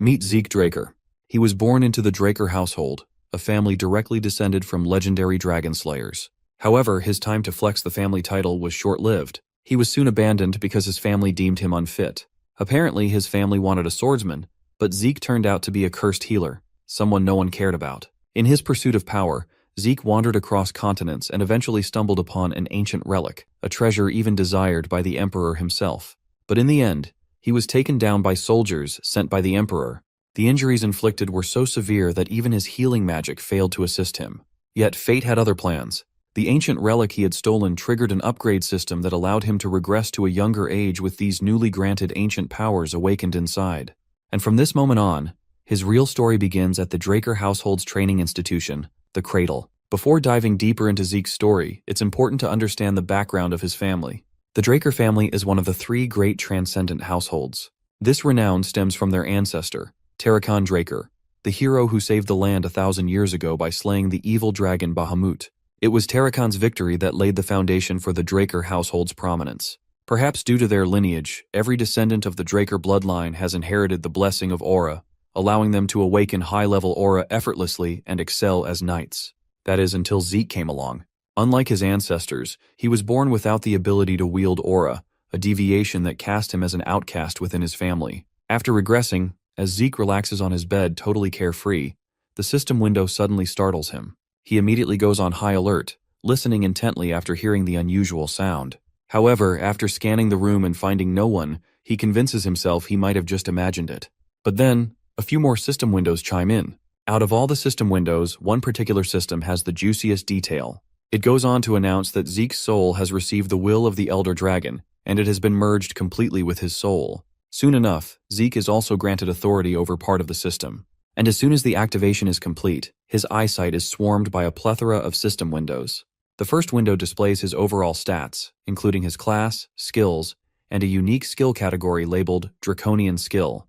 Meet Zeke Draker. He was born into the Draker household, a family directly descended from legendary Dragonslayers. However, his time to flex the family title was short-lived. He was soon abandoned because his family deemed him unfit. Apparently, his family wanted a swordsman, but Zeke turned out to be a cursed healer, someone no one cared about. In his pursuit of power, Zeke wandered across continents and eventually stumbled upon an ancient relic, a treasure even desired by the Emperor himself. But in the end, he was taken down by soldiers sent by the Emperor. The injuries inflicted were so severe that even his healing magic failed to assist him. Yet fate had other plans. The ancient relic he had stolen triggered an upgrade system that allowed him to regress to a younger age with these newly granted ancient powers awakened inside. And from this moment on, his real story begins at the Draker household's training institution, the Cradle. Before diving deeper into Zeke's story, it's important to understand the background of his family. The Draker family is one of the three great transcendent households. This renown stems from their ancestor, Terrakan Draker, the hero who saved the land 1,000 years ago by slaying the evil dragon Bahamut. It was Terrakan's victory that laid the foundation for the Draker household's prominence. Perhaps due to their lineage, every descendant of the Draker bloodline has inherited the blessing of aura, allowing them to awaken high-level aura effortlessly and excel as knights. That is, until Zeke came along. Unlike his ancestors, he was born without the ability to wield aura, a deviation that cast him as an outcast within his family. After regressing, as Zeke relaxes on his bed totally carefree, the system window suddenly startles him. He immediately goes on high alert, listening intently after hearing the unusual sound. However, after scanning the room and finding no one, he convinces himself he might have just imagined it. But then, a few more system windows chime in. Out of all the system windows, one particular system has the juiciest detail. It goes on to announce that Zeke's soul has received the will of the Elder Dragon, and it has been merged completely with his soul. Soon enough, Zeke is also granted authority over part of the system. And as soon as the activation is complete, his eyesight is swarmed by a plethora of system windows. The first window displays his overall stats, including his class, skills, and a unique skill category labeled Draconian Skill.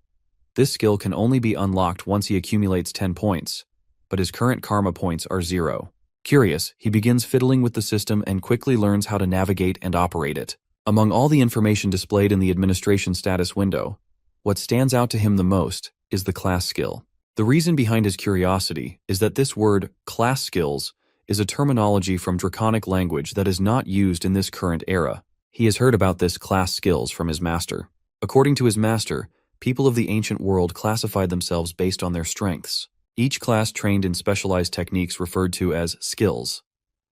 This skill can only be unlocked once he accumulates 10 points, but his current karma points are 0. Curious, he begins fiddling with the system and quickly learns how to navigate and operate it. Among all the information displayed in the administration status window, what stands out to him the most is the class skill. The reason behind his curiosity is that this word, class skills, is a terminology from Draconic language that is not used in this current era. He has heard about this class skills from his master. According to his master, people of the ancient world classified themselves based on their strengths. Each class trained in specialized techniques referred to as skills.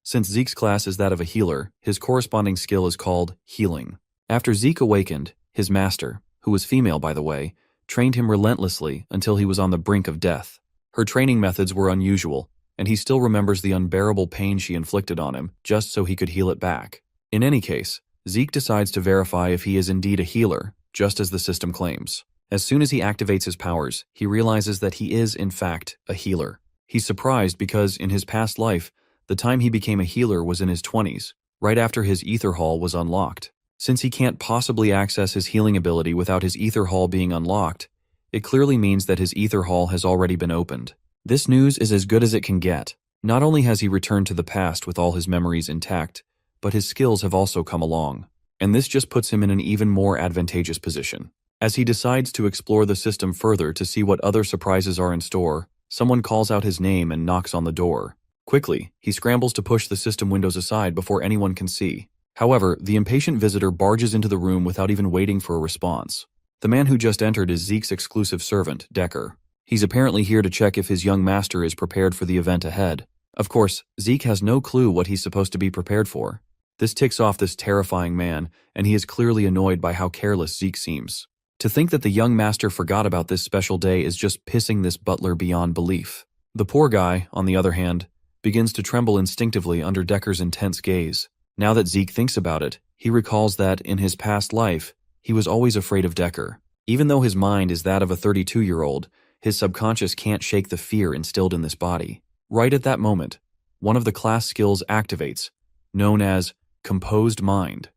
Since Zeke's class is that of a healer, his corresponding skill is called healing. After Zeke awakened, his master, who was female by the way, trained him relentlessly until he was on the brink of death. Her training methods were unusual, and he still remembers the unbearable pain she inflicted on him just so he could heal it back. In any case, Zeke decides to verify if he is indeed a healer, just as the system claims. As soon as he activates his powers, he realizes that he is, in fact, a healer. He's surprised because, in his past life, the time he became a healer was in his 20s, right after his ether hall was unlocked. Since he can't possibly access his healing ability without his ether hall being unlocked, it clearly means that his ether hall has already been opened. This news is as good as it can get. Not only has he returned to the past with all his memories intact, but his skills have also come along. And this just puts him in an even more advantageous position. As he decides to explore the system further to see what other surprises are in store, someone calls out his name and knocks on the door. Quickly, he scrambles to push the system windows aside before anyone can see. However, the impatient visitor barges into the room without even waiting for a response. The man who just entered is Zeke's exclusive servant, Decker. He's apparently here to check if his young master is prepared for the event ahead. Of course, Zeke has no clue what he's supposed to be prepared for. This ticks off this terrifying man, and he is clearly annoyed by how careless Zeke seems. To think that the young master forgot about this special day is just pissing this butler beyond belief. The poor guy, on the other hand, begins to tremble instinctively under Decker's intense gaze. Now that Zeke thinks about it, he recalls that, in his past life, he was always afraid of Decker. Even though his mind is that of a 32-year-old, his subconscious can't shake the fear instilled in this body. Right at that moment, one of the class skills activates, known as Composed Mind.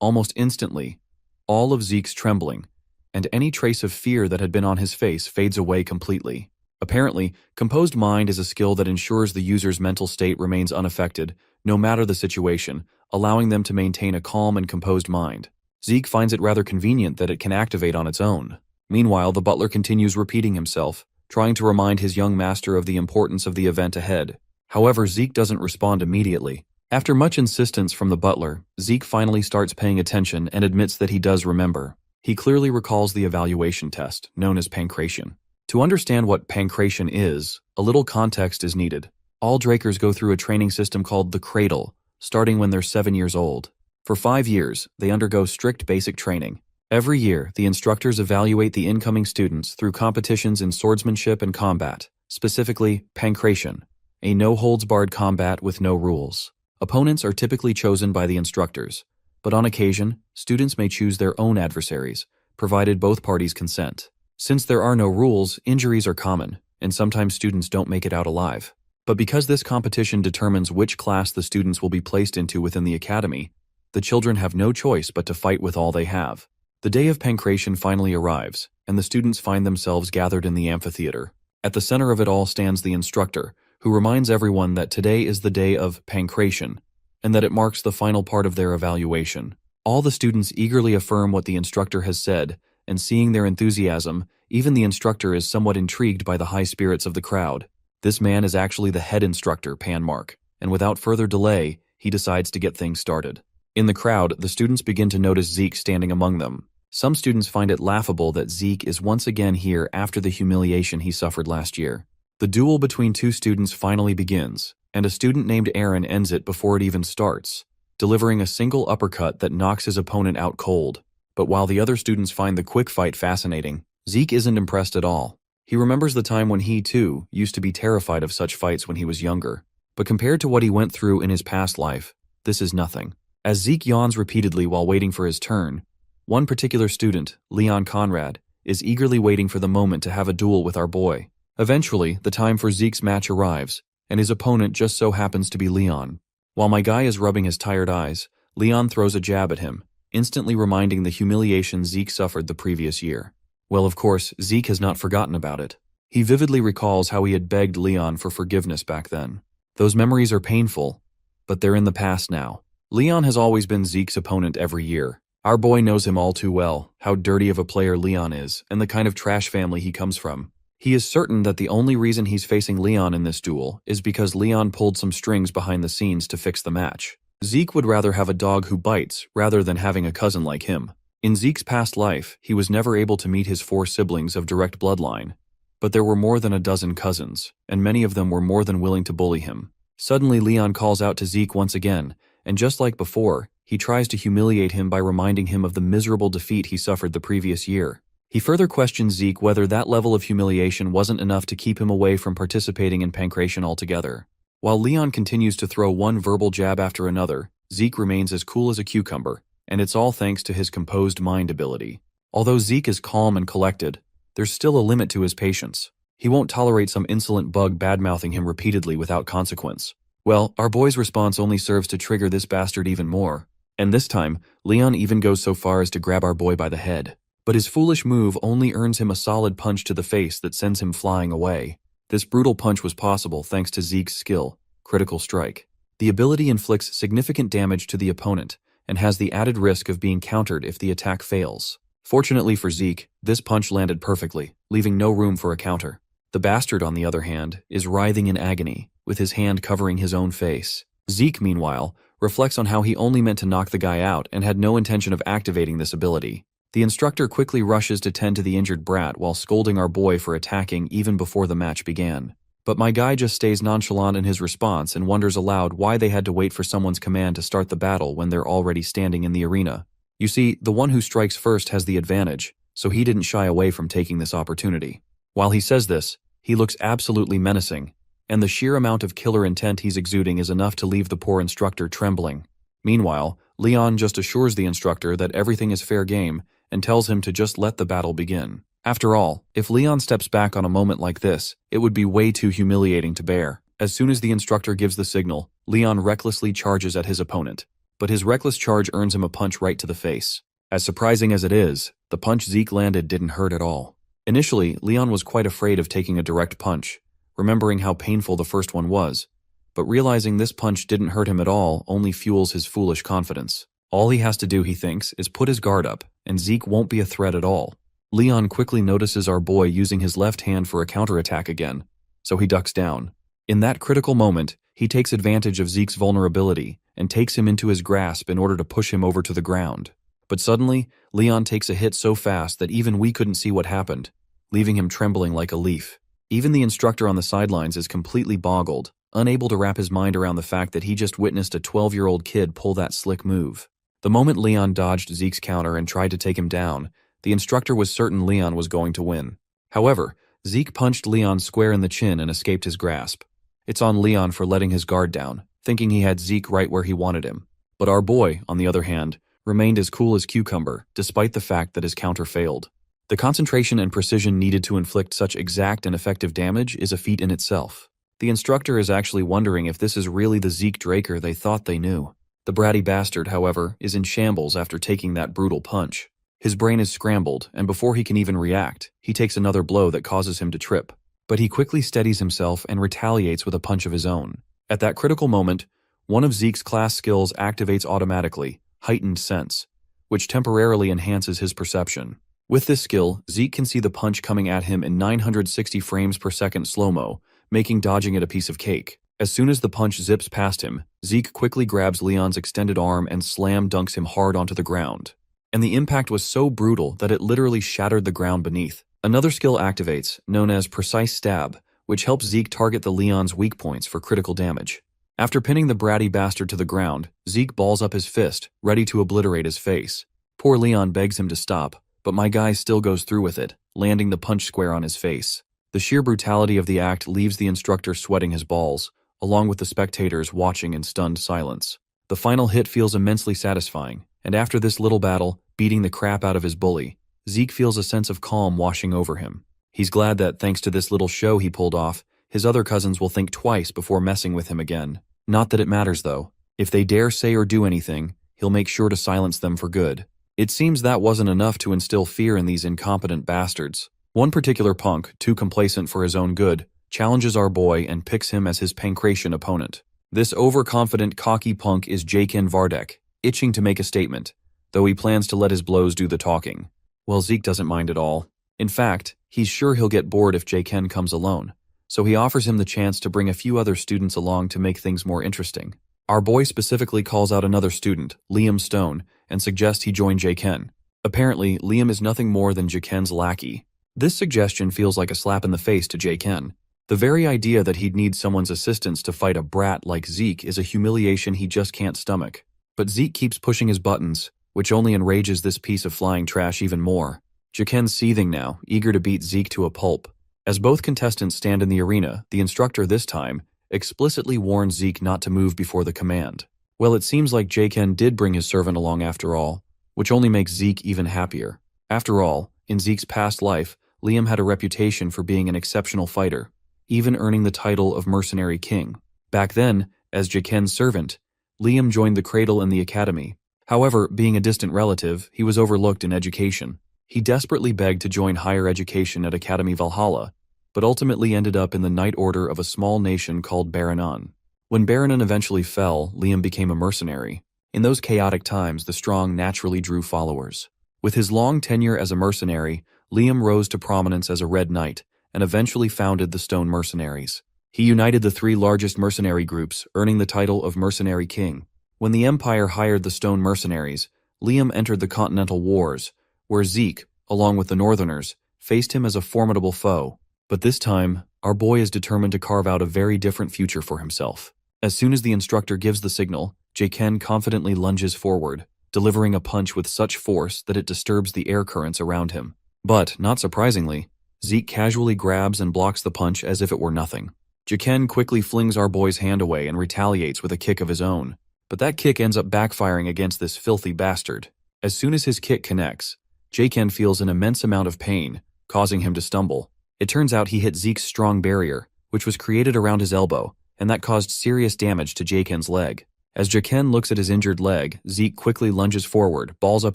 Almost instantly, all of Zeke's trembling, and any trace of fear that had been on his face fades away completely. Apparently, Composed Mind is a skill that ensures the user's mental state remains unaffected, no matter the situation, allowing them to maintain a calm and composed mind. Zeke finds it rather convenient that it can activate on its own. Meanwhile, the butler continues repeating himself, trying to remind his young master of the importance of the event ahead. However, Zeke doesn't respond immediately. After much insistence from the butler, Zeke finally starts paying attention and admits that he does remember. He clearly recalls the evaluation test, known as pancration. To understand what pancration is, a little context is needed. All Drakers go through a training system called the Cradle, starting when they're 7 years old. For 5 years, they undergo strict basic training. Every year, the instructors evaluate the incoming students through competitions in swordsmanship and combat, specifically pancration, a no-holds-barred combat with no rules. Opponents are typically chosen by the instructors, but on occasion, students may choose their own adversaries, provided both parties consent. Since there are no rules, injuries are common, and sometimes students don't make it out alive. But because this competition determines which class the students will be placed into within the academy, the children have no choice but to fight with all they have. The day of pancration finally arrives, and the students find themselves gathered in the amphitheater. At the center of it all stands the instructor, who reminds everyone that today is the day of pancration, and that it marks the final part of their evaluation. All the students eagerly affirm what the instructor has said, and seeing their enthusiasm, even the instructor is somewhat intrigued by the high spirits of the crowd. This man is actually the head instructor, Panmark, and without further delay, he decides to get things started. In the crowd, the students begin to notice Zeke standing among them. Some students find it laughable that Zeke is once again here after the humiliation he suffered last year. The duel between two students finally begins, and a student named Aaron ends it before it even starts, delivering a single uppercut that knocks his opponent out cold. But while the other students find the quick fight fascinating, Zeke isn't impressed at all. He remembers the time when he, too, used to be terrified of such fights when he was younger. But compared to what he went through in his past life, this is nothing. As Zeke yawns repeatedly while waiting for his turn, one particular student, Leon Conrad, is eagerly waiting for the moment to have a duel with our boy. Eventually, the time for Zeke's match arrives, and his opponent just so happens to be Leon. While my guy is rubbing his tired eyes, Leon throws a jab at him, instantly reminding the humiliation Zeke suffered the previous year. Well, of course, Zeke has not forgotten about it. He vividly recalls how he had begged Leon for forgiveness back then. Those memories are painful, but they're in the past now. Leon has always been Zeke's opponent every year. Our boy knows him all too well, how dirty of a player Leon is, and the kind of trash family he comes from. He is certain that the only reason he's facing Leon in this duel is because Leon pulled some strings behind the scenes to fix the match. Zeke would rather have a dog who bites rather than having a cousin like him. In Zeke's past life, he was never able to meet his 4 siblings of direct bloodline, but there were more than a dozen cousins, and many of them were more than willing to bully him. Suddenly, Leon calls out to Zeke once again, and just like before, he tries to humiliate him by reminding him of the miserable defeat he suffered the previous year. He further questions Zeke whether that level of humiliation wasn't enough to keep him away from participating in pancration altogether. While Leon continues to throw one verbal jab after another, Zeke remains as cool as a cucumber, and it's all thanks to his composed mind ability. Although Zeke is calm and collected, there's still a limit to his patience. He won't tolerate some insolent bug badmouthing him repeatedly without consequence. Well, our boy's response only serves to trigger this bastard even more. And this time, Leon even goes so far as to grab our boy by the head. But his foolish move only earns him a solid punch to the face that sends him flying away. This brutal punch was possible thanks to Zeke's skill, Critical Strike. The ability inflicts significant damage to the opponent and has the added risk of being countered if the attack fails. Fortunately for Zeke, this punch landed perfectly, leaving no room for a counter. The bastard, on the other hand, is writhing in agony, with his hand covering his own face. Zeke, meanwhile, reflects on how he only meant to knock the guy out and had no intention of activating this ability. The instructor quickly rushes to tend to the injured brat while scolding our boy for attacking even before the match began. But my guy just stays nonchalant in his response and wonders aloud why they had to wait for someone's command to start the battle when they're already standing in the arena. You see, the one who strikes first has the advantage, so he didn't shy away from taking this opportunity. While he says this, he looks absolutely menacing, and the sheer amount of killer intent he's exuding is enough to leave the poor instructor trembling. Meanwhile, Leon just assures the instructor that everything is fair game and tells him to just let the battle begin. After all, if Leon steps back on a moment like this, it would be way too humiliating to bear. As soon as the instructor gives the signal, Leon recklessly charges at his opponent. But his reckless charge earns him a punch right to the face. As surprising as it is, the punch Zeke landed didn't hurt at all. Initially, Leon was quite afraid of taking a direct punch, remembering how painful the first one was, but realizing this punch didn't hurt him at all only fuels his foolish confidence. All he has to do, he thinks, is put his guard up, and Zeke won't be a threat at all. Leon quickly notices our boy using his left hand for a counterattack again, so he ducks down. In that critical moment, he takes advantage of Zeke's vulnerability and takes him into his grasp in order to push him over to the ground. But suddenly, Leon takes a hit so fast that even we couldn't see what happened, leaving him trembling like a leaf. Even the instructor on the sidelines is completely boggled, unable to wrap his mind around the fact that he just witnessed a 12-year-old kid pull that slick move. The moment Leon dodged Zeke's counter and tried to take him down, the instructor was certain Leon was going to win. However, Zeke punched Leon square in the chin and escaped his grasp. It's on Leon for letting his guard down, thinking he had Zeke right where he wanted him. But our boy, on the other hand, remained as cool as cucumber, despite the fact that his counter failed. The concentration and precision needed to inflict such exact and effective damage is a feat in itself. The instructor is actually wondering if this is really the Zeke Draker they thought they knew. The bratty bastard, however, is in shambles after taking that brutal punch. His brain is scrambled, and before he can even react, he takes another blow that causes him to trip. But he quickly steadies himself and retaliates with a punch of his own. At that critical moment, one of Zeke's class skills activates automatically, Heightened Sense, which temporarily enhances his perception. With this skill, Zeke can see the punch coming at him in 960 frames per second slow-mo, making dodging it a piece of cake. As soon as the punch zips past him, Zeke quickly grabs Leon's extended arm and slam dunks him hard onto the ground. And the impact was so brutal that it literally shattered the ground beneath. Another skill activates, known as Precise Stab, which helps Zeke target the Leon's weak points for critical damage. After pinning the bratty bastard to the ground, Zeke balls up his fist, ready to obliterate his face. Poor Leon begs him to stop, but my guy still goes through with it, landing the punch square on his face. The sheer brutality of the act leaves the instructor sweating his balls, along with the spectators watching in stunned silence. The final hit feels immensely satisfying, and after this little battle, beating the crap out of his bully, Zeke feels a sense of calm washing over him. He's glad that, thanks to this little show he pulled off, his other cousins will think twice before messing with him again. Not that it matters, though. If they dare say or do anything, he'll make sure to silence them for good. It seems that wasn't enough to instill fear in these incompetent bastards. One particular punk, too complacent for his own good, challenges our boy and picks him as his pancration opponent. This overconfident, cocky punk is Jaken Vardek, itching to make a statement, though he plans to let his blows do the talking. Well, Zeke doesn't mind at all. In fact, he's sure he'll get bored if Jaken comes alone, so he offers him the chance to bring a few other students along to make things more interesting. Our boy specifically calls out another student, Liam Stone, and suggests he join Jaken. Apparently, Liam is nothing more than Jaken's lackey. This suggestion feels like a slap in the face to Jaken. The very idea that he'd need someone's assistance to fight a brat like Zeke is a humiliation he just can't stomach. But Zeke keeps pushing his buttons, which only enrages this piece of flying trash even more. Jaken's seething now, eager to beat Zeke to a pulp. As both contestants stand in the arena, the instructor this time explicitly warns Zeke not to move before the command. Well, it seems like Jaken did bring his servant along after all, which only makes Zeke even happier. After all, in Zeke's past life, Liam had a reputation for being an exceptional fighter, even earning the title of Mercenary King. Back then, as Jaken's servant, Liam joined the cradle in the academy. However, being a distant relative, he was overlooked in education. He desperately begged to join higher education at Academy Valhalla, but ultimately ended up in the Knight Order of a small nation called Baranon. When Baranon eventually fell, Liam became a mercenary. In those chaotic times, the strong naturally drew followers. With his long tenure as a mercenary, Liam rose to prominence as a Red Knight, and eventually founded the Stone Mercenaries. He united the three largest mercenary groups, earning the title of Mercenary King. When the Empire hired the Stone Mercenaries, Liam entered the Continental Wars, where Zeke, along with the Northerners, faced him as a formidable foe. But this time, our boy is determined to carve out a very different future for himself. As soon as the instructor gives the signal, Jaken confidently lunges forward, delivering a punch with such force that it disturbs the air currents around him. But, not surprisingly, Zeke casually grabs and blocks the punch as if it were nothing. Jaken quickly flings our boy's hand away and retaliates with a kick of his own. But that kick ends up backfiring against this filthy bastard. As soon as his kick connects, Jaken feels an immense amount of pain, causing him to stumble. It turns out he hit Zeke's strong barrier, which was created around his elbow, and that caused serious damage to Jaken's leg. As Jaken looks at his injured leg, Zeke quickly lunges forward, balls up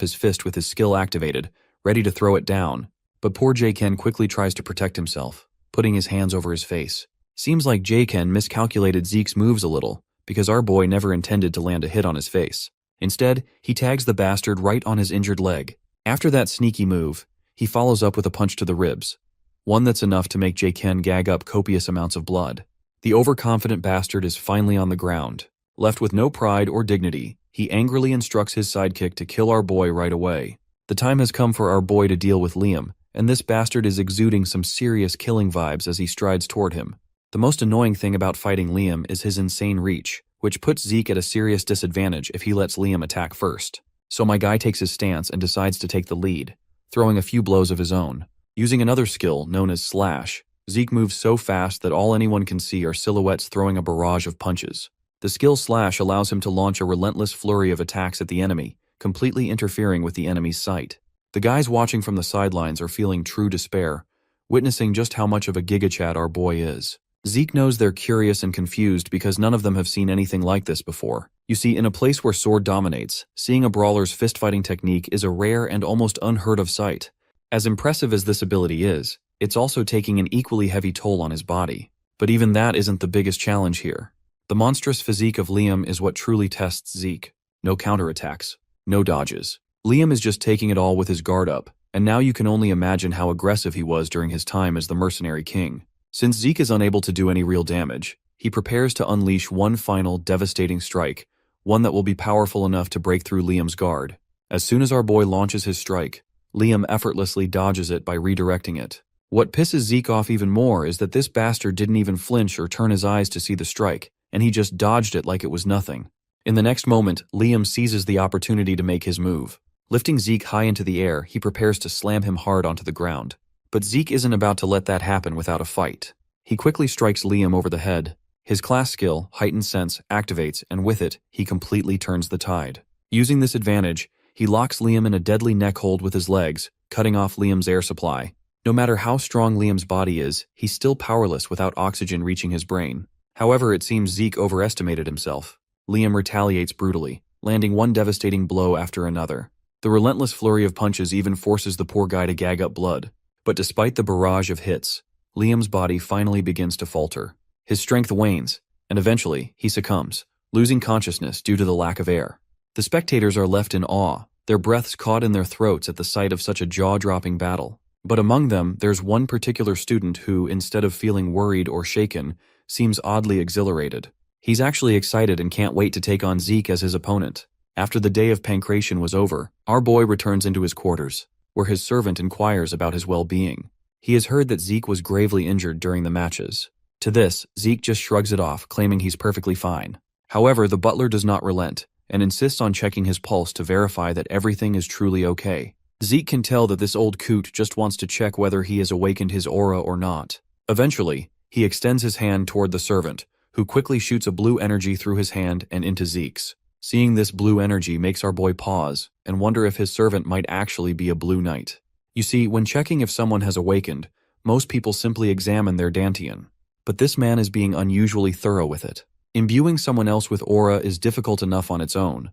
his fist with his skill activated, ready to throw it down. But poor Jaken quickly tries to protect himself, putting his hands over his face. Seems like Jaken miscalculated Zeke's moves a little, because our boy never intended to land a hit on his face. Instead, he tags the bastard right on his injured leg. After that sneaky move, He follows up with a punch to the ribs, one that's enough to make Ken gag up copious amounts of blood. The overconfident bastard is finally on the ground. Left with no pride or dignity, he angrily instructs his sidekick to kill our boy right away. The time has come for our boy to deal with Liam, and this bastard is exuding some serious killing vibes as he strides toward him. The most annoying thing about fighting Liam is his insane reach, which puts Zeke at a serious disadvantage if he lets Liam attack first. So my guy takes his stance and decides to take the lead, throwing a few blows of his own. Using another skill known as Slash, Zeke moves so fast that all anyone can see are silhouettes throwing a barrage of punches. The skill Slash allows him to launch a relentless flurry of attacks at the enemy, completely interfering with the enemy's sight. The guys watching from the sidelines are feeling true despair, witnessing just how much of a gigachad our boy is. Zeke knows they're curious and confused because none of them have seen anything like this before. You see, in a place where sword dominates, seeing a brawler's fist-fighting technique is a rare and almost unheard of sight. As impressive as this ability is, it's also taking an equally heavy toll on his body. But even that isn't the biggest challenge here. The monstrous physique of Liam is what truly tests Zeke. No counterattacks, no dodges. Liam is just taking it all with his guard up, and now you can only imagine how aggressive he was during his time as the mercenary king. Since Zeke is unable to do any real damage, he prepares to unleash one final devastating strike, one that will be powerful enough to break through Liam's guard. As soon as our boy launches his strike, Liam effortlessly dodges it by redirecting it. What pisses Zeke off even more is that this bastard didn't even flinch or turn his eyes to see the strike, and he just dodged it like it was nothing. In the next moment, Liam seizes the opportunity to make his move. Lifting Zeke high into the air, he prepares to slam him hard onto the ground. But Zeke isn't about to let that happen without a fight. He quickly strikes Liam over the head. His class skill, Heightened Sense, activates, and with it, he completely turns the tide. Using this advantage, he locks Liam in a deadly neck hold with his legs, cutting off Liam's air supply. No matter how strong Liam's body is, he's still powerless without oxygen reaching his brain. However, it seems Zeke overestimated himself. Liam retaliates brutally, landing one devastating blow after another. The relentless flurry of punches even forces the poor guy to gag up blood. But despite the barrage of hits, Liam's body finally begins to falter. His strength wanes, and eventually, he succumbs, losing consciousness due to the lack of air. The spectators are left in awe, their breaths caught in their throats at the sight of such a jaw-dropping battle. But among them, there's one particular student who, instead of feeling worried or shaken, seems oddly exhilarated. He's actually excited and can't wait to take on Zeke as his opponent. After the day of pancration was over, our boy returns into his quarters, where his servant inquires about his well-being. He has heard that Zeke was gravely injured during the matches. To this, Zeke just shrugs it off, claiming he's perfectly fine. However, the butler does not relent, and insists on checking his pulse to verify that everything is truly okay. Zeke can tell that this old coot just wants to check whether he has awakened his aura or not. Eventually, he extends his hand toward the servant, who quickly shoots a blue energy through his hand and into Zeke's. Seeing this blue energy makes our boy pause and wonder if his servant might actually be a blue knight. You see, when checking if someone has awakened, most people simply examine their dantian. But this man is being unusually thorough with it. Imbuing someone else with aura is difficult enough on its own,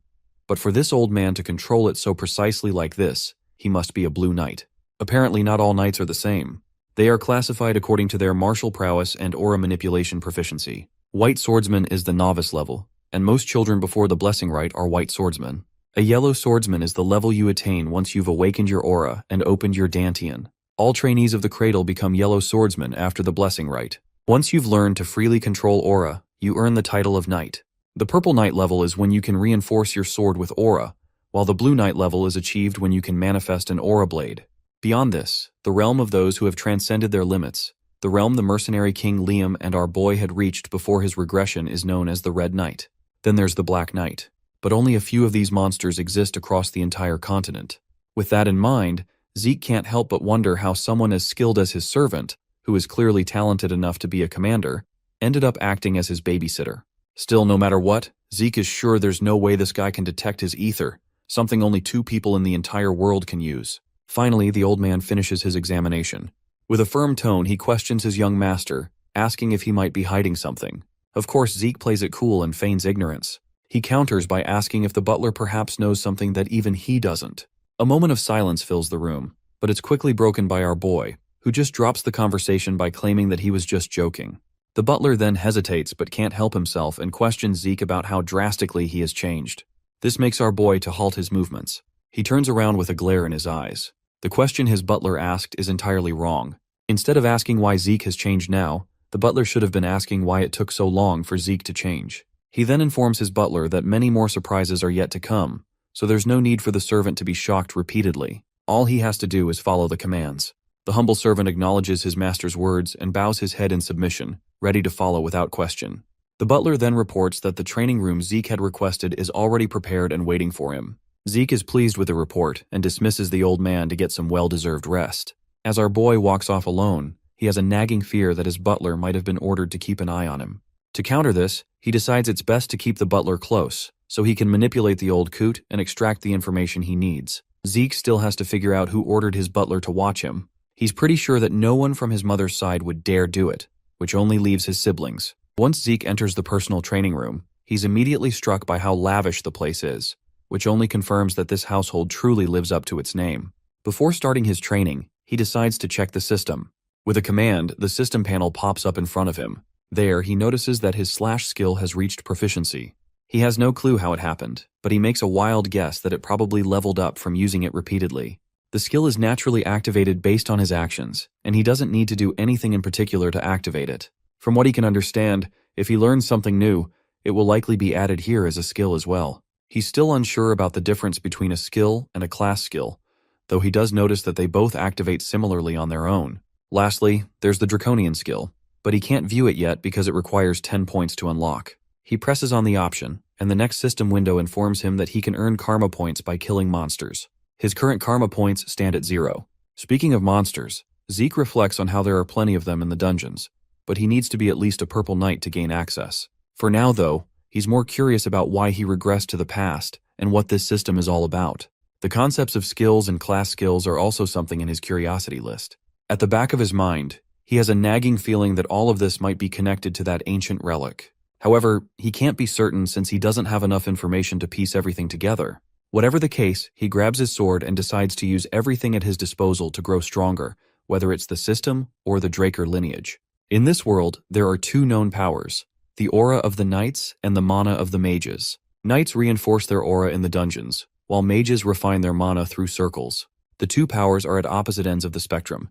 but for this old man to control it so precisely like this, he must be a blue knight. Apparently not all knights are the same. They are classified according to their martial prowess and aura manipulation proficiency. White swordsman is the novice level, and most children before the blessing rite are white swordsmen. A yellow swordsman is the level you attain once you've awakened your aura and opened your dantian. All trainees of the cradle become yellow swordsmen after the blessing rite. Once you've learned to freely control aura, you earn the title of knight. The purple knight level is when you can reinforce your sword with aura, while the blue knight level is achieved when you can manifest an aura blade. Beyond this, the realm of those who have transcended their limits, the realm the mercenary king Liam and our boy had reached before his regression, is known as the Red Knight. Then there's the Black Knight. But only a few of these monsters exist across the entire continent. With that in mind, Zeke can't help but wonder how someone as skilled as his servant, who is clearly talented enough to be a commander, ended up acting as his babysitter. Still, no matter what, Zeke is sure there's no way this guy can detect his ether, something only 2 people in the entire world can use. Finally, the old man finishes his examination. With a firm tone, he questions his young master, asking if he might be hiding something. Of course, Zeke plays it cool and feigns ignorance. He counters by asking if the butler perhaps knows something that even he doesn't. A moment of silence fills the room, but it's quickly broken by our boy, who just drops the conversation by claiming that he was just joking. The butler then hesitates but can't help himself and questions Zeke about how drastically he has changed. This makes our boy to halt his movements. He turns around with a glare in his eyes. The question his butler asked is entirely wrong. Instead of asking why Zeke has changed now, the butler should have been asking why it took so long for Zeke to change. He then informs his butler that many more surprises are yet to come, so there's no need for the servant to be shocked repeatedly. All he has to do is follow the commands. The humble servant acknowledges his master's words and bows his head in submission, ready to follow without question. The butler then reports that the training room Zeke had requested is already prepared and waiting for him. Zeke is pleased with the report and dismisses the old man to get some well-deserved rest. As our boy walks off alone, he has a nagging fear that his butler might have been ordered to keep an eye on him. To counter this, he decides it's best to keep the butler close, so he can manipulate the old coot and extract the information he needs. Zeke still has to figure out who ordered his butler to watch him. He's pretty sure that no one from his mother's side would dare do it, which only leaves his siblings. Once Zeke enters the personal training room, he's immediately struck by how lavish the place is, which only confirms that this household truly lives up to its name. Before starting his training, he decides to check the system. With a command, the system panel pops up in front of him. There, he notices that his slash skill has reached proficiency. He has no clue how it happened, but he makes a wild guess that it probably leveled up from using it repeatedly. The skill is naturally activated based on his actions, and he doesn't need to do anything in particular to activate it. From what he can understand, if he learns something new, it will likely be added here as a skill as well. He's still unsure about the difference between a skill and a class skill, though he does notice that they both activate similarly on their own. Lastly, there's the Draconian skill, but he can't view it yet because it requires 10 points to unlock. He presses on the option, and the next system window informs him that he can earn karma points by killing monsters. His current karma points stand at 0. Speaking of monsters, Zeke reflects on how there are plenty of them in the dungeons, but he needs to be at least a purple knight to gain access. For now, though, he's more curious about why he regressed to the past and what this system is all about. The concepts of skills and class skills are also something in his curiosity list. At the back of his mind, he has a nagging feeling that all of this might be connected to that ancient relic. However, he can't be certain since he doesn't have enough information to piece everything together. Whatever the case, he grabs his sword and decides to use everything at his disposal to grow stronger, whether it's the system or the Draker lineage. In this world, there are two known powers, the aura of the knights and the mana of the mages. Knights reinforce their aura in the dungeons, while mages refine their mana through circles. The two powers are at opposite ends of the spectrum,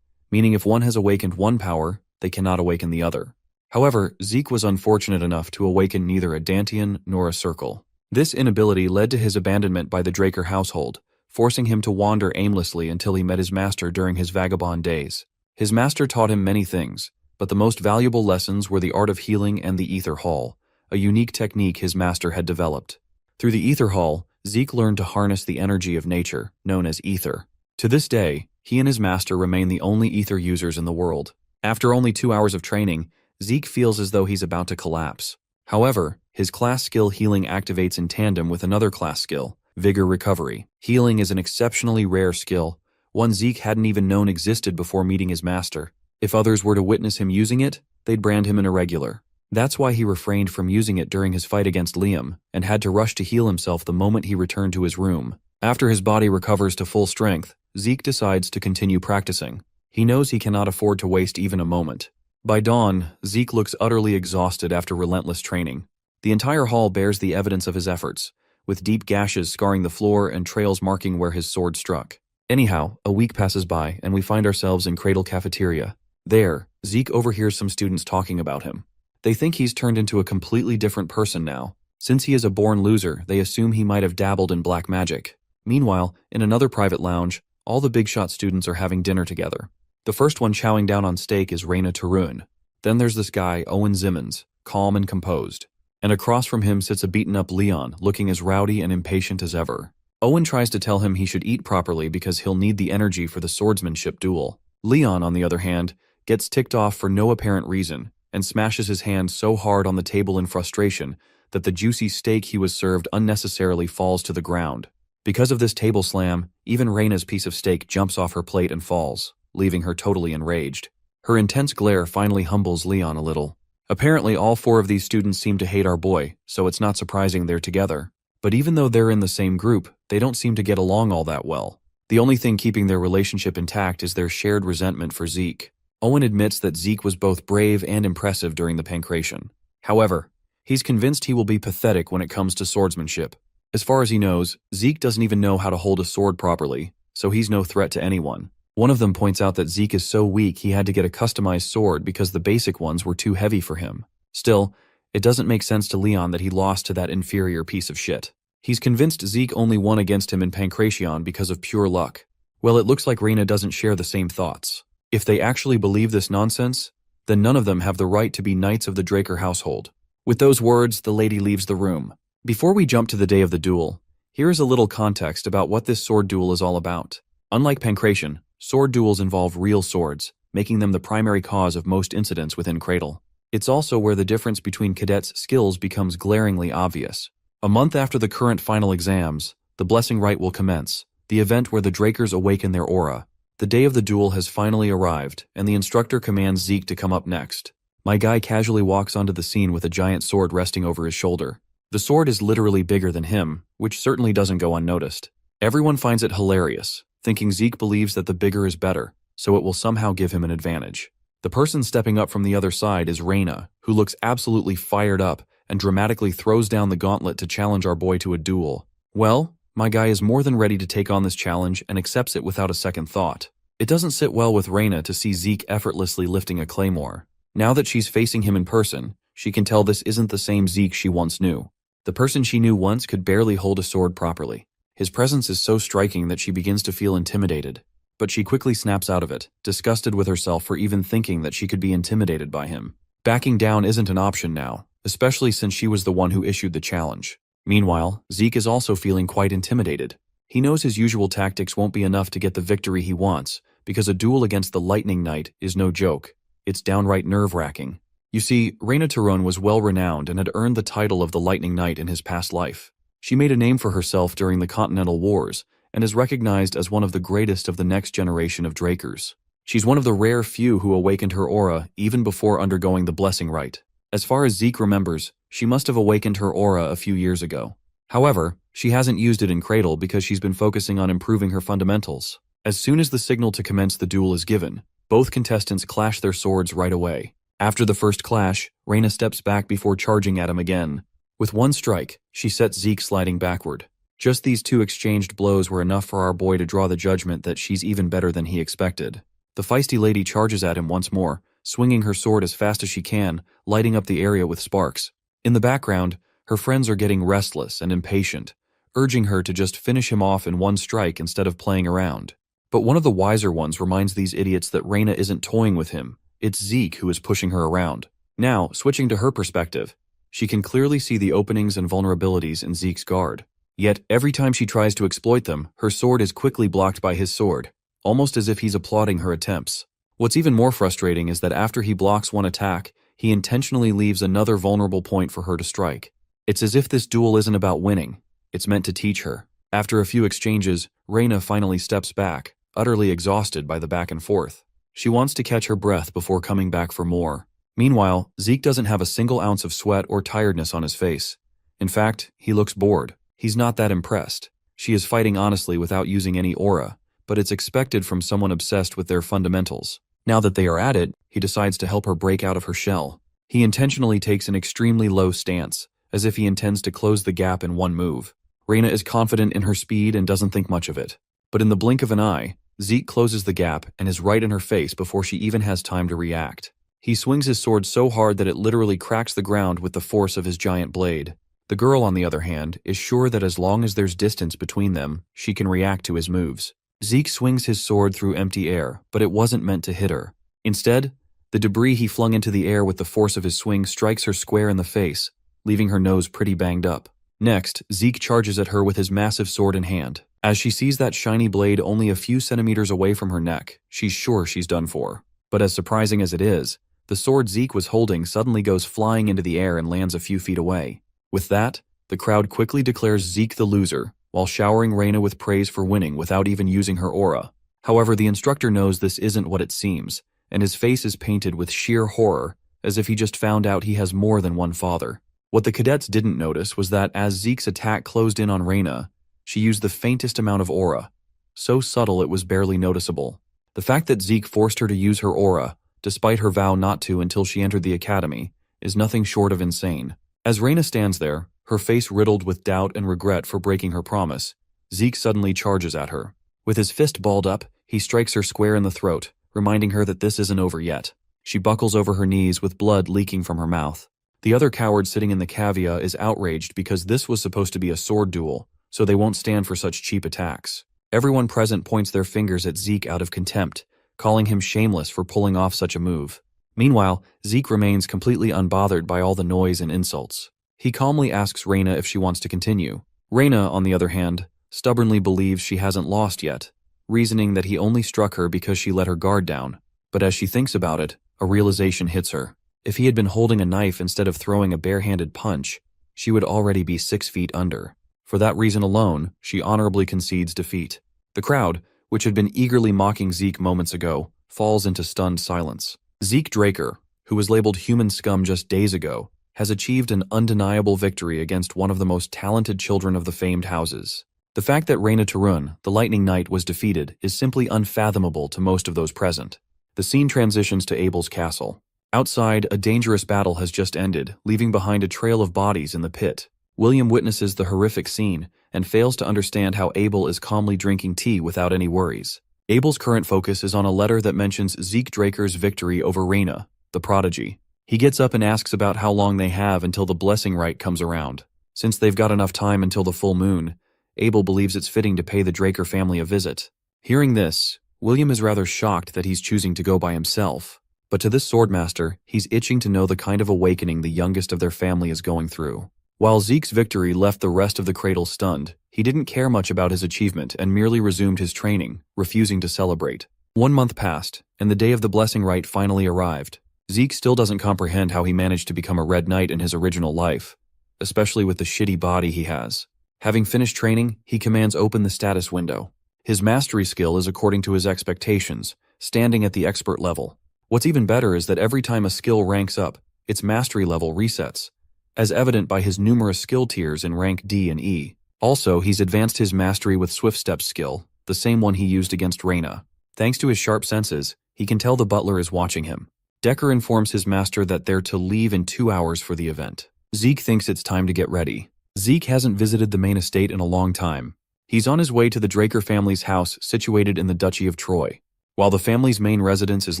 meaning if one has awakened one power, they cannot awaken the other. However, Zeke was unfortunate enough to awaken neither a Dantian nor a circle. This inability led to his abandonment by the Draker household, forcing him to wander aimlessly until he met his master during his vagabond days. His master taught him many things, but the most valuable lessons were the art of healing and the Ether Hall, a unique technique his master had developed. Through the Ether Hall, Zeke learned to harness the energy of nature, known as ether. To this day, he and his master remain the only ether users in the world. After only 2 hours of training, Zeke feels as though he's about to collapse. However, his class skill healing activates in tandem with another class skill, Vigor Recovery. Healing is an exceptionally rare skill, one Zeke hadn't even known existed before meeting his master. If others were to witness him using it, they'd brand him an irregular. That's why he refrained from using it during his fight against Liam, and had to rush to heal himself the moment he returned to his room. After his body recovers to full strength, Zeke decides to continue practicing. He knows he cannot afford to waste even a moment. By dawn, Zeke looks utterly exhausted after relentless training. The entire hall bears the evidence of his efforts, with deep gashes scarring the floor and trails marking where his sword struck. Anyhow, a week passes by and we find ourselves in Cradle Cafeteria. There, Zeke overhears some students talking about him. They think he's turned into a completely different person now. Since he is a born loser, they assume he might have dabbled in black magic. Meanwhile, in another private lounge, all the big shot students are having dinner together. The first one chowing down on steak is Raina Tarun. Then there's this guy, Owen Zimmons, calm and composed. And across from him sits a beaten-up Leon, looking as rowdy and impatient as ever. Owen tries to tell him he should eat properly because he'll need the energy for the swordsmanship duel. Leon, on the other hand, gets ticked off for no apparent reason and smashes his hand so hard on the table in frustration that the juicy steak he was served unnecessarily falls to the ground. Because of this table slam, even Raina's piece of steak jumps off her plate and falls, leaving her totally enraged. Her intense glare finally humbles Leon a little. Apparently all 4 of these students seem to hate our boy, so it's not surprising they're together. But even though they're in the same group, they don't seem to get along all that well. The only thing keeping their relationship intact is their shared resentment for Zeke. Owen admits that Zeke was both brave and impressive during the pancration. However, he's convinced he will be pathetic when it comes to swordsmanship. As far as he knows, Zeke doesn't even know how to hold a sword properly, so he's no threat to anyone. One of them points out that Zeke is so weak he had to get a customized sword because the basic ones were too heavy for him. Still, it doesn't make sense to Leon that he lost to that inferior piece of shit. He's convinced Zeke only won against him in Pancration because of pure luck. Well, it looks like Reina doesn't share the same thoughts. If they actually believe this nonsense, then none of them have the right to be knights of the Draker household. With those words, the lady leaves the room. Before we jump to the day of the duel, here is a little context about what this sword duel is all about. Unlike Pancration, sword duels involve real swords, making them the primary cause of most incidents within Cradle. It's also where the difference between cadets' skills becomes glaringly obvious. A month after the current final exams, the Blessing Rite will commence, the event where the Drakers awaken their aura. The day of the duel has finally arrived, and the instructor commands Zeke to come up next. My guy casually walks onto the scene with a giant sword resting over his shoulder. The sword is literally bigger than him, which certainly doesn't go unnoticed. Everyone finds it hilarious, thinking Zeke believes that the bigger is better, so it will somehow give him an advantage. The person stepping up from the other side is Reina, who looks absolutely fired up and dramatically throws down the gauntlet to challenge our boy to a duel. Well, my guy is more than ready to take on this challenge and accepts it without a second thought. It doesn't sit well with Reina to see Zeke effortlessly lifting a claymore. Now that she's facing him in person, she can tell this isn't the same Zeke she once knew. The person she knew once could barely hold a sword properly. His presence is so striking that she begins to feel intimidated. But she quickly snaps out of it, disgusted with herself for even thinking that she could be intimidated by him. Backing down isn't an option now, especially since she was the one who issued the challenge. Meanwhile, Zeke is also feeling quite intimidated. He knows his usual tactics won't be enough to get the victory he wants, because a duel against the Lightning Knight is no joke. It's downright nerve-wracking. You see, Reina Tyrone was well-renowned and had earned the title of the Lightning Knight in his past life. She made a name for herself during the Continental Wars, and is recognized as one of the greatest of the next generation of Drakers. She's one of the rare few who awakened her aura even before undergoing the Blessing Rite. As far as Zeke remembers, she must have awakened her aura a few years ago. However, she hasn't used it in Cradle because she's been focusing on improving her fundamentals. As soon as the signal to commence the duel is given, both contestants clash their swords right away. After the first clash, Reina steps back before charging at him again. With one strike, she sets Zeke sliding backward. Just these two exchanged blows were enough for our boy to draw the judgment that she's even better than he expected. The feisty lady charges at him once more, swinging her sword as fast as she can, lighting up the area with sparks. In the background, her friends are getting restless and impatient, urging her to just finish him off in one strike instead of playing around. But one of the wiser ones reminds these idiots that Reina isn't toying with him, it's Zeke who is pushing her around. Now, switching to her perspective, she can clearly see the openings and vulnerabilities in Zeke's guard. Yet, every time she tries to exploit them, her sword is quickly blocked by his sword, almost as if he's applauding her attempts. What's even more frustrating is that after he blocks one attack, he intentionally leaves another vulnerable point for her to strike. It's as if this duel isn't about winning, it's meant to teach her. After a few exchanges, Reina finally steps back, utterly exhausted by the back and forth. She wants to catch her breath before coming back for more. Meanwhile, Zeke doesn't have a single ounce of sweat or tiredness on his face. In fact, he looks bored. He's not that impressed. She is fighting honestly without using any aura, but it's expected from someone obsessed with their fundamentals. Now that they are at it, he decides to help her break out of her shell. He intentionally takes an extremely low stance, as if he intends to close the gap in one move. Reina is confident in her speed and doesn't think much of it. But in the blink of an eye, Zeke closes the gap and is right in her face before she even has time to react. He swings his sword so hard that it literally cracks the ground with the force of his giant blade. The girl, on the other hand, is sure that as long as there's distance between them, she can react to his moves. Zeke swings his sword through empty air, but it wasn't meant to hit her. Instead, the debris he flung into the air with the force of his swing strikes her square in the face, leaving her nose pretty banged up. Next, Zeke charges at her with his massive sword in hand. As she sees that shiny blade only a few centimeters away from her neck, she's sure she's done for. But as surprising as it is, the sword Zeke was holding suddenly goes flying into the air and lands a few feet away. With that, the crowd quickly declares Zeke the loser, while showering Reina with praise for winning without even using her aura. However, the instructor knows this isn't what it seems, and his face is painted with sheer horror, as if he just found out he has more than one father. What the cadets didn't notice was that as Zeke's attack closed in on Reina, she used the faintest amount of aura, so subtle it was barely noticeable. The fact that Zeke forced her to use her aura, despite her vow not to until she entered the academy, is nothing short of insane. As Reina stands there, her face riddled with doubt and regret for breaking her promise, Zeke suddenly charges at her. With his fist balled up, he strikes her square in the throat, reminding her that this isn't over yet. She buckles over her knees with blood leaking from her mouth. The other coward sitting in the cavea is outraged because this was supposed to be a sword duel, so they won't stand for such cheap attacks. Everyone present points their fingers at Zeke out of contempt, calling him shameless for pulling off such a move. Meanwhile, Zeke remains completely unbothered by all the noise and insults. He calmly asks Reina if she wants to continue. Reina, on the other hand, stubbornly believes she hasn't lost yet, reasoning that he only struck her because she let her guard down. But as she thinks about it, a realization hits her. If he had been holding a knife instead of throwing a bare-handed punch, she would already be 6 feet under. For that reason alone, she honorably concedes defeat. The crowd, which had been eagerly mocking Zeke moments ago, falls into stunned silence. Zeke Draker, who was labeled human scum just days ago, has achieved an undeniable victory against one of the most talented children of the famed houses. The fact that Reina Tarun, the Lightning Knight, was defeated is simply unfathomable to most of those present. The scene transitions to Abel's castle. Outside, a dangerous battle has just ended, leaving behind a trail of bodies in the pit. William witnesses the horrific scene and fails to understand how Abel is calmly drinking tea without any worries. Abel's current focus is on a letter that mentions Zeke Draker's victory over Reina, the prodigy. He gets up and asks about how long they have until the blessing rite comes around. Since they've got enough time until the full moon, Abel believes it's fitting to pay the Draker family a visit. Hearing this, William is rather shocked that he's choosing to go by himself. But to this swordmaster, he's itching to know the kind of awakening the youngest of their family is going through. While Zeke's victory left the rest of the cradle stunned, he didn't care much about his achievement and merely resumed his training, refusing to celebrate. 1 month passed, and the day of the blessing rite finally arrived. Zeke still doesn't comprehend how he managed to become a Red Knight in his original life, especially with the shitty body he has. Having finished training, he commands open the status window. His mastery skill is according to his expectations, standing at the expert level. What's even better is that every time a skill ranks up, its mastery level resets, as evident by his numerous skill tiers in rank D and E. Also, he's advanced his mastery with Swift Step skill, the same one he used against Reina. Thanks to his sharp senses, he can tell the butler is watching him. Decker informs his master that they're to leave in 2 hours for the event. Zeke thinks it's time to get ready. Zeke hasn't visited the main estate in a long time. He's on his way to the Draker family's house situated in the Duchy of Troy. While the family's main residence is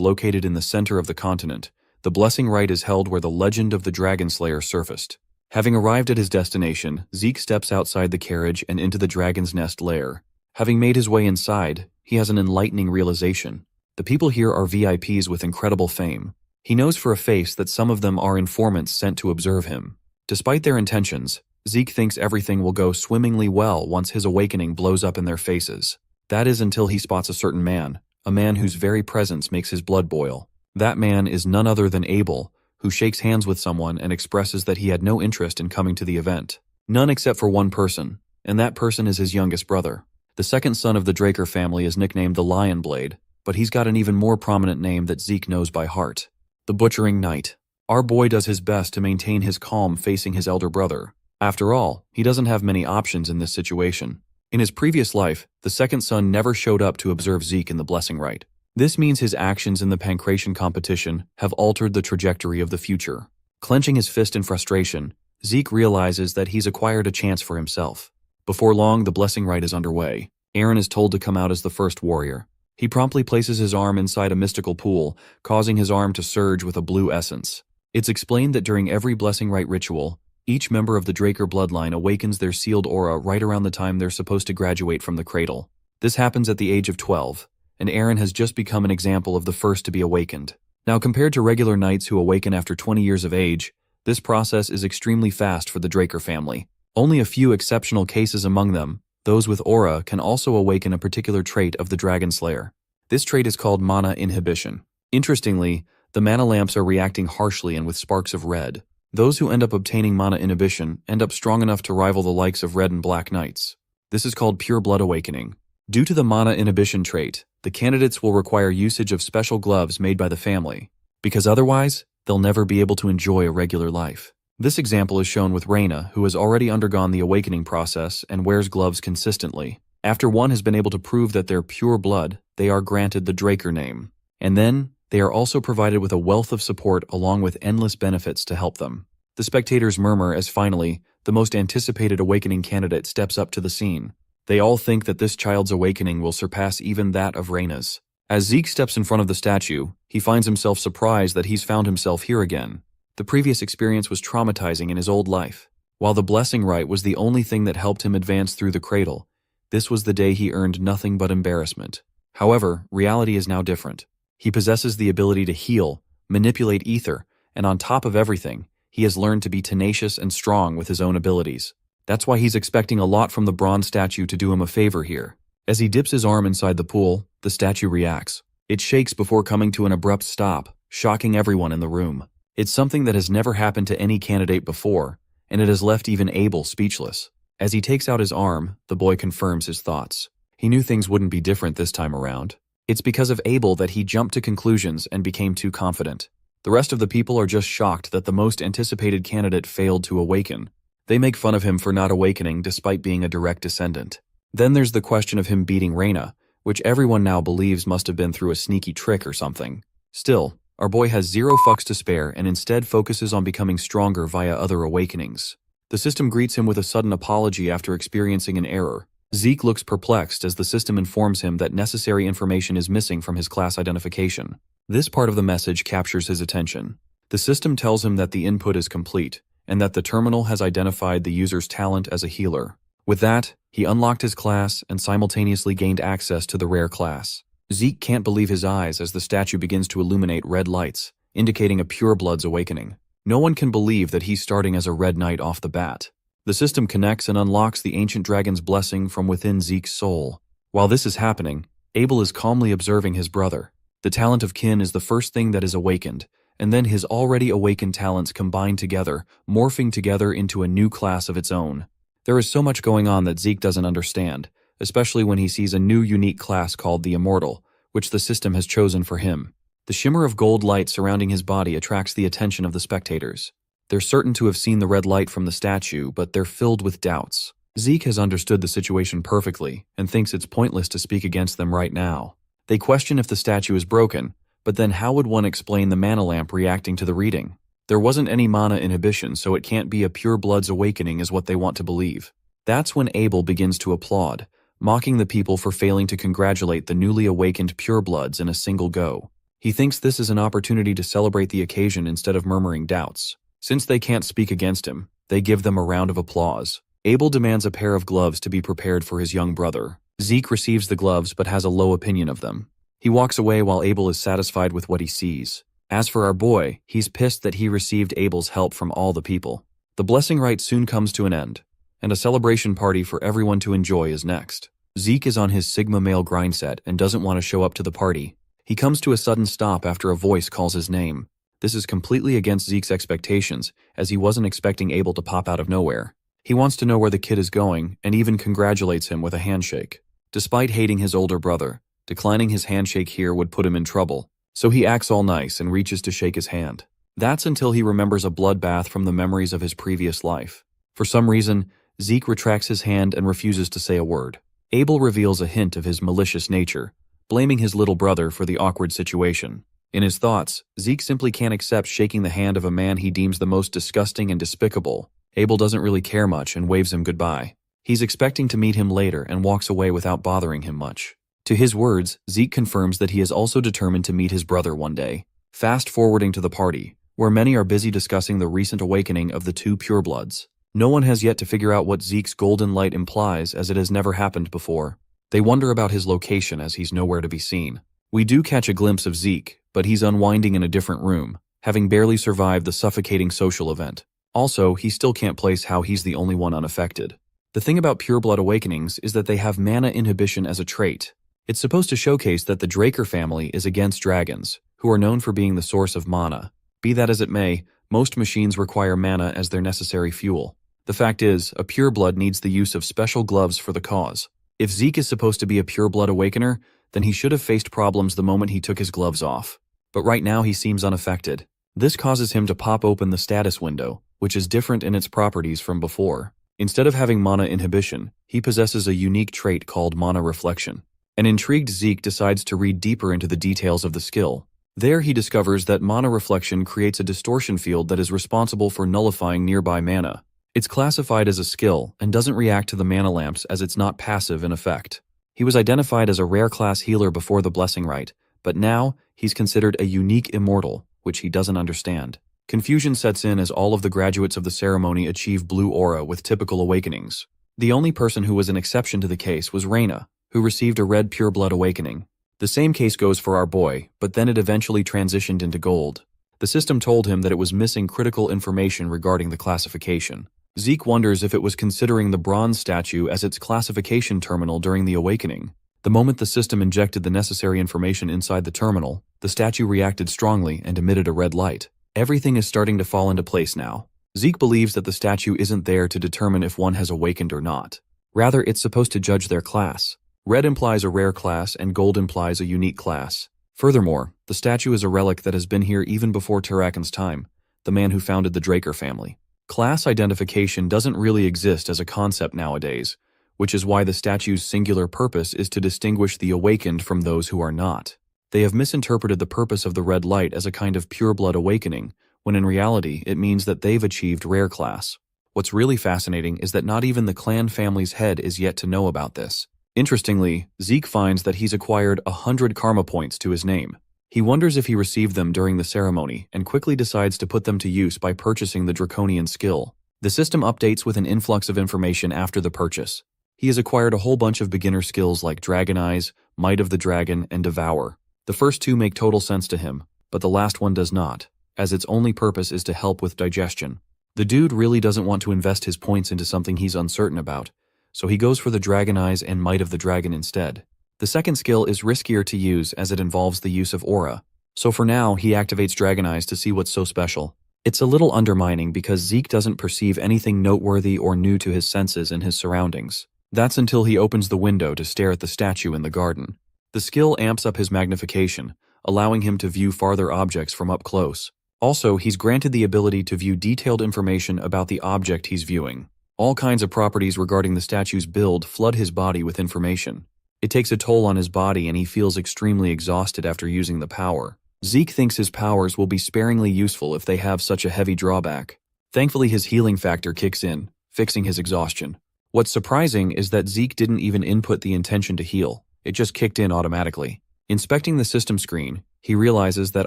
located in the center of the continent, the blessing rite is held where the legend of the Dragonslayer surfaced. Having arrived at his destination, Zeke steps outside the carriage and into the Dragon's Nest lair. Having made his way inside, he has an enlightening realization. The people here are VIPs with incredible fame. He knows for a face that some of them are informants sent to observe him. Despite their intentions, Zeke thinks everything will go swimmingly well once his awakening blows up in their faces. That is until he spots a certain man, a man whose very presence makes his blood boil. That man is none other than Abel, who shakes hands with someone and expresses that he had no interest in coming to the event. None except for one person, and that person is his youngest brother. The second son of the Draker family is nicknamed the Lion Blade, but he's got an even more prominent name that Zeke knows by heart: the Butchering Knight. Our boy does his best to maintain his calm facing his elder brother. After all, he doesn't have many options in this situation. In his previous life, the second son never showed up to observe Zeke in the blessing rite. This means his actions in the pancration competition have altered the trajectory of the future. Clenching his fist in frustration, Zeke realizes that he's acquired a chance for himself. Before long, the blessing rite is underway. Aaron is told to come out as the first warrior. He promptly places his arm inside a mystical pool, causing his arm to surge with a blue essence. It's explained that during every blessing rite ritual, each member of the Draker bloodline awakens their sealed aura right around the time they're supposed to graduate from the cradle. This happens at the age of 12. And Aaron has just become an example of the first to be awakened. Now, compared to regular knights who awaken after 20 years of age, this process is extremely fast for the Draker family. Only a few exceptional cases among them, those with aura, can also awaken a particular trait of the Dragonslayer. This trait is called mana inhibition. Interestingly, the mana lamps are reacting harshly and with sparks of red. Those who end up obtaining mana inhibition end up strong enough to rival the likes of red and black knights. This is called pure blood awakening. Due to the mana inhibition trait, the candidates will require usage of special gloves made by the family, because otherwise, they'll never be able to enjoy a regular life. This example is shown with Reina, who has already undergone the awakening process and wears gloves consistently. After one has been able to prove that they're pure blood, they are granted the Draker name. And then, they are also provided with a wealth of support along with endless benefits to help them. The spectators murmur as finally, the most anticipated awakening candidate steps up to the scene. They all think that this child's awakening will surpass even that of Reina's. As Zeke steps in front of the statue, he finds himself surprised that he's found himself here again. The previous experience was traumatizing in his old life. While the blessing rite was the only thing that helped him advance through the cradle, this was the day he earned nothing but embarrassment. However, reality is now different. He possesses the ability to heal, manipulate ether, and on top of everything, he has learned to be tenacious and strong with his own abilities. That's why he's expecting a lot from the bronze statue to do him a favor here. As he dips his arm inside the pool, the statue reacts. It shakes before coming to an abrupt stop, shocking everyone in the room. It's something that has never happened to any candidate before, and it has left even Abel speechless. As he takes out his arm, the boy confirms his thoughts. He knew things wouldn't be different this time around. It's because of Abel that he jumped to conclusions and became too confident. The rest of the people are just shocked that the most anticipated candidate failed to awaken. They make fun of him for not awakening despite being a direct descendant. Then there's the question of him beating Reina, which everyone now believes must have been through a sneaky trick or something. Still, our boy has zero fucks to spare and instead focuses on becoming stronger via other awakenings. The system greets him with a sudden apology after experiencing an error. Zeke looks perplexed as the system informs him that necessary information is missing from his class identification. This part of the message captures his attention. The system tells him that the input is complete, and that the terminal has identified the user's talent as a healer. With that, he unlocked his class and simultaneously gained access to the rare class. Zeke can't believe his eyes as the statue begins to illuminate red lights, indicating a pureblood's awakening. No one can believe that he's starting as a red knight off the bat. The system connects and unlocks the ancient dragon's blessing from within Zeke's soul. While this is happening, Abel is calmly observing his brother. The talent of kin is the first thing that is awakened, and then his already awakened talents combine together, morphing together into a new class of its own. There is so much going on that Zeke doesn't understand, especially when he sees a new unique class called the Immortal, which the system has chosen for him. The shimmer of gold light surrounding his body attracts the attention of the spectators. They're certain to have seen the red light from the statue, but they're filled with doubts. Zeke has understood the situation perfectly and thinks it's pointless to speak against them right now. They question if the statue is broken, but then how would one explain the mana lamp reacting to the reading? There wasn't any mana inhibition, so it can't be a pure blood's awakening is what they want to believe. That's when Abel begins to applaud, mocking the people for failing to congratulate the newly awakened purebloods in a single go. He thinks this is an opportunity to celebrate the occasion instead of murmuring doubts. Since they can't speak against him, they give them a round of applause. Abel demands a pair of gloves to be prepared for his young brother. Zeke receives the gloves but has a low opinion of them. He walks away while Abel is satisfied with what he sees. As for our boy, he's pissed that he received Abel's help from all the people. The blessing rite soon comes to an end, and a celebration party for everyone to enjoy is next. Zeke is on his Sigma male grind set and doesn't want to show up to the party. He comes to a sudden stop after a voice calls his name. This is completely against Zeke's expectations, as he wasn't expecting Abel to pop out of nowhere. He wants to know where the kid is going and even congratulates him with a handshake. Despite hating his older brother, declining his handshake here would put him in trouble, so he acts all nice and reaches to shake his hand. That's until he remembers a bloodbath from the memories of his previous life. For some reason, Zeke retracts his hand and refuses to say a word. Abel reveals a hint of his malicious nature, blaming his little brother for the awkward situation. In his thoughts, Zeke simply can't accept shaking the hand of a man he deems the most disgusting and despicable. Abel doesn't really care much and waves him goodbye. He's expecting to meet him later and walks away without bothering him much. To his words, Zeke confirms that he is also determined to meet his brother one day. Fast forwarding to the party, where many are busy discussing the recent awakening of the two purebloods. No one has yet to figure out what Zeke's golden light implies, as it has never happened before. They wonder about his location as he's nowhere to be seen. We do catch a glimpse of Zeke, but he's unwinding in a different room, having barely survived the suffocating social event. Also, he still can't place how he's the only one unaffected. The thing about pureblood awakenings is that they have mana inhibition as a trait. It's supposed to showcase that the Draker family is against dragons, who are known for being the source of mana. Be that as it may, most machines require mana as their necessary fuel. The fact is, a pureblood needs the use of special gloves for the cause. If Zeke is supposed to be a pureblood awakener, then he should have faced problems the moment he took his gloves off. But right now he seems unaffected. This causes him to pop open the status window, which is different in its properties from before. Instead of having mana inhibition, he possesses a unique trait called mana reflection. An intrigued Zeke decides to read deeper into the details of the skill. There he discovers that mana reflection creates a distortion field that is responsible for nullifying nearby mana. It's classified as a skill and doesn't react to the mana lamps as it's not passive in effect. He was identified as a rare class healer before the blessing rite, but now he's considered a unique immortal, which he doesn't understand. Confusion sets in as all of the graduates of the ceremony achieve blue aura with typical awakenings. The only person who was an exception to the case was Reina, who received a red pureblood awakening. The same case goes for our boy, but then it eventually transitioned into gold. The system told him that it was missing critical information regarding the classification. Zeke wonders if it was considering the bronze statue as its classification terminal during the awakening. The moment the system injected the necessary information inside the terminal, the statue reacted strongly and emitted a red light. Everything is starting to fall into place now. Zeke believes that the statue isn't there to determine if one has awakened or not. Rather, it's supposed to judge their class. Red implies a rare class and gold implies a unique class. Furthermore, the statue is a relic that has been here even before Tarakan's time, the man who founded the Draker family. Class identification doesn't really exist as a concept nowadays, which is why the statue's singular purpose is to distinguish the awakened from those who are not. They have misinterpreted the purpose of the red light as a kind of pureblood awakening, when in reality it means that they've achieved rare class. What's really fascinating is that not even the clan family's head is yet to know about this. Interestingly, Zeke finds that he's acquired 100 karma points to his name. He wonders if he received them during the ceremony and quickly decides to put them to use by purchasing the Draconian skill. The system updates with an influx of information after the purchase. He has acquired a whole bunch of beginner skills like Dragon Eyes, Might of the Dragon, and Devour. The first two make total sense to him, but the last one does not, as its only purpose is to help with digestion. The dude really doesn't want to invest his points into something he's uncertain about, so he goes for the Dragon Eyes and Might of the Dragon instead. The second skill is riskier to use as it involves the use of aura, so for now he activates Dragon Eyes to see what's so special. It's a little undermining because Zeke doesn't perceive anything noteworthy or new to his senses in his surroundings. That's until he opens the window to stare at the statue in the garden. The skill amps up his magnification, allowing him to view farther objects from up close. Also, he's granted the ability to view detailed information about the object he's viewing. All kinds of properties regarding the statue's build flood his body with information. It takes a toll on his body and he feels extremely exhausted after using the power. Zeke thinks his powers will be sparingly useful if they have such a heavy drawback. Thankfully, his healing factor kicks in, fixing his exhaustion. What's surprising is that Zeke didn't even input the intention to heal. It just kicked in automatically. Inspecting the system screen, he realizes that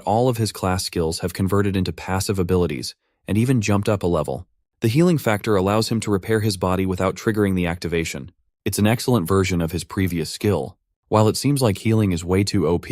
all of his class skills have converted into passive abilities and even jumped up a level. The healing factor allows him to repair his body without triggering the activation. It's an excellent version of his previous skill. While it seems like healing is way too OP,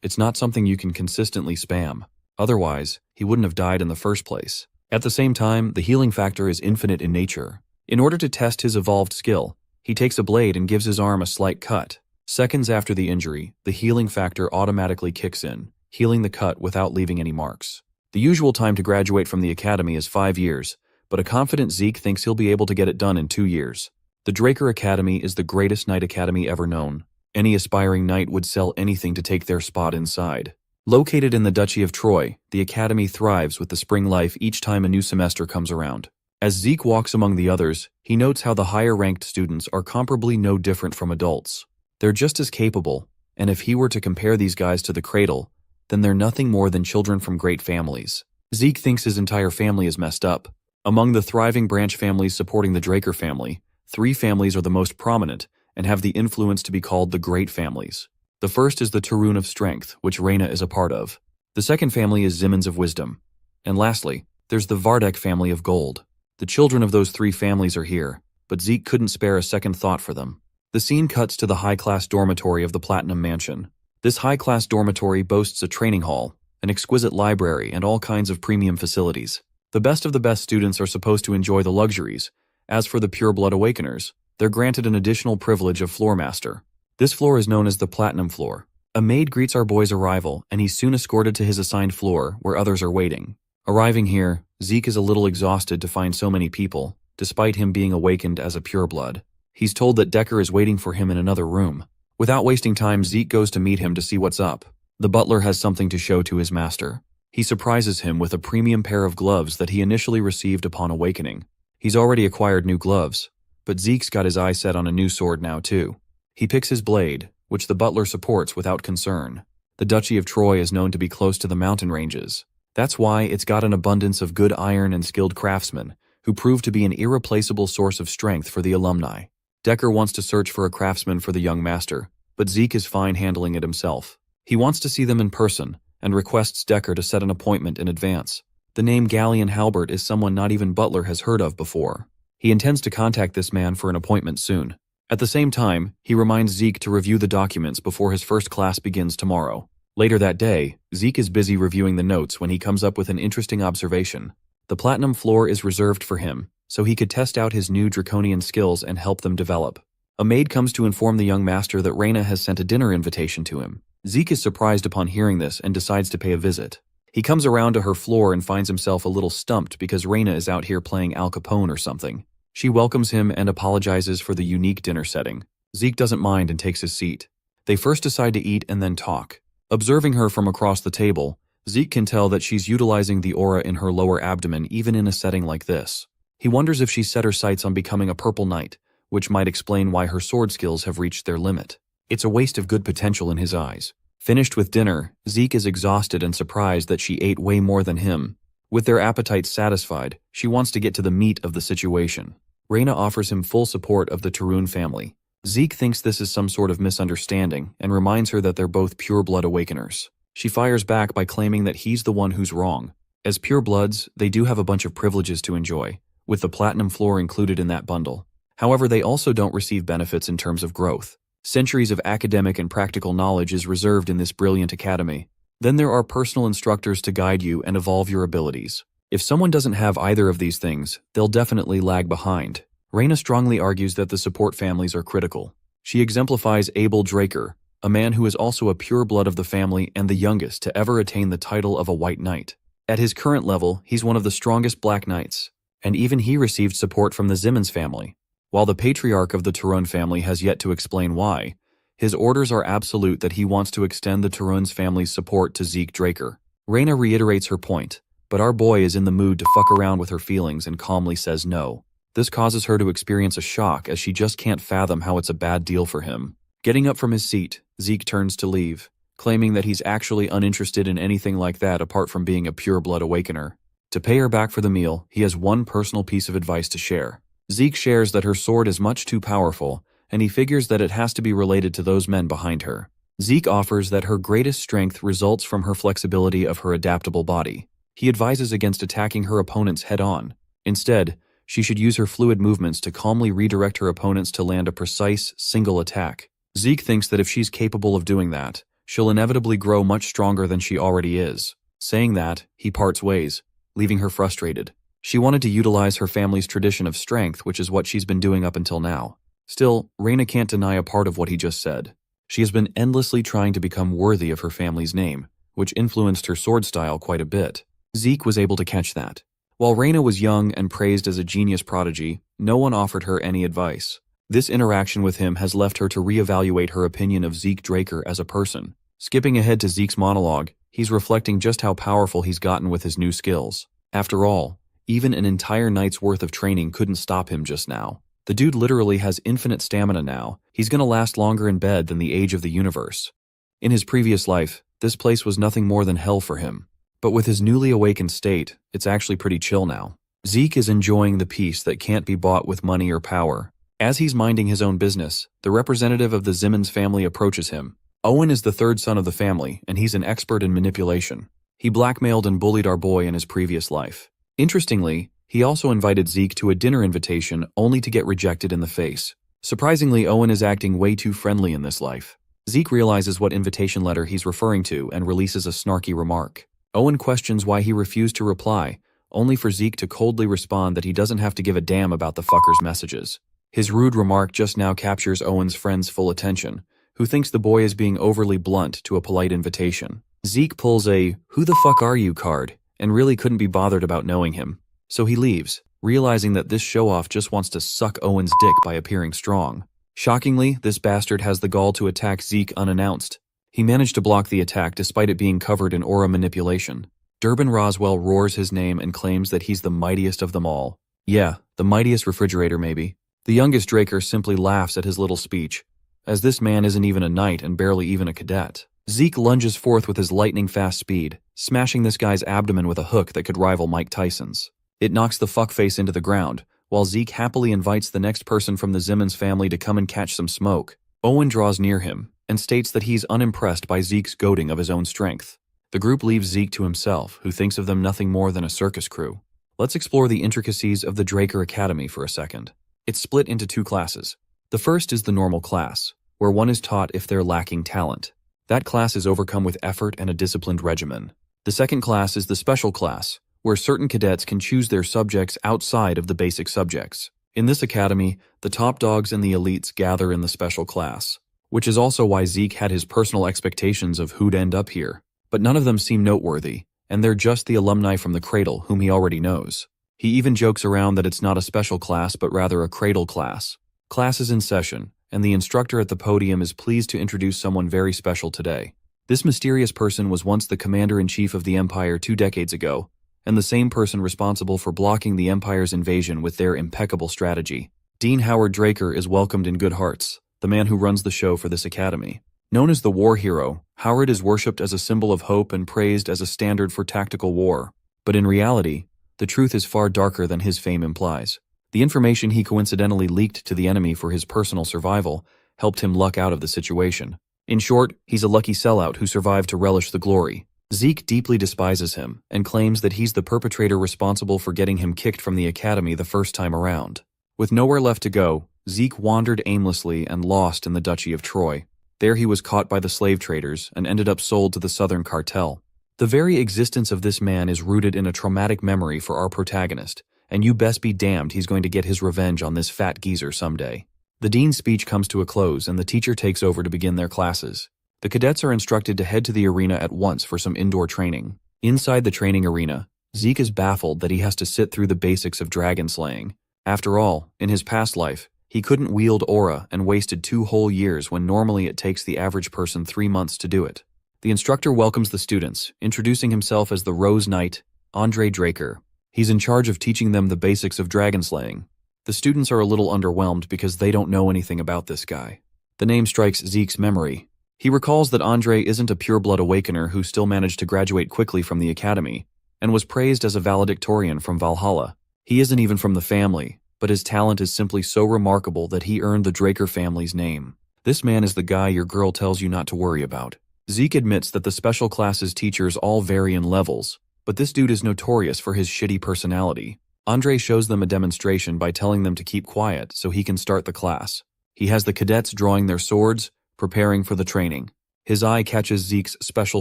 it's not something you can consistently spam. Otherwise, he wouldn't have died in the first place. At the same time, the healing factor is infinite in nature. In order to test his evolved skill, he takes a blade and gives his arm a slight cut. Seconds after the injury, the healing factor automatically kicks in, healing the cut without leaving any marks. The usual time to graduate from the academy is 5 years, but a confident Zeke thinks he'll be able to get it done in 2 years. The Draker Academy is the greatest knight academy ever known. Any aspiring knight would sell anything to take their spot inside. Located in the Duchy of Troy, the academy thrives with the spring life each time a new semester comes around. As Zeke walks among the others, he notes how the higher-ranked students are comparably no different from adults. They're just as capable, and if he were to compare these guys to the Cradle, then they're nothing more than children from great families. Zeke thinks his entire family is messed up. Among the thriving branch families supporting the Draker family, 3 families are the most prominent and have the influence to be called the Great Families. The first is the Tarun of Strength, which Reina is a part of. The second family is Zimans of Wisdom. And lastly, there's the Vardek family of Gold. The children of those 3 families are here, but Zeke couldn't spare a second thought for them. The scene cuts to the high-class dormitory of the Platinum Mansion. This high-class dormitory boasts a training hall, an exquisite library, and all kinds of premium facilities. The best of the best students are supposed to enjoy the luxuries. As for the Pureblood Awakeners, they're granted an additional privilege of Floor Master. This floor is known as the Platinum Floor. A maid greets our boy's arrival, and he's soon escorted to his assigned floor, where others are waiting. Arriving here, Zeke is a little exhausted to find so many people, despite him being awakened as a pureblood. He's told that Decker is waiting for him in another room. Without wasting time, Zeke goes to meet him to see what's up. The butler has something to show to his master. He surprises him with a premium pair of gloves that he initially received upon awakening. He's already acquired new gloves, but Zeke's got his eye set on a new sword now too. He picks his blade, which the butler supports without concern. The Duchy of Troy is known to be close to the mountain ranges. That's why it's got an abundance of good iron and skilled craftsmen, who prove to be an irreplaceable source of strength for the alumni. Decker wants to search for a craftsman for the young master, but Zeke is fine handling it himself. He wants to see them in person, and requests Decker to set an appointment in advance. The name Galleon Halbert is someone not even Butler has heard of before. He intends to contact this man for an appointment soon. At the same time, he reminds Zeke to review the documents before his first class begins tomorrow. Later that day, Zeke is busy reviewing the notes when he comes up with an interesting observation. The platinum floor is reserved for him, so he could test out his new draconian skills and help them develop. A maid comes to inform the young master that Reina has sent a dinner invitation to him. Zeke is surprised upon hearing this and decides to pay a visit. He comes around to her floor and finds himself a little stumped because Reina is out here playing Al Capone or something. She welcomes him and apologizes for the unique dinner setting. Zeke doesn't mind and takes his seat. They first decide to eat and then talk. Observing her from across the table, Zeke can tell that she's utilizing the aura in her lower abdomen even in a setting like this. He wonders if she's set her sights on becoming a purple knight, which might explain why her sword skills have reached their limit. It's a waste of good potential in his eyes. Finished with dinner, Zeke is exhausted and surprised that she ate way more than him. With their appetites satisfied, she wants to get to the meat of the situation. Reina offers him full support of the Tarun family. Zeke thinks this is some sort of misunderstanding and reminds her that they're both pure-blood awakeners. She fires back by claiming that he's the one who's wrong. As pure-bloods, they do have a bunch of privileges to enjoy, with the platinum floor included in that bundle. However, they also don't receive benefits in terms of growth. Centuries of academic and practical knowledge is reserved in this brilliant academy. Then there are personal instructors to guide you and evolve your abilities. If someone doesn't have either of these things, they'll definitely lag behind. Reina strongly argues that the support families are critical. She exemplifies Abel Draker, a man who is also a pure blood of the family and the youngest to ever attain the title of a White Knight. At his current level, he's one of the strongest Black Knights, and even he received support from the Zimmons family. While the patriarch of the Tarun family has yet to explain why, his orders are absolute that he wants to extend the Tarun's family's support to Zeke Draker. Reina reiterates her point, but our boy is in the mood to fuck around with her feelings and calmly says no. This causes her to experience a shock as she just can't fathom how it's a bad deal for him. Getting up from his seat, Zeke turns to leave, claiming that he's actually uninterested in anything like that apart from being a pure-blood awakener. To pay her back for the meal, he has one personal piece of advice to share. Zeke shares that her sword is much too powerful, and he figures that it has to be related to those men behind her. Zeke offers that her greatest strength results from her flexibility of her adaptable body. He advises against attacking her opponents head-on. Instead, she should use her fluid movements to calmly redirect her opponents to land a precise, single attack. Zeke thinks that if she's capable of doing that, she'll inevitably grow much stronger than she already is. Saying that, he parts ways, leaving her frustrated. She wanted to utilize her family's tradition of strength, which is what she's been doing up until now. Still, Reina can't deny a part of what he just said. She has been endlessly trying to become worthy of her family's name, which influenced her sword style quite a bit. Zeke was able to catch that. While Reina was young and praised as a genius prodigy, no one offered her any advice. This interaction with him has left her to reevaluate her opinion of Zeke Draker as a person. Skipping ahead to Zeke's monologue, he's reflecting just how powerful he's gotten with his new skills. After all, even an entire night's worth of training couldn't stop him just now. The dude literally has infinite stamina now. He's gonna last longer in bed than the age of the universe. In his previous life, this place was nothing more than hell for him. But with his newly awakened state, it's actually pretty chill now. Zeke is enjoying the peace that can't be bought with money or power. As he's minding his own business, the representative of the Zimmons family approaches him. Owen is the third son of the family, and he's an expert in manipulation. He blackmailed and bullied our boy in his previous life. Interestingly, he also invited Zeke to a dinner invitation only to get rejected in the face. Surprisingly, Owen is acting way too friendly in this life. Zeke realizes what invitation letter he's referring to and releases a snarky remark. Owen questions why he refused to reply, only for Zeke to coldly respond that he doesn't have to give a damn about the fucker's messages. His rude remark just now captures Owen's friend's full attention, who thinks the boy is being overly blunt to a polite invitation. Zeke pulls a "who the fuck are you" card, and really couldn't be bothered about knowing him. So he leaves, realizing that this show-off just wants to suck Owen's dick by appearing strong. Shockingly, this bastard has the gall to attack Zeke unannounced. He managed to block the attack despite it being covered in aura manipulation. Durbin Roswell roars his name and claims that he's the mightiest of them all. Yeah, the mightiest refrigerator maybe. The youngest Draker simply laughs at his little speech, as this man isn't even a knight and barely even a cadet. Zeke lunges forth with his lightning-fast speed, smashing this guy's abdomen with a hook that could rival Mike Tyson's. It knocks the fuckface into the ground, while Zeke happily invites the next person from the Zimmons family to come and catch some smoke. Owen draws near him and states that he's unimpressed by Zeke's goading of his own strength. The group leaves Zeke to himself, who thinks of them nothing more than a circus crew. Let's explore the intricacies of the Draker Academy for a second. It's split into 2 classes. The first is the normal class, where one is taught if they're lacking talent. That class is overcome with effort and a disciplined regimen. The second class is the special class, where certain cadets can choose their subjects outside of the basic subjects. In this academy, the top dogs and the elites gather in the special class, which is also why Zeke had his personal expectations of who'd end up here. But none of them seem noteworthy, and they're just the alumni from the cradle whom he already knows. He even jokes around that it's not a special class but rather a cradle class. Class is in session, and the instructor at the podium is pleased to introduce someone very special today. This mysterious person was once the commander-in-chief of the Empire 2 decades ago, and the same person responsible for blocking the Empire's invasion with their impeccable strategy. Dean Howard Draker is welcomed in good hearts, the man who runs the show for this academy. Known as the war hero, Howard is worshipped as a symbol of hope and praised as a standard for tactical war. But in reality, the truth is far darker than his fame implies. The information he coincidentally leaked to the enemy for his personal survival helped him luck out of the situation. In short, he's a lucky sellout who survived to relish the glory. Zeke deeply despises him and claims that he's the perpetrator responsible for getting him kicked from the academy the first time around. With nowhere left to go, Zeke wandered aimlessly and lost in the Duchy of Troy. There he was caught by the slave traders and ended up sold to the Southern Cartel. The very existence of this man is rooted in a traumatic memory for our protagonist, and you best be damned he's going to get his revenge on this fat geezer someday. The dean's speech comes to a close and the teacher takes over to begin their classes. The cadets are instructed to head to the arena at once for some indoor training. Inside the training arena, Zeke is baffled that he has to sit through the basics of dragon slaying. After all, in his past life, he couldn't wield aura and wasted 2 whole years when normally it takes the average person 3 months to do it. The instructor welcomes the students, introducing himself as the Rose Knight, Andre Draker. He's in charge of teaching them the basics of dragon slaying. The students are a little underwhelmed because they don't know anything about this guy. The name strikes Zeke's memory. He recalls that Andre isn't a pureblood awakener who still managed to graduate quickly from the academy, and was praised as a valedictorian from Valhalla. He isn't even from the family, but his talent is simply so remarkable that he earned the Draker family's name. This man is the guy your girl tells you not to worry about. Zeke admits that the special classes teachers all vary in levels, but this dude is notorious for his shitty personality. Andre shows them a demonstration by telling them to keep quiet so he can start the class. He has the cadets drawing their swords, preparing for the training. His eye catches Zeke's special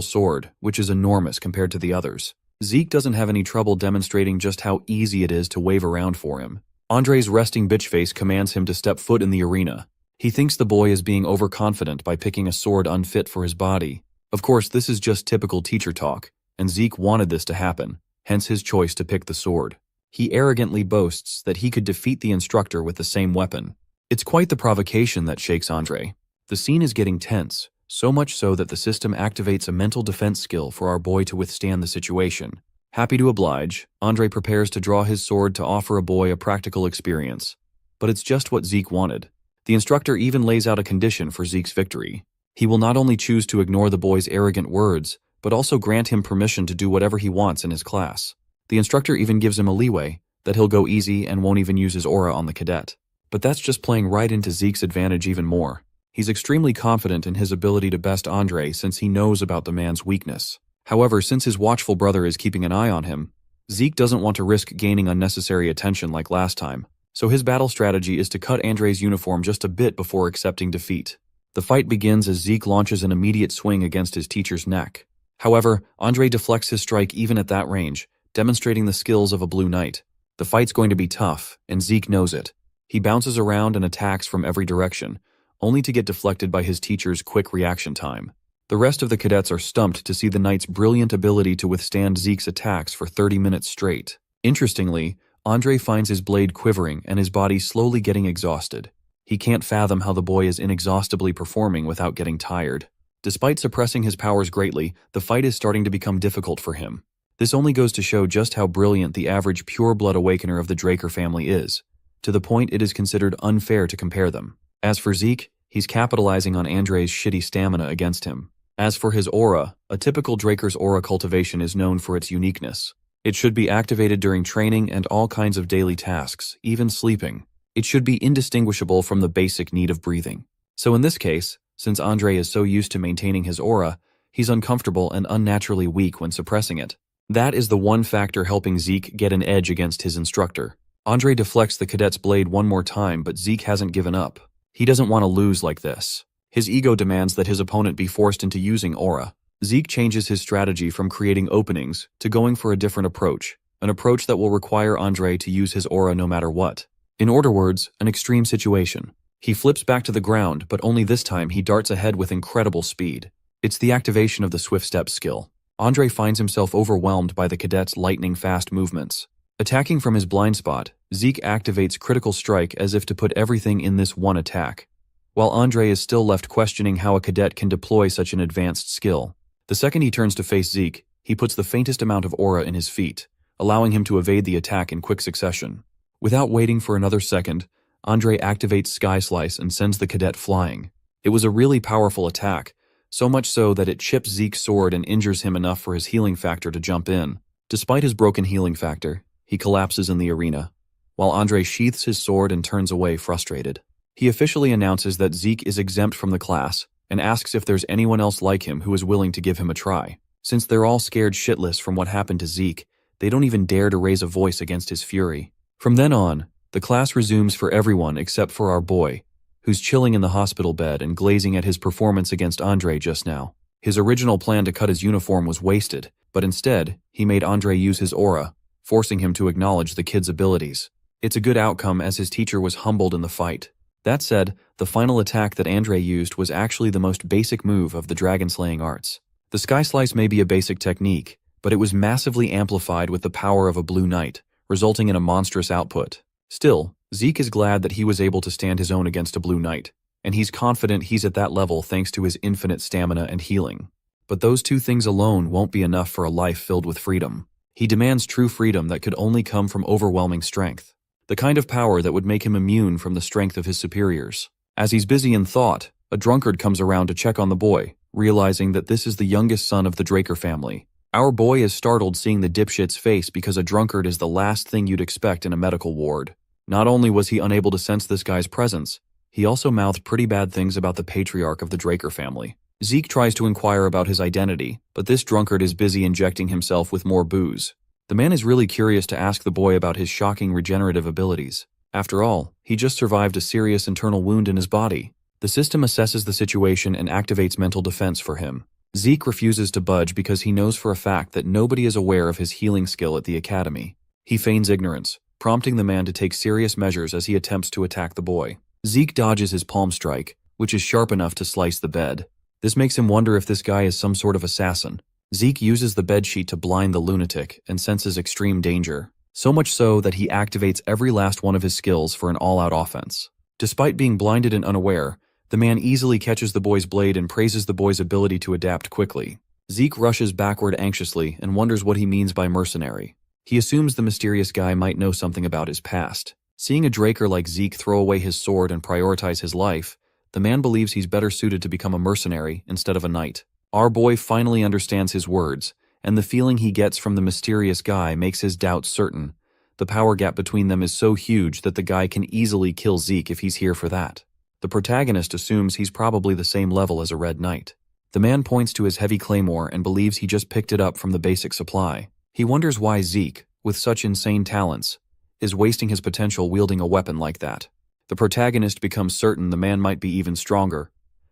sword, which is enormous compared to the others. Zeke doesn't have any trouble demonstrating just how easy it is to wave around for him. Andre's resting bitch face commands him to step foot in the arena. He thinks the boy is being overconfident by picking a sword unfit for his body. Of course, this is just typical teacher talk, and Zeke wanted this to happen, hence his choice to pick the sword. He arrogantly boasts that he could defeat the instructor with the same weapon. It's quite the provocation that shakes Andre. The scene is getting tense, so much so that the system activates a mental defense skill for our boy to withstand the situation. Happy to oblige, Andre prepares to draw his sword to offer a boy a practical experience. But it's just what Zeke wanted. The instructor even lays out a condition for Zeke's victory. He will not only choose to ignore the boy's arrogant words, but also grant him permission to do whatever he wants in his class. The instructor even gives him a leeway, that he'll go easy and won't even use his aura on the cadet. But that's just playing right into Zeke's advantage even more. He's extremely confident in his ability to best Andre since he knows about the man's weakness. However, since his watchful brother is keeping an eye on him, Zeke doesn't want to risk gaining unnecessary attention like last time, so his battle strategy is to cut Andre's uniform just a bit before accepting defeat. The fight begins as Zeke launches an immediate swing against his teacher's neck. However, Andre deflects his strike even at that range, demonstrating the skills of a blue knight. The fight's going to be tough, and Zeke knows it. He bounces around and attacks from every direction, only to get deflected by his teacher's quick reaction time. The rest of the cadets are stumped to see the knight's brilliant ability to withstand Zeke's attacks for 30 minutes straight. Interestingly, Andre finds his blade quivering and his body slowly getting exhausted. He can't fathom how the boy is inexhaustibly performing without getting tired. Despite suppressing his powers greatly, the fight is starting to become difficult for him. This only goes to show just how brilliant the average pure-blood awakener of the Draker family is, to the point it is considered unfair to compare them. As for Zeke, he's capitalizing on Andre's shitty stamina against him. As for his aura, a typical Draker's aura cultivation is known for its uniqueness. It should be activated during training and all kinds of daily tasks, even sleeping. It should be indistinguishable from the basic need of breathing. So in this case, since Andre is so used to maintaining his aura, he's uncomfortable and unnaturally weak when suppressing it. That is the one factor helping Zeke get an edge against his instructor. Andre deflects the cadet's blade one more time, but Zeke hasn't given up. He doesn't want to lose like this. His ego demands that his opponent be forced into using aura. Zeke changes his strategy from creating openings to going for a different approach, an approach that will require Andre to use his aura no matter what. In other words, an extreme situation. He flips back to the ground, but only this time he darts ahead with incredible speed. It's the activation of the swift step skill. Andre finds himself overwhelmed by the cadet's lightning-fast movements. Attacking from his blind spot, Zeke activates Critical Strike as if to put everything in this one attack, while Andre is still left questioning how a cadet can deploy such an advanced skill. The second he turns to face Zeke, he puts the faintest amount of aura in his feet, allowing him to evade the attack in quick succession. Without waiting for another second, Andre activates Sky Slice and sends the cadet flying. It was a really powerful attack, so much so that it chips Zeke's sword and injures him enough for his healing factor to jump in. Despite his broken healing factor, he collapses in the arena, while Andre sheaths his sword and turns away frustrated. He officially announces that Zeke is exempt from the class and asks if there's anyone else like him who is willing to give him a try. Since they're all scared shitless from what happened to Zeke, they don't even dare to raise a voice against his fury. From then on, the class resumes for everyone except for our boy, who's chilling in the hospital bed and glazing at his performance against Andre just now. His original plan to cut his uniform was wasted, but instead, he made Andre use his aura, forcing him to acknowledge the kid's abilities. It's a good outcome as his teacher was humbled in the fight. That said, the final attack that Andre used was actually the most basic move of the dragon-slaying arts. The Sky Slice may be a basic technique, but it was massively amplified with the power of a Blue Knight, resulting in a monstrous output. Still, Zeke is glad that he was able to stand his own against a Blue Knight, and he's confident he's at that level thanks to his infinite stamina and healing. But those two things alone won't be enough for a life filled with freedom. He demands true freedom that could only come from overwhelming strength. The kind of power that would make him immune from the strength of his superiors. As he's busy in thought, a drunkard comes around to check on the boy, realizing that this is the youngest son of the Draker family. Our boy is startled seeing the dipshit's face because a drunkard is the last thing you'd expect in a medical ward. Not only was he unable to sense this guy's presence, he also mouthed pretty bad things about the patriarch of the Draker family. Zeke tries to inquire about his identity, but this drunkard is busy injecting himself with more booze. The man is really curious to ask the boy about his shocking regenerative abilities. After all, he just survived a serious internal wound in his body. The system assesses the situation and activates mental defense for him. Zeke refuses to budge because he knows for a fact that nobody is aware of his healing skill at the academy. He feigns ignorance, prompting the man to take serious measures as he attempts to attack the boy. Zeke dodges his palm strike, which is sharp enough to slice the bed. This makes him wonder if this guy is some sort of assassin. Zeke uses the bedsheet to blind the lunatic and senses extreme danger, so much so that he activates every last one of his skills for an all-out offense. Despite being blinded and unaware, the man easily catches the boy's blade and praises the boy's ability to adapt quickly. Zeke rushes backward anxiously and wonders what he means by mercenary. He assumes the mysterious guy might know something about his past. Seeing a Draker like Zeke throw away his sword and prioritize his life, the man believes he's better suited to become a mercenary instead of a knight. Our boy finally understands his words, and the feeling he gets from the mysterious guy makes his doubts certain. The power gap between them is so huge that the guy can easily kill Zeke if he's here for that. The protagonist assumes he's probably the same level as a red knight. The man points to his heavy claymore and believes he just picked it up from the basic supply. He wonders why Zeke, with such insane talents, is wasting his potential wielding a weapon like that. The protagonist becomes certain the man might be even stronger,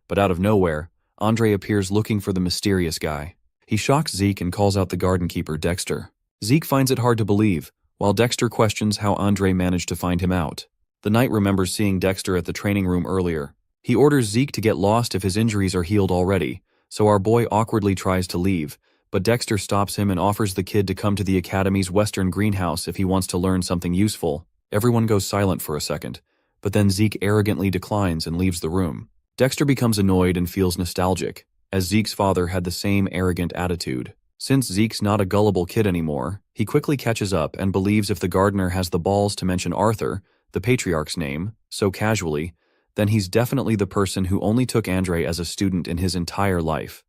but out of nowhere, Andre appears looking for the mysterious guy. He shocks Zeke and calls out the garden keeper, Dexter. Zeke finds it hard to believe, while Dexter questions how Andre managed to find him out. The knight remembers seeing Dexter at the training room earlier. He orders Zeke to get lost if his injuries are healed already, so our boy awkwardly tries to leave, but Dexter stops him and offers the kid to come to the academy's western greenhouse if he wants to learn something useful. Everyone goes silent for a second, but then Zeke arrogantly declines and leaves the room. Dexter becomes annoyed and feels nostalgic, as Zeke's father had the same arrogant attitude. Since Zeke's not a gullible kid anymore, he quickly catches up and believes if the gardener has the balls to mention Arthur, the patriarch's name, so casually, then he's definitely the person who only took Andre as a student in his entire life.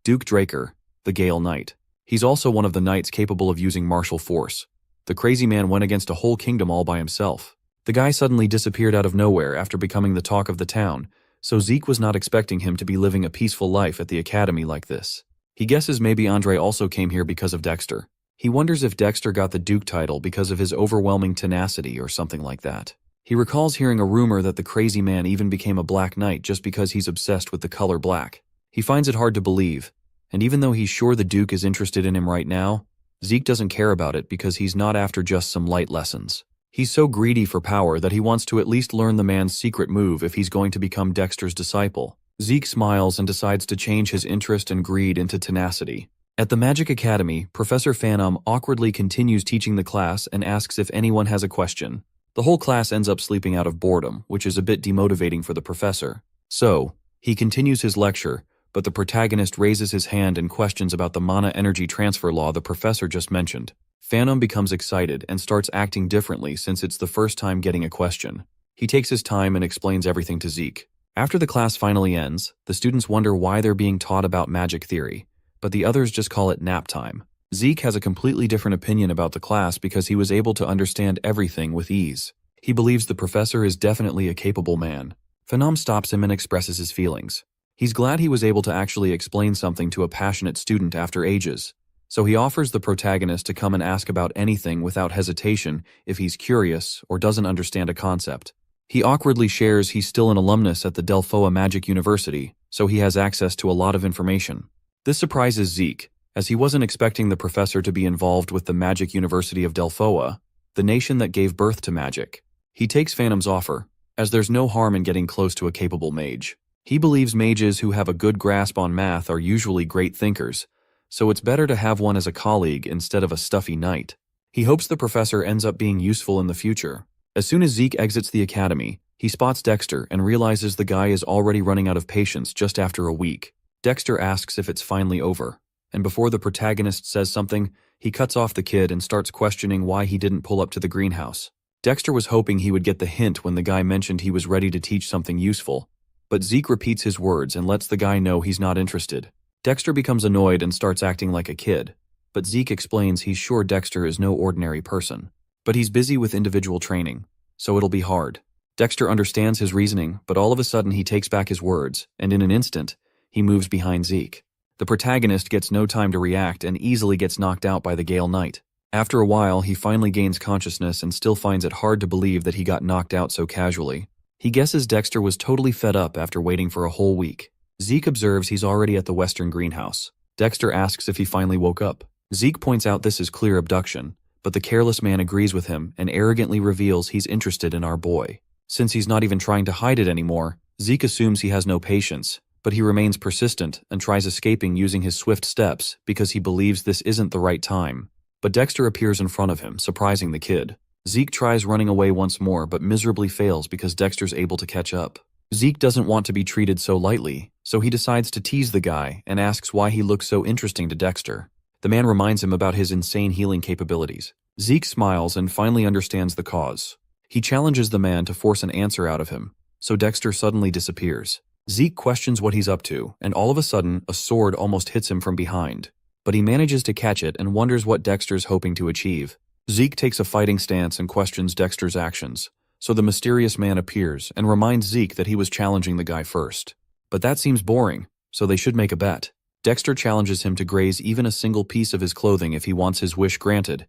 Duke Draker, the Gale Knight. He's also one of the knights capable of using martial force. The crazy man went against a whole kingdom all by himself. The guy suddenly disappeared out of nowhere after becoming the talk of the town, so Zeke was not expecting him to be living a peaceful life at the academy like this. He guesses maybe Andre also came here because of Dexter. He wonders if Dexter got the Duke title because of his overwhelming tenacity or something like that. He recalls hearing a rumor that the crazy man even became a Black Knight just because he's obsessed with the color black. He finds it hard to believe, and even though he's sure the Duke is interested in him right now, Zeke doesn't care about it because he's not after just some light lessons. He's so greedy for power that he wants to at least learn the man's secret move if he's going to become Dexter's disciple. Zeke smiles and decides to change his interest and greed into tenacity. At the Magic Academy, Professor Phantom awkwardly continues teaching the class and asks if anyone has a question. The whole class ends up sleeping out of boredom, which is a bit demotivating for the professor. So, he continues his lecture, but the protagonist raises his hand and questions about the mana energy transfer law the professor just mentioned. Phantom becomes excited and starts acting differently since it's the first time getting a question. He takes his time and explains everything to Zeke. After the class finally ends, the students wonder why they're being taught about magic theory, but the others just call it nap time. Zeke has a completely different opinion about the class because he was able to understand everything with ease. He believes the professor is definitely a capable man. Phantom stops him and expresses his feelings. He's glad he was able to actually explain something to a passionate student after ages, so he offers the protagonist to come and ask about anything without hesitation if he's curious or doesn't understand a concept. He awkwardly shares he's still an alumnus at the Delphoa Magic University, so he has access to a lot of information. This surprises Zeke, as he wasn't expecting the professor to be involved with the Magic University of Delphoa, the nation that gave birth to magic. He takes Phantom's offer, as there's no harm in getting close to a capable mage. He believes mages who have a good grasp on math are usually great thinkers, so it's better to have one as a colleague instead of a stuffy knight. He hopes the professor ends up being useful in the future. As soon as Zeke exits the academy, he spots Dexter and realizes the guy is already running out of patience just after a week. Dexter asks if it's finally over, and before the protagonist says something, he cuts off the kid and starts questioning why he didn't pull up to the greenhouse. Dexter was hoping he would get the hint when the guy mentioned he was ready to teach something useful, but Zeke repeats his words and lets the guy know he's not interested. Dexter becomes annoyed and starts acting like a kid, but Zeke explains he's sure Dexter is no ordinary person. But he's busy with individual training, so it'll be hard. Dexter understands his reasoning, but all of a sudden he takes back his words, and in an instant, he moves behind Zeke. The protagonist gets no time to react and easily gets knocked out by the Gale Knight. After a while, he finally gains consciousness and still finds it hard to believe that he got knocked out so casually. He guesses Dexter was totally fed up after waiting for a whole week. Zeke observes he's already at the western greenhouse. Dexter asks if he finally woke up. Zeke points out this is clear abduction, but the careless man agrees with him and arrogantly reveals he's interested in our boy. Since he's not even trying to hide it anymore, Zeke assumes he has no patience, but he remains persistent and tries escaping using his swift steps because he believes this isn't the right time. But Dexter appears in front of him, surprising the kid. Zeke tries running away once more but miserably fails because Dexter's able to catch up. Zeke doesn't want to be treated so lightly, so he decides to tease the guy and asks why he looks so interesting to Dexter. The man reminds him about his insane healing capabilities. Zeke smiles and finally understands the cause. He challenges the man to force an answer out of him, so Dexter suddenly disappears. Zeke questions what he's up to, and all of a sudden, a sword almost hits him from behind. But he manages to catch it and wonders what Dexter's hoping to achieve. Zeke takes a fighting stance and questions Dexter's actions, so the mysterious man appears and reminds Zeke that he was challenging the guy first. But that seems boring, so they should make a bet. Dexter challenges him to graze even a single piece of his clothing if he wants his wish granted.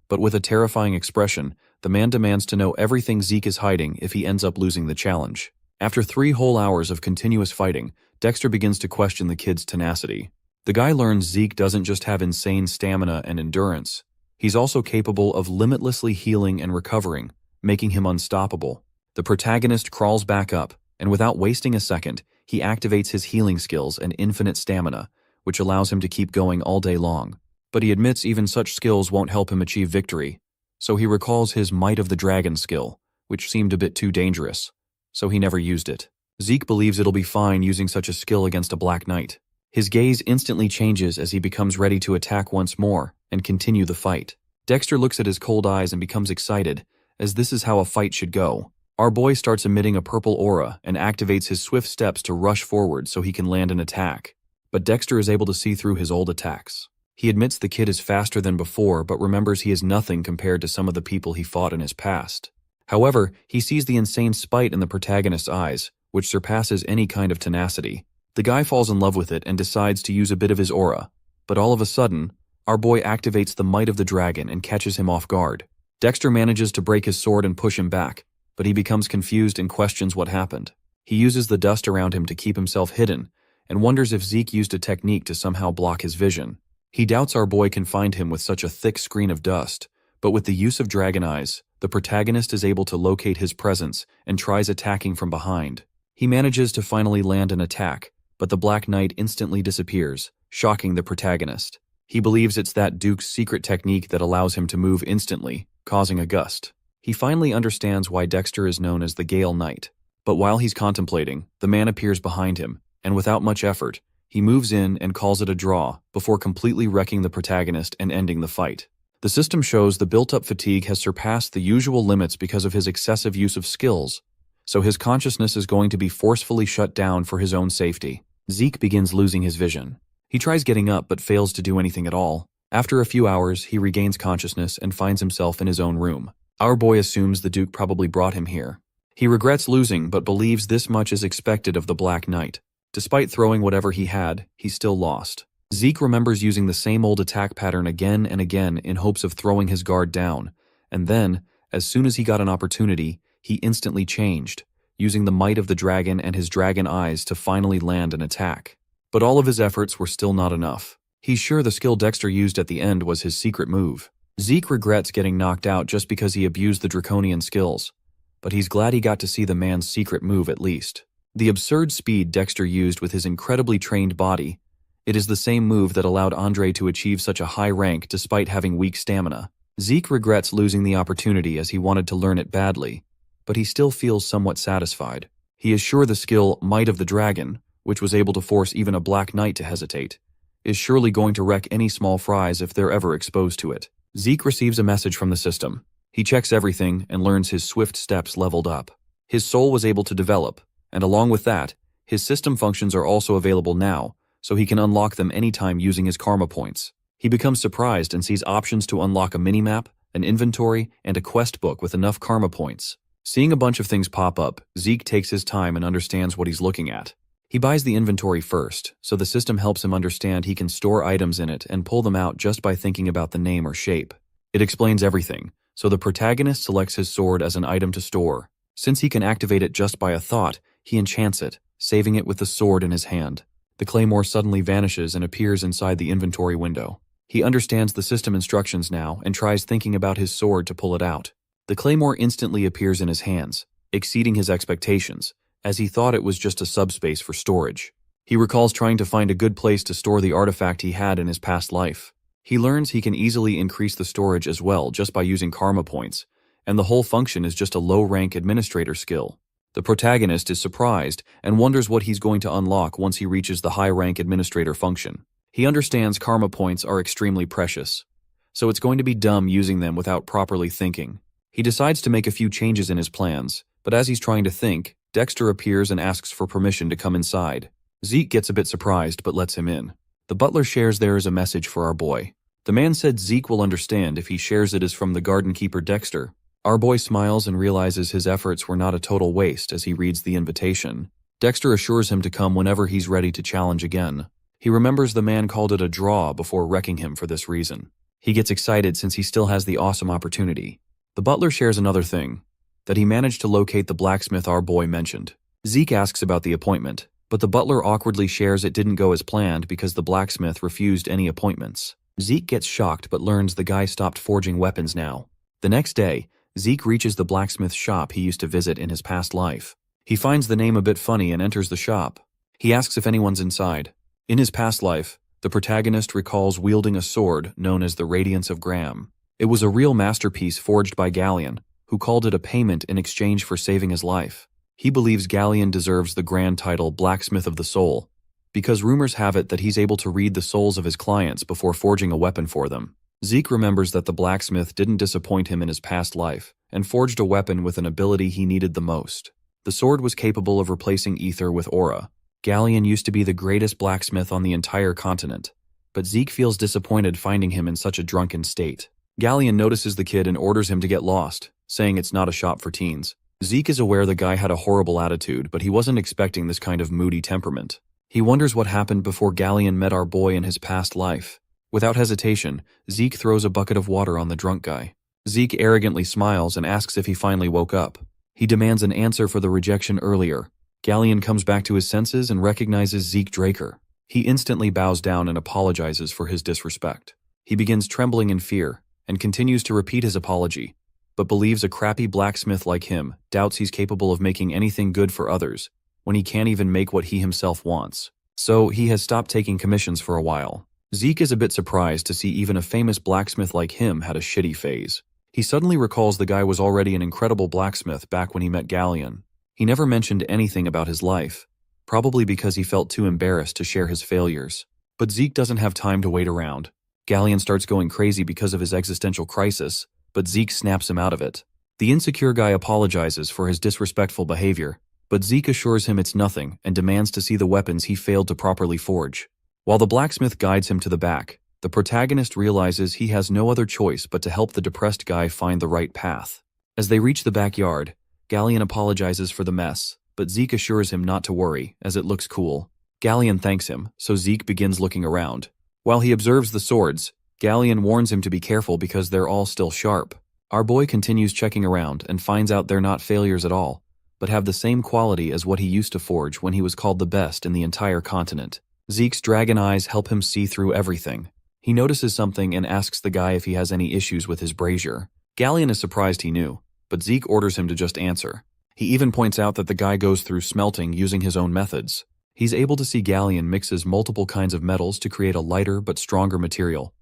But with a terrifying expression, the man demands to know everything Zeke is hiding if he ends up losing the challenge. After 3 whole hours of continuous fighting, Dexter begins to question the kid's tenacity. The guy learns Zeke doesn't just have insane stamina and endurance. He's also capable of limitlessly healing and recovering, making him unstoppable. The protagonist crawls back up, and without wasting a second, he activates his healing skills and infinite stamina, which allows him to keep going all day long. But he admits even such skills won't help him achieve victory, so he recalls his Might of the Dragon skill, which seemed a bit too dangerous, so he never used it. Zeke believes it'll be fine using such a skill against a Black Knight. His gaze instantly changes as he becomes ready to attack once more and continue the fight. Dexter looks at his cold eyes and becomes excited, as this is how a fight should go. Our boy starts emitting a purple aura and activates his swift steps to rush forward so he can land an attack. But Dexter is able to see through his old attacks. He admits the kid is faster than before, but remembers he is nothing compared to some of the people he fought in his past. However, he sees the insane spite in the protagonist's eyes, which surpasses any kind of tenacity. The guy falls in love with it and decides to use a bit of his aura. But all of a sudden, our boy activates the might of the dragon and catches him off guard. Dexter manages to break his sword and push him back, but he becomes confused and questions what happened. He uses the dust around him to keep himself hidden, and wonders if Zeke used a technique to somehow block his vision. He doubts our boy can find him with such a thick screen of dust, but with the use of dragon eyes, the protagonist is able to locate his presence and tries attacking from behind. He manages to finally land an attack, but the Black Knight instantly disappears, shocking the protagonist. He believes it's that Duke's secret technique that allows him to move instantly, causing a gust. He finally understands why Dexter is known as the Gale Knight. But while he's contemplating, the man appears behind him, and without much effort, he moves in and calls it a draw before completely wrecking the protagonist and ending the fight. The system shows the built-up fatigue has surpassed the usual limits because of his excessive use of skills, so his consciousness is going to be forcefully shut down for his own safety. Zeke begins losing his vision. He tries getting up but fails to do anything at all. After a few hours, he regains consciousness and finds himself in his own room. Our boy assumes the Duke probably brought him here. He regrets losing but believes this much is expected of the Black Knight. Despite throwing whatever he had, he still lost. Zeke remembers using the same old attack pattern again and again in hopes of throwing his guard down, and then, as soon as he got an opportunity, he instantly changed, using the might of the dragon and his dragon eyes to finally land an attack. But all of his efforts were still not enough. He's sure the skill Dexter used at the end was his secret move. Zeke regrets getting knocked out just because he abused the draconian skills, but he's glad he got to see the man's secret move at least. The absurd speed Dexter used with his incredibly trained body, it is the same move that allowed Andre to achieve such a high rank despite having weak stamina. Zeke regrets losing the opportunity as he wanted to learn it badly, but he still feels somewhat satisfied. He is sure the skill Might of the Dragon, which was able to force even a Black Knight to hesitate, is surely going to wreck any small fries if they're ever exposed to it. Zeke receives a message from the system. He checks everything and learns his swift steps leveled up. His soul was able to develop, and along with that, his system functions are also available now, so he can unlock them anytime using his karma points. He becomes surprised and sees options to unlock a minimap, an inventory, and a quest book with enough karma points. Seeing a bunch of things pop up, Zeke takes his time and understands what he's looking at. He buys the inventory first, so the system helps him understand he can store items in it and pull them out just by thinking about the name or shape. It explains everything, so the protagonist selects his sword as an item to store. Since he can activate it just by a thought, he enchants it, saving it with the sword in his hand. The claymore suddenly vanishes and appears inside the inventory window. He understands the system instructions now and tries thinking about his sword to pull it out. The claymore instantly appears in his hands, exceeding his expectations, as he thought it was just a subspace for storage. He recalls trying to find a good place to store the artifact he had in his past life. He learns he can easily increase the storage as well just by using karma points, and the whole function is just a low-rank administrator skill. The protagonist is surprised and wonders what he's going to unlock once he reaches the high-rank administrator function. He understands karma points are extremely precious, so it's going to be dumb using them without properly thinking. He decides to make a few changes in his plans, but as he's trying to think, Dexter appears and asks for permission to come inside. Zeke gets a bit surprised but lets him in. The butler shares there is a message for our boy. The man said Zeke will understand if he shares it as from the garden keeper Dexter. Our boy smiles and realizes his efforts were not a total waste as he reads the invitation. Dexter assures him to come whenever he's ready to challenge again. He remembers the man called it a draw before wrecking him for this reason. He gets excited since he still has the awesome opportunity. The butler shares another thing, that he managed to locate the blacksmith our boy mentioned. Zeke asks about the appointment, but the butler awkwardly shares it didn't go as planned because the blacksmith refused any appointments. Zeke gets shocked but learns the guy stopped forging weapons now. The next day, Zeke reaches the blacksmith's shop he used to visit in his past life. He finds the name a bit funny and enters the shop. He asks if anyone's inside. In his past life, the protagonist recalls wielding a sword known as the Radiance of Graham. It was a real masterpiece forged by Galleon, who called it a payment in exchange for saving his life. He believes Galleon deserves the grand title Blacksmith of the Soul, because rumors have it that he's able to read the souls of his clients before forging a weapon for them. Zeke remembers that the blacksmith didn't disappoint him in his past life, and forged a weapon with an ability he needed the most. The sword was capable of replacing ether with aura. Galleon used to be the greatest blacksmith on the entire continent, but Zeke feels disappointed finding him in such a drunken state. Galleon notices the kid and orders him to get lost, saying it's not a shop for teens. Zeke is aware the guy had a horrible attitude, but he wasn't expecting this kind of moody temperament. He wonders what happened before Galleon met our boy in his past life. Without hesitation, Zeke throws a bucket of water on the drunk guy. Zeke arrogantly smiles and asks if he finally woke up. He demands an answer for the rejection earlier. Galleon comes back to his senses and recognizes Zeke Draker. He instantly bows down and apologizes for his disrespect. He begins trembling in fear and continues to repeat his apology, but believes a crappy blacksmith like him doubts he's capable of making anything good for others when he can't even make what he himself wants. So he has stopped taking commissions for a while. Zeke is a bit surprised to see even a famous blacksmith like him had a shitty phase. He suddenly recalls the guy was already an incredible blacksmith back when he met Galleon. He never mentioned anything about his life, probably because he felt too embarrassed to share his failures. But Zeke doesn't have time to wait around. Galleon starts going crazy because of his existential crisis, but Zeke snaps him out of it. The insecure guy apologizes for his disrespectful behavior, but Zeke assures him it's nothing and demands to see the weapons he failed to properly forge. While the blacksmith guides him to the back, the protagonist realizes he has no other choice but to help the depressed guy find the right path. As they reach the backyard, Galleon apologizes for the mess, but Zeke assures him not to worry, as it looks cool. Galleon thanks him, so Zeke begins looking around. While he observes the swords, Galleon warns him to be careful because they're all still sharp. Our boy continues checking around and finds out they're not failures at all, but have the same quality as what he used to forge when he was called the best in the entire continent. Zeke's dragon eyes help him see through everything. He notices something and asks the guy if he has any issues with his brazier. Galleon is surprised he knew, but Zeke orders him to just answer. He even points out that the guy goes through smelting using his own methods. He's able to see Galleon mixes multiple kinds of metals to create a lighter but stronger material.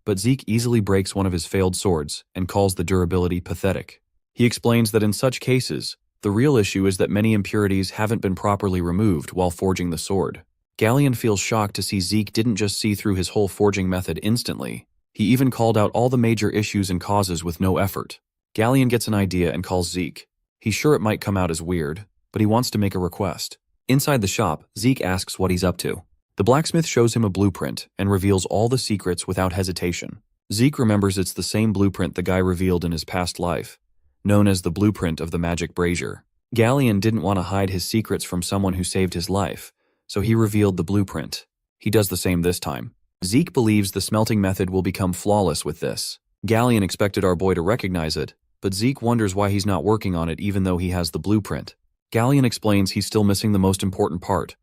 But Zeke easily breaks one of his failed swords and calls the durability pathetic. He explains that in such cases, the real issue is that many impurities haven't been properly removed while forging the sword. Galleon feels shocked to see Zeke didn't just see through his whole forging method instantly. He even called out all the major issues and causes with no effort. Galleon gets an idea and calls Zeke. He's sure it might come out as weird, but he wants to make a request. Inside the shop, Zeke asks what he's up to. The blacksmith shows him a blueprint and reveals all the secrets without hesitation. Zeke remembers it's the same blueprint the guy revealed in his past life, known as the blueprint of the magic brazier. Galleon didn't want to hide his secrets from someone who saved his life, so he revealed the blueprint. He does the same this time. Zeke believes the smelting method will become flawless with this. Galleon expected our boy to recognize it, but Zeke wonders why he's not working on it even though he has the blueprint. Galleon explains he's still missing the most important part,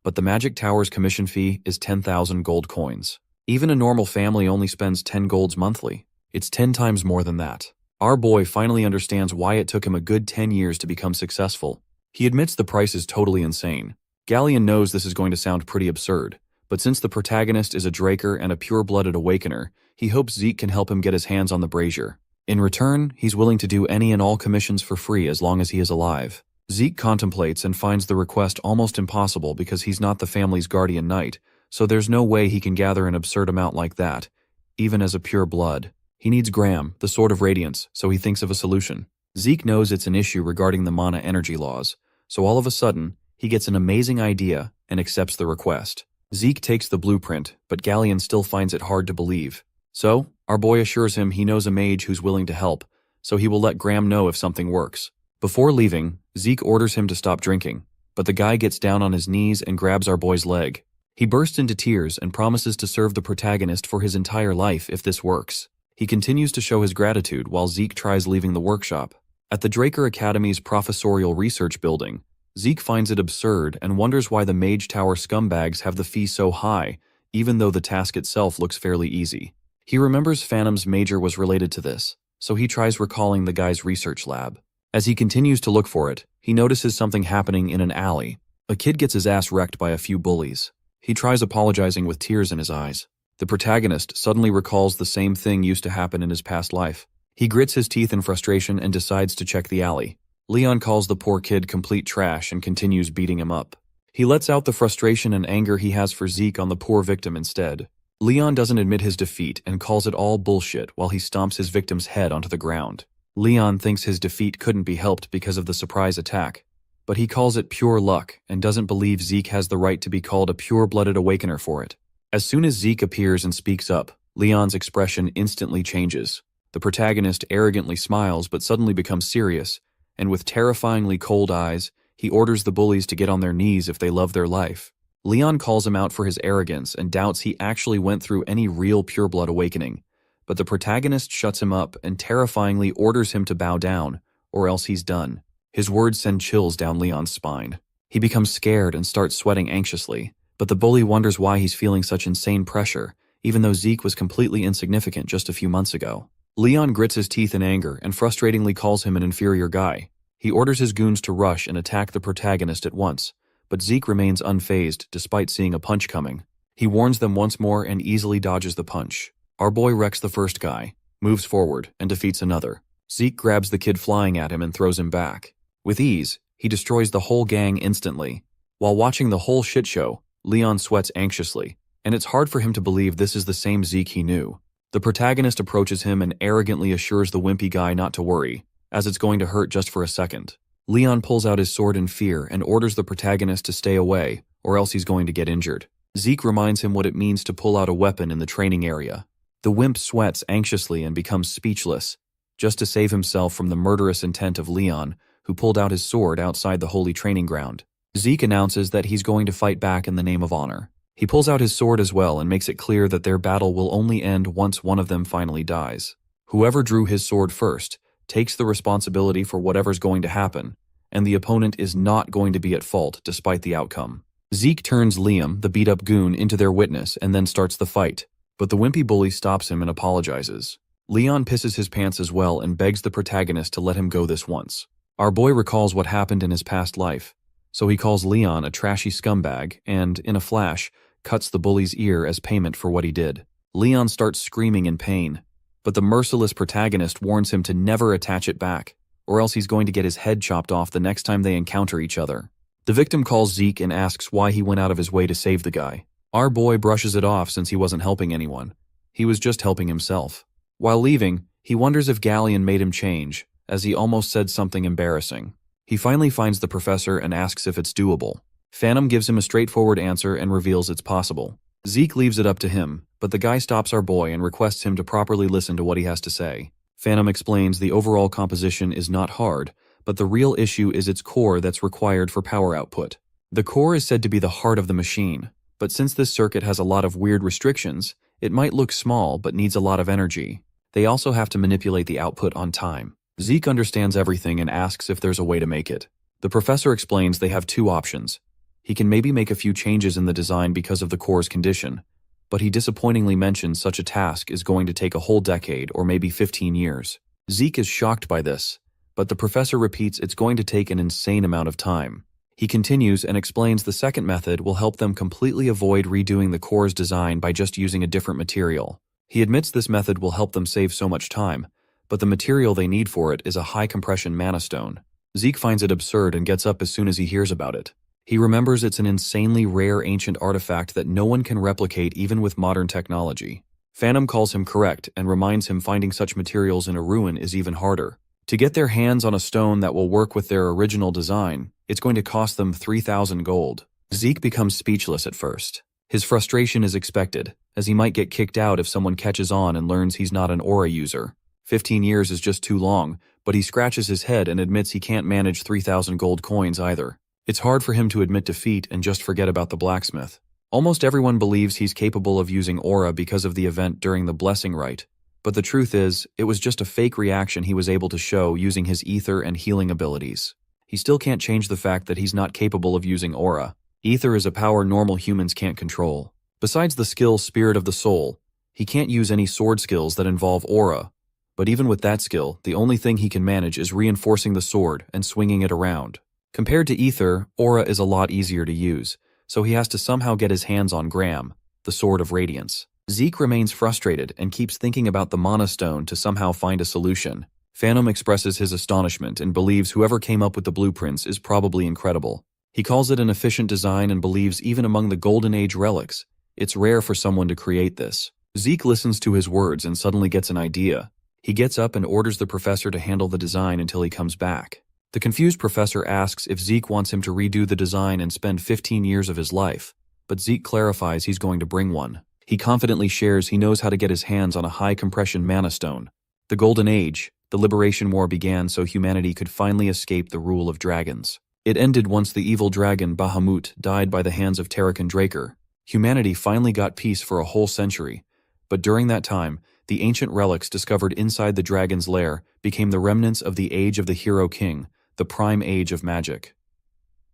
but the Magic Tower's commission fee is 10,000 gold coins. Even a normal family only spends 10 golds monthly. It's 10 times more than that. Our boy finally understands why it took him a good 10 years to become successful. He admits the price is totally insane. Galleon knows this is going to sound pretty absurd, but since the protagonist is a Draker and a pure-blooded awakener, he hopes Zeke can help him get his hands on the brazier. In return, he's willing to do any and all commissions for free as long as he is alive. Zeke contemplates and finds the request almost impossible because he's not the family's guardian knight, so there's no way he can gather an absurd amount like that, even as a pure blood. He needs Graham, the Sword of Radiance, so he thinks of a solution. Zeke knows it's an issue regarding the mana energy laws, so all of a sudden, he gets an amazing idea and accepts the request. Zeke takes the blueprint, but Galleon still finds it hard to believe. So, our boy assures him he knows a mage who's willing to help, so he will let Graham know if something works. Before leaving, Zeke orders him to stop drinking, but the guy gets down on his knees and grabs our boy's leg. He bursts into tears and promises to serve the protagonist for his entire life if this works. He continues to show his gratitude while Zeke tries leaving the workshop. At the Draker Academy's professorial research building, Zeke finds it absurd and wonders why the Mage Tower scumbags have the fee so high, even though the task itself looks fairly easy. He remembers Phantom's major was related to this, so he tries recalling the guy's research lab. As he continues to look for it, he notices something happening in an alley. A kid gets his ass wrecked by a few bullies. He tries apologizing with tears in his eyes. The protagonist suddenly recalls the same thing used to happen in his past life. He grits his teeth in frustration and decides to check the alley. Leon calls the poor kid complete trash and continues beating him up. He lets out the frustration and anger he has for Zeke on the poor victim instead. Leon doesn't admit his defeat and calls it all bullshit while he stomps his victim's head onto the ground. Leon thinks his defeat couldn't be helped because of the surprise attack, but he calls it pure luck and doesn't believe Zeke has the right to be called a pure-blooded awakener for it. As soon as Zeke appears and speaks up, Leon's expression instantly changes. The protagonist arrogantly smiles but suddenly becomes serious, and with terrifyingly cold eyes, he orders the bullies to get on their knees if they love their life. Leon calls him out for his arrogance and doubts he actually went through any real pureblood awakening, but the protagonist shuts him up and terrifyingly orders him to bow down, or else he's done. His words send chills down Leon's spine. He becomes scared and starts sweating anxiously, but the bully wonders why he's feeling such insane pressure, even though Zeke was completely insignificant just a few months ago. Leon grits his teeth in anger and frustratingly calls him an inferior guy. He orders his goons to rush and attack the protagonist at once, but Zeke remains unfazed despite seeing a punch coming. He warns them once more and easily dodges the punch. Our boy wrecks the first guy, moves forward, and defeats another. Zeke grabs the kid flying at him and throws him back. With ease, he destroys the whole gang instantly. While watching the whole shit show, Leon sweats anxiously, and it's hard for him to believe this is the same Zeke he knew. The protagonist approaches him and arrogantly assures the wimpy guy not to worry, as it's going to hurt just for a second. Leon pulls out his sword in fear and orders the protagonist to stay away, or else he's going to get injured. Zeke reminds him what it means to pull out a weapon in the training area. The wimp sweats anxiously and becomes speechless, just to save himself from the murderous intent of Leon, who pulled out his sword outside the holy training ground. Zeke announces that he's going to fight back in the name of honor. He pulls out his sword as well and makes it clear that their battle will only end once one of them finally dies. Whoever drew his sword first takes the responsibility for whatever's going to happen, and the opponent is not going to be at fault despite the outcome. Zeke turns Liam, the beat-up goon, into their witness and then starts the fight, but the wimpy bully stops him and apologizes. Leon pisses his pants as well and begs the protagonist to let him go this once. Our boy recalls what happened in his past life, so he calls Leon a trashy scumbag and, in a flash, cuts the bully's ear as payment for what he did. Leon starts screaming in pain, but the merciless protagonist warns him to never attach it back, or else he's going to get his head chopped off the next time they encounter each other. The victim calls Zeke and asks why he went out of his way to save the guy. Our boy brushes it off since he wasn't helping anyone. He was just helping himself. While leaving, he wonders if Galleon made him change, as he almost said something embarrassing. He finally finds the professor and asks if it's doable. Phantom gives him a straightforward answer and reveals it's possible. Zeke leaves it up to him, but the guy stops our boy and requests him to properly listen to what he has to say. Phantom explains the overall composition is not hard, but the real issue is its core that's required for power output. The core is said to be the heart of the machine, but since this circuit has a lot of weird restrictions, it might look small but needs a lot of energy. They also have to manipulate the output on time. Zeke understands everything and asks if there's a way to make it. The professor explains they have two options. He can maybe make a few changes in the design because of the core's condition, but he disappointingly mentions such a task is going to take a whole decade or maybe 15 years. Zeke is shocked by this, but the professor repeats it's going to take an insane amount of time. He continues and explains the second method will help them completely avoid redoing the core's design by just using a different material. He admits this method will help them save so much time, but the material they need for it is a high-compression mana stone. Zeke finds it absurd and gets up as soon as he hears about it. He remembers it's an insanely rare ancient artifact that no one can replicate even with modern technology. Phantom calls him correct and reminds him finding such materials in a ruin is even harder. To get their hands on a stone that will work with their original design, it's going to cost them 3,000 gold. Zeke becomes speechless at first. His frustration is expected, as he might get kicked out if someone catches on and learns he's not an aura user. 15 years is just too long, but he scratches his head and admits he can't manage 3,000 gold coins either. It's hard for him to admit defeat and just forget about the blacksmith. Almost everyone believes he's capable of using aura because of the event during the blessing rite, but the truth is, it was just a fake reaction he was able to show using his ether and healing abilities. He still can't change the fact that he's not capable of using aura. Ether is a power normal humans can't control. Besides the skill Spirit of the Soul, he can't use any sword skills that involve aura, but even with that skill, the only thing he can manage is reinforcing the sword and swinging it around. Compared to Ether, aura is a lot easier to use, so he has to somehow get his hands on Gram, the Sword of Radiance. Zeke remains frustrated and keeps thinking about the Mana Stone to somehow find a solution. Phantom expresses his astonishment and believes whoever came up with the blueprints is probably incredible. He calls it an efficient design and believes even among the Golden Age relics, it's rare for someone to create this. Zeke listens to his words and suddenly gets an idea. He gets up and orders the professor to handle the design until he comes back. The confused professor asks if Zeke wants him to redo the design and spend 15 years of his life, but Zeke clarifies he's going to bring one. He confidently shares he knows how to get his hands on a high-compression mana stone. The Golden Age, the Liberation War began so humanity could finally escape the rule of dragons. It ended once the evil dragon Bahamut died by the hands of Terrakin Draker. Humanity finally got peace for a whole century, but during that time, the ancient relics discovered inside the dragon's lair became the remnants of the Age of the Hero King, the prime age of magic.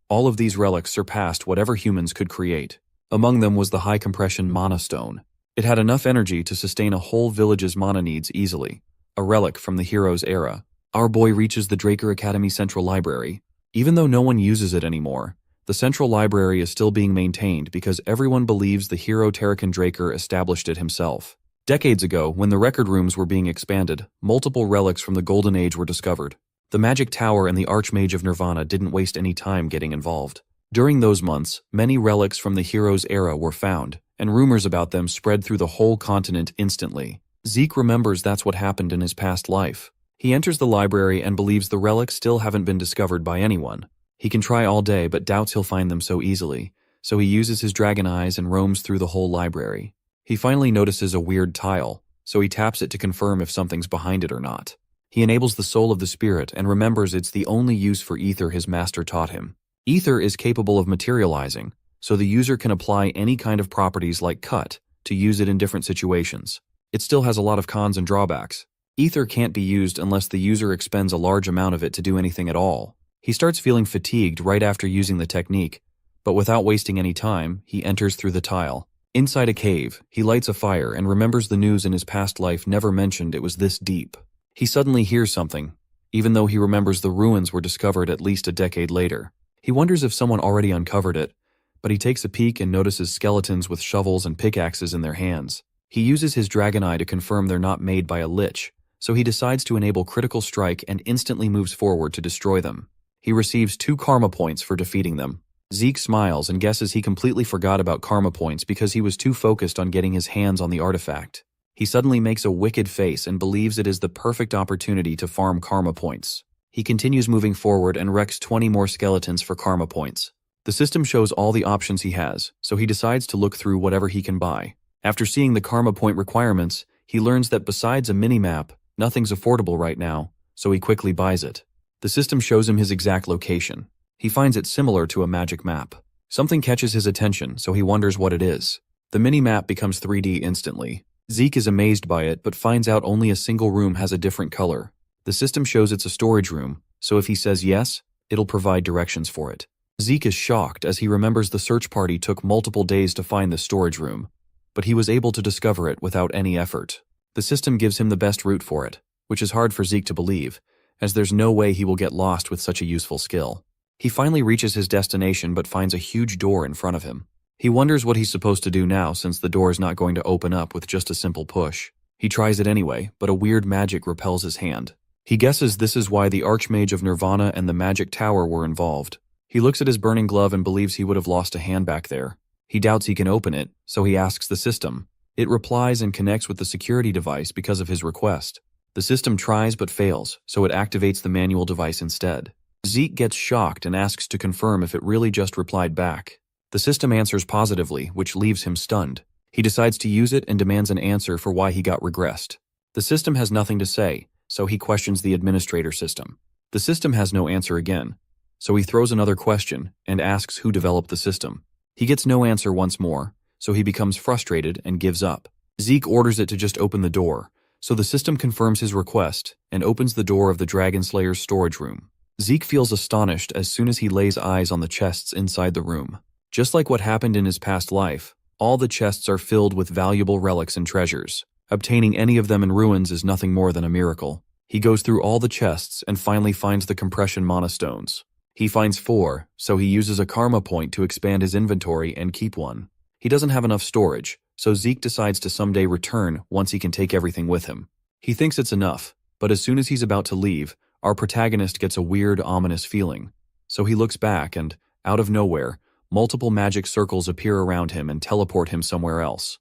All of these relics surpassed whatever humans could create. Among them was the high-compression mana stone. It had enough energy to sustain a whole village's mana needs easily, a relic from the hero's era. Our boy reaches the Draker Academy Central Library. Even though no one uses it anymore, the Central Library is still being maintained because everyone believes the hero Terrakin Draker established it himself. Decades ago, when the record rooms were being expanded, multiple relics from the Golden Age were discovered. The Magic Tower and the Archmage of Nirvana didn't waste any time getting involved. During those months, many relics from the hero's era were found, and rumors about them spread through the whole continent instantly. Zeke remembers that's what happened in his past life. He enters the library and believes the relics still haven't been discovered by anyone. He can try all day but doubts he'll find them so easily, so he uses his dragon eyes and roams through the whole library. He finally notices a weird tile, so he taps it to confirm if something's behind it or not. He enables the soul of the spirit and remembers it's the only use for ether his master taught him. Ether is capable of materializing, so the user can apply any kind of properties like cut to use it in different situations. It still has a lot of cons and drawbacks. Ether can't be used unless the user expends a large amount of it to do anything at all. He starts feeling fatigued right after using the technique, but without wasting any time, he enters through the tile. Inside a cave, he lights a fire and remembers the news in his past life never mentioned it was this deep. He suddenly hears something, even though he remembers the ruins were discovered at least a decade later. He wonders if someone already uncovered it, but he takes a peek and notices skeletons with shovels and pickaxes in their hands. He uses his dragon eye to confirm they're not made by a lich, so he decides to enable critical strike and instantly moves forward to destroy them. He receives 2 karma points for defeating them. Zeke smiles and guesses he completely forgot about karma points because he was too focused on getting his hands on the artifact. He suddenly makes a wicked face and believes it is the perfect opportunity to farm karma points. He continues moving forward and wrecks 20 more skeletons for karma points. The system shows all the options he has, so he decides to look through whatever he can buy. After seeing the karma point requirements, he learns that besides a mini-map, nothing's affordable right now, so he quickly buys it. The system shows him his exact location. He finds it similar to a magic map. Something catches his attention, so he wonders what it is. The mini-map becomes 3D instantly. Zeke is amazed by it, but finds out only a single room has a different color. The system shows it's a storage room, so if he says yes, it'll provide directions for it. Zeke is shocked as he remembers the search party took multiple days to find the storage room, but he was able to discover it without any effort. The system gives him the best route for it, which is hard for Zeke to believe, as there's no way he will get lost with such a useful skill. He finally reaches his destination but finds a huge door in front of him. He wonders what he's supposed to do now since the door is not going to open up with just a simple push. He tries it anyway, but a weird magic repels his hand. He guesses this is why the Archmage of Nirvana and the Magic Tower were involved. He looks at his burning glove and believes he would have lost a hand back there. He doubts he can open it, so he asks the system. It replies and connects with the security device because of his request. The system tries but fails, so it activates the manual device instead. Zeke gets shocked and asks to confirm if it really just replied back. The system answers positively, which leaves him stunned. He decides to use it and demands an answer for why he got regressed. The system has nothing to say, so he questions the administrator system. The system has no answer again, so he throws another question and asks who developed the system. He gets no answer once more, so he becomes frustrated and gives up. Zeke orders it to just open the door, so the system confirms his request and opens the door of the Dragonslayer's storage room. Zeke feels astonished as soon as he lays eyes on the chests inside the room. Just like what happened in his past life, all the chests are filled with valuable relics and treasures. Obtaining any of them in ruins is nothing more than a miracle. He goes through all the chests and finally finds the compression mana stones. He finds 4, so he uses a karma point to expand his inventory and keep one. He doesn't have enough storage, so Zeke decides to someday return once he can take everything with him. He thinks it's enough, but as soon as he's about to leave, our protagonist gets a weird, ominous feeling. So he looks back and, out of nowhere, multiple magic circles appear around him and teleport him somewhere else.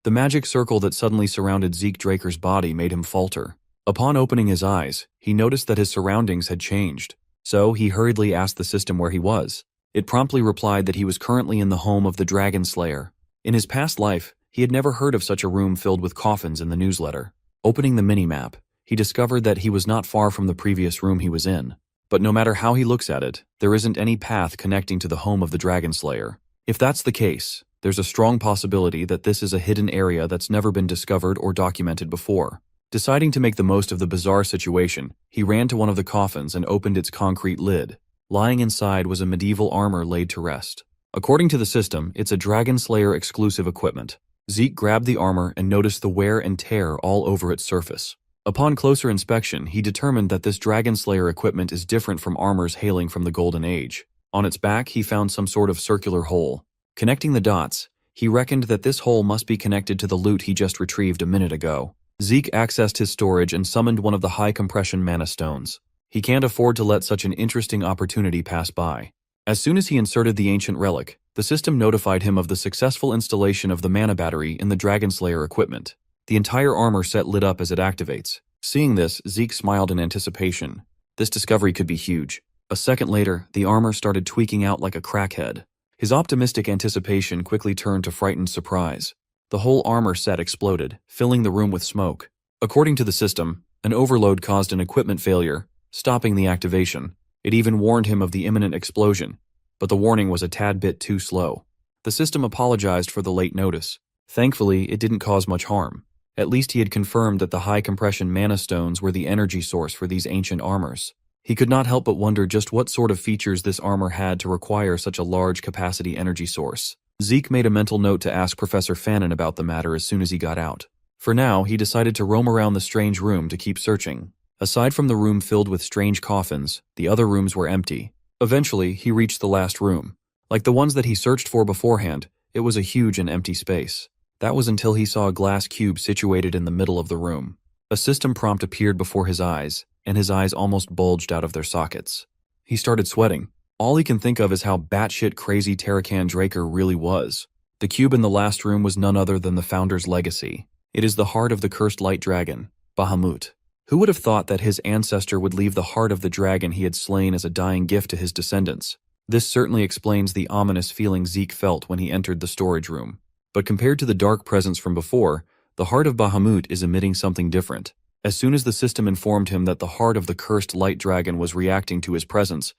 The magic circle that suddenly surrounded Zeke Draker's body made him falter. Upon opening his eyes, he noticed that his surroundings had changed, so he hurriedly asked the system where he was. It promptly replied that he was currently in the home of the Dragonslayer. In his past life, he had never heard of such a room filled with coffins in the newsletter. Opening the minimap, he discovered that he was not far from the previous room he was in. But no matter how he looks at it, there isn't any path connecting to the home of the Dragonslayer. If that's the case, there's a strong possibility that this is a hidden area that's never been discovered or documented before. Deciding to make the most of the bizarre situation, he ran to one of the coffins and opened its concrete lid. Lying inside was a medieval armor laid to rest. According to the system, it's a Dragonslayer exclusive equipment. Zeke grabbed the armor and noticed the wear and tear all over its surface. Upon closer inspection, he determined that this Dragonslayer equipment is different from armors hailing from the Golden Age. On its back, he found some sort of circular hole. Connecting the dots, he reckoned that this hole must be connected to the loot he just retrieved a minute ago. Zeke accessed his storage and summoned one of the high-compression mana stones. He can't afford to let such an interesting opportunity pass by. As soon as he inserted the ancient relic, the system notified him of the successful installation of the mana battery in the Dragonslayer equipment. The entire armor set lit up as it activates. Seeing this, Zeke smiled in anticipation. This discovery could be huge. A second later, the armor started tweaking out like a crackhead. His optimistic anticipation quickly turned to frightened surprise. The whole armor set exploded, filling the room with smoke. According to the system, an overload caused an equipment failure, stopping the activation. It even warned him of the imminent explosion, but the warning was a tad bit too slow. The system apologized for the late notice. Thankfully, it didn't cause much harm. At least he had confirmed that the high-compression mana stones were the energy source for these ancient armors. He could not help but wonder just what sort of features this armor had to require such a large-capacity energy source. Zeke made a mental note to ask Professor Fannin about the matter as soon as he got out. For now, he decided to roam around the strange room to keep searching. Aside from the room filled with strange coffins, the other rooms were empty. Eventually, he reached the last room. Like the ones that he searched for beforehand, it was a huge and empty space. That was until he saw a glass cube situated in the middle of the room. A system prompt appeared before his eyes, and his eyes almost bulged out of their sockets. He started sweating. All he can think of is how batshit crazy Tarakan Draker really was. The cube in the last room was none other than the Founder's legacy. It is the heart of the cursed light dragon, Bahamut. Who would have thought that his ancestor would leave the heart of the dragon he had slain as a dying gift to his descendants? This certainly explains the ominous feeling Zeke felt when he entered the storage room. But compared to the dark presence from before, the heart of Bahamut is emitting something different. As soon as the system informed him that the heart of the cursed light dragon was reacting to his presence,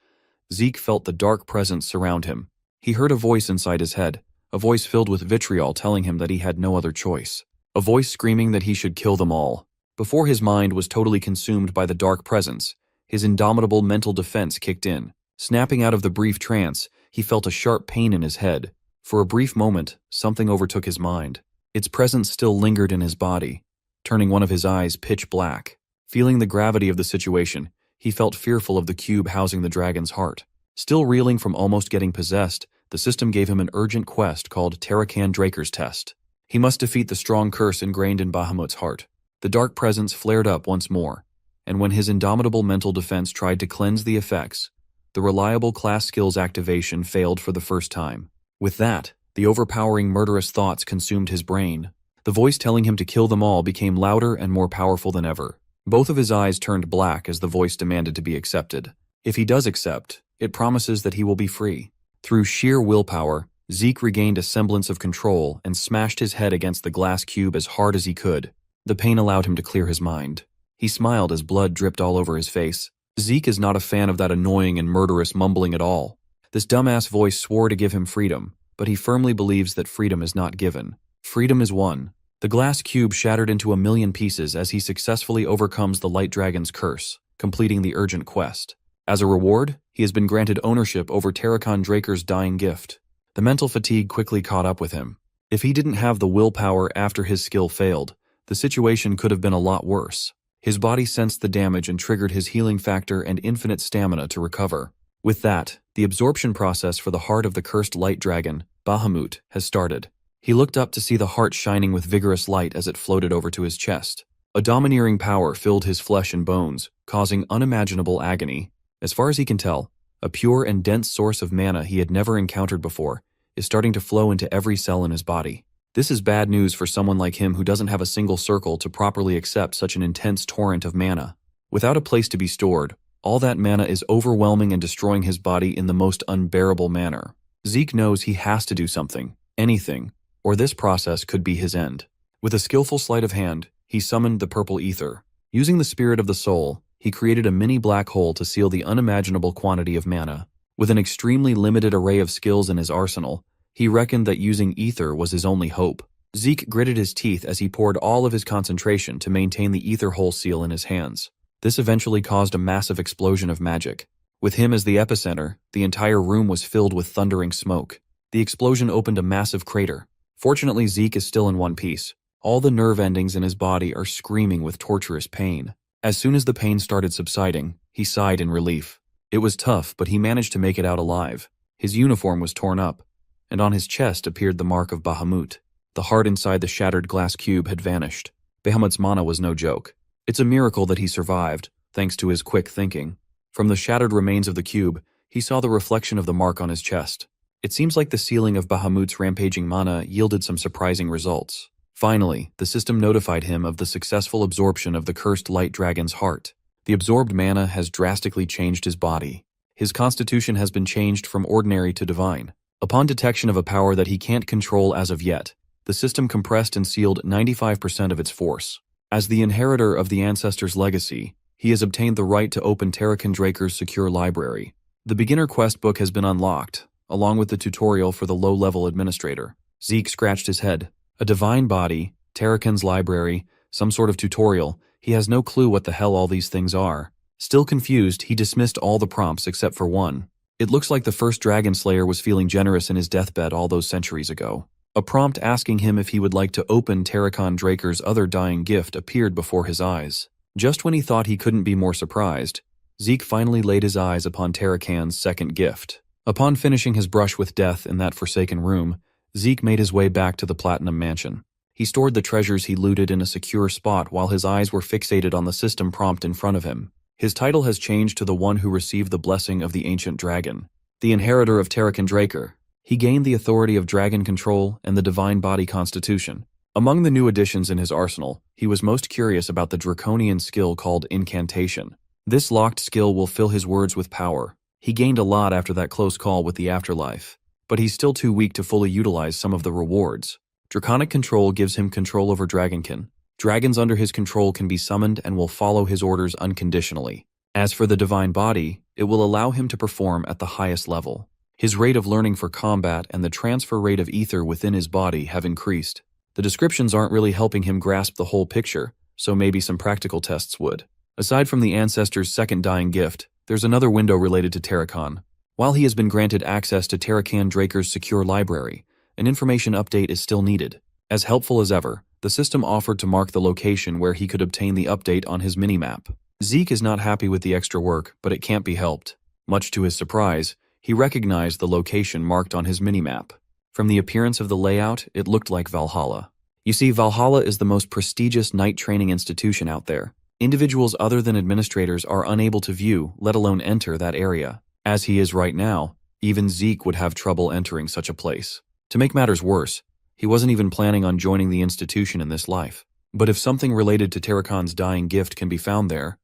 Zeke felt the dark presence surround him. He heard a voice inside his head, a voice filled with vitriol telling him that he had no other choice. A voice screaming that he should kill them all. Before his mind was totally consumed by the dark presence, his indomitable mental defense kicked in. Snapping out of the brief trance, he felt a sharp pain in his head. For a brief moment, something overtook his mind. Its presence still lingered in his body, turning one of his eyes pitch black. Feeling the gravity of the situation, he felt fearful of the cube housing the dragon's heart. Still reeling from almost getting possessed, the system gave him an urgent quest called Tarakan Draker's Test. He must defeat the strong curse ingrained in Bahamut's heart. The dark presence flared up once more, and when his indomitable mental defense tried to cleanse the effects, the reliable class skills activation failed for the first time. With that, the overpowering murderous thoughts consumed his brain. The voice telling him to kill them all became louder and more powerful than ever. Both of his eyes turned black as the voice demanded to be accepted. If he does accept, it promises that he will be free. Through sheer willpower, Zeke regained a semblance of control and smashed his head against the glass cube as hard as he could. The pain allowed him to clear his mind. He smiled as blood dripped all over his face. Zeke is not a fan of that annoying and murderous mumbling at all. This dumbass voice swore to give him freedom, but he firmly believes that freedom is not given. Freedom is won. The glass cube shattered into a million pieces as he successfully overcomes the Light Dragon's curse, completing the urgent quest. As a reward, he has been granted ownership over Tarakan Draker's dying gift. The mental fatigue quickly caught up with him. If he didn't have the willpower after his skill failed, the situation could have been a lot worse. His body sensed the damage and triggered his healing factor and infinite stamina to recover. With that, the absorption process for the heart of the cursed light dragon, Bahamut, has started. He looked up to see the heart shining with vigorous light as it floated over to his chest. A domineering power filled his flesh and bones, causing unimaginable agony. As far as he can tell, a pure and dense source of mana he had never encountered before is starting to flow into every cell in his body. This is bad news for someone like him who doesn't have a single circle to properly accept such an intense torrent of mana. Without a place to be stored, All that mana is overwhelming and destroying his body in the most unbearable manner. Zeke knows he has to do something, anything, or this process could be his end. With a skillful sleight of hand, he summoned the purple ether. Using the spirit of the soul, he created a mini black hole to seal the unimaginable quantity of mana. With an extremely limited array of skills in his arsenal, he reckoned that using ether was his only hope. Zeke gritted his teeth as he poured all of his concentration to maintain the ether hole seal in his hands. This eventually caused a massive explosion of magic. With him as the epicenter, the entire room was filled with thundering smoke. The explosion opened a massive crater. Fortunately, Zeke is still in one piece. All the nerve endings in his body are screaming with torturous pain. As soon as the pain started subsiding, he sighed in relief. It was tough, but he managed to make it out alive. His uniform was torn up, and on his chest appeared the mark of Bahamut. The heart inside the shattered glass cube had vanished. Bahamut's mana was no joke. It's a miracle that he survived, thanks to his quick thinking. From the shattered remains of the cube, he saw the reflection of the mark on his chest. It seems like the sealing of Bahamut's rampaging mana yielded some surprising results. Finally, the system notified him of the successful absorption of the cursed light dragon's heart. The absorbed mana has drastically changed his body. His constitution has been changed from ordinary to divine. Upon detection of a power that he can't control as of yet, the system compressed and sealed 95% of its force. As the inheritor of the ancestors' legacy, he has obtained the right to open Terrakin Draker's secure library. The beginner quest book has been unlocked, along with the tutorial for the low-level administrator. Zeke scratched his head. A divine body, Terrakin's library, some sort of tutorial. He has no clue what the hell all these things are. Still confused, he dismissed all the prompts except for one. It looks like the first Dragonslayer was feeling generous in his deathbed all those centuries ago. A prompt asking him if he would like to open Terrakin Draker's other dying gift appeared before his eyes. Just when he thought he couldn't be more surprised, Zeke finally laid his eyes upon Terrakin's second gift. Upon finishing his brush with death in that forsaken room, Zeke made his way back to the Platinum Mansion. He stored the treasures he looted in a secure spot while his eyes were fixated on the system prompt in front of him. His title has changed to the one who received the blessing of the ancient dragon, the inheritor of Terrakin Draker. He gained the authority of dragon control and the divine body constitution. Among the new additions in his arsenal, he was most curious about the draconian skill called incantation. This locked skill will fill his words with power. He gained a lot after that close call with the afterlife, but he's still too weak to fully utilize some of the rewards. Draconic control gives him control over Dragonkin. Dragons under his control can be summoned and will follow his orders unconditionally. As for the divine body, it will allow him to perform at the highest level. His rate of learning for combat and the transfer rate of ether within his body have increased. The descriptions aren't really helping him grasp the whole picture, so maybe some practical tests would. Aside from the ancestor's second dying gift, there's another window related to Terrakin. While he has been granted access to Terrakin Draker's secure library, an information update is still needed. As helpful as ever, the system offered to mark the location where he could obtain the update on his minimap. Zeke is not happy with the extra work, but it can't be helped. Much to his surprise, he recognized the location marked on his minimap. From the appearance of the layout, it looked like Valhalla. You see, Valhalla is the most prestigious knight training institution out there. Individuals other than administrators are unable to view, let alone enter, that area. As he is right now, even Zeke would have trouble entering such a place. To make matters worse, he wasn't even planning on joining the institution in this life. But if something related to Terrakin's dying gift can be found there,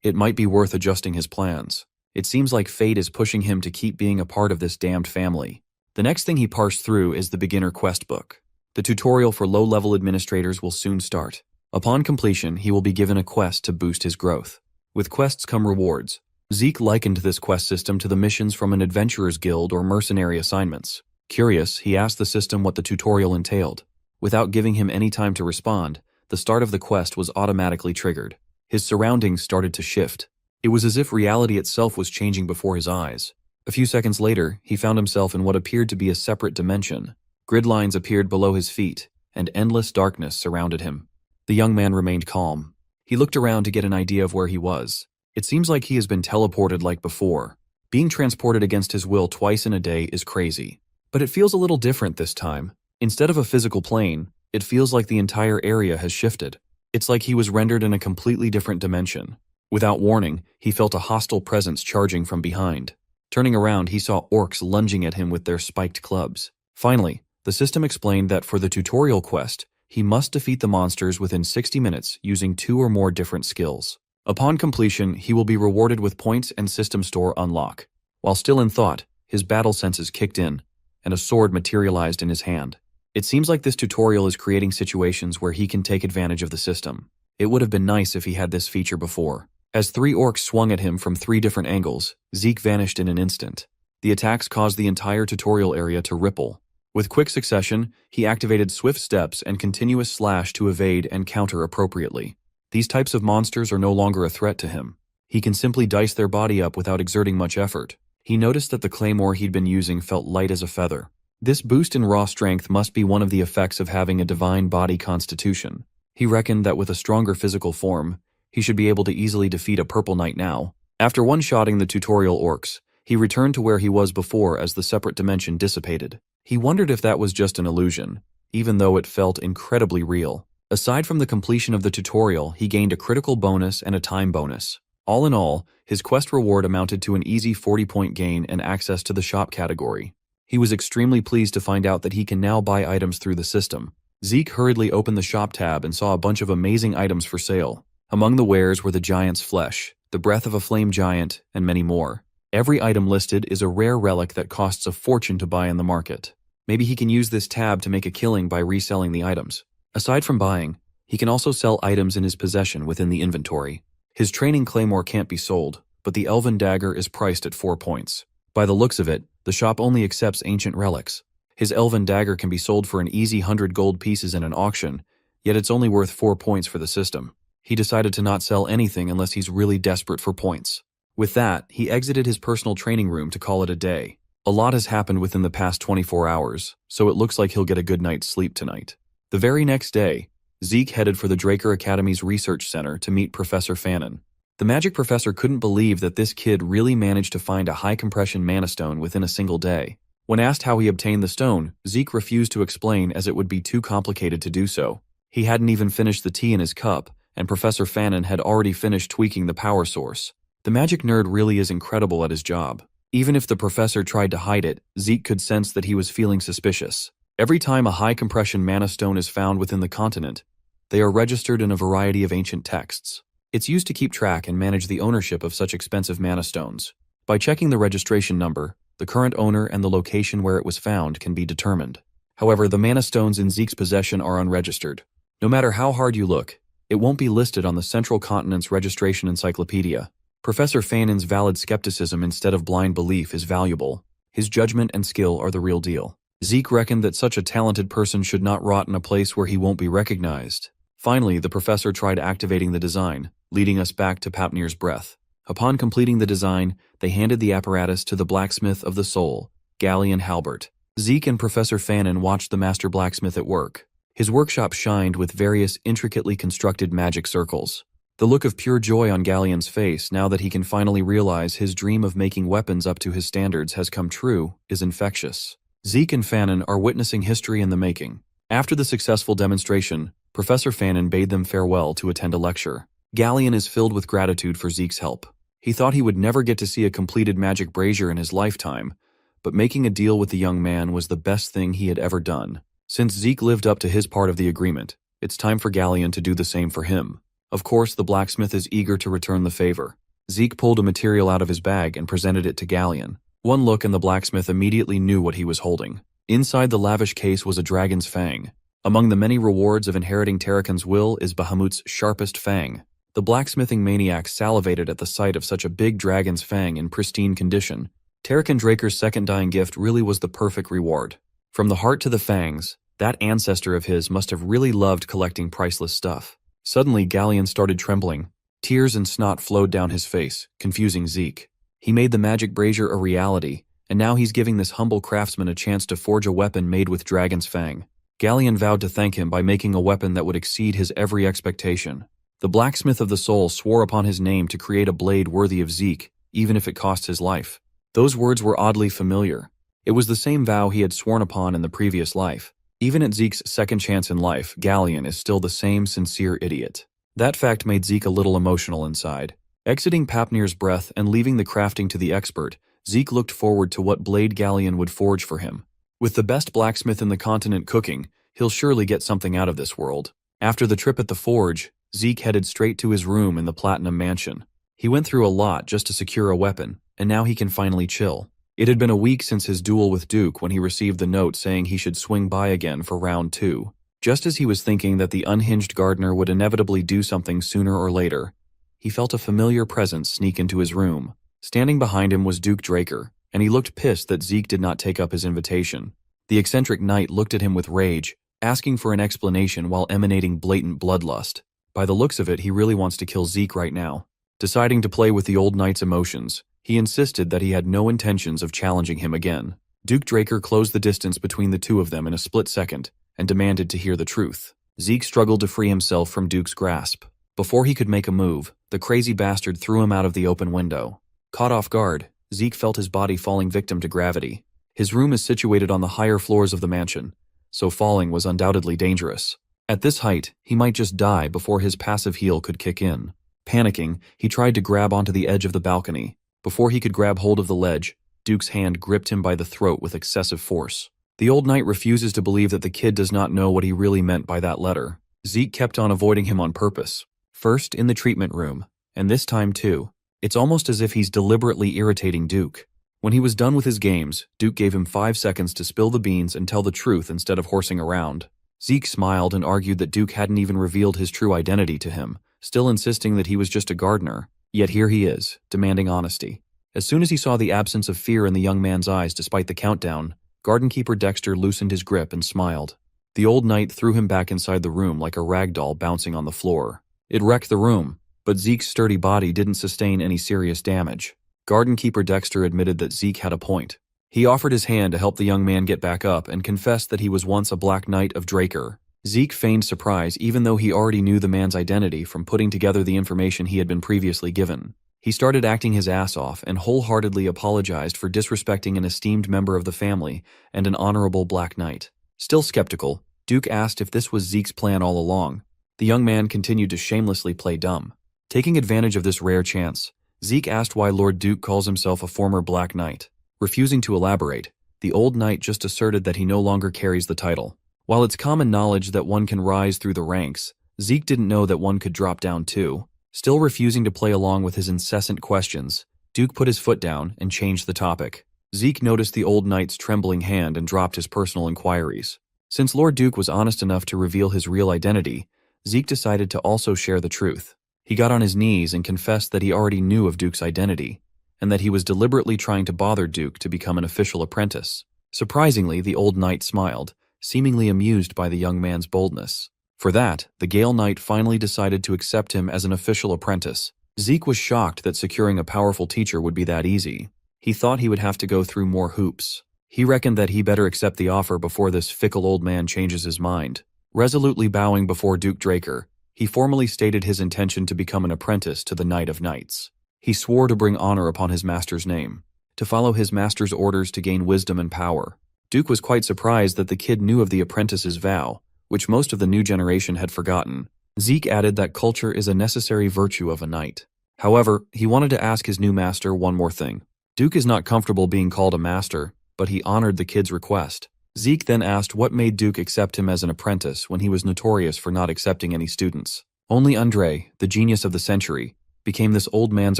it might be worth adjusting his plans. It seems like fate is pushing him to keep being a part of this damned family. The next thing he parsed through is the beginner quest book. The tutorial for low-level administrators will soon start. Upon completion, he will be given a quest to boost his growth. With quests come rewards. Zeke likened this quest system to the missions from an adventurer's guild or mercenary assignments. Curious, he asked the system what the tutorial entailed. Without giving him any time to respond, the start of the quest was automatically triggered. His surroundings started to shift. It was as if reality itself was changing before his eyes. A few seconds later, he found himself in what appeared to be a separate dimension. Grid lines appeared below his feet, and endless darkness surrounded him. The young man remained calm. He looked around to get an idea of where he was. It seems like he has been teleported like before. Being transported against his will twice in a day is crazy. But it feels a little different this time. Instead of a physical plane, it feels like the entire area has shifted. It's like he was rendered in a completely different dimension. Without warning, he felt a hostile presence charging from behind. Turning around, he saw orcs lunging at him with their spiked clubs. Finally, the system explained that for the tutorial quest, he must defeat the monsters within 60 minutes using 2 or more different skills. Upon completion, he will be rewarded with points and system store unlock. While still in thought, his battle senses kicked in, and a sword materialized in his hand. It seems like this tutorial is creating situations where he can take advantage of the system. It would have been nice if he had this feature before. As 3 orcs swung at him from 3 different angles, Zeke vanished in an instant. The attacks caused the entire tutorial area to ripple. With quick succession, he activated swift steps and continuous slash to evade and counter appropriately. These types of monsters are no longer a threat to him. He can simply dice their body up without exerting much effort. He noticed that the claymore he'd been using felt light as a feather. This boost in raw strength must be one of the effects of having a divine body constitution. He reckoned that with a stronger physical form, he should be able to easily defeat a purple knight now. After one-shotting the tutorial orcs, he returned to where he was before as the separate dimension dissipated. He wondered if that was just an illusion, even though it felt incredibly real. Aside from the completion of the tutorial, he gained a critical bonus and a time bonus. All in all, his quest reward amounted to an easy 40-point gain and access to the shop category. He was extremely pleased to find out that he can now buy items through the system. Zeke hurriedly opened the shop tab and saw a bunch of amazing items for sale. Among the wares were the giant's flesh, the breath of a flame giant, and many more. Every item listed is a rare relic that costs a fortune to buy in the market. Maybe he can use this tab to make a killing by reselling the items. Aside from buying, he can also sell items in his possession within the inventory. His training claymore can't be sold, but the elven dagger is priced at 4 points. By the looks of it, the shop only accepts ancient relics. His elven dagger can be sold for an easy 100 gold pieces in an auction, yet it's only worth 4 points for the system. He decided to not sell anything unless he's really desperate for points. With that, he exited his personal training room to call it a day. A lot has happened within the past 24 hours, so it looks like he'll get a good night's sleep tonight. The very next day, Zeke headed for the Draker Academy's research center to meet Professor Fannin. The magic professor couldn't believe that this kid really managed to find a high-compression mana stone within a single day. When asked how he obtained the stone, Zeke refused to explain as it would be too complicated to do so. He hadn't even finished the tea in his cup, and Professor Fannin had already finished tweaking the power source. The magic nerd really is incredible at his job. Even if the professor tried to hide it, Zeke could sense that he was feeling suspicious. Every time a high-compression mana stone is found within the continent, they are registered in a variety of ancient texts. It's used to keep track and manage the ownership of such expensive mana stones. By checking the registration number, the current owner and the location where it was found can be determined. However, the mana stones in Zeke's possession are unregistered. No matter how hard you look, it won't be listed on the Central Continent's registration encyclopedia. Professor Fannin's valid skepticism instead of blind belief is valuable. His judgment and skill are the real deal. Zeke reckoned that such a talented person should not rot in a place where he won't be recognized. Finally, the professor tried activating the design, leading us back to Papnir's breath. Upon completing the design, they handed the apparatus to the blacksmith of the soul, Galleon Halbert. Zeke and Professor Fannin watched the master blacksmith at work. His workshop shined with various intricately constructed magic circles. The look of pure joy on Galleon's face now that he can finally realize his dream of making weapons up to his standards has come true is infectious. Zeke and Fannin are witnessing history in the making. After the successful demonstration, Professor Fannin bade them farewell to attend a lecture. Galleon is filled with gratitude for Zeke's help. He thought he would never get to see a completed magic brazier in his lifetime, but making a deal with the young man was the best thing he had ever done. Since Zeke lived up to his part of the agreement, it's time for Galleon to do the same for him. Of course, the blacksmith is eager to return the favor. Zeke pulled a material out of his bag and presented it to Galleon. One look and the blacksmith immediately knew what he was holding. Inside the lavish case was a dragon's fang. Among the many rewards of inheriting Tarakan's will is Bahamut's sharpest fang. The blacksmithing maniac salivated at the sight of such a big dragon's fang in pristine condition. Tarakan Draker's second dying gift really was the perfect reward. From the heart to the fangs, that ancestor of his must have really loved collecting priceless stuff. Suddenly, Galleon started trembling. Tears and snot flowed down his face, confusing Zeke. He made the magic brazier a reality, and now he's giving this humble craftsman a chance to forge a weapon made with dragon's fang. Galleon vowed to thank him by making a weapon that would exceed his every expectation. The blacksmith of the soul swore upon his name to create a blade worthy of Zeke, even if it cost his life. Those words were oddly familiar. It was the same vow he had sworn upon in the previous life. Even at Zeke's second chance in life, Galleon is still the same sincere idiot. That fact made Zeke a little emotional inside. Exiting Papnir's breath and leaving the crafting to the expert, Zeke looked forward to what blade Galleon would forge for him. With the best blacksmith in the continent cooking, he'll surely get something out of this world. After the trip at the forge, Zeke headed straight to his room in the Platinum Mansion. He went through a lot just to secure a weapon, and now he can finally chill. It had been a week since his duel with Duke when he received the note saying he should swing by again for round 2. Just as he was thinking that the unhinged gardener would inevitably do something sooner or later, he felt a familiar presence sneak into his room. Standing behind him was Duke Draker, and he looked pissed that Zeke did not take up his invitation. The eccentric knight looked at him with rage, asking for an explanation while emanating blatant bloodlust. By the looks of it, he really wants to kill Zeke right now. Deciding to play with the old knight's emotions, he insisted that he had no intentions of challenging him again. Duke Draker closed the distance between the two of them in a split second and demanded to hear the truth. Zeke struggled to free himself from Duke's grasp. Before he could make a move, the crazy bastard threw him out of the open window. Caught off guard, Zeke felt his body falling victim to gravity. His room is situated on the higher floors of the mansion, so falling was undoubtedly dangerous. At this height, he might just die before his passive heal could kick in. Panicking, he tried to grab onto the edge of the balcony. Before he could grab hold of the ledge, Duke's hand gripped him by the throat with excessive force. The old knight refuses to believe that the kid does not know what he really meant by that letter. Zeke kept on avoiding him on purpose. First in the treatment room, and this time too. It's almost as if he's deliberately irritating Duke. When he was done with his games, Duke gave him 5 seconds to spill the beans and tell the truth instead of horsing around. Zeke smiled and argued that Duke hadn't even revealed his true identity to him, still insisting that he was just a gardener. Yet here he is, demanding honesty. As soon as he saw the absence of fear in the young man's eyes despite the countdown, Gardenkeeper Dexter loosened his grip and smiled. The old knight threw him back inside the room like a rag doll bouncing on the floor. It wrecked the room, but Zeke's sturdy body didn't sustain any serious damage. Gardenkeeper Dexter admitted that Zeke had a point. He offered his hand to help the young man get back up and confessed that he was once a Black Knight of Draker. Zeke feigned surprise even though he already knew the man's identity from putting together the information he had been previously given. He started acting his ass off and wholeheartedly apologized for disrespecting an esteemed member of the family and an honorable Black Knight. Still skeptical, Duke asked if this was Zeke's plan all along. The young man continued to shamelessly play dumb. Taking advantage of this rare chance, Zeke asked why Lord Duke calls himself a former Black Knight. Refusing to elaborate, the old knight just asserted that he no longer carries the title. While it's common knowledge that one can rise through the ranks, Zeke didn't know that one could drop down too. Still refusing to play along with his incessant questions, Duke put his foot down and changed the topic. Zeke noticed the old knight's trembling hand and dropped his personal inquiries. Since Lord Duke was honest enough to reveal his real identity, Zeke decided to also share the truth. He got on his knees and confessed that he already knew of Duke's identity, and that he was deliberately trying to bother Duke to become an official apprentice. Surprisingly, the old knight smiled, seemingly amused by the young man's boldness. For that, the Gale Knight finally decided to accept him as an official apprentice. Zeke was shocked that securing a powerful teacher would be that easy. He thought he would have to go through more hoops. He reckoned that he better accept the offer before this fickle old man changes his mind. Resolutely bowing before Duke Draker, he formally stated his intention to become an apprentice to the Knight of Knights. He swore to bring honor upon his master's name, to follow his master's orders to gain wisdom and power. Duke was quite surprised that the kid knew of the apprentice's vow, which most of the new generation had forgotten. Zeke added that culture is a necessary virtue of a knight. However, he wanted to ask his new master one more thing. Duke is not comfortable being called a master, but he honored the kid's request. Zeke then asked what made Duke accept him as an apprentice when he was notorious for not accepting any students. Only Andre, the genius of the century, became this old man's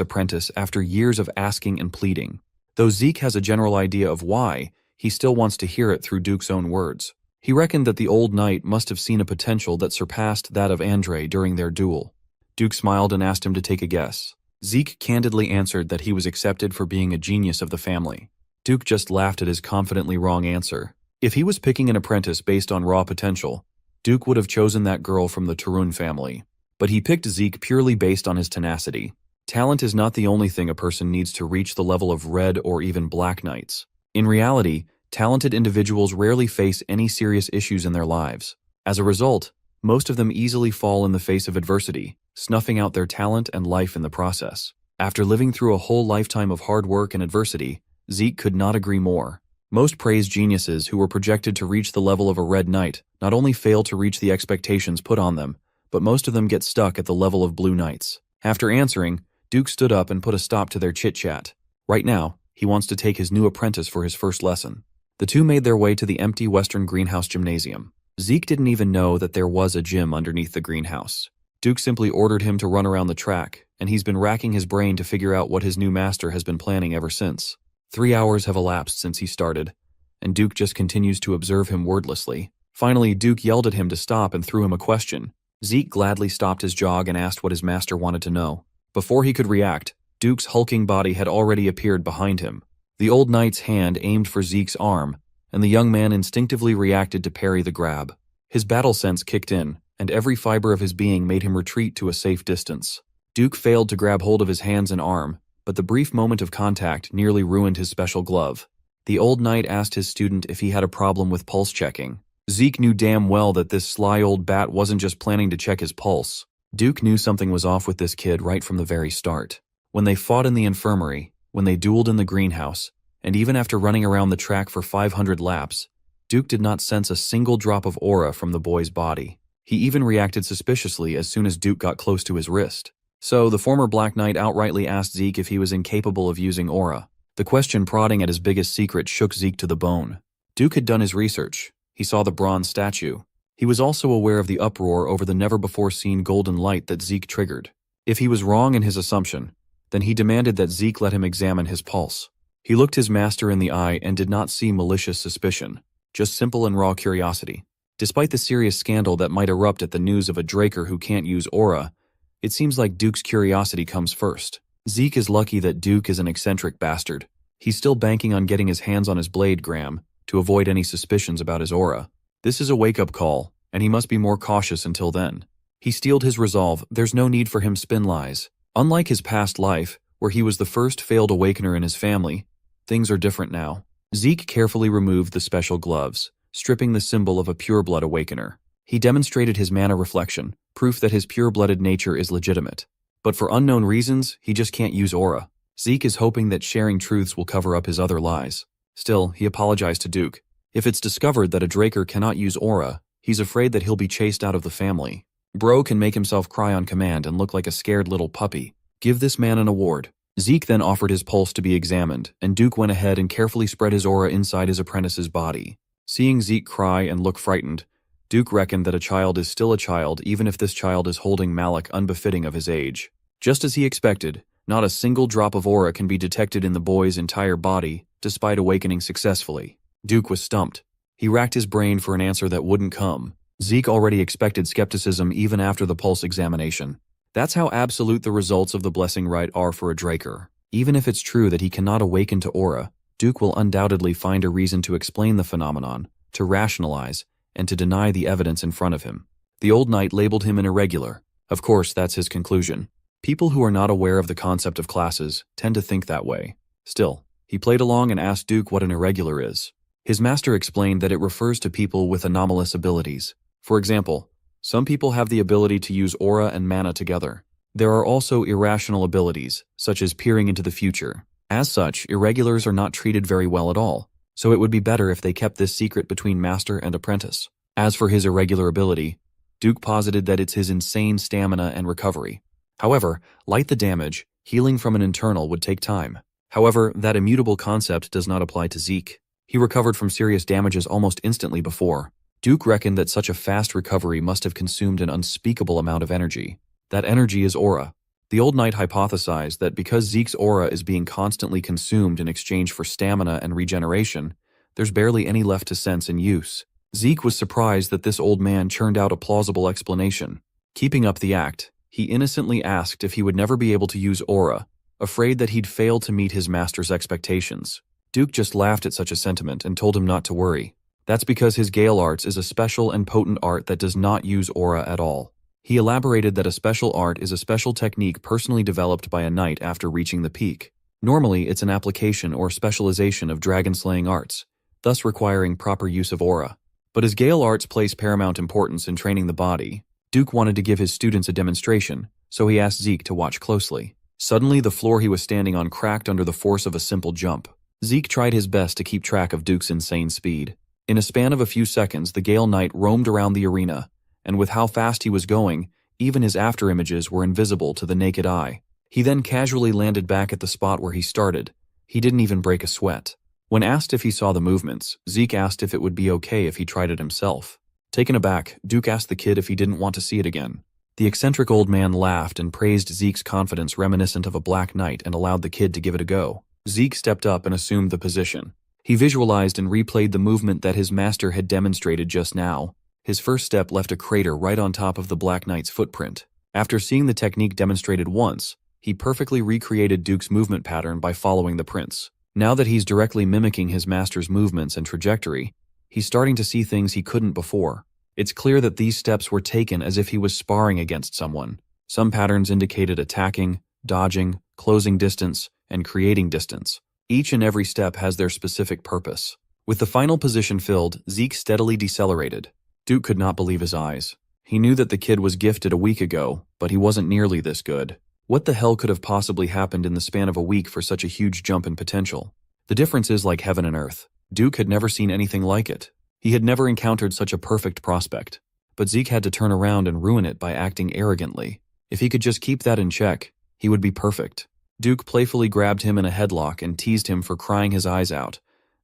apprentice after years of asking and pleading. Though Zeke has a general idea of why, he still wants to hear it through Duke's own words. He reckoned that the old knight must have seen a potential that surpassed that of Andre during their duel. Duke smiled and asked him to take a guess. Zeke candidly answered that he was accepted for being a genius of the family. Duke just laughed at his confidently wrong answer. If he was picking an apprentice based on raw potential, Duke would have chosen that girl from the Tarun family. But he picked Zeke purely based on his tenacity. Talent is not the only thing a person needs to reach the level of red or even black knights. In reality, talented individuals rarely face any serious issues in their lives. As a result, most of them easily fall in the face of adversity, snuffing out their talent and life in the process. After living through a whole lifetime of hard work and adversity, Zeke could not agree more. Most praised geniuses who were projected to reach the level of a red knight not only fail to reach the expectations put on them, but most of them get stuck at the level of blue knights. After answering, Duke stood up and put a stop to their chit-chat. Right now, he wants to take his new apprentice for his first lesson. The two made their way to the empty western greenhouse gymnasium. Zeke didn't even know that there was a gym underneath the greenhouse. Duke simply ordered him to run around the track, and he's been racking his brain to figure out what his new master has been planning ever since. 3 hours have elapsed since he started, and Duke just continues to observe him wordlessly. Finally, Duke yelled at him to stop and threw him a question. Zeke gladly stopped his jog and asked what his master wanted to know. Before he could react, Duke's hulking body had already appeared behind him. The old knight's hand aimed for Zeke's arm, and the young man instinctively reacted to parry the grab. His battle sense kicked in, and every fiber of his being made him retreat to a safe distance. Duke failed to grab hold of his hands and arm, but the brief moment of contact nearly ruined his special glove. The old knight asked his student if he had a problem with pulse checking. Zeke knew damn well that this sly old bat wasn't just planning to check his pulse. Duke knew something was off with this kid right from the very start. When they fought in the infirmary, when they dueled in the greenhouse, and even after running around the track for 500 laps, Duke did not sense a single drop of aura from the boy's body. He even reacted suspiciously as soon as Duke got close to his wrist. So, the former Black Knight outrightly asked Zeke if he was incapable of using aura. The question prodding at his biggest secret shook Zeke to the bone. Duke had done his research. He saw the bronze statue. He was also aware of the uproar over the never-before-seen golden light that Zeke triggered. If he was wrong in his assumption, then he demanded that Zeke let him examine his pulse. He looked his master in the eye and did not see malicious suspicion, just simple and raw curiosity. Despite the serious scandal that might erupt at the news of a Draker who can't use aura, it seems like Duke's curiosity comes first. Zeke is lucky that Duke is an eccentric bastard. He's still banking on getting his hands on his blade gram to avoid any suspicions about his aura. This is a wake-up call, and he must be more cautious until then. He steeled his resolve. There's no need for him spin lies. Unlike his past life, where he was the first failed awakener in his family, things are different now. Zeke carefully removed the special gloves, stripping the symbol of a pure-blood awakener. He demonstrated his mana reflection, proof that his pure-blooded nature is legitimate. But for unknown reasons, he just can't use aura. Zeke is hoping that sharing truths will cover up his other lies. Still, he apologized to Duke. If it's discovered that a Draker cannot use aura, he's afraid that he'll be chased out of the family. Bro can make himself cry on command and look like a scared little puppy. Give this man an award. Zeke then offered his pulse to be examined, and Duke went ahead and carefully spread his aura inside his apprentice's body. Seeing Zeke cry and look frightened, Duke reckoned that a child is still a child even if this child is holding malak unbefitting of his age. Just as he expected, not a single drop of aura can be detected in the boy's entire body, despite awakening successfully. Duke was stumped. He racked his brain for an answer that wouldn't come. Zeke already expected skepticism even after the pulse examination. That's how absolute the results of the blessing rite are for a Draker. Even if it's true that he cannot awaken to aura, Duke will undoubtedly find a reason to explain the phenomenon, to rationalize, and to deny the evidence in front of him. The old knight labeled him an irregular. Of course, that's his conclusion. People who are not aware of the concept of classes tend to think that way. Still, he played along and asked Duke what an irregular is. His master explained that it refers to people with anomalous abilities. For example, some people have the ability to use aura and mana together. There are also irrational abilities, such as peering into the future. As such, irregulars are not treated very well at all, so it would be better if they kept this secret between master and apprentice. As for his irregular ability, Duke posited that it's his insane stamina and recovery. However, light the damage, healing from an internal would take time. However, that immutable concept does not apply to Zeke. He recovered from serious damages almost instantly before. Duke reckoned that such a fast recovery must have consumed an unspeakable amount of energy. That energy is aura. The old knight hypothesized that because Zeke's aura is being constantly consumed in exchange for stamina and regeneration, there's barely any left to sense and use. Zeke was surprised that this old man churned out a plausible explanation. Keeping up the act, he innocently asked if he would never be able to use aura, afraid that he'd fail to meet his master's expectations. Duke just laughed at such a sentiment and told him not to worry. That's because his Gale Arts is a special and potent art that does not use aura at all. He elaborated that a special art is a special technique personally developed by a knight after reaching the peak. Normally, it's an application or specialization of dragon-slaying arts, thus requiring proper use of aura. But as Gale Arts place paramount importance in training the body, Duke wanted to give his students a demonstration, so he asked Zeke to watch closely. Suddenly, the floor he was standing on cracked under the force of a simple jump. Zeke tried his best to keep track of Duke's insane speed. In a span of a few seconds, the Gale Knight roamed around the arena, and with how fast he was going, even his afterimages were invisible to the naked eye. He then casually landed back at the spot where he started. He didn't even break a sweat. When asked if he saw the movements, Zeke asked if it would be okay if he tried it himself. Taken aback, Duke asked the kid if he didn't want to see it again. The eccentric old man laughed and praised Zeke's confidence reminiscent of a black knight and allowed the kid to give it a go. Zeke stepped up and assumed the position. He visualized and replayed the movement that his master had demonstrated just now. His first step left a crater right on top of the Black Knight's footprint. After seeing the technique demonstrated once, he perfectly recreated Duke's movement pattern by following the prints. Now that he's directly mimicking his master's movements and trajectory, he's starting to see things he couldn't before. It's clear that these steps were taken as if he was sparring against someone. Some patterns indicated attacking, dodging, closing distance, and creating distance. Each and every step has their specific purpose. With the final position filled, Zeke steadily decelerated. Duke could not believe his eyes. He knew that the kid was gifted a week ago, but he wasn't nearly this good. What the hell could have possibly happened in the span of a week for such a huge jump in potential? The difference is like heaven and earth. Duke had never seen anything like it. He had never encountered such a perfect prospect. But Zeke had to turn around and ruin it by acting arrogantly. If he could just keep that in check, he would be perfect. Duke playfully grabbed him in a headlock and teased him for crying his eyes out,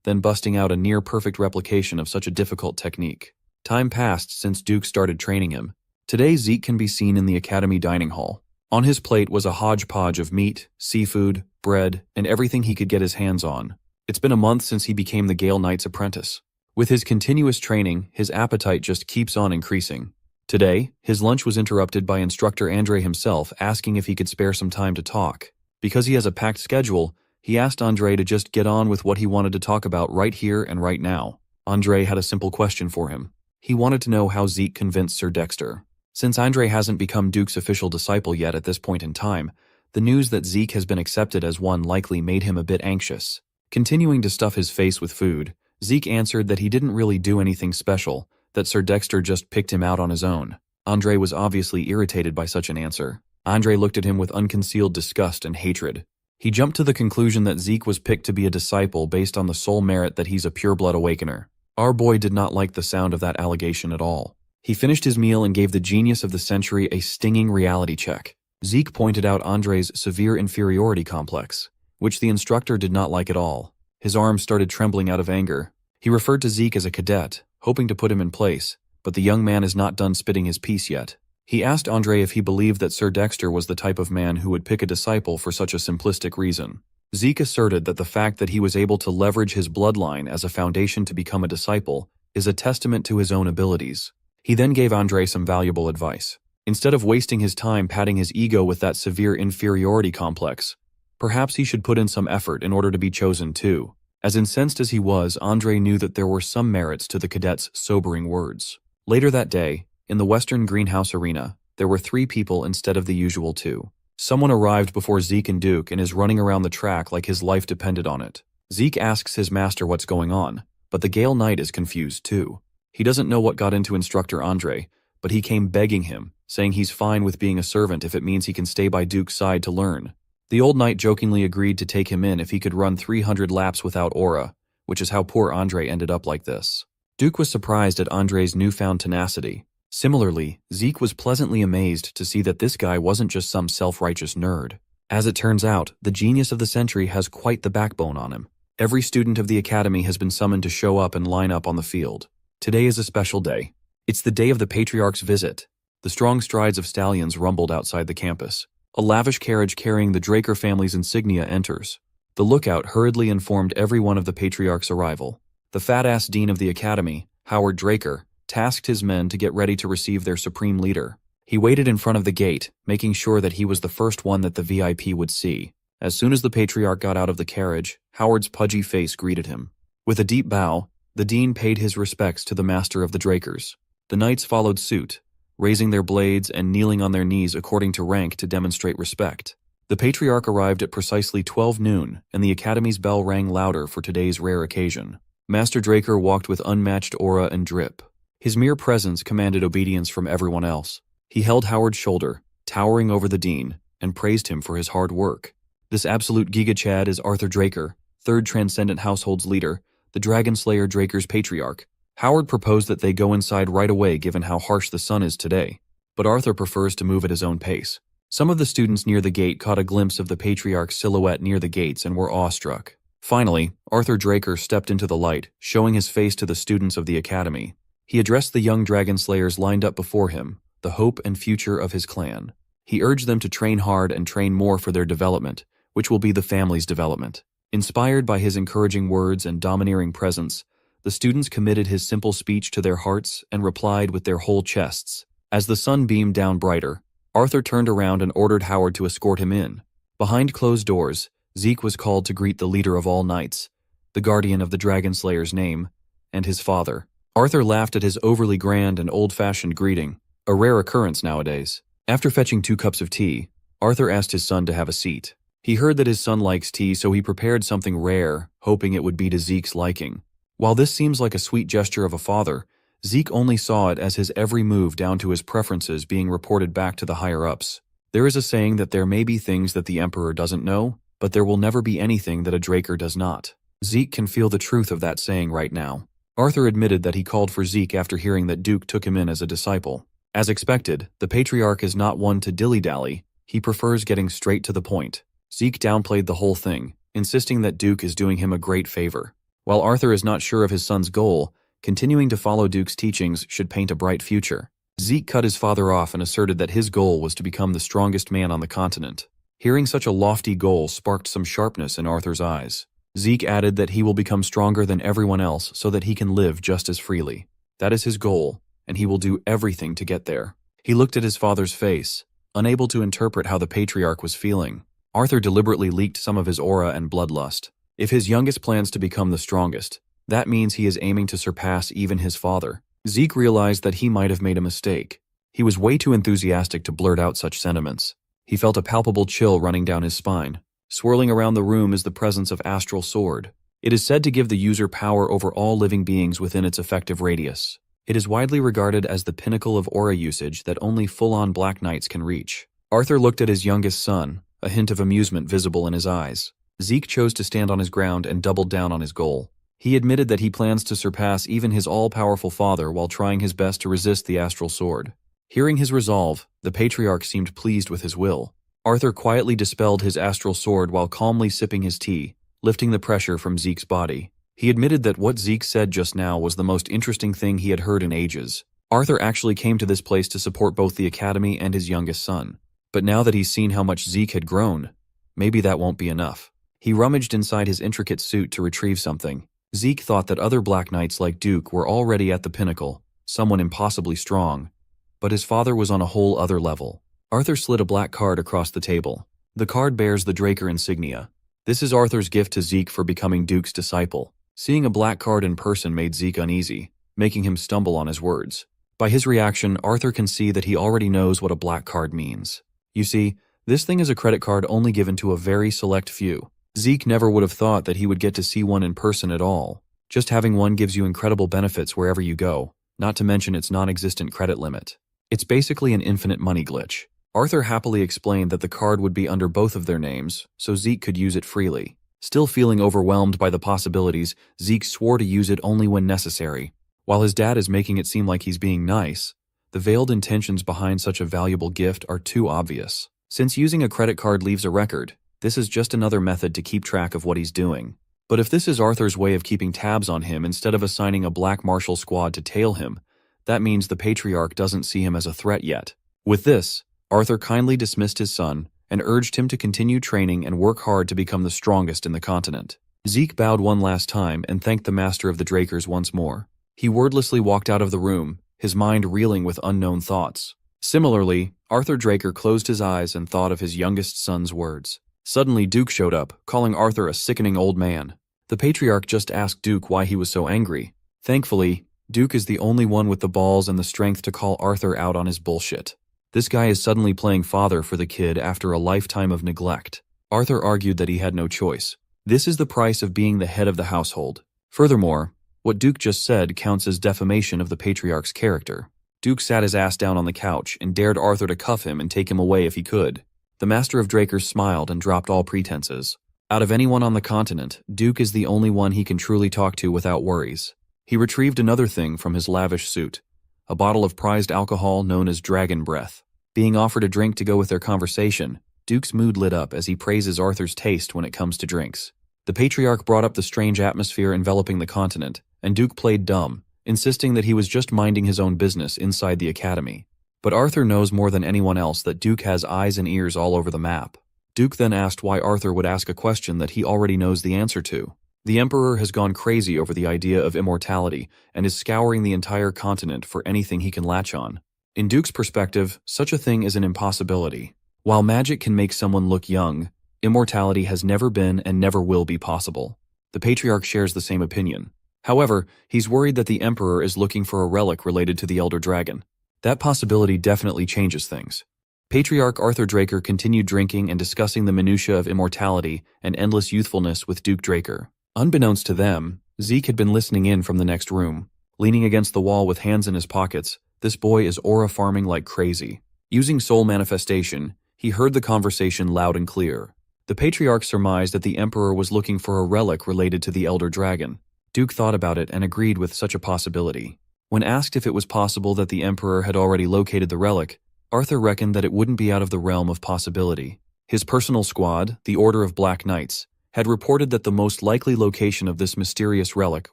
then busting out a near-perfect replication of such a difficult technique. Time passed since Duke started training him. Today, Zeke can be seen in the academy dining hall. On his plate was a hodgepodge of meat, seafood, bread, and everything he could get his hands on. It's been a month since he became the Gale Knight's apprentice. With his continuous training, his appetite just keeps on increasing. Today, his lunch was interrupted by instructor Andre himself asking if he could spare some time to talk. Because he has a packed schedule, he asked Andre to just get on with what he wanted to talk about right here and right now. Andre had a simple question for him. He wanted to know how Zeke convinced Sir Dexter. Since Andre hasn't become Duke's official disciple yet at this point in time, the news that Zeke has been accepted as one likely made him a bit anxious. Continuing to stuff his face with food, Zeke answered that he didn't really do anything special, that Sir Dexter just picked him out on his own. Andre was obviously irritated by such an answer. Andre looked at him with unconcealed disgust and hatred. He jumped to the conclusion that Zeke was picked to be a disciple based on the sole merit that he's a pureblood awakener. Our boy did not like the sound of that allegation at all. He finished his meal and gave the genius of the century a stinging reality check. Zeke pointed out Andre's severe inferiority complex, which the instructor did not like at all. His arms started trembling out of anger. He referred to Zeke as a cadet, hoping to put him in place, but the young man is not done spitting his piece yet. He asked Andre if he believed that Sir Dexter was the type of man who would pick a disciple for such a simplistic reason. Zeke asserted that the fact that he was able to leverage his bloodline as a foundation to become a disciple is a testament to his own abilities. He then gave Andre some valuable advice. Instead of wasting his time patting his ego with that severe inferiority complex, perhaps he should put in some effort in order to be chosen too. As incensed as he was, Andre knew that there were some merits to the cadet's sobering words. Later that day, in the Western Greenhouse Arena, there were 3 people instead of the usual 2. Someone arrived before Zeke and Duke and is running around the track like his life depended on it. Zeke asks his master what's going on, but the Gale Knight is confused too. He doesn't know what got into instructor Andre, but he came begging him, saying he's fine with being a servant if it means he can stay by Duke's side to learn. The old knight jokingly agreed to take him in if he could run 300 laps without aura, which is how poor Andre ended up like this. Duke was surprised at Andre's newfound tenacity. Similarly, Zeke was pleasantly amazed to see that this guy wasn't just some self-righteous nerd. As it turns out, the genius of the century has quite the backbone on him. Every student of the academy has been summoned to show up and line up on the field. Today is a special day. It's the day of the Patriarch's visit. The strong strides of stallions rumbled outside the campus. A lavish carriage carrying the Draker family's insignia enters. The lookout hurriedly informed everyone of the Patriarch's arrival. The fat-ass dean of the academy, Howard Draker, tasked his men to get ready to receive their supreme leader. He waited in front of the gate, making sure that he was the first one that the VIP would see. As soon as the Patriarch got out of the carriage, Howard's pudgy face greeted him. With a deep bow, the dean paid his respects to the master of the Drakers. The knights followed suit, raising their blades and kneeling on their knees according to rank to demonstrate respect. The Patriarch arrived at precisely 12 noon, and the Academy's bell rang louder for today's rare occasion. Master Draker walked with unmatched aura and drip. His mere presence commanded obedience from everyone else. He held Howard's shoulder, towering over the dean, and praised him for his hard work. This absolute giga-chad is Arthur Draker, 3rd Transcendent Household's leader, the Dragonslayer Draker's patriarch. Howard proposed that they go inside right away given how harsh the sun is today, but Arthur prefers to move at his own pace. Some of the students near the gate caught a glimpse of the patriarch's silhouette near the gates and were awestruck. Finally, Arthur Draker stepped into the light, showing his face to the students of the academy. He addressed the young Dragonslayers lined up before him, the hope and future of his clan. He urged them to train hard and train more for their development, which will be the family's development. Inspired by his encouraging words and domineering presence, the students committed his simple speech to their hearts and replied with their whole chests. As the sun beamed down brighter, Arthur turned around and ordered Howard to escort him in. Behind closed doors, Zeke was called to greet the leader of all knights, the guardian of the Dragonslayer's name, and his father. Arthur laughed at his overly grand and old-fashioned greeting, a rare occurrence nowadays. After fetching 2 cups of tea, Arthur asked his son to have a seat. He heard that his son likes tea, so he prepared something rare, hoping it would be to Zeke's liking. While this seems like a sweet gesture of a father, Zeke only saw it as his every move down to his preferences being reported back to the higher-ups. There is a saying that there may be things that the Emperor doesn't know, but there will never be anything that a Draker does not. Zeke can feel the truth of that saying right now. Arthur admitted that he called for Zeke after hearing that Duke took him in as a disciple. As expected, the patriarch is not one to dilly-dally. He prefers getting straight to the point. Zeke downplayed the whole thing, insisting that Duke is doing him a great favor. While Arthur is not sure of his son's goal, continuing to follow Duke's teachings should paint a bright future. Zeke cut his father off and asserted that his goal was to become the strongest man on the continent. Hearing such a lofty goal sparked some sharpness in Arthur's eyes. Zeke added that he will become stronger than everyone else so that he can live just as freely. That is his goal, and he will do everything to get there. He looked at his father's face, unable to interpret how the patriarch was feeling. Arthur deliberately leaked some of his aura and bloodlust. If his youngest plans to become the strongest, that means he is aiming to surpass even his father. Zeke realized that he might have made a mistake. He was way too enthusiastic to blurt out such sentiments. He felt a palpable chill running down his spine. Swirling around the room is the presence of Astral Sword. It is said to give the user power over all living beings within its effective radius. It is widely regarded as the pinnacle of aura usage that only full-on Black Knights can reach. Arthur looked at his youngest son, a hint of amusement visible in his eyes. Zeke chose to stand on his ground and doubled down on his goal. He admitted that he plans to surpass even his all-powerful father while trying his best to resist the Astral Sword. Hearing his resolve, the patriarch seemed pleased with his will. Arthur quietly dispelled his Astral Sword while calmly sipping his tea, lifting the pressure from Zeke's body. He admitted that what Zeke said just now was the most interesting thing he had heard in ages. Arthur actually came to this place to support both the academy and his youngest son. But now that he's seen how much Zeke had grown, maybe that won't be enough. He rummaged inside his intricate suit to retrieve something. Zeke thought that other Black Knights like Duke were already at the pinnacle, someone impossibly strong. But his father was on a whole other level. Arthur slid a black card across the table. The card bears the Draker insignia. This is Arthur's gift to Zeke for becoming Duke's disciple. Seeing a black card in person made Zeke uneasy, making him stumble on his words. By his reaction, Arthur can see that he already knows what a black card means. You see, this thing is a credit card only given to a very select few. Zeke never would have thought that he would get to see one in person at all. Just having one gives you incredible benefits wherever you go, not to mention its non-existent credit limit. It's basically an infinite money glitch. Arthur happily explained that the card would be under both of their names, so Zeke could use it freely. Still feeling overwhelmed by the possibilities, Zeke swore to use it only when necessary. While his dad is making it seem like he's being nice, the veiled intentions behind such a valuable gift are too obvious. Since using a credit card leaves a record, this is just another method to keep track of what he's doing. But if this is Arthur's way of keeping tabs on him instead of assigning a black martial squad to tail him, that means the patriarch doesn't see him as a threat yet. With this, Arthur kindly dismissed his son and urged him to continue training and work hard to become the strongest in the continent. Zeke bowed one last time and thanked the master of the Drakers once more. He wordlessly walked out of the room, his mind reeling with unknown thoughts. Similarly, Arthur Draker closed his eyes and thought of his youngest son's words. Suddenly Duke showed up, calling Arthur a sickening old man. The patriarch just asked Duke why he was so angry. Thankfully, Duke is the only one with the balls and the strength to call Arthur out on his bullshit. This guy is suddenly playing father for the kid after a lifetime of neglect. Arthur argued that he had no choice. This is the price of being the head of the household. Furthermore, what Duke just said counts as defamation of the patriarch's character. Duke sat his ass down on the couch and dared Arthur to cuff him and take him away if he could. The master of Drakers smiled and dropped all pretenses. Out of anyone on the continent, Duke is the only one he can truly talk to without worries. He retrieved another thing from his lavish suit, a bottle of prized alcohol known as Dragon Breath. Being offered a drink to go with their conversation, Duke's mood lit up as he praises Arthur's taste when it comes to drinks. The patriarch brought up the strange atmosphere enveloping the continent, and Duke played dumb, insisting that he was just minding his own business inside the academy. But Arthur knows more than anyone else that Duke has eyes and ears all over the map. Duke then asked why Arthur would ask a question that he already knows the answer to. The Emperor has gone crazy over the idea of immortality and is scouring the entire continent for anything he can latch on. In Duke's perspective, such a thing is an impossibility. While magic can make someone look young, immortality has never been and never will be possible. The Patriarch shares the same opinion. However, he's worried that the Emperor is looking for a relic related to the Elder Dragon. That possibility definitely changes things. Patriarch Arthur Draker continued drinking and discussing the minutiae of immortality and endless youthfulness with Duke Draker. Unbeknownst to them, Zeke had been listening in from the next room. Leaning against the wall with hands in his pockets, this boy is aura farming like crazy. Using soul manifestation, he heard the conversation loud and clear. The Patriarch surmised that the Emperor was looking for a relic related to the Elder Dragon. Duke thought about it and agreed with such a possibility. When asked if it was possible that the Emperor had already located the relic, Arthur reckoned that it wouldn't be out of the realm of possibility. His personal squad, the Order of Black Knights, had reported that the most likely location of this mysterious relic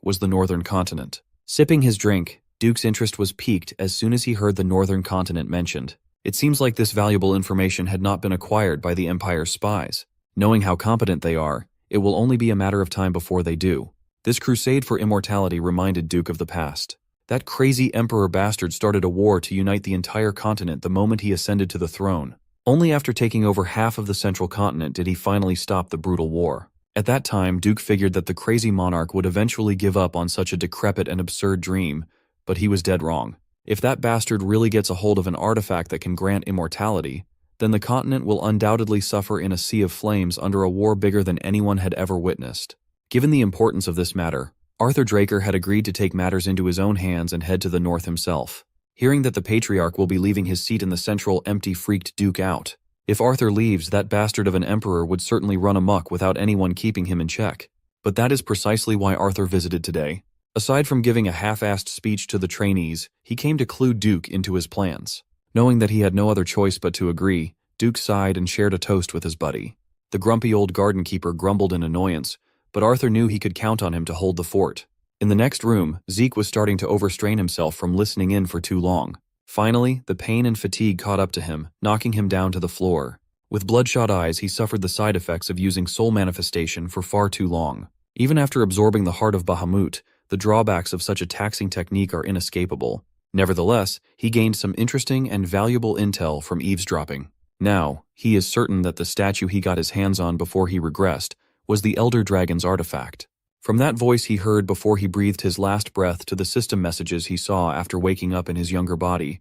was the northern continent. Sipping his drink, Duke's interest was piqued as soon as he heard the northern continent mentioned. It seems like this valuable information had not been acquired by the Empire's spies. Knowing how competent they are, it will only be a matter of time before they do. This crusade for immortality reminded Duke of the past. That crazy Emperor bastard started a war to unite the entire continent the moment he ascended to the throne. Only after taking over half of the central continent did he finally stop the brutal war. At that time, Duke figured that the crazy monarch would eventually give up on such a decrepit and absurd dream, but he was dead wrong. If that bastard really gets a hold of an artifact that can grant immortality, then the continent will undoubtedly suffer in a sea of flames under a war bigger than anyone had ever witnessed. Given the importance of this matter, Arthur Draker had agreed to take matters into his own hands and head to the north himself. Hearing that the Patriarch will be leaving his seat in the central empty freaked Duke out. If Arthur leaves, that bastard of an emperor would certainly run amok without anyone keeping him in check. But that is precisely why Arthur visited today. Aside from giving a half-assed speech to the trainees, he came to clue Duke into his plans. Knowing that he had no other choice but to agree, Duke sighed and shared a toast with his buddy. The grumpy old garden keeper grumbled in annoyance, but Arthur knew he could count on him to hold the fort. In the next room, Zeke was starting to overstrain himself from listening in for too long. Finally, the pain and fatigue caught up to him, knocking him down to the floor. With bloodshot eyes, he suffered the side effects of using soul manifestation for far too long. Even after absorbing the heart of Bahamut, the drawbacks of such a taxing technique are inescapable. Nevertheless, he gained some interesting and valuable intel from eavesdropping. Now, he is certain that the statue he got his hands on before he regressed was the Elder Dragon's artifact. From that voice he heard before he breathed his last breath to the system messages he saw after waking up in his younger body,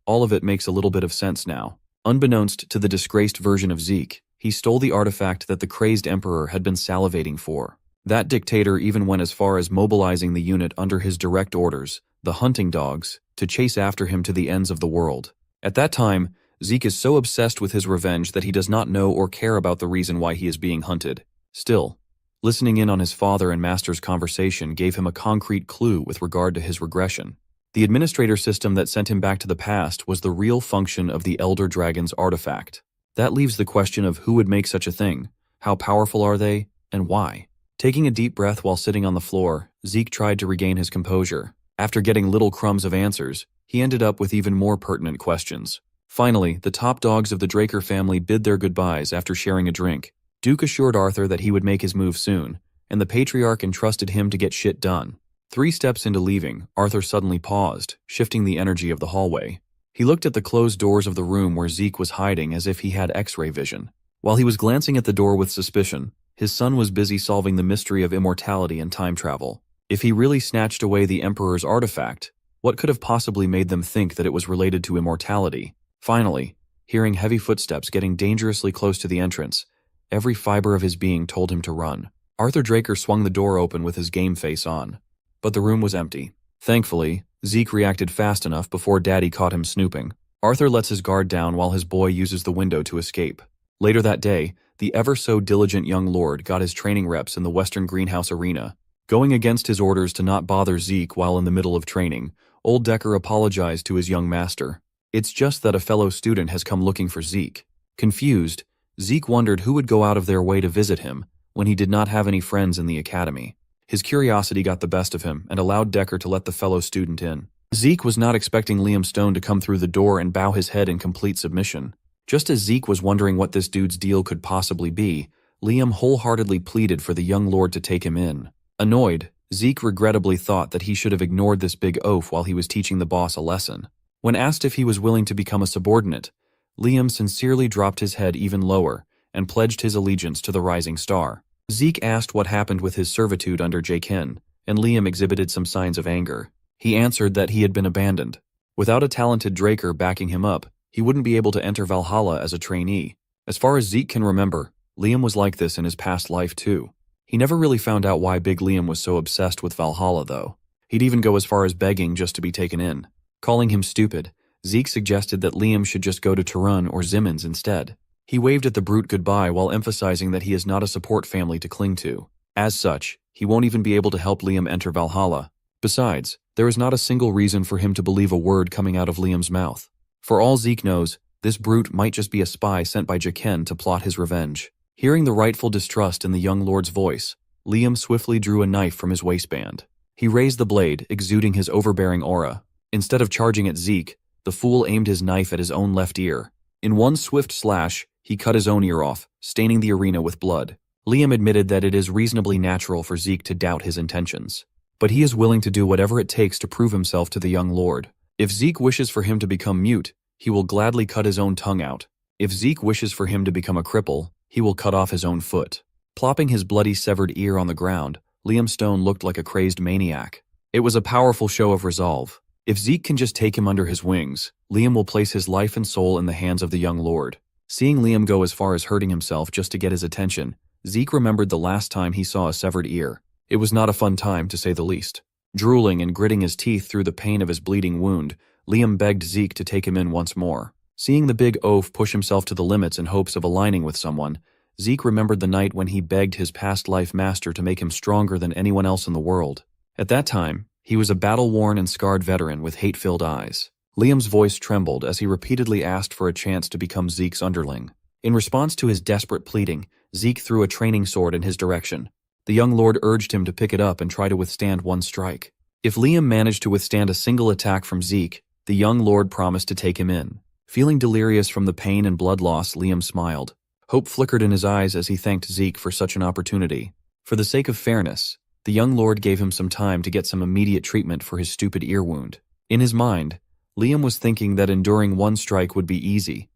all of it makes a little bit of sense now. Unbeknownst to the disgraced version of Zeke, he stole the artifact that the crazed emperor had been salivating for. That dictator even went as far as mobilizing the unit under his direct orders, the hunting dogs, to chase after him to the ends of the world. At that time, Zeke is so obsessed with his revenge that he does not know or care about the reason why he is being hunted. Still, listening in on his father and master's conversation gave him a concrete clue with regard to his regression. The administrator system that sent him back to the past was the real function of the Elder Dragon's artifact. That leaves the question of who would make such a thing, how powerful are they, and why? Taking a deep breath while sitting on the floor, Zeke tried to regain his composure. After getting little crumbs of answers, he ended up with even more pertinent questions. Finally, the top dogs of the Draker family bid their goodbyes after sharing a drink. Duke assured Arthur that he would make his move soon, and the Patriarch entrusted him to get shit done. 3 steps into leaving, Arthur suddenly paused, shifting the energy of the hallway. He looked at the closed doors of the room where Zeke was hiding as if he had X-ray vision. While he was glancing at the door with suspicion, his son was busy solving the mystery of immortality and time travel. If he really snatched away the Emperor's artifact, what could have possibly made them think that it was related to immortality? Finally, hearing heavy footsteps getting dangerously close to the entrance, every fiber of his being told him to run. Arthur Draker swung the door open with his game face on. But the room was empty. Thankfully, Zeke reacted fast enough before Daddy caught him snooping. Arthur lets his guard down while his boy uses the window to escape. Later that day, the ever-so-diligent young lord got his training reps in the Western Greenhouse Arena. Going against his orders to not bother Zeke while in the middle of training, Old Decker apologized to his young master. It's just that a fellow student has come looking for Zeke. Confused, Zeke wondered who would go out of their way to visit him when he did not have any friends in the academy. His curiosity got the best of him and allowed Decker to let the fellow student in. Zeke was not expecting Liam Stone to come through the door and bow his head in complete submission. Just as Zeke was wondering what this dude's deal could possibly be, Liam wholeheartedly pleaded for the young lord to take him in. Annoyed, Zeke regrettably thought that he should have ignored this big oaf while he was teaching the boss a lesson. When asked if he was willing to become a subordinate, Liam sincerely dropped his head even lower and pledged his allegiance to the rising star. Zeke asked what happened with his servitude under Jaken, and Liam exhibited some signs of anger. He answered that he had been abandoned. Without a talented Draker backing him up, he wouldn't be able to enter Valhalla as a trainee. As far as Zeke can remember, Liam was like this in his past life too. He never really found out why Big Liam was so obsessed with Valhalla though. He'd even go as far as begging just to be taken in. Calling him stupid, Zeke suggested that Liam should just go to Turun or Zimmons instead. He waved at the brute goodbye while emphasizing that he is not a support family to cling to. As such, he won't even be able to help Liam enter Valhalla. Besides, there is not a single reason for him to believe a word coming out of Liam's mouth. For all Zeke knows, this brute might just be a spy sent by Jaken to plot his revenge. Hearing the rightful distrust in the young lord's voice, Liam swiftly drew a knife from his waistband. He raised the blade, exuding his overbearing aura. Instead of charging at Zeke, the fool aimed his knife at his own left ear. In one swift slash, he cut his own ear off, staining the arena with blood. Liam admitted that it is reasonably natural for Zeke to doubt his intentions. But he is willing to do whatever it takes to prove himself to the young lord. If Zeke wishes for him to become mute, he will gladly cut his own tongue out. If Zeke wishes for him to become a cripple, he will cut off his own foot. Plopping his bloody severed ear on the ground, Liam Stone looked like a crazed maniac. It was a powerful show of resolve. If Zeke can just take him under his wings, Liam will place his life and soul in the hands of the young lord. Seeing Liam go as far as hurting himself just to get his attention, Zeke remembered the last time he saw a severed ear. It was not a fun time, to say the least. Drooling and gritting his teeth through the pain of his bleeding wound, Liam begged Zeke to take him in once more. Seeing the big oaf push himself to the limits in hopes of aligning with someone, Zeke remembered the night when he begged his past life master to make him stronger than anyone else in the world. At that time, he was a battle-worn and scarred veteran with hate-filled eyes. Liam's voice trembled as he repeatedly asked for a chance to become Zeke's underling. In response to his desperate pleading, Zeke threw a training sword in his direction. The young lord urged him to pick it up and try to withstand one strike. If Liam managed to withstand a single attack from Zeke, the young lord promised to take him in. Feeling delirious from the pain and blood loss, Liam smiled. Hope flickered in his eyes as he thanked Zeke for such an opportunity. For the sake of fairness, the young lord gave him some time to get some immediate treatment for his stupid ear wound. In his mind, Liam was thinking that enduring one strike would be easy,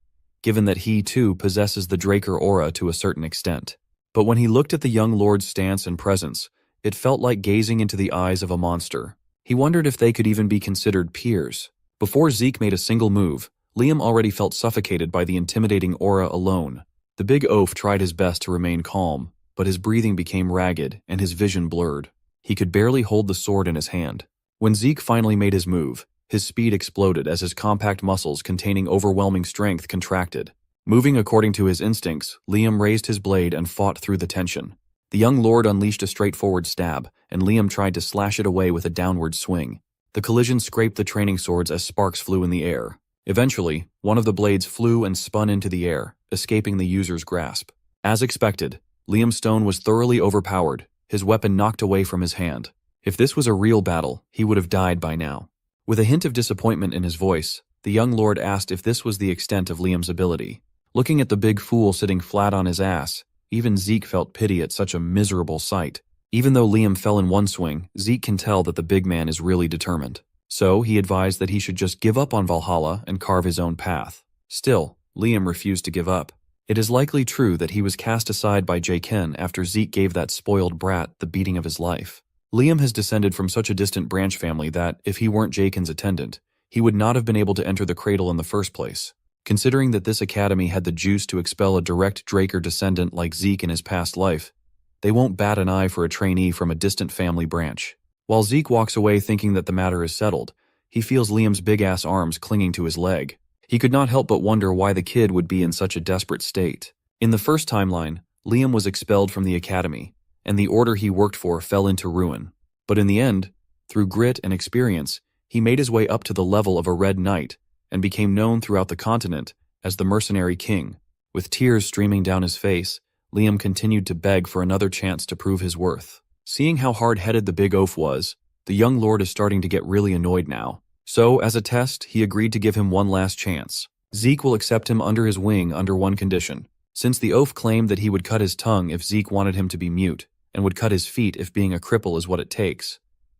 given that he too possesses the Draker aura to a certain extent. But when he looked at the young lord's stance and presence, it felt like gazing into the eyes of a monster. He wondered if they could even be considered peers. Before Zeke made a single move, Liam already felt suffocated by the intimidating aura alone. The big oaf tried his best to remain calm, but his breathing became ragged and his vision blurred. He could barely hold the sword in his hand. When Zeke finally made his move, his speed exploded as his compact muscles containing overwhelming strength contracted. Moving according to his instincts, Liam raised his blade and fought through the tension. The young lord unleashed a straightforward stab, and Liam tried to slash it away with a downward swing. The collision scraped the training swords as sparks flew in the air. Eventually, one of the blades flew and spun into the air, escaping the user's grasp. As expected, Liam Stone was thoroughly overpowered, his weapon knocked away from his hand. If this was a real battle, he would have died by now. With a hint of disappointment in his voice, the young lord asked if this was the extent of Liam's ability. Looking at the big fool sitting flat on his ass, even Zeke felt pity at such a miserable sight. Even though Liam fell in one swing, Zeke can tell that the big man is really determined. So he advised that he should just give up on Valhalla and carve his own path. Still, Liam refused to give up. It is likely true that he was cast aside by Jaken after Zeke gave that spoiled brat the beating of his life. Liam has descended from such a distant branch family that, if he weren't Jaken's attendant, he would not have been able to enter the cradle in the first place. Considering that this academy had the juice to expel a direct Draker descendant like Zeke in his past life, they won't bat an eye for a trainee from a distant family branch. While Zeke walks away thinking that the matter is settled, he feels Liam's big-ass arms clinging to his leg. He could not help but wonder why the kid would be in such a desperate state. In the first timeline, Liam was expelled from the academy, and the order he worked for fell into ruin. But in the end, through grit and experience, he made his way up to the level of a Red Knight and became known throughout the continent as the Mercenary King. With tears streaming down his face, Liam continued to beg for another chance to prove his worth. Seeing how hard-headed the big oaf was, the young lord is starting to get really annoyed now. So, as a test, he agreed to give him one last chance. Zeke will accept him under his wing under one condition. Since the oaf claimed that he would cut his tongue if Zeke wanted him to be mute, and would cut his feet if being a cripple is what it takes,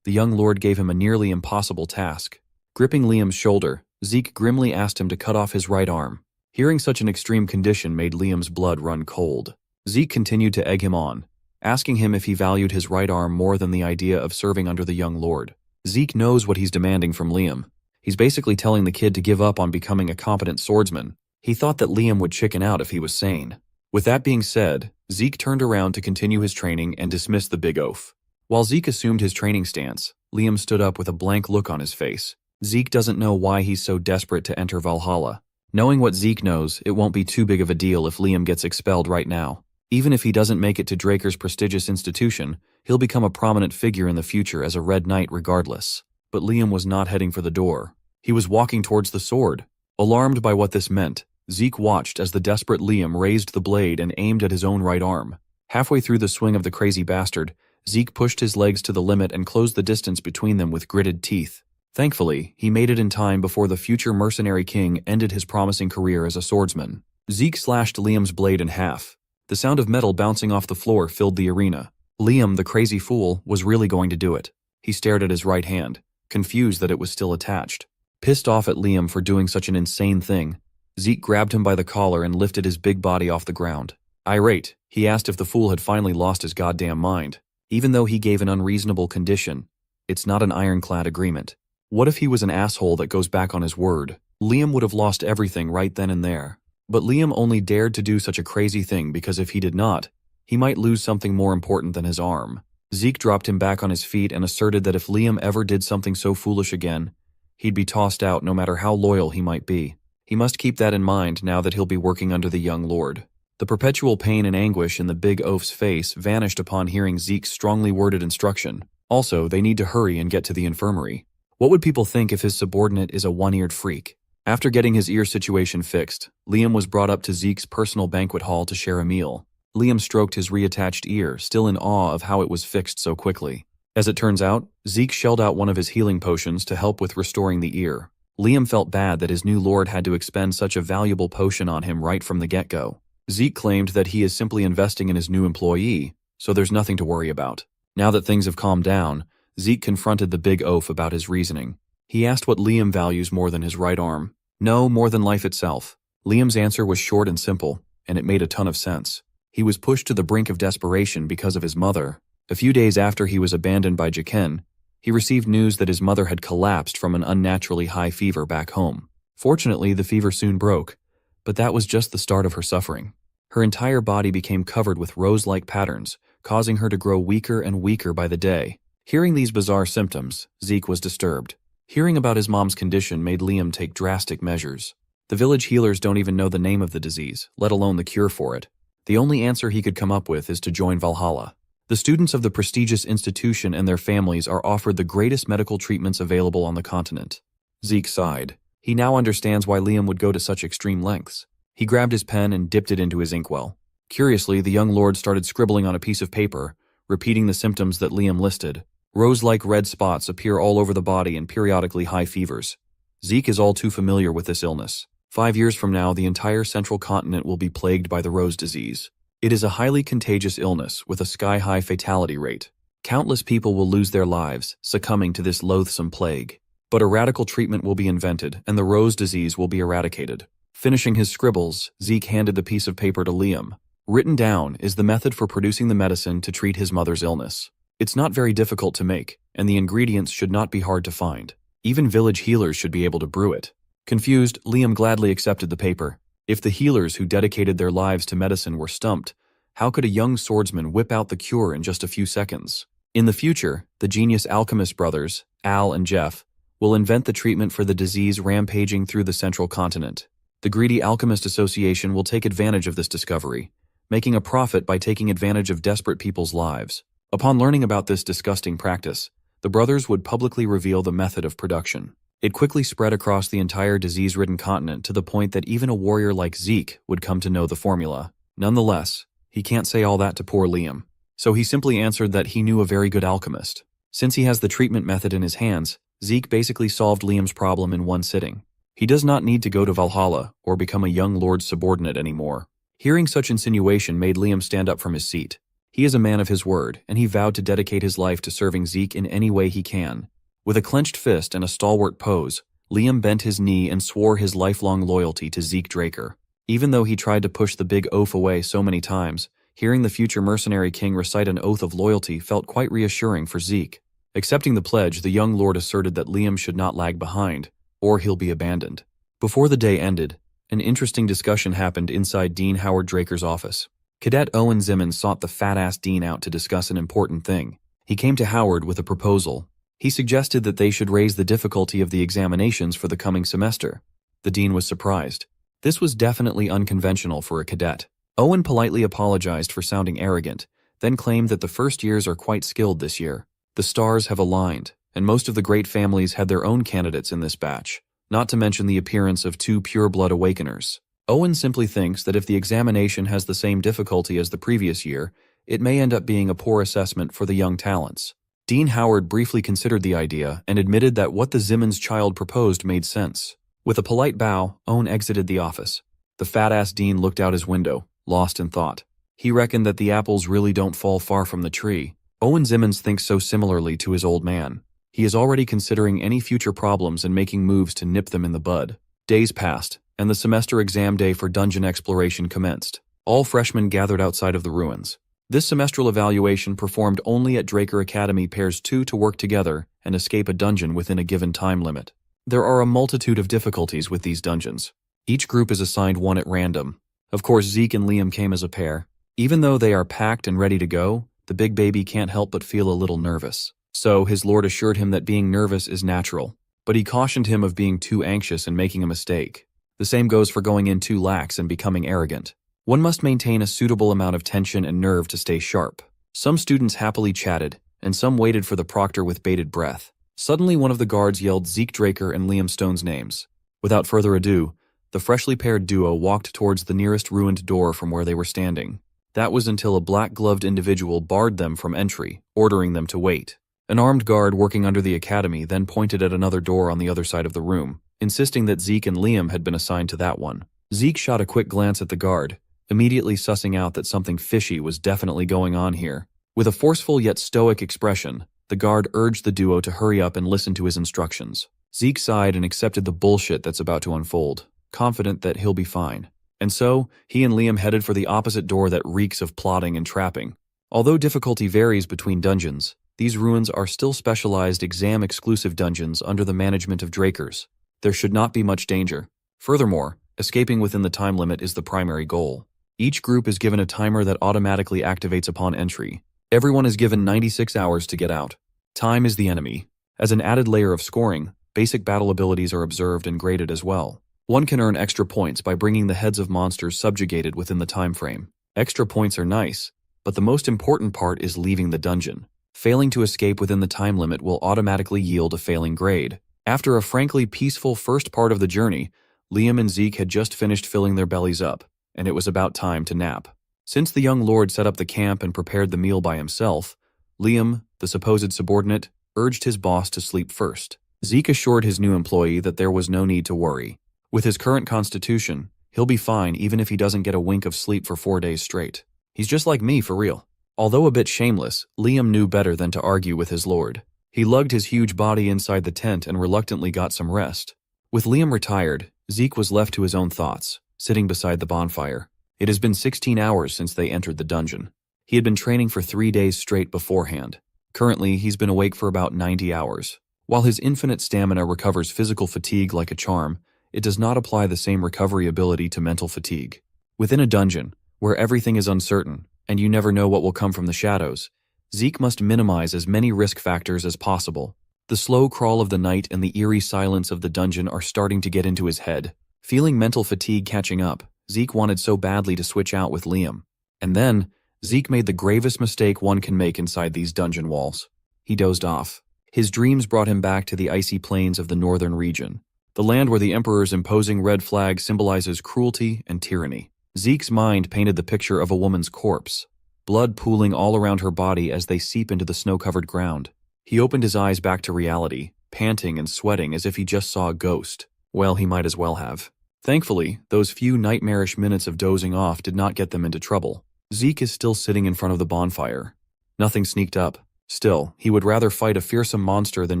the young lord gave him a nearly impossible task. Gripping Liam's shoulder, Zeke grimly asked him to cut off his right arm. Hearing such an extreme condition made Liam's blood run cold. Zeke continued to egg him on, asking him if he valued his right arm more than the idea of serving under the young lord. Zeke knows what he's demanding from Liam. He's basically telling the kid to give up on becoming a competent swordsman. He thought that Liam would chicken out if he was sane. With that being said, Zeke turned around to continue his training and dismissed the big oaf. While Zeke assumed his training stance, Liam stood up with a blank look on his face. Zeke doesn't know why he's so desperate to enter Valhalla. Knowing what Zeke knows, it won't be too big of a deal if Liam gets expelled right now. Even if he doesn't make it to Draker's prestigious institution, he'll become a prominent figure in the future as a Red Knight regardless. But Liam was not heading for the door. He was walking towards the sword. Alarmed by what this meant, Zeke watched as the desperate Liam raised the blade and aimed at his own right arm. Halfway through the swing of the crazy bastard, Zeke pushed his legs to the limit and closed the distance between them with gritted teeth. Thankfully, he made it in time before the future mercenary king ended his promising career as a swordsman. Zeke slashed Liam's blade in half. The sound of metal bouncing off the floor filled the arena. Liam, the crazy fool, was really going to do it. He stared at his right hand, confused that it was still attached. Pissed off at Liam for doing such an insane thing, Zeke grabbed him by the collar and lifted his big body off the ground. Irate, he asked if the fool had finally lost his goddamn mind. Even though he gave an unreasonable condition, it's not an ironclad agreement. What if he was an asshole that goes back on his word? Liam would have lost everything right then and there. But Liam only dared to do such a crazy thing because if he did not, he might lose something more important than his arm. Zeke dropped him back on his feet and asserted that if Liam ever did something so foolish again, he'd be tossed out no matter how loyal he might be. He must keep that in mind now that he'll be working under the young lord. The perpetual pain and anguish in the big oaf's face vanished upon hearing Zeke's strongly worded instruction. Also, they need to hurry and get to the infirmary. What would people think if his subordinate is a one-eared freak? After getting his ear situation fixed, Liam was brought up to Zeke's personal banquet hall to share a meal. Liam stroked his reattached ear, still in awe of how it was fixed so quickly. As it turns out, Zeke shelled out one of his healing potions to help with restoring the ear. Liam felt bad that his new lord had to expend such a valuable potion on him right from the get-go. Zeke claimed that he is simply investing in his new employee, so there's nothing to worry about. Now that things have calmed down, Zeke confronted the big oaf about his reasoning. He asked what Liam values more than his right arm. No, more than life itself. Liam's answer was short and simple, and it made a ton of sense. He was pushed to the brink of desperation because of his mother. A few days after he was abandoned by Jaqen, he received news that his mother had collapsed from an unnaturally high fever back home. Fortunately, the fever soon broke, but that was just the start of her suffering. Her entire body became covered with rose-like patterns, causing her to grow weaker and weaker by the day. Hearing these bizarre symptoms, Zeke was disturbed. Hearing about his mom's condition made Liam take drastic measures. The village healers don't even know the name of the disease, let alone the cure for it. The only answer he could come up with is to join Valhalla. The students of the prestigious institution and their families are offered the greatest medical treatments available on the continent. Zeke sighed. He now understands why Liam would go to such extreme lengths. He grabbed his pen and dipped it into his inkwell. Curiously, the young lord started scribbling on a piece of paper, repeating the symptoms that Liam listed. Rose-like red spots appear all over the body and periodically high fevers. Zeke is all too familiar with this illness. 5 years from now, the entire central continent will be plagued by the rose disease. It is a highly contagious illness with a sky-high fatality rate. Countless people will lose their lives, succumbing to this loathsome plague. But a radical treatment will be invented, and the rose disease will be eradicated. Finishing his scribbles, Zeke handed the piece of paper to Liam. Written down is the method for producing the medicine to treat his mother's illness. It's not very difficult to make, and the ingredients should not be hard to find. Even village healers should be able to brew it. Confused, Liam gladly accepted the paper. If the healers who dedicated their lives to medicine were stumped, how could a young swordsman whip out the cure in just a few seconds? In the future, the genius alchemist brothers, Al and Jeff, will invent the treatment for the disease rampaging through the central continent. The greedy Alchemist Association will take advantage of this discovery, making a profit by taking advantage of desperate people's lives. Upon learning about this disgusting practice, the brothers would publicly reveal the method of production. It quickly spread across the entire disease-ridden continent to the point that even a warrior like Zeke would come to know the formula. Nonetheless, he can't say all that to poor Liam, so he simply answered that he knew a very good alchemist. Since he has the treatment method in his hands, Zeke basically solved Liam's problem in one sitting. He does not need to go to Valhalla or become a young lord's subordinate anymore. Hearing such insinuation made Liam stand up from his seat. He is a man of his word, and he vowed to dedicate his life to serving Zeke in any way he can. With a clenched fist and a stalwart pose, Liam bent his knee and swore his lifelong loyalty to Zeke Draker. Even though he tried to push the big oaf away so many times, hearing the future mercenary king recite an oath of loyalty felt quite reassuring for Zeke. Accepting the pledge, the young lord asserted that Liam should not lag behind, or he'll be abandoned. Before the day ended, an interesting discussion happened inside Dean Howard Draker's office. Cadet Owen Zimmons sought the fat-ass Dean out to discuss an important thing. He came to Howard with a proposal. He suggested that they should raise the difficulty of the examinations for the coming semester. The Dean was surprised. This was definitely unconventional for a cadet. Owen politely apologized for sounding arrogant, then claimed that the first years are quite skilled this year. The stars have aligned, and most of the great families had their own candidates in this batch, not to mention the appearance of 2 pure-blood awakeners. Owen simply thinks that if the examination has the same difficulty as the previous year, it may end up being a poor assessment for the young talents. Dean Howard briefly considered the idea and admitted that what the Zimmons child proposed made sense. With a polite bow, Owen exited the office. The fat-ass Dean looked out his window, lost in thought. He reckoned that the apples really don't fall far from the tree. Owen Zimmons thinks so similarly to his old man. He is already considering any future problems and making moves to nip them in the bud. Days passed, and the semester exam day for dungeon exploration commenced. All freshmen gathered outside of the ruins. This semestral evaluation performed only at Draker Academy pairs 2 to work together and escape a dungeon within a given time limit. There are a multitude of difficulties with these dungeons. Each group is assigned one at random. Of course, Zeke and Liam came as a pair. Even though they are packed and ready to go, the big baby can't help but feel a little nervous. So, his lord assured him that being nervous is natural, but he cautioned him of being too anxious and making a mistake. The same goes for going in too lax and becoming arrogant. One must maintain a suitable amount of tension and nerve to stay sharp. Some students happily chatted, and some waited for the proctor with bated breath. Suddenly, one of the guards yelled Zeke Draker and Liam Stone's names. Without further ado, the freshly paired duo walked towards the nearest ruined door from where they were standing. That was until a black-gloved individual barred them from entry, ordering them to wait. An armed guard working under the academy then pointed at another door on the other side of the room, insisting that Zeke and Liam had been assigned to that one. Zeke shot a quick glance at the guard, immediately sussing out that something fishy was definitely going on here. With a forceful yet stoic expression, the guard urged the duo to hurry up and listen to his instructions. Zeke sighed and accepted the bullshit that's about to unfold, confident that he'll be fine. And so, he and Liam headed for the opposite door that reeks of plotting and trapping. Although difficulty varies between dungeons, these ruins are still specialized exam-exclusive dungeons under the management of Drakers. There should not be much danger. Furthermore, escaping within the time limit is the primary goal. Each group is given a timer that automatically activates upon entry. Everyone is given 96 hours to get out. Time is the enemy. As an added layer of scoring, basic battle abilities are observed and graded as well. One can earn extra points by bringing the heads of monsters subjugated within the time frame. Extra points are nice, but the most important part is leaving the dungeon. Failing to escape within the time limit will automatically yield a failing grade. After a frankly peaceful first part of the journey, Liam and Zeke had just finished filling their bellies up, and it was about time to nap. Since the young lord set up the camp and prepared the meal by himself, Liam, the supposed subordinate, urged his boss to sleep first. Zeke assured his new employee that there was no need to worry. With his current constitution, he'll be fine even if he doesn't get a wink of sleep for 4 days straight. He's just like me, for real. Although a bit shameless, Liam knew better than to argue with his lord. He lugged his huge body inside the tent and reluctantly got some rest. With Liam retired, Zeke was left to his own thoughts, sitting beside the bonfire. It has been 16 hours since they entered the dungeon. He had been training for 3 days straight beforehand. Currently, he's been awake for about 90 hours. While his infinite stamina recovers physical fatigue like a charm, it does not apply the same recovery ability to mental fatigue. Within a dungeon, where everything is uncertain, and you never know what will come from the shadows, Zeke must minimize as many risk factors as possible. The slow crawl of the night and the eerie silence of the dungeon are starting to get into his head. Feeling mental fatigue catching up, Zeke wanted so badly to switch out with Liam. And then, Zeke made the gravest mistake one can make inside these dungeon walls. He dozed off. His dreams brought him back to the icy plains of the northern region, the land where the Emperor's imposing red flag symbolizes cruelty and tyranny. Zeke's mind painted the picture of a woman's corpse, blood pooling all around her body as they seep into the snow-covered ground. He opened his eyes back to reality, panting and sweating as if he just saw a ghost. Well, he might as well have. Thankfully, those few nightmarish minutes of dozing off did not get them into trouble. Zeke is still sitting in front of the bonfire. Nothing sneaked up. Still, he would rather fight a fearsome monster than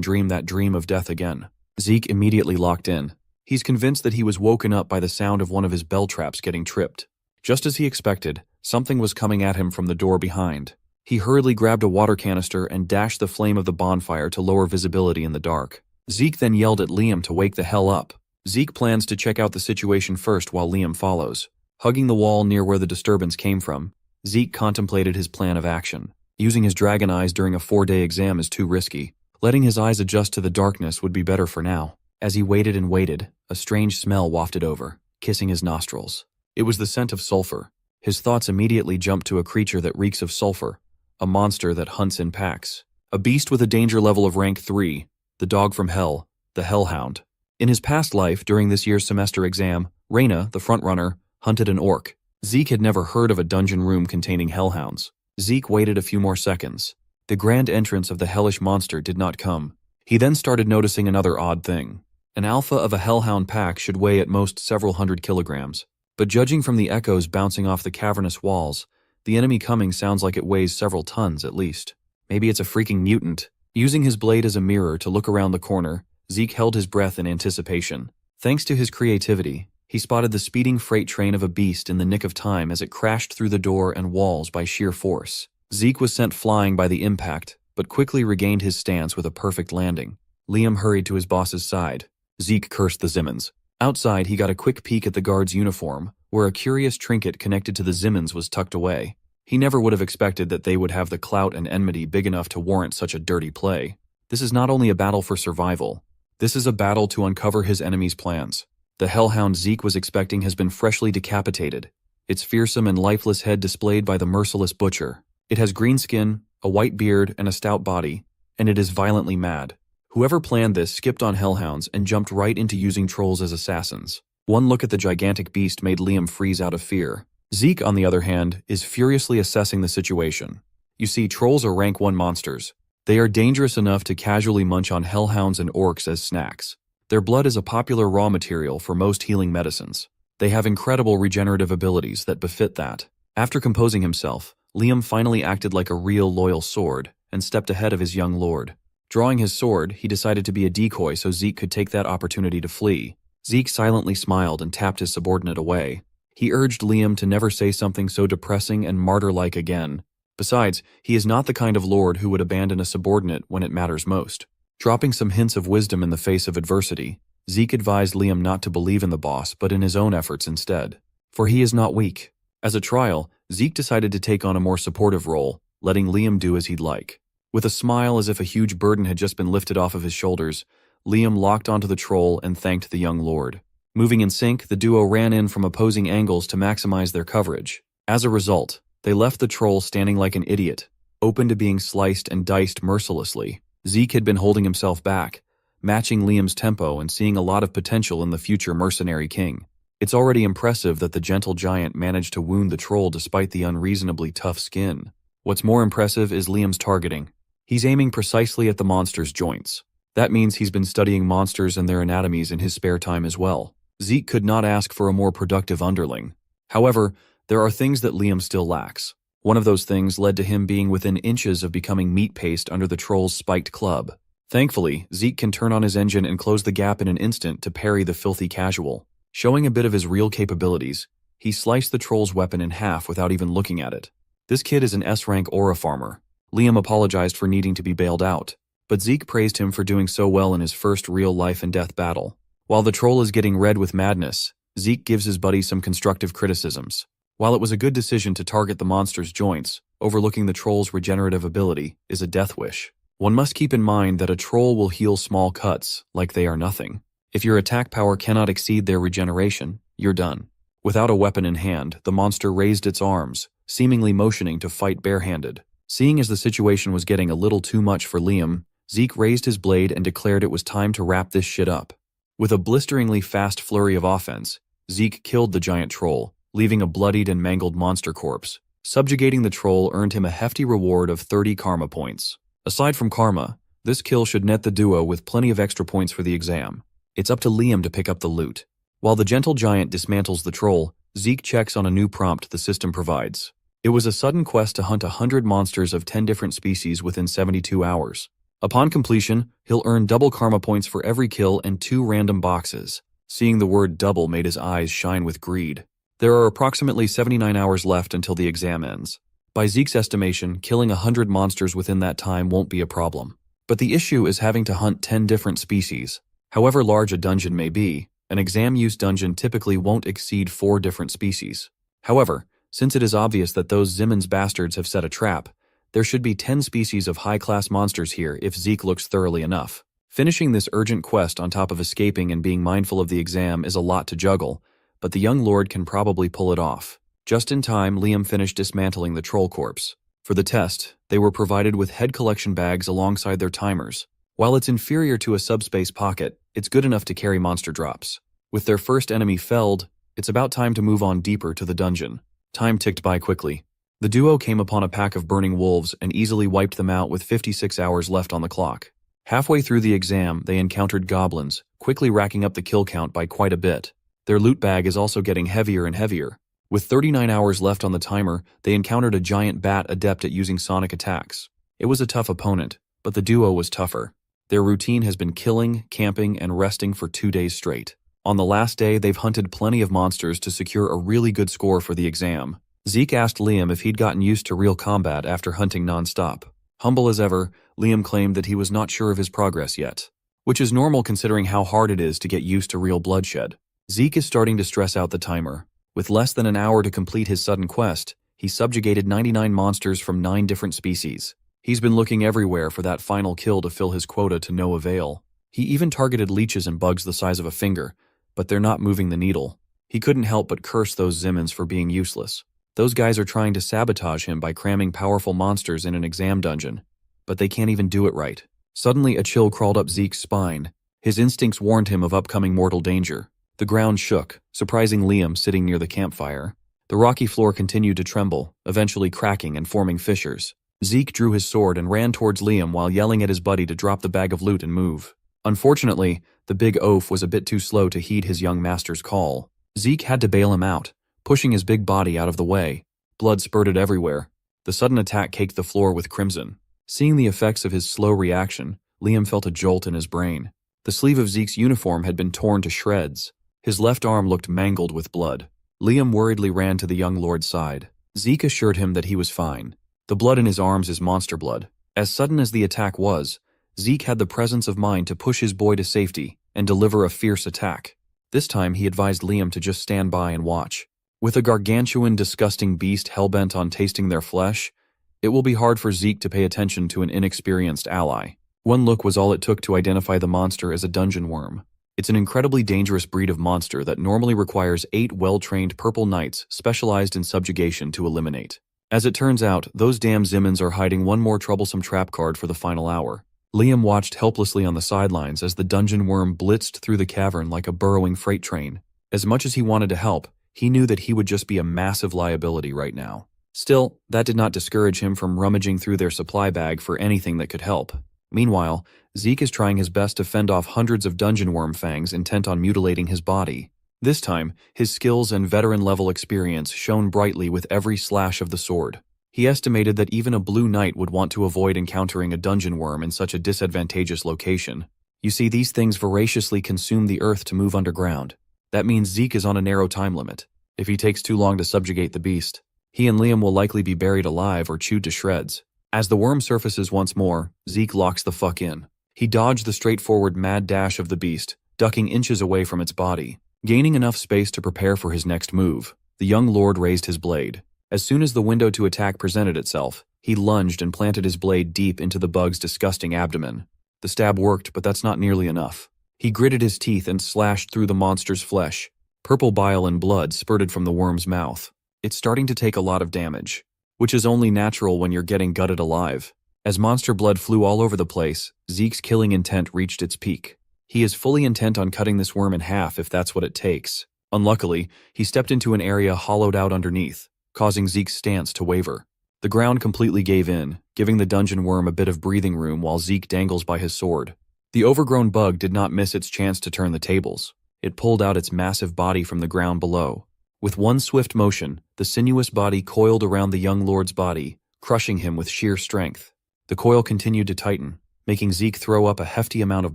dream that dream of death again. Zeke immediately locked in. He's convinced that he was woken up by the sound of one of his bell traps getting tripped. Just as he expected, something was coming at him from the door behind. He hurriedly grabbed a water canister and dashed the flame of the bonfire to lower visibility in the dark. Zeke then yelled at Liam to wake the hell up. Zeke plans to check out the situation first while Liam follows. Hugging the wall near where the disturbance came from, Zeke contemplated his plan of action. Using his dragon eyes during a 4-day exam is too risky. Letting his eyes adjust to the darkness would be better for now. As he waited and waited, a strange smell wafted over, kissing his nostrils. It was the scent of sulfur. His thoughts immediately jumped to a creature that reeks of sulfur, a monster that hunts in packs. A beast with a danger level of rank 3, the dog from hell, the hellhound. In his past life, during this year's semester exam, Reyna, the frontrunner, hunted an orc. Zeke had never heard of a dungeon room containing hellhounds. Zeke waited a few more seconds. The grand entrance of the hellish monster did not come. He then started noticing another odd thing. An alpha of a hellhound pack should weigh at most several hundred kilograms. But judging from the echoes bouncing off the cavernous walls, the enemy coming sounds like it weighs several tons at least. Maybe it's a freaking mutant. Using his blade as a mirror to look around the corner, Zeke held his breath in anticipation. Thanks to his creativity, he spotted the speeding freight train of a beast in the nick of time as it crashed through the door and walls by sheer force. Zeke was sent flying by the impact, but quickly regained his stance with a perfect landing. Liam hurried to his boss's side. Zeke cursed the Zimmons. Outside, he got a quick peek at the guard's uniform, where a curious trinket connected to the Zimmons was tucked away. He never would have expected that they would have the clout and enmity big enough to warrant such a dirty play. This is not only a battle for survival. This is a battle to uncover his enemy's plans. The hellhound Zeke was expecting has been freshly decapitated, its fearsome and lifeless head displayed by the merciless butcher. It has green skin, a white beard, and a stout body, and it is violently mad. Whoever planned this skipped on hellhounds and jumped right into using trolls as assassins. One look at the gigantic beast made Liam freeze out of fear. Zeke, on the other hand, is furiously assessing the situation. You see, trolls are rank 1 monsters. They are dangerous enough to casually munch on hellhounds and orcs as snacks. Their blood is a popular raw material for most healing medicines. They have incredible regenerative abilities that befit that. After composing himself, Liam finally acted like a real loyal sword and stepped ahead of his young lord. Drawing his sword, he decided to be a decoy so Zeke could take that opportunity to flee. Zeke silently smiled and tapped his subordinate away. He urged Liam to never say something so depressing and martyr-like again. Besides, he is not the kind of lord who would abandon a subordinate when it matters most. Dropping some hints of wisdom in the face of adversity, Zeke advised Liam not to believe in the boss but in his own efforts instead. For he is not weak. As a trial, Zeke decided to take on a more supportive role, letting Liam do as he'd like. With a smile as if a huge burden had just been lifted off of his shoulders, Liam locked onto the troll and thanked the young lord. Moving in sync, the duo ran in from opposing angles to maximize their coverage. As a result, they left the troll standing like an idiot, open to being sliced and diced mercilessly. Zeke had been holding himself back, matching Liam's tempo and seeing a lot of potential in the future mercenary king. It's already impressive that the gentle giant managed to wound the troll despite the unreasonably tough skin. What's more impressive is Liam's targeting. He's aiming precisely at the monster's joints. That means he's been studying monsters and their anatomies in his spare time as well. Zeke could not ask for a more productive underling. However, there are things that Liam still lacks. One of those things led to him being within inches of becoming meat paste under the troll's spiked club. Thankfully, Zeke can turn on his engine and close the gap in an instant to parry the filthy casual. Showing a bit of his real capabilities, he sliced the troll's weapon in half without even looking at it. This kid is an S-rank aura farmer. Liam apologized for needing to be bailed out, but Zeke praised him for doing so well in his first real life and death battle. While the troll is getting red with madness, Zeke gives his buddy some constructive criticisms. While it was a good decision to target the monster's joints, overlooking the troll's regenerative ability is a death wish. One must keep in mind that a troll will heal small cuts like they are nothing. If your attack power cannot exceed their regeneration, you're done. Without a weapon in hand, the monster raised its arms, seemingly motioning to fight barehanded. Seeing as the situation was getting a little too much for Liam, Zeke raised his blade and declared it was time to wrap this shit up. With a blisteringly fast flurry of offense, Zeke killed the giant troll, leaving a bloodied and mangled monster corpse. Subjugating the troll earned him a hefty reward of 30 karma points. Aside from karma, This kill should net the duo with plenty of extra points for the exam. It's up to Liam to pick up the loot. While the gentle giant dismantles the troll, Zeke checks on a new prompt the system provides. It was a sudden quest to hunt 100 monsters of 10 different species within 72 hours. Upon completion, he'll earn double karma points for every kill and 2 random boxes. Seeing the word double made his eyes shine with greed. There are approximately 79 hours left until the exam ends. By Zeke's estimation, killing 100 monsters within that time won't be a problem. But the issue is having to hunt 10 different species. However large a dungeon may be, an exam-use dungeon typically won't exceed 4 different species. However, since it is obvious that those Zimmons bastards have set a trap, there should be 10 species of high-class monsters here if Zeke looks thoroughly enough. Finishing this urgent quest on top of escaping and being mindful of the exam is a lot to juggle, but the young lord can probably pull it off. Just in time, Liam finished dismantling the troll corpse. For the test, they were provided with head collection bags alongside their timers. While it's inferior to a subspace pocket, it's good enough to carry monster drops. With their first enemy felled, it's about time to move on deeper to the dungeon. Time ticked by quickly. The duo came upon a pack of burning wolves and easily wiped them out with 56 hours left on the clock. Halfway through the exam, they encountered goblins, quickly racking up the kill count by quite a bit. Their loot bag is also getting heavier and heavier. With 39 hours left on the timer, they encountered a giant bat adept at using sonic attacks. It was a tough opponent, but the duo was tougher. Their routine has been killing, camping, and resting for 2 days straight. On the last day, they've hunted plenty of monsters to secure a really good score for the exam. Zeke asked Liam if he'd gotten used to real combat after hunting non-stop. Humble as ever, Liam claimed that he was not sure of his progress yet, which is normal considering how hard it is to get used to real bloodshed. Zeke is starting to stress out the timer. With less than an hour to complete his sudden quest, he subjugated 99 monsters from 9 different species. He's been looking everywhere for that final kill to fill his quota to no avail. He even targeted leeches and bugs the size of a finger, but they're not moving the needle. He couldn't help but curse those Zimmons for being useless. Those guys are trying to sabotage him by cramming powerful monsters in an exam dungeon, but they can't even do it right. Suddenly, a chill crawled up Zeke's spine. His instincts warned him of upcoming mortal danger. The ground shook, surprising Liam sitting near the campfire. The rocky floor continued to tremble, eventually cracking and forming fissures. Zeke drew his sword and ran towards Liam while yelling at his buddy to drop the bag of loot and move. Unfortunately, the big oaf was a bit too slow to heed his young master's call. Zeke had to bail him out, pushing his big body out of the way. Blood spurted everywhere. The sudden attack caked the floor with crimson. Seeing the effects of his slow reaction, Liam felt a jolt in his brain. The sleeve of Zeke's uniform had been torn to shreds. His left arm looked mangled with blood. Liam worriedly ran to the young lord's side. Zeke assured him that he was fine. The blood in his arms is monster blood. As sudden as the attack was, Zeke had the presence of mind to push his boy to safety and deliver a fierce attack. This time he advised Liam to just stand by and watch. With a gargantuan, disgusting beast hellbent on tasting their flesh, it will be hard for Zeke to pay attention to an inexperienced ally. One look was all it took to identify the monster as a dungeon worm. It's an incredibly dangerous breed of monster that normally requires 8 well-trained purple knights specialized in subjugation to eliminate. As it turns out, those damn Zimmons are hiding one more troublesome trap card for the final hour. Liam watched helplessly on the sidelines as the dungeon worm blitzed through the cavern like a burrowing freight train. As much as he wanted to help, he knew that he would just be a massive liability right now. Still, that did not discourage him from rummaging through their supply bag for anything that could help. Meanwhile, Zeke is trying his best to fend off hundreds of dungeon worm fangs intent on mutilating his body. This time, his skills and veteran-level experience shone brightly with every slash of the sword. He estimated that even a blue knight would want to avoid encountering a dungeon worm in such a disadvantageous location. You see, these things voraciously consume the earth to move underground. That means Zeke is on a narrow time limit. If he takes too long to subjugate the beast, he and Liam will likely be buried alive or chewed to shreds. As the worm surfaces once more, Zeke locks the fuck in. He dodged the straightforward mad dash of the beast, ducking inches away from its body. Gaining enough space to prepare for his next move, the young lord raised his blade. As soon as the window to attack presented itself, he lunged and planted his blade deep into the bug's disgusting abdomen. The stab worked, but that's not nearly enough. He gritted his teeth and slashed through the monster's flesh. Purple bile and blood spurted from the worm's mouth. It's starting to take a lot of damage, which is only natural when you're getting gutted alive. As monster blood flew all over the place, Zeke's killing intent reached its peak. He is fully intent on cutting this worm in half if that's what it takes. Unluckily, he stepped into an area hollowed out underneath, causing Zeke's stance to waver. The ground completely gave in, giving the dungeon worm a bit of breathing room while Zeke dangles by his sword. The overgrown bug did not miss its chance to turn the tables. It pulled out its massive body from the ground below. With one swift motion, the sinuous body coiled around the young lord's body, crushing him with sheer strength. The coil continued to tighten, making Zeke throw up a hefty amount of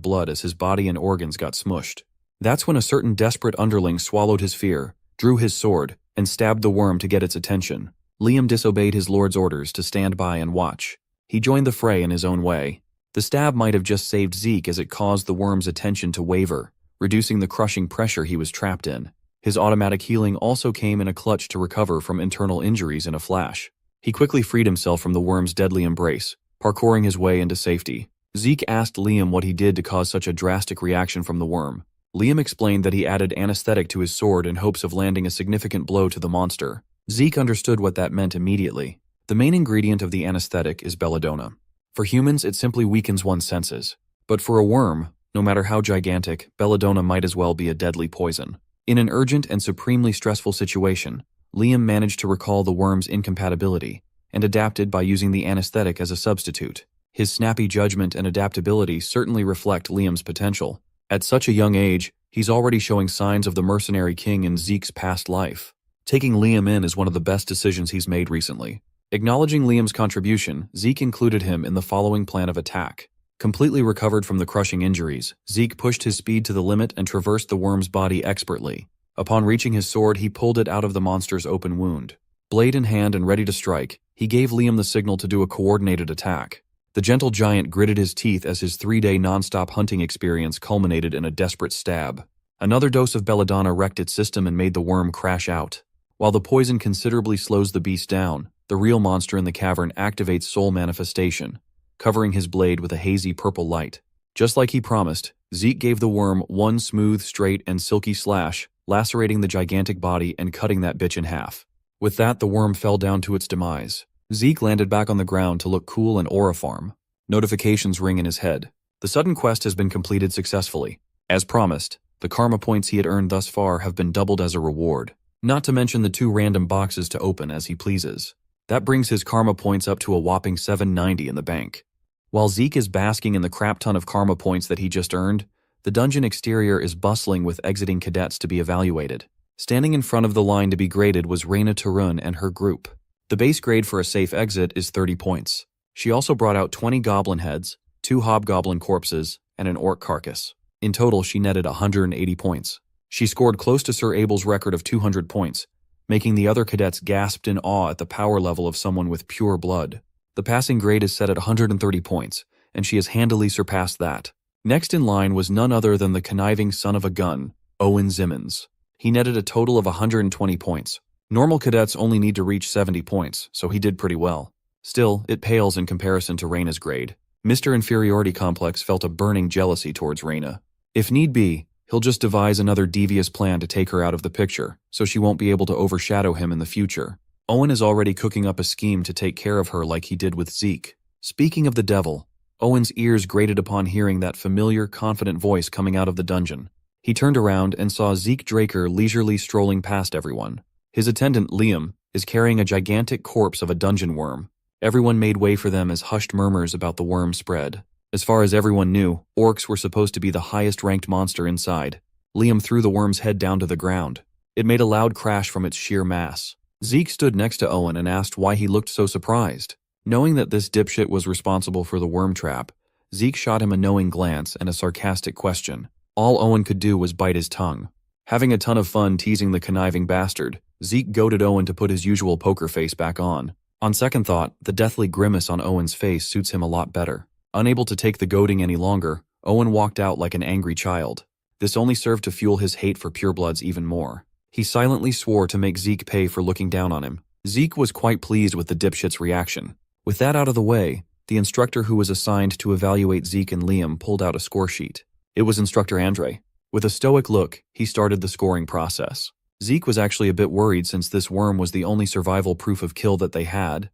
blood as his body and organs got smushed. That's when a certain desperate underling swallowed his fear, drew his sword, and stabbed the worm to get its attention. Liam disobeyed his lord's orders to stand by and watch. He joined the fray in his own way. The stab might have just saved Zeke as it caused the worm's attention to waver, reducing the crushing pressure he was trapped in. His automatic healing also came in a clutch to recover from internal injuries in a flash. He quickly freed himself from the worm's deadly embrace, parkouring his way into safety. Zeke asked Liam what he did to cause such a drastic reaction from the worm. Liam explained that he added anesthetic to his sword in hopes of landing a significant blow to the monster. Zeke understood what that meant immediately. The main ingredient of the anesthetic is belladonna. For humans, it simply weakens one's senses. But for a worm, no matter how gigantic, belladonna might as well be a deadly poison. In an urgent and supremely stressful situation, Liam managed to recall the worm's incompatibility and adapted by using the anesthetic as a substitute. His snappy judgment and adaptability certainly reflect Liam's potential. At such a young age, he's already showing signs of the mercenary king in Zeke's past life. Taking Liam in is one of the best decisions he's made recently. Acknowledging Liam's contribution, Zeke included him in the following plan of attack. Completely recovered from the crushing injuries, Zeke pushed his speed to the limit and traversed the worm's body expertly. Upon reaching his sword, he pulled it out of the monster's open wound. Blade in hand and ready to strike, he gave Liam the signal to do a coordinated attack. The gentle giant gritted his teeth as his 3-day non-stop hunting experience culminated in a desperate stab. Another dose of belladonna wrecked its system and made the worm crash out. While the poison considerably slows the beast down, the real monster in the cavern activates soul manifestation, covering his blade with a hazy purple light. Just like he promised, Zeke gave the worm one smooth, straight, and silky slash, lacerating the gigantic body and cutting that bitch in half. With that, the worm fell down to its demise. Zeke landed back on the ground to look cool and aura farm. Notifications ring in his head. The sudden quest has been completed successfully. As promised, the karma points he had earned thus far have been doubled as a reward. Not to mention the 2 random boxes to open as he pleases. That brings his karma points up to a whopping 790 in the bank. While Zeke is basking in the crap ton of karma points that he just earned, the dungeon exterior is bustling with exiting cadets to be evaluated. Standing in front of the line to be graded was Reyna Tarun and her group. The base grade for a safe exit is 30 points. She also brought out 20 goblin heads, 2 hobgoblin corpses, and an orc carcass. In total, she netted 180 points. She scored close to Sir Abel's record of 200 points, making the other cadets gasped in awe at the power level of someone with pure blood. The passing grade is set at 130 points, and she has handily surpassed that. Next in line was none other than the conniving son of a gun, Owen Zimmons. He netted a total of 120 points. Normal cadets only need to reach 70 points, so he did pretty well. Still, it pales in comparison to Reyna's grade. Mr. Inferiority Complex felt a burning jealousy towards Reyna. If need be, he'll just devise another devious plan to take her out of the picture, so she won't be able to overshadow him in the future. Owen is already cooking up a scheme to take care of her like he did with Zeke. Speaking of the devil, Owen's ears grated upon hearing that familiar, confident voice coming out of the dungeon. He turned around and saw Zeke Draker leisurely strolling past everyone. His attendant, Liam, is carrying a gigantic corpse of a dungeon worm. Everyone made way for them as hushed murmurs about the worm spread. As far as everyone knew, orcs were supposed to be the highest-ranked monster inside. Liam threw the worm's head down to the ground. It made a loud crash from its sheer mass. Zeke stood next to Owen and asked why he looked so surprised. Knowing that this dipshit was responsible for the worm trap, Zeke shot him a knowing glance and a sarcastic question. All Owen could do was bite his tongue. Having a ton of fun teasing the conniving bastard, Zeke goaded Owen to put his usual poker face back on. On second thought, the deathly grimace on Owen's face suits him a lot better. Unable to take the goading any longer, Owen walked out like an angry child. This only served to fuel his hate for purebloods even more. He silently swore to make Zeke pay for looking down on him. Zeke was quite pleased with the dipshit's reaction. With that out of the way, the instructor who was assigned to evaluate Zeke and Liam pulled out a score sheet. It was Instructor Andre. With a stoic look, he started the scoring process. Zeke was actually a bit worried since this worm was the only survival proof of kill that they had,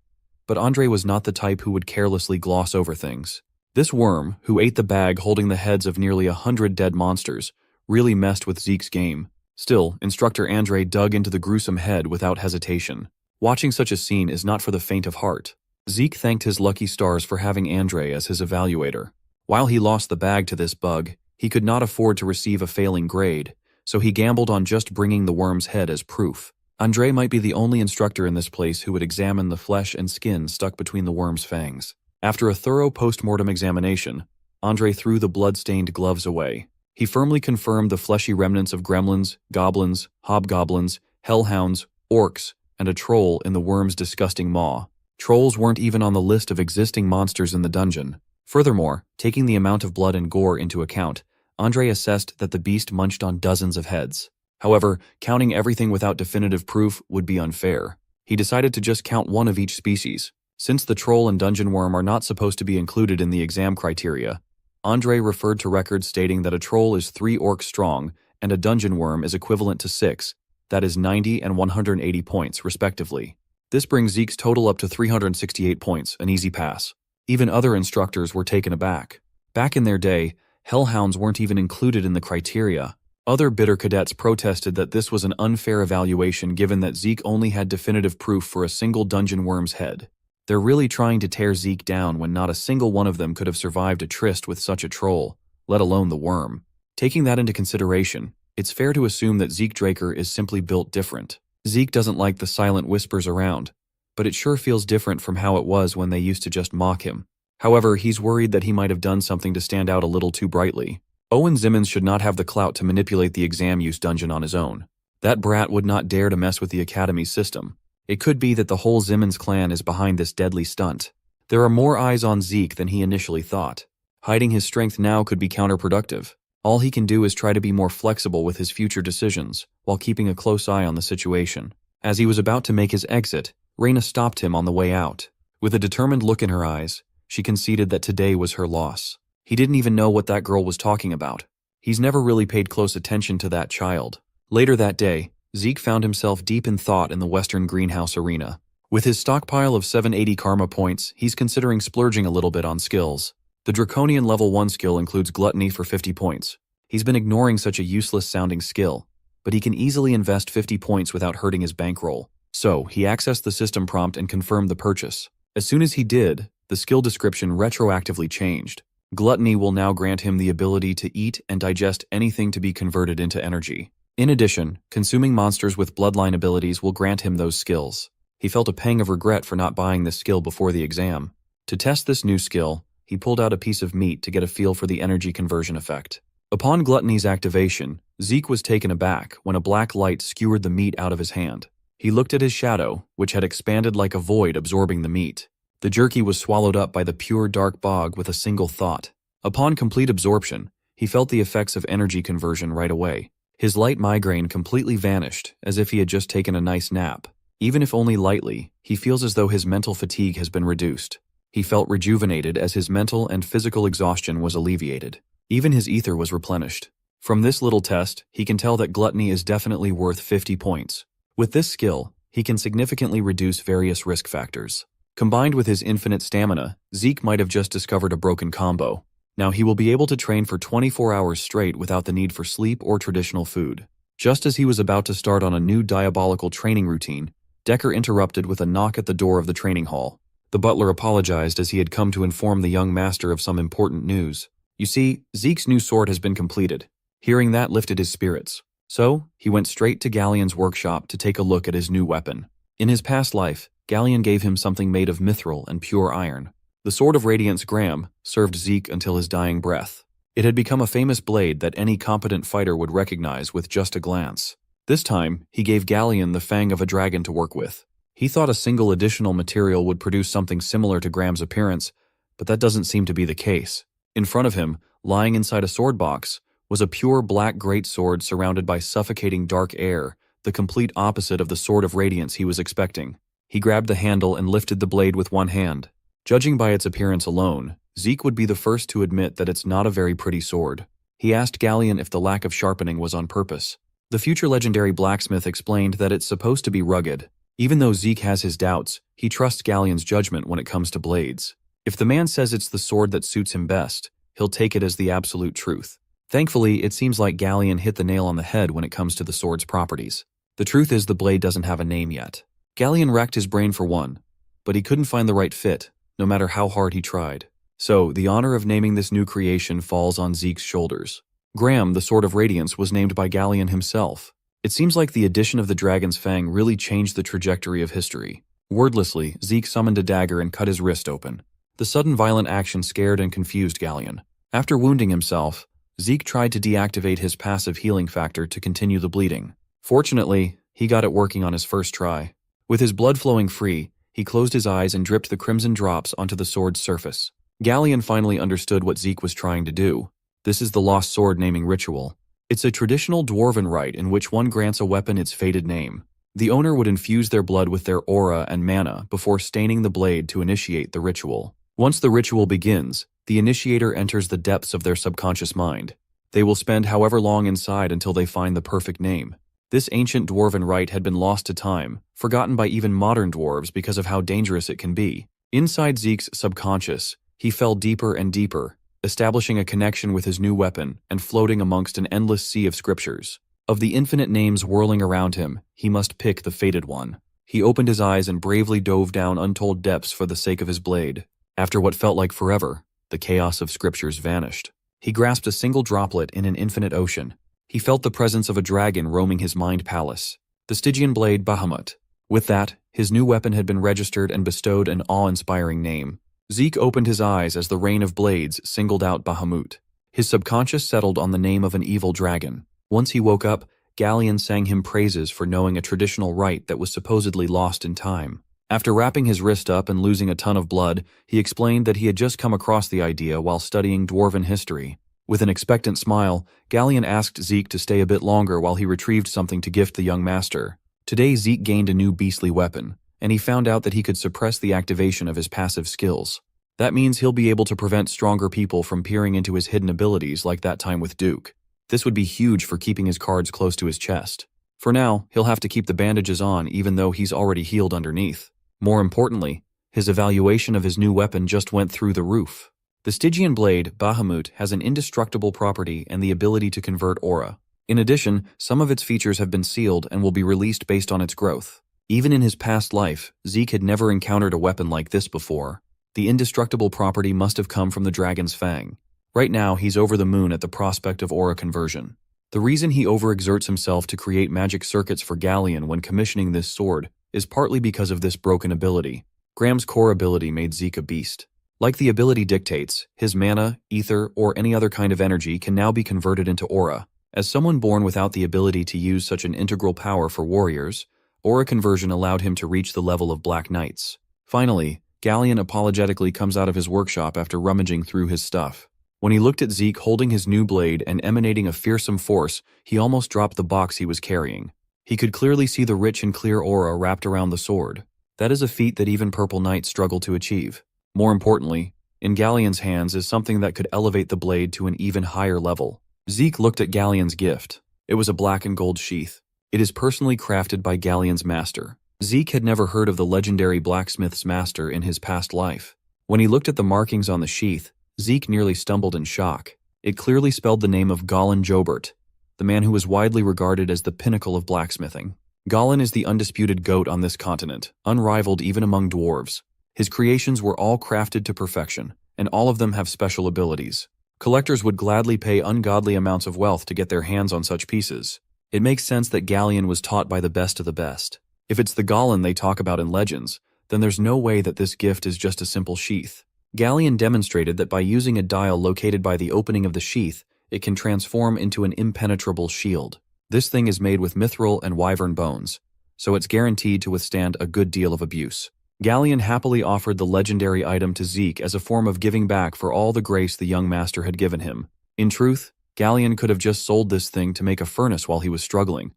but Andre was not the type who would carelessly gloss over things. This worm, who ate the bag holding the heads of nearly 100 dead monsters, really messed with Zeke's game. Still, Instructor Andre dug into the gruesome head without hesitation. Watching such a scene is not for the faint of heart. Zeke thanked his lucky stars for having Andre as his evaluator. While he lost the bag to this bug, he could not afford to receive a failing grade, so he gambled on just bringing the worm's head as proof. Andre might be the only instructor in this place who would examine the flesh and skin stuck between the worm's fangs. After a thorough post-mortem examination, Andre threw the blood-stained gloves away. He firmly confirmed the fleshy remnants of gremlins, goblins, hobgoblins, hellhounds, orcs, and a troll in the worm's disgusting maw. Trolls weren't even on the list of existing monsters in the dungeon. Furthermore, taking the amount of blood and gore into account, Andre assessed that the beast munched on dozens of heads. However, counting everything without definitive proof would be unfair. He decided to just count one of each species. Since the troll and dungeon worm are not supposed to be included in the exam criteria, Andre referred to records stating that a troll is 3 orcs strong and a dungeon worm is equivalent to 6, that is 90 and 180 points, respectively. This brings Zeke's total up to 368 points, an easy pass. Even other instructors were taken aback. Back in their day, hellhounds weren't even included in the criteria. Other bitter cadets protested that this was an unfair evaluation given that Zeke only had definitive proof for a single dungeon worm's head. They're really trying to tear Zeke down when not a single one of them could have survived a tryst with such a troll, let alone the worm. Taking that into consideration, it's fair to assume that Zeke Draker is simply built different. Zeke doesn't like the silent whispers around, but it sure feels different from how it was when they used to just mock him. However, he's worried that he might have done something to stand out a little too brightly. Owen Zimmons should not have the clout to manipulate the exam use dungeon on his own. That brat would not dare to mess with the Academy's system. It could be that the whole Zimmons clan is behind this deadly stunt. There are more eyes on Zeke than he initially thought. Hiding his strength now could be counterproductive. All he can do is try to be more flexible with his future decisions, while keeping a close eye on the situation. As he was about to make his exit, Reyna stopped him on the way out. With a determined look in her eyes, she conceded that today was her loss. He didn't even know what that girl was talking about. He's never really paid close attention to that child. Later that day, Zeke found himself deep in thought in the Western Greenhouse arena. With his stockpile of 780 karma points, he's considering splurging a little bit on skills. The Draconian level 1 skill includes Gluttony for 50 points. He's been ignoring such a useless-sounding skill, but he can easily invest 50 points without hurting his bankroll. So, he accessed the system prompt and confirmed the purchase. As soon as he did, the skill description retroactively changed. Gluttony will now grant him the ability to eat and digest anything to be converted into energy. In addition, consuming monsters with bloodline abilities will grant him those skills. He felt a pang of regret for not buying this skill before the exam. To test this new skill, he pulled out a piece of meat to get a feel for the energy conversion effect. Upon Gluttony's activation, Zeke was taken aback when a black light skewered the meat out of his hand. He looked at his shadow, which had expanded like a void absorbing the meat. The jerky was swallowed up by the pure dark bog with a single thought. Upon complete absorption, he felt the effects of energy conversion right away. His light migraine completely vanished, as if he had just taken a nice nap. Even if only lightly, he feels as though his mental fatigue has been reduced. He felt rejuvenated as his mental and physical exhaustion was alleviated. Even his ether was replenished. From this little test, he can tell that Gluttony is definitely worth 50 points. With this skill, he can significantly reduce various risk factors. Combined with his infinite stamina, Zeke might have just discovered a broken combo. Now he will be able to train for 24 hours straight without the need for sleep or traditional food. Just as he was about to start on a new diabolical training routine, Decker interrupted with a knock at the door of the training hall. The butler apologized as he had come to inform the young master of some important news. You see, Zeke's new sword has been completed. Hearing that lifted his spirits. So, he went straight to Galleon's workshop to take a look at his new weapon. In his past life, Galleon gave him something made of mithril and pure iron. The Sword of Radiance Graham served Zeke until his dying breath. It had become a famous blade that any competent fighter would recognize with just a glance. This time, he gave Galleon the fang of a dragon to work with. He thought a single additional material would produce something similar to Graham's appearance, but that doesn't seem to be the case. In front of him, lying inside a sword box, was a pure black greatsword surrounded by suffocating dark air, the complete opposite of the Sword of Radiance he was expecting. He grabbed the handle and lifted the blade with one hand. Judging by its appearance alone, Zeke would be the first to admit that it's not a very pretty sword. He asked Galleon if the lack of sharpening was on purpose. The future legendary blacksmith explained that it's supposed to be rugged. Even though Zeke has his doubts, he trusts Galleon's judgment when it comes to blades. If the man says it's the sword that suits him best, he'll take it as the absolute truth. Thankfully, it seems like Galleon hit the nail on the head when it comes to the sword's properties. The truth is the blade doesn't have a name yet. Galleon racked his brain for one, but he couldn't find the right fit, no matter how hard he tried. So, the honor of naming this new creation falls on Zeke's shoulders. Graham, the Sword of Radiance, was named by Galleon himself. It seems like the addition of the Dragon's Fang really changed the trajectory of history. Wordlessly, Zeke summoned a dagger and cut his wrist open. The sudden violent action scared and confused Galleon. After wounding himself, Zeke tried to deactivate his passive healing factor to continue the bleeding. Fortunately, he got it working on his first try. With his blood flowing free, he closed his eyes and dripped the crimson drops onto the sword's surface. Galleon finally understood what Zeke was trying to do. This is the Lost Sword naming ritual. It's a traditional dwarven rite in which one grants a weapon its fated name. The owner would infuse their blood with their aura and mana before staining the blade to initiate the ritual. Once the ritual begins, the initiator enters the depths of their subconscious mind. They will spend however long inside until they find the perfect name. This ancient dwarven rite had been lost to time, forgotten by even modern dwarves because of how dangerous it can be. Inside Zeke's subconscious, he fell deeper and deeper, establishing a connection with his new weapon and floating amongst an endless sea of scriptures. Of the infinite names whirling around him, he must pick the fated one. He opened his eyes and bravely dove down untold depths for the sake of his blade. After what felt like forever, the chaos of scriptures vanished. He grasped a single droplet in an infinite ocean. He felt the presence of a dragon roaming his mind palace, the Stygian blade Bahamut. With that, his new weapon had been registered and bestowed an awe-inspiring name. Zeke opened his eyes as the rain of blades singled out Bahamut. His subconscious settled on the name of an evil dragon. Once he woke up, Galleon sang him praises for knowing a traditional rite that was supposedly lost in time. After wrapping his wrist up and losing a ton of blood, he explained that he had just come across the idea while studying dwarven history. With an expectant smile, Galleon asked Zeke to stay a bit longer while he retrieved something to gift the young master. Today Zeke gained a new beastly weapon, and he found out that he could suppress the activation of his passive skills. That means he'll be able to prevent stronger people from peering into his hidden abilities like that time with Duke. This would be huge for keeping his cards close to his chest. For now, he'll have to keep the bandages on even though he's already healed underneath. More importantly, his evaluation of his new weapon just went through the roof. The Stygian blade, Bahamut, has an indestructible property and the ability to convert aura. In addition, some of its features have been sealed and will be released based on its growth. Even in his past life, Zeke had never encountered a weapon like this before. The indestructible property must have come from the Dragon's Fang. Right now, he's over the moon at the prospect of aura conversion. The reason he overexerts himself to create magic circuits for Galleon when commissioning this sword is partly because of this broken ability. Graham's core ability made Zeke a beast. Like the ability dictates, his mana, ether, or any other kind of energy can now be converted into aura. As someone born without the ability to use such an integral power for warriors, aura conversion allowed him to reach the level of Black Knights. Finally, Galleon apologetically comes out of his workshop after rummaging through his stuff. When he looked at Zeke holding his new blade and emanating a fearsome force, he almost dropped the box he was carrying. He could clearly see the rich and clear aura wrapped around the sword. That is a feat that even Purple Knights struggle to achieve. More importantly, in Galleon's hands is something that could elevate the blade to an even higher level. Zeke looked at Galleon's gift. It was a black and gold sheath. It is personally crafted by Galleon's master. Zeke had never heard of the legendary blacksmith's master in his past life. When he looked at the markings on the sheath, Zeke nearly stumbled in shock. It clearly spelled the name of Gollin Jobert, the man who was widely regarded as the pinnacle of blacksmithing. Gollin is the undisputed goat on this continent, unrivaled even among dwarves. His creations were all crafted to perfection, and all of them have special abilities. Collectors would gladly pay ungodly amounts of wealth to get their hands on such pieces. It makes sense that Galleon was taught by the best of the best. If it's the Gollin they talk about in legends, then there's no way that this gift is just a simple sheath. Galleon demonstrated that by using a dial located by the opening of the sheath, it can transform into an impenetrable shield. This thing is made with mithril and wyvern bones, so it's guaranteed to withstand a good deal of abuse. Galleon happily offered the legendary item to Zeke as a form of giving back for all the grace the young master had given him. In truth, Galleon could have just sold this thing to make a furnace while he was struggling.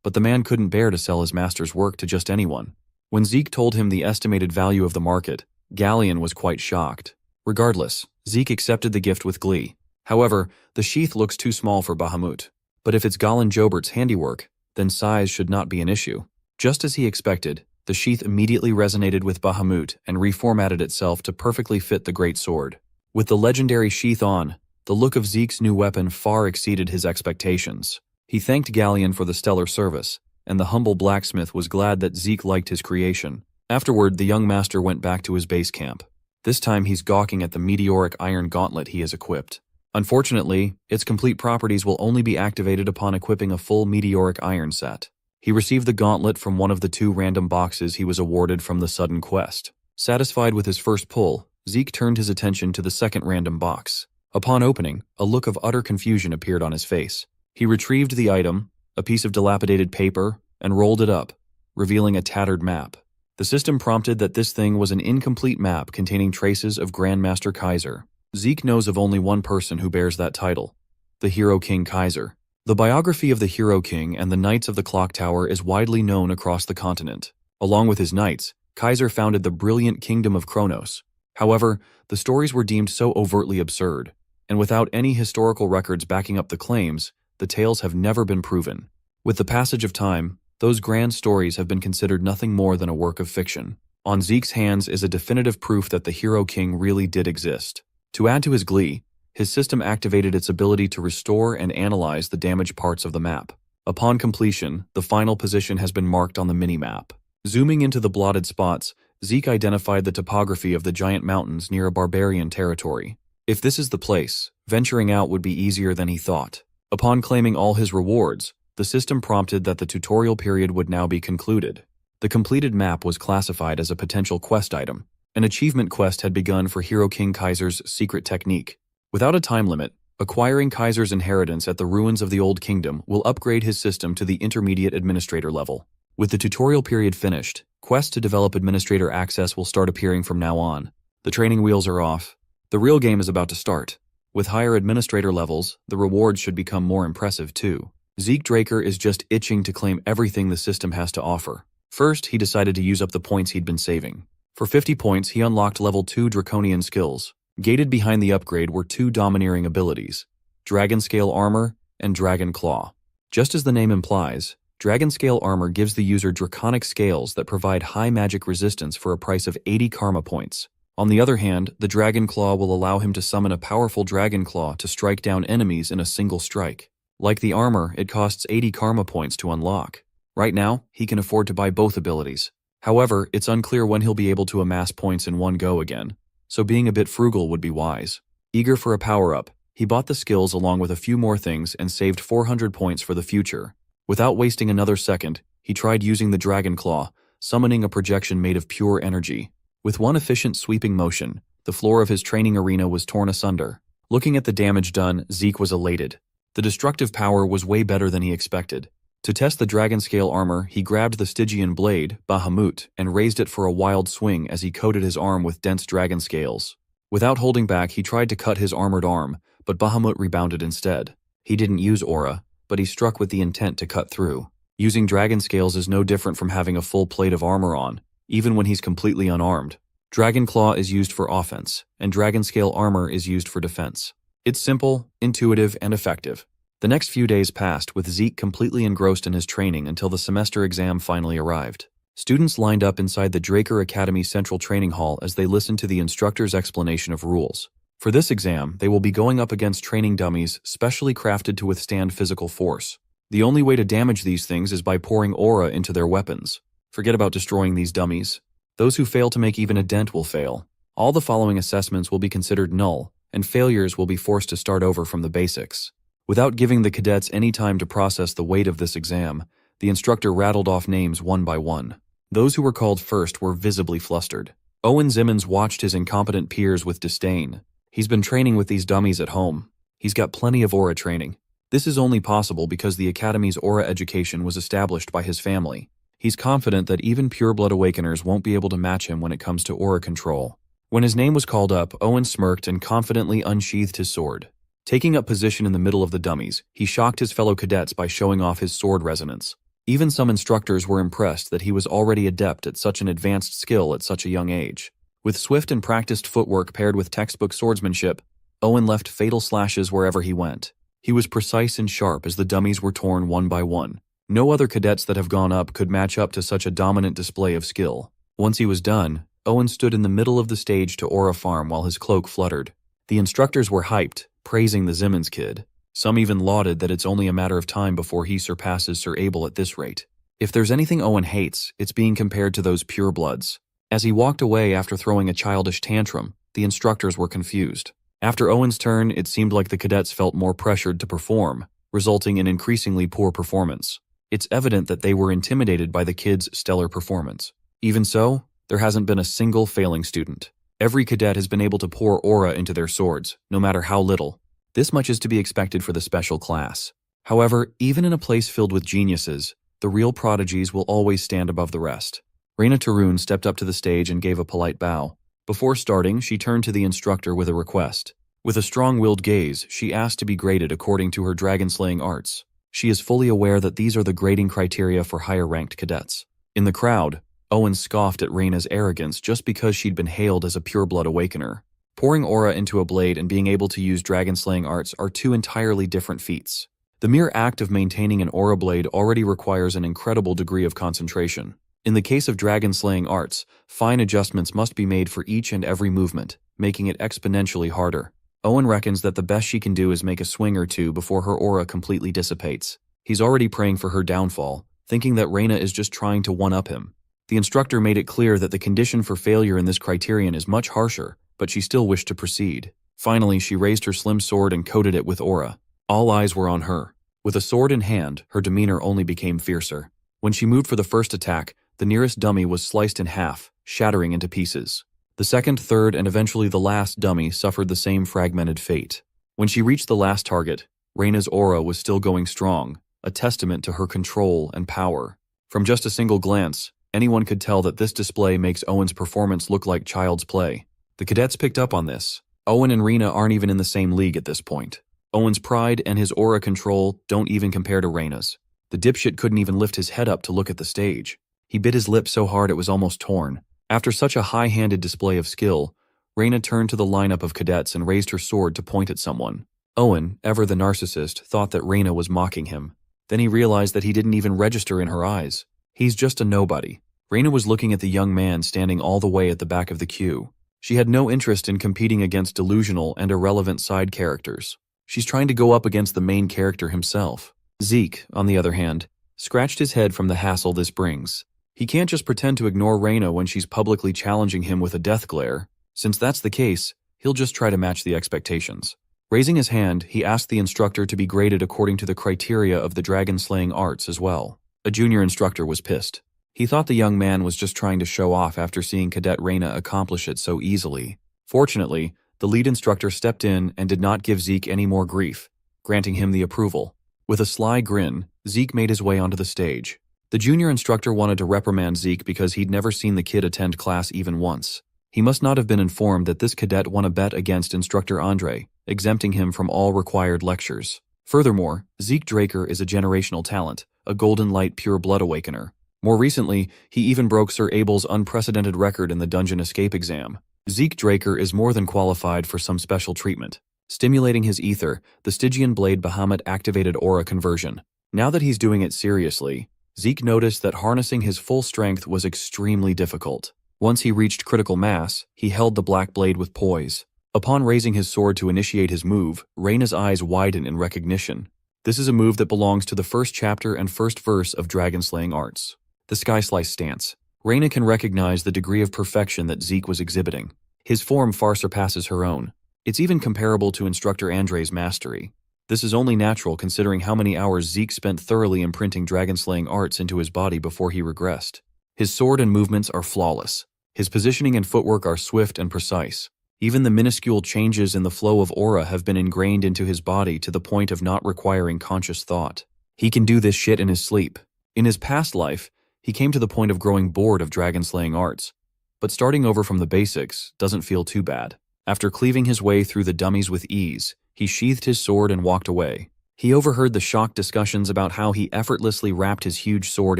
But the man couldn't bear to sell his master's work to just anyone. When Zeke told him the estimated value of the market, Galleon was quite shocked. Regardless, Zeke accepted the gift with glee. However, the sheath looks too small for Bahamut. But if it's Gollin Jobert's handiwork, then size should not be an issue. Just as he expected, the sheath immediately resonated with Bahamut and reformatted itself to perfectly fit the great sword. With the legendary sheath on, the look of Zeke's new weapon far exceeded his expectations. He thanked Galleon for the stellar service, and the humble blacksmith was glad that Zeke liked his creation. Afterward, the young master went back to his base camp. This time he's gawking at the meteoric iron gauntlet he has equipped. Unfortunately, its complete properties will only be activated upon equipping a full meteoric iron set. He received the gauntlet from one of the 2 random boxes he was awarded from the sudden quest. Satisfied with his first pull, Zeke turned his attention to the second random box. Upon opening, a look of utter confusion appeared on his face. He retrieved the item, a piece of dilapidated paper, and rolled it up, revealing a tattered map. The system prompted that this thing was an incomplete map containing traces of Grandmaster Kaiser. Zeke knows of only one person who bears that title, the Hero King Kaiser. The biography of the Hero King and the Knights of the Clock Tower is widely known across the continent. Along with his knights, Kaiser founded the brilliant Kingdom of Kronos. However, the stories were deemed so overtly absurd, and without any historical records backing up the claims, the tales have never been proven. With the passage of time, those grand stories have been considered nothing more than a work of fiction. On Zeke's hands is a definitive proof that the Hero King really did exist. To add to his glee, his system activated its ability to restore and analyze the damaged parts of the map. Upon completion, the final position has been marked on the mini-map. Zooming into the blotted spots, Zeke identified the topography of the giant mountains near a barbarian territory. If this is the place, venturing out would be easier than he thought. Upon claiming all his rewards, the system prompted that the tutorial period would now be concluded. The completed map was classified as a potential quest item. An achievement quest had begun for Hero King Kaiser's secret technique. Without a time limit, acquiring Kaiser's inheritance at the ruins of the Old Kingdom will upgrade his system to the intermediate administrator level. With the tutorial period finished, quests to develop administrator access will start appearing from now on. The training wheels are off. The real game is about to start. With higher administrator levels, the rewards should become more impressive too. Zeke Draker is just itching to claim everything the system has to offer. First, he decided to use up the points he'd been saving. For 50 points, he unlocked level 2 Draconian skills. Gated behind the upgrade were 2 domineering abilities, Dragon Scale Armor and Dragon Claw. Just as the name implies, Dragon Scale Armor gives the user draconic scales that provide high magic resistance for a price of 80 karma points. On the other hand, the Dragon Claw will allow him to summon a powerful Dragon Claw to strike down enemies in a single strike. Like the armor, it costs 80 karma points to unlock. Right now, he can afford to buy both abilities. However, it's unclear when he'll be able to amass points in one go again, so being a bit frugal would be wise. Eager for a power-up, he bought the skills along with a few more things and saved 400 points for the future. Without wasting another second, he tried using the Dragon Claw, summoning a projection made of pure energy. With one efficient sweeping motion, the floor of his training arena was torn asunder. Looking at the damage done, Zeke was elated. The destructive power was way better than he expected. To test the Dragon Scale Armor, he grabbed the Stygian blade, Bahamut, and raised it for a wild swing as he coated his arm with dense dragon scales. Without holding back, he tried to cut his armored arm, but Bahamut rebounded instead. He didn't use aura, but he struck with the intent to cut through. Using dragon scales is no different from having a full plate of armor on, even when he's completely unarmed. Dragon Claw is used for offense, and Dragon Scale Armor is used for defense. It's simple, intuitive, and effective. The next few days passed with Zeke completely engrossed in his training until the semester exam finally arrived. Students lined up inside the Draker Academy Central Training Hall as they listened to the instructor's explanation of rules. For this exam, they will be going up against training dummies specially crafted to withstand physical force. The only way to damage these things is by pouring aura into their weapons. Forget about destroying these dummies. Those who fail to make even a dent will fail. All the following assessments will be considered null, and failures will be forced to start over from the basics. Without giving the cadets any time to process the weight of this exam, the instructor rattled off names one by one. Those who were called first were visibly flustered. Owen Zimmons watched his incompetent peers with disdain. He's been training with these dummies at home. He's got plenty of aura training. This is only possible because the Academy's aura education was established by his family. He's confident that even pureblood awakeners won't be able to match him when it comes to aura control. When his name was called up, Owen smirked and confidently unsheathed his sword. Taking up position in the middle of the dummies, he shocked his fellow cadets by showing off his sword resonance. Even some instructors were impressed that he was already adept at such an advanced skill at such a young age. With swift and practiced footwork paired with textbook swordsmanship, Owen left fatal slashes wherever he went. He was precise and sharp as the dummies were torn one by one. No other cadets that have gone up could match up to such a dominant display of skill. Once he was done, Owen stood in the middle of the stage to aura farm while his cloak fluttered. The instructors were hyped, praising the Zimmons kid. Some even lauded that it's only a matter of time before he surpasses Sir Abel at this rate. If there's anything Owen hates, it's being compared to those purebloods. As he walked away after throwing a childish tantrum, the instructors were confused. After Owen's turn, it seemed like the cadets felt more pressured to perform, resulting in increasingly poor performance. It's evident that they were intimidated by the kids' stellar performance. Even so, there hasn't been a single failing student. Every cadet has been able to pour aura into their swords, no matter how little. This much is to be expected for the special class. However, even in a place filled with geniuses, the real prodigies will always stand above the rest. Reina Tarun stepped up to the stage and gave a polite bow. Before starting, she turned to the instructor with a request. With a strong-willed gaze, she asked to be graded according to her dragon-slaying arts. She is fully aware that these are the grading criteria for higher-ranked cadets. In the crowd, Owen scoffed at Reina's arrogance just because she'd been hailed as a pureblood awakener. Pouring aura into a blade and being able to use dragon-slaying arts are two entirely different feats. The mere act of maintaining an aura blade already requires an incredible degree of concentration. In the case of dragon-slaying arts, fine adjustments must be made for each and every movement, making it exponentially harder. Owen reckons that the best she can do is make a swing or two before her aura completely dissipates. He's already praying for her downfall, thinking that Reina is just trying to one-up him. The instructor made it clear that the condition for failure in this criterion is much harsher, but she still wished to proceed. Finally, she raised her slim sword and coated it with aura. All eyes were on her. With a sword in hand, her demeanor only became fiercer. When she moved for the first attack, the nearest dummy was sliced in half, shattering into pieces. The second, third, and eventually the last dummy suffered the same fragmented fate. When she reached the last target, Reina's aura was still going strong, a testament to her control and power. From just a single glance, anyone could tell that this display makes Owen's performance look like child's play. The cadets picked up on this. Owen and Reina aren't even in the same league at this point. Owen's pride and his aura control don't even compare to Reina's. The dipshit couldn't even lift his head up to look at the stage. He bit his lip so hard it was almost torn. After such a high-handed display of skill, Reina turned to the lineup of cadets and raised her sword to point at someone. Owen, ever the narcissist, thought that Reina was mocking him. Then he realized that he didn't even register in her eyes. He's just a nobody. Reina was looking at the young man standing all the way at the back of the queue. She had no interest in competing against delusional and irrelevant side characters. She's trying to go up against the main character himself. Zeke, on the other hand, scratched his head from the hassle this brings. He can't just pretend to ignore Reina when she's publicly challenging him with a death glare. Since that's the case, he'll just try to match the expectations. Raising his hand, he asked the instructor to be graded according to the criteria of the dragon-slaying arts as well. A junior instructor was pissed. He thought the young man was just trying to show off after seeing Cadet Reina accomplish it so easily. Fortunately, the lead instructor stepped in and did not give Zeke any more grief, granting him the approval. With a sly grin, Zeke made his way onto the stage. The junior instructor wanted to reprimand Zeke because he'd never seen the kid attend class even once. He must not have been informed that this cadet won a bet against Instructor Andre, exempting him from all required lectures. Furthermore, Zeke Draker is a generational talent, a golden light pure blood awakener. More recently, he even broke Sir Abel's unprecedented record in the dungeon escape exam. Zeke Draker is more than qualified for some special treatment. Stimulating his ether, the Stygian blade Bahamut activated aura conversion. Now that he's doing it seriously, Zeke noticed that harnessing his full strength was extremely difficult. Once he reached critical mass, he held the black blade with poise. Upon raising his sword to initiate his move, Reina's eyes widened in recognition. This is a move that belongs to the first chapter and first verse of Dragon-slaying arts. The Sky Slice stance. Reina can recognize the degree of perfection that Zeke was exhibiting. His form far surpasses her own. It's even comparable to Instructor Andre's mastery. This is only natural considering how many hours Zeke spent thoroughly imprinting dragon-slaying arts into his body before he regressed. His sword and movements are flawless. His positioning and footwork are swift and precise. Even the minuscule changes in the flow of aura have been ingrained into his body to the point of not requiring conscious thought. He can do this shit in his sleep. In his past life, he came to the point of growing bored of dragon-slaying arts. But starting over from the basics doesn't feel too bad. After cleaving his way through the dummies with ease, he sheathed his sword and walked away. He overheard the shocked discussions about how he effortlessly wrapped his huge sword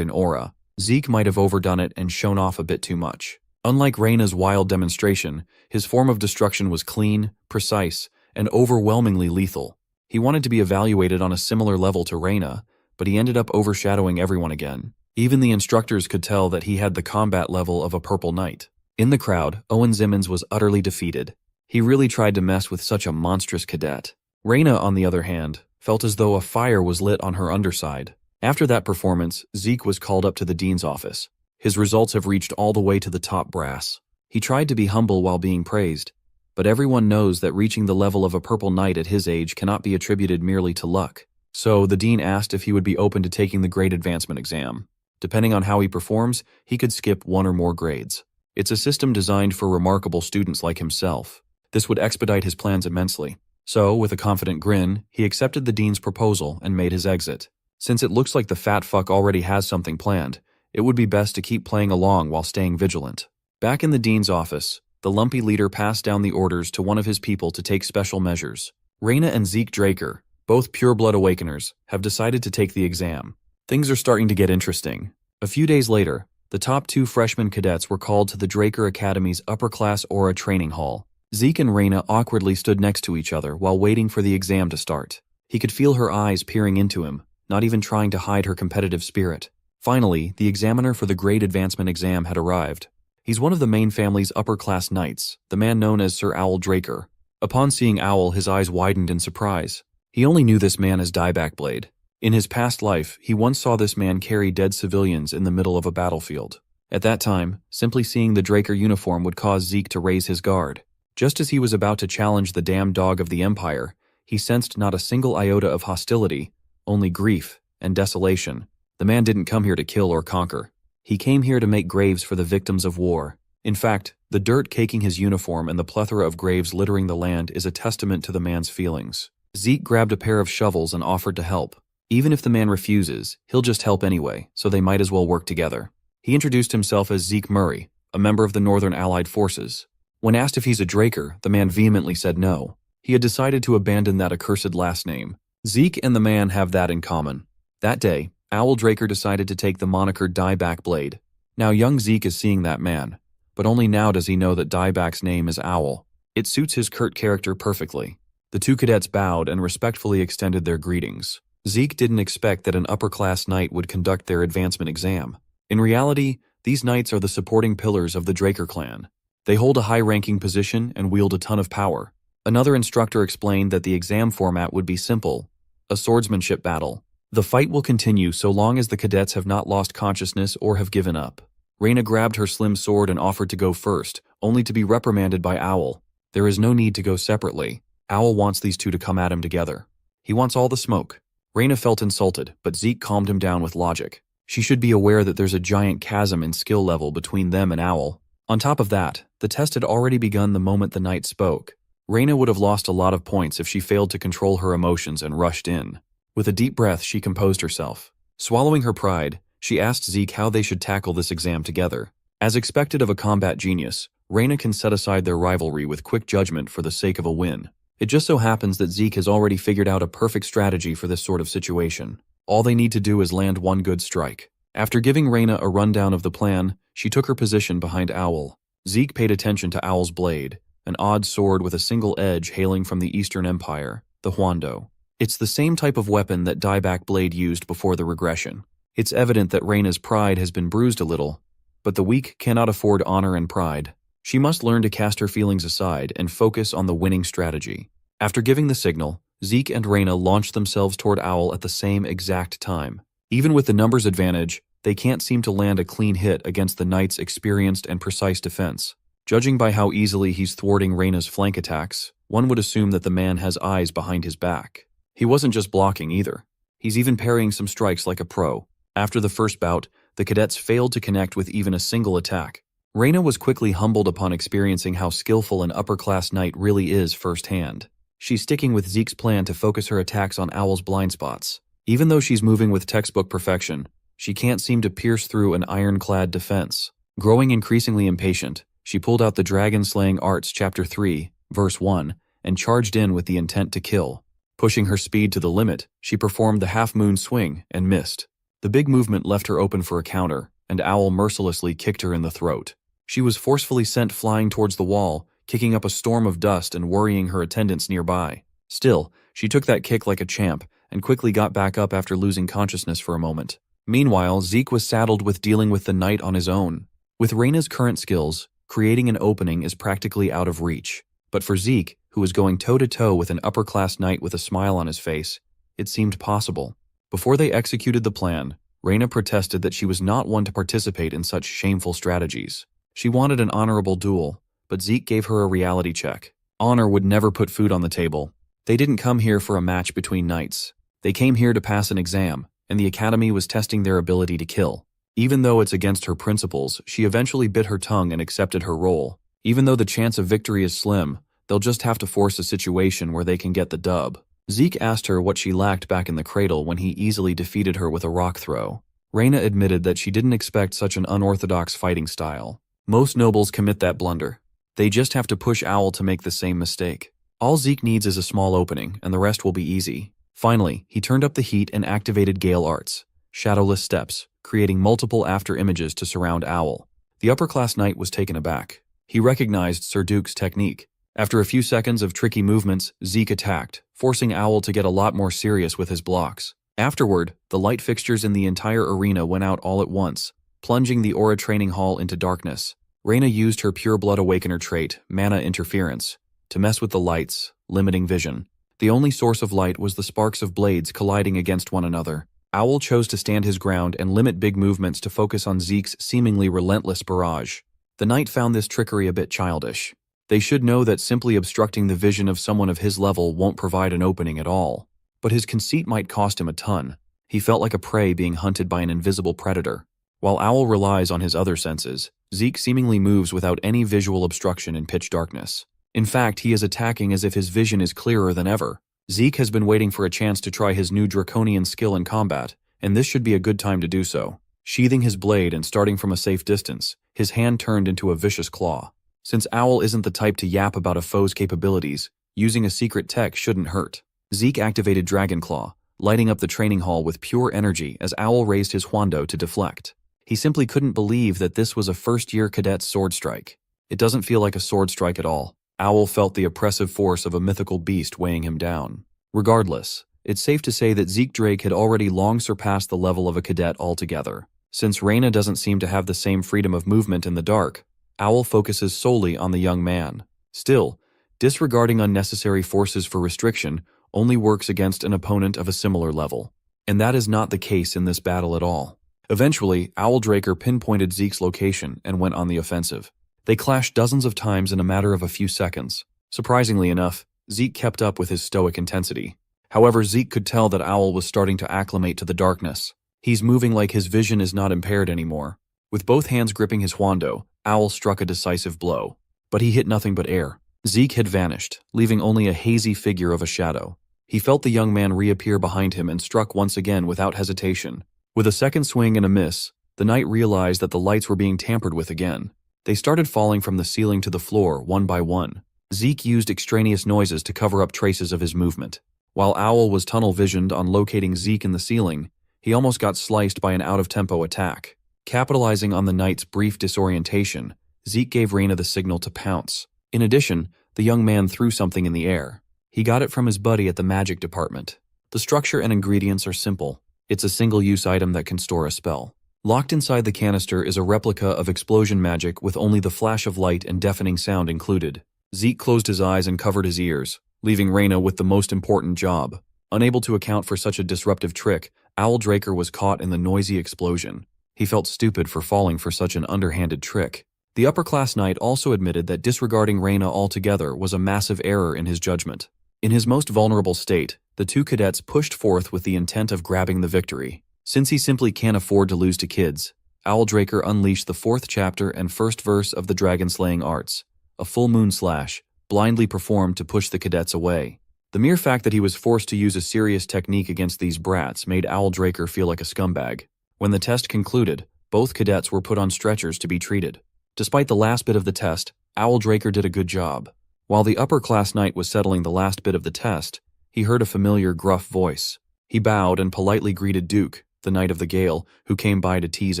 in aura. Zeke might have overdone it and shown off a bit too much. Unlike Reina's wild demonstration, his form of destruction was clean, precise, and overwhelmingly lethal. He wanted to be evaluated on a similar level to Reina, but he ended up overshadowing everyone again. Even the instructors could tell that he had the combat level of a purple knight. In the crowd, Owen Zimmons was utterly defeated. He really tried to mess with such a monstrous cadet. Reina, on the other hand, felt as though a fire was lit on her underside. After that performance, Zeke was called up to the dean's office. His results have reached all the way to the top brass. He tried to be humble while being praised, but everyone knows that reaching the level of a purple knight at his age cannot be attributed merely to luck. So, the dean asked if he would be open to taking the grade advancement exam. Depending on how he performs, he could skip one or more grades. It's a system designed for remarkable students like himself. This would expedite his plans immensely. So, with a confident grin, he accepted the dean's proposal and made his exit. Since it looks like the fat fuck already has something planned, it would be best to keep playing along while staying vigilant. Back in the dean's office, the lumpy leader passed down the orders to one of his people to take special measures. Reina and Zeke Draker, both pure-blood awakeners, have decided to take the exam. Things are starting to get interesting. A few days later, the top 2 freshman cadets were called to the Draker Academy's upper-class Aura training hall. Zeke and Reina awkwardly stood next to each other while waiting for the exam to start. He could feel her eyes peering into him, not even trying to hide her competitive spirit. Finally, the examiner for the grade advancement exam had arrived. He's one of the main family's upper-class knights, the man known as Sir Owl Draker. Upon seeing Owl, his eyes widened in surprise. He only knew this man as Dieback Blade. In his past life, he once saw this man carry dead civilians in the middle of a battlefield. At that time, simply seeing the Draker uniform would cause Zeke to raise his guard. Just as he was about to challenge the damned dog of the Empire, he sensed not a single iota of hostility, only grief and desolation. The man didn't come here to kill or conquer. He came here to make graves for the victims of war. In fact, the dirt caking his uniform and the plethora of graves littering the land is a testament to the man's feelings. Zeke grabbed a pair of shovels and offered to help. Even if the man refuses, he'll just help anyway, so they might as well work together. He introduced himself as Zeke Murray, a member of the Northern Allied Forces. When asked if he's a Draker, the man vehemently said no. He had decided to abandon that accursed last name. Zeke and the man have that in common. That day, Owl Draker decided to take the moniker Dieback Blade. Now young Zeke is seeing that man, but only now does he know that Dieback's name is Owl. It suits his curt character perfectly. The 2 cadets bowed and respectfully extended their greetings. Zeke didn't expect that an upper-class knight would conduct their advancement exam. In reality, these knights are the supporting pillars of the Draker clan. They hold a high-ranking position and wield a ton of power. Another instructor explained that the exam format would be simple, a swordsmanship battle. The fight will continue so long as the cadets have not lost consciousness or have given up. Reina grabbed her slim sword and offered to go first, only to be reprimanded by Owl. There is no need to go separately. Owl wants these 2 to come at him together. He wants all the smoke. Reina felt insulted, but Zeke calmed him down with logic. She should be aware that there's a giant chasm in skill level between them and Owl. On top of that, the test had already begun the moment the knight spoke. Reina would have lost a lot of points if she failed to control her emotions and rushed in. With a deep breath, she composed herself. Swallowing her pride, she asked Zeke how they should tackle this exam together. As expected of a combat genius, Reina can set aside their rivalry with quick judgment for the sake of a win. It just so happens that Zeke has already figured out a perfect strategy for this sort of situation. All they need to do is land one good strike. After giving Reina a rundown of the plan, she took her position behind Owl. Zeke paid attention to Owl's blade, an odd sword with a single edge hailing from the Eastern Empire, the Huando. It's the same type of weapon that Dieback Blade used before the regression. It's evident that Reina's pride has been bruised a little, but the weak cannot afford honor and pride. She must learn to cast her feelings aside and focus on the winning strategy. After giving the signal, Zeke and Reina launched themselves toward Owl at the same exact time. Even with the numbers advantage, they can't seem to land a clean hit against the knight's experienced and precise defense. Judging by how easily he's thwarting Reina's flank attacks, one would assume that the man has eyes behind his back. He wasn't just blocking either. He's even parrying some strikes like a pro. After the first bout, the cadets failed to connect with even a single attack. Reina was quickly humbled upon experiencing how skillful an upper-class knight really is firsthand. She's sticking with Zeke's plan to focus her attacks on Owl's blind spots. Even though she's moving with textbook perfection, she can't seem to pierce through an ironclad defense. Growing increasingly impatient, she pulled out the Dragon-Slaying Arts Chapter 3, Verse 1, and charged in with the intent to kill. Pushing her speed to the limit, she performed the half-moon swing and missed. The big movement left her open for a counter, and Owl mercilessly kicked her in the throat. She was forcefully sent flying towards the wall, kicking up a storm of dust and worrying her attendants nearby. Still, she took that kick like a champ and quickly got back up after losing consciousness for a moment. Meanwhile, Zeke was saddled with dealing with the knight on his own. With Reina's current skills, creating an opening is practically out of reach. But for Zeke, who was going toe-to-toe with an upper-class knight with a smile on his face, it seemed possible. Before they executed the plan, Reyna protested that she was not one to participate in such shameful strategies. She wanted an honorable duel, but Zeke gave her a reality check. Honor would never put food on the table. They didn't come here for a match between knights. They came here to pass an exam, and the academy was testing their ability to kill. Even though it's against her principles, she eventually bit her tongue and accepted her role. Even though the chance of victory is slim, they'll just have to force a situation where they can get the dub. Zeke asked her what she lacked back in the cradle when he easily defeated her with a rock throw. Reyna admitted that she didn't expect such an unorthodox fighting style. Most nobles commit that blunder. They just have to push Owl to make the same mistake. All Zeke needs is a small opening, and the rest will be easy. Finally, he turned up the heat and activated Gale Arts, shadowless steps, creating multiple after images to surround Owl. The upper-class knight was taken aback. He recognized Sir Duke's technique. After a few seconds of tricky movements, Zeke attacked, forcing Owl to get a lot more serious with his blocks. Afterward, the light fixtures in the entire arena went out all at once, plunging the Aura training hall into darkness. Reyna used her Pure Blood Awakener trait, Mana Interference, to mess with the lights, limiting vision. The only source of light was the sparks of blades colliding against one another. Owl chose to stand his ground and limit big movements to focus on Zeke's seemingly relentless barrage. The knight found this trickery a bit childish. They should know that simply obstructing the vision of someone of his level won't provide an opening at all. But his conceit might cost him a ton. He felt like a prey being hunted by an invisible predator. While Owl relies on his other senses, Zeke seemingly moves without any visual obstruction in pitch darkness. In fact, he is attacking as if his vision is clearer than ever. Zeke has been waiting for a chance to try his new draconian skill in combat, and this should be a good time to do so. Sheathing his blade and starting from a safe distance, his hand turned into a vicious claw. Since Owl isn't the type to yap about a foe's capabilities, using a secret tech shouldn't hurt. Zeke activated Dragon Claw, lighting up the training hall with pure energy as Owl raised his Huando to deflect. He simply couldn't believe that this was a first-year cadet's sword strike. It doesn't feel like a sword strike at all. Owl felt the oppressive force of a mythical beast weighing him down. Regardless, it's safe to say that Zeke Drake had already long surpassed the level of a cadet altogether. Since Reyna doesn't seem to have the same freedom of movement in the dark, Owl focuses solely on the young man. Still, disregarding unnecessary forces for restriction only works against an opponent of a similar level. And that is not the case in this battle at all. Eventually, Owl Draker pinpointed Zeke's location and went on the offensive. They clashed dozens of times in a matter of a few seconds. Surprisingly enough, Zeke kept up with his stoic intensity. However, Zeke could tell that Owl was starting to acclimate to the darkness. He's moving like his vision is not impaired anymore. With both hands gripping his Huando, Owl struck a decisive blow. But he hit nothing but air. Zeke had vanished, leaving only a hazy figure of a shadow. He felt the young man reappear behind him and struck once again without hesitation. With a second swing and a miss, the knight realized that the lights were being tampered with again. They started falling from the ceiling to the floor, one by one. Zeke used extraneous noises to cover up traces of his movement. While Owl was tunnel-visioned on locating Zeke in the ceiling, he almost got sliced by an out-of-tempo attack. Capitalizing on the knight's brief disorientation, Zeke gave Reyna the signal to pounce. In addition, the young man threw something in the air. He got it from his buddy at the magic department. The structure and ingredients are simple. It's a single-use item that can store a spell. Locked inside the canister is a replica of explosion magic with only the flash of light and deafening sound included. Zeke closed his eyes and covered his ears, leaving Reyna with the most important job. Unable to account for such a disruptive trick, Owl Draker was caught in the noisy explosion. He felt stupid for falling for such an underhanded trick. The upper-class knight also admitted that disregarding Reyna altogether was a massive error in his judgment. In his most vulnerable state, the two cadets pushed forth with the intent of grabbing the victory. Since he simply can't afford to lose to kids, Owl Draker unleashed the 4th chapter and 1st verse of the dragon-slaying arts, a full moon slash, blindly performed to push the cadets away. The mere fact that he was forced to use a serious technique against these brats made Owl Draker feel like a scumbag. When the test concluded, both cadets were put on stretchers to be treated. Despite the last bit of the test, Owl Draker did a good job. While the upper-class knight was settling the last bit of the test, he heard a familiar gruff voice. He bowed and politely greeted Duke, the Knight of the Gale, who came by to tease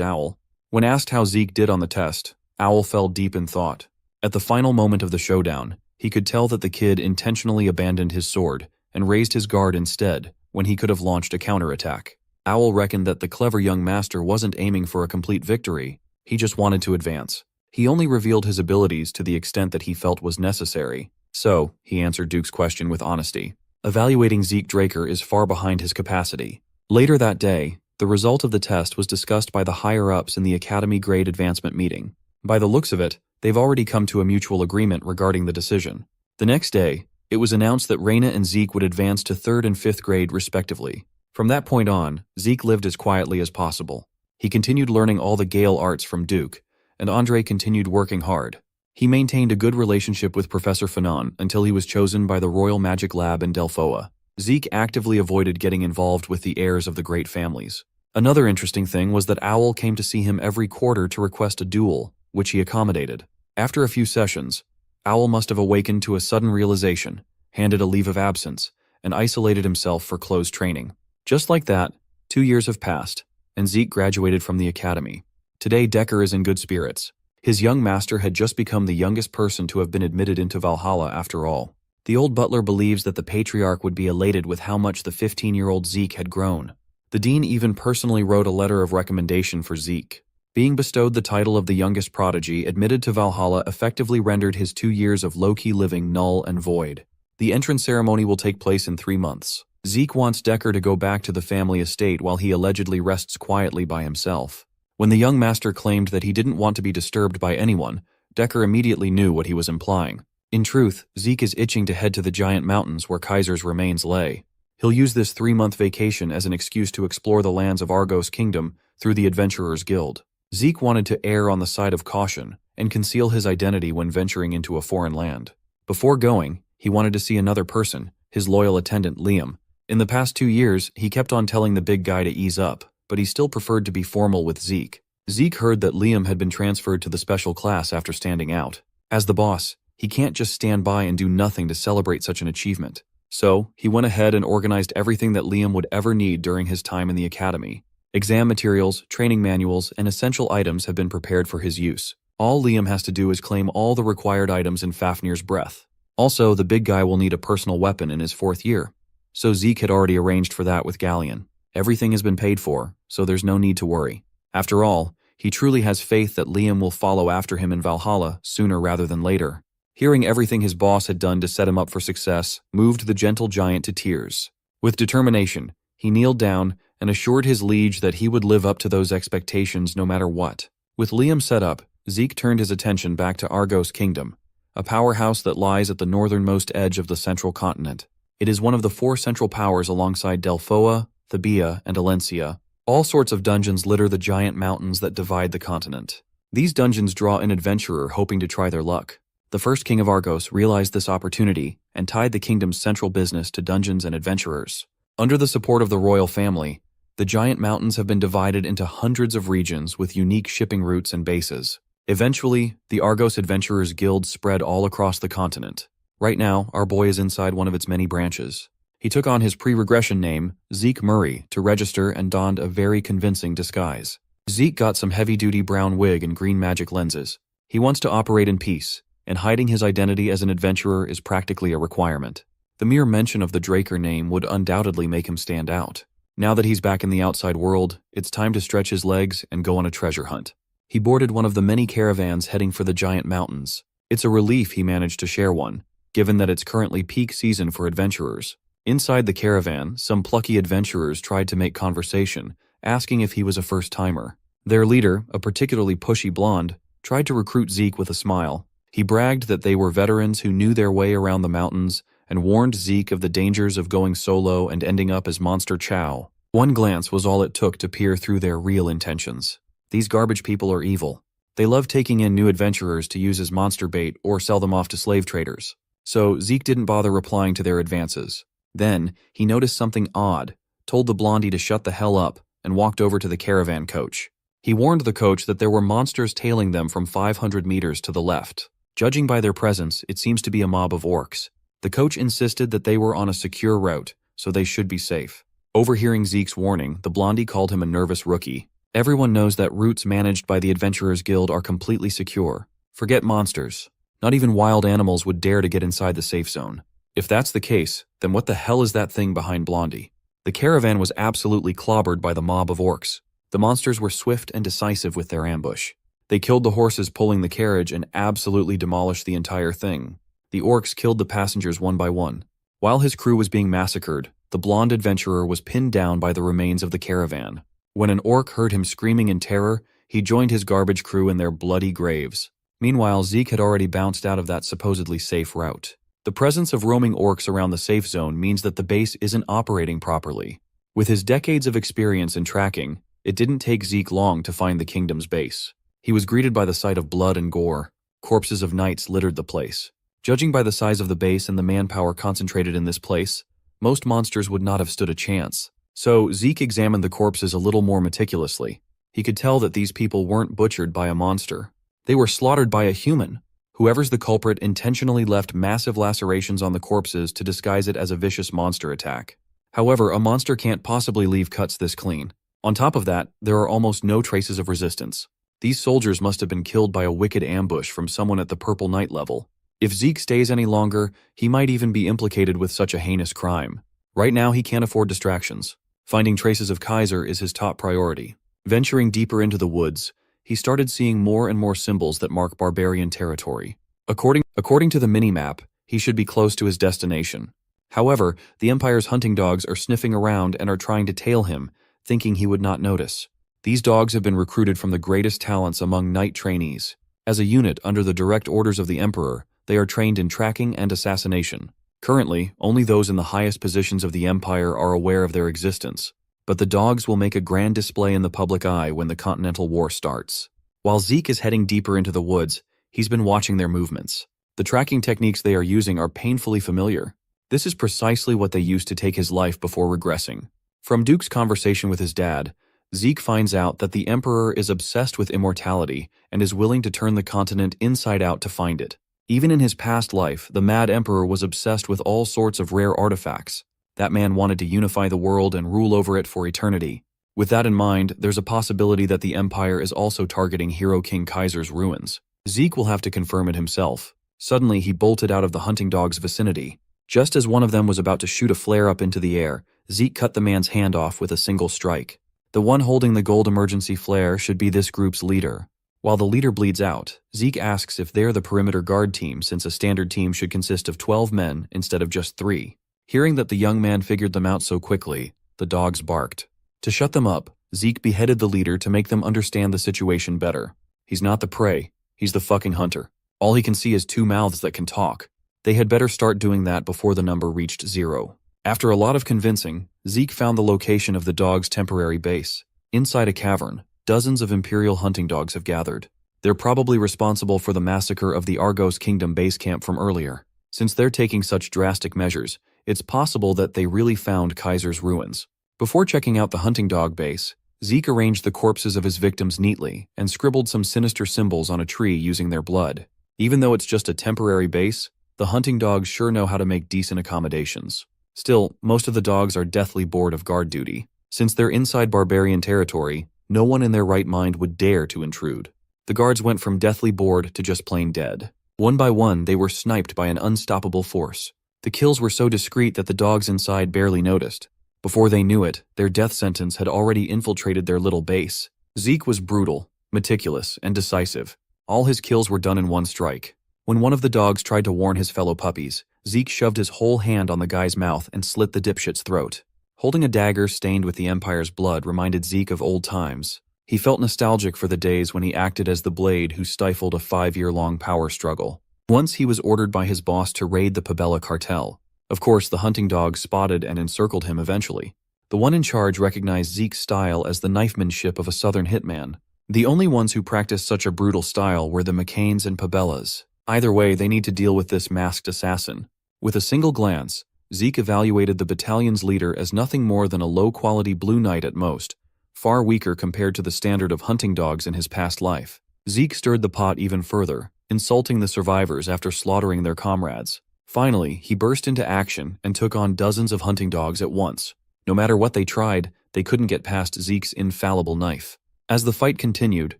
Owl. When asked how Zeke did on the test, Owl fell deep in thought. At the final moment of the showdown, he could tell that the kid intentionally abandoned his sword and raised his guard instead when he could have launched a counterattack. Owl reckoned that the clever young master wasn't aiming for a complete victory, he just wanted to advance. He only revealed his abilities to the extent that he felt was necessary. So, he answered Duke's question with honesty. Evaluating Zeke Draker is far behind his capacity. Later that day, the result of the test was discussed by the higher-ups in the Academy Grade Advancement meeting. By the looks of it, they've already come to a mutual agreement regarding the decision. The next day, it was announced that Reina and Zeke would advance to 3rd and 5th grade respectively. From that point on, Zeke lived as quietly as possible. He continued learning all the Gale arts from Duke, and Andre continued working hard. He maintained a good relationship with Professor Fanon until he was chosen by the Royal Magic Lab in Delphoa. Zeke actively avoided getting involved with the heirs of the great families. Another interesting thing was that Owl came to see him every quarter to request a duel, which he accommodated. After a few sessions, Owl must have awakened to a sudden realization, handed a leave of absence, and isolated himself for close training. Just like that, 2 years have passed, and Zeke graduated from the academy. Today, Decker is in good spirits. His young master had just become the youngest person to have been admitted into Valhalla after all. The old butler believes that the patriarch would be elated with how much the 15-year-old Zeke had grown. The dean even personally wrote a letter of recommendation for Zeke. Being bestowed the title of the youngest prodigy admitted to Valhalla effectively rendered his 2 years of low-key living null and void. The entrance ceremony will take place in 3 months. Zeke wants Decker to go back to the family estate while he allegedly rests quietly by himself. When the young master claimed that he didn't want to be disturbed by anyone, Decker immediately knew what he was implying. In truth, Zeke is itching to head to the giant mountains where Kaiser's remains lay. He'll use this 3-month vacation as an excuse to explore the lands of Argos Kingdom through the Adventurers Guild. Zeke wanted to err on the side of caution and conceal his identity when venturing into a foreign land. Before going, he wanted to see another person, his loyal attendant Liam. In the past 2 years, he kept on telling the big guy to ease up, but he still preferred to be formal with Zeke. Zeke heard that Liam had been transferred to the special class after standing out. As the boss, he can't just stand by and do nothing to celebrate such an achievement. So, he went ahead and organized everything that Liam would ever need during his time in the academy. Exam materials, training manuals, and essential items have been prepared for his use. All Liam has to do is claim all the required items in Fafnir's breath. Also, the big guy will need a personal weapon in his 4th year. So Zeke had already arranged for that with Galleon. Everything has been paid for, so there's no need to worry. After all, he truly has faith that Liam will follow after him in Valhalla sooner rather than later. Hearing everything his boss had done to set him up for success moved the gentle giant to tears. With determination, he kneeled down and assured his liege that he would live up to those expectations no matter what. With Liam set up, Zeke turned his attention back to Argos Kingdom, a powerhouse that lies at the northernmost edge of the central continent. It is one of the 4 central powers alongside Delphoa, Thebia, and Alencia. All sorts of dungeons litter the giant mountains that divide the continent. These dungeons draw an adventurer hoping to try their luck. The first king of Argos realized this opportunity and tied the kingdom's central business to dungeons and adventurers. Under the support of the royal family, the giant mountains have been divided into hundreds of regions with unique shipping routes and bases. Eventually, the Argos Adventurers Guild spread all across the continent. Right now, our boy is inside one of its many branches. He took on his pre-regression name, Zeke Murray, to register and donned a very convincing disguise. Zeke got some heavy-duty brown wig and green magic lenses. He wants to operate in peace, and hiding his identity as an adventurer is practically a requirement. The mere mention of the Draker name would undoubtedly make him stand out. Now that he's back in the outside world, it's time to stretch his legs and go on a treasure hunt. He boarded one of the many caravans heading for the giant mountains. It's a relief he managed to share one, given that it's currently peak season for adventurers. Inside the caravan, some plucky adventurers tried to make conversation, asking if he was a first-timer. Their leader, a particularly pushy blonde, tried to recruit Zeke with a smile. He bragged that they were veterans who knew their way around the mountains and warned Zeke of the dangers of going solo and ending up as Monster Chow. One glance was all it took to peer through their real intentions. These garbage people are evil. They love taking in new adventurers to use as monster bait or sell them off to slave traders. So Zeke didn't bother replying to their advances. Then, he noticed something odd, told the blondie to shut the hell up, and walked over to the caravan coach. He warned the coach that there were monsters tailing them from 500 meters to the left. Judging by their presence, it seems to be a mob of orcs. The coach insisted that they were on a secure route, so they should be safe. Overhearing Zeke's warning, the blondie called him a nervous rookie. Everyone knows that routes managed by the Adventurers Guild are completely secure. Forget monsters. Not even wild animals would dare to get inside the safe zone. If that's the case, then what the hell is that thing behind Blondie? The caravan was absolutely clobbered by the mob of orcs. The monsters were swift and decisive with their ambush. They killed the horses pulling the carriage and absolutely demolished the entire thing. The orcs killed the passengers one by one. While his crew was being massacred, the blonde adventurer was pinned down by the remains of the caravan. When an orc heard him screaming in terror, he joined his garbage crew in their bloody graves. Meanwhile, Zeke had already bounced out of that supposedly safe route. The presence of roaming orcs around the safe zone means that the base isn't operating properly. With his decades of experience in tracking, it didn't take Zeke long to find the kingdom's base. He was greeted by the sight of blood and gore. Corpses of knights littered the place. Judging by the size of the base and the manpower concentrated in this place, most monsters would not have stood a chance. So Zeke examined the corpses a little more meticulously. He could tell that these people weren't butchered by a monster. They were slaughtered by a human. Whoever's the culprit intentionally left massive lacerations on the corpses to disguise it as a vicious monster attack. However, a monster can't possibly leave cuts this clean. On top of that, there are almost no traces of resistance. These soldiers must have been killed by a wicked ambush from someone at the Purple Knight level. If Zeke stays any longer, he might even be implicated with such a heinous crime. Right now, he can't afford distractions. Finding traces of Kaiser is his top priority. Venturing deeper into the woods, he started seeing more and more symbols that mark barbarian territory. According to the mini-map, he should be close to his destination. However, the Empire's hunting dogs are sniffing around and are trying to tail him, thinking he would not notice. These dogs have been recruited from the greatest talents among knight trainees. As a unit under the direct orders of the Emperor, they are trained in tracking and assassination. Currently, only those in the highest positions of the Empire are aware of their existence, but the dogs will make a grand display in the public eye when the Continental War starts. While Zeke is heading deeper into the woods, he's been watching their movements. The tracking techniques they are using are painfully familiar. This is precisely what they used to take his life before regressing. From Duke's conversation with his dad, Zeke finds out that the Emperor is obsessed with immortality and is willing to turn the continent inside out to find it. Even in his past life, the Mad Emperor was obsessed with all sorts of rare artifacts. That man wanted to unify the world and rule over it for eternity. With that in mind, there's a possibility that the Empire is also targeting Hero King Kaiser's ruins. Zeke will have to confirm it himself. Suddenly, he bolted out of the hunting dog's vicinity. Just as one of them was about to shoot a flare up into the air, Zeke cut the man's hand off with a single strike. The one holding the gold emergency flare should be this group's leader. While the leader bleeds out, Zeke asks if they're the perimeter guard team since a standard team should consist of 12 men instead of just 3. Hearing that the young man figured them out so quickly, the dogs barked. To shut them up, Zeke beheaded the leader to make them understand the situation better. He's not the prey, he's the fucking hunter. All he can see is 2 mouths that can talk. They had better start doing that before the number reached 0. After a lot of convincing, Zeke found the location of the dog's temporary base. Inside a cavern, dozens of Imperial hunting dogs have gathered. They're probably responsible for the massacre of the Argos Kingdom base camp from earlier. Since they're taking such drastic measures, it's possible that they really found Kaiser's ruins. Before checking out the hunting dog base, Zeke arranged the corpses of his victims neatly and scribbled some sinister symbols on a tree using their blood. Even though it's just a temporary base, the hunting dogs sure know how to make decent accommodations. Still, most of the dogs are deathly bored of guard duty. Since they're inside barbarian territory, no one in their right mind would dare to intrude. The guards went from deathly bored to just plain dead. One by one, they were sniped by an unstoppable force. The kills were so discreet that the dogs inside barely noticed. Before they knew it, their death sentence had already infiltrated their little base. Zeke was brutal, meticulous, and decisive. All his kills were done in one strike. When one of the dogs tried to warn his fellow puppies, Zeke shoved his whole hand on the guy's mouth and slit the dipshit's throat. Holding a dagger stained with the Empire's blood reminded Zeke of old times. He felt nostalgic for the days when he acted as the blade who stifled a 5-year-long power struggle. Once he was ordered by his boss to raid the Pabella cartel. Of course, the hunting dogs spotted and encircled him eventually. The one in charge recognized Zeke's style as the knifemanship of a southern hitman. The only ones who practiced such a brutal style were the McCains and Pabellas. Either way, they need to deal with this masked assassin. With a single glance, Zeke evaluated the battalion's leader as nothing more than a low-quality blue knight at most, far weaker compared to the standard of hunting dogs in his past life. Zeke stirred the pot even further, insulting the survivors after slaughtering their comrades. Finally, he burst into action and took on dozens of hunting dogs at once. No matter what they tried, they couldn't get past Zeke's infallible knife. As the fight continued,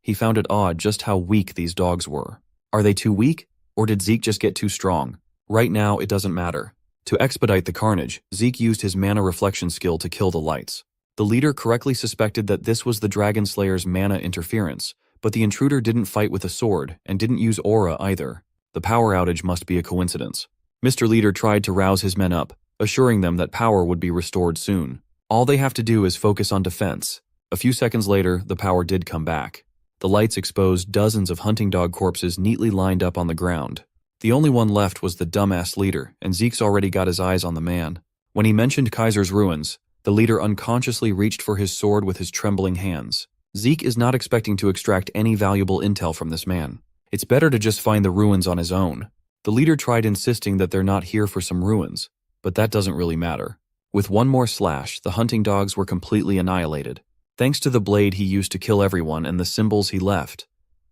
he found it odd just how weak these dogs were. Are they too weak, or did Zeke just get too strong? Right now, it doesn't matter. To expedite the carnage, Zeke used his mana reflection skill to kill the lights. The leader correctly suspected that this was the Dragonslayer's mana interference, but the intruder didn't fight with a sword and didn't use aura either. The power outage must be a coincidence. Mr. Leader tried to rouse his men up, assuring them that power would be restored soon. All they have to do is focus on defense. A few seconds later, the power did come back. The lights exposed dozens of hunting dog corpses neatly lined up on the ground. The only one left was the dumbass leader, and Zeke's already got his eyes on the man. When he mentioned Kaiser's ruins, the leader unconsciously reached for his sword with his trembling hands. Zeke is not expecting to extract any valuable intel from this man. It's better to just find the ruins on his own. The leader tried insisting that they're not here for some ruins, but that doesn't really matter. With one more slash, the hunting dogs were completely annihilated. Thanks to the blade he used to kill everyone and the symbols he left,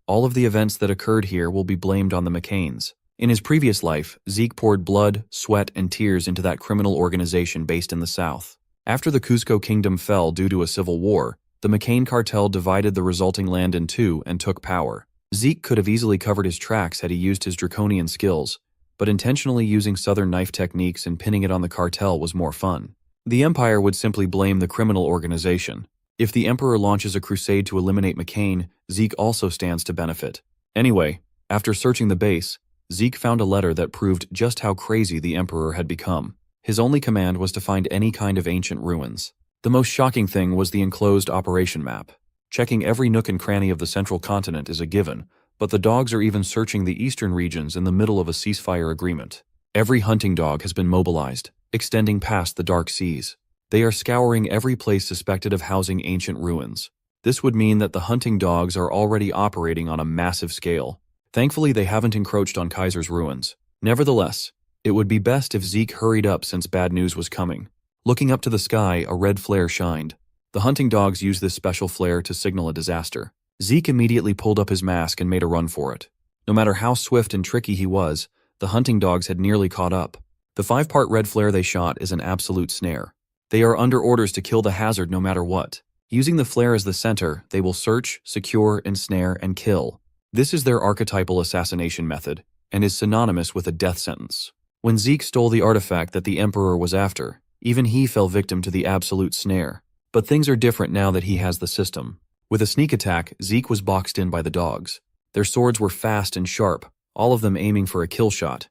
all of the events that occurred here will be blamed on the McCains. In his previous life, Zeke poured blood, sweat, and tears into that criminal organization based in the South. After the Cusco kingdom fell due to a civil war, the McCain cartel divided the resulting land in two and took power. Zeke could have easily covered his tracks had he used his draconian skills, but intentionally using southern knife techniques and pinning it on the cartel was more fun. The Empire would simply blame the criminal organization. If the Emperor launches a crusade to eliminate McCain, Zeke also stands to benefit. Anyway, after searching the base, Zeke found a letter that proved just how crazy the Emperor had become. His only command was to find any kind of ancient ruins. The most shocking thing was the enclosed operation map. Checking every nook and cranny of the central continent is a given, but the dogs are even searching the eastern regions in the middle of a ceasefire agreement. Every hunting dog has been mobilized, extending past the dark seas. They are scouring every place suspected of housing ancient ruins. This would mean that the hunting dogs are already operating on a massive scale. Thankfully, they haven't encroached on Kaiser's ruins. Nevertheless, it would be best if Zeke hurried up since bad news was coming. Looking up to the sky, a red flare shined. The hunting dogs used this special flare to signal a disaster. Zeke immediately pulled up his mask and made a run for it. No matter how swift and tricky he was, the hunting dogs had nearly caught up. The 5-part red flare they shot is an absolute snare. They are under orders to kill the hazard no matter what. Using the flare as the center, they will search, secure, ensnare, and kill. This is their archetypal assassination method, and is synonymous with a death sentence. When Zeke stole the artifact that the Emperor was after, even he fell victim to the absolute snare. But things are different now that he has the system. With a sneak attack, Zeke was boxed in by the dogs. Their swords were fast and sharp, all of them aiming for a kill shot.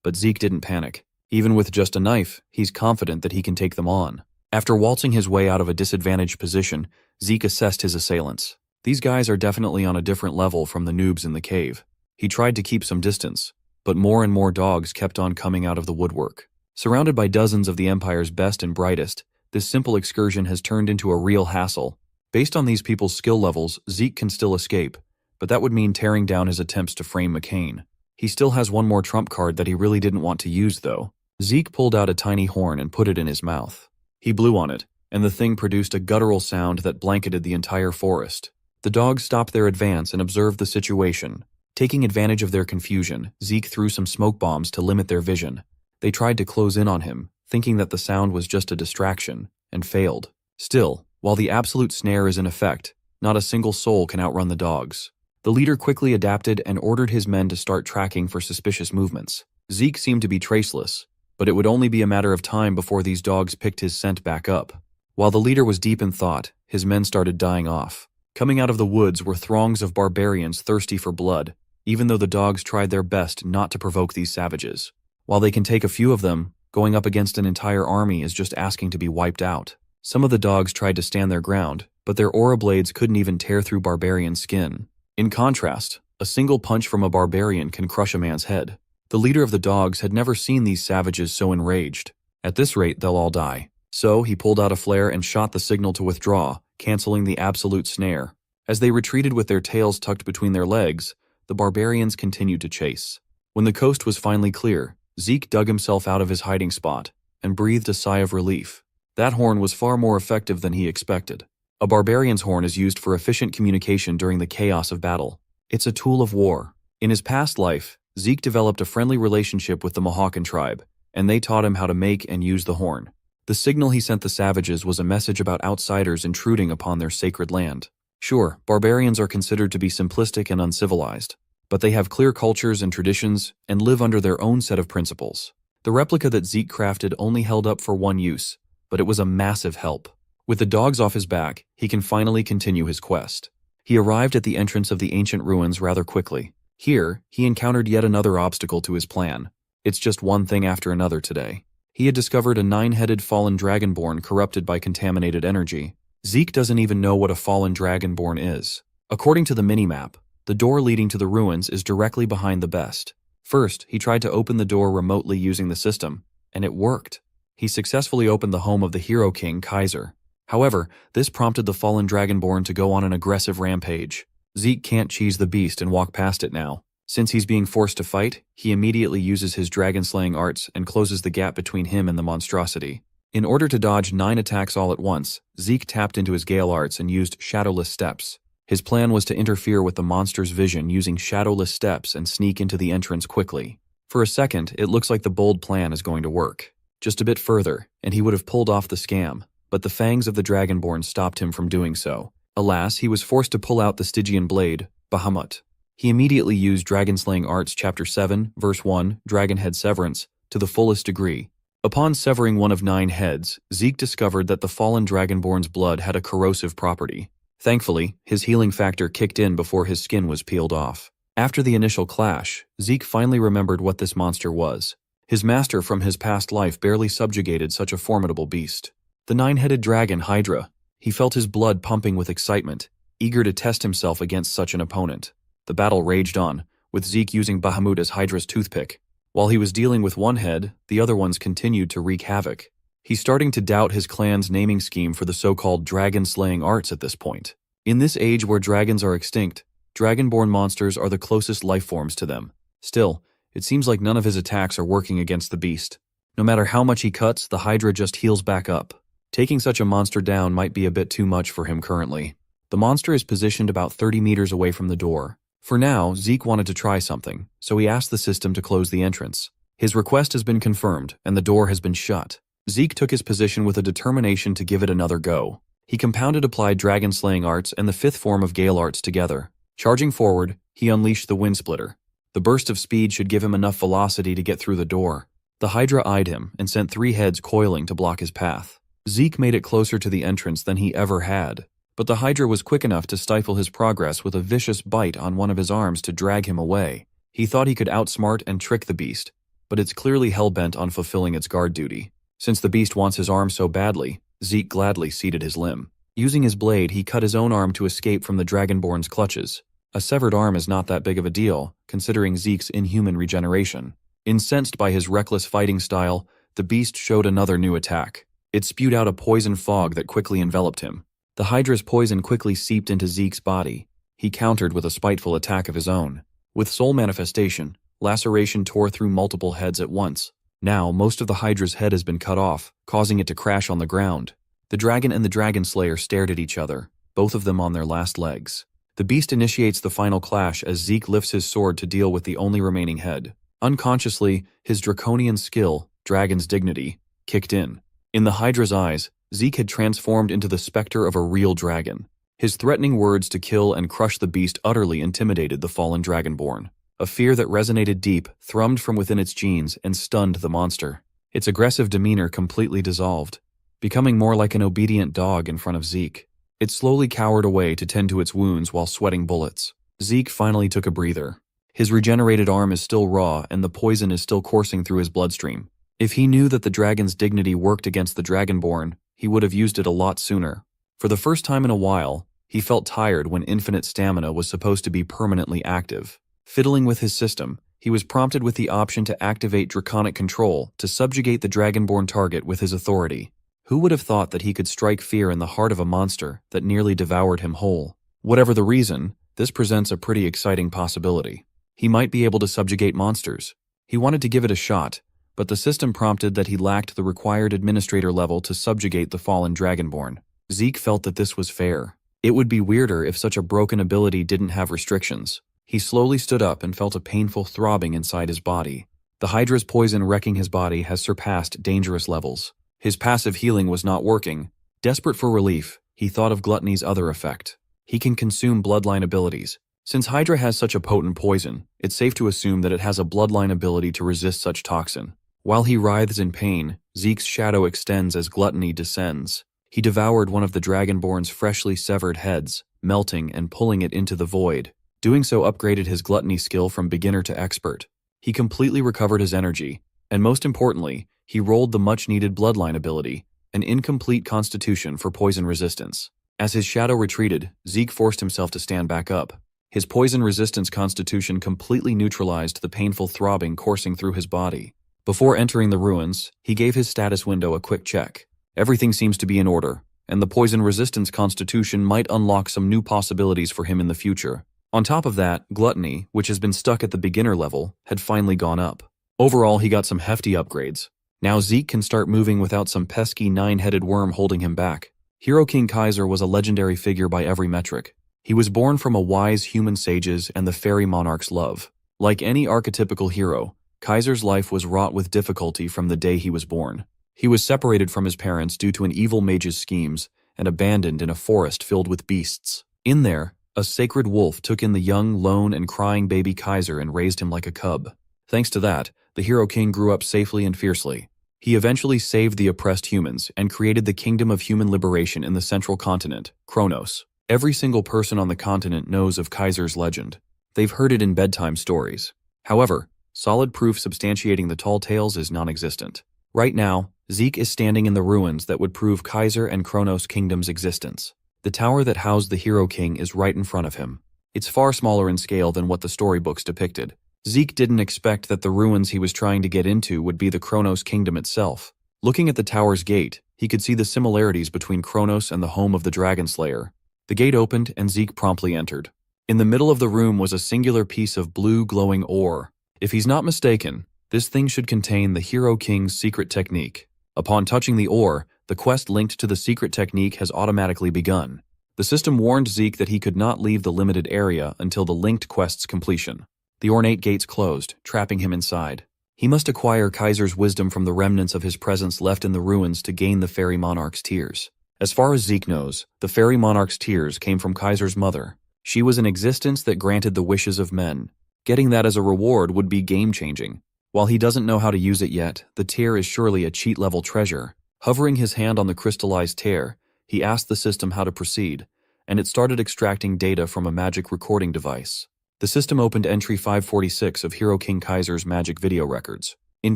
But Zeke didn't panic. Even with just a knife, he's confident that he can take them on. After waltzing his way out of a disadvantaged position, Zeke assessed his assailants. These guys are definitely on a different level from the noobs in the cave. He tried to keep some distance, but more and more dogs kept on coming out of the woodwork. Surrounded by dozens of the Empire's best and brightest, this simple excursion has turned into a real hassle. Based on these people's skill levels, Zeke can still escape, but that would mean tearing down his attempts to frame McCain. He still has one more trump card that he really didn't want to use, though. Zeke pulled out a tiny horn and put it in his mouth. He blew on it, and the thing produced a guttural sound that blanketed the entire forest. The dogs stopped their advance and observed the situation. Taking advantage of their confusion, Zeke threw some smoke bombs to limit their vision. They tried to close in on him, thinking that the sound was just a distraction, and failed. Still, while the absolute snare is in effect, not a single soul can outrun the dogs. The leader quickly adapted and ordered his men to start tracking for suspicious movements. Zeke seemed to be traceless, but it would only be a matter of time before these dogs picked his scent back up. While the leader was deep in thought, his men started dying off. Coming out of the woods were throngs of barbarians thirsty for blood, even though the dogs tried their best not to provoke these savages. While they can take a few of them, going up against an entire army is just asking to be wiped out. Some of the dogs tried to stand their ground, but their aura blades couldn't even tear through barbarian skin. In contrast, a single punch from a barbarian can crush a man's head. The leader of the dogs had never seen these savages so enraged. At this rate, they'll all die. So he pulled out a flare and shot the signal to withdraw, canceling the absolute snare. As they retreated with their tails tucked between their legs, the barbarians continued to chase. When the coast was finally clear, Zeke dug himself out of his hiding spot and breathed a sigh of relief. That horn was far more effective than he expected. A barbarian's horn is used for efficient communication during the chaos of battle. It's a tool of war. In his past life, Zeke developed a friendly relationship with the Mohawken tribe, and they taught him how to make and use the horn. The signal he sent the savages was a message about outsiders intruding upon their sacred land. Sure, barbarians are considered to be simplistic and uncivilized, but they have clear cultures and traditions and live under their own set of principles. The replica that Zeke crafted only held up for one use, but it was a massive help. With the dogs off his back, he can finally continue his quest. He arrived at the entrance of the ancient ruins rather quickly. Here, he encountered yet another obstacle to his plan. It's just one thing after another today. He had discovered a 9-headed fallen dragonborn corrupted by contaminated energy. Zeke doesn't even know what a fallen dragonborn is. According to the minimap, the door leading to the ruins is directly behind the best. First, he tried to open the door remotely using the system, and it worked. He successfully opened the home of the Hero King, Kaiser. However, this prompted the fallen dragonborn to go on an aggressive rampage. Zeke can't cheese the beast and walk past it now. Since he's being forced to fight, he immediately uses his dragon-slaying arts and closes the gap between him and the monstrosity. In order to dodge 9 attacks all at once, Zeke tapped into his Gale arts and used Shadowless Steps. His plan was to interfere with the monster's vision using Shadowless Steps and sneak into the entrance quickly. For a second, it looks like the bold plan is going to work. Just a bit further, and he would have pulled off the scam, but the fangs of the Dragonborn stopped him from doing so. Alas, he was forced to pull out the Stygian blade, Bahamut. He immediately used Dragon-Slaying Arts Chapter 7, Verse 1, Dragonhead Severance, to the fullest degree. Upon severing one of 9 heads, Zeke discovered that the fallen Dragonborn's blood had a corrosive property. Thankfully, his healing factor kicked in before his skin was peeled off. After the initial clash, Zeke finally remembered what this monster was. His master from his past life barely subjugated such a formidable beast. The 9-headed dragon Hydra. He felt his blood pumping with excitement, eager to test himself against such an opponent. The battle raged on, with Zeke using Bahamut as Hydra's toothpick. While he was dealing with one head, the other ones continued to wreak havoc. He's starting to doubt his clan's naming scheme for the so-called dragon-slaying arts at this point. In this age where dragons are extinct, dragonborn monsters are the closest life forms to them. Still, it seems like none of his attacks are working against the beast. No matter how much he cuts, the Hydra just heals back up. Taking such a monster down might be a bit too much for him currently. The monster is positioned about 30 meters away from the door. For now, Zeke wanted to try something, so he asked the system to close the entrance. His request has been confirmed, and the door has been shut. Zeke took his position with a determination to give it another go. He compounded applied dragon-slaying arts and the 5th form of Gale arts together. Charging forward, he unleashed the Wind Splitter. The burst of speed should give him enough velocity to get through the door. The Hydra eyed him and sent 3 heads coiling to block his path. Zeke made it closer to the entrance than he ever had, but the Hydra was quick enough to stifle his progress with a vicious bite on one of his arms to drag him away. He thought he could outsmart and trick the beast, but it's clearly hell-bent on fulfilling its guard duty. Since the beast wants his arm so badly, Zeke gladly ceded his limb. Using his blade, he cut his own arm to escape from the Dragonborn's clutches. A severed arm is not that big of a deal, considering Zeke's inhuman regeneration. Incensed by his reckless fighting style, the beast showed another new attack. It spewed out a poison fog that quickly enveloped him. The Hydra's poison quickly seeped into Zeke's body. He countered with a spiteful attack of his own. With soul manifestation, laceration tore through multiple heads at once. Now, most of the Hydra's head has been cut off, causing it to crash on the ground. The dragon and the Dragonslayer stared at each other, both of them on their last legs. The beast initiates the final clash as Zeke lifts his sword to deal with the only remaining head. Unconsciously, his draconian skill, Dragon's Dignity, kicked in. In the Hydra's eyes, Zeke had transformed into the specter of a real dragon. His threatening words to kill and crush the beast utterly intimidated the fallen Dragonborn. A fear that resonated deep, thrummed from within its genes, and stunned the monster. Its aggressive demeanor completely dissolved, becoming more like an obedient dog in front of Zeke. It slowly cowered away to tend to its wounds while sweating bullets. Zeke finally took a breather. His regenerated arm is still raw, and the poison is still coursing through his bloodstream. If he knew that the dragon's dignity worked against the Dragonborn, he would have used it a lot sooner. For the first time in a while, he felt tired when infinite stamina was supposed to be permanently active. Fiddling with his system, he was prompted with the option to activate Draconic Control to subjugate the Dragonborn target with his authority. Who would have thought that he could strike fear in the heart of a monster that nearly devoured him whole? Whatever the reason, this presents a pretty exciting possibility. He might be able to subjugate monsters. He wanted to give it a shot, but the system prompted that he lacked the required administrator level to subjugate the fallen Dragonborn. Zeke felt that this was fair. It would be weirder if such a broken ability didn't have restrictions. He slowly stood up and felt a painful throbbing inside his body. The Hydra's poison wrecking his body has surpassed dangerous levels. His passive healing was not working. Desperate for relief, he thought of Gluttony's other effect. He can consume bloodline abilities. Since Hydra has such a potent poison, it's safe to assume that it has a bloodline ability to resist such toxin. While he writhes in pain, Zeke's shadow extends as Gluttony descends. He devoured one of the Dragonborn's freshly severed heads, melting and pulling it into the void. Doing so upgraded his Gluttony skill from beginner to expert. He completely recovered his energy, and most importantly, He rolled the much-needed bloodline ability, an incomplete constitution for poison resistance. As his shadow retreated, Zeke forced himself to stand back up. His poison resistance constitution completely neutralized the painful throbbing coursing through his body. Before entering the ruins, he gave his status window a quick check. Everything seems to be in order, and the poison resistance constitution might unlock some new possibilities for him in the future. On top of that, gluttony, which has been stuck at the beginner level, had finally gone up. Overall, he got some hefty upgrades. Now Zeke can start moving without some pesky nine-headed worm holding him back. Hero King Kaiser was a legendary figure by every metric. He was born from a wise human sage's and the fairy monarch's love. Like any archetypical hero, Kaiser's life was wrought with difficulty from the day he was born. He was separated from his parents due to an evil mage's schemes and abandoned in a forest filled with beasts. In there, a sacred wolf took in the young, lone, and crying baby Kaiser and raised him like a cub. Thanks to that, the Hero King grew up safely and fiercely. He eventually saved the oppressed humans and created the Kingdom of Human Liberation in the central continent, Kronos. Every single person on the continent knows of Kaiser's legend. They've heard it in bedtime stories. However, solid proof substantiating the tall tales is non-existent. Right now, Zeke is standing in the ruins that would prove Kaiser and Kronos Kingdom's existence. The tower that housed the Hero King is right in front of him. It's far smaller in scale than what the storybooks depicted. Zeke didn't expect that the ruins he was trying to get into would be the Kronos Kingdom itself. Looking at the tower's gate, he could see the similarities between Kronos and the home of the Dragonslayer. The gate opened and Zeke promptly entered. In the middle of the room was a singular piece of blue glowing ore. If he's not mistaken, this thing should contain the Hero King's secret technique. Upon touching the ore, the quest linked to the secret technique has automatically begun. The system warned Zeke that he could not leave the limited area until the linked quest's completion. The ornate gates closed, trapping him inside. He must acquire Kaiser's wisdom from the remnants of his presence left in the ruins to gain the fairy monarch's tears. As far as Zeke knows, the fairy monarch's tears came from Kaiser's mother. She was an existence that granted the wishes of men. Getting that as a reward would be game-changing. While he doesn't know how to use it yet, the tear is surely a cheat-level treasure. Hovering his hand on the crystallized tear, he asked the system how to proceed, and it started extracting data from a magic recording device. The system opened entry 546 of Hero King Kaiser's magic video records. In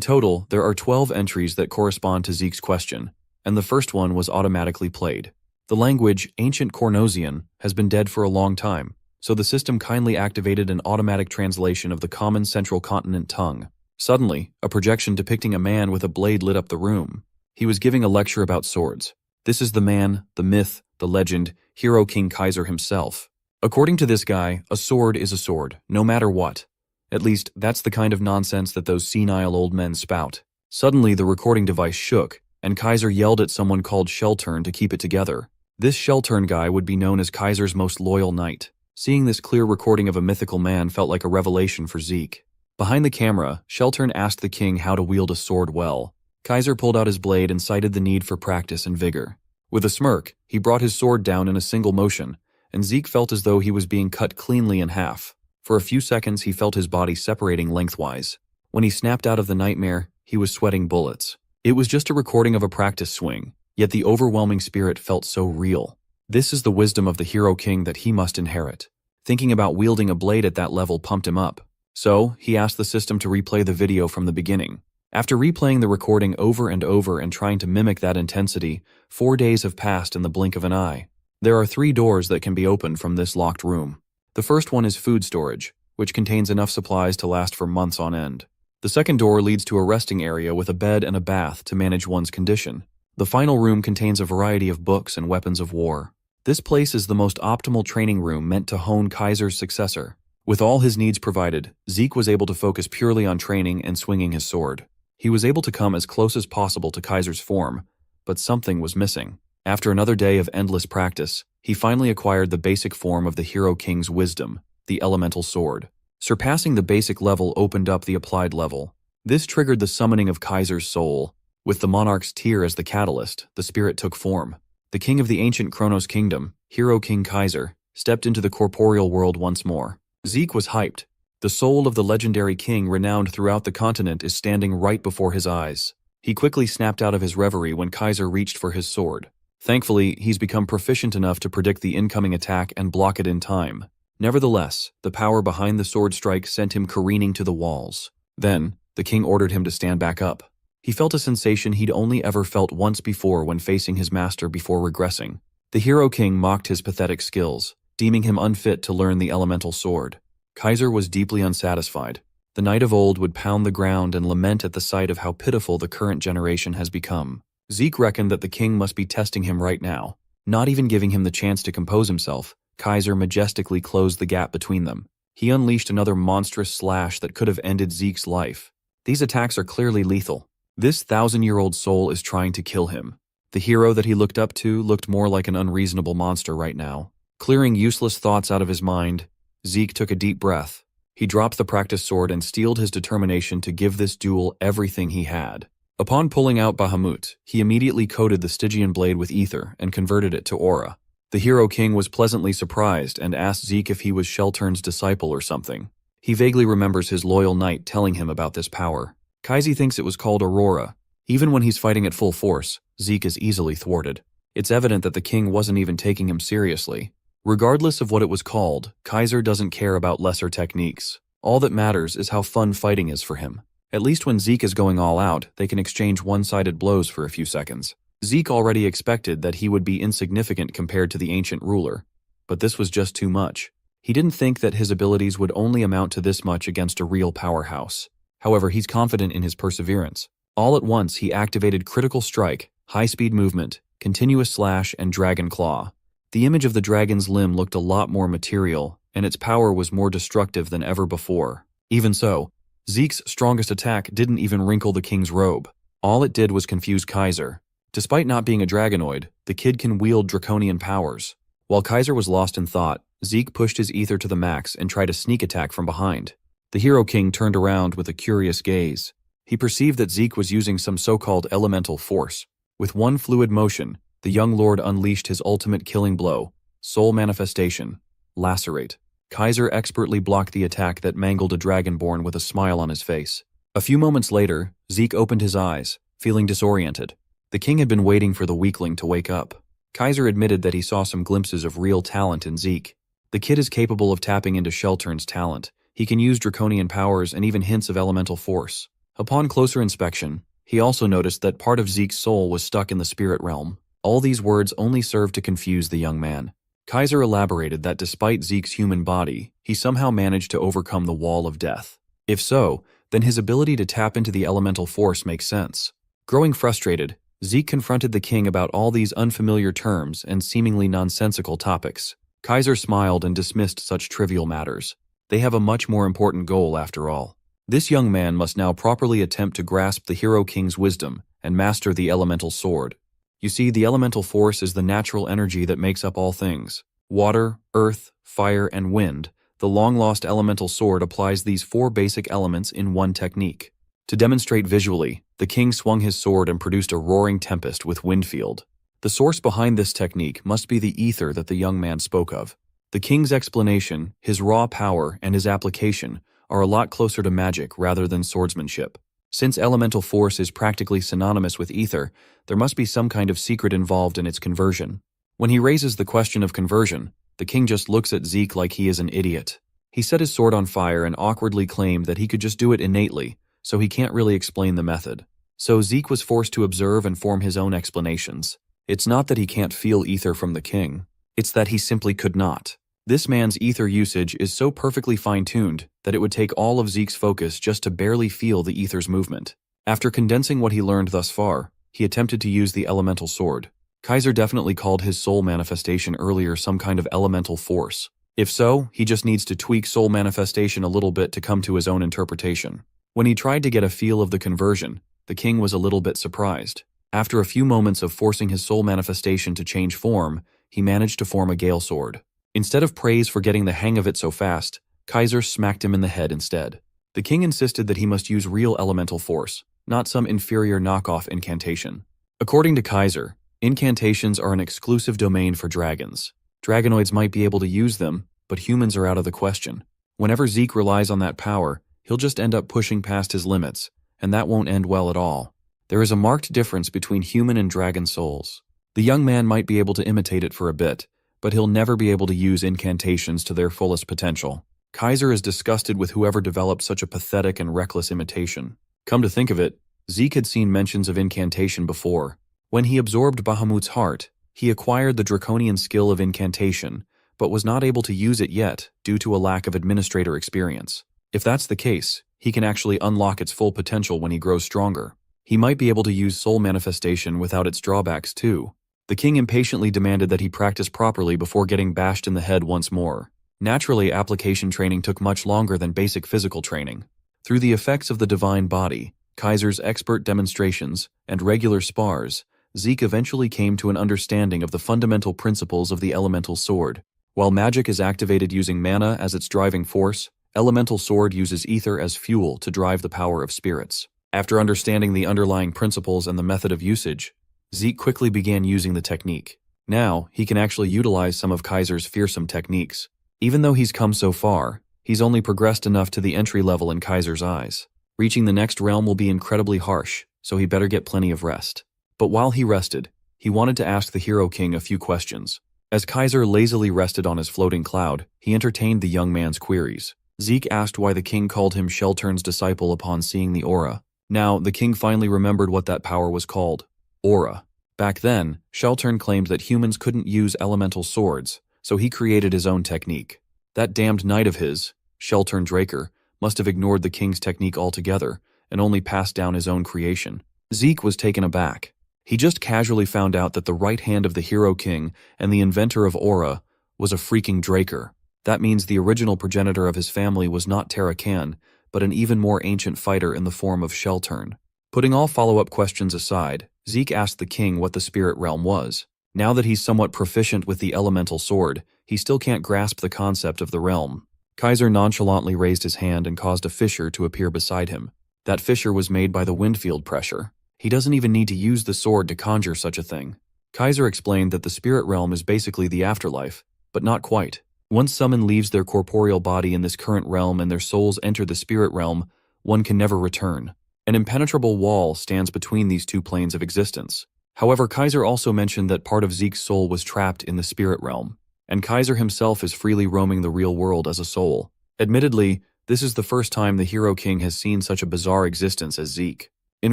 total, there are 12 entries that correspond to Zeke's question, and the first one was automatically played. The language, Ancient Kornosian, has been dead for a long time, so the system kindly activated an automatic translation of the common Central Continent tongue. Suddenly, a projection depicting a man with a blade lit up the room. He was giving a lecture about swords. This is the man, the myth, the legend, Hero King Kaiser himself. According to this guy, a sword is a sword, no matter what. At least, that's the kind of nonsense that those senile old men spout. Suddenly, the recording device shook, and Kaiser yelled at someone called Shelturn to keep it together. This Shelturn guy would be known as Kaiser's most loyal knight. Seeing this clear recording of a mythical man felt like a revelation for Zeke. Behind the camera, Shelturn asked the king how to wield a sword well. Kaiser pulled out his blade and cited the need for practice and vigor. With a smirk, he brought his sword down in a single motion, and Zeke felt as though he was being cut cleanly in half. For a few seconds, he felt his body separating lengthwise. When he snapped out of the nightmare, he was sweating bullets. It was just a recording of a practice swing, yet the overwhelming spirit felt so real. This is the wisdom of the Hero King that he must inherit. Thinking about wielding a blade at that level pumped him up. So, he asked the system to replay the video from the beginning. After replaying the recording over and over and trying to mimic that intensity, 4 days have passed in the blink of an eye. There are 3 doors that can be opened from this locked room. The first one is food storage, which contains enough supplies to last for months on end. The second door leads to a resting area with a bed and a bath to manage one's condition. The final room contains a variety of books and weapons of war. This place is the most optimal training room meant to hone Kaiser's successor. With all his needs provided, Zeke was able to focus purely on training and swinging his sword. He was able to come as close as possible to Kaiser's form, but something was missing. After another day of endless practice, he finally acquired the basic form of the Hero King's wisdom, the elemental sword. Surpassing the basic level opened up the applied level. This triggered the summoning of Kaiser's soul. With the monarch's tear as the catalyst, the spirit took form. The king of the ancient Kronos kingdom, Hero King Kaiser, stepped into the corporeal world once more. Zeke was hyped. The soul of the legendary king renowned throughout the continent is standing right before his eyes. He quickly snapped out of his reverie when Kaiser reached for his sword. Thankfully, he's become proficient enough to predict the incoming attack and block it in time. Nevertheless, the power behind the sword strike sent him careening to the walls. Then, the king ordered him to stand back up. He felt a sensation he'd only ever felt once before when facing his master before regressing. The Hero King mocked his pathetic skills, deeming him unfit to learn the elemental sword. Kaiser was deeply unsatisfied. The knight of old would pound the ground and lament at the sight of how pitiful the current generation has become. Zeke reckoned that the king must be testing him right now. Not even giving him the chance to compose himself, Kaiser majestically closed the gap between them. He unleashed another monstrous slash that could have ended Zeke's life. These attacks are clearly lethal. This 1,000-year-old soul is trying to kill him. The hero that he looked up to looked more like an unreasonable monster right now. Clearing useless thoughts out of his mind, Zeke took a deep breath. He dropped the practice sword and steeled his determination to give this duel everything he had. Upon pulling out Bahamut, he immediately coated the Stygian blade with ether and converted it to aura. The Hero King was pleasantly surprised and asked Zeke if he was Sheltern's disciple or something. He vaguely remembers his loyal knight telling him about this power. Kaiser thinks it was called Aurora. Even when he's fighting at full force, Zeke is easily thwarted. It's evident that the king wasn't even taking him seriously. Regardless of what it was called, Kaiser doesn't care about lesser techniques. All that matters is how fun fighting is for him. At least when Zeke is going all out, they can exchange one-sided blows for a few seconds. Zeke already expected that he would be insignificant compared to the ancient ruler. But this was just too much. He didn't think that his abilities would only amount to this much against a real powerhouse. However, he's confident in his perseverance. All at once, he activated Critical Strike, High-Speed Movement, Continuous Slash, and Dragon Claw. The image of the dragon's limb looked a lot more material, and its power was more destructive than ever before. Even so, Zeke's strongest attack didn't even wrinkle the king's robe. All it did was confuse Kaiser. Despite not being a dragonoid, the kid can wield draconian powers. While Kaiser was lost in thought, Zeke pushed his ether to the max and tried a sneak attack from behind. The Hero King turned around with a curious gaze. He perceived that Zeke was using some so-called elemental force. With one fluid motion, the young lord unleashed his ultimate killing blow, Soul Manifestation, Lacerate. Kaiser expertly blocked the attack that mangled a dragonborn with a smile on his face. A few moments later, Zeke opened his eyes, feeling disoriented. The king had been waiting for the weakling to wake up. Kaiser admitted that he saw some glimpses of real talent in Zeke. The kid is capable of tapping into Sheltern's talent. He can use draconian powers and even hints of elemental force. Upon closer inspection, he also noticed that part of Zeke's soul was stuck in the spirit realm. All these words only served to confuse the young man. Kaiser elaborated that despite Zeke's human body, he somehow managed to overcome the wall of death. If so, then his ability to tap into the elemental force makes sense. Growing frustrated, Zeke confronted the king about all these unfamiliar terms and seemingly nonsensical topics. Kaiser smiled and dismissed such trivial matters. They have a much more important goal after all. This young man must now properly attempt to grasp the Hero King's wisdom and master the elemental sword. You see, the elemental force is the natural energy that makes up all things. Water, earth, fire, and wind. The long-lost elemental sword applies these four basic elements in one technique. To demonstrate visually, the king swung his sword and produced a roaring tempest with wind field. The source behind this technique must be the ether that the young man spoke of. The king's explanation, his raw power, and his application are a lot closer to magic rather than swordsmanship. Since elemental force is practically synonymous with ether, there must be some kind of secret involved in its conversion. When he raises the question of conversion, the king just looks at Zeke like he is an idiot. He set his sword on fire and awkwardly claimed that he could just do it innately, so he can't really explain the method. So Zeke was forced to observe and form his own explanations. It's not that he can't feel ether from the king. It's that he simply could not. This man's ether usage is so perfectly fine-tuned that it would take all of Zeke's focus just to barely feel the ether's movement. After condensing what he learned thus far, he attempted to use the elemental sword. Kaiser definitely called his soul manifestation earlier some kind of elemental force. If so, he just needs to tweak soul manifestation a little bit to come to his own interpretation. When he tried to get a feel of the conversion, the king was a little bit surprised. After a few moments of forcing his soul manifestation to change form, he managed to form a gale sword. Instead of praise for getting the hang of it so fast, Kaiser smacked him in the head instead. The king insisted that he must use real elemental force, not some inferior knockoff incantation. According to Kaiser, incantations are an exclusive domain for dragons. Dragonoids might be able to use them, but humans are out of the question. Whenever Zeke relies on that power, he'll just end up pushing past his limits, and that won't end well at all. There is a marked difference between human and dragon souls. The young man might be able to imitate it for a bit, but he'll never be able to use incantations to their fullest potential. Kaiser is disgusted with whoever developed such a pathetic and reckless imitation. Come to think of it, Zeke had seen mentions of incantation before. When he absorbed Bahamut's heart, he acquired the draconian skill of incantation, but was not able to use it yet due to a lack of administrator experience. If that's the case, he can actually unlock its full potential when he grows stronger. He might be able to use soul manifestation without its drawbacks too. The king impatiently demanded that he practice properly before getting bashed in the head once more. Naturally, application training took much longer than basic physical training. Through the effects of the divine body, Kaiser's expert demonstrations, and regular spars, Zeke eventually came to an understanding of the fundamental principles of the elemental sword. While magic is activated using mana as its driving force, elemental sword uses ether as fuel to drive the power of spirits. After understanding the underlying principles and the method of usage, Zeke quickly began using the technique. Now, he can actually utilize some of Kaiser's fearsome techniques. Even though he's come so far, he's only progressed enough to the entry level in Kaiser's eyes. Reaching the next realm will be incredibly harsh, so he better get plenty of rest. But while he rested, he wanted to ask the Hero King a few questions. As Kaiser lazily rested on his floating cloud, he entertained the young man's queries. Zeke asked why the king called him Sheltern's disciple upon seeing the aura. Now, the king finally remembered what that power was called. Aura. Back then, Sheltern claimed that humans couldn't use elemental swords, so he created his own technique. That damned knight of his, Sheltern Draker, must have ignored the king's technique altogether and only passed down his own creation. Zeke was taken aback. He just casually found out that the right hand of the Hero King and the inventor of Aura was a freaking Draker. That means the original progenitor of his family was not Tarakan, but an even more ancient fighter in the form of Sheltern. Putting all follow-up questions aside, Zeke asked the king what the spirit realm was. Now that he's somewhat proficient with the elemental sword, he still can't grasp the concept of the realm. Kaiser nonchalantly raised his hand and caused a fissure to appear beside him. That fissure was made by the wind field pressure. He doesn't even need to use the sword to conjure such a thing. Kaiser explained that the spirit realm is basically the afterlife, but not quite. Once someone leaves their corporeal body in this current realm and their souls enter the spirit realm, one can never return. An impenetrable wall stands between these two planes of existence. However, Kaiser also mentioned that part of Zeke's soul was trapped in the spirit realm, and Kaiser himself is freely roaming the real world as a soul. Admittedly, this is the first time the Hero King has seen such a bizarre existence as Zeke. In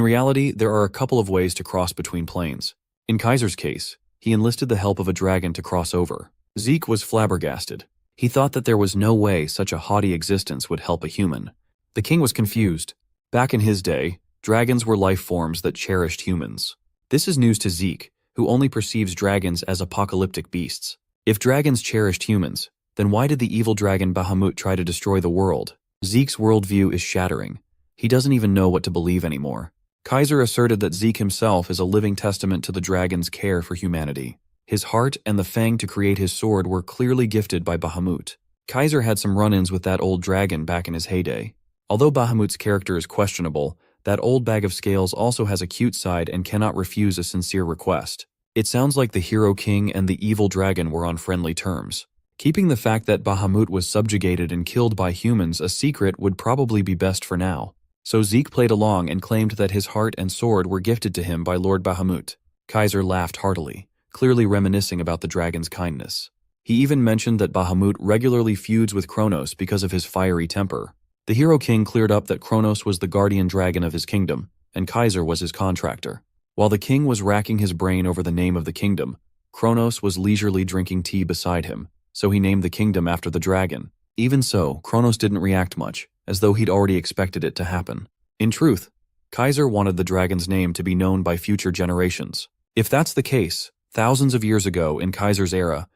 reality, there are a couple of ways to cross between planes. In Kaiser's case, he enlisted the help of a dragon to cross over. Zeke was flabbergasted. He thought that there was no way such a haughty existence would help a human. The king was confused. Back in his day, dragons were life forms that cherished humans. This is news to Zeke, who only perceives dragons as apocalyptic beasts. If dragons cherished humans, then why did the evil dragon Bahamut try to destroy the world? Zeke's worldview is shattering. He doesn't even know what to believe anymore. Kaiser asserted that Zeke himself is a living testament to the dragon's care for humanity. His heart and the fang to create his sword were clearly gifted by Bahamut. Kaiser had some run-ins with that old dragon back in his heyday. Although Bahamut's character is questionable, that old bag of scales also has a cute side and cannot refuse a sincere request. It sounds like the Hero King and the evil dragon were on friendly terms. Keeping the fact that Bahamut was subjugated and killed by humans a secret would probably be best for now. So Zeke played along and claimed that his heart and sword were gifted to him by Lord Bahamut. Kaiser laughed heartily, clearly reminiscing about the dragon's kindness. He even mentioned that Bahamut regularly feuds with Kronos because of his fiery temper. The Hero King cleared up that Kronos was the guardian dragon of his kingdom, and Kaiser was his contractor. While the king was racking his brain over the name of the kingdom, Kronos was leisurely drinking tea beside him, so he named the kingdom after the dragon. Even so, Kronos didn't react much, as though he'd already expected it to happen. In truth, Kaiser wanted the dragon's name to be known by future generations. If that's the case, thousands of years ago in Kaiser's era,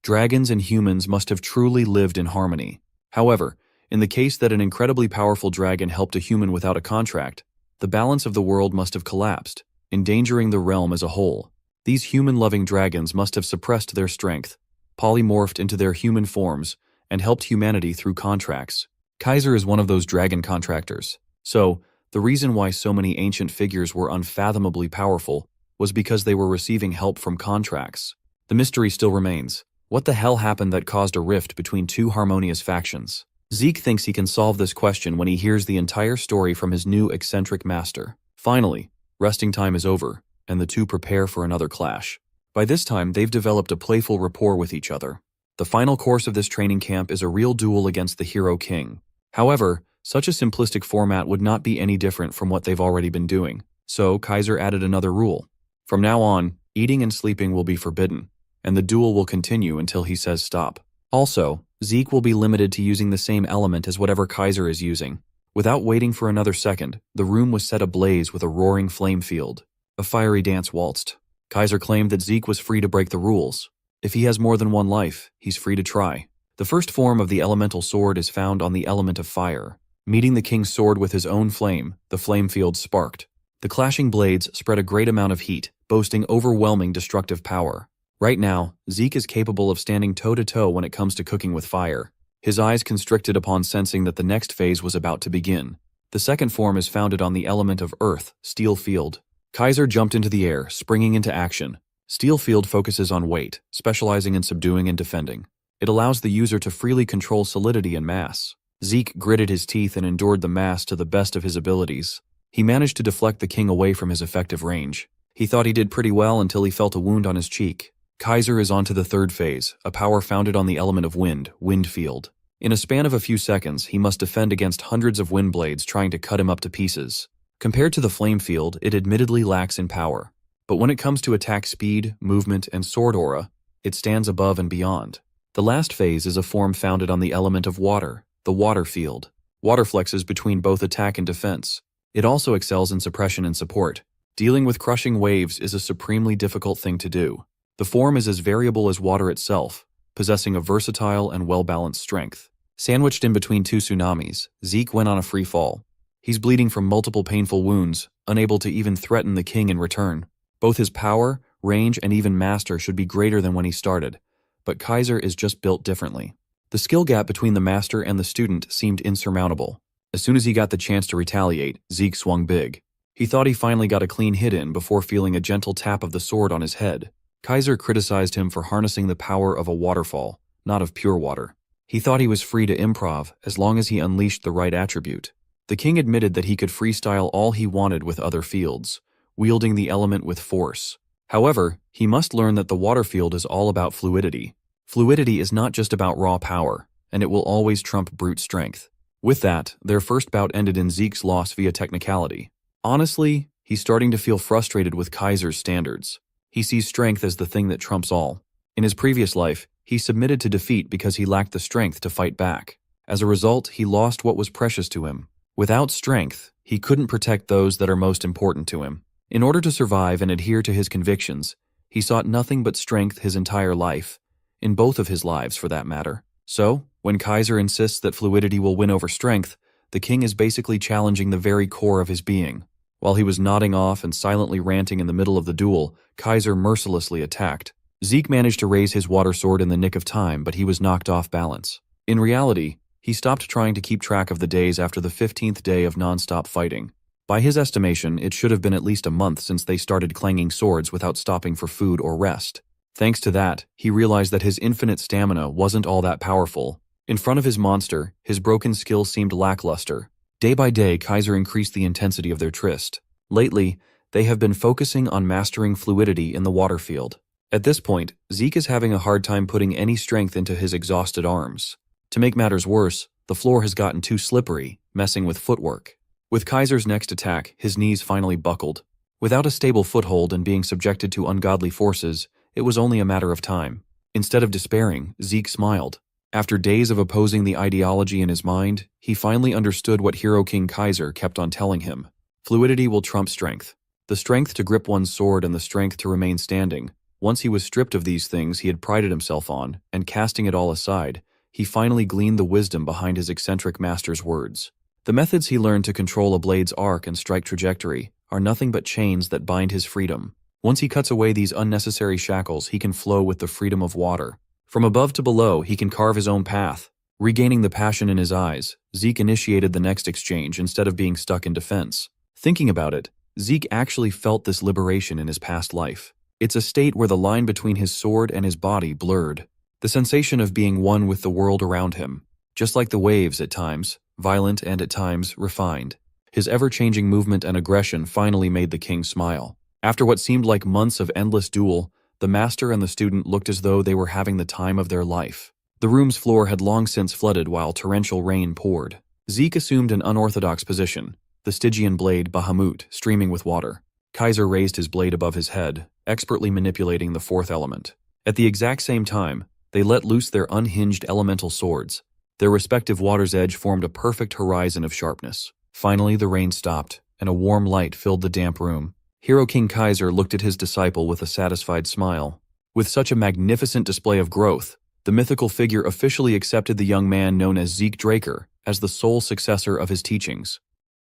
dragons and humans must have truly lived in harmony. However, in the case that an incredibly powerful dragon helped a human without a contract, the balance of the world must have collapsed, endangering the realm as a whole. These human-loving dragons must have suppressed their strength, polymorphed into their human forms, and helped humanity through contracts. Kaiser is one of those dragon contractors. So, the reason why so many ancient figures were unfathomably powerful was because they were receiving help from contracts. The mystery still remains. What the hell happened that caused a rift between two harmonious factions? Zeke thinks he can solve this question when he hears the entire story from his new eccentric master. Finally, resting time is over, and the two prepare for another clash. By this time, they've developed a playful rapport with each other. The final course of this training camp is a real duel against the Hero King. However, Such a simplistic format would not be any different from what they've already been doing. So, Kaiser added another rule. From now on, eating and sleeping will be forbidden, and the duel will continue until he says stop. Also, Zeke will be limited to using the same element as whatever Kaiser is using. Without waiting for another second, the room was set ablaze with a roaring flame field. A fiery dance waltzed. Kaiser claimed that Zeke was free to break the rules. If he has more than one life, he's free to try. The first form of the elemental sword is found on the element of fire. Meeting the king's sword with his own flame, the flame field sparked. The clashing blades spread a great amount of heat, boasting overwhelming destructive power. Right now, Zeke is capable of standing toe-to-toe when it comes to cooking with fire. His eyes constricted upon sensing that the next phase was about to begin. The second form is founded on the element of earth, steel field. Kaiser jumped into the air, springing into action. Steel field focuses on weight, specializing in subduing and defending. It allows the user to freely control solidity and mass. Zeke gritted his teeth and endured the mass to the best of his abilities. He managed to deflect the king away from his effective range. He thought he did pretty well until he felt a wound on his cheek. Kaiser is on to the third phase, a power founded on the element of wind, wind field. In a span of a few seconds, he must defend against hundreds of wind blades trying to cut him up to pieces. Compared to the flame field, it admittedly lacks in power. But when it comes to attack speed, movement, and sword aura, it stands above and beyond. The last phase is a form founded on the element of water, the water field. Water flexes between both attack and defense. It also excels in suppression and support. Dealing with crushing waves is a supremely difficult thing to do. The form is as variable as water itself, possessing a versatile and well-balanced strength. Sandwiched in between two tsunamis, Zeke went on a free fall. He's bleeding from multiple painful wounds, unable to even threaten the king in return. Both his power, range, and even master should be greater than when he started, but Kaiser is just built differently. The skill gap between the master and the student seemed insurmountable. As soon as he got the chance to retaliate, Zeke swung big. He thought he finally got a clean hit in before feeling a gentle tap of the sword on his head. Kaiser criticized him for harnessing the power of a waterfall, not of pure water. He thought he was free to improv as long as he unleashed the right attribute. The king admitted that he could freestyle all he wanted with other fields, wielding the element with force. However, he must learn that the water field is all about fluidity. Fluidity is not just about raw power, and it will always trump brute strength. With that, their first bout ended in Zeke's loss via technicality. Honestly, he's starting to feel frustrated with Kaiser's standards. He sees strength as the thing that trumps all. In his previous life, he submitted to defeat because he lacked the strength to fight back. As a result, he lost what was precious to him. Without strength, he couldn't protect those that are most important to him. In order to survive and adhere to his convictions, he sought nothing but strength his entire life, in both of his lives for that matter. So, when Kaiser insists that fluidity will win over strength, the king is basically challenging the very core of his being. While he was nodding off and silently ranting in the middle of the duel, Kaiser mercilessly attacked. Zeke managed to raise his water sword in the nick of time, but he was knocked off balance. In reality, he stopped trying to keep track of the days after the 15th day of non-stop fighting. By his estimation, it should have been at least a month since they started clanging swords without stopping for food or rest. Thanks to that, he realized that his infinite stamina wasn't all that powerful. In front of his monster, his broken skill seemed lackluster. Day by day, Kaiser increased the intensity of their tryst. Lately, they have been focusing on mastering fluidity in the water field. At this point, Zeke is having a hard time putting any strength into his exhausted arms. To make matters worse, the floor has gotten too slippery, messing with footwork. With Kaiser's next attack, his knees finally buckled. Without a stable foothold and being subjected to ungodly forces, it was only a matter of time. Instead of despairing, Zeke smiled. After days of opposing the ideology in his mind, he finally understood what Hero King Kaiser kept on telling him. Fluidity will trump strength. The strength to grip one's sword and the strength to remain standing. Once he was stripped of these things he had prided himself on, and casting it all aside, he finally gleaned the wisdom behind his eccentric master's words. The methods he learned to control a blade's arc and strike trajectory are nothing but chains that bind his freedom. Once he cuts away these unnecessary shackles, he can flow with the freedom of water. From above to below, he can carve his own path. Regaining the passion in his eyes, Zeke initiated the next exchange instead of being stuck in defense. Thinking about it, Zeke actually felt this liberation in his past life. It's a state where the line between his sword and his body blurred. The sensation of being one with the world around him. Just like the waves at times, violent and at times refined. His ever-changing movement and aggression finally made the king smile. After what seemed like months of endless duel, the master and the student looked as though they were having the time of their life. The room's floor had long since flooded while torrential rain poured. Zeke assumed an unorthodox position, the Stygian blade Bahamut streaming with water. Kaiser raised his blade above his head, expertly manipulating the fourth element. At the exact same time, they let loose their unhinged elemental swords. Their respective water's edge formed a perfect horizon of sharpness. Finally, the rain stopped, and a warm light filled the damp room. Hero King Kaiser looked at his disciple with a satisfied smile. With such a magnificent display of growth, the mythical figure officially accepted the young man known as Zeke Draker as the sole successor of his teachings.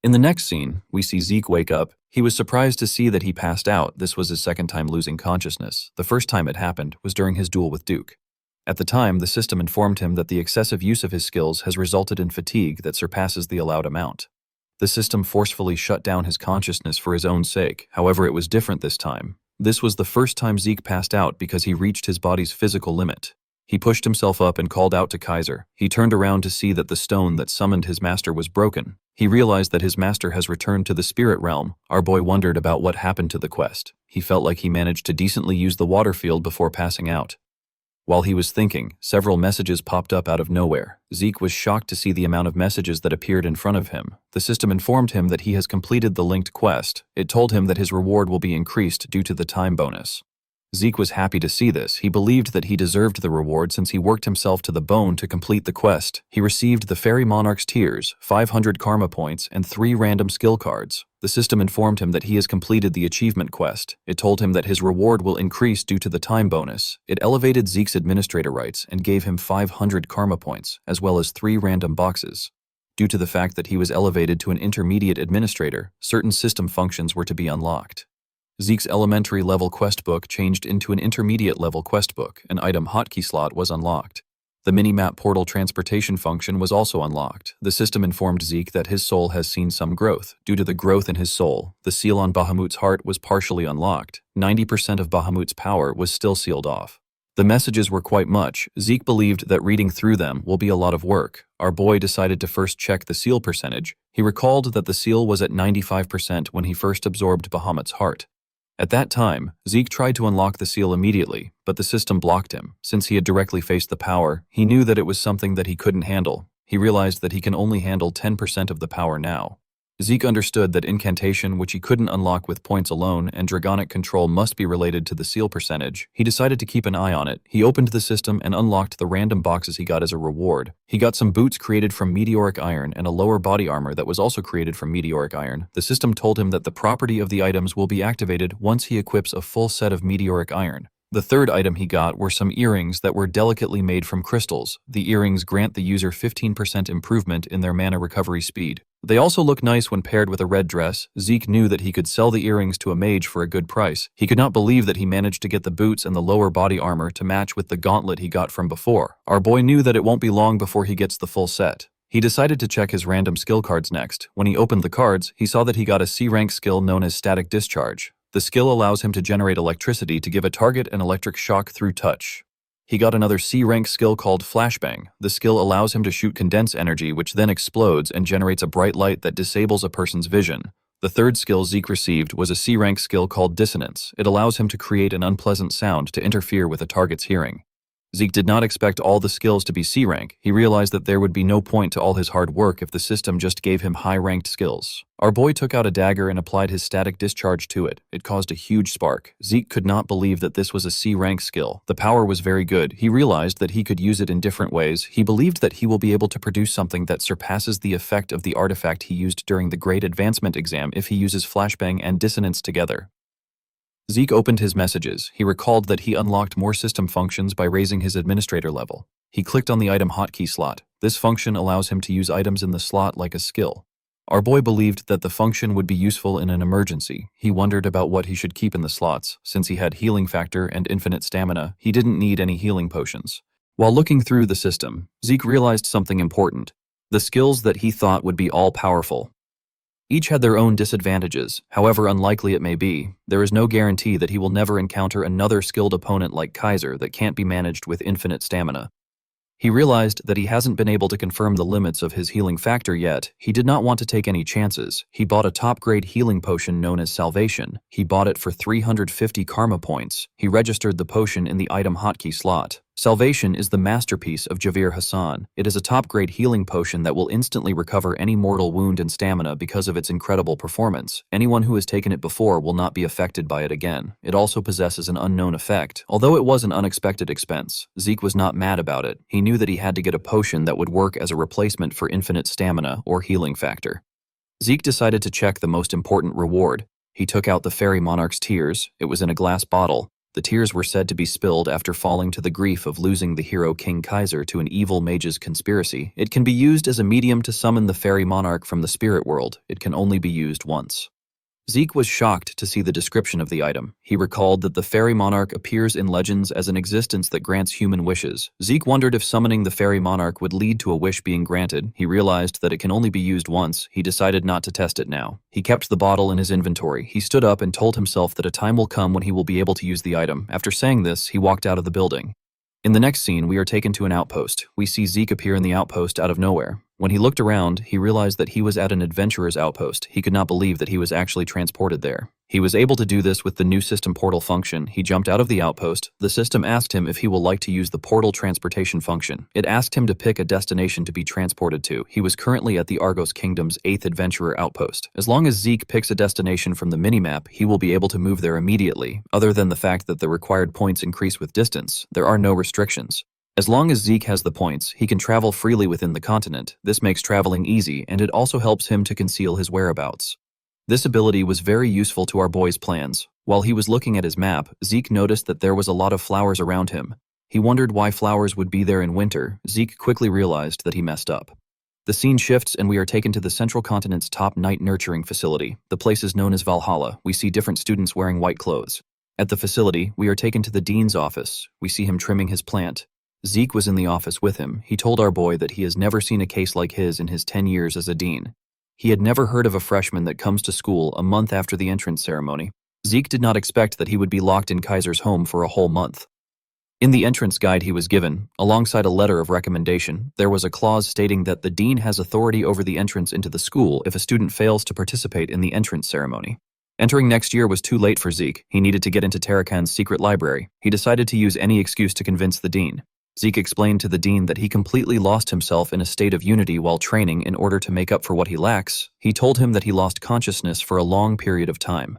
In the next scene, we see Zeke wake up. He was surprised to see that he passed out. This was his second time losing consciousness. The first time it happened was during his duel with Duke. At the time, the system informed him that the excessive use of his skills has resulted in fatigue that surpasses the allowed amount. The system forcefully shut down his consciousness for his own sake. However, it was different this time. This was the first time Zeke passed out because he reached his body's physical limit. He pushed himself up and called out to Kaiser. He turned around to see that the stone that summoned his master was broken. He realized that his master has returned to the spirit realm. Our boy wondered about what happened to the quest. He felt like he managed to decently use the water field before passing out. While he was thinking, several messages popped up out of nowhere. Zeke was shocked to see the amount of messages that appeared in front of him. The system informed him that he has completed the linked quest. It told him that his reward will be increased due to the time bonus. Zeke was happy to see this. He believed that he deserved the reward since he worked himself to the bone to complete the quest. He received the Fairy Monarch's Tears, 500 karma points, and 3 random skill cards. The system informed him that he has completed the achievement quest. It told him that his reward will increase due to the time bonus. It elevated Zeke's administrator rights and gave him 500 karma points, as well as 3 random boxes. Due to the fact that he was elevated to an intermediate administrator, certain system functions were to be unlocked. Zeke's elementary level quest book changed into an intermediate level quest book. An item hotkey slot was unlocked. The minimap portal transportation function was also unlocked. The system informed Zeke that his soul has seen some growth. Due to the growth in his soul, the seal on Bahamut's heart was partially unlocked. 90% of Bahamut's power was still sealed off. The messages were quite much. Zeke believed that reading through them will be a lot of work. Our boy decided to first check the seal percentage. He recalled that the seal was at 95% when he first absorbed Bahamut's heart. At that time, Zeke tried to unlock the seal immediately, but the system blocked him. Since he had directly faced the power, he knew that it was something that he couldn't handle. He realized that he can only handle 10% of the power now. Zeke understood that incantation, which he couldn't unlock with points alone, and dragonic control must be related to the seal percentage. He decided to keep an eye on it. He opened the system and unlocked the random boxes he got as a reward. He got some boots created from meteoric iron and a lower body armor that was also created from meteoric iron. The system told him that the property of the items will be activated once he equips a full set of meteoric iron. The third item he got were some earrings that were delicately made from crystals. The earrings grant the user 15% improvement in their mana recovery speed. They also look nice when paired with a red dress. Zeke knew that he could sell the earrings to a mage for a good price. He could not believe that he managed to get the boots and the lower body armor to match with the gauntlet he got from before. Our boy knew that it won't be long before he gets the full set. He decided to check his random skill cards next. When he opened the cards, he saw that he got a C-rank skill known as Static Discharge. The skill allows him to generate electricity to give a target an electric shock through touch. He got another C-rank skill called Flashbang. The skill allows him to shoot condense energy, which then explodes and generates a bright light that disables a person's vision. The third skill Zeke received was a C-rank skill called Dissonance. It allows him to create an unpleasant sound to interfere with a target's hearing. Zeke did not expect all the skills to be C-rank. He realized that there would be no point to all his hard work if the system just gave him high-ranked skills. Our boy took out a dagger and applied his static discharge to it. It caused a huge spark. Zeke could not believe that this was a C-rank skill. The power was very good. He realized that he could use it in different ways. He believed that he will be able to produce something that surpasses the effect of the artifact he used during the Great Advancement exam if he uses Flashbang and Dissonance together. Zeke opened his messages. He recalled that he unlocked more system functions by raising his administrator level. He clicked on the item hotkey slot. This function allows him to use items in the slot like a skill. Our boy believed that the function would be useful in an emergency. He wondered about what he should keep in the slots. Since he had healing factor and infinite stamina, he didn't need any healing potions. While looking through the system, Zeke realized something important. The skills that he thought would be all-powerful. Each had their own disadvantages. However unlikely it may be, there is no guarantee that he will never encounter another skilled opponent like Kaiser that can't be managed with infinite stamina. He realized that he hasn't been able to confirm the limits of his healing factor yet. He did not want to take any chances. He bought a top-grade healing potion known as Salvation. He bought it for 350 karma points. He registered the potion in the item hotkey slot. Salvation is the masterpiece of Javeer Hassan. It is a top-grade healing potion that will instantly recover any mortal wound and stamina because of its incredible performance. Anyone who has taken it before will not be affected by it again. It also possesses an unknown effect. Although it was an unexpected expense, Zeke was not mad about it. He knew that he had to get a potion that would work as a replacement for infinite stamina or healing factor. Zeke decided to check the most important reward. He took out the fairy monarch's tears. It was in a glass bottle. The tears were said to be spilled after falling to the grief of losing the hero King Kaiser to an evil mage's conspiracy. It can be used as a medium to summon the fairy monarch from the spirit world. It can only be used once. Zeke was shocked to see the description of the item. He recalled that the fairy monarch appears in legends as an existence that grants human wishes. Zeke wondered if summoning the fairy monarch would lead to a wish being granted. He realized that it can only be used once. He decided not to test it now. He kept the bottle in his inventory. He stood up and told himself that a time will come when he will be able to use the item. After saying this, he walked out of the building. In the next scene, we are taken to an outpost. We see Zeke appear in the outpost out of nowhere. When he looked around, he realized that he was at an adventurer's outpost. He could not believe that he was actually transported there. He was able to do this with the new system portal function. He jumped out of the outpost. The system asked him if he will like to use the portal transportation function. It asked him to pick a destination to be transported to. He was currently at the Argos Kingdom's 8th adventurer outpost. As long as Zeke picks a destination from the minimap, he will be able to move there immediately. Other than the fact that the required points increase with distance, there are no restrictions. As long as Zeke has the points, he can travel freely within the continent. This makes traveling easy, and it also helps him to conceal his whereabouts. This ability was very useful to our boy's plans. While he was looking at his map, Zeke noticed that there was a lot of flowers around him. He wondered why flowers would be there in winter. Zeke quickly realized that he messed up. The scene shifts and we are taken to the central continent's top night nurturing facility. The place is known as Valhalla. We see different students wearing white clothes. At the facility, we are taken to the dean's office. We see him trimming his plant. Zeke was in the office with him. He told our boy that he has never seen a case like his in his 10 years as a dean. He had never heard of a freshman that comes to school a month after the entrance ceremony. Zeke did not expect that he would be locked in Kaiser's home for a whole month. In the entrance guide he was given, alongside a letter of recommendation, there was a clause stating that the dean has authority over the entrance into the school if a student fails to participate in the entrance ceremony. Entering next year was too late for Zeke. He needed to get into Tarakan's secret library. He decided to use any excuse to convince the dean. Zeke explained to the dean that he completely lost himself in a state of unity while training in order to make up for what he lacks. He told him that he lost consciousness for a long period of time.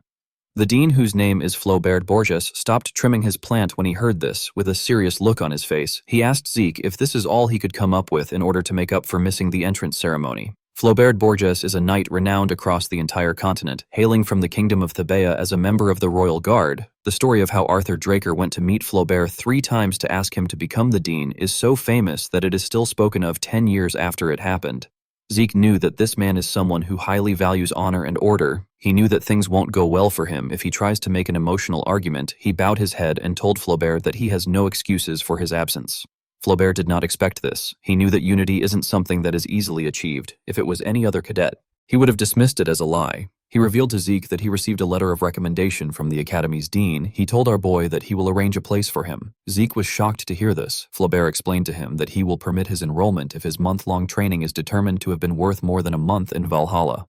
The dean, whose name is Flaubert Borges, stopped trimming his plant when he heard this, with a serious look on his face. He asked Zeke if this is all he could come up with in order to make up for missing the entrance ceremony. Flaubert Borges is a knight renowned across the entire continent, hailing from the kingdom of Thebea as a member of the Royal Guard. The story of how Arthur Draker went to meet Flaubert 3 times to ask him to become the dean is so famous that it is still spoken of 10 years after it happened. Zeke knew that this man is someone who highly values honor and order. He knew that things won't go well for him if he tries to make an emotional argument. He bowed his head and told Flaubert that he has no excuses for his absence. Flaubert did not expect this. He knew that unity isn't something that is easily achieved. If it was any other cadet, he would have dismissed it as a lie. He revealed to Zeke that he received a letter of recommendation from the academy's dean. He told our boy that he will arrange a place for him. Zeke was shocked to hear this. Flaubert explained to him that he will permit his enrollment if his month-long training is determined to have been worth more than a month in Valhalla.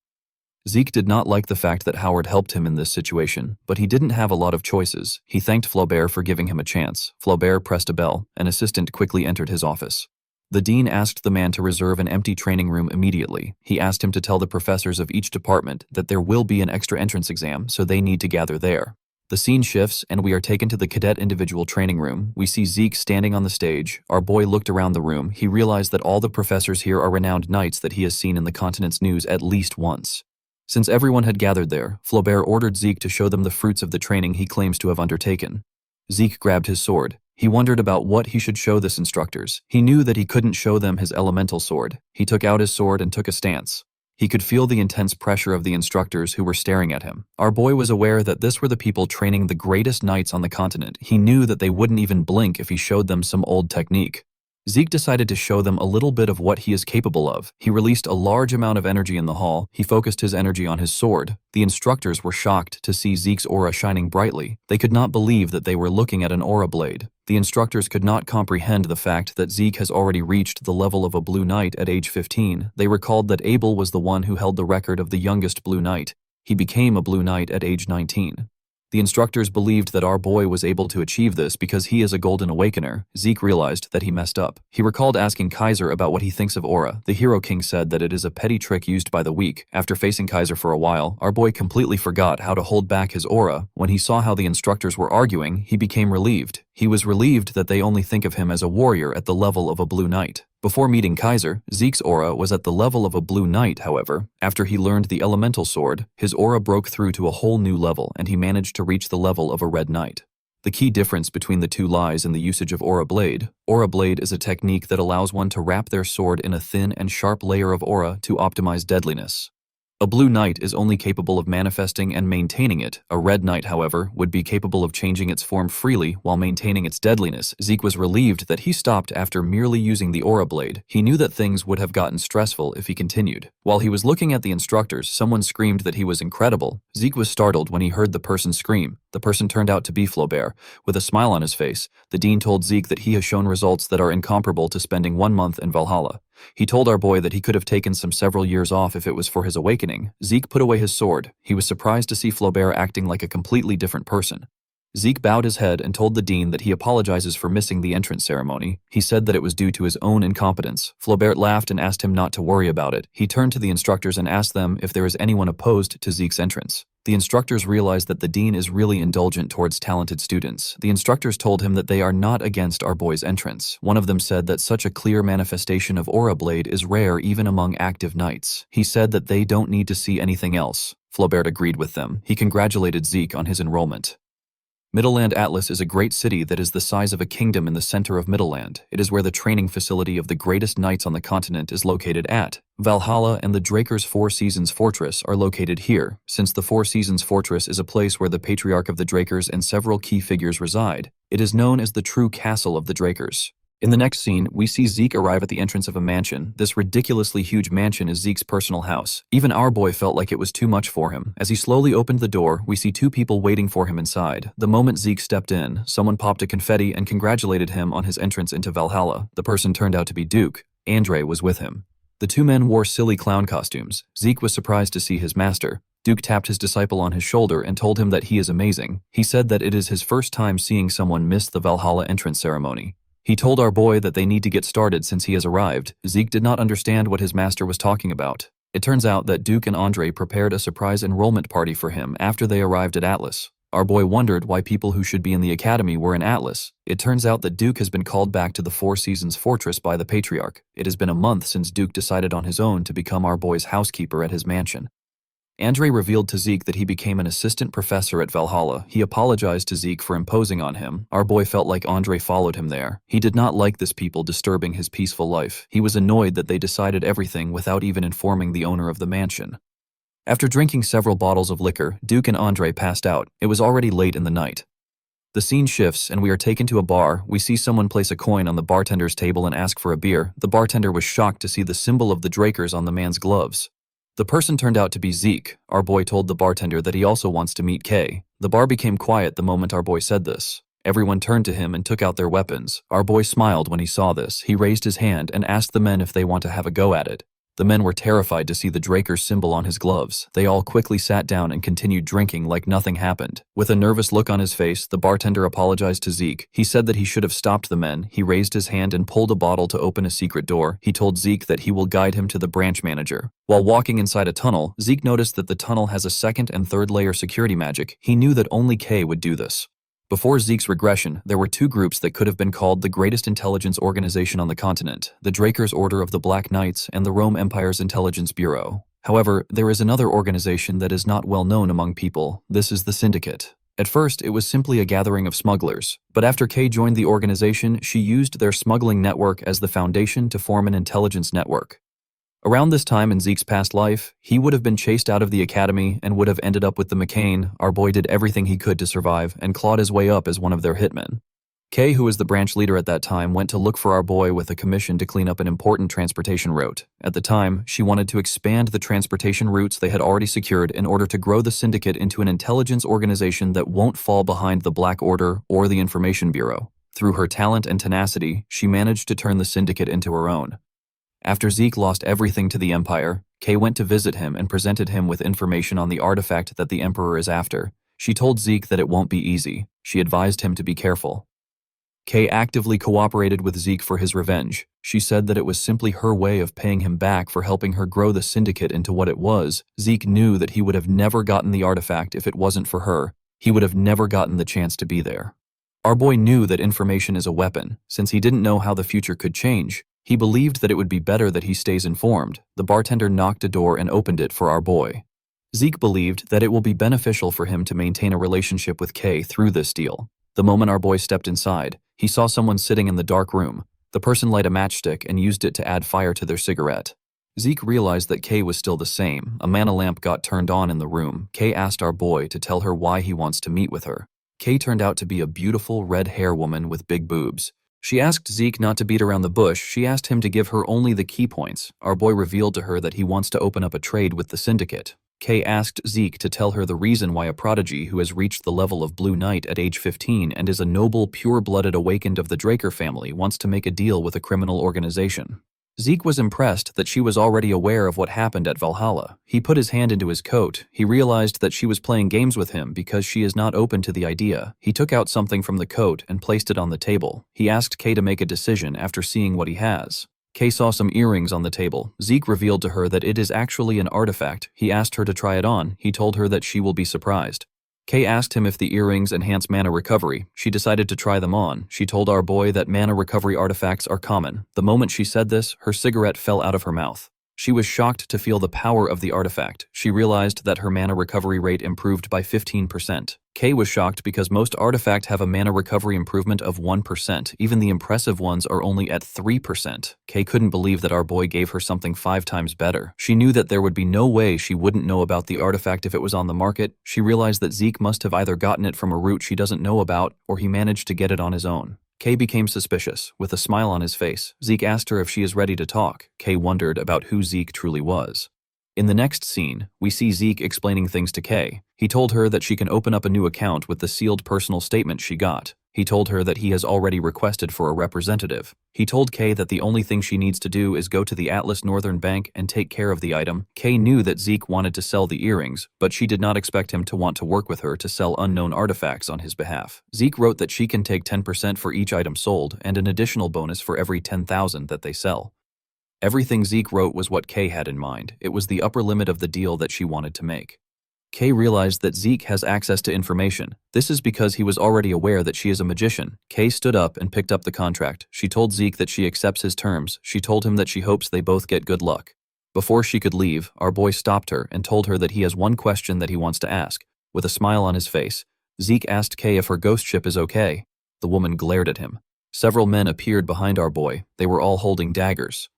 Zeke did not like the fact that Howard helped him in this situation, but he didn't have a lot of choices. He thanked Flaubert for giving him a chance. Flaubert pressed a bell. An assistant quickly entered his office. The dean asked the man to reserve an empty training room immediately. He asked him to tell the professors of each department that there will be an extra entrance exam, so they need to gather there. The scene shifts, and we are taken to the cadet individual training room. We see Zeke standing on the stage. Our boy looked around the room. He realized that all the professors here are renowned knights that he has seen in the continent's news at least once. Since everyone had gathered there, Flaubert ordered Zeke to show them the fruits of the training he claims to have undertaken. Zeke grabbed his sword. He wondered about what he should show this instructors. He knew that he couldn't show them his elemental sword. He took out his sword and took a stance. He could feel the intense pressure of the instructors who were staring at him. Our boy was aware that this were the people training the greatest knights on the continent. He knew that they wouldn't even blink if he showed them some old technique. Zeke decided to show them a little bit of what he is capable of. He released a large amount of energy in the hall. He focused his energy on his sword. The instructors were shocked to see Zeke's aura shining brightly. They could not believe that they were looking at an aura blade. The instructors could not comprehend the fact that Zeke has already reached the level of a Blue Knight at age 15. They recalled that Abel was the one who held the record of the youngest Blue Knight. He became a Blue Knight at age 19. The instructors believed that our boy was able to achieve this because he is a golden awakener. Zeke realized that he messed up. He recalled asking Kaiser about what he thinks of aura. The Hero King said that it is a petty trick used by the weak. After facing Kaiser for a while, our boy completely forgot how to hold back his aura. When he saw how the instructors were arguing, he became relieved. He was relieved that they only think of him as a warrior at the level of a blue knight. Before meeting Kaiser, Zeke's aura was at the level of a blue knight, however. After he learned the elemental sword, his aura broke through to a whole new level and he managed to reach the level of a red knight. The key difference between the two lies in the usage of aura blade. Aura blade is a technique that allows one to wrap their sword in a thin and sharp layer of aura to optimize deadliness. A blue knight is only capable of manifesting and maintaining it. A red knight, however, would be capable of changing its form freely while maintaining its deadliness. Zeke was relieved that he stopped after merely using the aura blade. He knew that things would have gotten stressful if he continued. While he was looking at the instructors, someone screamed that he was incredible. Zeke was startled when he heard the person scream. The person turned out to be Flaubert. With a smile on his face, the dean told Zeke that he has shown results that are incomparable to spending 1 month in Valhalla. He told our boy that he could have taken several years off if it was for his awakening. Zeke put away his sword. He was surprised to see Flaubert acting like a completely different person. Zeke bowed his head and told the dean that he apologizes for missing the entrance ceremony. He said that it was due to his own incompetence. Flaubert laughed and asked him not to worry about it. He turned to the instructors and asked them if there is anyone opposed to Zeke's entrance. The instructors realized that the dean is really indulgent towards talented students. The instructors told him that they are not against our boy's entrance. One of them said that such a clear manifestation of aura blade is rare even among active knights. He said that they don't need to see anything else. Flaubert agreed with them. He congratulated Zeke on his enrollment. Middleland Atlas is a great city that is the size of a kingdom in the center of Middleland. It is where the training facility of the greatest knights on the continent is located at. Valhalla and the Drakers' Four Seasons Fortress are located here, since the Four Seasons Fortress is a place where the Patriarch of the Drakers and several key figures reside. It is known as the true castle of the Drakers. In the next scene, we see Zeke arrive at the entrance of a mansion. This ridiculously huge mansion is Zeke's personal house. Even our boy felt like it was too much for him. As he slowly opened the door, we see 2 people waiting for him inside. The moment Zeke stepped in, someone popped a confetti and congratulated him on his entrance into Valhalla. The person turned out to be Duke. Andre was with him. The 2 men wore silly clown costumes. Zeke was surprised to see his master. Duke tapped his disciple on his shoulder and told him that he is amazing. He said that it is his first time seeing someone miss the Valhalla entrance ceremony. He told our boy that they need to get started since he has arrived. Zeke did not understand what his master was talking about. It turns out that Duke and Andre prepared a surprise enrollment party for him after they arrived at Atlas. Our boy wondered why people who should be in the academy were in Atlas. It turns out that Duke has been called back to the Four Seasons Fortress by the Patriarch. It has been a month since Duke decided on his own to become our boy's housekeeper at his mansion. Andre revealed to Zeke that he became an assistant professor at Valhalla. He apologized to Zeke for imposing on him. Our boy felt like Andre followed him there. He did not like this people disturbing his peaceful life. He was annoyed that they decided everything without even informing the owner of the mansion. After drinking several bottles of liquor, Duke and Andre passed out. It was already late in the night. The scene shifts and we are taken to a bar. We see someone place a coin on the bartender's table and ask for a beer. The bartender was shocked to see the symbol of the Drakers on the man's gloves. The person turned out to be Zeke. Our boy told the bartender that he also wants to meet Kay. The bar became quiet the moment our boy said this. Everyone turned to him and took out their weapons. Our boy smiled when he saw this. He raised his hand and asked the men if they want to have a go at it. The men were terrified to see the Draker's symbol on his gloves. They all quickly sat down and continued drinking like nothing happened. With a nervous look on his face, the bartender apologized to Zeke. He said that he should have stopped the men. He raised his hand and pulled a bottle to open a secret door. He told Zeke that he will guide him to the branch manager. While walking inside a tunnel, Zeke noticed that the tunnel has a 2nd and 3rd layer security magic. He knew that only Kay would do this. Before Zeke's regression, there were 2 groups that could have been called the greatest intelligence organization on the continent, the Drakers' Order of the Black Knights and the Rome Empire's Intelligence Bureau. However, there is another organization that is not well known among people. This is the Syndicate. At first, it was simply a gathering of smugglers, but after Kay joined the organization, she used their smuggling network as the foundation to form an intelligence network. Around this time in Zeke's past life, he would have been chased out of the academy and would have ended up with the McCain. Our boy did everything he could to survive and clawed his way up as one of their hitmen. Kay, who was the branch leader at that time, went to look for our boy with a commission to clean up an important transportation route. At the time, she wanted to expand the transportation routes they had already secured in order to grow the Syndicate into an intelligence organization that won't fall behind the Black Order or the Information Bureau. Through her talent and tenacity, she managed to turn the Syndicate into her own. After Zeke lost everything to the Empire, Kay went to visit him and presented him with information on the artifact that the Emperor is after. She told Zeke that it won't be easy. She advised him to be careful. Kay actively cooperated with Zeke for his revenge. She said that it was simply her way of paying him back for helping her grow the syndicate into what it was. Zeke knew that he would have never gotten the artifact if it wasn't for her. He would have never gotten the chance to be there. Our boy knew that information is a weapon. Since he didn't know how the future could change, he believed that it would be better that he stays informed. The bartender knocked a door and opened it for our boy. Zeke believed that it will be beneficial for him to maintain a relationship with Kay through this deal. The moment our boy stepped inside, he saw someone sitting in the dark room. The person lit a matchstick and used it to add fire to their cigarette. Zeke realized that Kay was still the same. A mana lamp got turned on in the room. Kay asked our boy to tell her why he wants to meet with her. Kay turned out to be a beautiful red hair woman with big boobs. She asked Zeke not to beat around the bush. She asked him to give her only the key points. Our boy revealed to her that he wants to open up a trade with the syndicate. Kay asked Zeke to tell her the reason why a prodigy who has reached the level of Blue Knight at age 15 and is a noble, pure-blooded awakened of the Draker family wants to make a deal with a criminal organization. Zeke was impressed that she was already aware of what happened at Valhalla. He put his hand into his coat. He realized that she was playing games with him because she is not open to the idea. He took out something from the coat and placed it on the table. He asked Kay to make a decision after seeing what he has. Kay saw some earrings on the table. Zeke revealed to her that it is actually an artifact. He asked her to try it on. He told her that she will be surprised. Kay asked him if the earrings enhance mana recovery. She decided to try them on. She told our boy that mana recovery artifacts are common. The moment she said this, her cigarette fell out of her mouth. She was shocked to feel the power of the artifact. She realized that her mana recovery rate improved by 15%. Kay was shocked because most artifacts have a mana recovery improvement of 1%. Even the impressive ones are only at 3%. Kay couldn't believe that our boy gave her something 5 times better. She knew that there would be no way she wouldn't know about the artifact if it was on the market. She realized that Zeke must have either gotten it from a route she doesn't know about, or he managed to get it on his own. Kay became suspicious. With a smile on his face, Zeke asked her if she is ready to talk. Kay wondered about who Zeke truly was. In the next scene, we see Zeke explaining things to Kay. He told her that she can open up a new account with the sealed personal statement she got. He told her that he has already requested for a representative. He told Kay that the only thing she needs to do is go to the Atlas Northern Bank and take care of the item. Kay knew that Zeke wanted to sell the earrings, but she did not expect him to want to work with her to sell unknown artifacts on his behalf. Zeke wrote that she can take 10% for each item sold and an additional bonus for every 10,000 that they sell. Everything Zeke wrote was what Kay had in mind. It was the upper limit of the deal that she wanted to make. Kay realized that Zeke has access to information. This is because he was already aware that she is a magician. Kay stood up and picked up the contract. She told Zeke that she accepts his terms. She told him that she hopes they both get good luck. Before she could leave, our boy stopped her and told her that he has one question that he wants to ask. With a smile on his face, Zeke asked Kay if her ghost ship is okay. The woman glared at him. Several men appeared behind our boy. They were all holding daggers.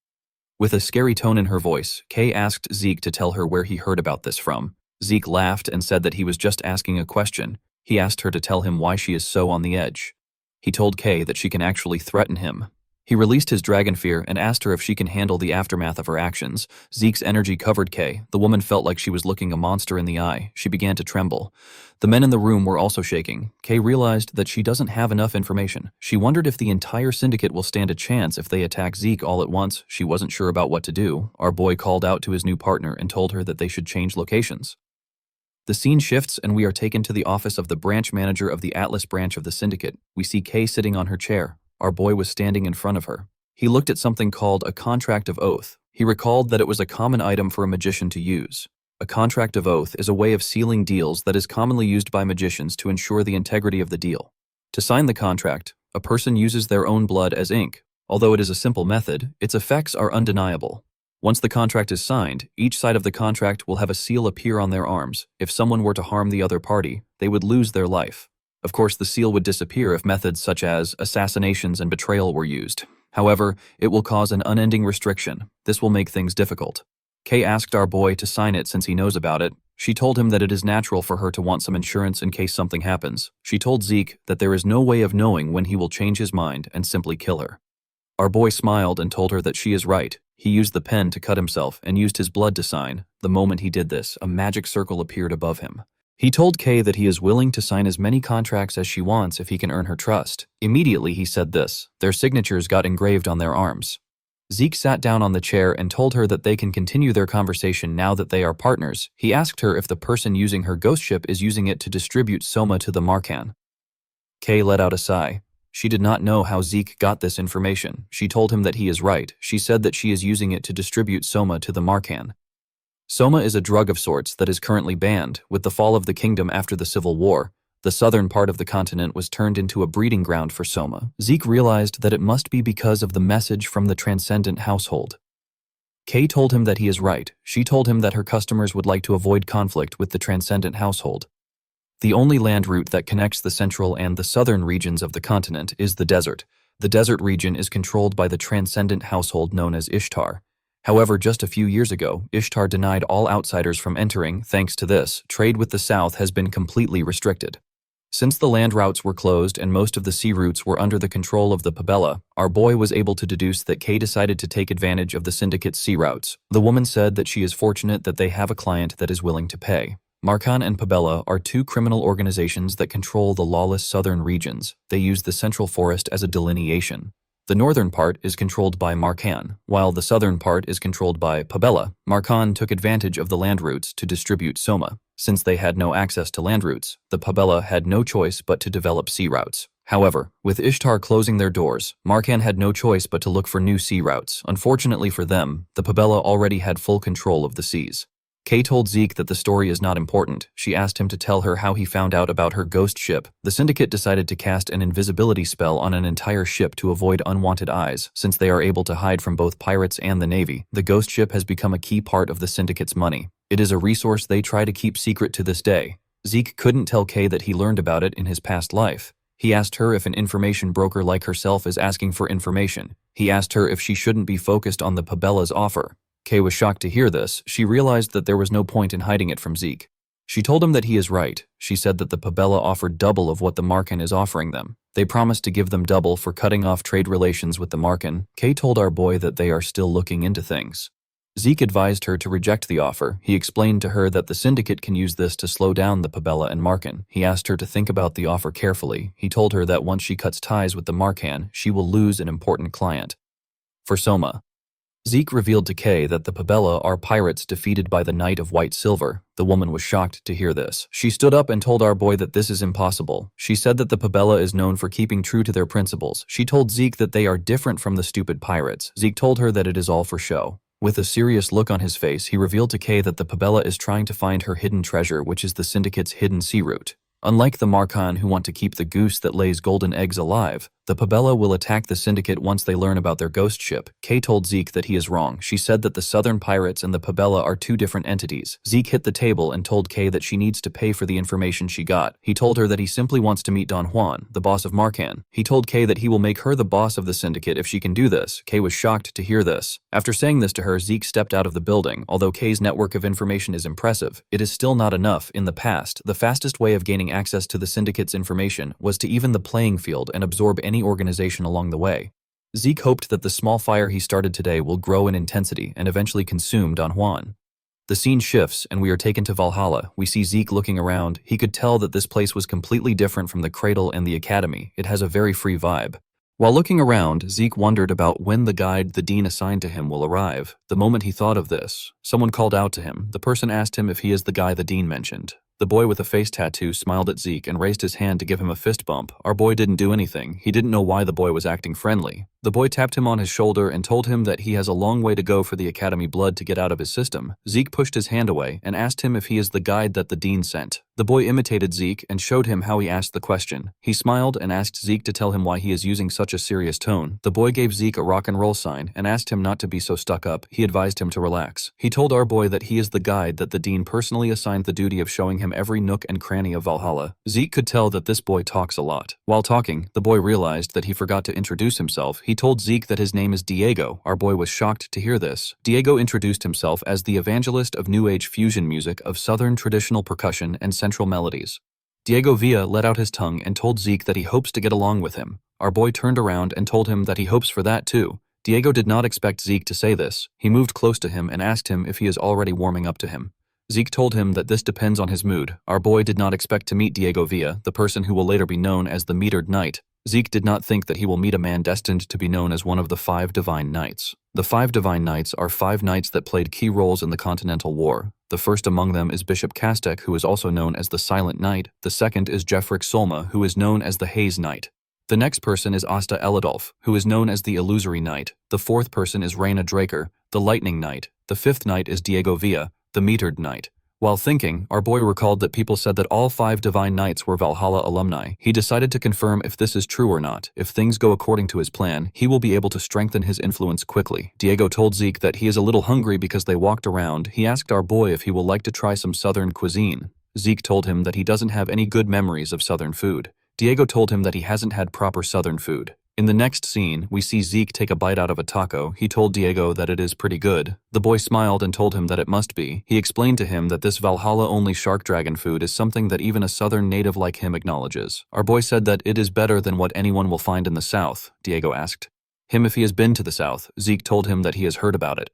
With a scary tone in her voice, Kay asked Zeke to tell her where he heard about this from. Zeke laughed and said that he was just asking a question. He asked her to tell him why she is so on the edge. He told Kay that she can actually threaten him. He released his dragon fear and asked her if she can handle the aftermath of her actions. Zeke's energy covered Kay. The woman felt like she was looking a monster in the eye. She began to tremble. The men in the room were also shaking. Kay realized that she doesn't have enough information. She wondered if the entire syndicate will stand a chance if they attack Zeke all at once. She wasn't sure about what to do. Our boy called out to his new partner and told her that they should change locations. The scene shifts and we are taken to the office of the branch manager of the Atlas branch of the syndicate. We see Kay sitting on her chair. Our boy was standing in front of her. He looked at something called a contract of oath. He recalled that it was a common item for a magician to use. A contract of oath is a way of sealing deals that is commonly used by magicians to ensure the integrity of the deal. To sign the contract, a person uses their own blood as ink. Although it is a simple method, its effects are undeniable. Once the contract is signed, each side of the contract will have a seal appear on their arms. If someone were to harm the other party, they would lose their life. Of course, the seal would disappear if methods such as assassinations and betrayal were used. However, it will cause an unending restriction. This will make things difficult. Kay asked our boy to sign it since he knows about it. She told him that it is natural for her to want some insurance in case something happens. She told Zeke that there is no way of knowing when he will change his mind and simply kill her. Our boy smiled and told her that she is right. He used the pen to cut himself and used his blood to sign. The moment he did this, a magic circle appeared above him. He told Kay that he is willing to sign as many contracts as she wants if he can earn her trust. Immediately he said this. Their signatures got engraved on their arms. Zeke sat down on the chair and told her that they can continue their conversation now that they are partners. He asked her if the person using her ghost ship is using it to distribute Soma to the Marcan. Kay let out a sigh. She did not know how Zeke got this information. She told him that he is right. She said that she is using it to distribute Soma to the Marcan. Soma is a drug of sorts that is currently banned. With the fall of the kingdom after the Civil War, the southern part of the continent was turned into a breeding ground for Soma. Zeke realized that it must be because of the message from the Transcendent household. Kay told him that he is right. She told him that her customers would like to avoid conflict with the Transcendent household. The only land route that connects the central and the southern regions of the continent is the desert. The desert region is controlled by the Transcendent household known as Ishtar. However, just a few years ago, Ishtar denied all outsiders from entering. Thanks to this, trade with the south has been completely restricted. Since the land routes were closed and most of the sea routes were under the control of the Pabella, our boy was able to deduce that Kay decided to take advantage of the syndicate's sea routes. The woman said that she is fortunate that they have a client that is willing to pay. Marcan and Pabella are two criminal organizations that control the lawless southern regions. They use the central forest as a delineation. The northern part is controlled by Marcan, while the southern part is controlled by Pabella. Marcan took advantage of the land routes to distribute Soma. Since they had no access to land routes, the Pabella had no choice but to develop sea routes. However, with Ishtar closing their doors, Marcan had no choice but to look for new sea routes. Unfortunately for them, the Pabella already had full control of the seas. Kay told Zeke that the story is not important. She asked him to tell her how he found out about her ghost ship. The syndicate decided to cast an invisibility spell on an entire ship to avoid unwanted eyes. Since they are able to hide from both pirates and the navy, the ghost ship has become a key part of the syndicate's money. It is a resource they try to keep secret to this day. Zeke couldn't tell Kay that he learned about it in his past life. He asked her if an information broker like herself is asking for information. He asked her if she shouldn't be focused on the Pabella's offer. Kay was shocked to hear this. She realized that there was no point in hiding it from Zeke. She told him that he is right. She said that the Pabella offered double of what the Marcan is offering them. They promised to give them double for cutting off trade relations with the Marcan. Kay told our boy that they are still looking into things. Zeke advised her to reject the offer. He explained to her that the syndicate can use this to slow down the Pabella and Marcan. He asked her to think about the offer carefully. He told her that once she cuts ties with the Marcan, she will lose an important client. For Soma, Zeke revealed to Kay that the Pabella are pirates defeated by the Knight of White Silver. The woman was shocked to hear this. She stood up and told our boy that this is impossible. She said that the Pabella is known for keeping true to their principles. She told Zeke that they are different from the stupid pirates. Zeke told her that it is all for show. With a serious look on his face, he revealed to Kay that the Pabella is trying to find her hidden treasure, which is the syndicate's hidden sea route. Unlike the Marcan who want to keep the goose that lays golden eggs alive, the Pabella will attack the syndicate once they learn about their ghost ship. Kay told Zeke that he is wrong. She said that the southern pirates and the Pabella are two different entities. Zeke hit the table and told Kay that she needs to pay for the information she got. He told her that he simply wants to meet Don Juan, the boss of Marcan. He told Kay that he will make her the boss of the syndicate if she can do this. Kay was shocked to hear this. After saying this to her, Zeke stepped out of the building. Although Kay's network of information is impressive, it is still not enough. In the past, the fastest way of gaining access to the syndicate's information was to even the playing field and absorb any organization along the way. Zeke hoped that the small fire he started today will grow in intensity and eventually consume Don Juan. The scene shifts and we are taken to Valhalla. We see Zeke looking around. He could tell that this place was completely different from the cradle and the academy. It has a very free vibe. While looking around, Zeke wondered about when the guide the dean assigned to him will arrive. The moment he thought of this, someone called out to him. The person asked him if he is the guy the dean mentioned. The boy with a face tattoo smiled at Zeke and raised his hand to give him a fist bump. Our boy didn't do anything. He didn't know why the boy was acting friendly. The boy tapped him on his shoulder and told him that he has a long way to go for the academy blood to get out of his system. Zeke pushed his hand away and asked him if he is the guide that the dean sent. The boy imitated Zeke and showed him how he asked the question. He smiled and asked Zeke to tell him why he is using such a serious tone. The boy gave Zeke a rock and roll sign and asked him not to be so stuck up. He advised him to relax. He told our boy that he is the guide that the dean personally assigned the duty of showing him every nook and cranny of Valhalla. Zeke could tell that this boy talks a lot. While talking, the boy realized that he forgot to introduce himself. He told Zeke that his name is Diego. Our boy was shocked to hear this. Diego introduced himself as the evangelist of New Age fusion music of Southern traditional percussion and central melodies. Diego Villa let out his tongue and told Zeke that he hopes to get along with him. Our boy turned around and told him that he hopes for that too. Diego did not expect Zeke to say this. He moved close to him and asked him if he is already warming up to him. Zeke told him that this depends on his mood. Our boy did not expect to meet Diego Villa, the person who will later be known as the Metered Knight. Zeke did not think that he will meet a man destined to be known as one of the 5 Divine Knights. The 5 Divine Knights are 5 knights that played key roles in the Continental War. The first among them is Bishop Kastek, who is also known as the Silent Knight. The second is Jeffrick Solma, who is known as the Haze Knight. The next person is Asta Eladolf, who is known as the Illusory Knight. The fourth person is Reyna Draker, the Lightning Knight. The fifth knight is Diego Villa, the Metered Knight. While thinking, our boy recalled that people said that all 5 Divine Knights were Valhalla alumni. He decided to confirm if this is true or not. If things go according to his plan, he will be able to strengthen his influence quickly. Diego told Zeke that he is a little hungry because they walked around. He asked our boy if he will like to try some southern cuisine. Zeke told him that he doesn't have any good memories of southern food. Diego told him that he hasn't had proper southern food. In the next scene, we see Zeke take a bite out of a taco. He told Diego that it is pretty good. The boy smiled and told him that it must be. He explained to him that this Valhalla-only shark dragon food is something that even a southern native like him acknowledges. Our boy said that it is better than what anyone will find in the south. Diego asked him if he has been to the south. Zeke told him that he has heard about it.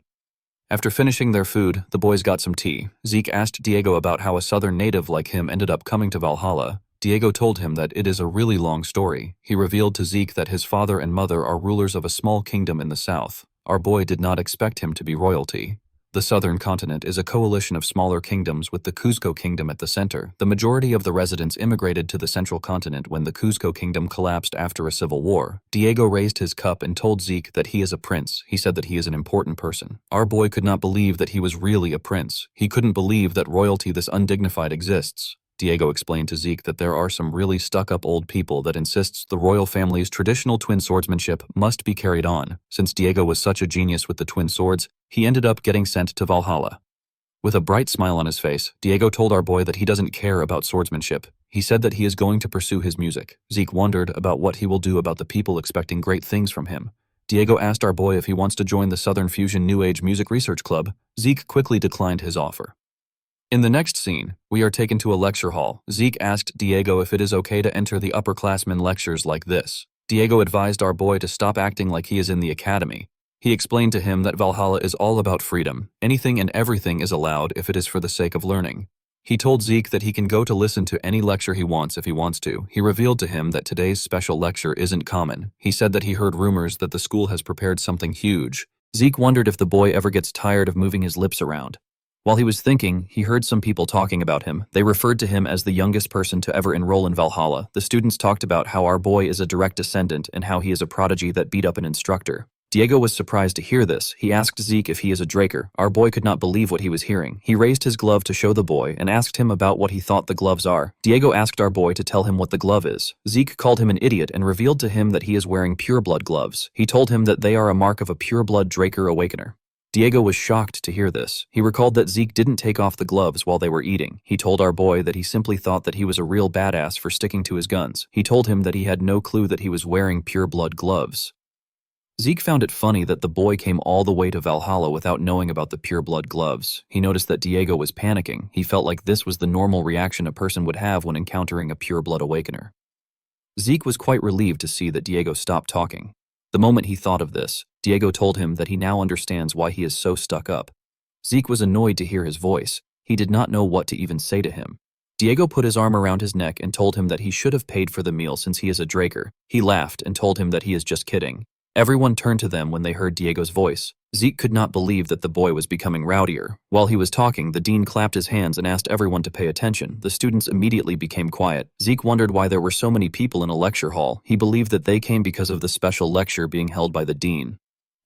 After finishing their food, the boys got some tea. Zeke asked Diego about how a southern native like him ended up coming to Valhalla. Diego told him that it is a really long story. He revealed to Zeke that his father and mother are rulers of a small kingdom in the south. Our boy did not expect him to be royalty. The southern continent is a coalition of smaller kingdoms with the Cuzco kingdom at the center. The majority of the residents immigrated to the central continent when the Cuzco kingdom collapsed after a civil war. Diego raised his cup and told Zeke that he is a prince. He said that he is an important person. Our boy could not believe that he was really a prince. He couldn't believe that royalty this undignified exists. Diego explained to Zeke that there are some really stuck-up old people that insists the royal family's traditional twin swordsmanship must be carried on. Since Diego was such a genius with the twin swords, he ended up getting sent to Valhalla. With a bright smile on his face, Diego told our boy that he doesn't care about swordsmanship. He said that he is going to pursue his music. Zeke wondered about what he will do about the people expecting great things from him. Diego asked our boy if he wants to join the Southern Fusion New Age Music Research Club. Zeke quickly declined his offer. In the next scene, we are taken to a lecture hall. Zeke asked Diego if it is okay to enter the upperclassmen lectures like this. Diego advised our boy to stop acting like he is in the academy. He explained to him that Valhalla is all about freedom. Anything and everything is allowed if it is for the sake of learning. He told Zeke that he can go to listen to any lecture he wants if he wants to. He revealed to him that today's special lecture isn't common. He said that he heard rumors that the school has prepared something huge. Zeke wondered if the boy ever gets tired of moving his lips around. While he was thinking, he heard some people talking about him. They referred to him as the youngest person to ever enroll in Valhalla. The students talked about how our boy is a direct descendant and how he is a prodigy that beat up an instructor. Diego was surprised to hear this. He asked Zeke if he is a Draker. Our boy could not believe what he was hearing. He raised his glove to show the boy and asked him about what he thought the gloves are. Diego asked our boy to tell him what the glove is. Zeke called him an idiot and revealed to him that he is wearing pureblood gloves. He told him that they are a mark of a pureblood Draker awakener. Diego was shocked to hear this. He recalled that Zeke didn't take off the gloves while they were eating. He told our boy that he simply thought that he was a real badass for sticking to his guns. He told him that he had no clue that he was wearing pureblood gloves. Zeke found it funny that the boy came all the way to Valhalla without knowing about the pureblood gloves. He noticed that Diego was panicking. He felt like this was the normal reaction a person would have when encountering a pureblood awakener. Zeke was quite relieved to see that Diego stopped talking. The moment he thought of this, Diego told him that he now understands why he is so stuck up. Zeke was annoyed to hear his voice. He did not know what to even say to him. Diego put his arm around his neck and told him that he should have paid for the meal since he is a Draker. He laughed and told him that he is just kidding. Everyone turned to them when they heard Diego's voice. Zeke could not believe that the boy was becoming rowdier. While he was talking, the dean clapped his hands and asked everyone to pay attention. The students immediately became quiet. Zeke wondered why there were so many people in a lecture hall. He believed that they came because of the special lecture being held by the dean.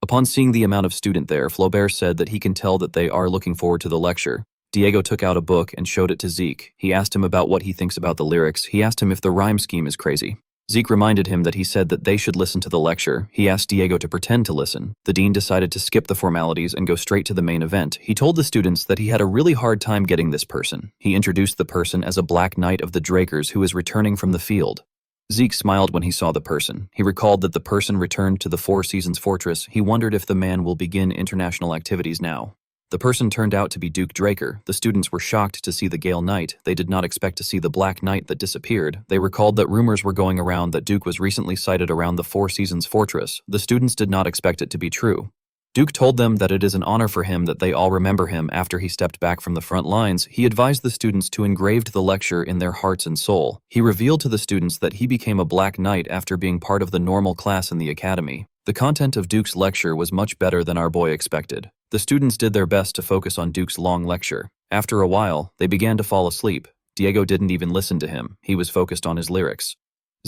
Upon seeing the amount of student there, Flaubert said that he can tell that they are looking forward to the lecture. Diego took out a book and showed it to Zeke. He asked him about what he thinks about the lyrics. He asked him if the rhyme scheme is crazy. Zeke reminded him that he said that they should listen to the lecture. He asked Diego to pretend to listen. The dean decided to skip the formalities and go straight to the main event. He told the students that he had a really hard time getting this person. He introduced the person as a Black Knight of the Drakers who is returning from the field. Zeke smiled when he saw the person. He recalled that the person returned to the Four Seasons Fortress. He wondered if the man will begin international activities now. The person turned out to be Duke Draker. The students were shocked to see the Gale Knight. They did not expect to see the Black Knight that disappeared. They recalled that rumors were going around that Duke was recently sighted around the Four Seasons Fortress. The students did not expect it to be true. Duke told them that it is an honor for him that they all remember him after he stepped back from the front lines. He advised the students to engrave the lecture in their hearts and soul. He revealed to the students that he became a Black Knight after being part of the normal class in the academy. The content of Duke's lecture was much better than our boy expected. The students did their best to focus on Duke's long lecture. After a while, they began to fall asleep. Diego didn't even listen to him. He was focused on his lyrics.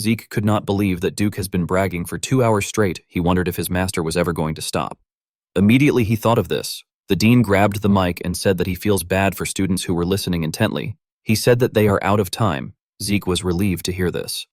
Zeke could not believe that Duke has been bragging for 2 hours straight. He wondered if his master was ever going to stop. Immediately he thought of this. The dean grabbed the mic and said that he feels bad for students who were listening intently. He said that they are out of time. Zeke was relieved to hear this.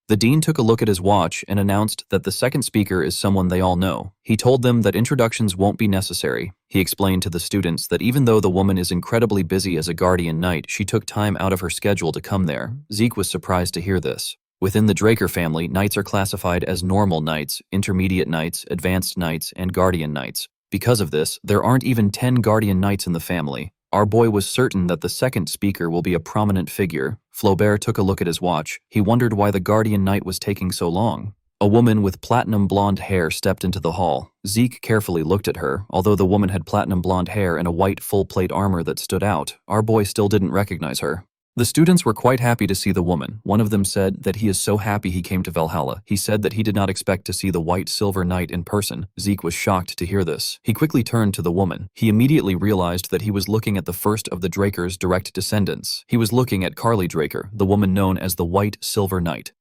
The dean took a look at his watch and announced that the second speaker is someone they all know. He told them that introductions won't be necessary. He explained to the students that even though the woman is incredibly busy as a guardian knight, she took time out of her schedule to come there. Zeke was surprised to hear this. Within the Draker family, knights are classified as normal knights, intermediate knights, advanced knights, and guardian knights. Because of this, there aren't even 10 guardian knights in the family. Our boy was certain that the second speaker will be a prominent figure. Flaubert took a look at his watch. He wondered why the guardian knight was taking so long. A woman with platinum blonde hair stepped into the hall. Zeke carefully looked at her. Although the woman had platinum blonde hair and a white full-plate armor that stood out, our boy still didn't recognize her. The students were quite happy to see the woman. One of them said that he is so happy he came to Valhalla. He said that he did not expect to see the white silver knight in person. Zeke was shocked to hear this. He quickly turned to the woman. He immediately realized that he was looking at the first of the Draker's direct descendants. He was looking at Carly Draker, the woman known as the White Silver Knight.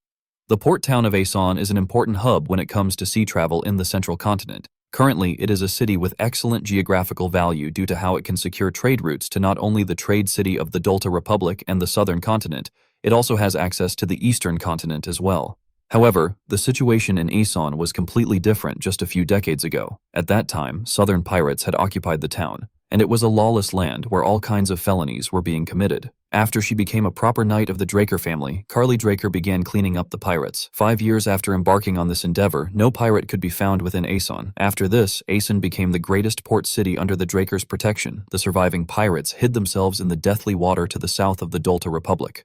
The port town of Asan is an important hub when it comes to sea travel in the central continent. Currently, it is a city with excellent geographical value due to how it can secure trade routes to not only the trade city of the Dolta Republic and the southern continent, it also has access to the eastern continent as well. However, the situation in Asan was completely different just a few decades ago. At that time, southern pirates had occupied the town, and it was a lawless land where all kinds of felonies were being committed. After she became a proper knight of the Draker family, Carly Draker began cleaning up the pirates. 5 years after embarking on this endeavor, no pirate could be found within Asan. After this, Asan became the greatest port city under the Draker's protection. The surviving pirates hid themselves in the deathly water to the south of the Dolta Republic.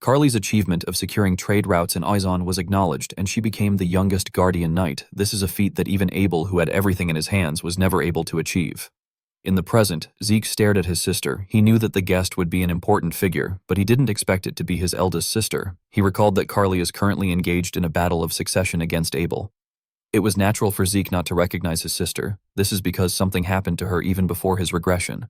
Carly's achievement of securing trade routes in Asan was acknowledged, and she became the youngest guardian knight. This is a feat that even Abel, who had everything in his hands, was never able to achieve. In the present, Zeke stared at his sister. He knew that the guest would be an important figure, but he didn't expect it to be his eldest sister. He recalled that Carly is currently engaged in a battle of succession against Abel. It was natural for Zeke not to recognize his sister. This is because something happened to her even before his regression.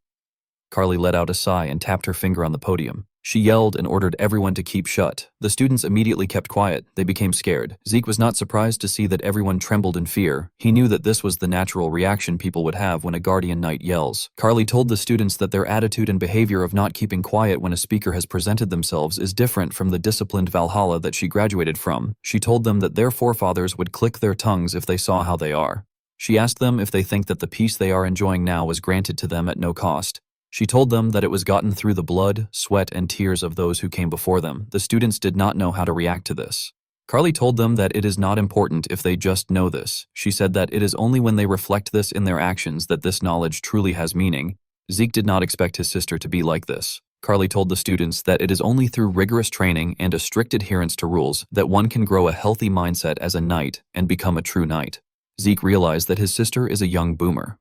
Carly let out a sigh and tapped her finger on the podium. She yelled and ordered everyone to keep shut. The students immediately kept quiet. They became scared. Zeke was not surprised to see that everyone trembled in fear. He knew that this was the natural reaction people would have when a guardian knight yells. Carly told the students that their attitude and behavior of not keeping quiet when a speaker has presented themselves is different from the disciplined Valhalla that she graduated from. She told them that their forefathers would click their tongues if they saw how they are. She asked them if they think that the peace they are enjoying now was granted to them at no cost. She told them that it was gotten through the blood, sweat, and tears of those who came before them. The students did not know how to react to this. Carly told them that it is not important if they just know this. She said that it is only when they reflect this in their actions that this knowledge truly has meaning. Zeke did not expect his sister to be like this. Carly told the students that it is only through rigorous training and a strict adherence to rules that one can grow a healthy mindset as a knight and become a true knight. Zeke realized that his sister is a young boomer.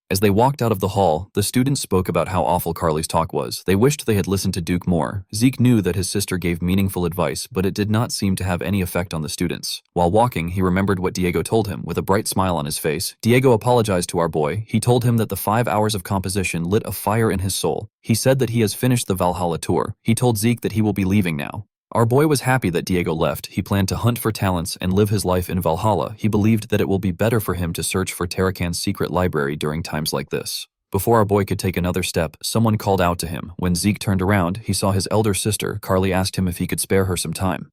As they walked out of the hall, the students spoke about how awful Carly's talk was. They wished they had listened to Duke more. Zeke knew that his sister gave meaningful advice, but it did not seem to have any effect on the students. While walking, he remembered what Diego told him. With a bright smile on his face, Diego apologized to our boy. He told him that the 5 hours of composition lit a fire in his soul. He said that he has finished the Valhalla tour. He told Zeke that he will be leaving now. Our boy was happy that Diego left. He planned to hunt for talents and live his life in Valhalla. He believed that it will be better for him to search for Tarakan's secret library during times like this. Before our boy could take another step, someone called out to him. When Zeke turned around, he saw his elder sister. Carly asked him if he could spare her some time.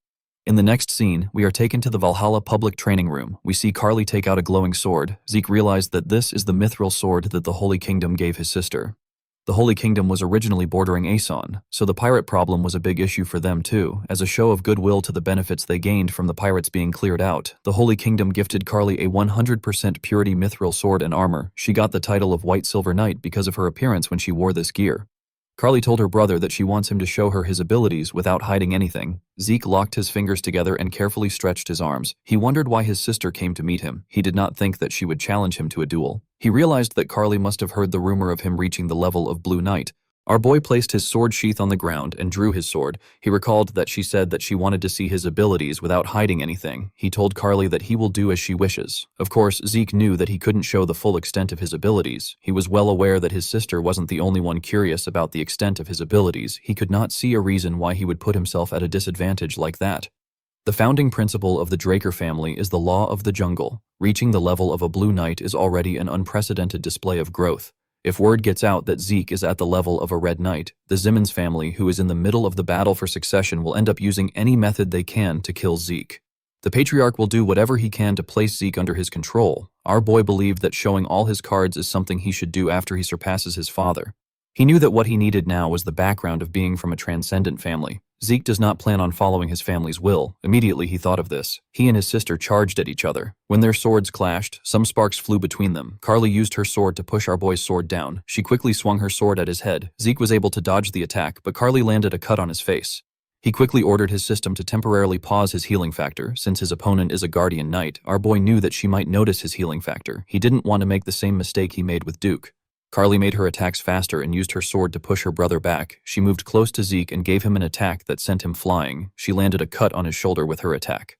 In the next scene, we are taken to the Valhalla public training room. We see Carly take out a glowing sword. Zeke realized that this is the mithril sword that the Holy Kingdom gave his sister. The Holy Kingdom was originally bordering Asan, so the pirate problem was a big issue for them too. As a show of goodwill to the benefits they gained from the pirates being cleared out, the Holy Kingdom gifted Carly a 100% purity mithril sword and armor. She got the title of White Silver Knight because of her appearance when she wore this gear. Carly told her brother that she wants him to show her his abilities without hiding anything. Zeke locked his fingers together and carefully stretched his arms. He wondered why his sister came to meet him. He did not think that she would challenge him to a duel. He realized that Carly must have heard the rumor of him reaching the level of Blue Knight. Our boy placed his sword sheath on the ground and drew his sword. He recalled that she said that she wanted to see his abilities without hiding anything. He told Carly that he will do as she wishes. Of course, Zeke knew that he couldn't show the full extent of his abilities. He was well aware that his sister wasn't the only one curious about the extent of his abilities. He could not see a reason why he would put himself at a disadvantage like that. The founding principle of the Draker family is the law of the jungle. Reaching the level of a Blue Knight is already an unprecedented display of growth. If word gets out that Zeke is at the level of a Red Knight, the Simmons family, who is in the middle of the battle for succession, will end up using any method they can to kill Zeke. The patriarch will do whatever he can to place Zeke under his control. Our boy believed that showing all his cards is something he should do after he surpasses his father. He knew that what he needed now was the background of being from a transcendent family. Zeke does not plan on following his family's will. Immediately he thought of this. He and his sister charged at each other. When their swords clashed, some sparks flew between them. Carly used her sword to push our boy's sword down. She quickly swung her sword at his head. Zeke was able to dodge the attack, but Carly landed a cut on his face. He quickly ordered his system to temporarily pause his healing factor. Since his opponent is a guardian knight, our boy knew that she might notice his healing factor. He didn't want to make the same mistake he made with Duke. Carly made her attacks faster and used her sword to push her brother back. She moved close to Zeke and gave him an attack that sent him flying. She landed a cut on his shoulder with her attack.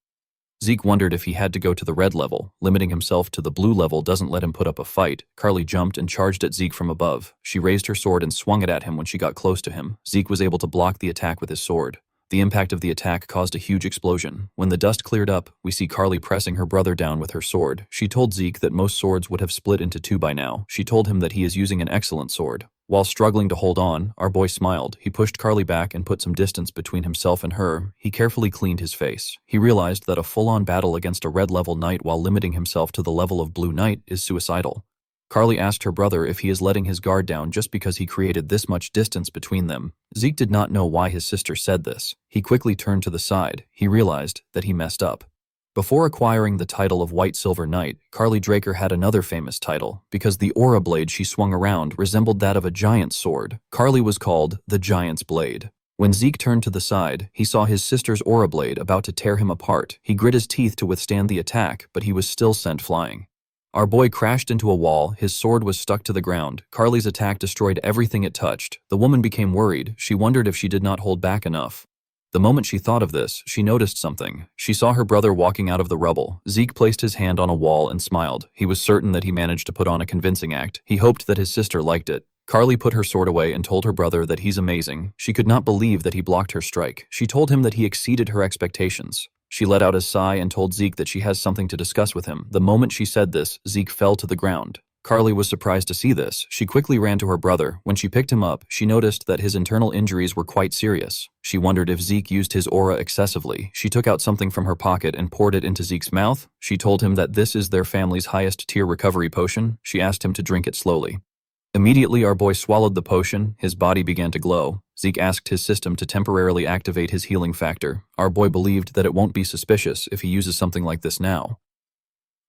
Zeke wondered if he had to go to the red level. Limiting himself to the blue level doesn't let him put up a fight. Carly jumped and charged at Zeke from above. She raised her sword and swung it at him when she got close to him. Zeke was able to block the attack with his sword. The impact of the attack caused a huge explosion. When the dust cleared up, we see Carly pressing her brother down with her sword. She told Zeke that most swords would have split into two by now. She told him that he is using an excellent sword. While struggling to hold on, our boy smiled. He pushed Carly back and put some distance between himself and her. He carefully cleaned his face. He realized that a full-on battle against a red-level knight while limiting himself to the level of Blue Knight is suicidal. Carly asked her brother if he is letting his guard down just because he created this much distance between them. Zeke did not know why his sister said this. He quickly turned to the side. He realized that he messed up. Before acquiring the title of White Silver Knight, Carly Draker had another famous title, because the aura blade she swung around resembled that of a giant's sword. Carly was called the Giant's Blade. When Zeke turned to the side, he saw his sister's aura blade about to tear him apart. He grit his teeth to withstand the attack, but he was still sent flying. Our boy crashed into a wall. His sword was stuck to the ground. Carly's attack destroyed everything it touched. The woman became worried. She wondered if she did not hold back enough. The moment she thought of this, she noticed something. She saw her brother walking out of the rubble. Zeke placed his hand on a wall and smiled. He was certain that he managed to put on a convincing act. He hoped that his sister liked it. Carly put her sword away and told her brother that he's amazing. She could not believe that he blocked her strike. She told him that he exceeded her expectations. She let out a sigh and told Zeke that she has something to discuss with him. The moment she said this, Zeke fell to the ground. Carly was surprised to see this. She quickly ran to her brother. When she picked him up, she noticed that his internal injuries were quite serious. She wondered if Zeke used his aura excessively. She took out something from her pocket and poured it into Zeke's mouth. She told him that this is their family's highest tier recovery potion. She asked him to drink it slowly. Immediately, our boy swallowed the potion. His body began to glow. Zeke asked his system to temporarily activate his healing factor. Our boy believed that it won't be suspicious if he uses something like this now.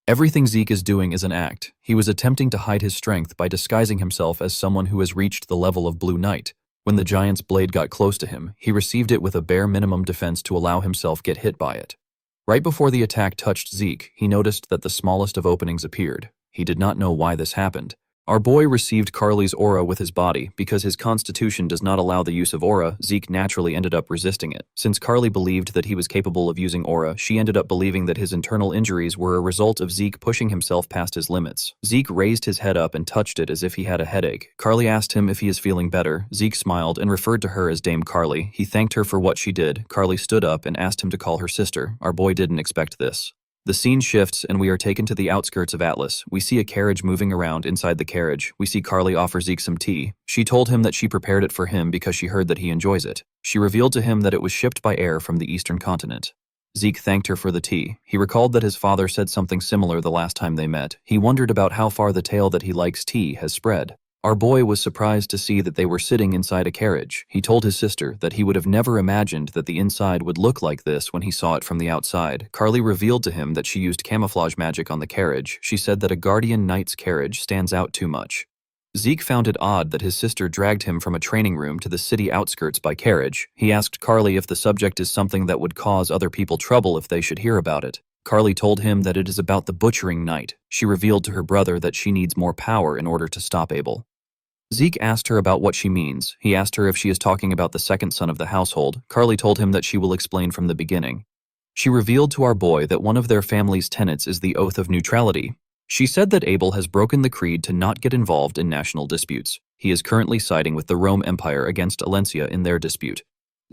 Everything Zeke is doing is an act. He was attempting to hide his strength by disguising himself as someone who has reached the level of Blue Knight. When the giant's blade got close to him, he received it with a bare minimum defense to allow himself get hit by it. Right before the attack touched Zeke, he noticed that the smallest of openings appeared. He did not know why this happened. Our boy received Carly's aura with his body. Because his constitution does not allow the use of aura, Zeke naturally ended up resisting it. Since Carly believed that he was capable of using aura, she ended up believing that his internal injuries were a result of Zeke pushing himself past his limits. Zeke raised his head up and touched it as if he had a headache. Carly asked him if he is feeling better. Zeke smiled and referred to her as Dame Carly. He thanked her for what she did. Carly stood up and asked him to call her sister. Our boy didn't expect this. The scene shifts and we are taken to the outskirts of Atlas. We see a carriage moving around. Inside the carriage, we see Carly offer Zeke some tea. She told him that she prepared it for him because she heard that he enjoys it. She revealed to him that it was shipped by air from the eastern continent. Zeke thanked her for the tea. He recalled that his father said something similar the last time they met. He wondered about how far the tale that he likes tea has spread. Our boy was surprised to see that they were sitting inside a carriage. He told his sister that he would have never imagined that the inside would look like this when he saw it from the outside. Carly revealed to him that she used camouflage magic on the carriage. She said that a guardian knight's carriage stands out too much. Zeke found it odd that his sister dragged him from a training room to the city outskirts by carriage. He asked Carly if the subject is something that would cause other people trouble if they should hear about it. Carly told him that it is about the butchering knight. She revealed to her brother that she needs more power in order to stop Abel. Zeke asked her about what she means. He asked her if she is talking about the second son of the household. Carly told him that she will explain from the beginning. She revealed to our boy that one of their family's tenets is the oath of neutrality. She said that Abel has broken the creed to not get involved in national disputes. He is currently siding with the Rome Empire against Alencia in their dispute.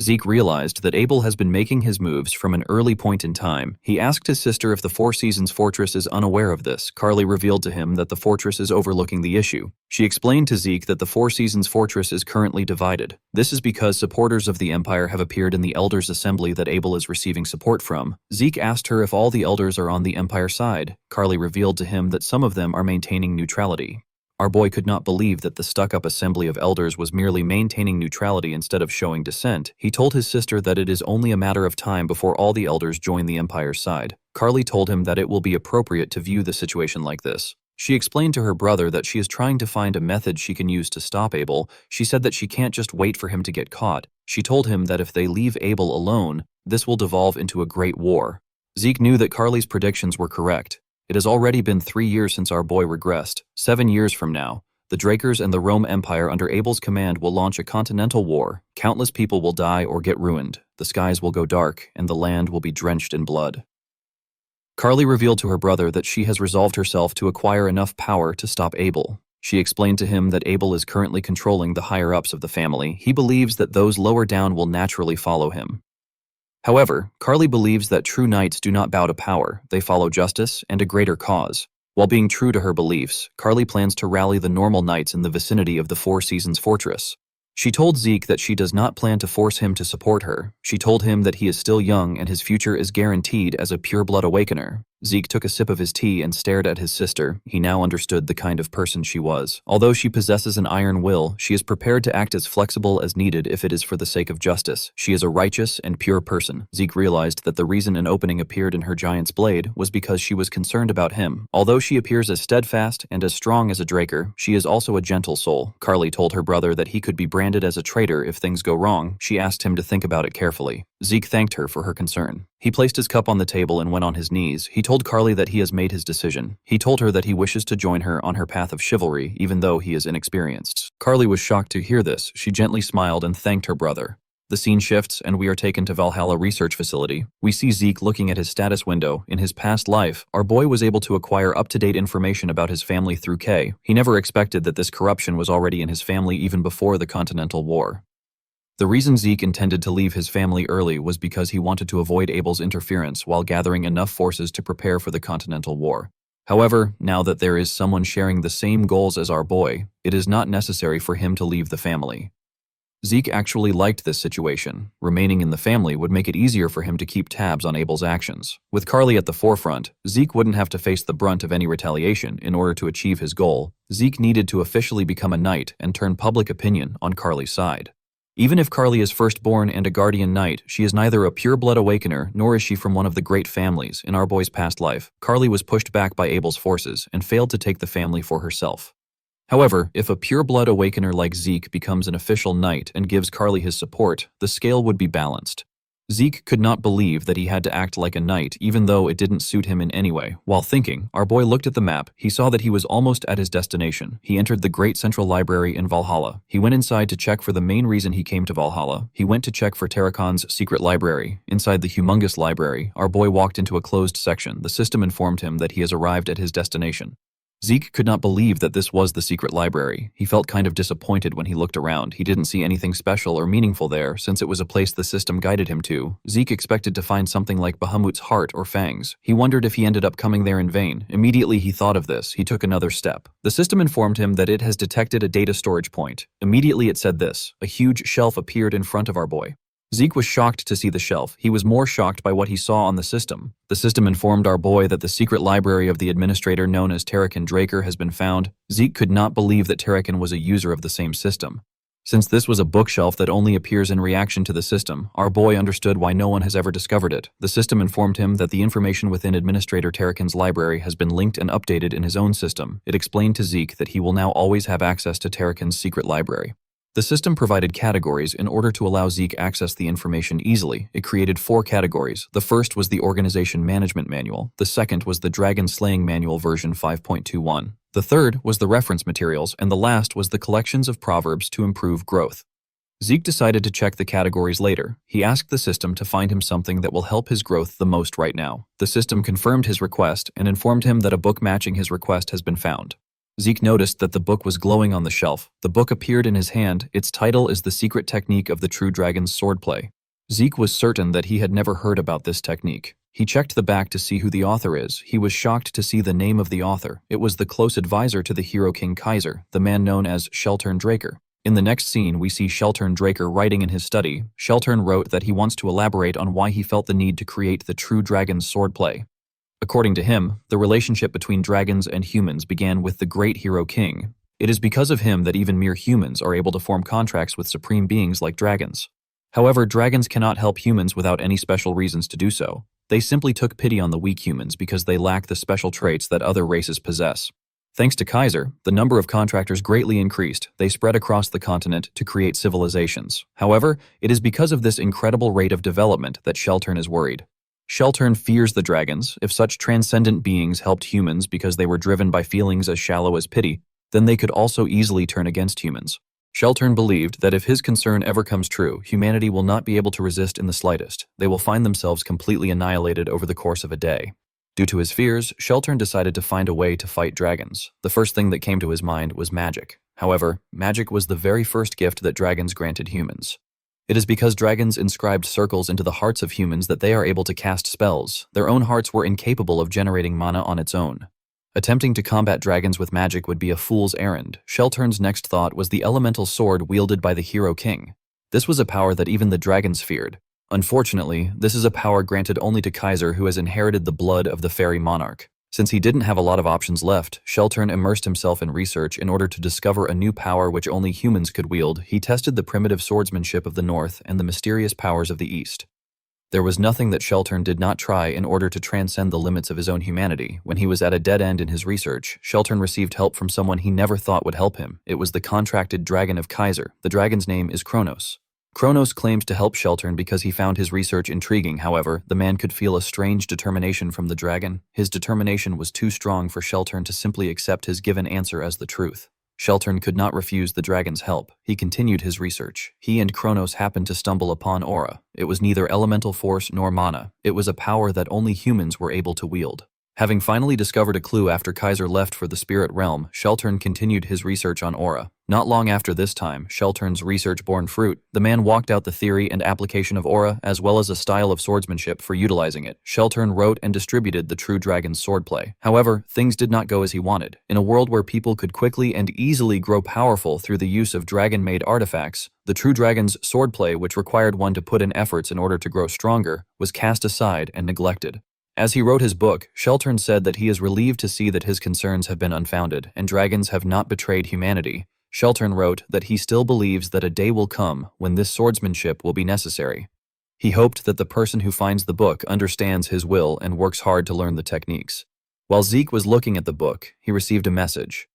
Zeke realized that Abel has been making his moves from an early point in time. He asked his sister if the Four Seasons Fortress is unaware of this. Carly revealed to him that the fortress is overlooking the issue. She explained to Zeke that the Four Seasons Fortress is currently divided. This is because supporters of the Empire have appeared in the Elders' Assembly that Abel is receiving support from. Zeke asked her if all the Elders are on the Empire side. Carly revealed to him that some of them are maintaining neutrality. Our boy could not believe that the stuck-up assembly of elders was merely maintaining neutrality instead of showing dissent. He told his sister that it is only a matter of time before all the elders join the Empire's side. Carly told him that it will be appropriate to view the situation like this. She explained to her brother that she is trying to find a method she can use to stop Abel. She said that she can't just wait for him to get caught. She told him that if they leave Abel alone, this will devolve into a great war. Zeke knew that Carly's predictions were correct. It has already been 3 years since our boy regressed. 7 years from now, the Drakers and the Rome Empire under Abel's command will launch a continental war. Countless people will die or get ruined. The skies will go dark, and the land will be drenched in blood. Carly revealed to her brother that she has resolved herself to acquire enough power to stop Abel. She explained to him that Abel is currently controlling the higher-ups of the family. He believes that those lower down will naturally follow him. However, Carly believes that true knights do not bow to power, they follow justice and a greater cause. While being true to her beliefs, Carly plans to rally the normal knights in the vicinity of the Four Seasons Fortress. She told Zeke that she does not plan to force him to support her. She told him that he is still young and his future is guaranteed as a pure-blood awakener. Zeke took a sip of his tea and stared at his sister. He now understood the kind of person she was. Although she possesses an iron will, she is prepared to act as flexible as needed if it is for the sake of justice. She is a righteous and pure person. Zeke realized that the reason an opening appeared in her giant's blade was because she was concerned about him. Although she appears as steadfast and as strong as a Draker, she is also a gentle soul. Carly told her brother that he could be branded as a traitor if things go wrong. She asked him to think about it carefully. Zeke thanked her for her concern. He placed his cup on the table and went on his knees. He told Carly that he has made his decision. He told her that he wishes to join her on her path of chivalry, even though he is inexperienced. Carly was shocked to hear this. She gently smiled and thanked her brother. The scene shifts, and we are taken to Valhalla Research Facility. We see Zeke looking at his status window. In his past life, our boy was able to acquire up-to-date information about his family through K. He never expected that this corruption was already in his family even before the Continental War. The reason Zeke intended to leave his family early was because he wanted to avoid Abel's interference while gathering enough forces to prepare for the Continental War. However, now that there is someone sharing the same goals as our boy, it is not necessary for him to leave the family. Zeke actually liked this situation. Remaining in the family would make it easier for him to keep tabs on Abel's actions. With Carly at the forefront, Zeke wouldn't have to face the brunt of any retaliation in order to achieve his goal. Zeke needed to officially become a knight and turn public opinion on Carly's side. Even if Carly is firstborn and a guardian knight, she is neither a pure-blood awakener nor is she from one of the great families in our boy's past life. Carly was pushed back by Abel's forces and failed to take the family for herself. However, if a pure-blood awakener like Zeke becomes an official knight and gives Carly his support, the scale would be balanced. Zeke could not believe that he had to act like a knight even though it didn't suit him in any way. While thinking, our boy looked at the map. He saw that he was almost at his destination. He entered the Great Central Library in Valhalla. He went inside to check for the main reason he came to Valhalla. He went to check for Tarakon's secret library. Inside the humongous library, our boy walked into a closed section. The system informed him that he has arrived at his destination. Zeke could not believe that this was the secret library. He felt kind of disappointed when he looked around. He didn't see anything special or meaningful there, since it was a place the system guided him to. Zeke expected to find something like Bahamut's heart or fangs. He wondered if he ended up coming there in vain. Immediately he thought of this. He took another step. The system informed him that it has detected a data storage point. Immediately it said this. A huge shelf appeared in front of our boy. Zeke was shocked to see the shelf. He was more shocked by what he saw on the system. The system informed our boy that the secret library of the administrator known as Tarakan Draker has been found. Zeke could not believe that Tarakan was a user of the same system. Since this was a bookshelf that only appears in reaction to the system, our boy understood why no one has ever discovered it. The system informed him that the information within Administrator Tarakan's library has been linked and updated in his own system. It explained to Zeke that he will now always have access to Tarakan's secret library. The system provided categories in order to allow Zeke access the information easily. It created 4 categories. The first was the Organization Management Manual. The second was the Dragon Slaying Manual version 5.21. The third was the reference materials, and the last was the collections of proverbs to improve growth. Zeke decided to check the categories later. He asked the system to find him something that will help his growth the most right now. The system confirmed his request and informed him that a book matching his request has been found. Zeke noticed that the book was glowing on the shelf. The book appeared in his hand. Its title is The Secret Technique of the True Dragon's Swordplay. Zeke was certain that he had never heard about this technique. He checked the back to see who the author is. He was shocked to see the name of the author. It was the close advisor to the hero King Kaiser, the man known as Sheltern Draker. In the next scene, we see Sheltern Draker writing in his study. Sheltern wrote that he wants to elaborate on why he felt the need to create the True Dragon's Swordplay. According to him, the relationship between dragons and humans began with the great hero King. It is because of him that even mere humans are able to form contracts with supreme beings like dragons. However, dragons cannot help humans without any special reasons to do so. They simply took pity on the weak humans because they lack the special traits that other races possess. Thanks to Kaiser, the number of contractors greatly increased. They spread across the continent to create civilizations. However, it is because of this incredible rate of development that Sheltern is worried. Sheltern fears the dragons. If such transcendent beings helped humans because they were driven by feelings as shallow as pity, then they could also easily turn against humans. Sheltern believed that if his concern ever comes true, humanity will not be able to resist in the slightest. They will find themselves completely annihilated over the course of a day. Due to his fears, Sheltern decided to find a way to fight dragons. The first thing that came to his mind was magic. However, magic was the very first gift that dragons granted humans. It is because dragons inscribed circles into the hearts of humans that they are able to cast spells. Their own hearts were incapable of generating mana on its own. Attempting to combat dragons with magic would be a fool's errand. Sheltern's next thought was the elemental sword wielded by the hero king. This was a power that even the dragons feared. Unfortunately, this is a power granted only to Kaiser, who has inherited the blood of the fairy monarch. Since he didn't have a lot of options left, Sheltern immersed himself in research in order to discover a new power which only humans could wield. He tested the primitive swordsmanship of the north and the mysterious powers of the east. There was nothing that Sheltern did not try in order to transcend the limits of his own humanity. When he was at a dead end in his research, Sheltern received help from someone he never thought would help him. It was the contracted dragon of Kaiser. The dragon's name is Kronos. Kronos claimed to help Sheltern because he found his research intriguing. However, the man could feel a strange determination from the dragon. His determination was too strong for Sheltern to simply accept his given answer as the truth. Sheltern could not refuse the dragon's help. He continued his research. He and Kronos happened to stumble upon aura. It was neither elemental force nor mana. It was a power that only humans were able to wield. Having finally discovered a clue after Kaiser left for the spirit realm, Sheltern continued his research on aura. Not long after this time, Sheltern's research bore fruit. The man walked out the theory and application of aura, as well as a style of swordsmanship for utilizing it. Sheltern wrote and distributed the True Dragon's Swordplay. However, things did not go as he wanted. In a world where people could quickly and easily grow powerful through the use of dragon-made artifacts, the True Dragon's Swordplay, which required one to put in efforts in order to grow stronger, was cast aside and neglected. As he wrote his book, Sheltern said that he is relieved to see that his concerns have been unfounded and dragons have not betrayed humanity. Sheltern wrote that he still believes that a day will come when this swordsmanship will be necessary. He hoped that the person who finds the book understands his will and works hard to learn the techniques. While Zeke was looking at the book, he received a message.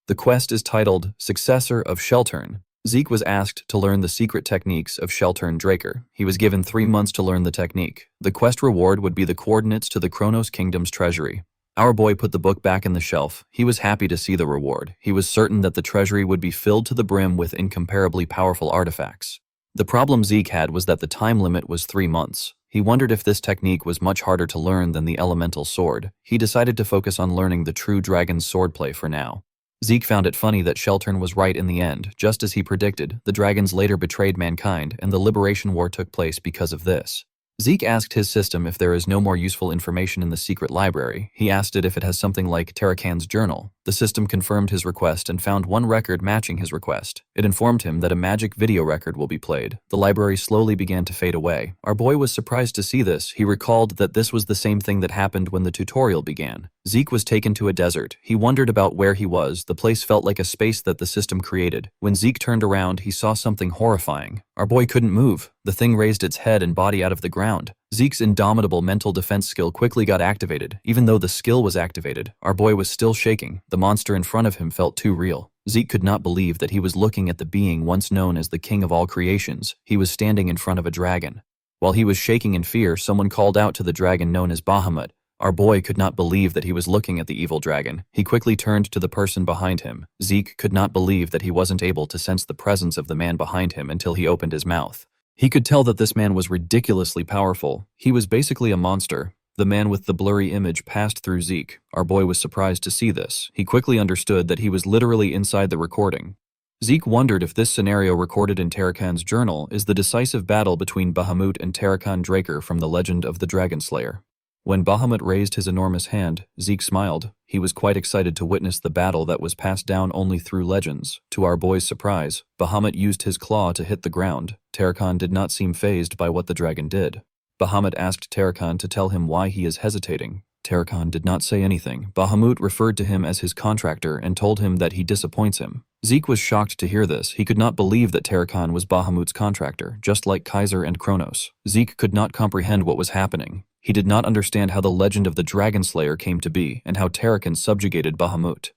The quest is titled Successor of Sheltern. Zeke was asked to learn the secret techniques of Sheltern Draker. He was given 3 months to learn the technique. The quest reward would be the coordinates to the Kronos Kingdom's treasury. Our boy put the book back in the shelf. He was happy to see the reward. He was certain that the treasury would be filled to the brim with incomparably powerful artifacts. The problem Zeke had was that the time limit was 3 months. He wondered if this technique was much harder to learn than the elemental sword. He decided to focus on learning the True Dragon's Swordplay for now. Zeke found it funny that Sheltern was right in the end. Just as he predicted, the dragons later betrayed mankind, and the Liberation War took place because of this. Zeke asked his system if there is no more useful information in the secret library. He asked it if it has something like Tarakan's journal. The system confirmed his request and found one record matching his request. It informed him that a magic video record will be played. The library slowly began to fade away. Our boy was surprised to see this. He recalled that this was the same thing that happened when the tutorial began. Zeke was taken to a desert. He wondered about where he was. The place felt like a space that the system created. When Zeke turned around, he saw something horrifying. Our boy couldn't move. The thing raised its head and body out of the ground. Zeke's indomitable mental defense skill quickly got activated. Even though the skill was activated, our boy was still shaking. The monster in front of him felt too real. Zeke could not believe that he was looking at the being once known as the king of all creations. He was standing in front of a dragon. While he was shaking in fear, someone called out to the dragon known as Bahamut. Our boy could not believe that he was looking at the evil dragon. He quickly turned to the person behind him. Zeke could not believe that he wasn't able to sense the presence of the man behind him until he opened his mouth. He could tell that this man was ridiculously powerful. He was basically a monster. The man with the blurry image passed through Zeke. Our boy was surprised to see this. He quickly understood that he was literally inside the recording. Zeke wondered if this scenario recorded in Tarakan's journal is the decisive battle between Bahamut and Tarakan Draker from the legend of the Dragonslayer. When Bahamut raised his enormous hand, Zeke smiled. He was quite excited to witness the battle that was passed down only through legends. To our boy's surprise, Bahamut used his claw to hit the ground. Tarakan did not seem fazed by what the dragon did. Bahamut asked Tarakan to tell him why he is hesitating. Tarakan did not say anything. Bahamut referred to him as his contractor and told him that he disappoints him. Zeke was shocked to hear this. He could not believe that Tarakan was Bahamut's contractor, just like Kaiser and Kronos. Zeke could not comprehend what was happening. He did not understand how the legend of the Dragonslayer came to be and how Tarakan subjugated Bahamut.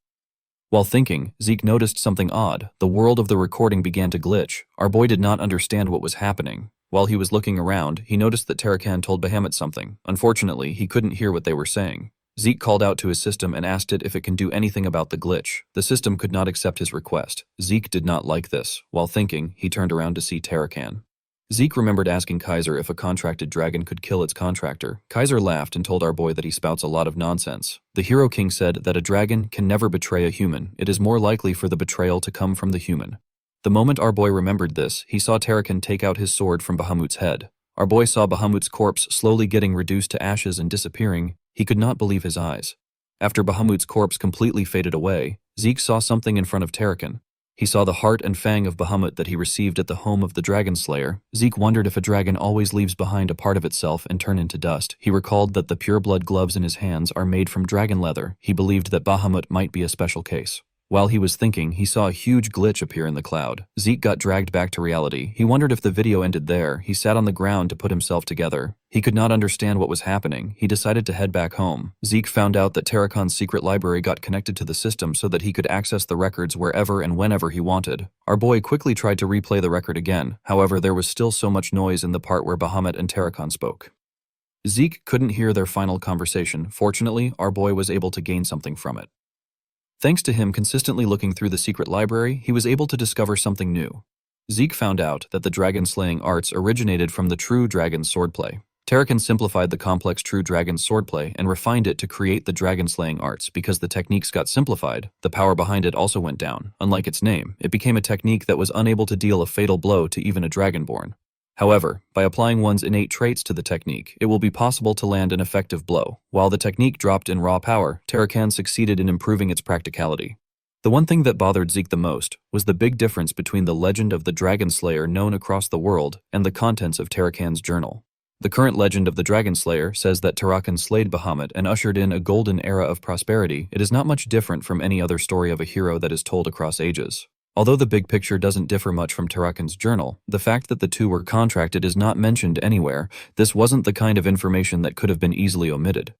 While thinking, Zeke noticed something odd. The world of the recording began to glitch. Our boy did not understand what was happening. While he was looking around, he noticed that Tarakan told Bahamut something. Unfortunately, he couldn't hear what they were saying. Zeke called out to his system and asked it if it can do anything about the glitch. The system could not accept his request. Zeke did not like this. While thinking, he turned around to see Tarakan. Zeke remembered asking Kaiser if a contracted dragon could kill its contractor. Kaiser laughed and told our boy that he spouts a lot of nonsense. The Hero King said that a dragon can never betray a human. It is more likely for the betrayal to come from the human. The moment our boy remembered this, he saw Tarakan take out his sword from Bahamut's head. Our boy saw Bahamut's corpse slowly getting reduced to ashes and disappearing. He could not believe his eyes. After Bahamut's corpse completely faded away, Zeke saw something in front of Tarakan. He saw the heart and fang of Bahamut that he received at the home of the Dragonslayer. Zeke wondered if a dragon always leaves behind a part of itself and turn into dust. He recalled that the pureblood gloves in his hands are made from dragon leather. He believed that Bahamut might be a special case. While he was thinking, he saw a huge glitch appear in the cloud. Zeke got dragged back to reality. He wondered if the video ended there. He sat on the ground to put himself together. He could not understand what was happening. He decided to head back home. Zeke found out that Tarakan's secret library got connected to the system so that he could access the records wherever and whenever he wanted. Our boy quickly tried to replay the record again. However, there was still so much noise in the part where Bahamut and Tarakan spoke. Zeke couldn't hear their final conversation. Fortunately, our boy was able to gain something from it. Thanks to him consistently looking through the secret library, he was able to discover something new. Zeke found out that the dragon-slaying arts originated from the true dragon swordplay. Tarakan simplified the complex true dragon swordplay and refined it to create the dragon-slaying arts. Because the techniques got simplified, the power behind it also went down. Unlike its name, it became a technique that was unable to deal a fatal blow to even a dragonborn. However, by applying one's innate traits to the technique, it will be possible to land an effective blow. While the technique dropped in raw power, Tarakan succeeded in improving its practicality. The one thing that bothered Zeke the most was the big difference between the legend of the Dragonslayer known across the world and the contents of Tarakan's journal. The current legend of the Dragonslayer says that Tarakan slayed Bahamut and ushered in a golden era of prosperity. It is not much different from any other story of a hero that is told across ages. Although the big picture doesn't differ much from Tarakan's journal, the fact that the two were contracted is not mentioned anywhere. This wasn't the kind of information that could have been easily omitted.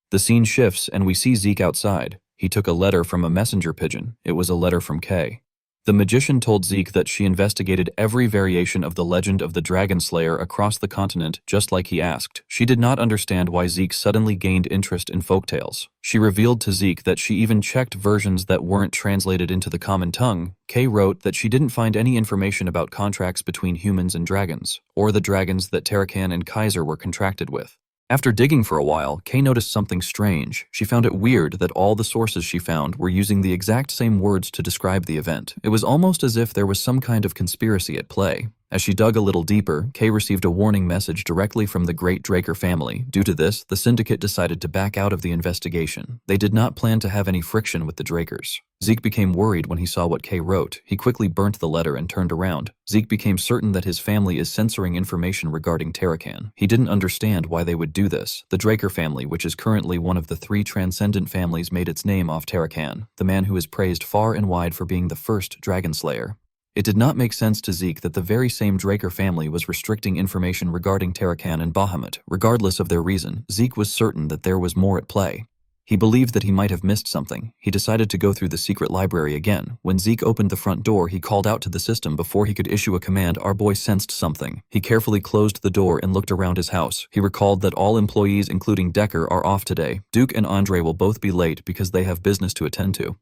The scene shifts and we see Zeke outside. He took a letter from a messenger pigeon. It was a letter from Kay. The magician told Zeke that she investigated every variation of the legend of the Dragonslayer across the continent just like he asked. She did not understand why Zeke suddenly gained interest in folktales. She revealed to Zeke that she even checked versions that weren't translated into the common tongue. Kay wrote that she didn't find any information about contracts between humans and dragons, or the dragons that Tarakan and Kaiser were contracted with. After digging for a while, Kay noticed something strange. She found it weird that all the sources she found were using the exact same words to describe the event. It was almost as if there was some kind of conspiracy at play. As she dug a little deeper, Kay received a warning message directly from the Great Draker family. Due to this, the syndicate decided to back out of the investigation. They did not plan to have any friction with the Drakers. Zeke became worried when he saw what Kay wrote. He quickly burnt the letter and turned around. Zeke became certain that his family is censoring information regarding Tarakan. He didn't understand why they would do this. The Draker family, which is currently one of the 3 transcendent families, made its name off Tarakan, the man who is praised far and wide for being the first Dragonslayer. It did not make sense to Zeke that the very same Draker family was restricting information regarding Tarakan and Bahamut. Regardless of their reason, Zeke was certain that there was more at play. He believed that he might have missed something. He decided to go through the secret library again. When Zeke opened the front door, he called out to the system before he could issue a command. Our boy sensed something. He carefully closed the door and looked around his house. He recalled that all employees, including Decker, are off today. Duke and Andre will both be late because they have business to attend to.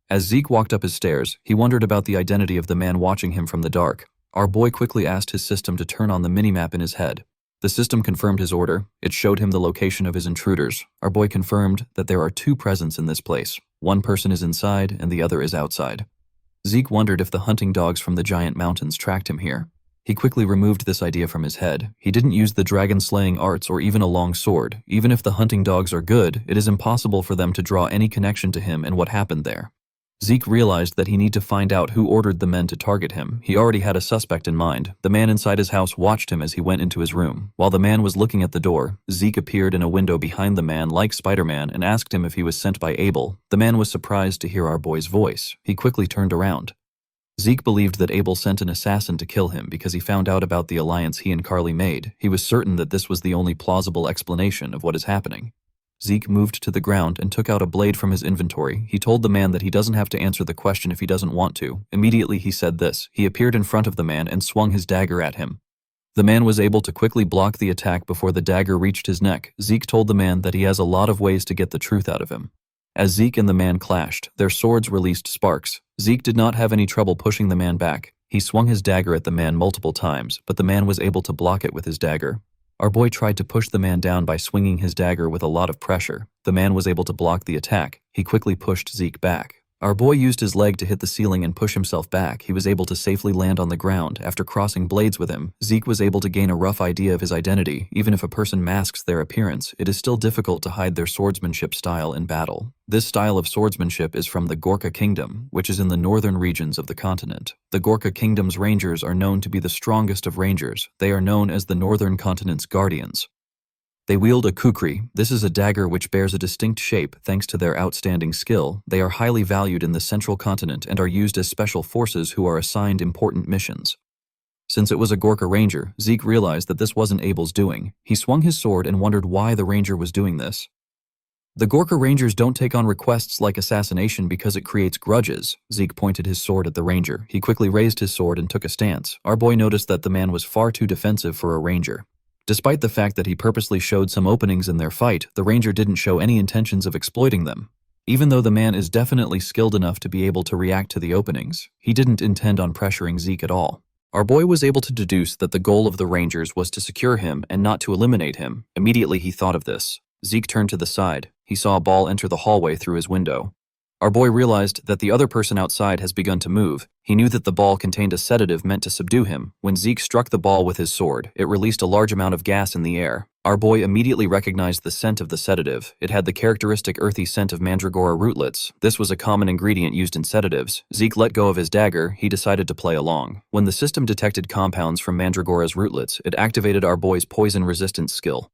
As Zeke walked up his stairs, he wondered about the identity of the man watching him from the dark. Our boy quickly asked his system to turn on the minimap in his head. The system confirmed his order. It showed him the location of his intruders. Our boy confirmed that there are 2 presents in this place. One person is inside and the other is outside. Zeke wondered if the hunting dogs from the giant mountains tracked him here. He quickly removed this idea from his head. He didn't use the dragon-slaying arts or even a long sword. Even if the hunting dogs are good, it is impossible for them to draw any connection to him and what happened there. Zeke realized that he needed to find out who ordered the men to target him. He already had a suspect in mind. The man inside his house watched him as he went into his room. While the man was looking at the door, Zeke appeared in a window behind the man like Spider-Man and asked him if he was sent by Abel. The man was surprised to hear our boy's voice. He quickly turned around. Zeke believed that Abel sent an assassin to kill him because he found out about the alliance he and Carly made. He was certain that this was the only plausible explanation of what is happening. Zeke moved to the ground and took out a blade from his inventory. He told the man that he doesn't have to answer the question if he doesn't want to. Immediately he said this. He appeared in front of the man and swung his dagger at him. The man was able to quickly block the attack before the dagger reached his neck. Zeke told the man that he has a lot of ways to get the truth out of him. As Zeke and the man clashed, their swords released sparks. Zeke did not have any trouble pushing the man back. He swung his dagger at the man multiple times, but the man was able to block it with his dagger. Our boy tried to push the man down by swinging his dagger with a lot of pressure. The man was able to block the attack. He quickly pushed Zeke back. Our boy used his leg to hit the ceiling and push himself back. He was able to safely land on the ground. After crossing blades with him, Zeke was able to gain a rough idea of his identity. Even if a person masks their appearance, it is still difficult to hide their swordsmanship style in battle. This style of swordsmanship is from the Gorka Kingdom, which is in the northern regions of the continent. The Gorka Kingdom's rangers are known to be the strongest of rangers. They are known as the northern continent's guardians. They wield a kukri. This is a dagger which bears a distinct shape thanks to their outstanding skill. They are highly valued in the central continent and are used as special forces who are assigned important missions. Since it was a Gorka ranger, Zeke realized that this wasn't Abel's doing. He swung his sword and wondered why the ranger was doing this. The Gorka rangers don't take on requests like assassination because it creates grudges. Zeke pointed his sword at the ranger. He quickly raised his sword and took a stance. Our boy noticed that the man was far too defensive for a ranger. Despite the fact that he purposely showed some openings in their fight, the ranger didn't show any intentions of exploiting them. Even though the man is definitely skilled enough to be able to react to the openings, he didn't intend on pressuring Zeke at all. Our boy was able to deduce that the goal of the rangers was to secure him and not to eliminate him. Immediately he thought of this. Zeke turned to the side. He saw a ball enter the hallway through his window. Our boy realized that the other person outside has begun to move. He knew that the ball contained a sedative meant to subdue him. When Zeke struck the ball with his sword, it released a large amount of gas in the air. Our boy immediately recognized the scent of the sedative. It had the characteristic earthy scent of mandragora rootlets. This was a common ingredient used in sedatives. Zeke let go of his dagger. He decided to play along. When the system detected compounds from mandragora's rootlets, it activated our boy's poison resistance skill.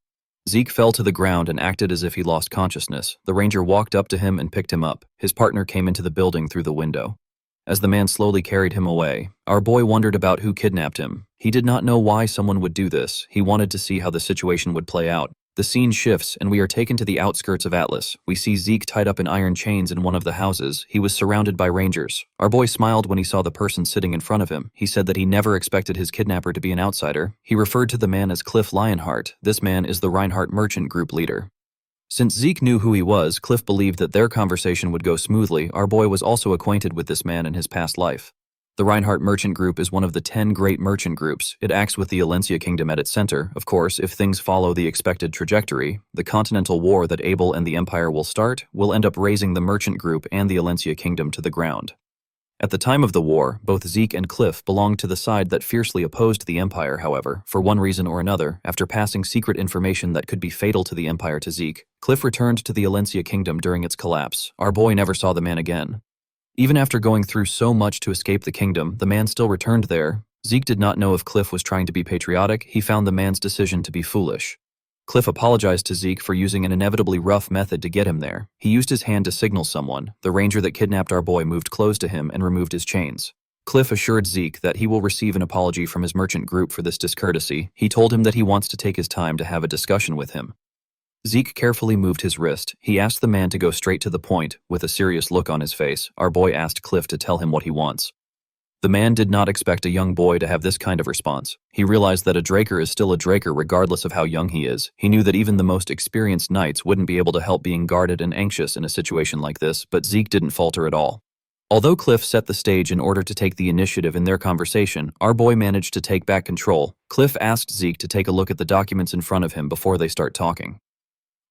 Zeke fell to the ground and acted as if he lost consciousness. The ranger walked up to him and picked him up. His partner came into the building through the window. As the man slowly carried him away, our boy wondered about who kidnapped him. He did not know why someone would do this. He wanted to see how the situation would play out. The scene shifts and we are taken to the outskirts of Atlas. We see Zeke tied up in iron chains in one of the houses. He was surrounded by rangers. Our boy smiled when he saw the person sitting in front of him. He said that he never expected his kidnapper to be an outsider. He referred to the man as Cliff Lionheart. This man is the Reinhardt merchant group leader. Since Zeke knew who he was, Cliff believed that their conversation would go smoothly. Our boy was also acquainted with this man in his past life. The Reinhardt Merchant Group is one of the 10 great merchant groups. It acts with the Alencia Kingdom at its center. Of course, if things follow the expected trajectory, the continental war that Abel and the Empire will start will end up razing the merchant group and the Alencia Kingdom to the ground. At the time of the war, both Zeke and Cliff belonged to the side that fiercely opposed the Empire, however, for one reason or another, after passing secret information that could be fatal to the Empire to Zeke, Cliff returned to the Alencia Kingdom during its collapse. Our boy never saw the man again. Even after going through so much to escape the kingdom, the man still returned there. Zeke did not know if Cliff was trying to be patriotic. He found the man's decision to be foolish. Cliff apologized to Zeke for using an inevitably rough method to get him there. He used his hand to signal someone. The ranger that kidnapped our boy moved close to him and removed his chains. Cliff assured Zeke that he will receive an apology from his merchant group for this discourtesy. He told him that he wants to take his time to have a discussion with him. Zeke carefully moved his wrist. He asked the man to go straight to the point. With a serious look on his face, our boy asked Cliff to tell him what he wants. The man did not expect a young boy to have this kind of response. He realized that a Draker is still a Draker regardless of how young he is. He knew that even the most experienced knights wouldn't be able to help being guarded and anxious in a situation like this, but Zeke didn't falter at all. Although Cliff set the stage in order to take the initiative in their conversation, our boy managed to take back control. Cliff asked Zeke to take a look at the documents in front of him before they start talking.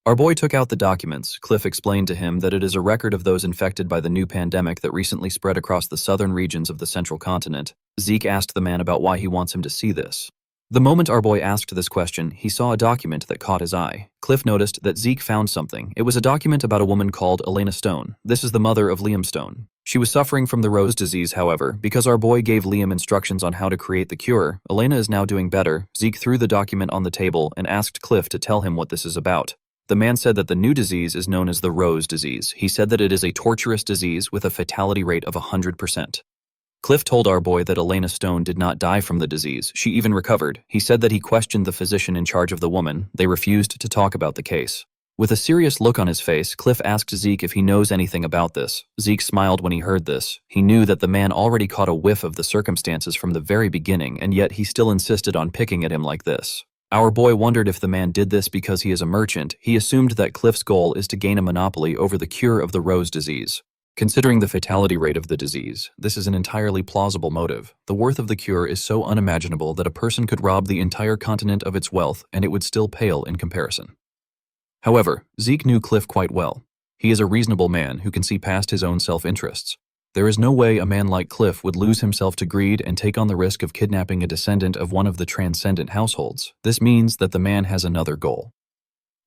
Our boy took out the documents. Cliff explained to him that it is a record of those infected by the new pandemic that recently spread across the southern regions of the central continent. Zeke asked the man about why he wants him to see this. The moment our boy asked this question, he saw a document that caught his eye. Cliff noticed that Zeke found something. It was a document about a woman called Elena Stone. This is the mother of Liam Stone. She was suffering from the rose disease, however. Because our boy gave Liam instructions on how to create the cure, Elena is now doing better. Zeke threw the document on the table and asked Cliff to tell him what this is about. The man said that the new disease is known as the rose disease. He said that it is a torturous disease with a fatality rate of 100%. Cliff told our boy that Elena Stone did not die from the disease. She even recovered. He said that he questioned the physician in charge of the woman. They refused to talk about the case. With a serious look on his face, Cliff asked Zeke if he knows anything about this. Zeke smiled when he heard this. He knew that the man already caught a whiff of the circumstances from the very beginning, and yet he still insisted on picking at him like this. Our boy wondered if the man did this because he is a merchant. He assumed that Cliff's goal is to gain a monopoly over the cure of the rose disease. Considering the fatality rate of the disease, this is an entirely plausible motive. The worth of the cure is so unimaginable that a person could rob the entire continent of its wealth and it would still pale in comparison. However, Zeke knew Cliff quite well. He is a reasonable man who can see past his own self-interests. There is no way a man like Cliff would lose himself to greed and take on the risk of kidnapping a descendant of one of the transcendent households. This means that the man has another goal.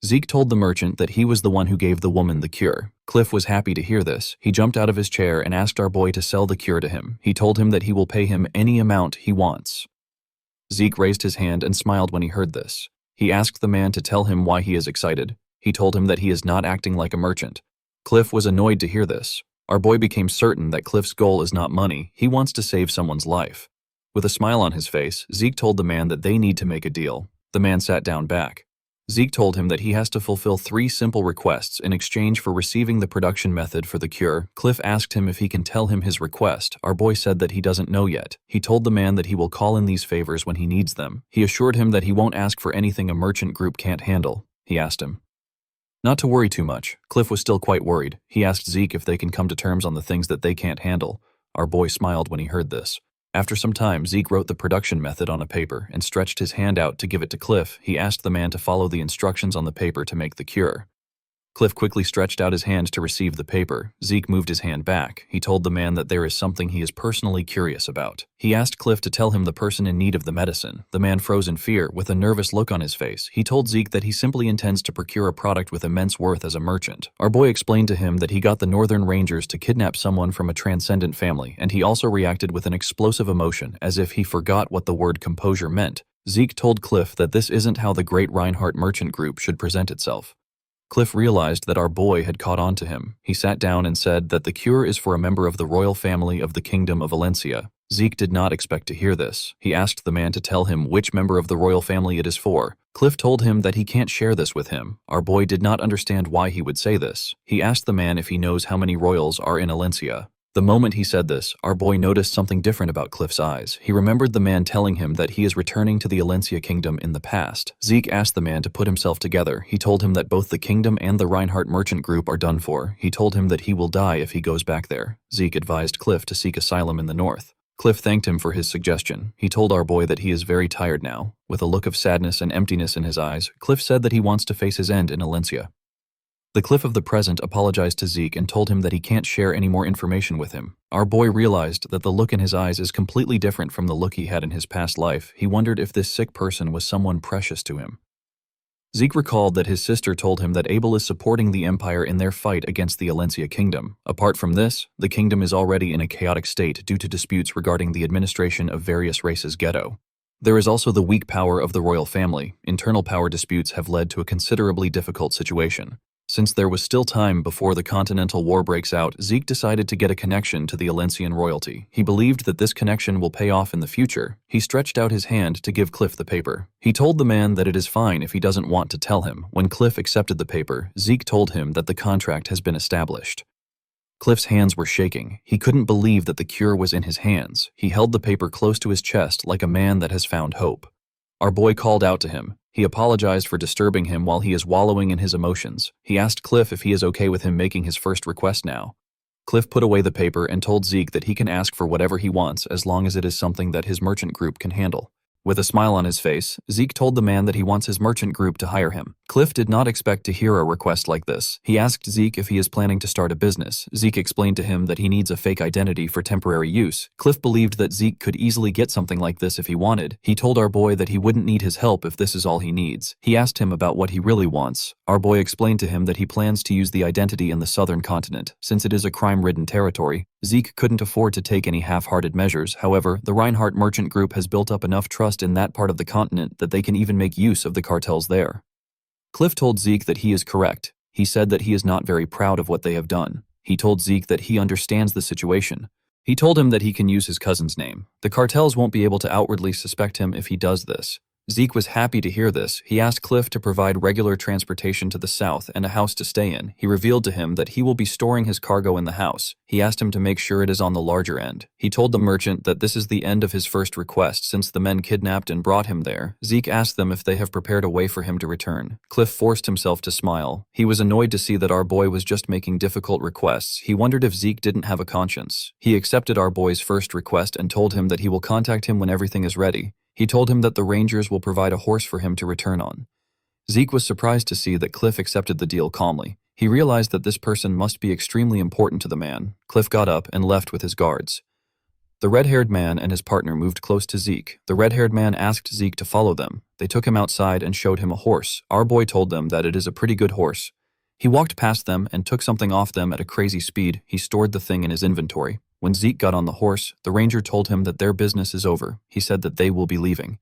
Zeke told the merchant that he was the one who gave the woman the cure. Cliff was happy to hear this. He jumped out of his chair and asked our boy to sell the cure to him. He told him that he will pay him any amount he wants. Zeke raised his hand and smiled when he heard this. He asked the man to tell him why he is excited. He told him that he is not acting like a merchant. Cliff was annoyed to hear this. Our boy became certain that Cliff's goal is not money. He wants to save someone's life. With a smile on his face, Zeke told the man that they need to make a deal. The man sat down back. Zeke told him that he has to fulfill 3 simple requests in exchange for receiving the production method for the cure. Cliff asked him if he can tell him his request. Our boy said that he doesn't know yet. He told the man that he will call in these favors when he needs them. He assured him that he won't ask for anything a merchant group can't handle. He asked him not to worry too much. Cliff was still quite worried. He asked Zeke if they can come to terms on the things that they can't handle. Our boy smiled when he heard this. After some time, Zeke wrote the production method on a paper and stretched his hand out to give it to Cliff. He asked the man to follow the instructions on the paper to make the cure. Cliff quickly stretched out his hand to receive the paper. Zeke moved his hand back. He told the man that there is something he is personally curious about. He asked Cliff to tell him the person in need of the medicine. The man froze in fear, with a nervous look on his face. He told Zeke that he simply intends to procure a product with immense worth as a merchant. Our boy explained to him that he got the Northern Rangers to kidnap someone from a transcendent family, and he also reacted with an explosive emotion, as if he forgot what the word composure meant. Zeke told Cliff that this isn't how the Great Reinhardt Merchant Group should present itself. Cliff realized that our boy had caught on to him. He sat down and said that the cure is for a member of the royal family of the Kingdom of Alencia. Zeke did not expect to hear this. He asked the man to tell him which member of the royal family it is for. Cliff told him that he can't share this with him. Our boy did not understand why he would say this. He asked the man if he knows how many royals are in Alencia. The moment he said this, our boy noticed something different about Cliff's eyes. He remembered the man telling him that he is returning to the Alencia kingdom in the past. Zeke asked the man to put himself together. He told him that both the kingdom and the Reinhardt Merchant Group are done for. He told him that he will die if he goes back there. Zeke advised Cliff to seek asylum in the north. Cliff thanked him for his suggestion. He told our boy that he is very tired now. With a look of sadness and emptiness in his eyes, Cliff said that he wants to face his end in Alencia. The Cliff of the present apologized to Zeke and told him that he can't share any more information with him. Our boy realized that the look in his eyes is completely different from the look he had in his past life. He wondered if this sick person was someone precious to him. Zeke recalled that his sister told him that Abel is supporting the Empire in their fight against the Alencia Kingdom. Apart from this, the kingdom is already in a chaotic state due to disputes regarding the administration of various races' ghetto. There is also the weak power of the royal family. Internal power disputes have led to a considerably difficult situation. Since there was still time before the Continental War breaks out, Zeke decided to get a connection to the Alencian royalty. He believed that this connection will pay off in the future. He stretched out his hand to give Cliff the paper. He told the man that it is fine if he doesn't want to tell him. When Cliff accepted the paper, Zeke told him that the contract has been established. Cliff's hands were shaking. He couldn't believe that the cure was in his hands. He held the paper close to his chest like a man that has found hope. Our boy called out to him. He apologized for disturbing him while he is wallowing in his emotions. He asked Cliff if he is okay with him making his first request now. Cliff put away the paper and told Zeke that he can ask for whatever he wants as long as it is something that his merchant group can handle. With a smile on his face, Zeke told the man that he wants his merchant group to hire him. Cliff did not expect to hear a request like this. He asked Zeke if he is planning to start a business. Zeke explained to him that he needs a fake identity for temporary use. Cliff believed that Zeke could easily get something like this if he wanted. He told our boy that he wouldn't need his help if this is all he needs. He asked him about what he really wants. Our boy explained to him that he plans to use the identity in the southern continent. Since it is a crime-ridden territory, Zeke couldn't afford to take any half-hearted measures. However, the Reinhardt merchant group has built up enough trust in that part of the continent that they can even make use of the cartels there. Cliff told Zeke that he is correct. He said that he is not very proud of what they have done. He told Zeke that he understands the situation. He told him that he can use his cousin's name. The cartels won't be able to outwardly suspect him if he does this. Zeke was happy to hear this. He asked Cliff to provide regular transportation to the south and a house to stay in. He revealed to him that he will be storing his cargo in the house. He asked him to make sure it is on the larger end. He told the merchant that this is the end of his first request since the men kidnapped and brought him there. Zeke asked them if they have prepared a way for him to return. Cliff forced himself to smile. He was annoyed to see that our boy was just making difficult requests. He wondered if Zeke didn't have a conscience. He accepted our boy's first request and told him that he will contact him when everything is ready. He told him that the Rangers will provide a horse for him to return on. Zeke was surprised to see that Cliff accepted the deal calmly. He realized that this person must be extremely important to the man. Cliff got up and left with his guards. The red-haired man and his partner moved close to Zeke. The red-haired man asked Zeke to follow them. They took him outside and showed him a horse. Our boy told them that it is a pretty good horse. He walked past them and took something off them at a crazy speed. He stored the thing in his inventory. When Zeke got on the horse, the ranger told him that their business is over. He said that they will be leaving.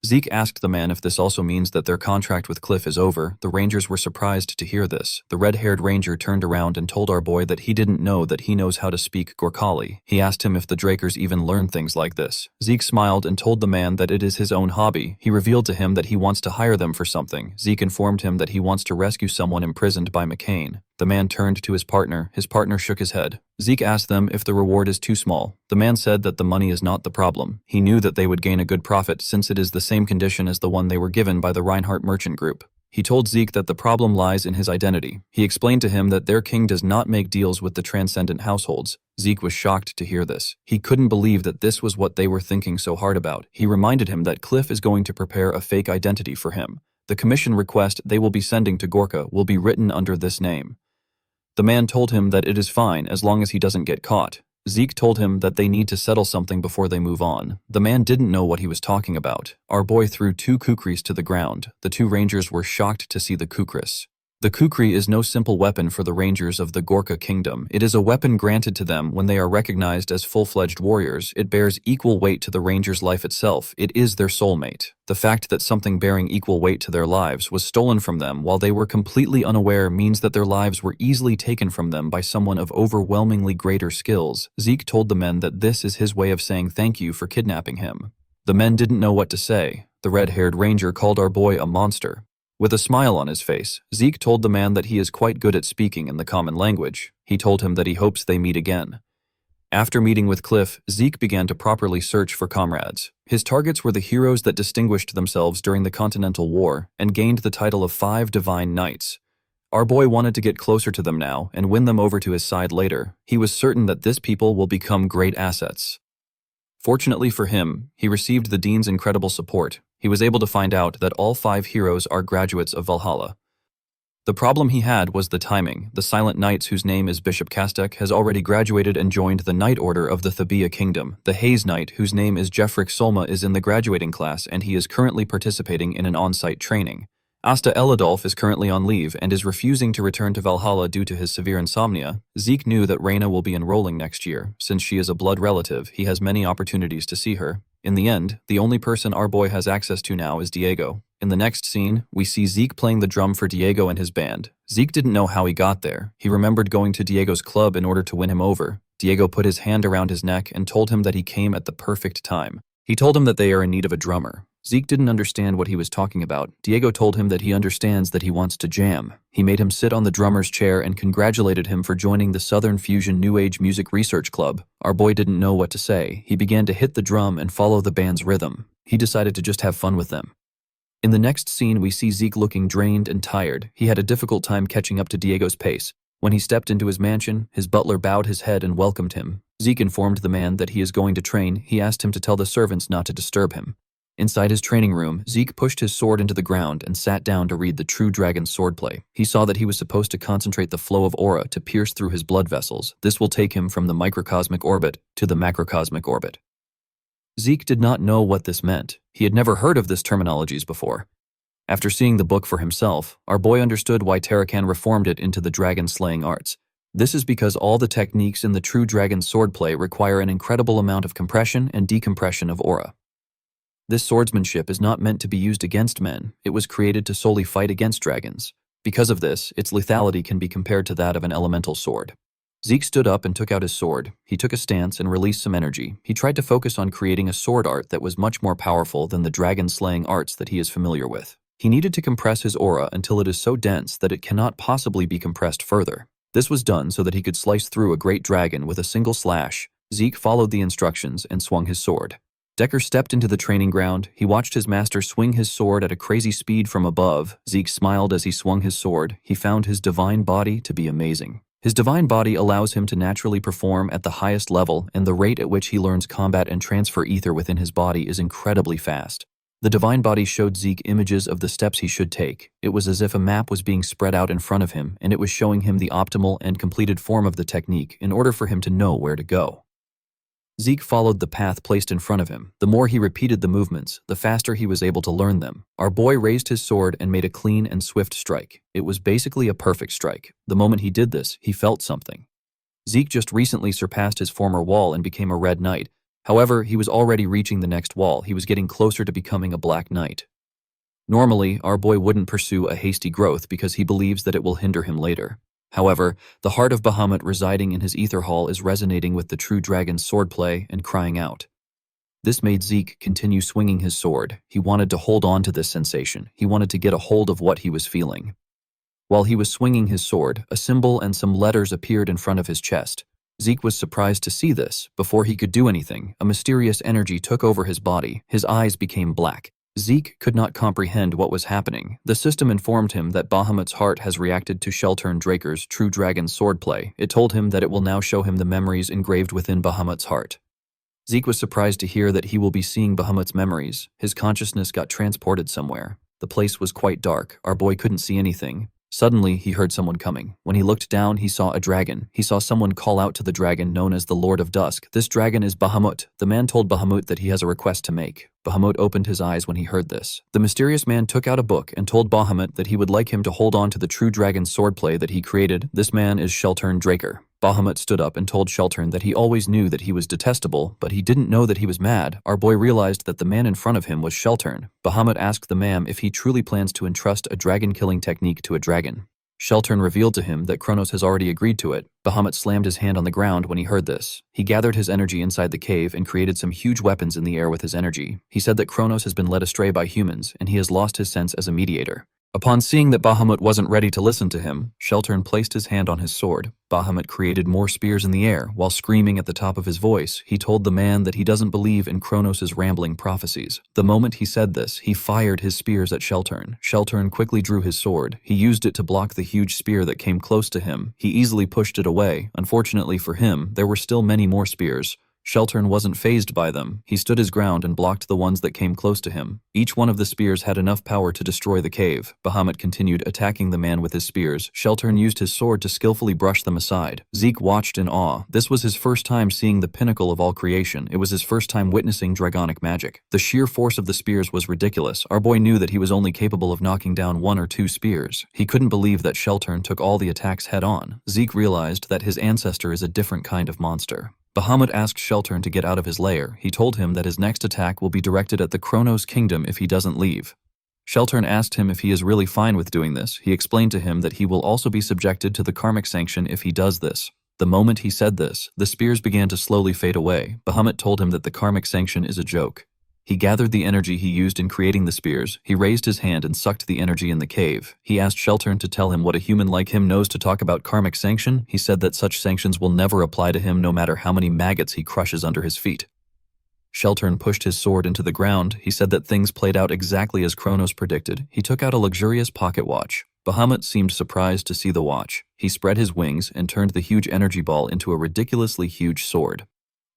Zeke asked the man if this also means that their contract with Cliff is over. The Rangers were surprised to hear this. The red-haired ranger turned around and told our boy that he didn't know that he knows how to speak Gorkhali. He asked him if the Drakers even learn things like this. Zeke smiled and told the man that it is his own hobby. He revealed to him that he wants to hire them for something. Zeke informed him that he wants to rescue someone imprisoned by McCain. The man turned to his partner. His partner shook his head. Zeke asked them if the reward is too small. The man said that the money is not the problem. He knew that they would gain a good profit since it is the same condition as the one they were given by the Reinhardt merchant group. He told Zeke that the problem lies in his identity. He explained to him that their king does not make deals with the transcendent households. Zeke was shocked to hear this. He couldn't believe that this was what they were thinking so hard about. He reminded him that Cliff is going to prepare a fake identity for him. The commission request they will be sending to Gorka will be written under this name. The man told him that it is fine as long as he doesn't get caught. Zeke told him that they need to settle something before they move on. The man didn't know what he was talking about. Our boy threw 2 kukris to the ground. The 2 rangers were shocked to see the kukris. The kukri is no simple weapon for the rangers of the Gorka kingdom. It is a weapon granted to them when they are recognized as full-fledged warriors. It bears equal weight to the ranger's life itself. It is their soulmate. The fact that something bearing equal weight to their lives was stolen from them while they were completely unaware means that their lives were easily taken from them by someone of overwhelmingly greater skills. Zeke told the men that this is his way of saying thank you for kidnapping him. The men didn't know what to say. The red-haired ranger called our boy a monster. With a smile on his face, Zeke told the man that he is quite good at speaking in the common language. He told him that he hopes they meet again. After meeting with Cliff, Zeke began to properly search for comrades. His targets were the heroes that distinguished themselves during the Continental War and gained the title of 5 Divine Knights. Our boy wanted to get closer to them now and win them over to his side later. He was certain that this people will become great assets. Fortunately for him, he received the Dean's incredible support. He was able to find out that all 5 heroes are graduates of Valhalla. The problem he had was the timing. The Silent Knights, whose name is Bishop Kastek, has already graduated and joined the Knight Order of the Thabia Kingdom. The Haze Knight, whose name is Jeffrick Solma, is in the graduating class and he is currently participating in an on-site training. Asta Eladolf is currently on leave and is refusing to return to Valhalla due to his severe insomnia. Zeke knew that Reyna will be enrolling next year. Since she is a blood relative, he has many opportunities to see her. In the end, the only person our boy has access to now is Diego. In the next scene, we see Zeke playing the drum for Diego and his band. Zeke didn't know how he got there. He remembered going to Diego's club in order to win him over. Diego put his hand around his neck and told him that he came at the perfect time. He told him that they are in need of a drummer. Zeke didn't understand what he was talking about. Diego told him that he understands that he wants to jam. He made him sit on the drummer's chair and congratulated him for joining the Southern Fusion New Age Music Research Club. Our boy didn't know what to say. He began to hit the drum and follow the band's rhythm. He decided to just have fun with them. In the next scene, we see Zeke looking drained and tired. He had a difficult time catching up to Diego's pace. When he stepped into his mansion, his butler bowed his head and welcomed him. Zeke informed the man that he is going to train. He asked him to tell the servants not to disturb him. Inside his training room, Zeke pushed his sword into the ground and sat down to read the True Dragon's swordplay. He saw that he was supposed to concentrate the flow of aura to pierce through his blood vessels. This will take him from the microcosmic orbit to the macrocosmic orbit. Zeke did not know what this meant. He had never heard of this terminologies before. After seeing the book for himself, our boy understood why Tarakan reformed it into the dragon-slaying arts. This is because all the techniques in the True Dragon swordplay require an incredible amount of compression and decompression of aura. This swordsmanship is not meant to be used against men. It was created to solely fight against dragons. Because of this, its lethality can be compared to that of an elemental sword. Zeke stood up and took out his sword. He took a stance and released some energy. He tried to focus on creating a sword art that was much more powerful than the dragon-slaying arts that he is familiar with. He needed to compress his aura until it is so dense that it cannot possibly be compressed further. This was done so that he could slice through a great dragon with a single slash. Zeke followed the instructions and swung his sword. Decker stepped into the training ground. He watched his master swing his sword at a crazy speed from above. Zeke smiled as he swung his sword. He found his divine body to be amazing. His divine body allows him to naturally perform at the highest level, and the rate at which he learns combat and transfer ether within his body is incredibly fast. The divine body showed Zeke images of the steps he should take. It was as if a map was being spread out in front of him, and it was showing him the optimal and completed form of the technique in order for him to know where to go. Zeke followed the path placed in front of him. The more he repeated the movements, the faster he was able to learn them. Our boy raised his sword and made a clean and swift strike. It was basically a perfect strike. The moment he did this, he felt something. Zeke just recently surpassed his former wall and became a red knight. However, he was already reaching the next wall. He was getting closer to becoming a black knight. Normally, our boy wouldn't pursue a hasty growth because he believes that it will hinder him later. However, the heart of Bahamut residing in his ether hall is resonating with the True Dragon's swordplay and crying out. This made Zeke continue swinging his sword. He wanted to hold on to this sensation. He wanted to get a hold of what he was feeling. While he was swinging his sword, a symbol and some letters appeared in front of his chest. Zeke was surprised to see this. Before he could do anything, a mysterious energy took over his body. His eyes became black. Zeke could not comprehend what was happening. The system informed him that Bahamut's heart has reacted to Sheltern Draker's True Dragon swordplay. It told him that it will now show him the memories engraved within Bahamut's heart. Zeke was surprised to hear that he will be seeing Bahamut's memories. His consciousness got transported somewhere. The place was quite dark. Our boy couldn't see anything. Suddenly, he heard someone coming. When he looked down, he saw a dragon. He saw someone call out to the dragon known as the Lord of Dusk. This dragon is Bahamut. The man told Bahamut that he has a request to make. Bahamut opened his eyes when he heard this. The mysterious man took out a book and told Bahamut that he would like him to hold on to the True Dragon swordplay that he created. This man is Sheltern Draker. Bahamut stood up and told Sheltern that he always knew that he was detestable, but he didn't know that he was mad. Our boy realized that the man in front of him was Sheltern. Bahamut asked the man if he truly plans to entrust a dragon-killing technique to a dragon. Sheltern revealed to him that Kronos has already agreed to it. Bahamut slammed his hand on the ground when he heard this. He gathered his energy inside the cave and created some huge weapons in the air with his energy. He said that Kronos has been led astray by humans, and he has lost his sense as a mediator. Upon seeing that Bahamut wasn't ready to listen to him, Sheltern placed his hand on his sword. Bahamut created more spears in the air. While screaming at the top of his voice, he told the man that he doesn't believe in Kronos' rambling prophecies. The moment he said this, he fired his spears at Sheltern. Sheltern quickly drew his sword. He used it to block the huge spear that came close to him. He easily pushed it away. Unfortunately for him, there were still many more spears. Sheltern wasn't fazed by them. He stood his ground and blocked the ones that came close to him. Each one of the spears had enough power to destroy the cave. Bahamut continued attacking the man with his spears. Sheltern used his sword to skillfully brush them aside. Zeke watched in awe. This was his first time seeing the pinnacle of all creation. It was his first time witnessing dragonic magic. The sheer force of the spears was ridiculous. Our boy knew that he was only capable of knocking down 1 or 2 spears. He couldn't believe that Sheltern took all the attacks head on. Zeke realized that his ancestor is a different kind of monster. Bahamut asked Sheltern to get out of his lair. He told him that his next attack will be directed at the Kronos Kingdom if he doesn't leave. Sheltern asked him if he is really fine with doing this. He explained to him that he will also be subjected to the karmic sanction if he does this. The moment he said this, the spears began to slowly fade away. Bahamut told him that the karmic sanction is a joke. He gathered the energy he used in creating the spears. He raised his hand and sucked the energy in the cave. He asked Sheltern to tell him what a human like him knows to talk about karmic sanction. He said that such sanctions will never apply to him no matter how many maggots he crushes under his feet. Sheltern pushed his sword into the ground. He said that things played out exactly as Kronos predicted. He took out a luxurious pocket watch. Bahamut seemed surprised to see the watch. He spread his wings and turned the huge energy ball into a ridiculously huge sword.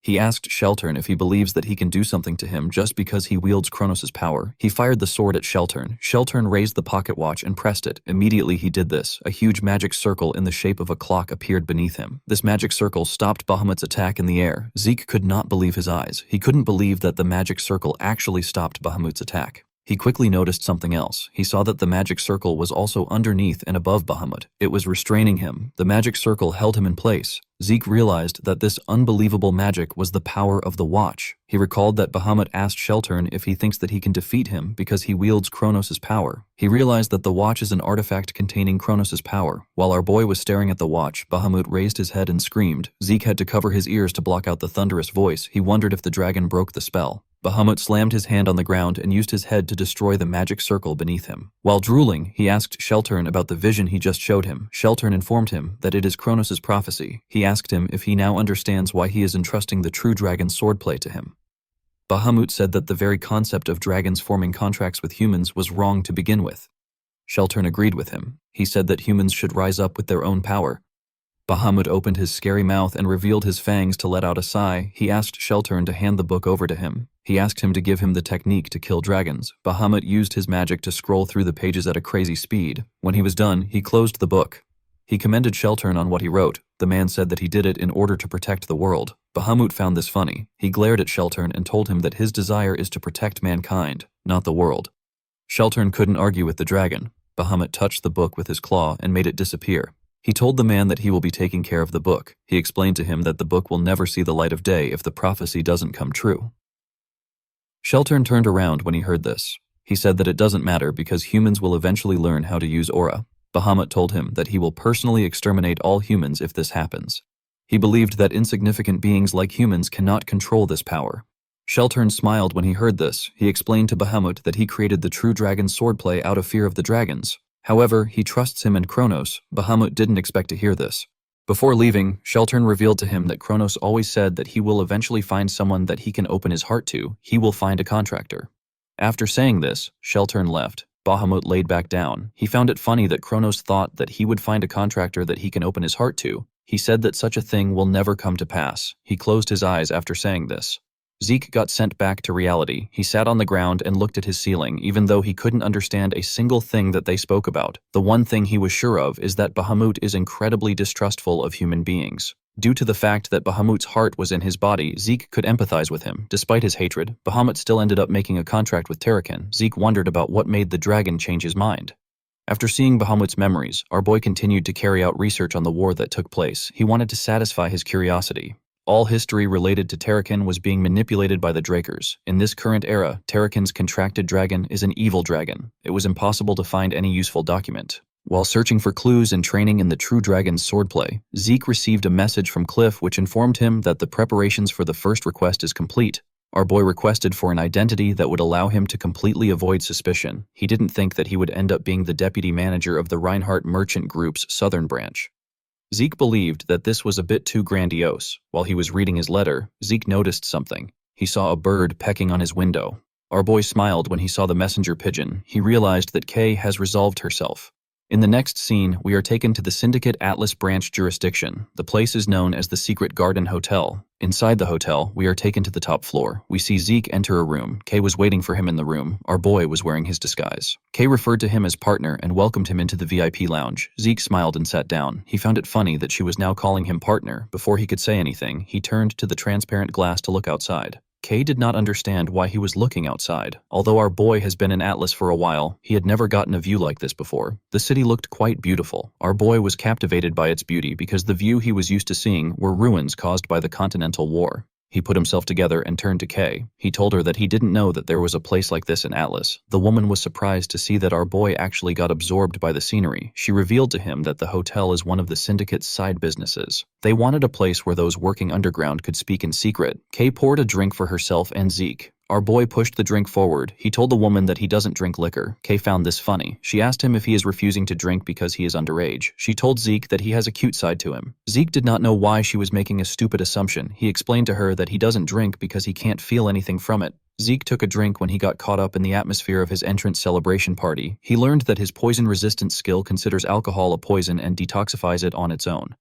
He asked Sheltern if he believes that he can do something to him just because he wields Kronos' power. He fired the sword at Sheltern. Sheltern raised the pocket watch and pressed it. Immediately he did this. A huge magic circle in the shape of a clock appeared beneath him. This magic circle stopped Bahamut's attack in the air. Zeke could not believe his eyes. He couldn't believe that the magic circle actually stopped Bahamut's attack. He quickly noticed something else. He saw that the magic circle was also underneath and above Bahamut. It was restraining him. The magic circle held him in place. Zeke realized that this unbelievable magic was the power of the watch. He recalled that Bahamut asked Sheltern if he thinks that he can defeat him because he wields Kronos' power. He realized that the watch is an artifact containing Kronos' power. While our boy was staring at the watch, Bahamut raised his head and screamed. Zeke had to cover his ears to block out the thunderous voice. He wondered if the dragon broke the spell. Bahamut slammed his hand on the ground and used his head to destroy the magic circle beneath him. While drooling, he asked Sheltern about the vision he just showed him. Sheltern informed him that it is Kronos' prophecy. He asked him if he now understands why he is entrusting the true dragon swordplay to him. Bahamut said that the very concept of dragons forming contracts with humans was wrong to begin with. Sheltern agreed with him. He said that humans should rise up with their own power. Bahamut opened his scary mouth and revealed his fangs to let out a sigh. He asked Sheltern to hand the book over to him. He asked him to give him the technique to kill dragons. Bahamut used his magic to scroll through the pages at a crazy speed. When he was done, he closed the book. He commended Sheltern on what he wrote. The man said that he did it in order to protect the world. Bahamut found this funny. He glared at Sheltern and told him that his desire is to protect mankind, not the world. Sheltern couldn't argue with the dragon. Bahamut touched the book with his claw and made it disappear. He told the man that he will be taking care of the book. He explained to him that the book will never see the light of day if the prophecy doesn't come true. Sheltern turned around when he heard this. He said that it doesn't matter because humans will eventually learn how to use aura. Bahamut told him that he will personally exterminate all humans if this happens. He believed that insignificant beings like humans cannot control this power. Sheltern smiled when he heard this. He explained to Bahamut that he created the true dragon swordplay out of fear of the dragons. However, he trusts him and Kronos. Bahamut didn't expect to hear this. Before leaving, Sheltern revealed to him that Kronos always said that he will eventually find someone that he can open his heart to. He will find a contractor. After saying this, Sheltern left. Bahamut laid back down. He found it funny that Kronos thought that he would find a contractor that he can open his heart to. He said that such a thing will never come to pass. He closed his eyes after saying this. Zeke got sent back to reality. He sat on the ground and looked at his ceiling, even though he couldn't understand a single thing that they spoke about. The one thing he was sure of is that Bahamut is incredibly distrustful of human beings. Due to the fact that Bahamut's heart was in his body, Zeke could empathize with him. Despite his hatred, Bahamut still ended up making a contract with Terrakin. Zeke wondered about what made the dragon change his mind. After seeing Bahamut's memories, our boy continued to carry out research on the war that took place. He wanted to satisfy his curiosity. All history related to Terrakin was being manipulated by the Drakers. In this current era, Terrakin's contracted dragon is an evil dragon. It was impossible to find any useful document. While searching for clues and training in the true dragon's swordplay, Zeke received a message from Cliff which informed him that the preparations for the first request is complete. Our boy requested for an identity that would allow him to completely avoid suspicion. He didn't think that he would end up being the deputy manager of the Reinhardt Merchant Group's southern branch. Zeke believed that this was a bit too grandiose. While he was reading his letter, Zeke noticed something. He saw a bird pecking on his window. Our boy smiled when he saw the messenger pigeon. He realized that Kay has resolved herself. In the next scene, we are taken to the Syndicate Atlas Branch jurisdiction. The place is known as the Secret Garden Hotel. Inside the hotel, we are taken to the top floor. We see Zeke enter a room. Kay was waiting for him in the room. Our boy was wearing his disguise. Kay referred to him as partner and welcomed him into the VIP lounge. Zeke smiled and sat down. He found it funny that she was now calling him partner. Before he could say anything, he turned to the transparent glass to look outside. Kay did not understand why he was looking outside. Although our boy has been in Atlas for a while, he had never gotten a view like this before. The city looked quite beautiful. Our boy was captivated by its beauty because the view he was used to seeing were ruins caused by the Continental War. He put himself together and turned to Kay. He told her that he didn't know that there was a place like this in Atlas. The woman was surprised to see that our boy actually got absorbed by the scenery. She revealed to him that the hotel is one of the Syndicate's side businesses. They wanted a place where those working underground could speak in secret. Kay poured a drink for herself and Zeke. Our boy pushed the drink forward. He told the woman that he doesn't drink liquor. Kay found this funny. She asked him if he is refusing to drink because he is underage. She told Zeke that he has a cute side to him. Zeke did not know why she was making a stupid assumption. He explained to her that he doesn't drink because he can't feel anything from it. Zeke took a drink when he got caught up in the atmosphere of his entrance celebration party. He learned that his poison resistance skill considers alcohol a poison and detoxifies it on its own.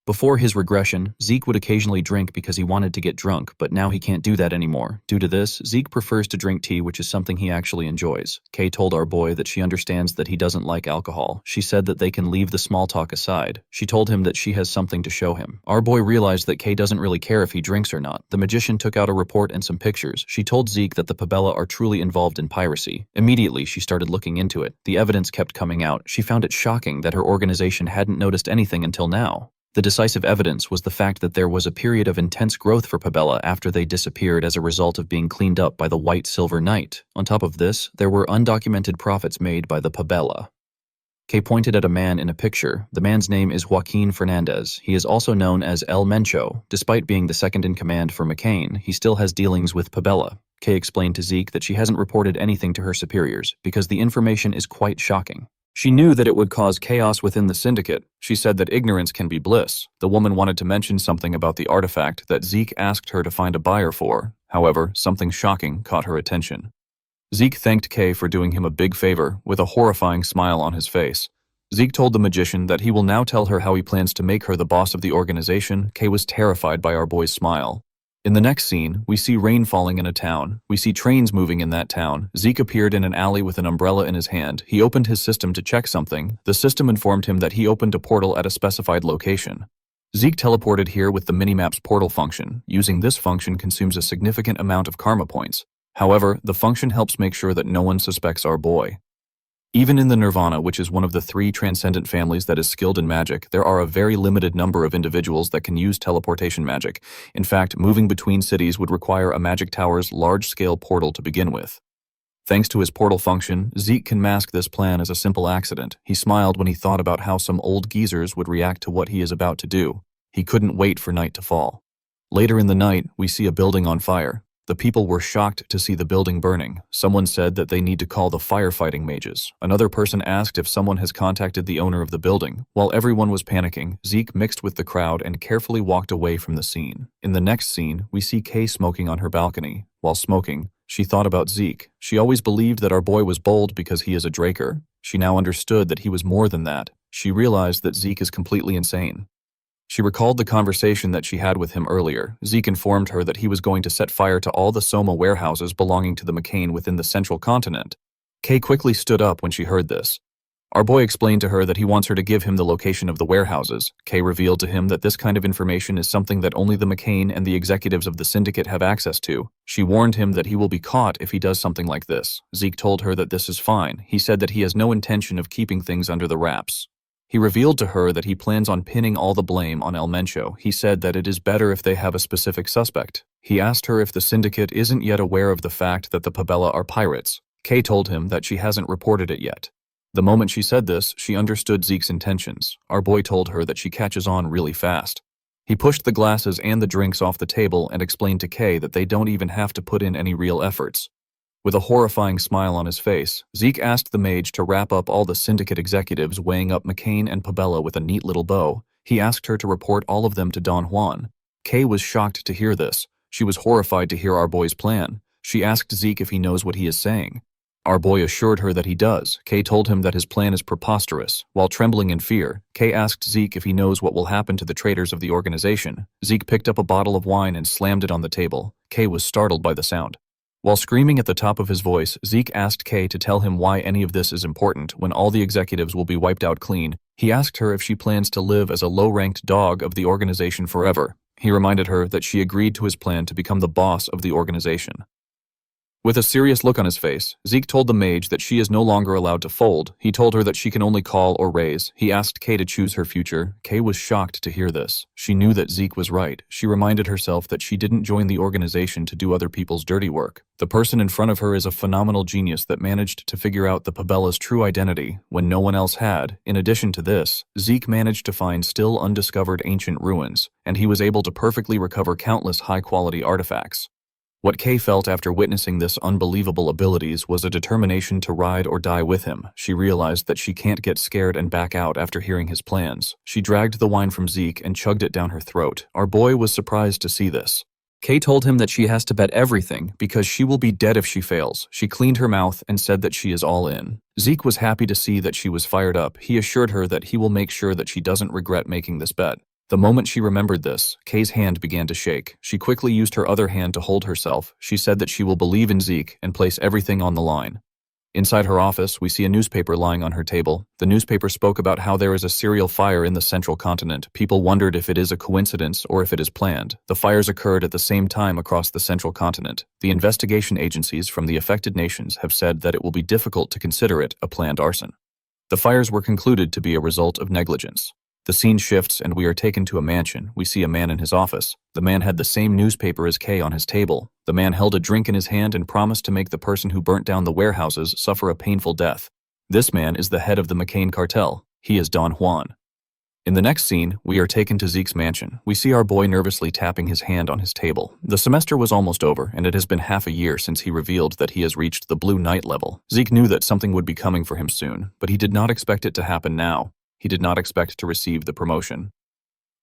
Before his regression, Zeke would occasionally drink because he wanted to get drunk, but now he can't do that anymore. Due to this, Zeke prefers to drink tea, which is something he actually enjoys. Kay told our boy that she understands that he doesn't like alcohol. She said that they can leave the small talk aside. She told him that she has something to show him. Our boy realized that Kay doesn't really care if he drinks or not. The magician took out a report and some pictures. She told Zeke that the Pabella are truly involved in piracy. Immediately, she started looking into it. The evidence kept coming out. She found it shocking that her organization hadn't noticed anything until now. The decisive evidence was the fact that there was a period of intense growth for Pabella after they disappeared as a result of being cleaned up by the White Silver Knight. On top of this, there were undocumented profits made by the Pabella. Kay pointed at a man in a picture. The man's name is Joaquin Fernandez. He is also known as El Mencho. Despite being the second in command for McCain, he still has dealings with Pabella. Kay explained to Zeke that she hasn't reported anything to her superiors because the information is quite shocking. She knew that it would cause chaos within the syndicate. She said that ignorance can be bliss. The woman wanted to mention something about the artifact that Zeke asked her to find a buyer for. However, something shocking caught her attention. Zeke thanked Kay for doing him a big favor, with a horrifying smile on his face. Zeke told the magician that he will now tell her how he plans to make her the boss of the organization. Kay was terrified by our boy's smile. In the next scene, we see rain falling in a town. We see trains moving in that town. Zeke appeared in an alley with an umbrella in his hand. He opened his system to check something. The system informed him that he opened a portal at a specified location. Zeke teleported here with the Minimap's portal function. Using this function consumes a significant amount of karma points. However, the function helps make sure that no one suspects our boy. Even in the Nirvana, which is one of the 3 transcendent families that is skilled in magic, there are a very limited number of individuals that can use teleportation magic. In fact, moving between cities would require a magic tower's large-scale portal to begin with. Thanks to his portal function, Zeke can mask this plan as a simple accident. He smiled when he thought about how some old geezers would react to what he is about to do. He couldn't wait for night to fall. Later in the night, we see a building on fire. The people were shocked to see the building burning. Someone said that they need to call the firefighting mages. Another person asked if someone has contacted the owner of the building. While everyone was panicking, Zeke mixed with the crowd and carefully walked away from the scene. In the next scene, we see Kay smoking on her balcony. While smoking, she thought about Zeke. She always believed that our boy was bold because he is a Draker. She now understood that he was more than that. She realized that Zeke is completely insane. She recalled the conversation that she had with him earlier. Zeke informed her that he was going to set fire to all the Soma warehouses belonging to the McCain within the central continent. Kay quickly stood up when she heard this. Our boy explained to her that he wants her to give him the location of the warehouses. Kay revealed to him that this kind of information is something that only the McCain and the executives of the syndicate have access to. She warned him that he will be caught if he does something like this. Zeke told her that this is fine. He said that he has no intention of keeping things under the wraps. He revealed to her that he plans on pinning all the blame on El Mencho. He said that it is better if they have a specific suspect. He asked her if the syndicate isn't yet aware of the fact that the Pabella are pirates. Kay told him that she hasn't reported it yet. The moment she said this, she understood Zeke's intentions. Our boy told her that she catches on really fast. He pushed the glasses and the drinks off the table and explained to Kay that they don't even have to put in any real efforts. With a horrifying smile on his face, Zeke asked the mage to wrap up all the syndicate executives weighing up McCain and Pabella with a neat little bow. He asked her to report all of them to Don Juan. Kay was shocked to hear this. She was horrified to hear our boy's plan. She asked Zeke if he knows what he is saying. Our boy assured her that he does. Kay told him that his plan is preposterous. While trembling in fear, Kay asked Zeke if he knows what will happen to the traitors of the organization. Zeke picked up a bottle of wine and slammed it on the table. Kay was startled by the sound. While screaming at the top of his voice, Zeke asked Kay to tell him why any of this is important when all the executives will be wiped out clean. He asked her if she plans to live as a low-ranked dog of the organization forever. He reminded her that she agreed to his plan to become the boss of the organization. With a serious look on his face, Zeke told the mage that she is no longer allowed to fold. He told her that she can only call or raise. He asked Kay to choose her future. Kay was shocked to hear this. She knew that Zeke was right. She reminded herself that she didn't join the organization to do other people's dirty work. The person in front of her is a phenomenal genius that managed to figure out the Pabella's true identity when no one else had. In addition to this, Zeke managed to find still undiscovered ancient ruins, and he was able to perfectly recover countless high-quality artifacts. What Kay felt after witnessing this unbelievable abilities was a determination to ride or die with him. She realized that she can't get scared and back out after hearing his plans. She dragged the wine from Zeke and chugged it down her throat. Our boy was surprised to see this. Kay told him that she has to bet everything because she will be dead if she fails. She cleaned her mouth and said that she is all in. Zeke was happy to see that she was fired up. He assured her that he will make sure that she doesn't regret making this bet. The moment she remembered this, Kay's hand began to shake. She quickly used her other hand to hold herself. She said that she will believe in Zeke and place everything on the line. Inside her office, we see a newspaper lying on her table. The newspaper spoke about how there is a serial fire in the central continent. People wondered if it is a coincidence or if it is planned. The fires occurred at the same time across the central continent. The investigation agencies from the affected nations have said that it will be difficult to consider it a planned arson. The fires were concluded to be a result of negligence. The scene shifts and we are taken to a mansion. We see a man in his office. The man had the same newspaper as Kay on his table. The man held a drink in his hand and promised to make the person who burnt down the warehouses suffer a painful death. This man is the head of the McCain cartel. He is Don Juan. In the next scene, we are taken to Zeke's mansion. We see our boy nervously tapping his hand on his table. The semester was almost over, and it has been half a year since he revealed that he has reached the Blue Knight level. Zeke knew that something would be coming for him soon, but he did not expect it to happen now. He did not expect to receive the promotion.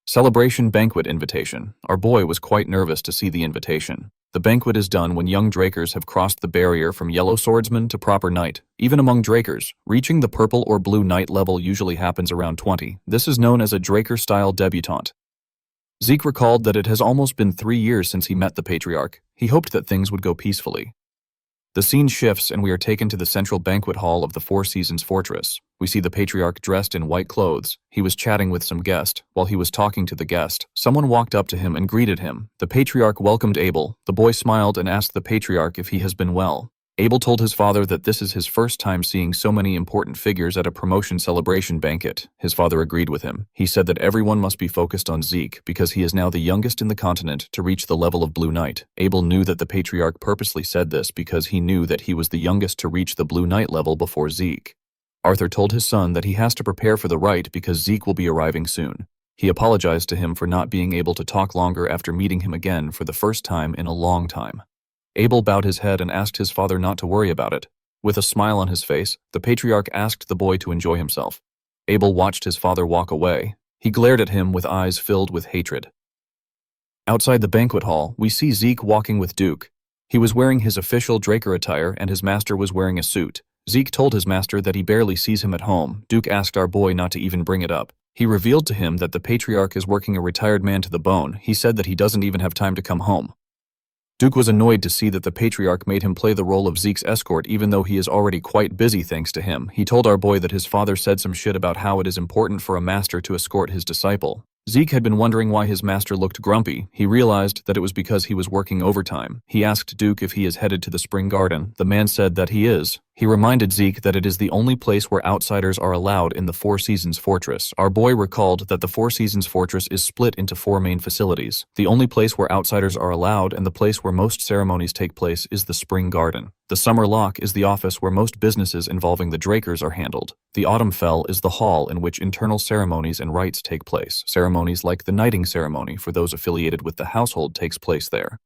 Celebration banquet invitation. Our boy was quite nervous to see the invitation. The banquet is done when young Drakers have crossed the barrier from yellow swordsman to proper knight. Even among Drakers, reaching the purple or blue knight level usually happens around 20. This is known as a Draker-style debutante. Zeke recalled that it has almost been 3 years since he met the Patriarch. He hoped that things would go peacefully. The scene shifts and we are taken to the central banquet hall of the Four Seasons Fortress. We see the Patriarch dressed in white clothes. He was chatting with some guest. While he was talking to the guest, someone walked up to him and greeted him. The Patriarch welcomed Abel. The boy smiled and asked the Patriarch if he has been well. Abel told his father that this is his first time seeing so many important figures at a promotion celebration banquet. His father agreed with him. He said that everyone must be focused on Zeke because he is now the youngest in the continent to reach the level of Blue Knight. Abel knew that the Patriarch purposely said this because he knew that he was the youngest to reach the Blue Knight level before Zeke. Arthur told his son that he has to prepare for the rite because Zeke will be arriving soon. He apologized to him for not being able to talk longer after meeting him again for the first time in a long time. Abel bowed his head and asked his father not to worry about it. With a smile on his face, the Patriarch asked the boy to enjoy himself. Abel watched his father walk away. He glared at him with eyes filled with hatred. Outside the banquet hall, we see Zeke walking with Duke. He was wearing his official Draker attire and his master was wearing a suit. Zeke told his master that he barely sees him at home. Duke asked our boy not to even bring it up. He revealed to him that the Patriarch is working a retired man to the bone. He said that he doesn't even have time to come home. Duke was annoyed to see that the Patriarch made him play the role of Zeke's escort even though he is already quite busy thanks to him. He told our boy that his father said some shit about how it is important for a master to escort his disciple. Zeke had been wondering why his master looked grumpy. He realized that it was because he was working overtime. He asked Duke if he is headed to the Spring Garden. The man said that he is. He reminded Zeke that it is the only place where outsiders are allowed in the Four Seasons Fortress. Our boy recalled that the Four Seasons Fortress is split into 4 main facilities. The only place where outsiders are allowed and the place where most ceremonies take place is the Spring Garden. The Summer Lock is the office where most businesses involving the Drakers are handled. The Autumn Fell is the hall in which internal ceremonies and rites take place. Ceremonies like the knighting ceremony for those affiliated with the household takes place there.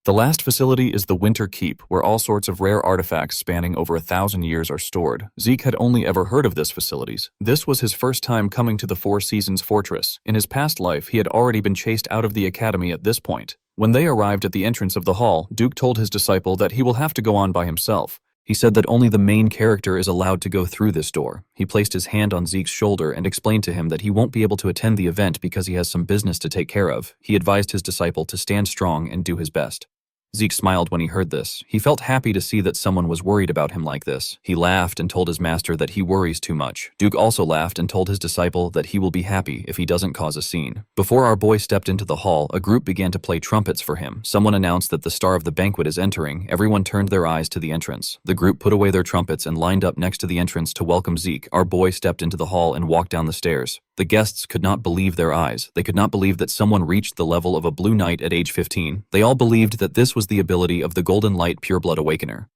The last facility is the Winter Keep, where all sorts of rare artifacts spanning over 1,000 years are stored. Zeke had only ever heard of this facilities. This was his first time coming to the Four Seasons Fortress. In his past life, he had already been chased out of the academy at this point. When they arrived at the entrance of the hall, Duke told his disciple that he will have to go on by himself. He said that only the main character is allowed to go through this door. He placed his hand on Zeke's shoulder and explained to him that he won't be able to attend the event because he has some business to take care of. He advised his disciple to stand strong and do his best. Zeke smiled when he heard this. He felt happy to see that someone was worried about him like this. He laughed and told his master that he worries too much. Duke also laughed and told his disciple that he will be happy if he doesn't cause a scene. Before our boy stepped into the hall, a group began to play trumpets for him. Someone announced that the star of the banquet is entering. Everyone turned their eyes to the entrance. The group put away their trumpets and lined up next to the entrance to welcome Zeke. Our boy stepped into the hall and walked down the stairs. The guests could not believe their eyes. They could not believe that someone reached the level of a Blue Knight at age 15. They all believed that this was the ability of the Golden Light Pureblood Awakener.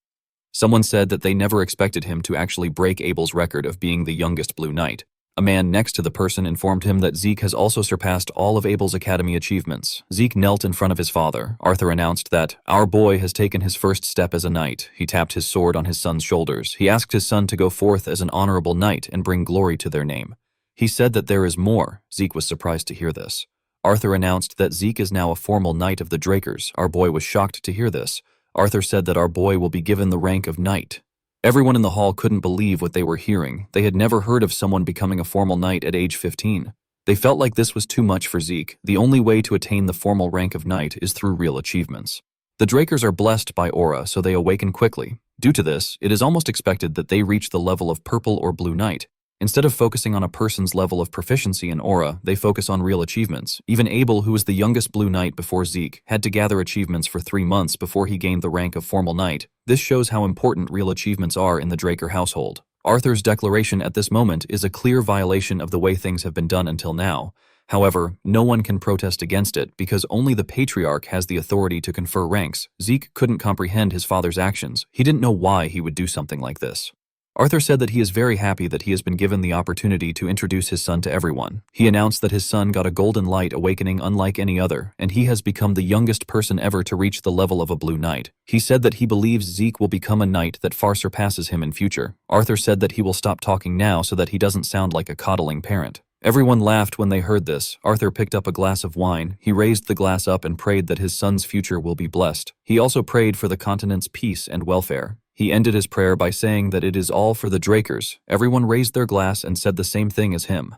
Someone said that they never expected him to actually break Abel's record of being the youngest Blue Knight. A man next to the person informed him that Zeke has also surpassed all of Abel's academy achievements. Zeke knelt in front of his father. Arthur announced that, "Our boy has taken his first step as a knight." He tapped his sword on his son's shoulders. He asked his son to go forth as an honorable knight and bring glory to their name. He said that there is more. Zeke was surprised to hear this. Arthur announced that Zeke is now a formal knight of the Drakers. Our boy was shocked to hear this. Arthur said that our boy will be given the rank of knight. Everyone in the hall couldn't believe what they were hearing. They had never heard of someone becoming a formal knight at age 15. They felt like this was too much for Zeke. The only way to attain the formal rank of knight is through real achievements. The Drakers are blessed by aura, so they awaken quickly. Due to this, it is almost expected that they reach the level of purple or blue knight. Instead of focusing on a person's level of proficiency in aura, they focus on real achievements. Even Abel, who was the youngest Blue Knight before Zeke, had to gather achievements for 3 months before he gained the rank of formal knight. This shows how important real achievements are in the Draker household. Arthur's declaration at this moment is a clear violation of the way things have been done until now. However, no one can protest against it because only the Patriarch has the authority to confer ranks. Zeke couldn't comprehend his father's actions. He didn't know why he would do something like this. Arthur said that he is very happy that he has been given the opportunity to introduce his son to everyone. He announced that his son got a golden light awakening unlike any other, and he has become the youngest person ever to reach the level of a Blue Knight. He said that he believes Zeke will become a knight that far surpasses him in future. Arthur said that he will stop talking now so that he doesn't sound like a coddling parent. Everyone laughed when they heard this. Arthur picked up a glass of wine. He raised the glass up and prayed that his son's future will be blessed. He also prayed for the continent's peace and welfare. He ended his prayer by saying that it is all for the Drakers. Everyone raised their glass and said the same thing as him.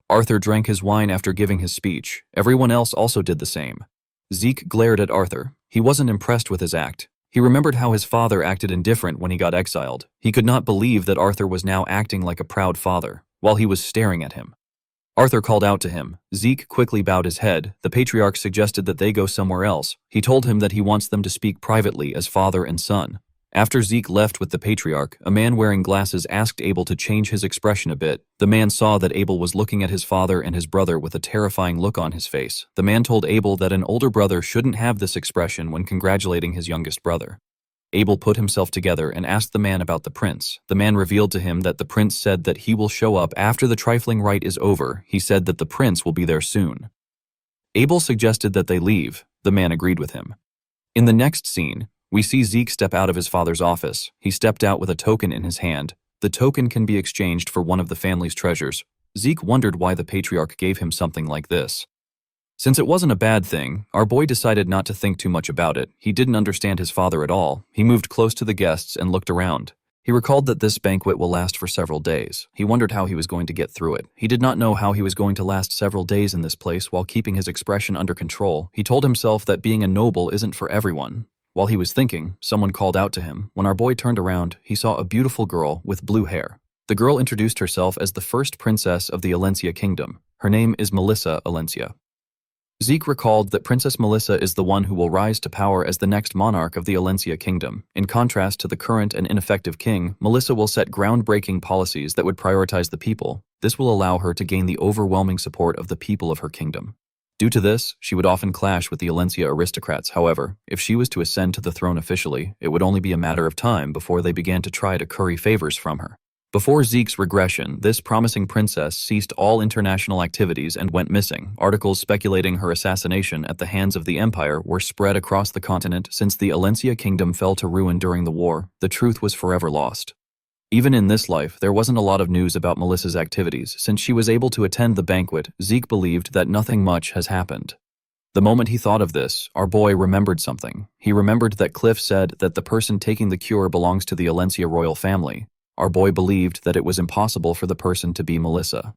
Arthur drank his wine after giving his speech. Everyone else also did the same. Zeke glared at Arthur. He wasn't impressed with his act. He remembered how his father acted indifferent when he got exiled. He could not believe that Arthur was now acting like a proud father, while he was staring at him. Arthur called out to him. Zeke quickly bowed his head. The Patriarch suggested that they go somewhere else. He told him that he wants them to speak privately as father and son. After Zeke left with the Patriarch, a man wearing glasses asked Abel to change his expression a bit. The man saw that Abel was looking at his father and his brother with a terrifying look on his face. The man told Abel that an older brother shouldn't have this expression when congratulating his youngest brother. Abel put himself together and asked the man about the prince. The man revealed to him that the prince said that he will show up after the trifling rite is over. He said that the prince will be there soon. Abel suggested that they leave. The man agreed with him. In the next scene, we see Zeke step out of his father's office. He stepped out with a token in his hand. The token can be exchanged for one of the family's treasures. Zeke wondered why the Patriarch gave him something like this. Since it wasn't a bad thing, our boy decided not to think too much about it. He didn't understand his father at all. He moved close to the guests and looked around. He recalled that this banquet will last for several days. He wondered how he was going to get through it. He did not know how he was going to last several days in this place while keeping his expression under control. He told himself that being a noble isn't for everyone. While he was thinking, someone called out to him. When our boy turned around, he saw a beautiful girl with blue hair. The girl introduced herself as the first princess of the Alencia kingdom. Her name is Melissa Alencia. Zeke recalled that Princess Melissa is the one who will rise to power as the next monarch of the Alencia kingdom. In contrast to the current and ineffective king, Melissa will set groundbreaking policies that would prioritize the people. This will allow her to gain the overwhelming support of the people of her kingdom. Due to this, she would often clash with the Alencia aristocrats. However, if she was to ascend to the throne officially, it would only be a matter of time before they began to try to curry favors from her. Before Zeke's regression, this promising princess ceased all international activities and went missing. Articles speculating her assassination at the hands of the Empire were spread across the continent. Since the Alencia kingdom fell to ruin during the war, the truth was forever lost. Even in this life, there wasn't a lot of news about Melissa's activities. Since she was able to attend the banquet, Zeke believed that nothing much has happened. The moment he thought of this, our boy remembered something. He remembered that Cliff said that the person taking the cure belongs to the Alencia royal family. Our boy believed that it was impossible for the person to be Melissa.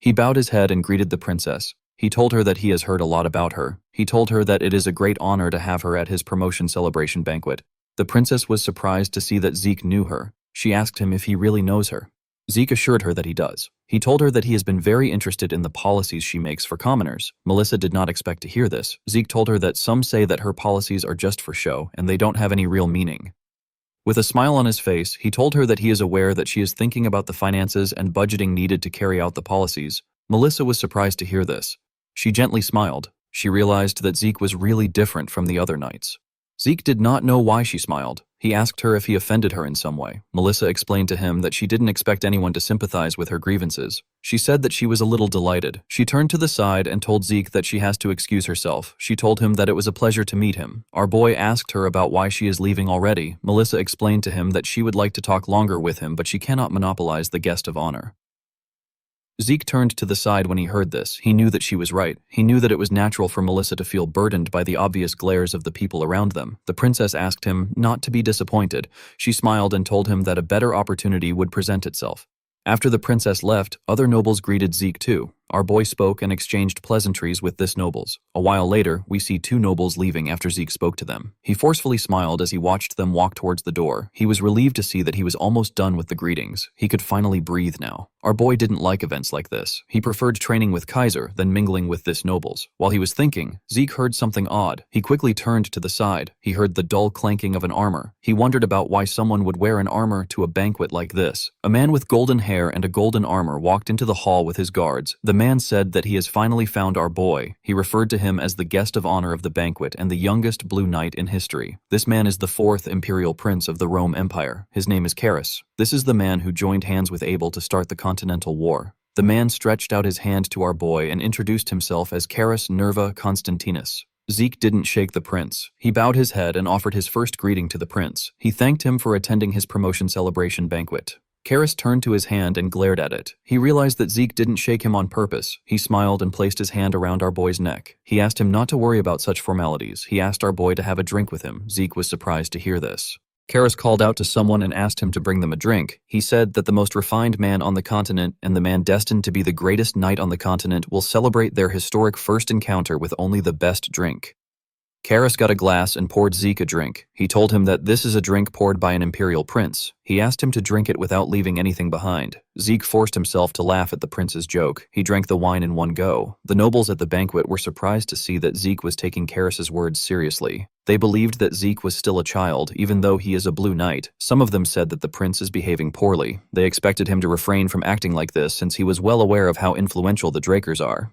He bowed his head and greeted the princess. He told her that he has heard a lot about her. He told her that it is a great honor to have her at his promotion celebration banquet. The princess was surprised to see that Zeke knew her. She asked him if he really knows her. Zeke assured her that he does. He told her that he has been very interested in the policies she makes for commoners. Melissa did not expect to hear this. Zeke told her that some say that her policies are just for show and they don't have any real meaning. With a smile on his face, he told her that he is aware that she is thinking about the finances and budgeting needed to carry out the policies. Melissa was surprised to hear this. She gently smiled. She realized that Zeke was really different from the other knights. Zeke did not know why she smiled. He asked her if he offended her in some way. Melissa explained to him that she didn't expect anyone to sympathize with her grievances. She said that she was a little delighted. She turned to the side and told Zeke that she has to excuse herself. She told him that it was a pleasure to meet him. Our boy asked her about why she is leaving already. Melissa explained to him that she would like to talk longer with him, but she cannot monopolize the guest of honor. Zeke turned to the side when he heard this. He knew that she was right. He knew that it was natural for Melissa to feel burdened by the obvious glares of the people around them. The princess asked him not to be disappointed. She smiled and told him that a better opportunity would present itself. After the princess left, other nobles greeted Zeke too. Our boy spoke and exchanged pleasantries with this nobles. A while later, we see two nobles leaving after Zeke spoke to them. He forcefully smiled as he watched them walk towards the door. He was relieved to see that he was almost done with the greetings. He could finally breathe now. Our boy didn't like events like this. He preferred training with Kaiser than mingling with this nobles. While he was thinking, Zeke heard something odd. He quickly turned to the side. He heard the dull clanking of an armor. He wondered about why someone would wear an armor to a banquet like this. A man with golden hair and a golden armor walked into the hall with his guards. The man said that he has finally found our boy. He referred to him as the guest of honor of the banquet and the youngest Blue Knight in history. This man is the fourth imperial prince of the Rome Empire. His name is Karis. This is the man who joined hands with Abel to start the Continental War. The man stretched out his hand to our boy and introduced himself as Karis Nerva Constantinus. Zeke didn't shake the prince. He bowed his head and offered his first greeting to the prince. He thanked him for attending his promotion celebration banquet. Karis turned to his hand and glared at it. He realized that Zeke didn't shake him on purpose. He smiled and placed his hand around our boy's neck. He asked him not to worry about such formalities. He asked our boy to have a drink with him. Zeke was surprised to hear this. Karis called out to someone and asked him to bring them a drink. He said that the most refined man on the continent and the man destined to be the greatest knight on the continent will celebrate their historic first encounter with only the best drink. Karis got a glass and poured Zeke a drink. He told him that this is a drink poured by an imperial prince. He asked him to drink it without leaving anything behind. Zeke forced himself to laugh at the prince's joke. He drank the wine in one go. The nobles at the banquet were surprised to see that Zeke was taking Karis's words seriously. They believed that Zeke was still a child, even though he is a Blue Knight. Some of them said that the prince is behaving poorly. They expected him to refrain from acting like this since he was well aware of how influential the Drakers are.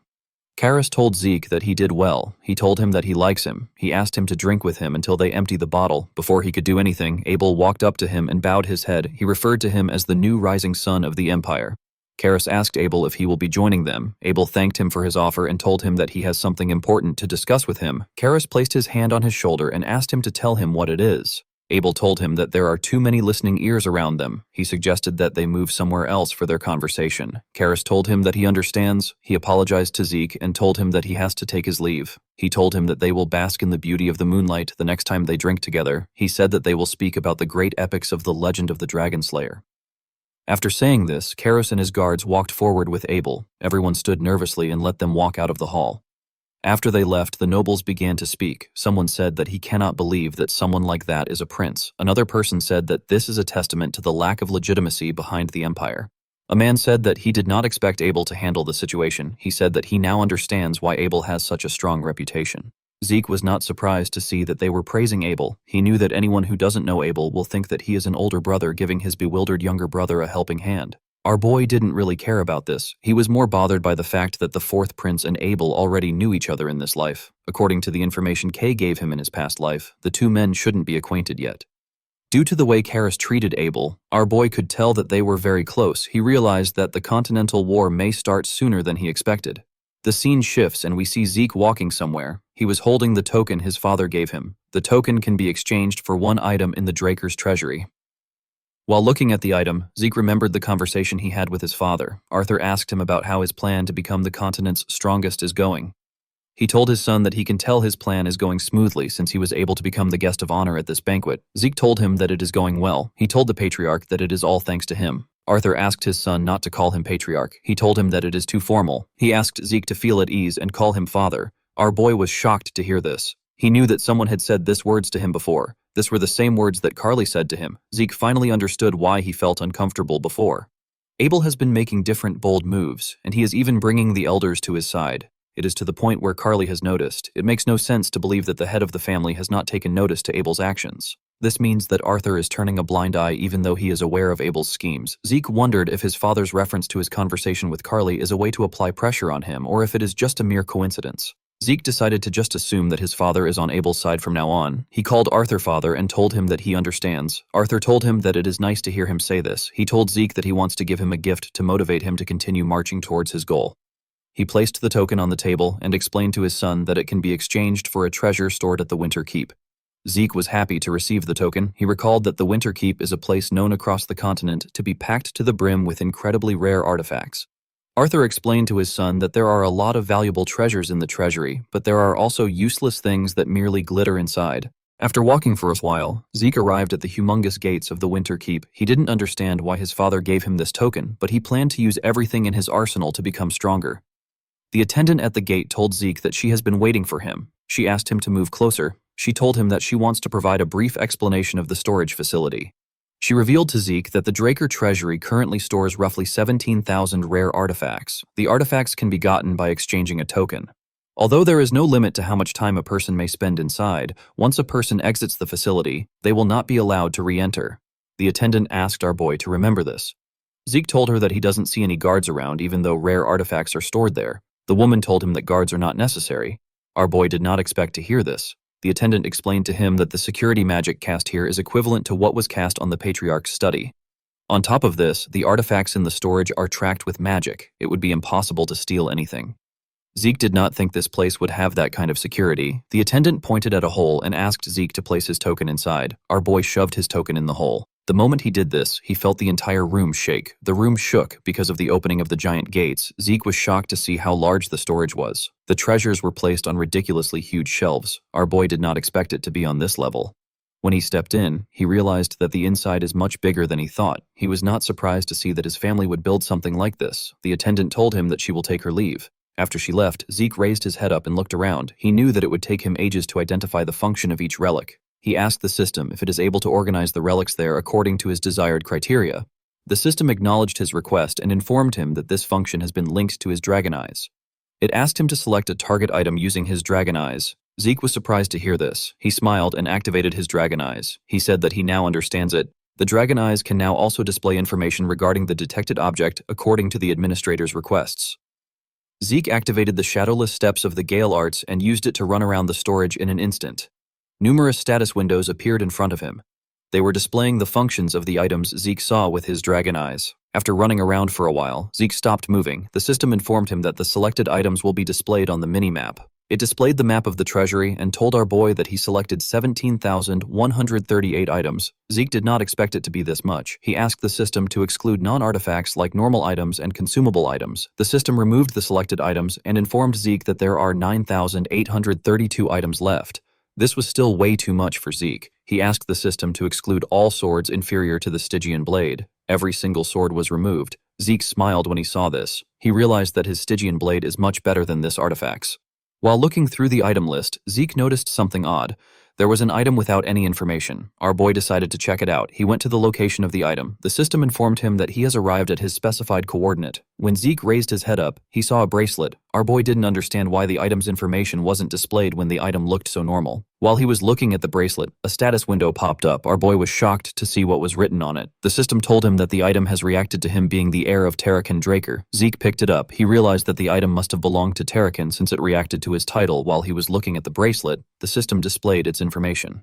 Karis told Zeke that he did well. He told him that he likes him. He asked him to drink with him until they empty the bottle. Before he could do anything, Abel walked up to him and bowed his head. He referred to him as the new rising sun of the empire. Karis asked Abel if he will be joining them. Abel thanked him for his offer and told him that he has something important to discuss with him. Karis placed his hand on his shoulder and asked him to tell him what it is. Abel told him that there are too many listening ears around them. He suggested that they move somewhere else for their conversation. Karis told him that he understands. He apologized to Zeke and told him that he has to take his leave. He told him that they will bask in the beauty of the moonlight the next time they drink together. He said that they will speak about the great epics of the legend of the Dragonslayer. After saying this, Karis and his guards walked forward with Abel. Everyone stood nervously and let them walk out of the hall. After they left, the nobles began to speak. Someone said that he cannot believe that someone like that is a prince. Another person said that this is a testament to the lack of legitimacy behind the empire. A man said that he did not expect Abel to handle the situation. He said that he now understands why Abel has such a strong reputation. Zeke was not surprised to see that they were praising Abel. He knew that anyone who doesn't know Abel will think that he is an older brother giving his bewildered younger brother a helping hand. Our boy didn't really care about this. He was more bothered by the fact that the fourth prince and Abel already knew each other in this life. According to the information Kay gave him in his past life, the two men shouldn't be acquainted yet. Due to the way Karis treated Abel, our boy could tell that they were very close. He realized that the Continental War may start sooner than he expected. The scene shifts and we see Zeke walking somewhere. He was holding the token his father gave him. The token can be exchanged for one item in the Draker's treasury. While looking at the item, Zeke remembered the conversation he had with his father. Arthur asked him about how his plan to become the continent's strongest is going. He told his son that he can tell his plan is going smoothly since he was able to become the guest of honor at this banquet. Zeke told him that it is going well. He told the patriarch that it is all thanks to him. Arthur asked his son not to call him patriarch. He told him that it is too formal. He asked Zeke to feel at ease and call him father. Our boy was shocked to hear this. He knew that someone had said this words to him before. This were the same words that Carly said to him. Zeke finally understood why he felt uncomfortable before. Abel has been making different bold moves, and he is even bringing the elders to his side. It is to the point where Carly has noticed. It makes no sense to believe that the head of the family has not taken notice to Abel's actions. This means that Arthur is turning a blind eye even though he is aware of Abel's schemes. Zeke wondered if his father's reference to his conversation with Carly is a way to apply pressure on him or if it is just a mere coincidence. Zeke decided to just assume that his father is on Abel's side from now on. He called Arthur father and told him that he understands. Arthur told him that it is nice to hear him say this. He told Zeke that he wants to give him a gift to motivate him to continue marching towards his goal. He placed the token on the table and explained to his son that it can be exchanged for a treasure stored at the Winter Keep. Zeke was happy to receive the token. He recalled that the Winter Keep is a place known across the continent to be packed to the brim with incredibly rare artifacts. Arthur explained to his son that there are a lot of valuable treasures in the treasury, but there are also useless things that merely glitter inside. After walking for a while, Zeke arrived at the humongous gates of the Winter Keep. He didn't understand why his father gave him this token, but he planned to use everything in his arsenal to become stronger. The attendant at the gate told Zeke that she has been waiting for him. She asked him to move closer. She told him that she wants to provide a brief explanation of the storage facility. She revealed to Zeke that the Draker treasury currently stores roughly 17,000 rare artifacts. The artifacts can be gotten by exchanging a token. Although there is no limit to how much time a person may spend inside, once a person exits the facility, they will not be allowed to re-enter. The attendant asked our boy to remember this. Zeke told her that he doesn't see any guards around even though rare artifacts are stored there. The woman told him that guards are not necessary. Our boy did not expect to hear this. The attendant explained to him that the security magic cast here is equivalent to what was cast on the patriarch's study. On top of this, the artifacts in the storage are tracked with magic. It would be impossible to steal anything. Zeke did not think this place would have that kind of security. The attendant pointed at a hole and asked Zeke to place his token inside. Our boy shoved his token in the hole. The moment he did this, he felt the entire room shake. The room shook because of the opening of the giant gates. Zeke was shocked to see how large the storage was. The treasures were placed on ridiculously huge shelves. Our boy did not expect it to be on this level. When he stepped in, he realized that the inside is much bigger than he thought. He was not surprised to see that his family would build something like this. The attendant told him that she will take her leave. After she left, Zeke raised his head up and looked around. He knew that it would take him ages to identify the function of each relic. He asked the system if it is able to organize the relics there according to his desired criteria. The system acknowledged his request and informed him that this function has been linked to his dragon eyes. It asked him to select a target item using his dragon eyes. Zeke was surprised to hear this. He smiled and activated his dragon eyes. He said that he now understands it. The dragon eyes can now also display information regarding the detected object according to the administrator's requests. Zeke activated the shadowless steps of the Gale Arts and used it to run around the storage in an instant. Numerous status windows appeared in front of him. They were displaying the functions of the items Zeke saw with his dragon eyes. After running around for a while, Zeke stopped moving. The system informed him that the selected items will be displayed on the mini-map. It displayed the map of the treasury and told our boy that he selected 17,138 items. Zeke did not expect it to be this much. He asked the system to exclude non-artifacts like normal items and consumable items. The system removed the selected items and informed Zeke that there are 9,832 items left. This was still way too much for Zeke. He asked the system to exclude all swords inferior to the Stygian blade. Every single sword was removed. Zeke smiled when he saw this. He realized that his Stygian blade is much better than this artifact's. While looking through the item list, Zeke noticed something odd. There was an item without any information. Our boy decided to check it out. He went to the location of the item. The system informed him that he has arrived at his specified coordinate. When Zeke raised his head up, he saw a bracelet. Our boy didn't understand why the item's information wasn't displayed when the item looked so normal. While he was looking at the bracelet, a status window popped up. Our boy was shocked to see what was written on it. The system told him that the item has reacted to him being the heir of Terrakin Draker. Zeke picked it up. He realized that the item must have belonged to Terrakin since it reacted to his title while he was looking at the bracelet. The system displayed its information.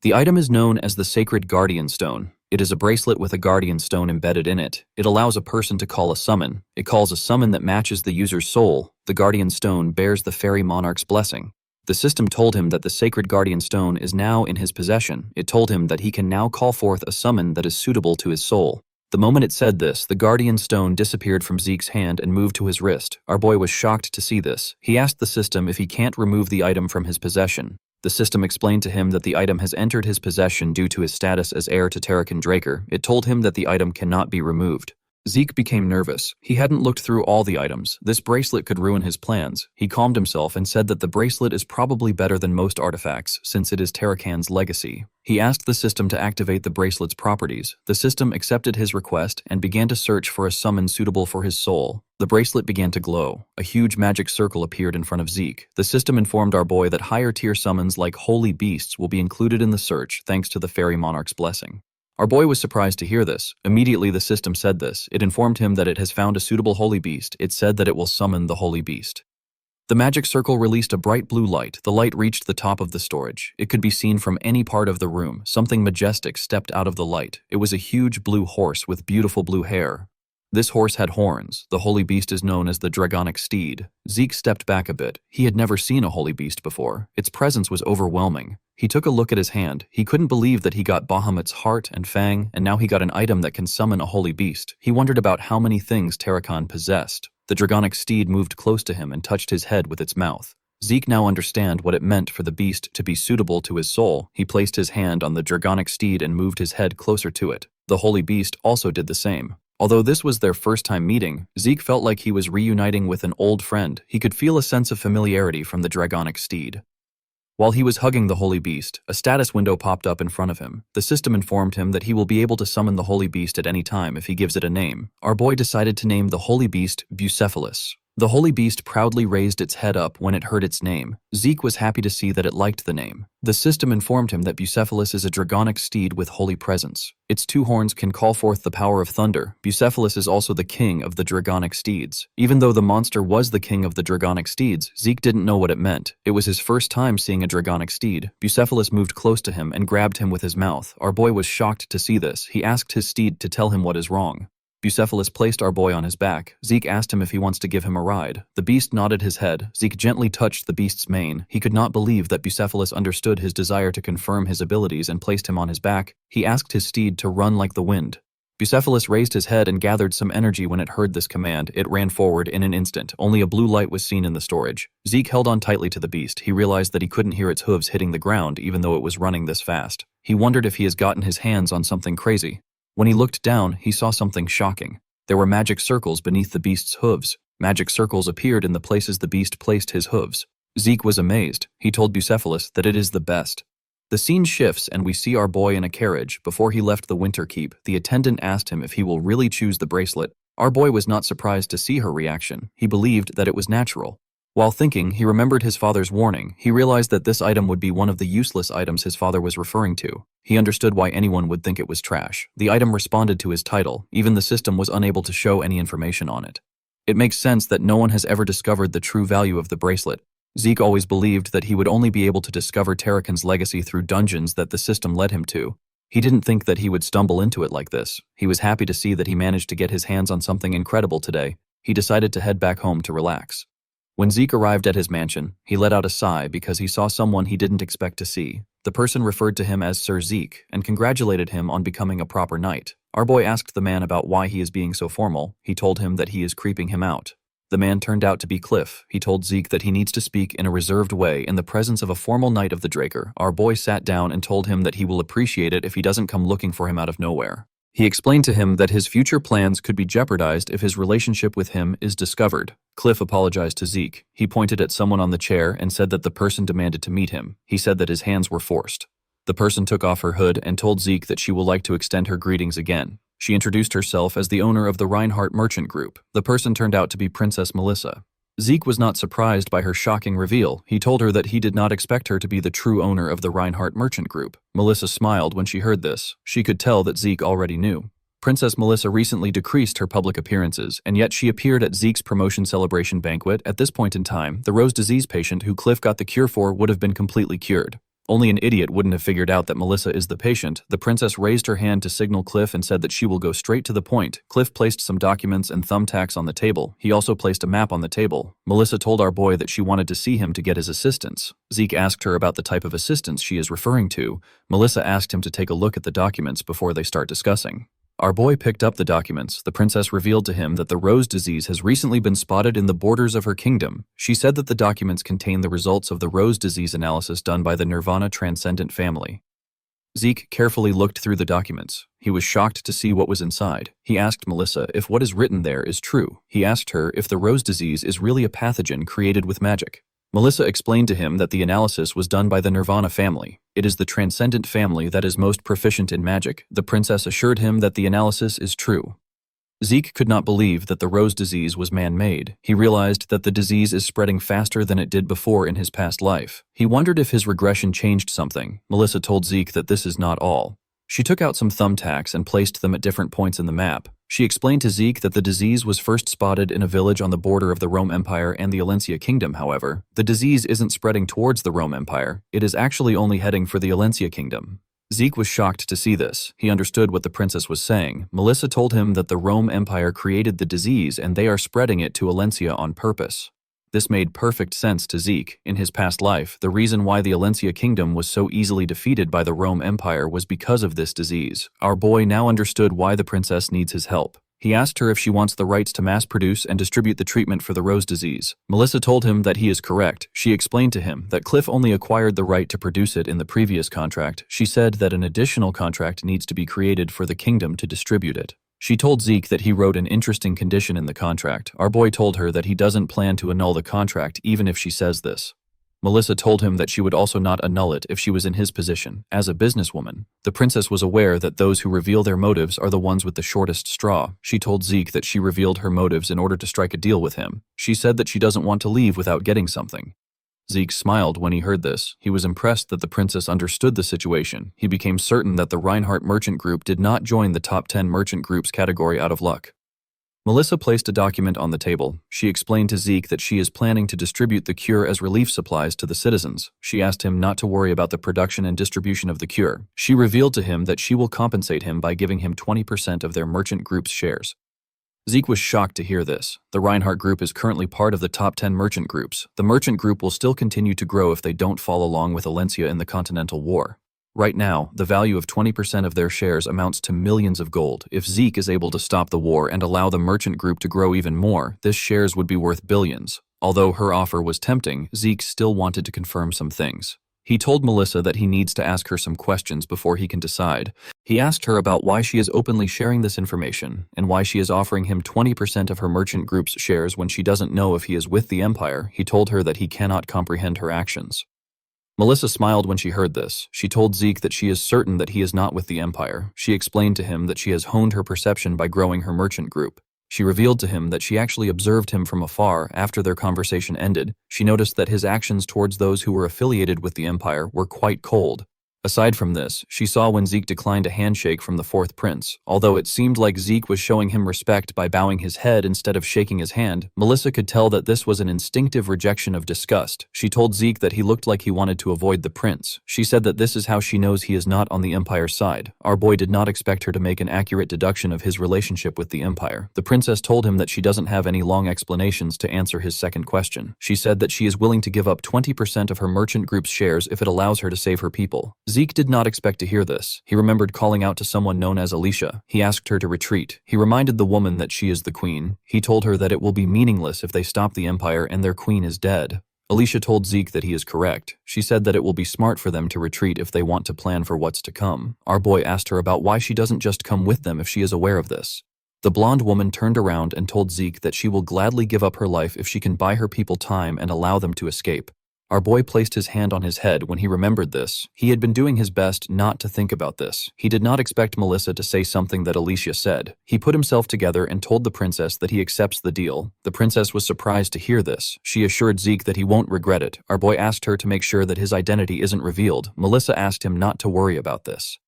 The item is known as the Sacred Guardian Stone. It is a bracelet with a guardian stone embedded in it. It allows a person to call a summon. It calls a summon that matches the user's soul. The guardian stone bears the fairy monarch's blessing. The system told him that the Sacred Guardian Stone is now in his possession. It told him that he can now call forth a summon that is suitable to his soul. The moment it said this, the guardian stone disappeared from Zeke's hand and moved to his wrist. Our boy was shocked to see this. He asked the system if he can't remove the item from his possession. The system explained to him that the item has entered his possession due to his status as heir to Terrakin Draker. It told him that the item cannot be removed. Zeke became nervous. He hadn't looked through all the items. This bracelet could ruin his plans. He calmed himself and said that the bracelet is probably better than most artifacts, since it is Terrakan's legacy. He asked the system to activate the bracelet's properties. The system accepted his request and began to search for a summon suitable for his soul. The bracelet began to glow. A huge magic circle appeared in front of Zeke. The system informed our boy that higher-tier summons like holy beasts will be included in the search thanks to the fairy monarch's blessing. Our boy was surprised to hear this. Immediately the system said this. It informed him that it has found a suitable holy beast. It said that it will summon the holy beast. The magic circle released a bright blue light. The light reached the top of the storage. It could be seen from any part of the room. Something majestic stepped out of the light. It was a huge blue horse with beautiful blue hair. This horse had horns. The holy beast is known as the dragonic steed. Zeke stepped back a bit. He had never seen a holy beast before. Its presence was overwhelming. He took a look at his hand. He couldn't believe that he got Bahamut's heart and fang, and now he got an item that can summon a holy beast. He wondered about how many things Terrakan possessed. The dragonic steed moved close to him and touched his head with its mouth. Zeke now understood what it meant for the beast to be suitable to his soul. He placed his hand on the dragonic steed and moved his head closer to it. The holy beast also did the same. Although this was their first time meeting, Zeke felt like he was reuniting with an old friend. He could feel a sense of familiarity from the dragonic steed. While he was hugging the holy beast, a status window popped up in front of him. The system informed him that he will be able to summon the holy beast at any time if he gives it a name. Our boy decided to name the holy beast Bucephalus. The holy beast proudly raised its head up when it heard its name. Zeke was happy to see that it liked the name. The system informed him that Bucephalus is a dragonic steed with holy presence. Its two horns can call forth the power of thunder. Bucephalus is also the king of the dragonic steeds. Even though the monster was the king of the dragonic steeds, Zeke didn't know what it meant. It was his first time seeing a dragonic steed. Bucephalus moved close to him and grabbed him with his mouth. Our boy was shocked to see this. He asked his steed to tell him what is wrong. Bucephalus placed our boy on his back. Zeke asked him if he wants to give him a ride. The beast nodded his head. Zeke gently touched the beast's mane. He could not believe that Bucephalus understood his desire to confirm his abilities and placed him on his back. He asked his steed to run like the wind. Bucephalus raised his head and gathered some energy when it heard this command. It ran forward in an instant. Only a blue light was seen in the storage. Zeke held on tightly to the beast. He realized that he couldn't hear its hooves hitting the ground even though it was running this fast. He wondered if he has gotten his hands on something crazy. When he looked down, he saw something shocking. There were magic circles beneath the beast's hooves. Magic circles appeared in the places the beast placed his hooves. Zeke was amazed. He told Bucephalus that it is the best. The scene shifts and we see our boy in a carriage. Before he left the Winter Keep, the attendant asked him if he will really choose the bracelet. Our boy was not surprised to see her reaction. He believed that it was natural. While thinking, he remembered his father's warning. He realized that this item would be one of the useless items his father was referring to. He understood why anyone would think it was trash. The item responded to his title. Even the system was unable to show any information on it. It makes sense that no one has ever discovered the true value of the bracelet. Zeke always believed that he would only be able to discover Terrakin's legacy through dungeons that the system led him to. He didn't think that he would stumble into it like this. He was happy to see that he managed to get his hands on something incredible today. He decided to head back home to relax. When Zeke arrived at his mansion, he let out a sigh because he saw someone he didn't expect to see. The person referred to him as Sir Zeke and congratulated him on becoming a proper knight. Our boy asked the man about why he is being so formal. He told him that he is creeping him out. The man turned out to be Cliff. He told Zeke that he needs to speak in a reserved way in the presence of a formal knight of the Draker. Our boy sat down and told him that he will appreciate it if he doesn't come looking for him out of nowhere. He explained to him that his future plans could be jeopardized if his relationship with him is discovered. Cliff apologized to Zeke. He pointed at someone on the chair and said that the person demanded to meet him. He said that his hands were forced. The person took off her hood and told Zeke that she will like to extend her greetings again. She introduced herself as the owner of the Reinhardt Merchant Group. The person turned out to be Princess Melissa. Zeke was not surprised by her shocking reveal. He told her that he did not expect her to be the true owner of the Reinhardt Merchant Group. Melissa smiled when she heard this. She could tell that Zeke already knew. Princess Melissa recently decreased her public appearances, and yet she appeared at Zeke's promotion celebration banquet. At this point in time, the Rose disease patient who Cliff got the cure for would have been completely cured. Only an idiot wouldn't have figured out that Melissa is the patient. The princess raised her hand to signal Cliff and said that she will go straight to the point. Cliff placed some documents and thumbtacks on the table. He also placed a map on the table. Melissa told our boy that she wanted to see him to get his assistance. Zeke asked her about the type of assistance she is referring to. Melissa asked him to take a look at the documents before they start discussing. Our boy picked up the documents. The princess revealed to him that the rose disease has recently been spotted in the borders of her kingdom. She said that the documents contain the results of the rose disease analysis done by the Nirvana Transcendent family. Zeke carefully looked through the documents. He was shocked to see what was inside. He asked Melissa if what is written there is true. He asked her if the rose disease is really a pathogen created with magic. Melissa explained to him that the analysis was done by the Nirvana family. It is the Transcendent family that is most proficient in magic. The princess assured him that the analysis is true. Zeke could not believe that the rose disease was man-made. He realized that the disease is spreading faster than it did before in his past life. He wondered if his regression changed something. Melissa told Zeke that this is not all. She took out some thumbtacks and placed them at different points in the map. She explained to Zeke that the disease was first spotted in a village on the border of the Rome Empire and the Alencia Kingdom, however. The disease isn't spreading towards the Rome Empire. It is actually only heading for the Alencia Kingdom. Zeke was shocked to see this. He understood what the princess was saying. Melissa told him that the Rome Empire created the disease and they are spreading it to Alencia on purpose. This made perfect sense to Zeke. In his past life, the reason why the Alencia Kingdom was so easily defeated by the Rome Empire was because of this disease. Our boy now understood why the princess needs his help. He asked her if she wants the rights to mass produce and distribute the treatment for the rose disease. Melissa told him that he is correct. She explained to him that Cliff only acquired the right to produce it in the previous contract. She said that an additional contract needs to be created for the kingdom to distribute it. She told Zeke that he wrote an interesting condition in the contract. Our boy told her that he doesn't plan to annul the contract even if she says this. Melissa told him that she would also not annul it if she was in his position. As a businesswoman, the princess was aware that those who reveal their motives are the ones with the shortest straw. She told Zeke that she revealed her motives in order to strike a deal with him. She said that she doesn't want to leave without getting something. Zeke smiled when he heard this. He was impressed that the princess understood the situation. He became certain that the Reinhardt Merchant Group did not join the top 10 merchant groups category out of luck. Melissa placed a document on the table. She explained to Zeke that she is planning to distribute the cure as relief supplies to the citizens. She asked him not to worry about the production and distribution of the cure. She revealed to him that she will compensate him by giving him 20% of their merchant group's shares. Zeke was shocked to hear this. The Reinhardt Group is currently part of the top 10 merchant groups. The merchant group will still continue to grow if they don't follow along with Alencia in the Continental War. Right now, the value of 20% of their shares amounts to millions of gold. If Zeke is able to stop the war and allow the merchant group to grow even more, this shares would be worth billions. Although her offer was tempting, Zeke still wanted to confirm some things. He told Melissa that he needs to ask her some questions before he can decide. He asked her about why she is openly sharing this information and why she is offering him 20% of her merchant group's shares when she doesn't know if he is with the Empire. He told her that he cannot comprehend her actions. Melissa smiled when she heard this. She told Zeke that she is certain that he is not with the Empire. She explained to him that she has honed her perception by growing her merchant group. She revealed to him that she actually observed him from afar. After their conversation ended, she noticed that his actions towards those who were affiliated with the Empire were quite cold. Aside from this, she saw when Zeke declined a handshake from the fourth prince. Although it seemed like Zeke was showing him respect by bowing his head instead of shaking his hand, Melissa could tell that this was an instinctive rejection of disgust. She told Zeke that he looked like he wanted to avoid the prince. She said that this is how she knows he is not on the Empire's side. Our boy did not expect her to make an accurate deduction of his relationship with the Empire. The princess told him that she doesn't have any long explanations to answer his second question. She said that she is willing to give up 20% of her merchant group's shares if it allows her to save her people. Zeke did not expect to hear this. He remembered calling out to someone known as Alicia. He asked her to retreat. He reminded the woman that she is the queen. He told her that it will be meaningless if they stop the Empire and their queen is dead. Alicia told Zeke that he is correct. She said that it will be smart for them to retreat if they want to plan for what's to come. Our boy asked her about why she doesn't just come with them if she is aware of this. The blonde woman turned around and told Zeke that she will gladly give up her life if she can buy her people time and allow them to escape. Our boy placed his hand on his head when he remembered this. He had been doing his best not to think about this. He did not expect Melissa to say something that Alicia said. He put himself together and told the princess that he accepts the deal. The princess was surprised to hear this. She assured Zeke that he won't regret it. Our boy asked her to make sure that his identity isn't revealed. Melissa asked him not to worry about this.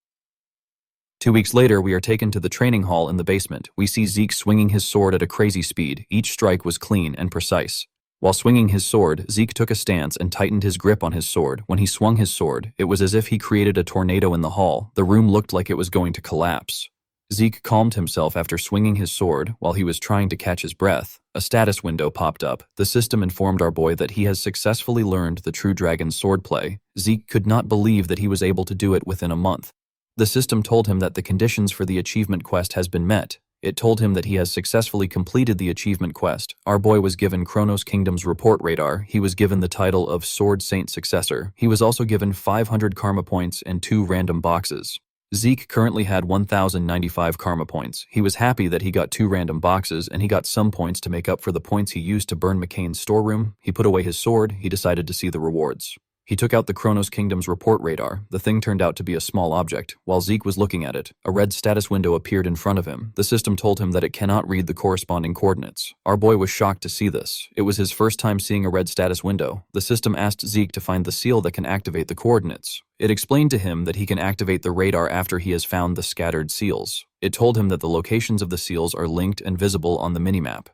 2 weeks later, we are taken to the training hall in the basement. We see Zeke swinging his sword at a crazy speed. Each strike was clean and precise. While swinging his sword, Zeke took a stance and tightened his grip on his sword. When he swung his sword, it was as if he created a tornado in the hall. The room looked like it was going to collapse. Zeke calmed himself after swinging his sword while he was trying to catch his breath. A status window popped up. The system informed our boy that he has successfully learned the True Dragon swordplay. Zeke could not believe that he was able to do it within a month. The system told him that the conditions for the achievement quest has been met. It told him that he has successfully completed the achievement quest. Our boy was given Kronos Kingdom's report radar. He was given the title of Sword Saint Successor. He was also given 500 karma points and 2 random boxes. Zeke currently had 1,095 karma points. He was happy that he got 2 random boxes, and he got some points to make up for the points he used to burn McCain's storeroom. He put away his sword. He decided to see the rewards. He took out the Kronos Kingdom's report radar. The thing turned out to be a small object. While Zeke was looking at it, a red status window appeared in front of him. The system told him that it cannot read the corresponding coordinates. Our boy was shocked to see this. It was his first time seeing a red status window. The system asked Zeke to find the seal that can activate the coordinates. It explained to him that he can activate the radar after he has found the scattered seals. It told him that the locations of the seals are linked and visible on the minimap.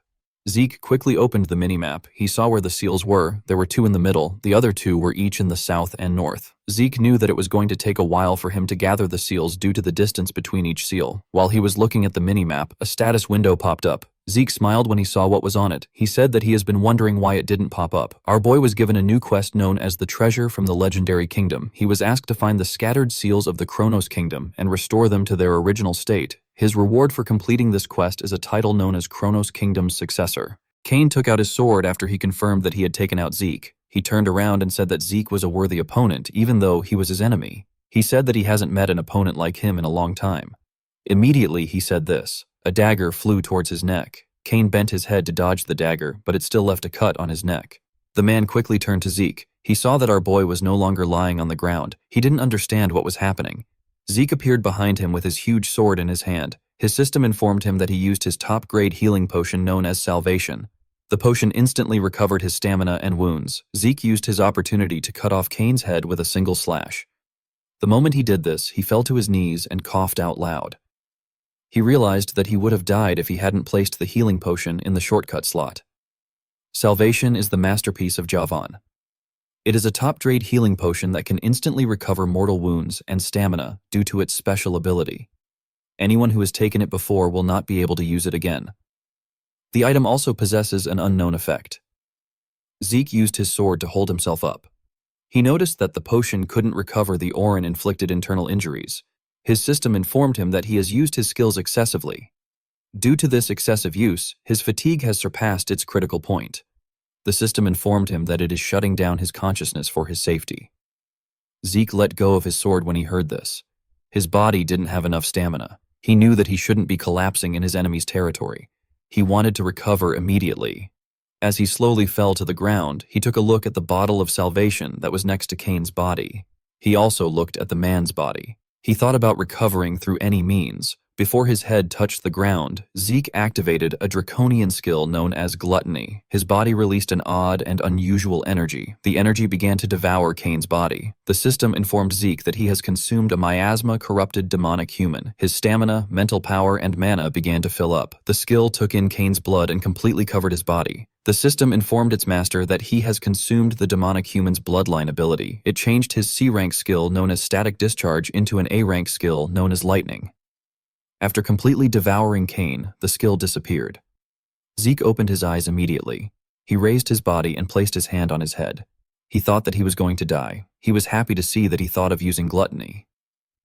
Zeke quickly opened the minimap. He saw where the seals were. There were 2 in the middle. The other 2 were each in the south and north. Zeke knew that it was going to take a while for him to gather the seals due to the distance between each seal. While he was looking at the minimap, a status window popped up. Zeke smiled when he saw what was on it. He said that he has been wondering why it didn't pop up. Our boy was given a new quest known as the Treasure from the Legendary Kingdom. He was asked to find the scattered seals of the Kronos Kingdom and restore them to their original state. His reward for completing this quest is a title known as Kronos Kingdom's Successor. Cain took out his sword after he confirmed that he had taken out Zeke. He turned around and said that Zeke was a worthy opponent, even though he was his enemy. He said that he hasn't met an opponent like him in a long time. Immediately, he said this. A dagger flew towards his neck. Cain bent his head to dodge the dagger, but it still left a cut on his neck. The man quickly turned to Zeke. He saw that our boy was no longer lying on the ground. He didn't understand what was happening. Zeke appeared behind him with his huge sword in his hand. His system informed him that he used his top-grade healing potion known as Salvation. The potion instantly recovered his stamina and wounds. Zeke used his opportunity to cut off Cain's head with a single slash. The moment he did this, he fell to his knees and coughed out loud. He realized that he would have died if he hadn't placed the healing potion in the shortcut slot. Salvation is the masterpiece of Javan. It is a top-grade healing potion that can instantly recover mortal wounds and stamina due to its special ability. Anyone who has taken it before will not be able to use it again. The item also possesses an unknown effect. Zeke used his sword to hold himself up. He noticed that the potion couldn't recover the Orin-inflicted internal injuries. His system informed him that he has used his skills excessively. Due to this excessive use, his fatigue has surpassed its critical point. The system informed him that it is shutting down his consciousness for his safety. Zeke let go of his sword when he heard this. His body didn't have enough stamina. He knew that he shouldn't be collapsing in his enemy's territory. He wanted to recover immediately. As he slowly fell to the ground, he took a look at the bottle of salvation that was next to Cain's body. He also looked at the man's body. He thought about recovering through any means. Before his head touched the ground, Zeke activated a draconian skill known as gluttony. His body released an odd and unusual energy. The energy began to devour Cain's body. The system informed Zeke that he has consumed a miasma-corrupted demonic human. His stamina, mental power, and mana began to fill up. The skill took in Cain's blood and completely covered his body. The system informed its master that he has consumed the demonic human's bloodline ability. It changed his C-rank skill known as Static Discharge into an A-rank skill known as Lightning. After completely devouring Cain, the skill disappeared. Zeke opened his eyes immediately. He raised his body and placed his hand on his head. He thought that he was going to die. He was happy to see that he thought of using gluttony.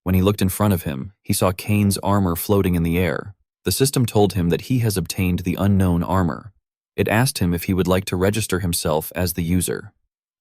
When he looked in front of him, he saw Cain's armor floating in the air. The system told him that he has obtained the unknown armor. It asked him if he would like to register himself as the user.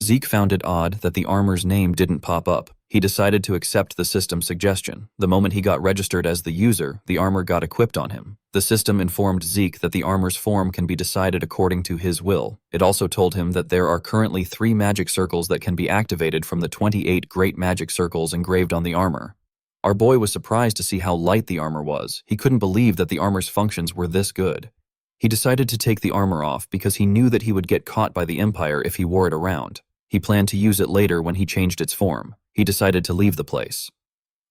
Zeke found it odd that the armor's name didn't pop up. He decided to accept the system's suggestion. The moment he got registered as the user, the armor got equipped on him. The system informed Zeke that the armor's form can be decided according to his will. It also told him that there are currently 3 magic circles that can be activated from the 28 great magic circles engraved on the armor. Our boy was surprised to see how light the armor was. He couldn't believe that the armor's functions were this good. He decided to take the armor off because he knew that he would get caught by the Empire if he wore it around. He planned to use it later when he changed its form. He decided to leave the place.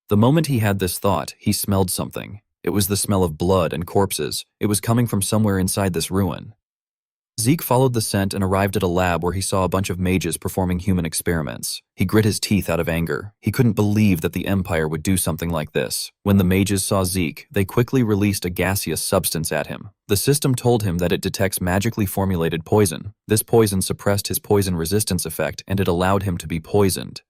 The moment he had this thought, he smelled something. It was the smell of blood and corpses. It was coming from somewhere inside this ruin. Zeke followed the scent and arrived at a lab where he saw a bunch of mages performing human experiments. He grit his teeth out of anger. He couldn't believe that the Empire would do something like this. When the mages saw Zeke, they quickly released a gaseous substance at him. The system told him that it detects magically formulated poison. This poison suppressed his poison resistance effect, and it allowed him to be poisoned.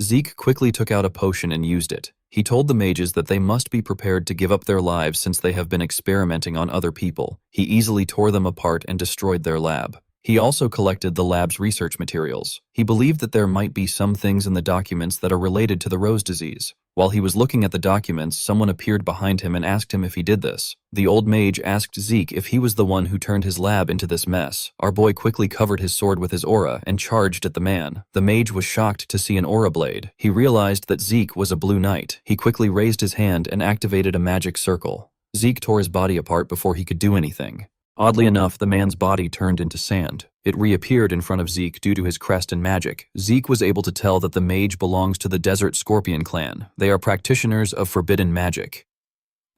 Zeke quickly took out a potion and used it. He told the mages that they must be prepared to give up their lives since they have been experimenting on other people. He easily tore them apart and destroyed their lab. He also collected the lab's research materials. He believed that there might be some things in the documents that are related to the rose disease. While he was looking at the documents, someone appeared behind him and asked him if he did this. The old mage asked Zeke if he was the one who turned his lab into this mess. Our boy quickly covered his sword with his aura and charged at the man. The mage was shocked to see an aura blade. He realized that Zeke was a blue knight. He quickly raised his hand and activated a magic circle. Zeke tore his body apart before he could do anything. Oddly enough, the man's body turned into sand. It reappeared in front of Zeke due to his crest and magic. Zeke was able to tell that the mage belongs to the Desert Scorpion clan. They are practitioners of forbidden magic.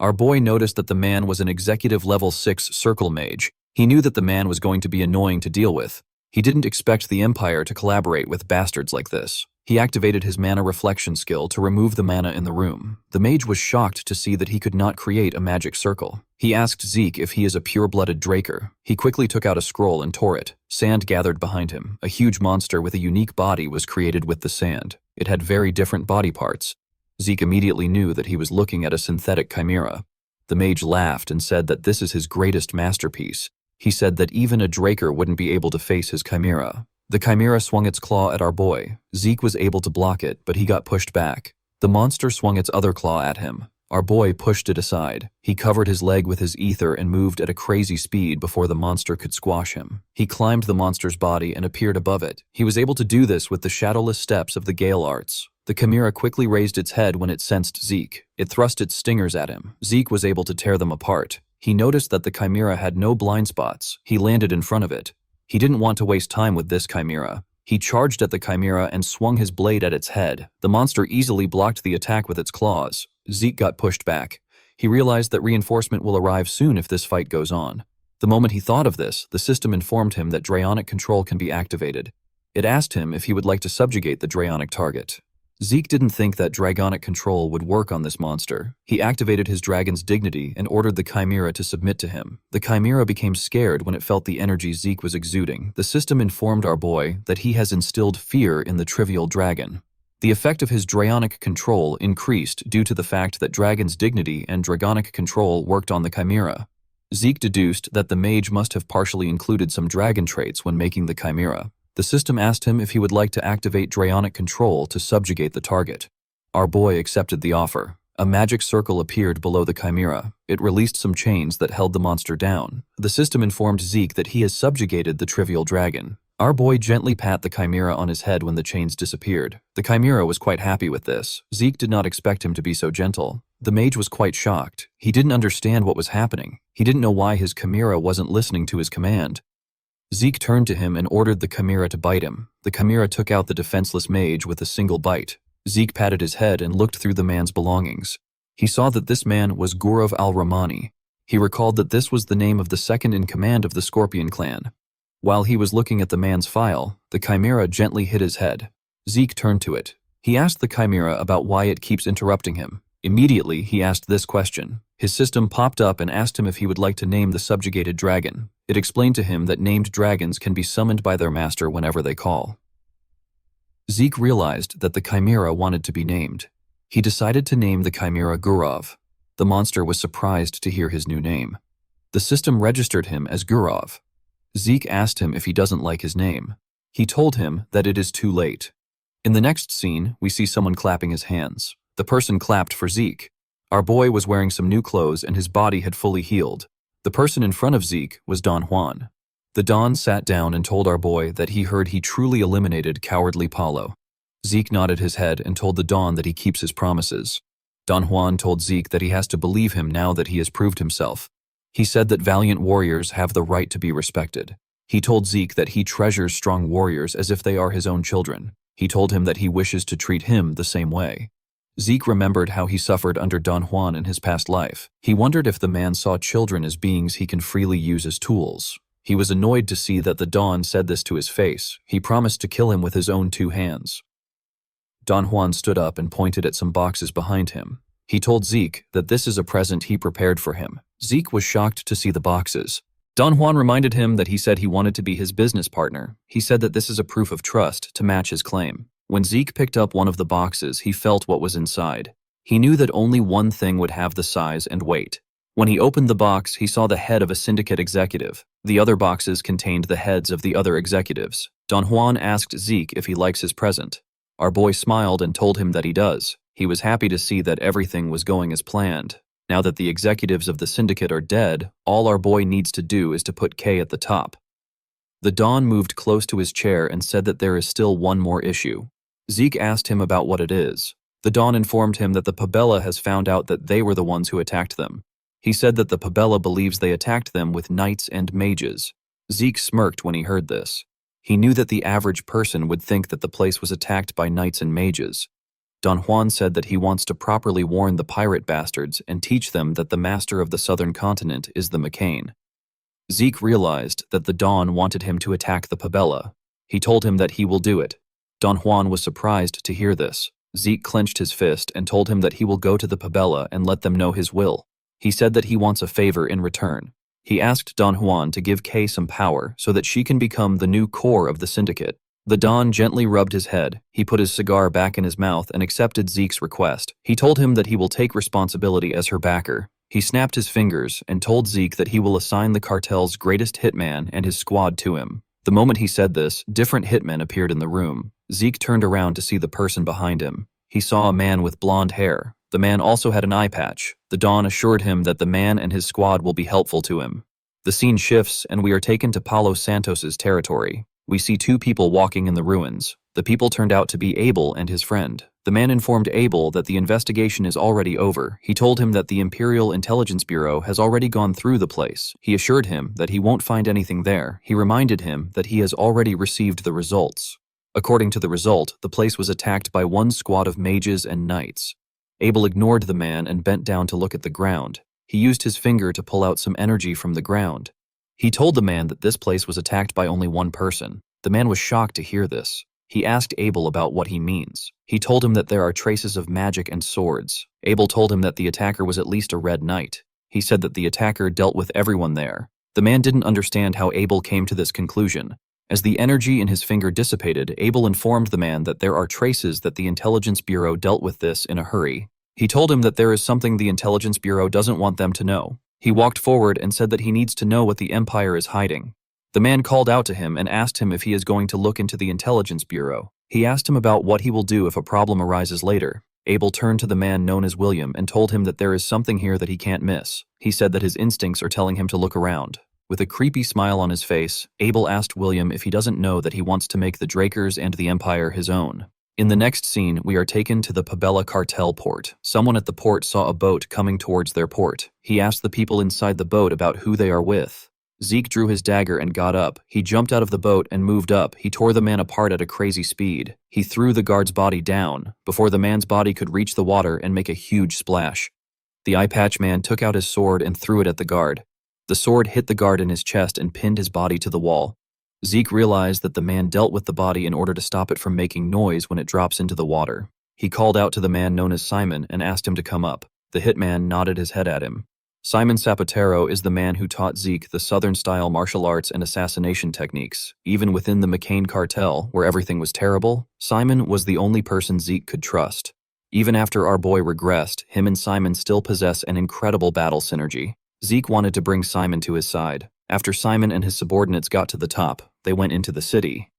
Our boy noticed that the man was an executive level 6 circle mage. He knew that the man was going to be annoying to deal with. He didn't expect the Empire to collaborate with bastards like this. He activated his mana reflection skill to remove the mana in the room. The mage was shocked to see that he could not create a magic circle. He asked Zeke if he is a pure-blooded Draker. He quickly took out a scroll and tore it. Sand gathered behind him. A huge monster with a unique body was created with the sand. It had very different body parts. Zeke immediately knew that he was looking at a synthetic chimera. The mage laughed and said that this is his greatest masterpiece. He said that even a Draker wouldn't be able to face his chimera. The chimera swung its claw at our boy. Zeke was able to block it, but he got pushed back. The monster swung its other claw at him. Our boy pushed it aside. He covered his leg with his ether and moved at a crazy speed before the monster could squash him. He climbed the monster's body and appeared above it. He was able to do this with the shadowless steps of the Gale arts. The chimera quickly raised its head when it sensed Zeke. It thrust its stingers at him. Zeke was able to tear them apart. He noticed that the chimera had no blind spots. He landed in front of it. He didn't want to waste time with this chimera. He charged at the chimera and swung his blade at its head. The monster easily blocked the attack with its claws. Zeke got pushed back. He realized that reinforcement will arrive soon if this fight goes on. The moment he thought of this, the system informed him that Draionic control can be activated. It asked him if he would like to subjugate the Draionic target. Zeke didn't think that Dragonic control would work on this monster. He activated his dragon's dignity and ordered the chimera to submit to him. The chimera became scared when it felt the energy Zeke was exuding. The system informed our boy that he has instilled fear in the trivial dragon. The effect of his Draionic control increased due to the fact that dragon's dignity and Dragonic control worked on the chimera. Zeke deduced that the mage must have partially included some dragon traits when making the chimera. The system asked him if he would like to activate Draionic control to subjugate the target. Our boy accepted the offer. A magic circle appeared below the chimera. It released some chains that held the monster down. The system informed Zeke that he has subjugated the trivial dragon. Our boy gently pat the chimera on his head when the chains disappeared. The chimera was quite happy with this. Zeke did not expect him to be so gentle. The mage was quite shocked. He didn't understand what was happening. He didn't know why his chimera wasn't listening to his command. Zeke turned to him and ordered the chimera to bite him. The chimera took out the defenseless mage with a single bite. Zeke patted his head and looked through the man's belongings. He saw that this man was Gurav al-Rahmani. He recalled that this was the name of the second in command of the Scorpion clan. While he was looking at the man's file, the chimera gently hit his head. Zeke turned to it. He asked the chimera about why it keeps interrupting him. Immediately, he asked this question. His system popped up and asked him if he would like to name the subjugated dragon. It explained to him that named dragons can be summoned by their master whenever they call. Zeke realized that the chimera wanted to be named. He decided to name the chimera Gurav. The monster was surprised to hear his new name. The system registered him as Gurav. Zeke asked him if he doesn't like his name. He told him that it is too late. In the next scene, we see someone clapping his hands. The person clapped for Zeke. Our boy was wearing some new clothes and his body had fully healed. The person in front of Zeke was Don Juan. The Don sat down and told our boy that he heard he truly eliminated cowardly Paulo. Zeke nodded his head and told the Don that he keeps his promises. Don Juan told Zeke that he has to believe him now that he has proved himself. He said that valiant warriors have the right to be respected. He told Zeke that he treasures strong warriors as if they are his own children. He told him that he wishes to treat him the same way. Zeke remembered how he suffered under Don Juan in his past life. He wondered if the man saw children as beings he can freely use as tools. He was annoyed to see that the Don said this to his face. He promised to kill him with his own 2 hands. Don Juan stood up and pointed at some boxes behind him. He told Zeke that this is a present he prepared for him. Zeke was shocked to see the boxes. Don Juan reminded him that he said he wanted to be his business partner. He said that this is a proof of trust to match his claim. When Zeke picked up one of the boxes, he felt what was inside. He knew that only one thing would have the size and weight. When he opened the box, he saw the head of a syndicate executive. The other boxes contained the heads of the other executives. Don Juan asked Zeke if he likes his present. Our boy smiled and told him that he does. He was happy to see that everything was going as planned. Now that the executives of the syndicate are dead, all our boy needs to do is to put K at the top. The Don moved close to his chair and said that there is still one more issue. Zeke asked him about what it is. The Don informed him that the Pabella has found out that they were the ones who attacked them. He said that the Pabella believes they attacked them with knights and mages. Zeke smirked when he heard this. He knew that the average person would think that the place was attacked by knights and mages. Don Juan said that he wants to properly warn the pirate bastards and teach them that the master of the southern continent is the McCain. Zeke realized that the Don wanted him to attack the Pabella. He told him that he will do it. Don Juan was surprised to hear this. Zeke clenched his fist and told him that he will go to the Pabella and let them know his will. He said that he wants a favor in return. He asked Don Juan to give Kay some power so that she can become the new core of the syndicate. The Don gently rubbed his head. He put his cigar back in his mouth and accepted Zeke's request. He told him that he will take responsibility as her backer. He snapped his fingers and told Zeke that he will assign the cartel's greatest hitman and his squad to him. The moment he said this, different hitmen appeared in the room. Zeke turned around to see the person behind him. He saw a man with blonde hair. The man also had an eye patch. The Don assured him that the man and his squad will be helpful to him. The scene shifts and we are taken to Paulo Santos's territory. We see two people walking in the ruins. The people turned out to be Abel and his friend. The man informed Abel that the investigation is already over. He told him that the Imperial Intelligence Bureau has already gone through the place. He assured him that he won't find anything there. He reminded him that he has already received the results. According to the result, the place was attacked by one squad of mages and knights. Abel ignored the man and bent down to look at the ground. He used his finger to pull out some energy from the ground. He told the man that this place was attacked by only one person. The man was shocked to hear this. He asked Abel about what he means. He told him that there are traces of magic and swords. Abel told him that the attacker was at least a red knight. He said that the attacker dealt with everyone there. The man didn't understand how Abel came to this conclusion. As the energy in his finger dissipated, Abel informed the man that there are traces that the Intelligence Bureau dealt with this in a hurry. He told him that there is something the Intelligence Bureau doesn't want them to know. He walked forward and said that he needs to know what the Empire is hiding. The man called out to him and asked him if he is going to look into the Intelligence Bureau. He asked him about what he will do if a problem arises later. Abel turned to the man known as William and told him that there is something here that he can't miss. He said that his instincts are telling him to look around. With a creepy smile on his face, Abel asked William if he doesn't know that he wants to make the Drakers and the Empire his own. In the next scene, we are taken to the Pabella cartel port. Someone at the port saw a boat coming towards their port. He asked the people inside the boat about who they are with. Zeke drew his dagger and got up. He jumped out of the boat and moved up. He tore the man apart at a crazy speed. He threw the guard's body down before the man's body could reach the water and make a huge splash. The eye patch man took out his sword and threw it at the guard. The sword hit the guard in his chest and pinned his body to the wall. Zeke realized that the man dealt with the body in order to stop it from making noise when it drops into the water. He called out to the man known as Simon and asked him to come up. The hitman nodded his head at him. Simon Zapatero is the man who taught Zeke the Southern-style martial arts and assassination techniques. Even within the McCain cartel, where everything was terrible, Simon was the only person Zeke could trust. Even after our boy regressed, him and Simon still possess an incredible battle synergy. Zeke wanted to bring Simon to his side. After Simon and his subordinates got to the top, they went into the city.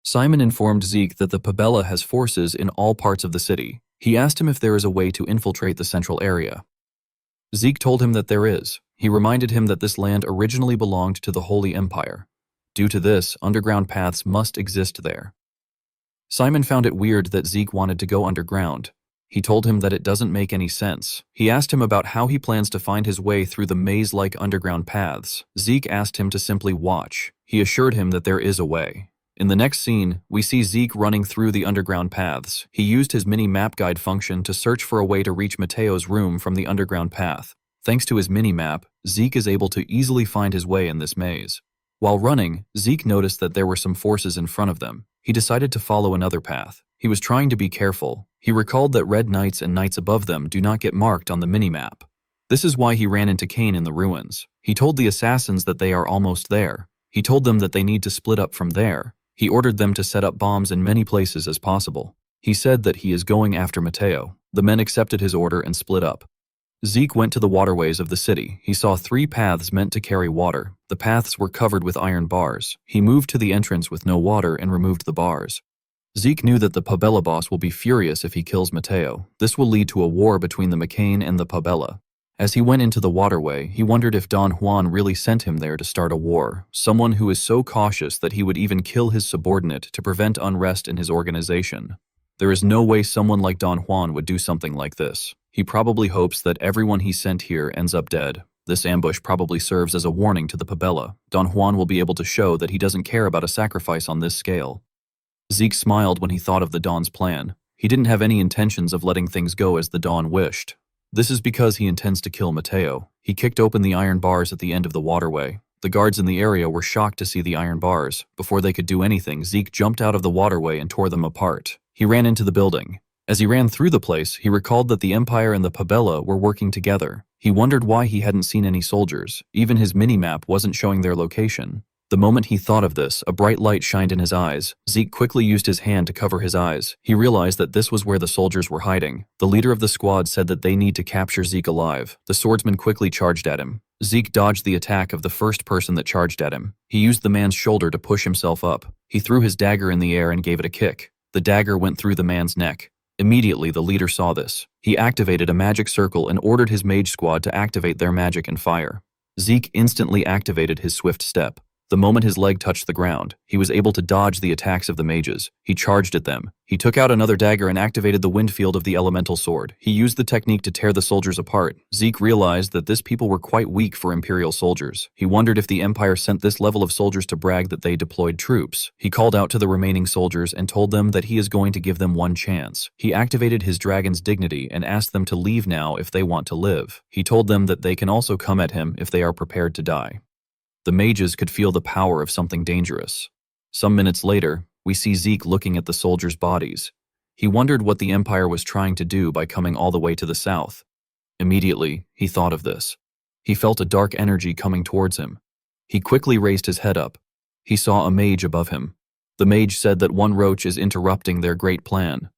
Simon informed Zeke that the Pabella has forces in all parts of the city. He asked him if there is a way to infiltrate the central area. Zeke told him that there is. He reminded him that this land originally belonged to the Holy Empire. Due to this, underground paths must exist there. Simon found it weird that Zeke wanted to go underground. He told him that it doesn't make any sense. He asked him about how he plans to find his way through the maze-like underground paths. Zeke asked him to simply watch. He assured him that there is a way. In the next scene, we see Zeke running through the underground paths. He used his mini-map guide function to search for a way to reach Mateo's room from the underground path. Thanks to his mini-map, Zeke is able to easily find his way in this maze. While running, Zeke noticed that there were some forces in front of them. He decided to follow another path. He was trying to be careful. He recalled that red knights and knights above them do not get marked on the mini-map. This is why he ran into Cain in the ruins. He told the assassins that they are almost there. He told them that they need to split up from there. He ordered them to set up bombs in many places as possible. He said that he is going after Mateo. The men accepted his order and split up. Zeke went to the waterways of the city. He saw 3 paths meant to carry water. The paths were covered with iron bars. He moved to the entrance with no water and removed the bars. Zeke knew that the Pabella boss will be furious if he kills Mateo. This will lead to a war between the McCain and the Pabella. As he went into the waterway, he wondered if Don Juan really sent him there to start a war, someone who is so cautious that he would even kill his subordinate to prevent unrest in his organization. There is no way someone like Don Juan would do something like this. He probably hopes that everyone he sent here ends up dead. This ambush probably serves as a warning to the Pabella. Don Juan will be able to show that he doesn't care about a sacrifice on this scale. Zeke smiled when he thought of the Don's plan. He didn't have any intentions of letting things go as the Don wished. This is because he intends to kill Mateo. He kicked open the iron bars at the end of the waterway. The guards in the area were shocked to see the iron bars. Before they could do anything, Zeke jumped out of the waterway and tore them apart. He ran into the building. As he ran through the place, he recalled that the Empire and the Pabella were working together. He wondered why he hadn't seen any soldiers. Even his mini-map wasn't showing their location. The moment he thought of this, a bright light shined in his eyes. Zeke quickly used his hand to cover his eyes. He realized that this was where the soldiers were hiding. The leader of the squad said that they need to capture Zeke alive. The swordsman quickly charged at him. Zeke dodged the attack of the first person that charged at him. He used the man's shoulder to push himself up. He threw his dagger in the air and gave it a kick. The dagger went through the man's neck. Immediately, the leader saw this. He activated a magic circle and ordered his mage squad to activate their magic and fire. Zeke instantly activated his swift step. The moment his leg touched the ground, he was able to dodge the attacks of the mages. He charged at them. He took out another dagger and activated the wind field of the elemental sword. He used the technique to tear the soldiers apart. Zeke realized that these people were quite weak for Imperial soldiers. He wondered if the Empire sent this level of soldiers to brag that they deployed troops. He called out to the remaining soldiers and told them that he is going to give them one chance. He activated his dragon's dignity and asked them to leave now if they want to live. He told them that they can also come at him if they are prepared to die. The mages could feel the power of something dangerous. Some minutes later, we see Zeke looking at the soldiers' bodies. He wondered what the Empire was trying to do by coming all the way to the south. Immediately, he thought of this. He felt a dark energy coming towards him. He quickly raised his head up. He saw a mage above him. The mage said that one roach is interrupting their great plan.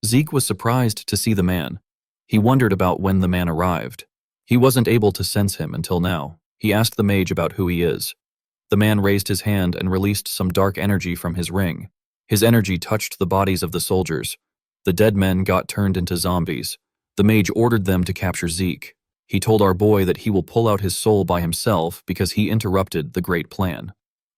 Zeke was surprised to see the man. He wondered about when the man arrived. He wasn't able to sense him until now. He asked the mage about who he is. The man raised his hand and released some dark energy from his ring. His energy touched the bodies of the soldiers. The dead men got turned into zombies. The mage ordered them to capture Zeke. He told our boy that he will pull out his soul by himself because he interrupted the great plan.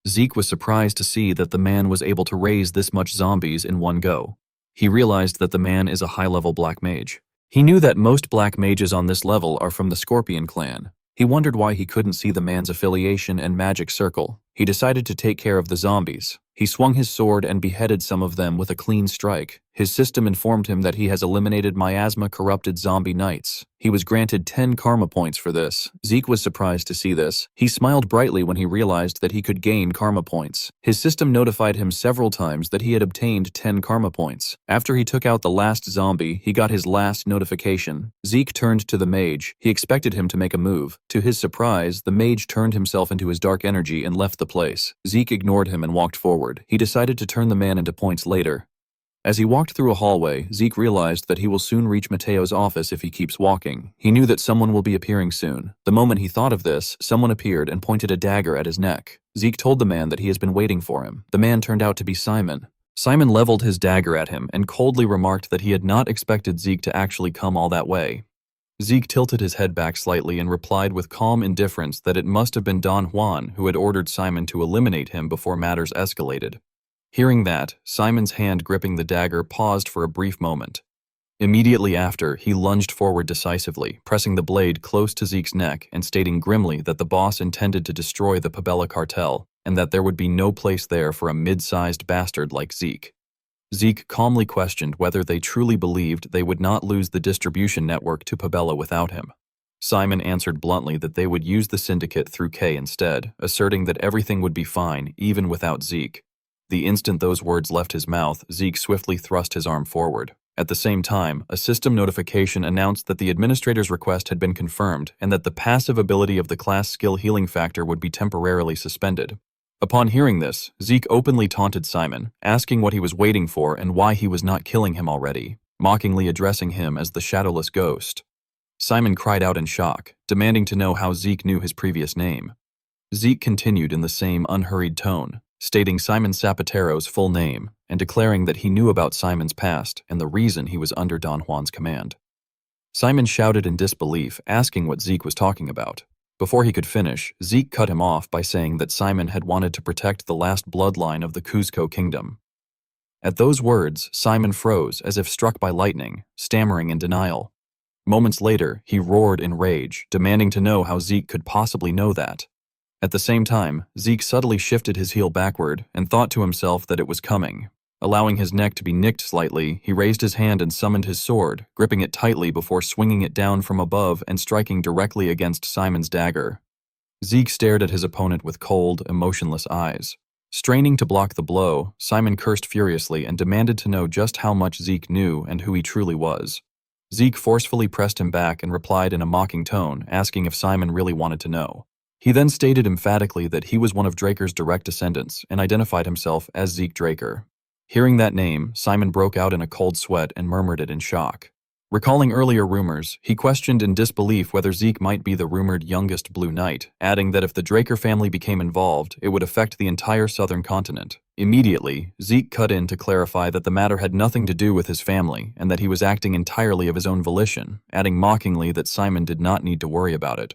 Zeke was surprised to see that the man was able to raise this much zombies in one go. He realized that the man is a high-level black mage. He knew that most black mages on this level are from the Scorpion clan. He wondered why he couldn't see the man's affiliation and magic circle. He decided to take care of the zombies. He swung his sword and beheaded some of them with a clean strike. His system informed him that he has eliminated miasma-corrupted zombie knights. He was granted 10 karma points for this. Zeke was surprised to see this. He smiled brightly when he realized that he could gain karma points. His system notified him several times that he had obtained 10 karma points. After he took out the last zombie, he got his last notification. Zeke turned to the mage. He expected him to make a move. To his surprise, the mage turned himself into his dark energy and left the place. Zeke ignored him and walked forward. He decided to turn the man into points later. As he walked through a hallway, Zeke realized that he will soon reach Mateo's office if he keeps walking. He knew that someone will be appearing soon. The moment he thought of this, someone appeared and pointed a dagger at his neck. Zeke told the man that he has been waiting for him. The man turned out to be Simon. Simon leveled his dagger at him and coldly remarked that he had not expected Zeke to actually come all that way. Zeke tilted his head back slightly and replied with calm indifference that it must have been Don Juan who had ordered Simon to eliminate him before matters escalated. Hearing that, Simon's hand gripping the dagger paused for a brief moment. Immediately after, he lunged forward decisively, pressing the blade close to Zeke's neck and stating grimly that the boss intended to destroy the Pabella cartel and that there would be no place there for a mid-sized bastard like Zeke. Zeke calmly questioned whether they truly believed they would not lose the distribution network to Pabella without him. Simon answered bluntly that they would use the syndicate through K instead, asserting that everything would be fine, even without Zeke. The instant those words left his mouth, Zeke swiftly thrust his arm forward. At the same time, a system notification announced that the administrator's request had been confirmed and that the passive ability of the class skill healing factor would be temporarily suspended. Upon hearing this, Zeke openly taunted Simon, asking what he was waiting for and why he was not killing him already, mockingly addressing him as the shadowless ghost. Simon cried out in shock, demanding to know how Zeke knew his previous name. Zeke continued in the same unhurried tone, stating Simon Zapatero's full name and declaring that he knew about Simon's past and the reason he was under Don Juan's command. Simon shouted in disbelief, asking what Zeke was talking about. Before he could finish, Zeke cut him off by saying that Simon had wanted to protect the last bloodline of the Cuzco kingdom. At those words, Simon froze as if struck by lightning, stammering in denial. Moments later, he roared in rage, demanding to know how Zeke could possibly know that. At the same time, Zeke subtly shifted his heel backward and thought to himself that it was coming. Allowing his neck to be nicked slightly, he raised his hand and summoned his sword, gripping it tightly before swinging it down from above and striking directly against Simon's dagger. Zeke stared at his opponent with cold, emotionless eyes. Straining to block the blow, Simon cursed furiously and demanded to know just how much Zeke knew and who he truly was. Zeke forcefully pressed him back and replied in a mocking tone, asking if Simon really wanted to know. He then stated emphatically that he was one of Draker's direct descendants and identified himself as Zeke Draker. Hearing that name, Simon broke out in a cold sweat and murmured it in shock. Recalling earlier rumors, he questioned in disbelief whether Zeke might be the rumored youngest Blue Knight, adding that if the Draker family became involved, it would affect the entire southern continent. Immediately, Zeke cut in to clarify that the matter had nothing to do with his family and that he was acting entirely of his own volition, adding mockingly that Simon did not need to worry about it.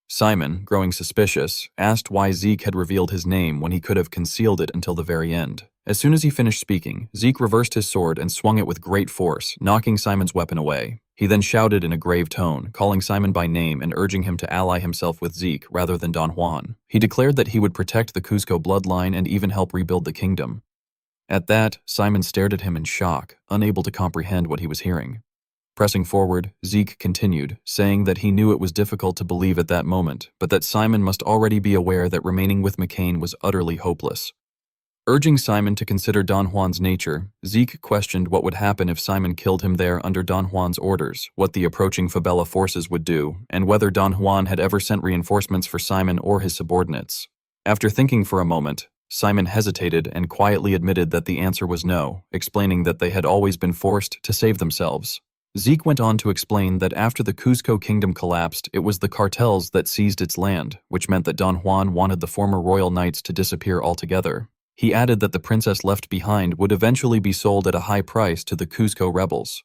Simon, growing suspicious, asked why Zeke had revealed his name when he could have concealed it until the very end. As soon as he finished speaking, Zeke reversed his sword and swung it with great force, knocking Simon's weapon away. He then shouted in a grave tone, calling Simon by name and urging him to ally himself with Zeke rather than Don Juan. He declared that he would protect the Cuzco bloodline and even help rebuild the kingdom. At that, Simon stared at him in shock, unable to comprehend what he was hearing. Pressing forward, Zeke continued, saying that he knew it was difficult to believe at that moment, but that Simon must already be aware that remaining with McCain was utterly hopeless. Urging Simon to consider Don Juan's nature, Zeke questioned what would happen if Simon killed him there under Don Juan's orders, what the approaching Fabella forces would do, and whether Don Juan had ever sent reinforcements for Simon or his subordinates. After thinking for a moment, Simon hesitated and quietly admitted that the answer was no, explaining that they had always been forced to save themselves. Zeke went on to explain that after the Cuzco kingdom collapsed, it was the cartels that seized its land, which meant that Don Juan wanted the former royal knights to disappear altogether. He added that the princess left behind would eventually be sold at a high price to the Cuzco rebels.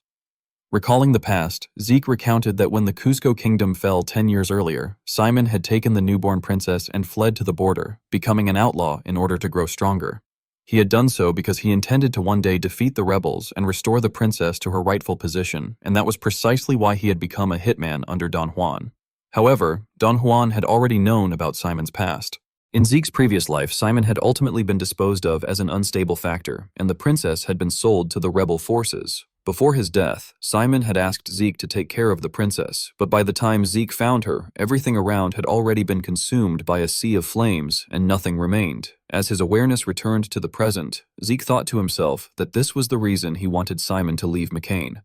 Recalling the past, Zeke recounted that when the Cuzco kingdom fell 10 years earlier, Simon had taken the newborn princess and fled to the border, becoming an outlaw in order to grow stronger. He had done so because he intended to one day defeat the rebels and restore the princess to her rightful position, and that was precisely why he had become a hitman under Don Juan. However, Don Juan had already known about Simon's past. In Zeke's previous life, Simon had ultimately been disposed of as an unstable factor, and the princess had been sold to the rebel forces. Before his death, Simon had asked Zeke to take care of the princess, but by the time Zeke found her, everything around had already been consumed by a sea of flames, and nothing remained. As his awareness returned to the present, Zeke thought to himself that this was the reason he wanted Simon to leave McCain.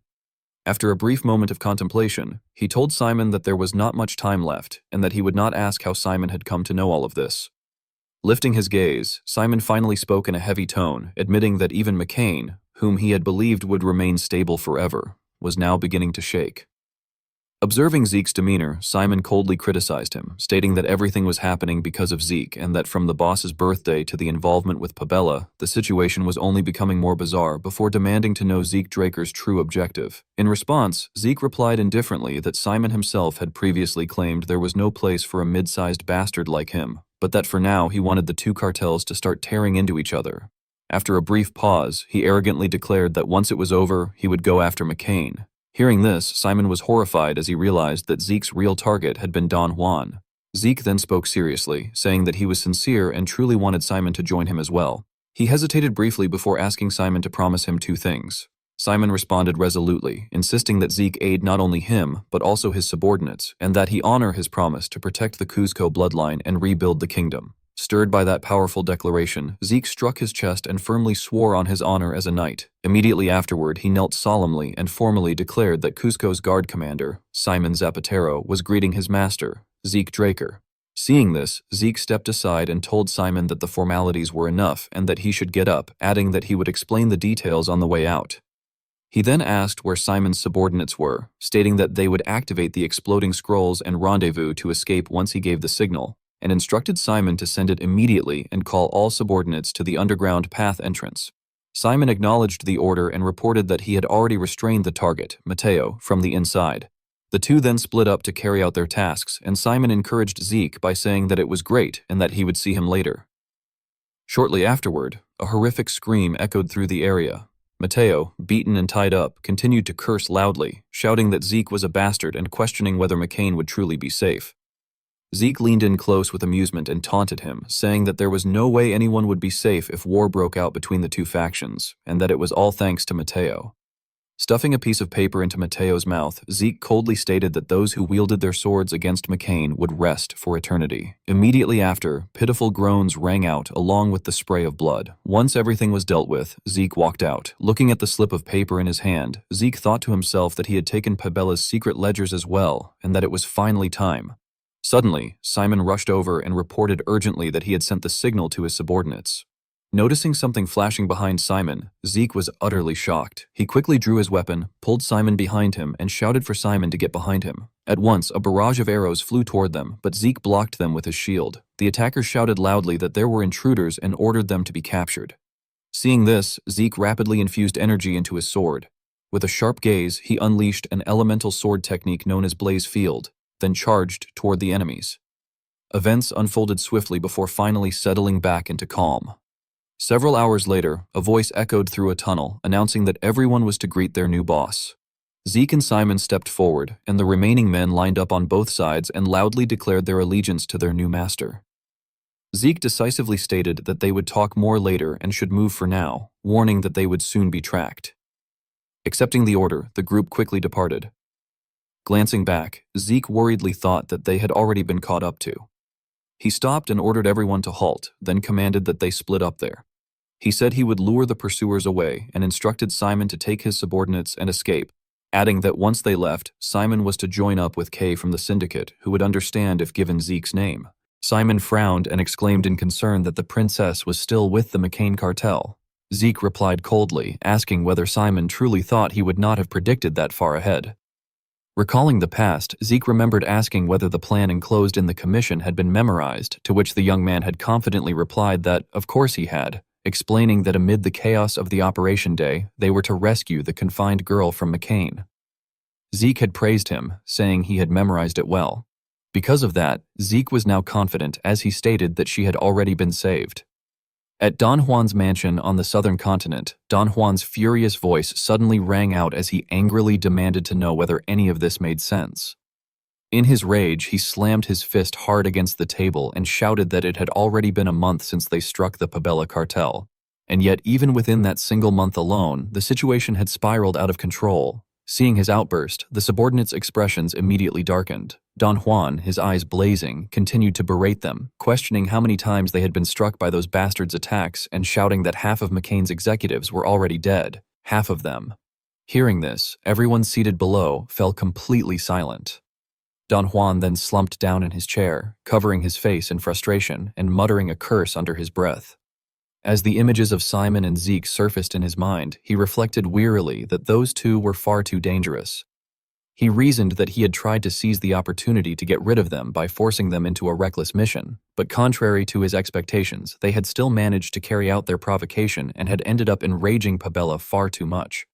After a brief moment of contemplation, he told Simon that there was not much time left, and that he would not ask how Simon had come to know all of this. Lifting his gaze, Simon finally spoke in a heavy tone, admitting that even McCain, whom he had believed would remain stable forever, was now beginning to shake. Observing Zeke's demeanor, Simon coldly criticized him, stating that everything was happening because of Zeke and that from the boss's birthday to the involvement with Pabella, the situation was only becoming more bizarre before demanding to know Zeke Draker's true objective. In response, Zeke replied indifferently that Simon himself had previously claimed there was no place for a mid-sized bastard like him, but that for now he wanted the two cartels to start tearing into each other. After a brief pause, he arrogantly declared that once it was over, he would go after McCain. Hearing this, Simon was horrified as he realized that Zeke's real target had been Don Juan. Zeke then spoke seriously, saying that he was sincere and truly wanted Simon to join him as well. He hesitated briefly before asking Simon to promise him two things. Simon responded resolutely, insisting that Zeke aid not only him, but also his subordinates, and that he honor his promise to protect the Cuzco bloodline and rebuild the kingdom. Stirred by that powerful declaration, Zeke struck his chest and firmly swore on his honor as a knight. Immediately afterward, he knelt solemnly and formally declared that Cuzco's guard commander, Simon Zapatero, was greeting his master, Zeke Draker. Seeing this, Zeke stepped aside and told Simon that the formalities were enough and that he should get up, adding that he would explain the details on the way out. He then asked where Simon's subordinates were, stating that they would activate the exploding scrolls and rendezvous to escape once he gave the signal, and instructed Simon to send it immediately and call all subordinates to the underground path entrance. Simon acknowledged the order and reported that he had already restrained the target, Mateo, from the inside. The two then split up to carry out their tasks, and Simon encouraged Zeke by saying that it was great and that he would see him later. Shortly afterward, a horrific scream echoed through the area. Mateo, beaten and tied up, continued to curse loudly, shouting that Zeke was a bastard and questioning whether McCain would truly be safe. Zeke leaned in close with amusement and taunted him, saying that there was no way anyone would be safe if war broke out between the two factions, and that it was all thanks to Mateo. Stuffing a piece of paper into Mateo's mouth, Zeke coldly stated that those who wielded their swords against McCain would rest for eternity. Immediately after, pitiful groans rang out along with the spray of blood. Once everything was dealt with, Zeke walked out. Looking at the slip of paper in his hand, Zeke thought to himself that he had taken Pabella's secret ledgers as well, and that it was finally time. Suddenly, Simon rushed over and reported urgently that he had sent the signal to his subordinates. Noticing something flashing behind Simon, Zeke was utterly shocked. He quickly drew his weapon, pulled Simon behind him, and shouted for Simon to get behind him. At once, a barrage of arrows flew toward them, but Zeke blocked them with his shield. The attackers shouted loudly that there were intruders and ordered them to be captured. Seeing this, Zeke rapidly infused energy into his sword. With a sharp gaze, he unleashed an elemental sword technique known as Blaze Field, then charged toward the enemies. Events unfolded swiftly before finally settling back into calm. Several hours later, a voice echoed through a tunnel, announcing that everyone was to greet their new boss. Zeke and Simon stepped forward, and the remaining men lined up on both sides and loudly declared their allegiance to their new master. Zeke decisively stated that they would talk more later and should move for now, warning that they would soon be tracked. Accepting the order, the group quickly departed. Glancing back, Zeke worriedly thought that they had already been caught up to. He stopped and ordered everyone to halt, then commanded that they split up there. He said he would lure the pursuers away and instructed Simon to take his subordinates and escape, adding that once they left, Simon was to join up with Kay from the syndicate, who would understand if given Zeke's name. Simon frowned and exclaimed in concern that the princess was still with the McCain cartel. Zeke replied coldly, asking whether Simon truly thought he would not have predicted that far ahead. Recalling the past, Zeke remembered asking whether the plan enclosed in the commission had been memorized, to which the young man had confidently replied that, of course he had, explaining that amid the chaos of the operation day, they were to rescue the confined girl from McCain. Zeke had praised him, saying he had memorized it well. Because of that, Zeke was now confident as he stated that she had already been saved. At Don Juan's mansion on the southern continent, Don Juan's furious voice suddenly rang out as he angrily demanded to know whether any of this made sense. In his rage, he slammed his fist hard against the table and shouted that it had already been a month since they struck the Pabella cartel. And yet, even within that single month alone, the situation had spiraled out of control. Seeing his outburst, the subordinates' expressions immediately darkened. Don Juan, his eyes blazing, continued to berate them, questioning how many times they had been struck by those bastards' attacks and shouting that half of McCain's executives were already dead, half of them. Hearing this, everyone seated below fell completely silent. Don Juan then slumped down in his chair, covering his face in frustration and muttering a curse under his breath. As the images of Simon and Zeke surfaced in his mind, he reflected wearily that those two were far too dangerous. He reasoned that he had tried to seize the opportunity to get rid of them by forcing them into a reckless mission, but contrary to his expectations, they had still managed to carry out their provocation and had ended up enraging Pabella far too much.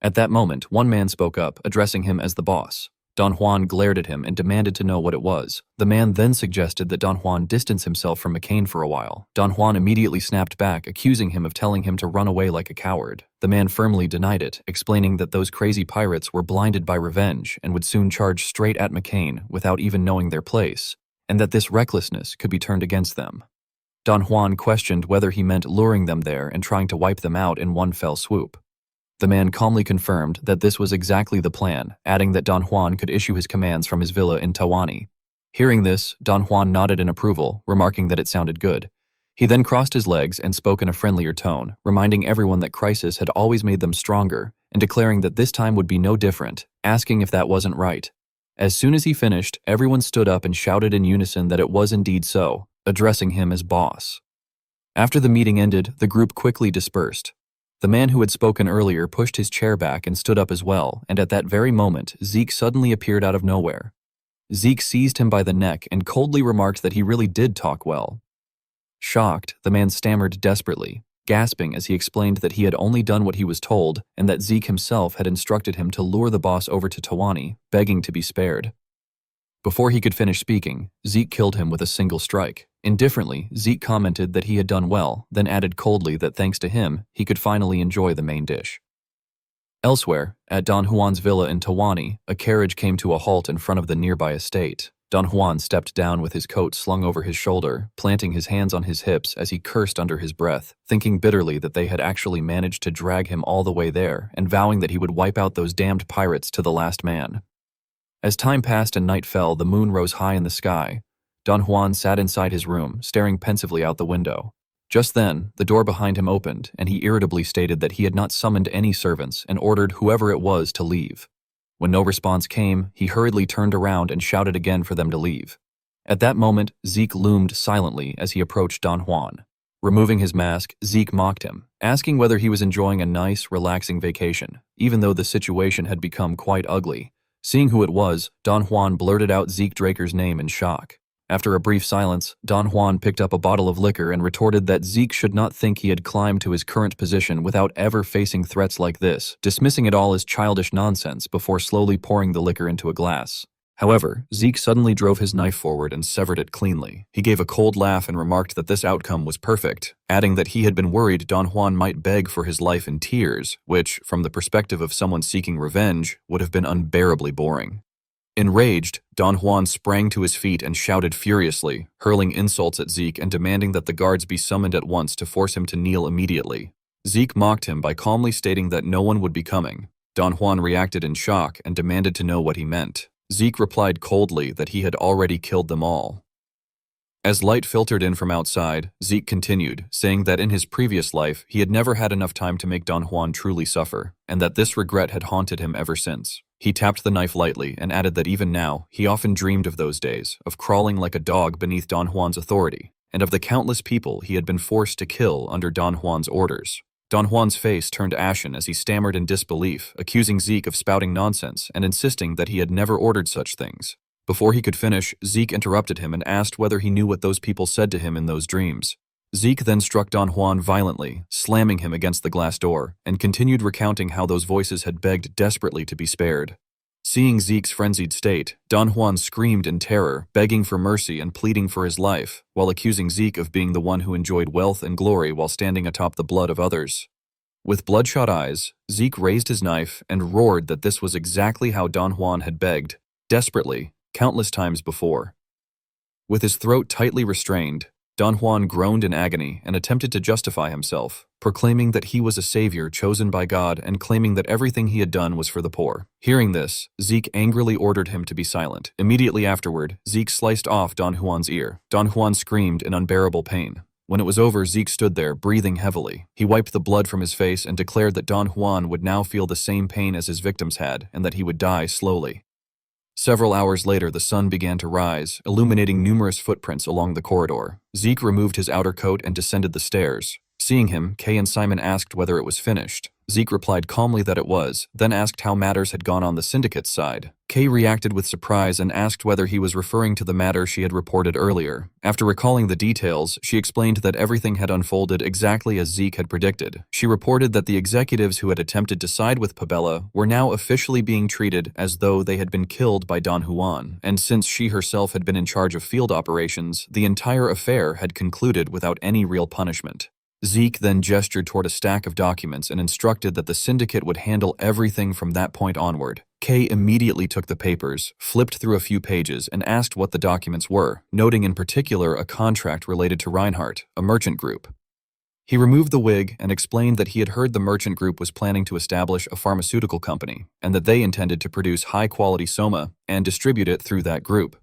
At that moment, one man spoke up, addressing him as the boss. Don Juan glared at him and demanded to know what it was. The man then suggested that Don Juan distance himself from McCain for a while. Don Juan immediately snapped back, accusing him of telling him to run away like a coward. The man firmly denied it, explaining that those crazy pirates were blinded by revenge and would soon charge straight at McCain without even knowing their place, and that this recklessness could be turned against them. Don Juan questioned whether he meant luring them there and trying to wipe them out in one fell swoop. The man calmly confirmed that this was exactly the plan, adding that Don Juan could issue his commands from his villa in Tawani. Hearing this, Don Juan nodded in approval, remarking that it sounded good. He then crossed his legs and spoke in a friendlier tone, reminding everyone that crisis had always made them stronger, and declaring that this time would be no different, asking if that wasn't right. As soon as he finished, everyone stood up and shouted in unison that it was indeed so, addressing him as boss. After the meeting ended, the group quickly dispersed. The man who had spoken earlier pushed his chair back and stood up as well, and at that very moment, Zeke suddenly appeared out of nowhere. Zeke seized him by the neck and coldly remarked that he really did talk well. Shocked, the man stammered desperately, gasping as he explained that he had only done what he was told and that Zeke himself had instructed him to lure the boss over to Tawani, begging to be spared. Before he could finish speaking, Zeke killed him with a single strike. Indifferently, Zeke commented that he had done well, then added coldly that thanks to him, he could finally enjoy the main dish. Elsewhere, at Don Juan's villa in Tawani, a carriage came to a halt in front of the nearby estate. Don Juan stepped down with his coat slung over his shoulder, planting his hands on his hips as he cursed under his breath, thinking bitterly that they had actually managed to drag him all the way there, and vowing that he would wipe out those damned pirates to the last man. As time passed and night fell, the moon rose high in the sky. Don Juan sat inside his room, staring pensively out the window. Just then, the door behind him opened, and he irritably stated that he had not summoned any servants and ordered whoever it was to leave. When no response came, he hurriedly turned around and shouted again for them to leave. At that moment, Zeke loomed silently as he approached Don Juan. Removing his mask, Zeke mocked him, asking whether he was enjoying a nice, relaxing vacation, even though the situation had become quite ugly. Seeing who it was, Don Juan blurted out Zeke Draker's name in shock. After a brief silence, Don Juan picked up a bottle of liquor and retorted that Zeke should not think he had climbed to his current position without ever facing threats like this, dismissing it all as childish nonsense before slowly pouring the liquor into a glass. However, Zeke suddenly drove his knife forward and severed it cleanly. He gave a cold laugh and remarked that this outcome was perfect, adding that he had been worried Don Juan might beg for his life in tears, which, from the perspective of someone seeking revenge, would have been unbearably boring. Enraged, Don Juan sprang to his feet and shouted furiously, hurling insults at Zeke and demanding that the guards be summoned at once to force him to kneel immediately. Zeke mocked him by calmly stating that no one would be coming. Don Juan reacted in shock and demanded to know what he meant. Zeke replied coldly that he had already killed them all. As light filtered in from outside, Zeke continued, saying that in his previous life he had never had enough time to make Don Juan truly suffer, and that this regret had haunted him ever since. He tapped the knife lightly and added that even now, he often dreamed of those days, of crawling like a dog beneath Don Juan's authority, and of the countless people he had been forced to kill under Don Juan's orders. Don Juan's face turned ashen as he stammered in disbelief, accusing Zeke of spouting nonsense and insisting that he had never ordered such things. Before he could finish, Zeke interrupted him and asked whether he knew what those people said to him in those dreams. Zeke then struck Don Juan violently, slamming him against the glass door, and continued recounting how those voices had begged desperately to be spared. Seeing Zeke's frenzied state, Don Juan screamed in terror, begging for mercy and pleading for his life, while accusing Zeke of being the one who enjoyed wealth and glory while standing atop the blood of others. With bloodshot eyes, Zeke raised his knife and roared that this was exactly how Don Juan had begged, desperately, countless times before. With his throat tightly restrained, Don Juan groaned in agony and attempted to justify himself, proclaiming that he was a savior chosen by God and claiming that everything he had done was for the poor. Hearing this, Zeke angrily ordered him to be silent. Immediately afterward, Zeke sliced off Don Juan's ear. Don Juan screamed in unbearable pain. When it was over, Zeke stood there, breathing heavily. He wiped the blood from his face and declared that Don Juan would now feel the same pain as his victims had and that he would die slowly. Several hours later, the sun began to rise, illuminating numerous footprints along the corridor. Zeke removed his outer coat and descended the stairs. Seeing him, Kay and Simon asked whether it was finished. Zeke replied calmly that it was, then asked how matters had gone on the syndicate's side. Kay reacted with surprise and asked whether he was referring to the matter she had reported earlier. After recalling the details, she explained that everything had unfolded exactly as Zeke had predicted. She reported that the executives who had attempted to side with Pabella were now officially being treated as though they had been killed by Don Juan, and since she herself had been in charge of field operations, the entire affair had concluded without any real punishment. Zeke then gestured toward a stack of documents and instructed that the syndicate would handle everything from that point onward. Kay immediately took the papers, flipped through a few pages, and asked what the documents were, noting in particular a contract related to Reinhardt, a merchant group. He removed the wig and explained that he had heard the merchant group was planning to establish a pharmaceutical company, and that they intended to produce high-quality soma and distribute it through that group.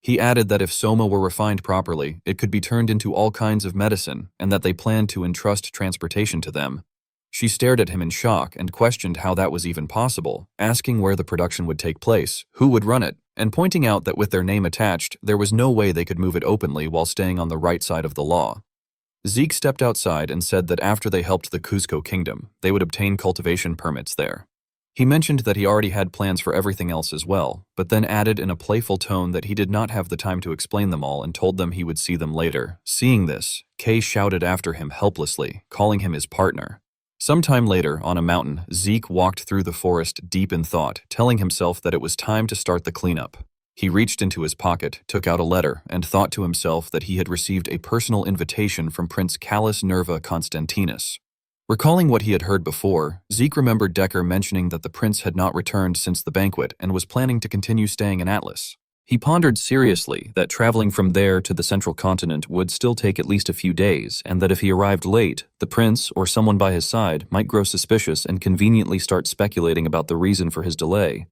He added that if soma were refined properly, it could be turned into all kinds of medicine, and that they planned to entrust transportation to them. She stared at him in shock and questioned how that was even possible, asking where the production would take place, who would run it, and pointing out that with their name attached, there was no way they could move it openly while staying on the right side of the law. Zeke stepped outside and said that after they helped the Cusco kingdom, they would obtain cultivation permits there. He mentioned that he already had plans for everything else as well, but then added in a playful tone that he did not have the time to explain them all and told them he would see them later. Seeing this, Kay shouted after him helplessly, calling him his partner. Sometime later, on a mountain, Zeke walked through the forest deep in thought, telling himself that it was time to start the cleanup. He reached into his pocket, took out a letter, and thought to himself that he had received a personal invitation from Prince Callus Nerva Constantinus. Recalling what he had heard before, Zeke remembered Decker mentioning that the prince had not returned since the banquet and was planning to continue staying in Atlas. He pondered seriously that traveling from there to the central continent would still take at least a few days, and that if he arrived late, the prince or someone by his side might grow suspicious and conveniently start speculating about the reason for his delay.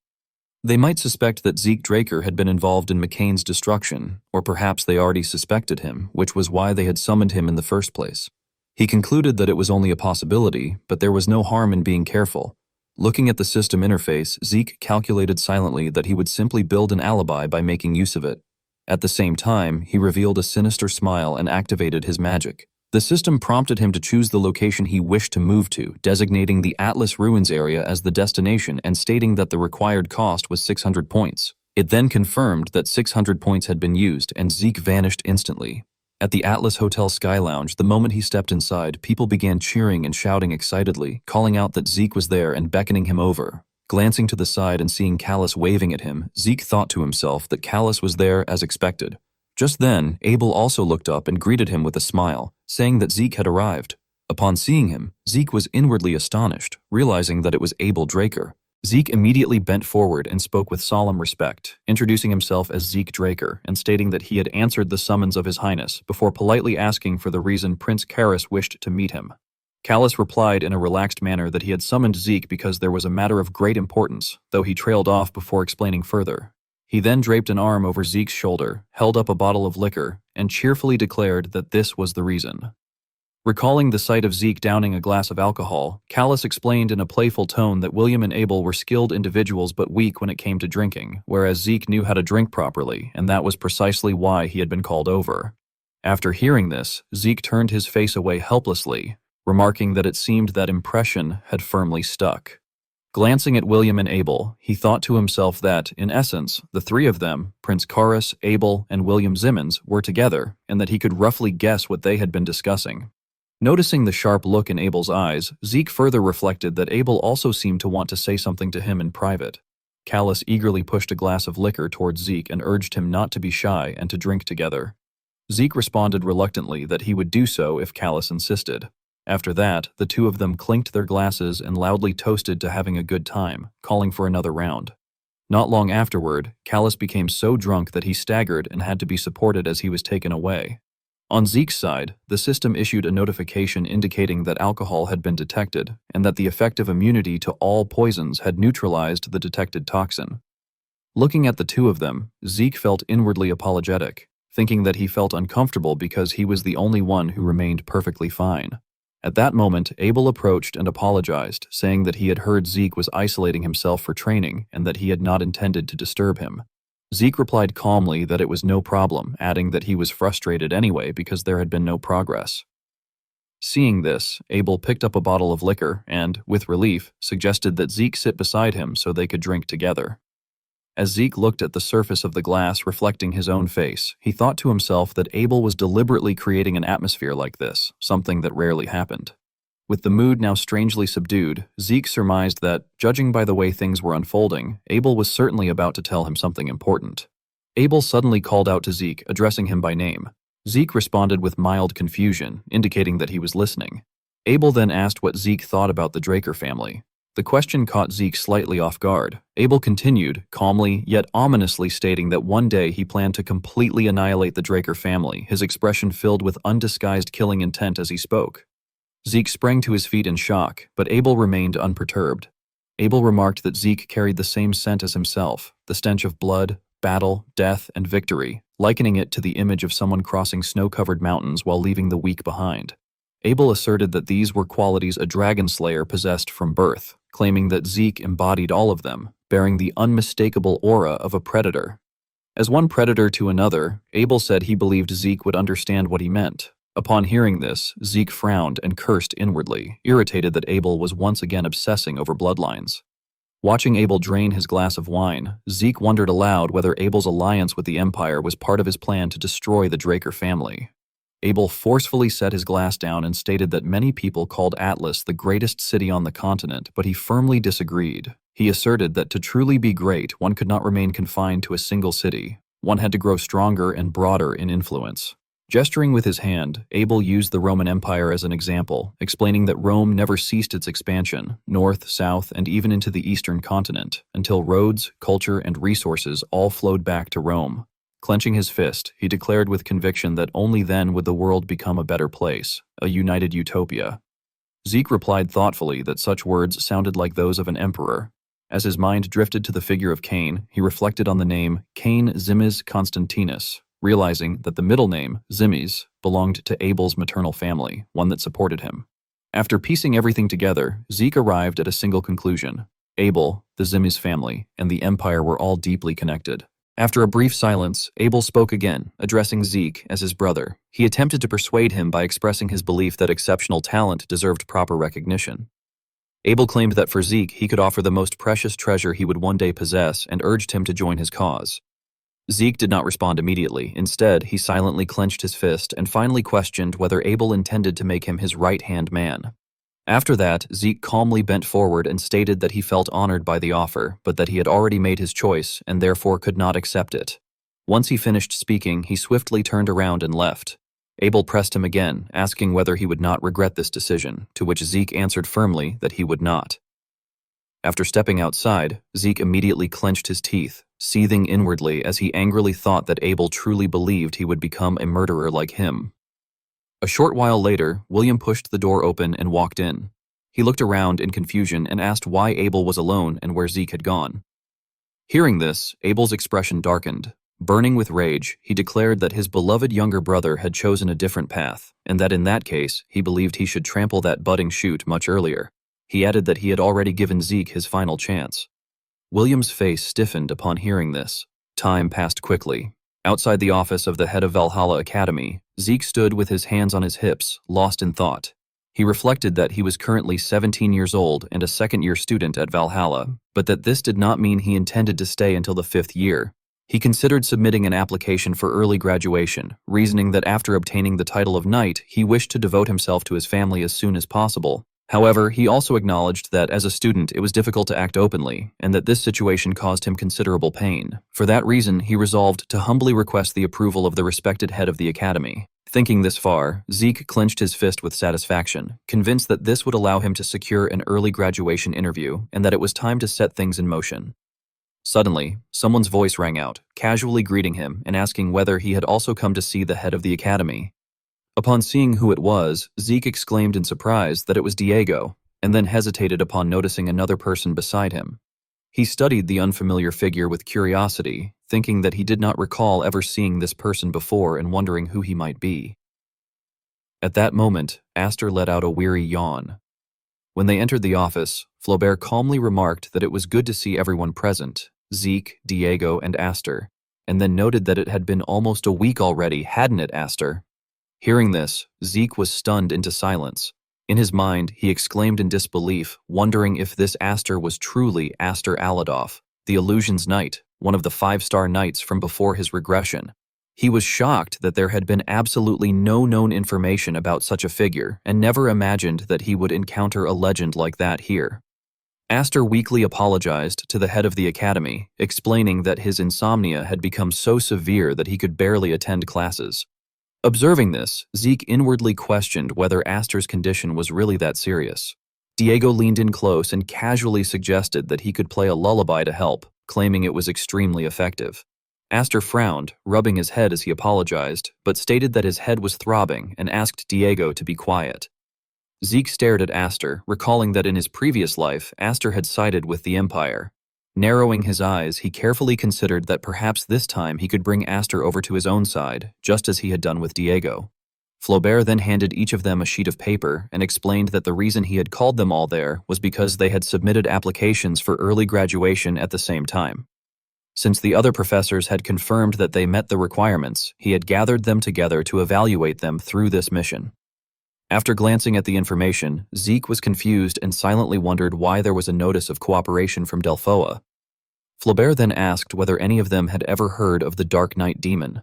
They might suspect that Zeke Draker had been involved in McCain's destruction, or perhaps they already suspected him, which was why they had summoned him in the first place. He concluded that it was only a possibility, but there was no harm in being careful. Looking at the system interface, Zeke calculated silently that he would simply build an alibi by making use of it. At the same time, he revealed a sinister smile and activated his magic. The system prompted him to choose the location he wished to move to, designating the Atlas Ruins area as the destination and stating that the required cost was 600 points. It then confirmed that 600 points had been used, and Zeke vanished instantly. At the Atlas Hotel Sky Lounge, the moment he stepped inside, people began cheering and shouting excitedly, calling out that Zeke was there and beckoning him over. Glancing to the side and seeing Callus waving at him, Zeke thought to himself that Callus was there as expected. Just then, Abel also looked up and greeted him with a smile, saying that Zeke had arrived. Upon seeing him, Zeke was inwardly astonished, realizing that it was Abel Draker. Zeke immediately bent forward and spoke with solemn respect, introducing himself as Zeke Draker and stating that he had answered the summons of His Highness before politely asking for the reason Prince Karras wished to meet him. Callus replied in a relaxed manner that he had summoned Zeke because there was a matter of great importance, though he trailed off before explaining further. He then draped an arm over Zeke's shoulder, held up a bottle of liquor, and cheerfully declared that this was the reason. Recalling the sight of Zeke downing a glass of alcohol, Callus explained in a playful tone that William and Abel were skilled individuals but weak when it came to drinking, whereas Zeke knew how to drink properly, and that was precisely why he had been called over. After hearing this, Zeke turned his face away helplessly, remarking that it seemed that impression had firmly stuck. Glancing at William and Abel, he thought to himself that, in essence, the three of them, Prince Karras, Abel, and William Zimmons, were together, and that he could roughly guess what they had been discussing. Noticing the sharp look in Abel's eyes, Zeke further reflected that Abel also seemed to want to say something to him in private. Callus eagerly pushed a glass of liquor towards Zeke and urged him not to be shy and to drink together. Zeke responded reluctantly that he would do so if Callus insisted. After that, the two of them clinked their glasses and loudly toasted to having a good time, calling for another round. Not long afterward, Callus became so drunk that he staggered and had to be supported as he was taken away. On Zeke's side, the system issued a notification indicating that alcohol had been detected and that the effective immunity to all poisons had neutralized the detected toxin. Looking at the two of them, Zeke felt inwardly apologetic, thinking that he felt uncomfortable because he was the only one who remained perfectly fine. At that moment, Abel approached and apologized, saying that he had heard Zeke was isolating himself for training and that he had not intended to disturb him. Zeke replied calmly that it was no problem, adding that he was frustrated anyway because there had been no progress. Seeing this, Abel picked up a bottle of liquor and, with relief, suggested that Zeke sit beside him so they could drink together. As Zeke looked at the surface of the glass reflecting his own face, he thought to himself that Abel was deliberately creating an atmosphere like this, something that rarely happened. With the mood now strangely subdued, Zeke surmised that, judging by the way things were unfolding, Abel was certainly about to tell him something important. Abel suddenly called out to Zeke, addressing him by name. Zeke responded with mild confusion, indicating that he was listening. Abel then asked what Zeke thought about the Draker family. The question caught Zeke slightly off guard. Abel continued, calmly yet ominously stating that one day he planned to completely annihilate the Draker family, his expression filled with undisguised killing intent as he spoke. Zeke sprang to his feet in shock, but Abel remained unperturbed. Abel remarked that Zeke carried the same scent as himself, the stench of blood, battle, death, and victory, likening it to the image of someone crossing snow-covered mountains while leaving the weak behind. Abel asserted that these were qualities a Dragonslayer possessed from birth, claiming that Zeke embodied all of them, bearing the unmistakable aura of a predator. As one predator to another, Abel said he believed Zeke would understand what he meant. Upon hearing this, Zeke frowned and cursed inwardly, irritated that Abel was once again obsessing over bloodlines. Watching Abel drain his glass of wine, Zeke wondered aloud whether Abel's alliance with the Empire was part of his plan to destroy the Draker family. Abel forcefully set his glass down and stated that many people called Atlas the greatest city on the continent, but he firmly disagreed. He asserted that to truly be great, one could not remain confined to a single city. One had to grow stronger and broader in influence. Gesturing with his hand, Abel used the Roman Empire as an example, explaining that Rome never ceased its expansion, north, south, and even into the eastern continent, until roads, culture, and resources all flowed back to Rome. Clenching his fist, he declared with conviction that only then would the world become a better place, a united utopia. Zeke replied thoughtfully that such words sounded like those of an emperor. As his mind drifted to the figure of Cain, he reflected on the name Cain Zimiz Constantinus, realizing that the middle name, Zimiz, belonged to Abel's maternal family, one that supported him. After piecing everything together, Zeke arrived at a single conclusion. Abel, the Zimiz family, and the Empire were all deeply connected. After a brief silence, Abel spoke again, addressing Zeke as his brother. He attempted to persuade him by expressing his belief that exceptional talent deserved proper recognition. Abel claimed that for Zeke, he could offer the most precious treasure he would one day possess and urged him to join his cause. Zeke did not respond immediately. Instead, he silently clenched his fist and finally questioned whether Abel intended to make him his right-hand man. After that, Zeke calmly bent forward and stated that he felt honored by the offer, but that he had already made his choice and therefore could not accept it. Once he finished speaking, he swiftly turned around and left. Abel pressed him again, asking whether he would not regret this decision, to which Zeke answered firmly that he would not. After stepping outside, Zeke immediately clenched his teeth, seething inwardly as he angrily thought that Abel truly believed he would become a murderer like him. A short while later, William pushed the door open and walked in. He looked around in confusion and asked why Abel was alone and where Zeke had gone. Hearing this, Abel's expression darkened. Burning with rage, he declared that his beloved younger brother had chosen a different path, and that in that case, he believed he should trample that budding shoot much earlier. He added that he had already given Zeke his final chance. William's face stiffened upon hearing this. Time passed quickly. Outside the office of the head of Valhalla Academy, Zeke stood with his hands on his hips, lost in thought. He reflected that he was currently 17 years old and a second-year student at Valhalla, but that this did not mean he intended to stay until the 5th year. He considered submitting an application for early graduation, reasoning that after obtaining the title of knight, he wished to devote himself to his family as soon as possible. However, he also acknowledged that as a student it was difficult to act openly, and that this situation caused him considerable pain. For that reason, he resolved to humbly request the approval of the respected head of the academy. Thinking this far, Zeke clenched his fist with satisfaction, convinced that this would allow him to secure an early graduation interview and that it was time to set things in motion. Suddenly, someone's voice rang out, casually greeting him and asking whether he had also come to see the head of the academy. Upon seeing who it was, Zeke exclaimed in surprise that it was Diego, and then hesitated upon noticing another person beside him. He studied the unfamiliar figure with curiosity, thinking that he did not recall ever seeing this person before and wondering who he might be. At that moment, Aster let out a weary yawn. When they entered the office, Flaubert calmly remarked that it was good to see everyone present, Zeke, Diego, and Aster, and then noted that it had been almost a week already, hadn't it, Aster? Hearing this, Zeke was stunned into silence. In his mind, he exclaimed in disbelief, wondering if this Aster was truly Aster Aladoff, the Illusion's Knight, one of the 5-star knights from before his regression. He was shocked that there had been absolutely no known information about such a figure, and never imagined that he would encounter a legend like that here. Aster weakly apologized to the head of the academy, explaining that his insomnia had become so severe that he could barely attend classes. Observing this, Zeke inwardly questioned whether Aster's condition was really that serious. Diego leaned in close and casually suggested that he could play a lullaby to help, claiming it was extremely effective. Aster frowned, rubbing his head as he apologized, but stated that his head was throbbing and asked Diego to be quiet. Zeke stared at Aster, recalling that in his previous life, Aster had sided with the Empire. Narrowing his eyes, he carefully considered that perhaps this time he could bring Aster over to his own side, just as he had done with Diego. Flaubert then handed each of them a sheet of paper and explained that the reason he had called them all there was because they had submitted applications for early graduation at the same time. Since the other professors had confirmed that they met the requirements, he had gathered them together to evaluate them through this mission. After glancing at the information, Zeke was confused and silently wondered why there was a notice of cooperation from Delphoa. Flaubert then asked whether any of them had ever heard of the Dark Knight demon.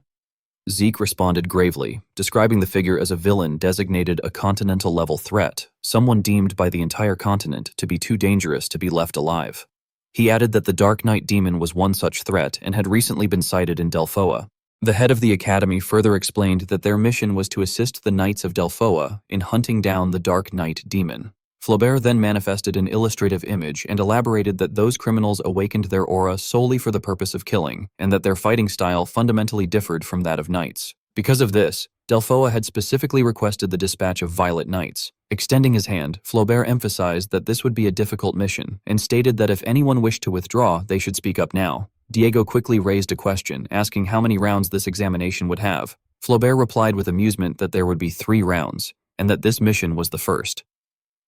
Zeke responded gravely, describing the figure as a villain designated a continental-level threat, someone deemed by the entire continent to be too dangerous to be left alive. He added that the Dark Knight demon was one such threat and had recently been sighted in Delphoa. The head of the academy further explained that their mission was to assist the Knights of Delphoa in hunting down the Dark Knight demon. Flaubert then manifested an illustrative image and elaborated that those criminals awakened their aura solely for the purpose of killing, and that their fighting style fundamentally differed from that of knights. Because of this, Delphoa had specifically requested the dispatch of Violet Knights. Extending his hand, Flaubert emphasized that this would be a difficult mission, and stated that if anyone wished to withdraw, they should speak up now. Diego quickly raised a question, asking how many rounds this examination would have. Flaubert replied with amusement that there would be 3 rounds, and that this mission was the first.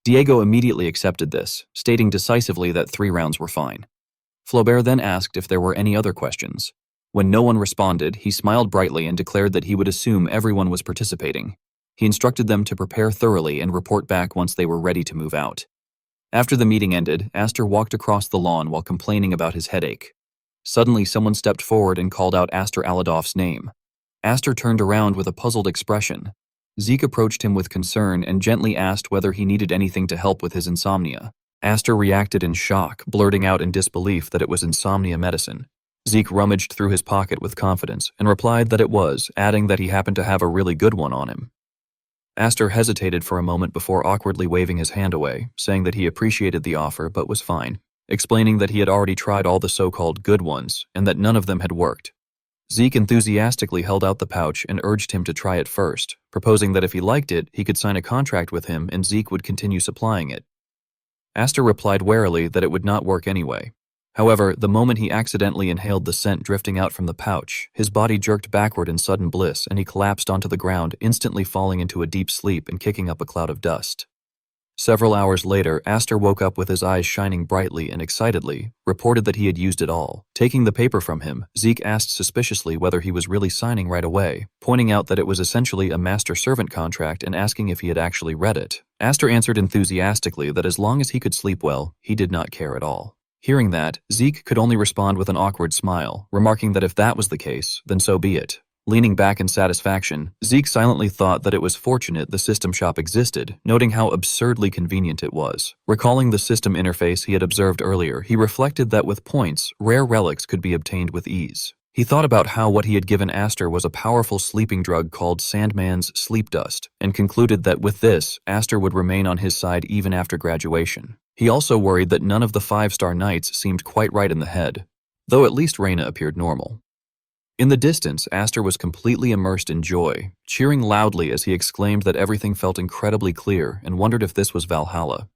Diego immediately accepted this, stating decisively that 3 rounds were fine. Flaubert then asked if there were any other questions. When no one responded, he smiled brightly and declared that he would assume everyone was participating. He instructed them to prepare thoroughly and report back once they were ready to move out. After the meeting ended, Astor walked across the lawn while complaining about his headache. Suddenly, someone stepped forward and called out Astor Aladoff's name. Astor turned around with a puzzled expression. Zeke approached him with concern and gently asked whether he needed anything to help with his insomnia. Astor reacted in shock, blurting out in disbelief that it was insomnia medicine. Zeke rummaged through his pocket with confidence and replied that it was, adding that he happened to have a really good one on him. Astor hesitated for a moment before awkwardly waving his hand away, saying that he appreciated the offer but was fine, explaining that he had already tried all the so-called good ones and that none of them had worked. Zeke enthusiastically held out the pouch and urged him to try it first, proposing that if he liked it, he could sign a contract with him and Zeke would continue supplying it. Astor replied warily that it would not work anyway. However, the moment he accidentally inhaled the scent drifting out from the pouch, his body jerked backward in sudden bliss and he collapsed onto the ground, instantly falling into a deep sleep and kicking up a cloud of dust. Several hours later, Astor woke up with his eyes shining brightly and excitedly, reported that he had used it all. Taking the paper from him, Zeke asked suspiciously whether he was really signing right away, pointing out that it was essentially a master-servant contract and asking if he had actually read it. Astor answered enthusiastically that as long as he could sleep well, he did not care at all. Hearing that, Zeke could only respond with an awkward smile, remarking that if that was the case, then so be it. Leaning back in satisfaction, Zeke silently thought that it was fortunate the system shop existed, noting how absurdly convenient it was. Recalling the system interface he had observed earlier, he reflected that with points, rare relics could be obtained with ease. He thought about how what he had given Astor was a powerful sleeping drug called Sandman's Sleep Dust, and concluded that with this, Astor would remain on his side even after graduation. He also worried that none of the 5-star knights seemed quite right in the head, though at least Reyna appeared normal. In the distance, Astor was completely immersed in joy, cheering loudly as he exclaimed that everything felt incredibly clear and wondered if this was Valhalla.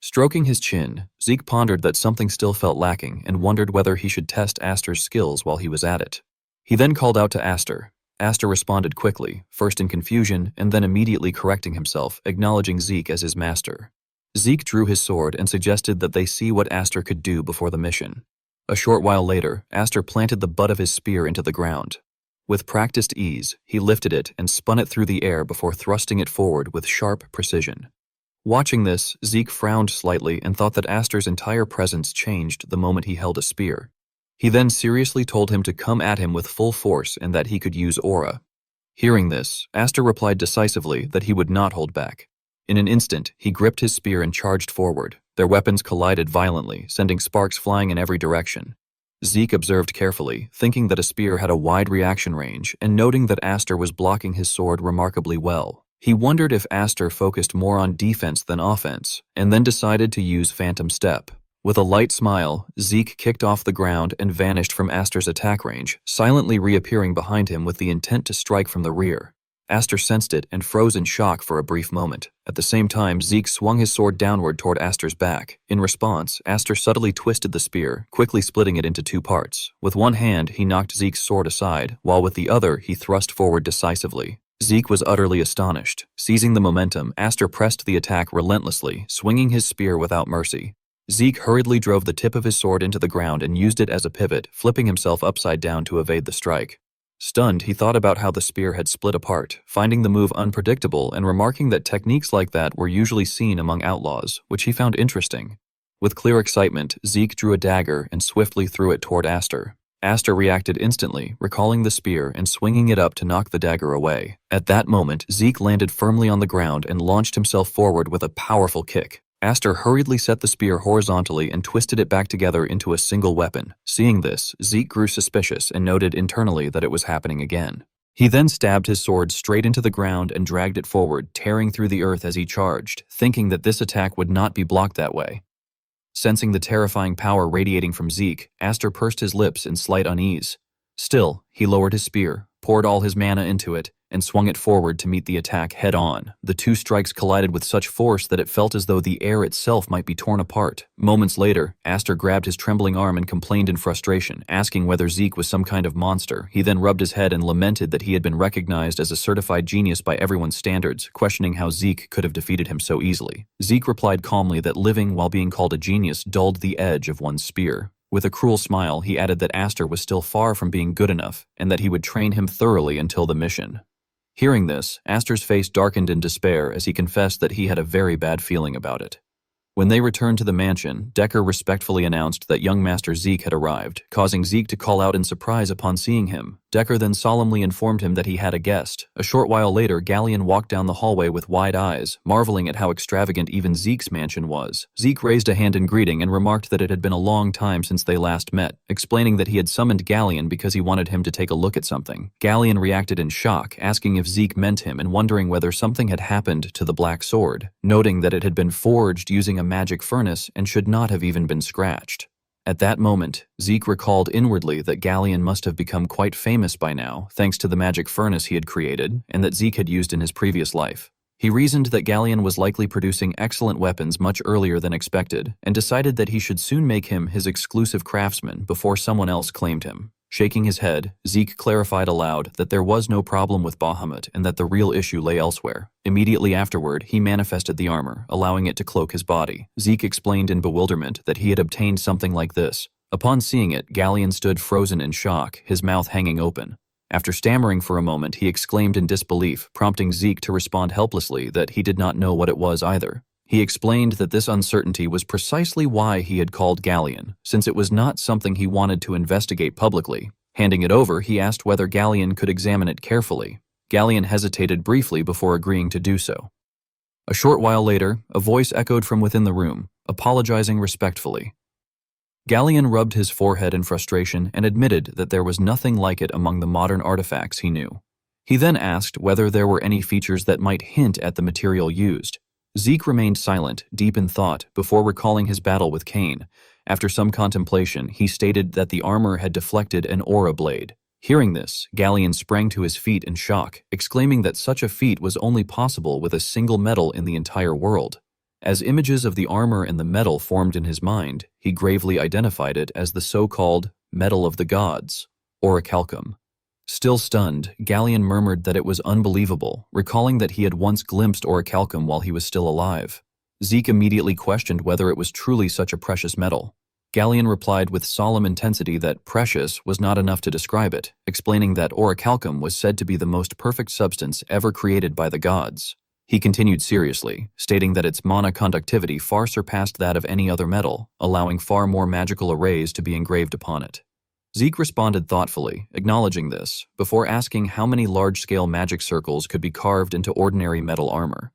Stroking his chin, Zeke pondered that something still felt lacking and wondered whether he should test Astor's skills while he was at it. He then called out to Astor. Astor responded quickly, first in confusion and then immediately correcting himself, acknowledging Zeke as his master. Zeke drew his sword and suggested that they see what Astor could do before the mission. A short while later, Astor planted the butt of his spear into the ground. With practiced ease, he lifted it and spun it through the air before thrusting it forward with sharp precision. Watching this, Zeke frowned slightly and thought that Astor's entire presence changed the moment he held a spear. He then seriously told him to come at him with full force and that he could use aura. Hearing this, Astor replied decisively that he would not hold back. In an instant, he gripped his spear and charged forward. Their weapons collided violently, sending sparks flying in every direction. Zeke observed carefully, thinking that a spear had a wide reaction range, and noting that Astor was blocking his sword remarkably well. He wondered if Astor focused more on defense than offense, and then decided to use Phantom Step. With a light smile, Zeke kicked off the ground and vanished from Astor's attack range, silently reappearing behind him with the intent to strike from the rear. Astor sensed it and froze in shock for a brief moment. At the same time, Zeke swung his sword downward toward Astor's back. In response, Astor subtly twisted the spear, quickly splitting it into 2 parts. With one hand, he knocked Zeke's sword aside, while with the other, he thrust forward decisively. Zeke was utterly astonished. Seizing the momentum, Aster pressed the attack relentlessly, swinging his spear without mercy. Zeke hurriedly drove the tip of his sword into the ground and used it as a pivot, flipping himself upside down to evade the strike. Stunned, he thought about how the spear had split apart, finding the move unpredictable and remarking that techniques like that were usually seen among outlaws, which he found interesting. With clear excitement, Zeke drew a dagger and swiftly threw it toward Aster. Aster reacted instantly, recalling the spear and swinging it up to knock the dagger away. At that moment, Zeke landed firmly on the ground and launched himself forward with a powerful kick. Aster hurriedly set the spear horizontally and twisted it back together into a single weapon. Seeing this, Zeke grew suspicious and noted internally that it was happening again. He then stabbed his sword straight into the ground and dragged it forward, tearing through the earth as he charged, thinking that this attack would not be blocked that way. Sensing the terrifying power radiating from Zeke, Aster pursed his lips in slight unease. Still, he lowered his spear, poured all his mana into it, and swung it forward to meet the attack head-on. The two strikes collided with such force that it felt as though the air itself might be torn apart. Moments later, Aster grabbed his trembling arm and complained in frustration, asking whether Zeke was some kind of monster. He then rubbed his head and lamented that he had been recognized as a certified genius by everyone's standards, questioning how Zeke could have defeated him so easily. Zeke replied calmly that living while being called a genius dulled the edge of one's spear. With a cruel smile, he added that Aster was still far from being good enough, and that he would train him thoroughly until the mission. Hearing this, Aster's face darkened in despair as he confessed that he had a very bad feeling about it. When they returned to the mansion, Decker respectfully announced that young Master Zeke had arrived, causing Zeke to call out in surprise upon seeing him. Decker then solemnly informed him that he had a guest. A short while later, Galleon walked down the hallway with wide eyes, marveling at how extravagant even Zeke's mansion was. Zeke raised a hand in greeting and remarked that it had been a long time since they last met, explaining that he had summoned Galleon because he wanted him to take a look at something. Galleon reacted in shock, asking if Zeke meant him and wondering whether something had happened to the black sword, noting that it had been forged using a magic furnace and should not have even been scratched. At that moment, Zeke recalled inwardly that Galleon must have become quite famous by now, thanks to the magic furnace he had created and that Zeke had used in his previous life. He reasoned that Galleon was likely producing excellent weapons much earlier than expected, and decided that he should soon make him his exclusive craftsman before someone else claimed him. Shaking his head, Zeke clarified aloud that there was no problem with Bahamut and that the real issue lay elsewhere. Immediately afterward, he manifested the armor, allowing it to cloak his body. Zeke explained in bewilderment that he had obtained something like this. Upon seeing it, Galleon stood frozen in shock, his mouth hanging open. After stammering for a moment, he exclaimed in disbelief, prompting Zeke to respond helplessly that he did not know what it was either. He explained that this uncertainty was precisely why he had called Galleon, since it was not something he wanted to investigate publicly. Handing it over, he asked whether Galleon could examine it carefully. Galleon hesitated briefly before agreeing to do so. A short while later, a voice echoed from within the room, apologizing respectfully. Galleon rubbed his forehead in frustration and admitted that there was nothing like it among the modern artifacts he knew. He then asked whether there were any features that might hint at the material used. Zeke remained silent, deep in thought, before recalling his battle with Cain. After some contemplation, he stated that the armor had deflected an aura blade. Hearing this, Galleon sprang to his feet in shock, exclaiming that such a feat was only possible with a single metal in the entire world. As images of the armor and the metal formed in his mind, he gravely identified it as the so-called Metal of the Gods, orichalcum. Still stunned, Galleon murmured that it was unbelievable, recalling that he had once glimpsed orichalcum while he was still alive. Zeke immediately questioned whether it was truly such a precious metal. Galleon replied with solemn intensity that precious was not enough to describe it, explaining that orichalcum was said to be the most perfect substance ever created by the gods. He continued seriously, stating that its mana conductivity far surpassed that of any other metal, allowing far more magical arrays to be engraved upon it. Zeke responded thoughtfully, acknowledging this, before asking how many large-scale magic circles could be carved into ordinary metal armor.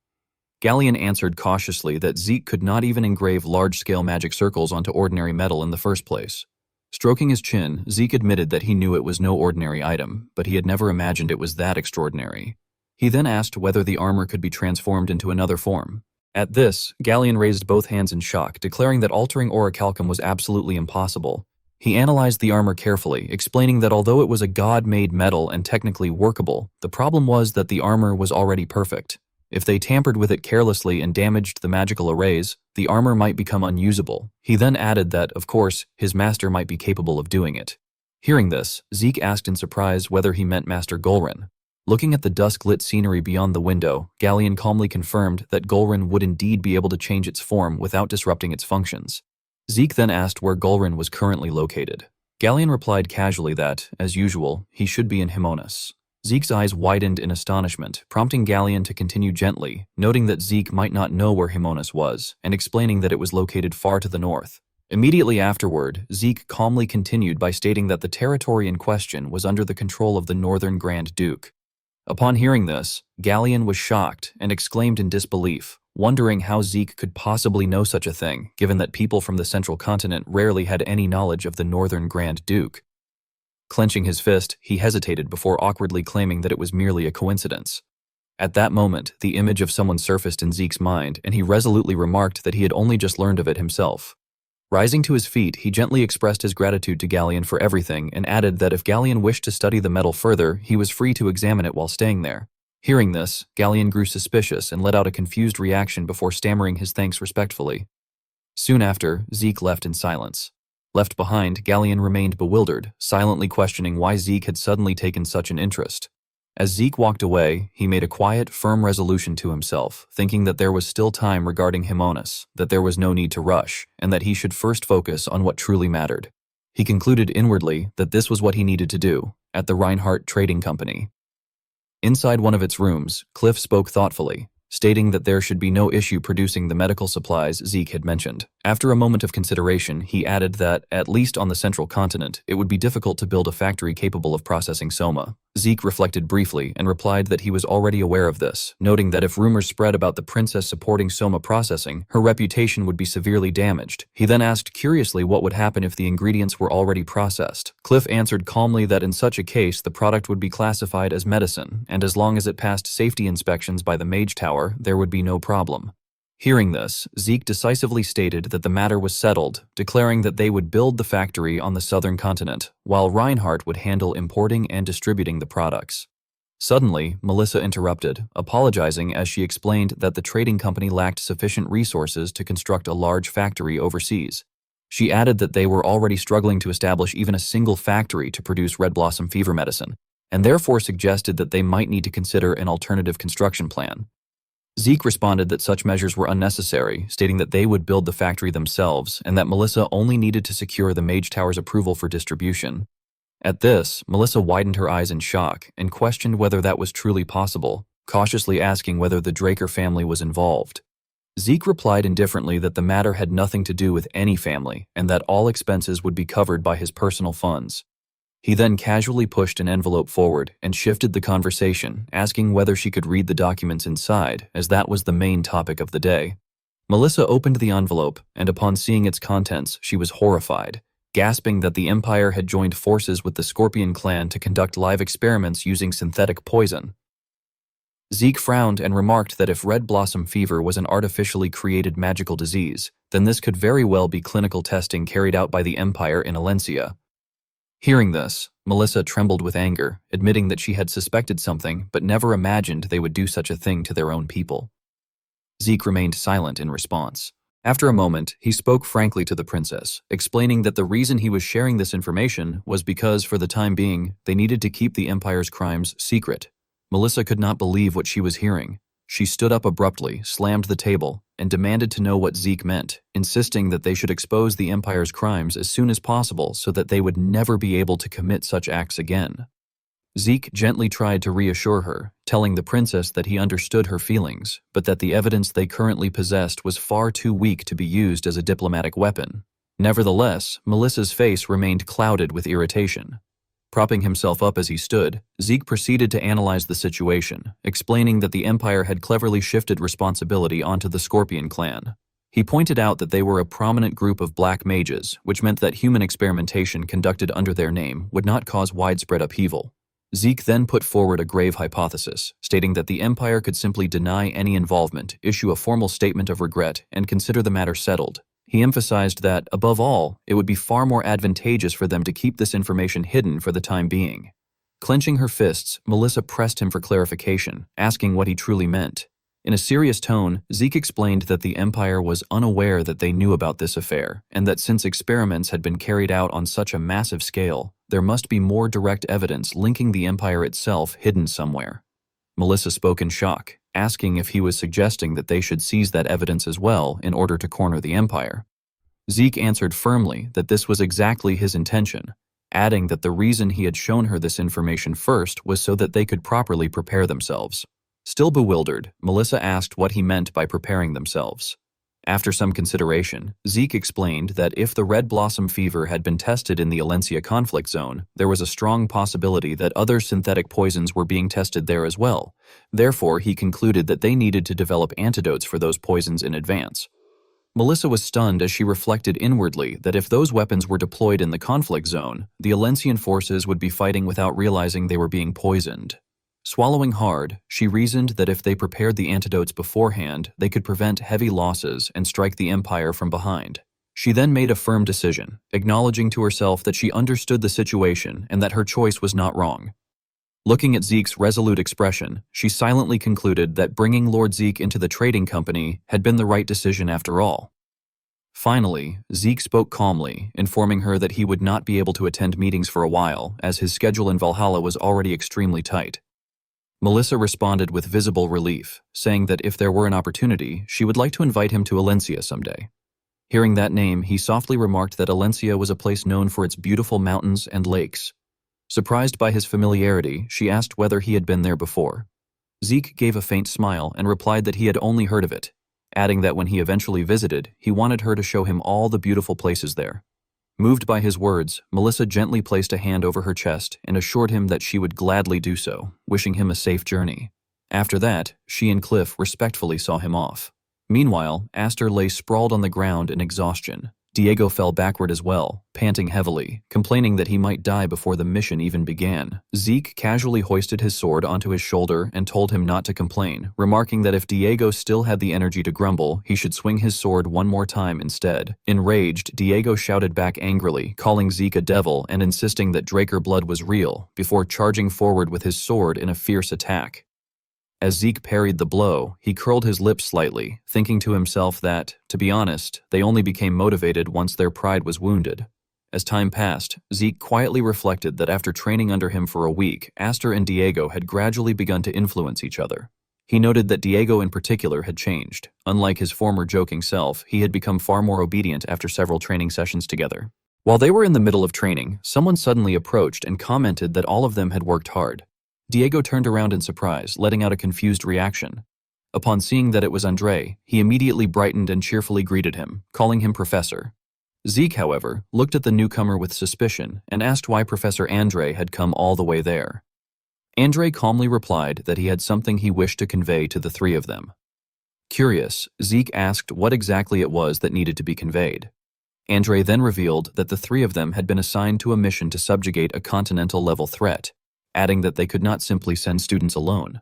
Galleon answered cautiously that Zeke could not even engrave large-scale magic circles onto ordinary metal in the first place. Stroking his chin, Zeke admitted that he knew it was no ordinary item, but he had never imagined it was that extraordinary. He then asked whether the armor could be transformed into another form. At this, Galleon raised both hands in shock, declaring that altering orichalcum was absolutely impossible. He analyzed the armor carefully, explaining that although it was a god-made metal and technically workable, the problem was that the armor was already perfect. If they tampered with it carelessly and damaged the magical arrays, the armor might become unusable. He then added that, of course, his master might be capable of doing it. Hearing this, Zeke asked in surprise whether he meant Master Golrin. Looking at the dusk-lit scenery beyond the window, Galleon calmly confirmed that Gulrin would indeed be able to change its form without disrupting its functions. Zeke then asked where Gulrin was currently located. Galleon replied casually that, as usual, he should be in Himonas. Zeke's eyes widened in astonishment, prompting Galleon to continue gently, noting that Zeke might not know where Himonas was, and explaining that it was located far to the north. Immediately afterward, Zeke calmly continued by stating that the territory in question was under the control of the Northern Grand Duke. Upon hearing this, Galleon was shocked and exclaimed in disbelief, wondering how Zeke could possibly know such a thing, given that people from the Central Continent rarely had any knowledge of the Northern Grand Duke. Clenching his fist, he hesitated before awkwardly claiming that it was merely a coincidence. At that moment, the image of someone surfaced in Zeke's mind, and he resolutely remarked that he had only just learned of it himself. Rising to his feet, he gently expressed his gratitude to Galleon for everything and added that if Galleon wished to study the metal further, he was free to examine it while staying there. Hearing this, Galleon grew suspicious and let out a confused reaction before stammering his thanks respectfully. Soon after, Zeke left in silence. Left behind, Galleon remained bewildered, silently questioning why Zeke had suddenly taken such an interest. As Zeke walked away, he made a quiet, firm resolution to himself, thinking that there was still time regarding Himonas, that there was no need to rush, and that he should first focus on what truly mattered. He concluded inwardly that this was what he needed to do, at the Reinhardt Trading Company. Inside one of its rooms, Cliff spoke thoughtfully, stating that there should be no issue producing the medical supplies Zeke had mentioned. After a moment of consideration, he added that, at least on the Central Continent, it would be difficult to build a factory capable of processing soma. Zeke reflected briefly and replied that he was already aware of this, noting that if rumors spread about the princess supporting soma processing, her reputation would be severely damaged. He then asked curiously what would happen if the ingredients were already processed. Cliff answered calmly that in such a case the product would be classified as medicine, and as long as it passed safety inspections by the Mage Tower, there would be no problem. Hearing this, Zeke decisively stated that the matter was settled, declaring that they would build the factory on the southern continent, while Reinhardt would handle importing and distributing the products. Suddenly, Melissa interrupted, apologizing as she explained that the trading company lacked sufficient resources to construct a large factory overseas. She added that they were already struggling to establish even a single factory to produce red blossom fever medicine, and therefore suggested that they might need to consider an alternative construction plan. Zeke responded that such measures were unnecessary, stating that they would build the factory themselves and that Melissa only needed to secure the Mage Tower's approval for distribution. At this, Melissa widened her eyes in shock and questioned whether that was truly possible, cautiously asking whether the Draker family was involved. Zeke replied indifferently that the matter had nothing to do with any family and that all expenses would be covered by his personal funds. He then casually pushed an envelope forward and shifted the conversation, asking whether she could read the documents inside, as that was the main topic of the day. Melissa opened the envelope, and upon seeing its contents, she was horrified, gasping that the Empire had joined forces with the Scorpion clan to conduct live experiments using synthetic poison. Zeke frowned and remarked that if red blossom fever was an artificially created magical disease, then this could very well be clinical testing carried out by the Empire in Alencia. Hearing this, Melissa trembled with anger, admitting that she had suspected something but never imagined they would do such a thing to their own people. Zeke remained silent in response. After a moment, he spoke frankly to the princess, explaining that the reason he was sharing this information was because, for the time being, they needed to keep the Empire's crimes secret. Melissa could not believe what she was hearing. She stood up abruptly, slammed the table, and demanded to know what Zeke meant, insisting that they should expose the Empire's crimes as soon as possible so that they would never be able to commit such acts again. Zeke gently tried to reassure her, telling the princess that he understood her feelings, but that the evidence they currently possessed was far too weak to be used as a diplomatic weapon. Nevertheless, Melissa's face remained clouded with irritation. Propping himself up as he stood, Zeke proceeded to analyze the situation, explaining that the Empire had cleverly shifted responsibility onto the Scorpion clan. He pointed out that they were a prominent group of black mages, which meant that human experimentation conducted under their name would not cause widespread upheaval. Zeke then put forward a grave hypothesis, stating that the Empire could simply deny any involvement, issue a formal statement of regret, and consider the matter settled. He emphasized that, above all, it would be far more advantageous for them to keep this information hidden for the time being. Clenching her fists, Melissa pressed him for clarification, asking what he truly meant. In a serious tone, Zeke explained that the Empire was unaware that they knew about this affair, and that since experiments had been carried out on such a massive scale, There must be more direct evidence linking the Empire itself hidden somewhere. Melissa spoke in shock, asking if he was suggesting that they should seize that evidence as well in order to corner the Empire. Zeke answered firmly that this was exactly his intention, adding that the reason he had shown her this information first was so that they could properly prepare themselves. Still bewildered, Melissa asked what he meant by preparing themselves. After some consideration, Zeke explained that if the red blossom fever had been tested in the Alencia conflict zone, there was a strong possibility that other synthetic poisons were being tested there as well. Therefore, he concluded that they needed to develop antidotes for those poisons in advance. Melissa was stunned as she reflected inwardly that if those weapons were deployed in the conflict zone, the Alencian forces would be fighting without realizing they were being poisoned. Swallowing hard, she reasoned that if they prepared the antidotes beforehand, they could prevent heavy losses and strike the Empire from behind. She then made a firm decision, acknowledging to herself that she understood the situation and that her choice was not wrong. Looking at Zeke's resolute expression, she silently concluded that bringing Lord Zeke into the trading company had been the right decision after all. Finally, Zeke spoke calmly, informing her that he would not be able to attend meetings for a while, as his schedule in Valhalla was already extremely tight. Melissa responded with visible relief, saying that if there were an opportunity, she would like to invite him to Alencia someday. Hearing that name, he softly remarked that Alencia was a place known for its beautiful mountains and lakes. Surprised by his familiarity, she asked whether he had been there before. Zeke gave a faint smile and replied that he had only heard of it, adding that when he eventually visited, he wanted her to show him all the beautiful places there. Moved by his words, Melissa gently placed a hand over her chest and assured him that she would gladly do so, wishing him a safe journey. After that, she and Cliff respectfully saw him off. Meanwhile, Aster lay sprawled on the ground in exhaustion. Diego fell backward as well, panting heavily, complaining that he might die before the mission even began. Zeke casually hoisted his sword onto his shoulder and told him not to complain, remarking that if Diego still had the energy to grumble, he should swing his sword one more time instead. Enraged, Diego shouted back angrily, calling Zeke a devil and insisting that Draker blood was real, before charging forward with his sword in a fierce attack. As Zeke parried the blow, he curled his lips slightly, thinking to himself that, to be honest, they only became motivated once their pride was wounded. As time passed, Zeke quietly reflected that after training under him for a week, Aster and Diego had gradually begun to influence each other. He noted that Diego in particular had changed. Unlike his former joking self, he had become far more obedient after several training sessions together. While they were in the middle of training, someone suddenly approached and commented that all of them had worked hard. Diego turned around in surprise, letting out a confused reaction. Upon seeing that it was Andre, he immediately brightened and cheerfully greeted him, calling him Professor. Zeke, however, looked at the newcomer with suspicion and asked why Professor Andre had come all the way there. Andre calmly replied that he had something he wished to convey to the three of them. Curious, Zeke asked what exactly it was that needed to be conveyed. Andre then revealed that the three of them had been assigned to a mission to subjugate a continental-level threat, adding that they could not simply send students alone.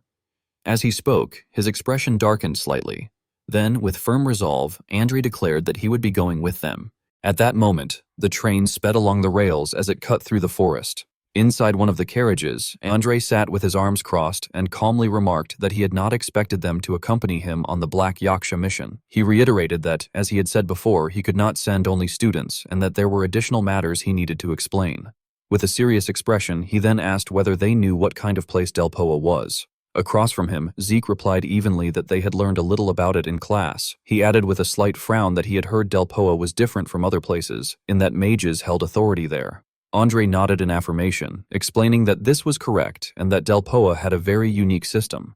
As he spoke, his expression darkened slightly. Then, with firm resolve, Andre declared that he would be going with them. At that moment, the train sped along the rails as it cut through the forest. Inside one of the carriages, Andre sat with his arms crossed and calmly remarked that he had not expected them to accompany him on the Black Yaksha mission. He reiterated that, as he had said before, he could not send only students and that there were additional matters he needed to explain. With a serious expression, he then asked whether they knew what kind of place Delpoa was. Across from him, Zeke replied evenly that they had learned a little about it in class. He added with a slight frown that he had heard Delpoa was different from other places, in that mages held authority there. Andre nodded in affirmation, explaining that this was correct and that Delpoa had a very unique system.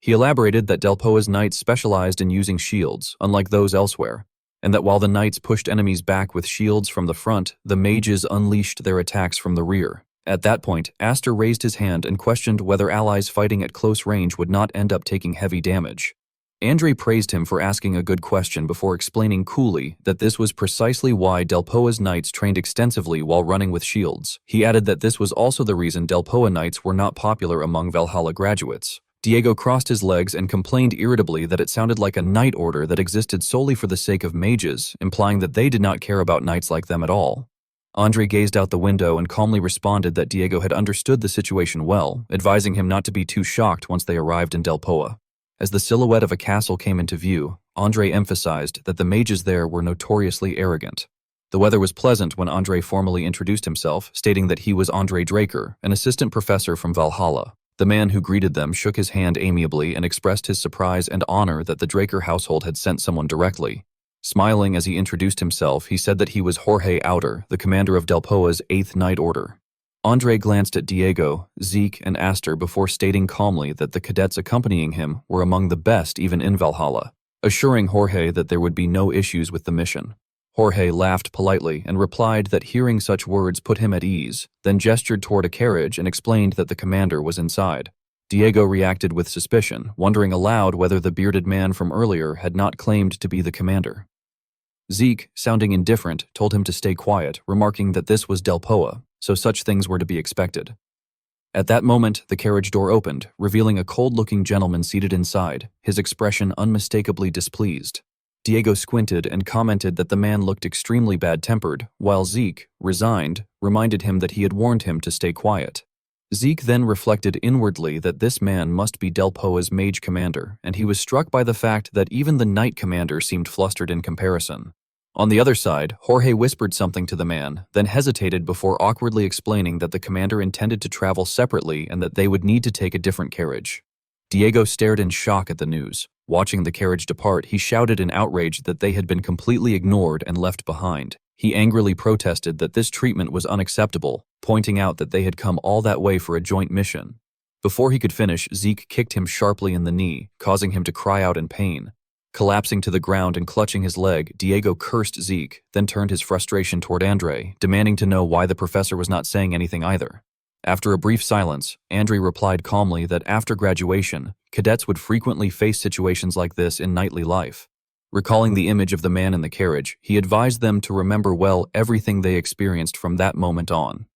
He elaborated that Delpoa's knights specialized in using shields, unlike those elsewhere, and that while the knights pushed enemies back with shields from the front, the mages unleashed their attacks from the rear. At that point, Aster raised his hand and questioned whether allies fighting at close range would not end up taking heavy damage. Andre praised him for asking a good question before explaining coolly that this was precisely why Delpoa's knights trained extensively while running with shields. He added that this was also the reason Delpoa knights were not popular among Valhalla graduates. Diego crossed his legs and complained irritably that it sounded like a knight order that existed solely for the sake of mages, implying that they did not care about knights like them at all. Andre gazed out the window and calmly responded that Diego had understood the situation well, advising him not to be too shocked once they arrived in Delpoa. As the silhouette of a castle came into view, Andre emphasized that the mages there were notoriously arrogant. The weather was pleasant when Andre formally introduced himself, stating that he was Andre Draker, an assistant professor from Valhalla. The man who greeted them shook his hand amiably and expressed his surprise and honor that the Draker household had sent someone directly. Smiling as he introduced himself, he said that he was Jorge Outer, the commander of Delpoa's 8th Night Order. Andre glanced at Diego, Zeke, and Aster before stating calmly that the cadets accompanying him were among the best even in Valhalla, assuring Jorge that there would be no issues with the mission. Jorge laughed politely and replied that hearing such words put him at ease, then gestured toward a carriage and explained that the commander was inside. Diego reacted with suspicion, wondering aloud whether the bearded man from earlier had not claimed to be the commander. Zeke, sounding indifferent, told him to stay quiet, remarking that this was Delpoa, so such things were to be expected. At that moment, the carriage door opened, revealing a cold-looking gentleman seated inside, his expression unmistakably displeased. Diego squinted and commented that the man looked extremely bad-tempered, while Zeke, resigned, reminded him that he had warned him to stay quiet. Zeke then reflected inwardly that this man must be Delpoa's mage commander, and he was struck by the fact that even the knight commander seemed flustered in comparison. On the other side, Jorge whispered something to the man, then hesitated before awkwardly explaining that the commander intended to travel separately and that they would need to take a different carriage. Diego stared in shock at the news. Watching the carriage depart, he shouted in outrage that they had been completely ignored and left behind. He angrily protested that this treatment was unacceptable, pointing out that they had come all that way for a joint mission. Before he could finish, Zeke kicked him sharply in the knee, causing him to cry out in pain. Collapsing to the ground and clutching his leg, Diego cursed Zeke, then turned his frustration toward Andre, demanding to know why the professor was not saying anything either. After a brief silence, Andre replied calmly that after graduation, cadets would frequently face situations like this in nightly life. Recalling the image of the man in the carriage, he advised them to remember well everything they experienced from that moment on.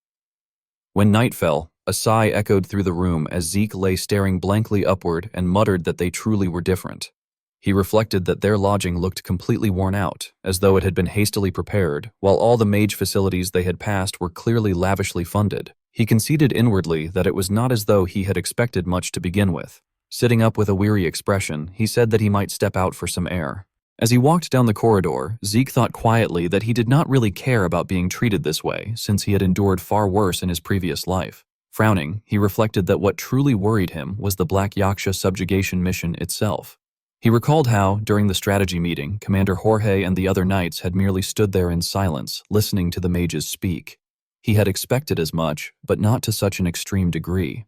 When night fell, a sigh echoed through the room as Zeke lay staring blankly upward and muttered that they truly were different. He reflected that their lodging looked completely worn out, as though it had been hastily prepared, while all the mage facilities they had passed were clearly lavishly funded. He conceded inwardly that it was not as though he had expected much to begin with. Sitting up with a weary expression, he said that he might step out for some air. As he walked down the corridor, Zeke thought quietly that he did not really care about being treated this way, since he had endured far worse in his previous life. Frowning, he reflected that what truly worried him was the Black Yaksha subjugation mission itself. He recalled how, during the strategy meeting, Commander Jorge and the other knights had merely stood there in silence, listening to the mages speak. He had expected as much, but not to such an extreme degree.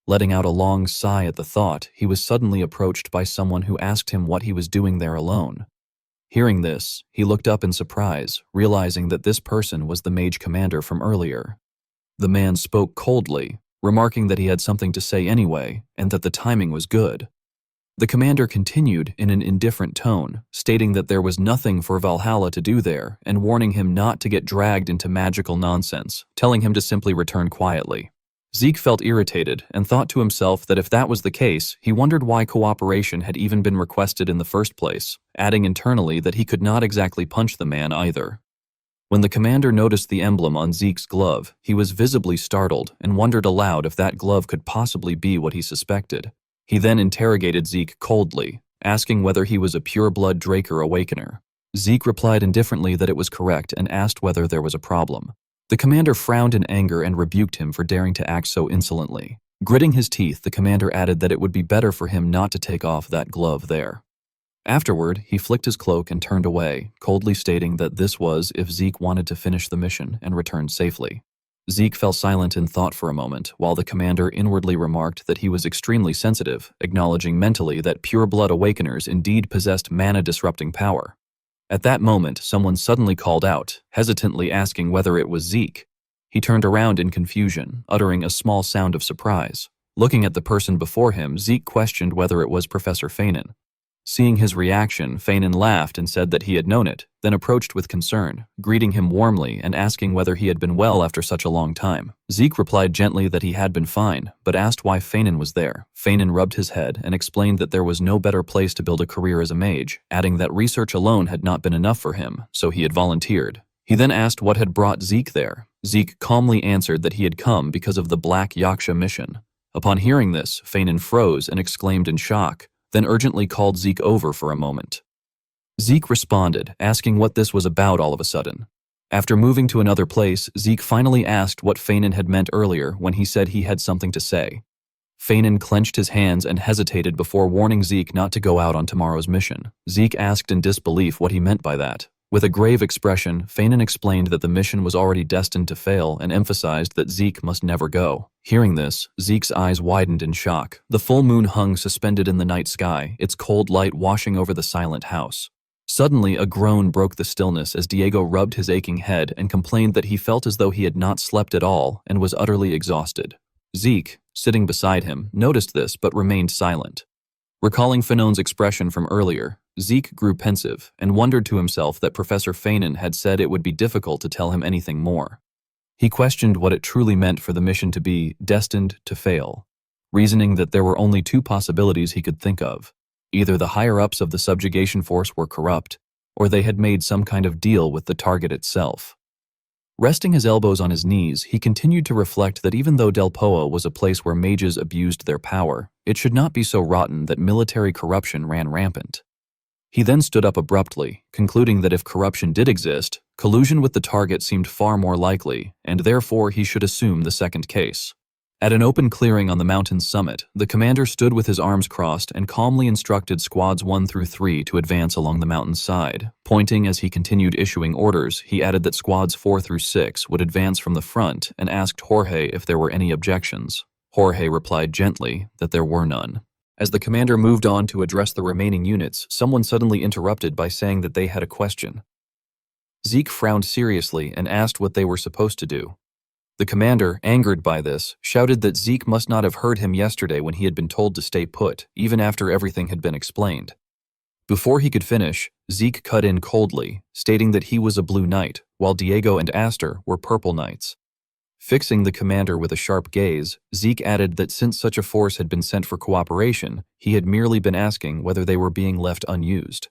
Letting out a long sigh at the thought, he was suddenly approached by someone who asked him what he was doing there alone. Hearing this, he looked up in surprise, realizing that this person was the mage commander from earlier. The man spoke coldly, remarking that he had something to say anyway, and that the timing was good. The commander continued in an indifferent tone, stating that there was nothing for Valhalla to do there and warning him not to get dragged into magical nonsense, telling him to simply return quietly. Zeke felt irritated and thought to himself that if that was the case, he wondered why cooperation had even been requested in the first place, adding internally that he could not exactly punch the man either. When the commander noticed the emblem on Zeke's glove, he was visibly startled and wondered aloud if that glove could possibly be what he suspected. He then interrogated Zeke coldly, asking whether he was a pure-blood Draker Awakener. Zeke replied indifferently that it was correct and asked whether there was a problem. The commander frowned in anger and rebuked him for daring to act so insolently. Gritting his teeth, the commander added that it would be better for him not to take off that glove there. Afterward, he flicked his cloak and turned away, coldly stating that this was if Zeke wanted to finish the mission and return safely. Zeke fell silent in thought for a moment, while the commander inwardly remarked that he was extremely sensitive, acknowledging mentally that pure-blood awakeners indeed possessed mana-disrupting power. At that moment, someone suddenly called out, hesitantly asking whether it was Zeke. He turned around in confusion, uttering a small sound of surprise. Looking at the person before him, Zeke questioned whether it was Professor Feynman. Seeing his reaction, Feynman laughed and said that he had known it, then approached with concern, greeting him warmly and asking whether he had been well after such a long time. Zeke replied gently that he had been fine, but asked why Feynman was there. Feynman rubbed his head and explained that there was no better place to build a career as a mage, adding that research alone had not been enough for him, so he had volunteered. He then asked what had brought Zeke there. Zeke calmly answered that he had come because of the Black Yaksha mission. Upon hearing this, Feynman froze and exclaimed in shock, then urgently called Zeke over for a moment. Zeke responded, asking what this was about all of a sudden. After moving to another place, Zeke finally asked what Feynman had meant earlier when he said he had something to say. Feynman clenched his hands and hesitated before warning Zeke not to go out on tomorrow's mission. Zeke asked in disbelief what he meant by that. With a grave expression, Feynman explained that the mission was already destined to fail and emphasized that Zeke must never go. Hearing this, Zeke's eyes widened in shock. The full moon hung suspended in the night sky, its cold light washing over the silent house. Suddenly, a groan broke the stillness as Diego rubbed his aching head and complained that he felt as though he had not slept at all and was utterly exhausted. Zeke, sitting beside him, noticed this but remained silent. Recalling Fanon's expression from earlier, Zeke grew pensive and wondered to himself that Professor Feynman had said it would be difficult to tell him anything more. He questioned what it truly meant for the mission to be destined to fail, reasoning that there were only two possibilities he could think of. Either the higher-ups of the subjugation force were corrupt, or they had made some kind of deal with the target itself. Resting his elbows on his knees, he continued to reflect that even though Del Poa was a place where mages abused their power, it should not be so rotten that military corruption ran rampant. He then stood up abruptly, concluding that if corruption did exist, collusion with the target seemed far more likely, and therefore he should assume the second case. At an open clearing on the mountain's summit, the commander stood with his arms crossed and calmly instructed squads 1 through 3 to advance along the mountain's side. Pointing as he continued issuing orders, he added that squads 4 through 6 would advance from the front and asked Jorge if there were any objections. Jorge replied gently that there were none. As the commander moved on to address the remaining units, someone suddenly interrupted by saying that they had a question. Zeke frowned seriously and asked what they were supposed to do. The commander, angered by this, shouted that Zeke must not have heard him yesterday when he had been told to stay put, even after everything had been explained. Before he could finish, Zeke cut in coldly, stating that he was a blue knight, while Diego and Aster were purple knights. Fixing the commander with a sharp gaze, Zeke added that since such a force had been sent for cooperation, he had merely been asking whether they were being left unused.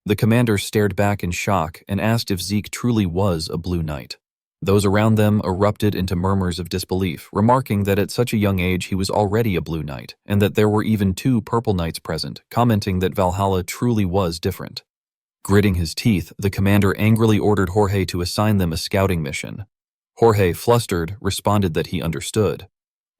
The commander stared back in shock and asked if Zeke truly was a blue knight. Those around them erupted into murmurs of disbelief, remarking that at such a young age he was already a blue knight, and that there were even 2 purple knights present, commenting that Valhalla truly was different. Gritting his teeth, the commander angrily ordered Jorge to assign them a scouting mission. Jorge, flustered, responded that he understood.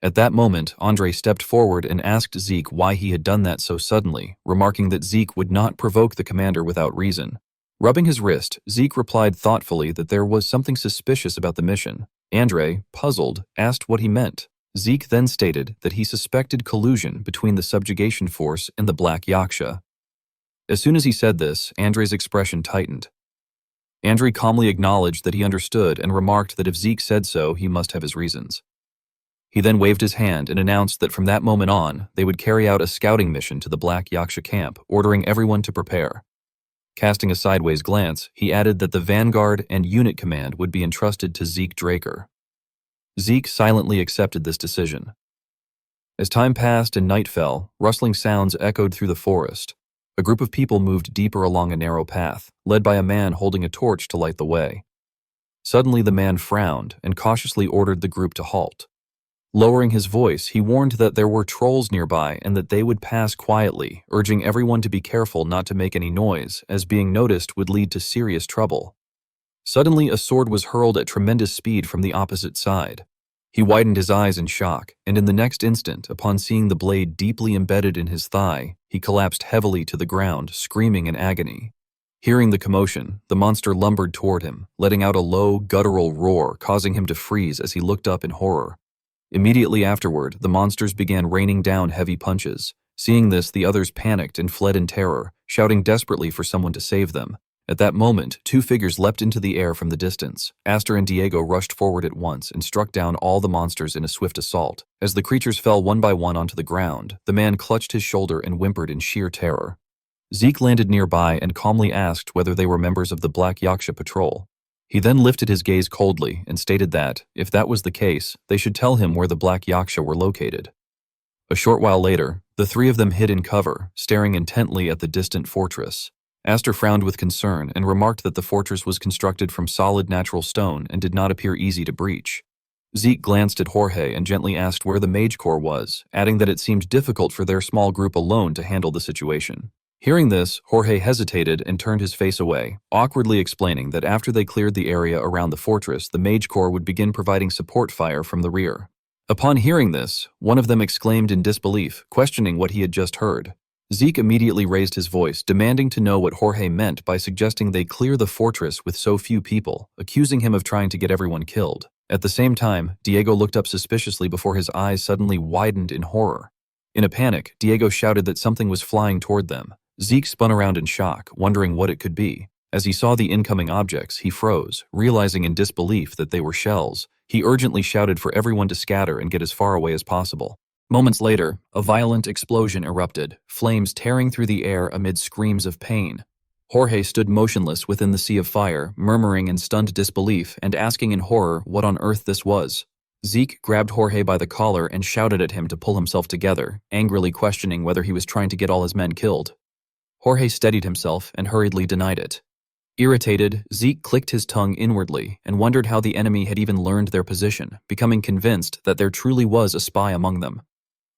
At that moment, Andre stepped forward and asked Zeke why he had done that so suddenly, remarking that Zeke would not provoke the commander without reason. Rubbing his wrist, Zeke replied thoughtfully that there was something suspicious about the mission. Andre, puzzled, asked what he meant. Zeke then stated that he suspected collusion between the subjugation force and the Black Yaksha. As soon as he said this, Andre's expression tightened. Andre calmly acknowledged that he understood and remarked that if Zeke said so, he must have his reasons. He then waved his hand and announced that from that moment on, they would carry out a scouting mission to the Black Yaksha camp, ordering everyone to prepare. Casting a sideways glance, he added that the vanguard and unit command would be entrusted to Zeke Draker. Zeke silently accepted this decision. As time passed and night fell, rustling sounds echoed through the forest. A group of people moved deeper along a narrow path, led by a man holding a torch to light the way. Suddenly the man frowned and cautiously ordered the group to halt. Lowering his voice, he warned that there were trolls nearby and that they would pass quietly, urging everyone to be careful not to make any noise, as being noticed would lead to serious trouble. Suddenly, a sword was hurled at tremendous speed from the opposite side. He widened his eyes in shock, and in the next instant, upon seeing the blade deeply embedded in his thigh, he collapsed heavily to the ground, screaming in agony. Hearing the commotion, the monster lumbered toward him, letting out a low, guttural roar, causing him to freeze as he looked up in horror. Immediately afterward, the monsters began raining down heavy punches. Seeing this, the others panicked and fled in terror, shouting desperately for someone to save them. At that moment, 2 figures leapt into the air from the distance. Aster and Diego rushed forward at once and struck down all the monsters in a swift assault. As the creatures fell one by one onto the ground, the man clutched his shoulder and whimpered in sheer terror. Zeke landed nearby and calmly asked whether they were members of the Black Yaksha patrol. He then lifted his gaze coldly and stated that, if that was the case, they should tell him where the Black Yaksha were located. A short while later, the 3 of them hid in cover, staring intently at the distant fortress. Aster frowned with concern and remarked that the fortress was constructed from solid natural stone and did not appear easy to breach. Zeke glanced at Jorge and gently asked where the Mage Corps was, adding that it seemed difficult for their small group alone to handle the situation. Hearing this, Jorge hesitated and turned his face away, awkwardly explaining that after they cleared the area around the fortress, the Mage Corps would begin providing support fire from the rear. Upon hearing this, one of them exclaimed in disbelief, questioning what he had just heard. Zeke immediately raised his voice, demanding to know what Jorge meant by suggesting they clear the fortress with so few people, accusing him of trying to get everyone killed. At the same time, Diego looked up suspiciously before his eyes suddenly widened in horror. In a panic, Diego shouted that something was flying toward them. Zeke spun around in shock, wondering what it could be. As he saw the incoming objects, he froze, realizing in disbelief that they were shells. He urgently shouted for everyone to scatter and get as far away as possible. Moments later, a violent explosion erupted, flames tearing through the air amid screams of pain. Jorge stood motionless within the sea of fire, murmuring in stunned disbelief and asking in horror what on earth this was. Zeke grabbed Jorge by the collar and shouted at him to pull himself together, angrily questioning whether he was trying to get all his men killed. Jorge steadied himself and hurriedly denied it. Irritated, Zeke clicked his tongue inwardly and wondered how the enemy had even learned their position, becoming convinced that there truly was a spy among them.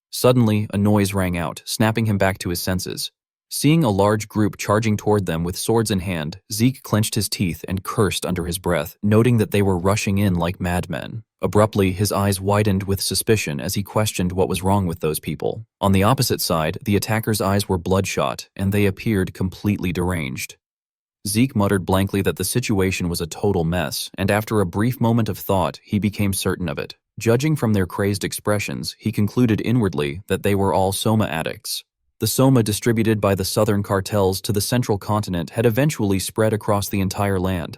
Suddenly, a noise rang out, snapping him back to his senses. Seeing a large group charging toward them with swords in hand, Zeke clenched his teeth and cursed under his breath, noting that they were rushing in like madmen. Abruptly, his eyes widened with suspicion as he questioned what was wrong with those people. On the opposite side, the attackers' eyes were bloodshot, and they appeared completely deranged. Zeke muttered blankly that the situation was a total mess, and after a brief moment of thought, he became certain of it. Judging from their crazed expressions, he concluded inwardly that they were all soma addicts. The soma distributed by the southern cartels to the central continent had eventually spread across the entire land.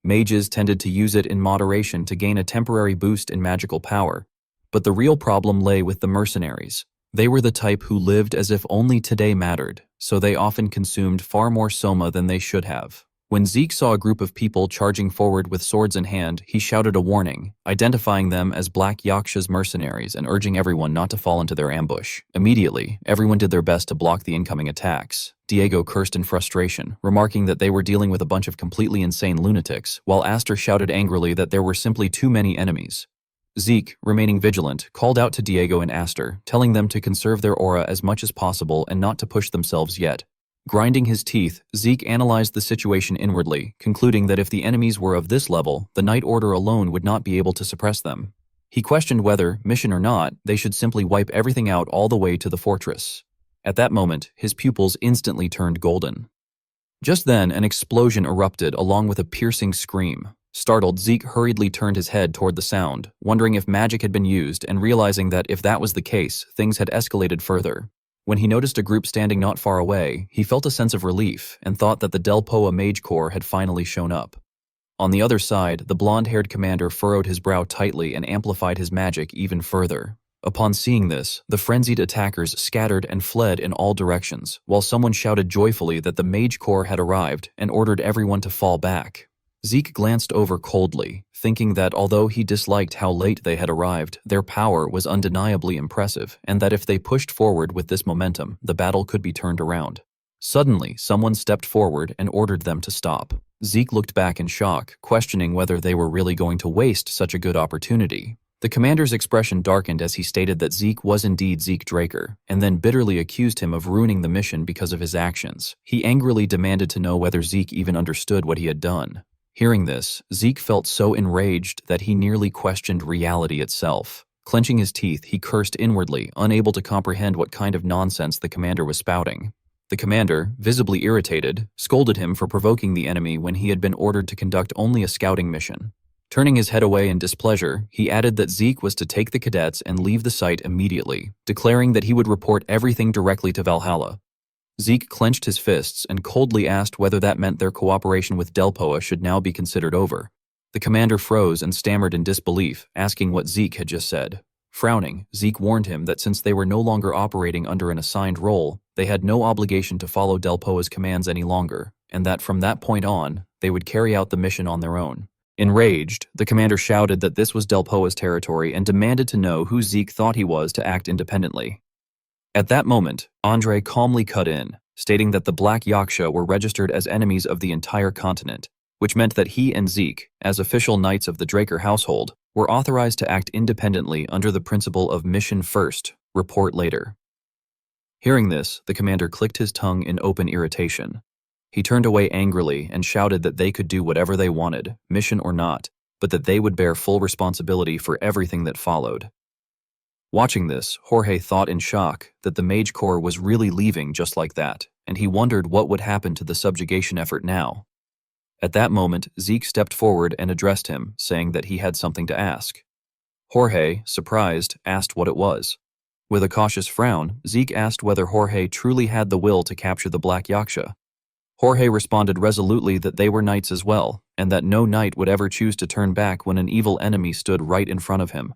Mages tended to use it in moderation to gain a temporary boost in magical power, but the real problem lay with the mercenaries. They were the type who lived as if only today mattered, so they often consumed far more soma than they should have. When Zeke saw a group of people charging forward with swords in hand, he shouted a warning, identifying them as Black Yaksha's mercenaries and urging everyone not to fall into their ambush. Immediately, everyone did their best to block the incoming attacks. Diego cursed in frustration, remarking that they were dealing with a bunch of completely insane lunatics, while Aster shouted angrily that there were simply too many enemies. Zeke, remaining vigilant, called out to Diego and Aster, telling them to conserve their aura as much as possible and not to push themselves yet. Grinding his teeth, Zeke analyzed the situation inwardly, concluding that if the enemies were of this level, the Night Order alone would not be able to suppress them. He questioned whether, mission or not, they should simply wipe everything out all the way to the fortress. At that moment, his pupils instantly turned golden. Just then, an explosion erupted along with a piercing scream. Startled, Zeke hurriedly turned his head toward the sound, wondering if magic had been used and realizing that if that was the case, things had escalated further. When he noticed a group standing not far away, he felt a sense of relief and thought that the Delpoa Mage Corps had finally shown up. On the other side, the blonde-haired commander furrowed his brow tightly and amplified his magic even further. Upon seeing this, the frenzied attackers scattered and fled in all directions, while someone shouted joyfully that the Mage Corps had arrived and ordered everyone to fall back. Zeke glanced over coldly, thinking that although he disliked how late they had arrived, their power was undeniably impressive, and that if they pushed forward with this momentum, the battle could be turned around. Suddenly, someone stepped forward and ordered them to stop. Zeke looked back in shock, questioning whether they were really going to waste such a good opportunity. The commander's expression darkened as he stated that Zeke was indeed Zeke Draker, and then bitterly accused him of ruining the mission because of his actions. He angrily demanded to know whether Zeke even understood what he had done. Hearing this, Zeke felt so enraged that he nearly questioned reality itself. Clenching his teeth, he cursed inwardly, unable to comprehend what kind of nonsense the commander was spouting. The commander, visibly irritated, scolded him for provoking the enemy when he had been ordered to conduct only a scouting mission. Turning his head away in displeasure, he added that Zeke was to take the cadets and leave the site immediately, declaring that he would report everything directly to Valhalla. Zeke clenched his fists and coldly asked whether that meant their cooperation with Delpoa should now be considered over. The commander froze and stammered in disbelief, asking what Zeke had just said. Frowning, Zeke warned him that since they were no longer operating under an assigned role, they had no obligation to follow Delpoa's commands any longer, and that from that point on, they would carry out the mission on their own. Enraged, the commander shouted that this was Delpoa's territory and demanded to know who Zeke thought he was to act independently. At that moment, Andre calmly cut in, stating that the Black Yaksha were registered as enemies of the entire continent, which meant that he and Zeke, as official knights of the Draker household, were authorized to act independently under the principle of mission first, report later. Hearing this, the commander clicked his tongue in open irritation. He turned away angrily and shouted that they could do whatever they wanted, mission or not, but that they would bear full responsibility for everything that followed. Watching this, Jorge thought in shock that the Mage Corps was really leaving just like that, and he wondered what would happen to the subjugation effort now. At that moment, Zeke stepped forward and addressed him, saying that he had something to ask. Jorge, surprised, asked what it was. With a cautious frown, Zeke asked whether Jorge truly had the will to capture the Black Yaksha. Jorge responded resolutely that they were knights as well, and that no knight would ever choose to turn back when an evil enemy stood right in front of him.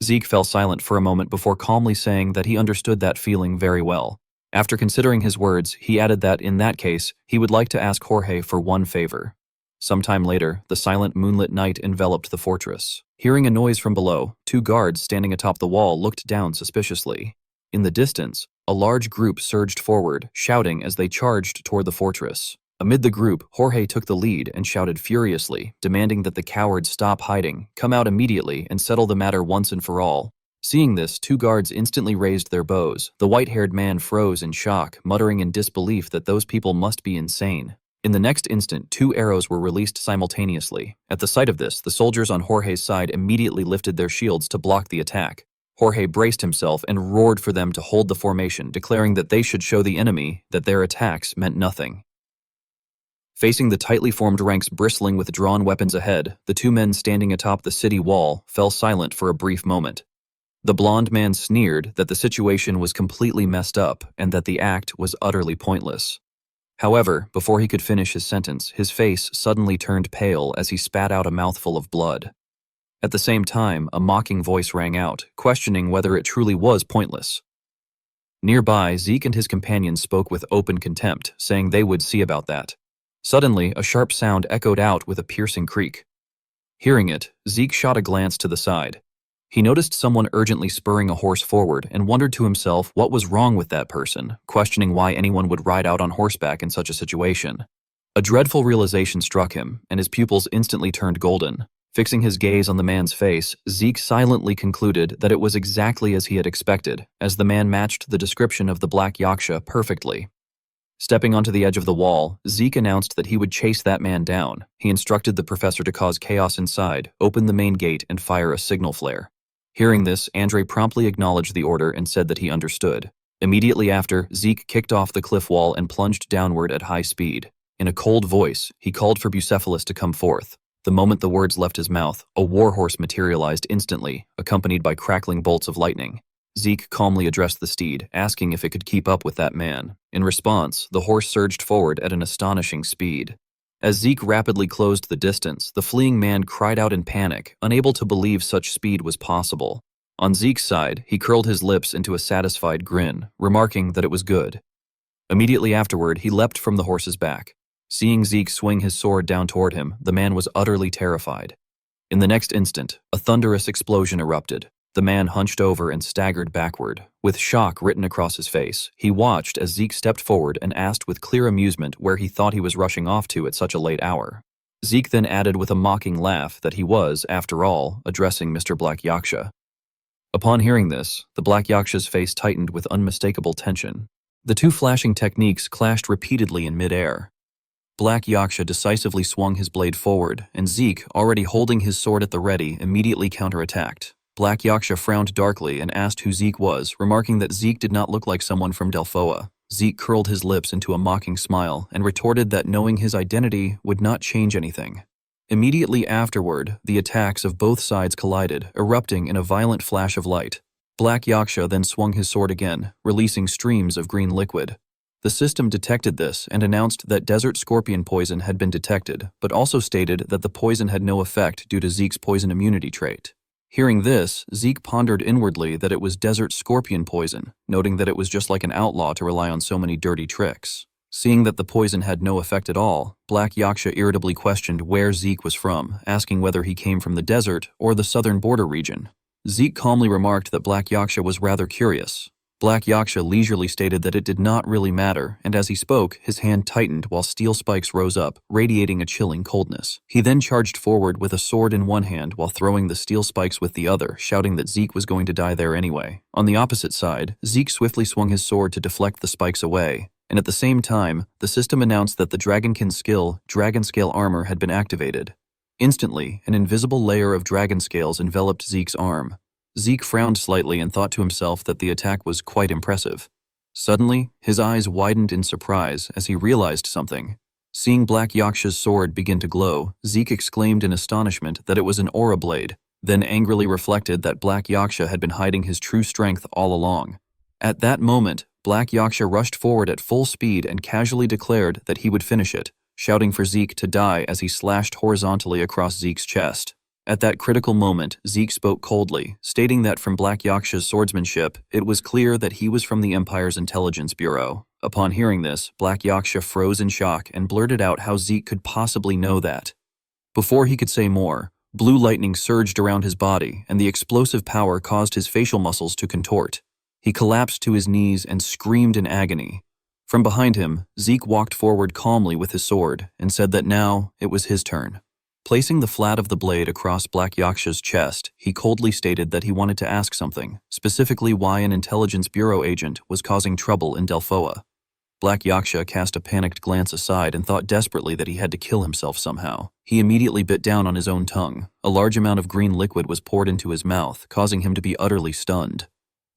Zeke fell silent for a moment before calmly saying that he understood that feeling very well. After considering his words, he added that in that case, he would like to ask Jorge for one favor. Sometime later, the silent moonlit night enveloped the fortress. Hearing a noise from below, 2 guards standing atop the wall looked down suspiciously. In the distance, a large group surged forward, shouting as they charged toward the fortress. Amid the group, Jorge took the lead and shouted furiously, demanding that the cowards stop hiding, come out immediately, and settle the matter once and for all. Seeing this, 2 guards instantly raised their bows. The white-haired man froze in shock, muttering in disbelief that those people must be insane. In the next instant, 2 arrows were released simultaneously. At the sight of this, the soldiers on Jorge's side immediately lifted their shields to block the attack. Jorge braced himself and roared for them to hold the formation, declaring that they should show the enemy that their attacks meant nothing. Facing the tightly formed ranks bristling with drawn weapons ahead, the 2 men standing atop the city wall fell silent for a brief moment. The blond man sneered that the situation was completely messed up and that the act was utterly pointless. However, before he could finish his sentence, his face suddenly turned pale as he spat out a mouthful of blood. At the same time, a mocking voice rang out, questioning whether it truly was pointless. Nearby, Zeke and his companions spoke with open contempt, saying they would see about that. Suddenly, a sharp sound echoed out with a piercing creak. Hearing it, Zeke shot a glance to the side. He noticed someone urgently spurring a horse forward and wondered to himself what was wrong with that person, questioning why anyone would ride out on horseback in such a situation. A dreadful realization struck him, and his pupils instantly turned golden. Fixing his gaze on the man's face, Zeke silently concluded that it was exactly as he had expected, as the man matched the description of the Black Yaksha perfectly. Stepping onto the edge of the wall, Zeke announced that he would chase that man down. He instructed the professor to cause chaos inside, open the main gate, and fire a signal flare. Hearing this, Andre promptly acknowledged the order and said that he understood. Immediately after, Zeke kicked off the cliff wall and plunged downward at high speed. In a cold voice, he called for Bucephalus to come forth. The moment the words left his mouth, a warhorse materialized instantly, accompanied by crackling bolts of lightning. Zeke calmly addressed the steed, asking if it could keep up with that man. In response, the horse surged forward at an astonishing speed. As Zeke rapidly closed the distance, the fleeing man cried out in panic, unable to believe such speed was possible. On Zeke's side, he curled his lips into a satisfied grin, remarking that it was good. Immediately afterward, he leapt from the horse's back. Seeing Zeke swing his sword down toward him, the man was utterly terrified. In the next instant, a thunderous explosion erupted. The man hunched over and staggered backward. With shock written across his face, he watched as Zeke stepped forward and asked with clear amusement where he thought he was rushing off to at such a late hour. Zeke then added with a mocking laugh that he was, after all, addressing Mr. Black Yaksha. Upon hearing this, the Black Yaksha's face tightened with unmistakable tension. The 2 flashing techniques clashed repeatedly in mid-air. Black Yaksha decisively swung his blade forward, and Zeke, already holding his sword at the ready, immediately counterattacked. Black Yaksha frowned darkly and asked who Zeke was, remarking that Zeke did not look like someone from Delphoa. Zeke curled his lips into a mocking smile and retorted that knowing his identity would not change anything. Immediately afterward, the attacks of both sides collided, erupting in a violent flash of light. Black Yaksha then swung his sword again, releasing streams of green liquid. The system detected this and announced that desert scorpion poison had been detected, but also stated that the poison had no effect due to Zeke's poison immunity trait. Hearing this, Zeke pondered inwardly that it was desert scorpion poison, noting that it was just like an outlaw to rely on so many dirty tricks. Seeing that the poison had no effect at all, Black Yaksha irritably questioned where Zeke was from, asking whether he came from the desert or the southern border region. Zeke calmly remarked that Black Yaksha was rather curious. Black Yaksha leisurely stated that it did not really matter, and as he spoke, his hand tightened while steel spikes rose up, radiating a chilling coldness. He then charged forward with a sword in one hand while throwing the steel spikes with the other, shouting that Zeke was going to die there anyway. On the opposite side, Zeke swiftly swung his sword to deflect the spikes away, and at the same time, the system announced that the Dragonkin skill, Dragon Scale Armor, had been activated. Instantly, an invisible layer of dragon scales enveloped Zeke's arm. Zeke frowned slightly and thought to himself that the attack was quite impressive. Suddenly, his eyes widened in surprise as he realized something. Seeing Black Yaksha's sword begin to glow, Zeke exclaimed in astonishment that it was an aura blade, then angrily reflected that Black Yaksha had been hiding his true strength all along. At that moment, Black Yaksha rushed forward at full speed and casually declared that he would finish it, shouting for Zeke to die as he slashed horizontally across Zeke's chest. At that critical moment, Zeke spoke coldly, stating that from Black Yaksha's swordsmanship, it was clear that he was from the Empire's intelligence bureau. Upon hearing this, Black Yaksha froze in shock and blurted out how Zeke could possibly know that. Before he could say more, blue lightning surged around his body, and the explosive power caused his facial muscles to contort. He collapsed to his knees and screamed in agony. From behind him, Zeke walked forward calmly with his sword and said that now it was his turn. Placing the flat of the blade across Black Yaksha's chest, he coldly stated that he wanted to ask something, specifically why an Intelligence Bureau agent was causing trouble in Delphoa. Black Yaksha cast a panicked glance aside and thought desperately that he had to kill himself somehow. He immediately bit down on his own tongue. A large amount of green liquid was poured into his mouth, causing him to be utterly stunned.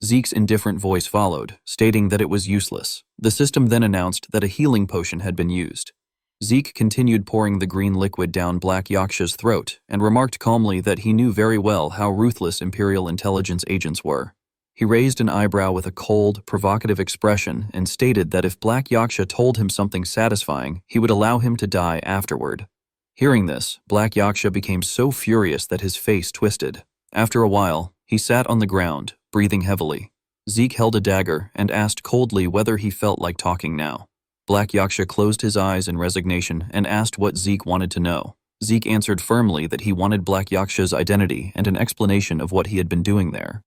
Zeke's indifferent voice followed, stating that it was useless. The system then announced that a healing potion had been used. Zeke continued pouring the green liquid down Black Yaksha's throat and remarked calmly that he knew very well how ruthless Imperial intelligence agents were. He raised an eyebrow with a cold, provocative expression and stated that if Black Yaksha told him something satisfying, he would allow him to die afterward. Hearing this, Black Yaksha became so furious that his face twisted. After a while, he sat on the ground, breathing heavily. Zeke held a dagger and asked coldly whether he felt like talking now. Black Yaksha closed his eyes in resignation and asked what Zeke wanted to know. Zeke answered firmly that he wanted Black Yaksha's identity and an explanation of what he had been doing there.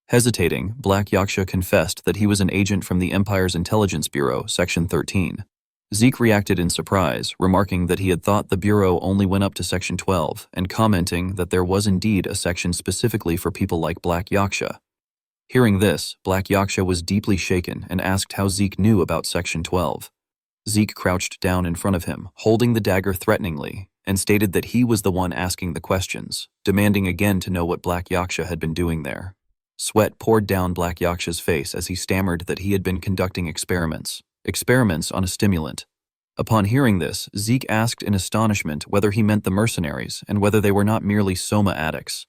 Hesitating, Black Yaksha confessed that he was an agent from the Empire's Intelligence Bureau, Section 13. Zeke reacted in surprise, remarking that he had thought the Bureau only went up to Section 12, and commenting that there was indeed a section specifically for people like Black Yaksha. Hearing this, Black Yaksha was deeply shaken and asked how Zeke knew about Section 12. Zeke crouched down in front of him, holding the dagger threateningly, and stated that he was the one asking the questions, demanding again to know what Black Yaksha had been doing there. Sweat poured down Black Yaksha's face as he stammered that he had been conducting experiments on a stimulant. Upon hearing this, Zeke asked in astonishment whether he meant the mercenaries and whether they were not merely soma addicts.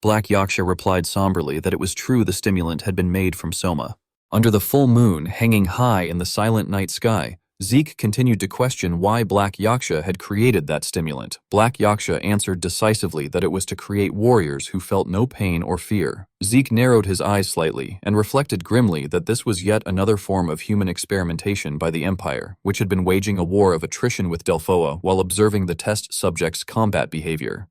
Black Yaksha replied somberly that it was true the stimulant had been made from soma. Under the full moon hanging high in the silent night sky, Zeke continued to question why Black Yaksha had created that stimulant. Black Yaksha answered decisively that it was to create warriors who felt no pain or fear. Zeke narrowed his eyes slightly and reflected grimly that this was yet another form of human experimentation by the Empire, which had been waging a war of attrition with Delphoa while observing the test subjects' combat behavior.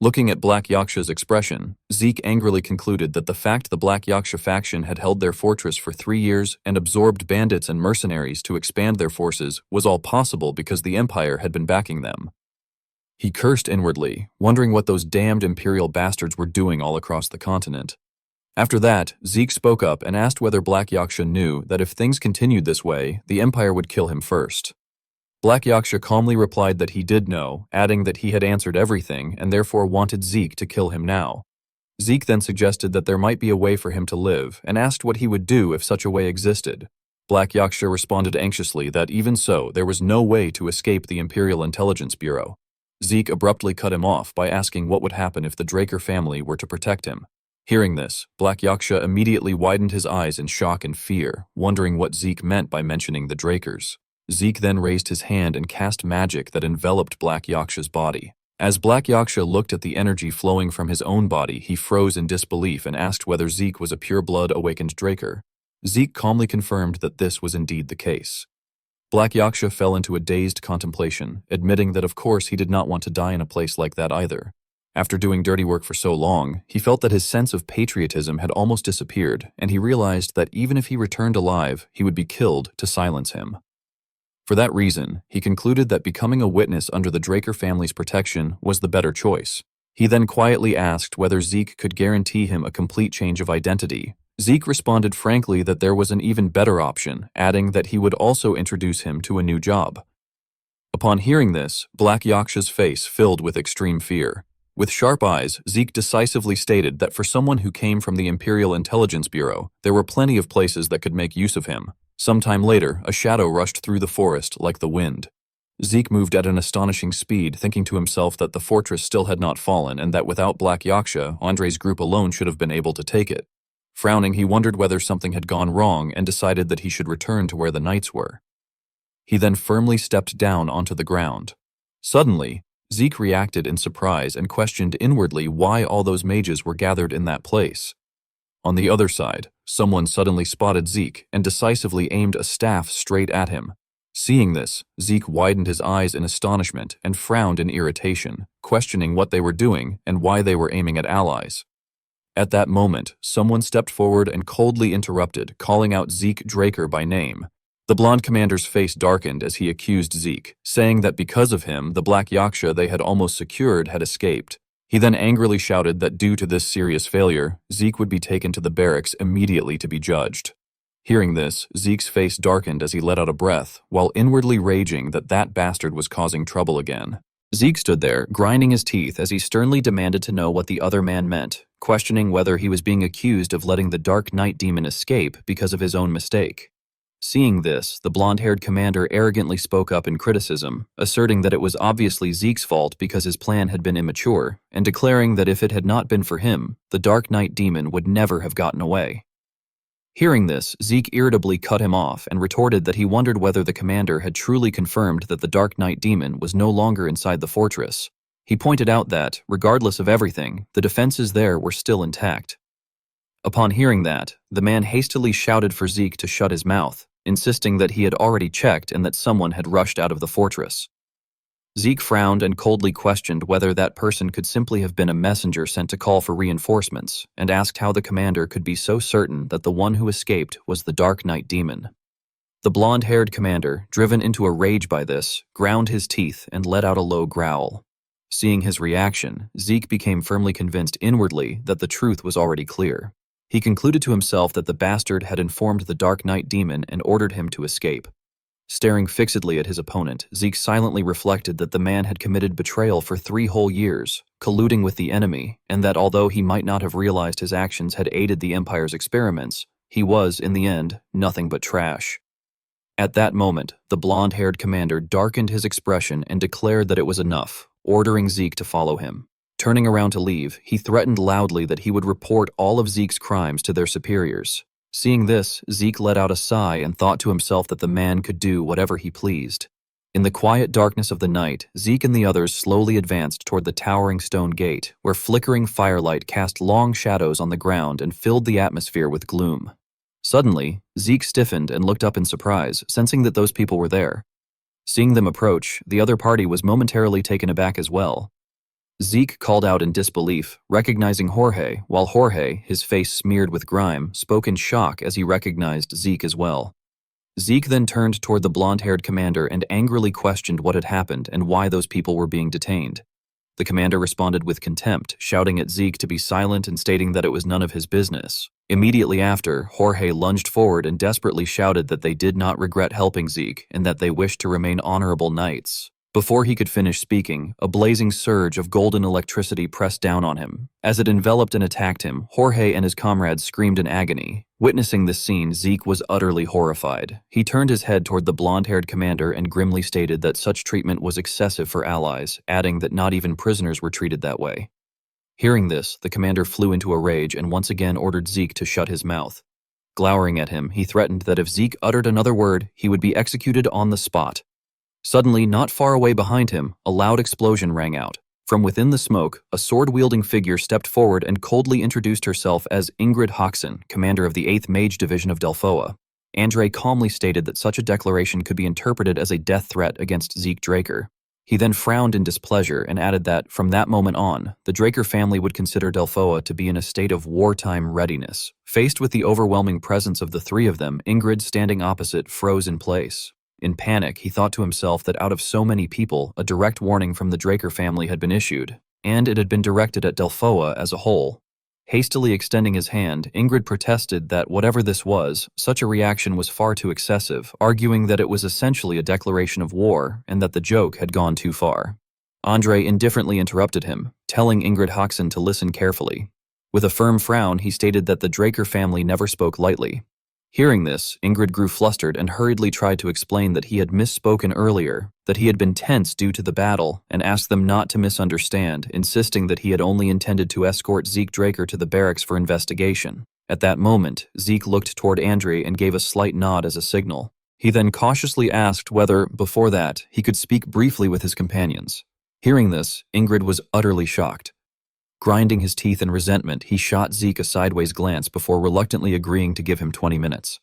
Looking at Black Yaksha's expression, Zeke angrily concluded that the fact the Black Yaksha faction had held their fortress for 3 years and absorbed bandits and mercenaries to expand their forces was all possible because the Empire had been backing them. He cursed inwardly, wondering what those damned Imperial bastards were doing all across the continent. After that, Zeke spoke up and asked whether Black Yaksha knew that if things continued this way, the Empire would kill him first. Black Yaksha calmly replied that he did know, adding that he had answered everything and therefore wanted Zeke to kill him now. Zeke then suggested that there might be a way for him to live and asked what he would do if such a way existed. Black Yaksha responded anxiously that even so, there was no way to escape the Imperial Intelligence Bureau. Zeke abruptly cut him off by asking what would happen if the Draker family were to protect him. Hearing this, Black Yaksha immediately widened his eyes in shock and fear, wondering what Zeke meant by mentioning the Drakers. Zeke then raised his hand and cast magic that enveloped Black Yaksha's body. As Black Yaksha looked at the energy flowing from his own body, he froze in disbelief and asked whether Zeke was a pure-blood awakened Draker. Zeke calmly confirmed that this was indeed the case. Black Yaksha fell into a dazed contemplation, admitting that of course he did not want to die in a place like that either. After doing dirty work for so long, he felt that his sense of patriotism had almost disappeared, and he realized that even if he returned alive, he would be killed to silence him. For that reason, he concluded that becoming a witness under the Draker family's protection was the better choice. He then quietly asked whether Zeke could guarantee him a complete change of identity. Zeke responded frankly that there was an even better option, adding that he would also introduce him to a new job. Upon hearing this, Black Yaksha's face filled with extreme fear. With sharp eyes, Zeke decisively stated that for someone who came from the Imperial Intelligence Bureau, there were plenty of places that could make use of him. Sometime later, a shadow rushed through the forest like the wind. Zeke moved at an astonishing speed, thinking to himself that the fortress still had not fallen and that without Black Yaksha, Andre's group alone should have been able to take it. Frowning, he wondered whether something had gone wrong and decided that he should return to where the knights were. He then firmly stepped down onto the ground. Suddenly, Zeke reacted in surprise and questioned inwardly why all those mages were gathered in that place. On the other side, someone suddenly spotted Zeke and decisively aimed a staff straight at him. Seeing this, Zeke widened his eyes in astonishment and frowned in irritation, questioning what they were doing and why they were aiming at allies. At that moment, someone stepped forward and coldly interrupted, calling out Zeke Draker by name. The blonde commander's face darkened as he accused Zeke, saying that because of him, the Black Yaksha they had almost secured had escaped. He then angrily shouted that due to this serious failure, Zeke would be taken to the barracks immediately to be judged. Hearing this, Zeke's face darkened as he let out a breath, while inwardly raging that that bastard was causing trouble again. Zeke stood there, grinding his teeth as he sternly demanded to know what the other man meant, questioning whether he was being accused of letting the Dark Knight demon escape because of his own mistake. Seeing this, the blonde-haired commander arrogantly spoke up in criticism, asserting that it was obviously Zeke's fault because his plan had been immature, and declaring that if it had not been for him, the Dark Knight demon would never have gotten away. Hearing this, Zeke irritably cut him off and retorted that he wondered whether the commander had truly confirmed that the Dark Knight demon was no longer inside the fortress. He pointed out that, regardless of everything, the defenses there were still intact. Upon hearing that, the man hastily shouted for Zeke to shut his mouth, insisting that he had already checked and that someone had rushed out of the fortress. Zeke frowned and coldly questioned whether that person could simply have been a messenger sent to call for reinforcements, and asked how the commander could be so certain that the one who escaped was the Dark Knight demon. The blonde-haired commander, driven into a rage by this, ground his teeth and let out a low growl. Seeing his reaction, Zeke became firmly convinced inwardly that the truth was already clear. He concluded to himself that the bastard had informed the Dark Knight demon and ordered him to escape. Staring fixedly at his opponent, Zeke silently reflected that the man had committed betrayal for 3 whole years, colluding with the enemy, and that although he might not have realized his actions had aided the Empire's experiments, he was, in the end, nothing but trash. At that moment, the blonde-haired commander darkened his expression and declared that it was enough, ordering Zeke to follow him. Turning around to leave, he threatened loudly that he would report all of Zeke's crimes to their superiors. Seeing this, Zeke let out a sigh and thought to himself that the man could do whatever he pleased. In the quiet darkness of the night, Zeke and the others slowly advanced toward the towering stone gate, where flickering firelight cast long shadows on the ground and filled the atmosphere with gloom. Suddenly, Zeke stiffened and looked up in surprise, sensing that those people were there. Seeing them approach, the other party was momentarily taken aback as well. Zeke called out in disbelief, recognizing Jorge, while Jorge, his face smeared with grime, spoke in shock as he recognized Zeke as well. Zeke then turned toward the blonde-haired commander and angrily questioned what had happened and why those people were being detained. The commander responded with contempt, shouting at Zeke to be silent and stating that it was none of his business. Immediately after, Jorge lunged forward and desperately shouted that they did not regret helping Zeke and that they wished to remain honorable knights. Before he could finish speaking, a blazing surge of golden electricity pressed down on him. As it enveloped and attacked him, Jorge and his comrades screamed in agony. Witnessing this scene, Zeke was utterly horrified. He turned his head toward the blonde-haired commander and grimly stated that such treatment was excessive for allies, adding that not even prisoners were treated that way. Hearing this, the commander flew into a rage and once again ordered Zeke to shut his mouth. Glowering at him, he threatened that if Zeke uttered another word, he would be executed on the spot. Suddenly, not far away behind him, a loud explosion rang out. From within the smoke, a sword-wielding figure stepped forward and coldly introduced herself as Ingrid Hoxson, commander of the 8th Mage Division of Delphoa. Andre calmly stated that such a declaration could be interpreted as a death threat against Zeke Draker. He then frowned in displeasure and added that, from that moment on, the Draker family would consider Delphoa to be in a state of wartime readiness. Faced with the overwhelming presence of the three of them, Ingrid, standing opposite, froze in place. In panic, he thought to himself that out of so many people, a direct warning from the Draker family had been issued, and it had been directed at Delphoa as a whole. Hastily extending his hand, Ingrid protested that whatever this was, such a reaction was far too excessive, arguing that it was essentially a declaration of war and that the joke had gone too far. Andre indifferently interrupted him, telling Ingrid Hoxton to listen carefully. With a firm frown, he stated that the Draker family never spoke lightly. Hearing this, Ingrid grew flustered and hurriedly tried to explain that he had misspoken earlier, that he had been tense due to the battle, and asked them not to misunderstand, insisting that he had only intended to escort Zeke Draker to the barracks for investigation. At that moment, Zeke looked toward Andre and gave a slight nod as a signal. He then cautiously asked whether, before that, he could speak briefly with his companions. Hearing this, Ingrid was utterly shocked. Grinding his teeth in resentment, he shot Zeke a sideways glance before reluctantly agreeing to give him 20 minutes.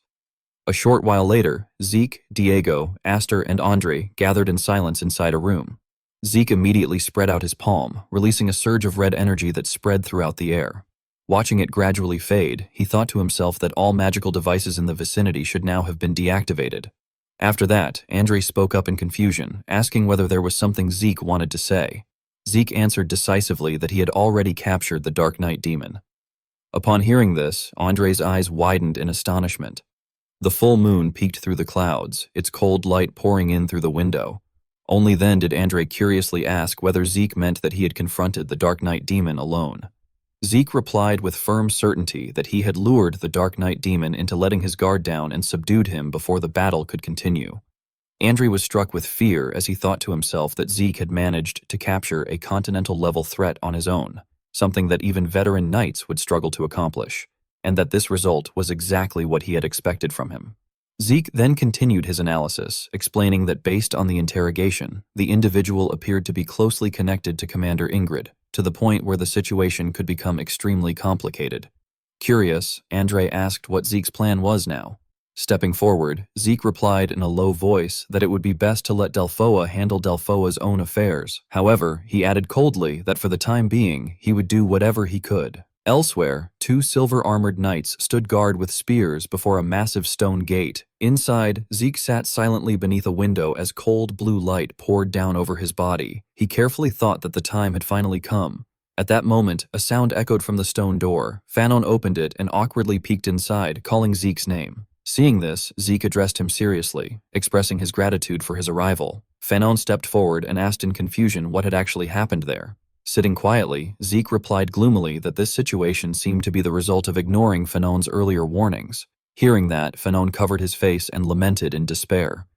A short while later, Zeke, Diego, Aster, and Andre gathered in silence inside a room. Zeke immediately spread out his palm, releasing a surge of red energy that spread throughout the air. Watching it gradually fade, he thought to himself that all magical devices in the vicinity should now have been deactivated. After that, Andre spoke up in confusion, asking whether there was something Zeke wanted to say. Zeke answered decisively that he had already captured the Dark Knight demon. Upon hearing this, Andre's eyes widened in astonishment. The full moon peeked through the clouds, its cold light pouring in through the window. Only then did Andre curiously ask whether Zeke meant that he had confronted the Dark Knight demon alone. Zeke replied with firm certainty that he had lured the Dark Knight demon into letting his guard down and subdued him before the battle could continue. Andre was struck with fear as he thought to himself that Zeke had managed to capture a continental-level threat on his own, something that even veteran knights would struggle to accomplish, and that this result was exactly what he had expected from him. Zeke then continued his analysis, explaining that based on the interrogation, the individual appeared to be closely connected to Commander Ingrid, to the point where the situation could become extremely complicated. Curious, Andre asked what Zeke's plan was now. Stepping forward, Zeke replied in a low voice that it would be best to let Delphoa handle Delphoa's own affairs. However, he added coldly that for the time being, he would do whatever he could. Elsewhere, two silver-armored knights stood guard with spears before a massive stone gate. Inside, Zeke sat silently beneath a window as cold blue light poured down over his body. He carefully thought that the time had finally come. At that moment, a sound echoed from the stone door. Fanon opened it and awkwardly peeked inside, calling Zeke's name. Seeing this, Zeke addressed him seriously, expressing his gratitude for his arrival. Fanon stepped forward and asked in confusion what had actually happened there. Sitting quietly, Zeke replied gloomily that this situation seemed to be the result of ignoring Fanon's earlier warnings. Hearing that, Fanon covered his face and lamented in despair.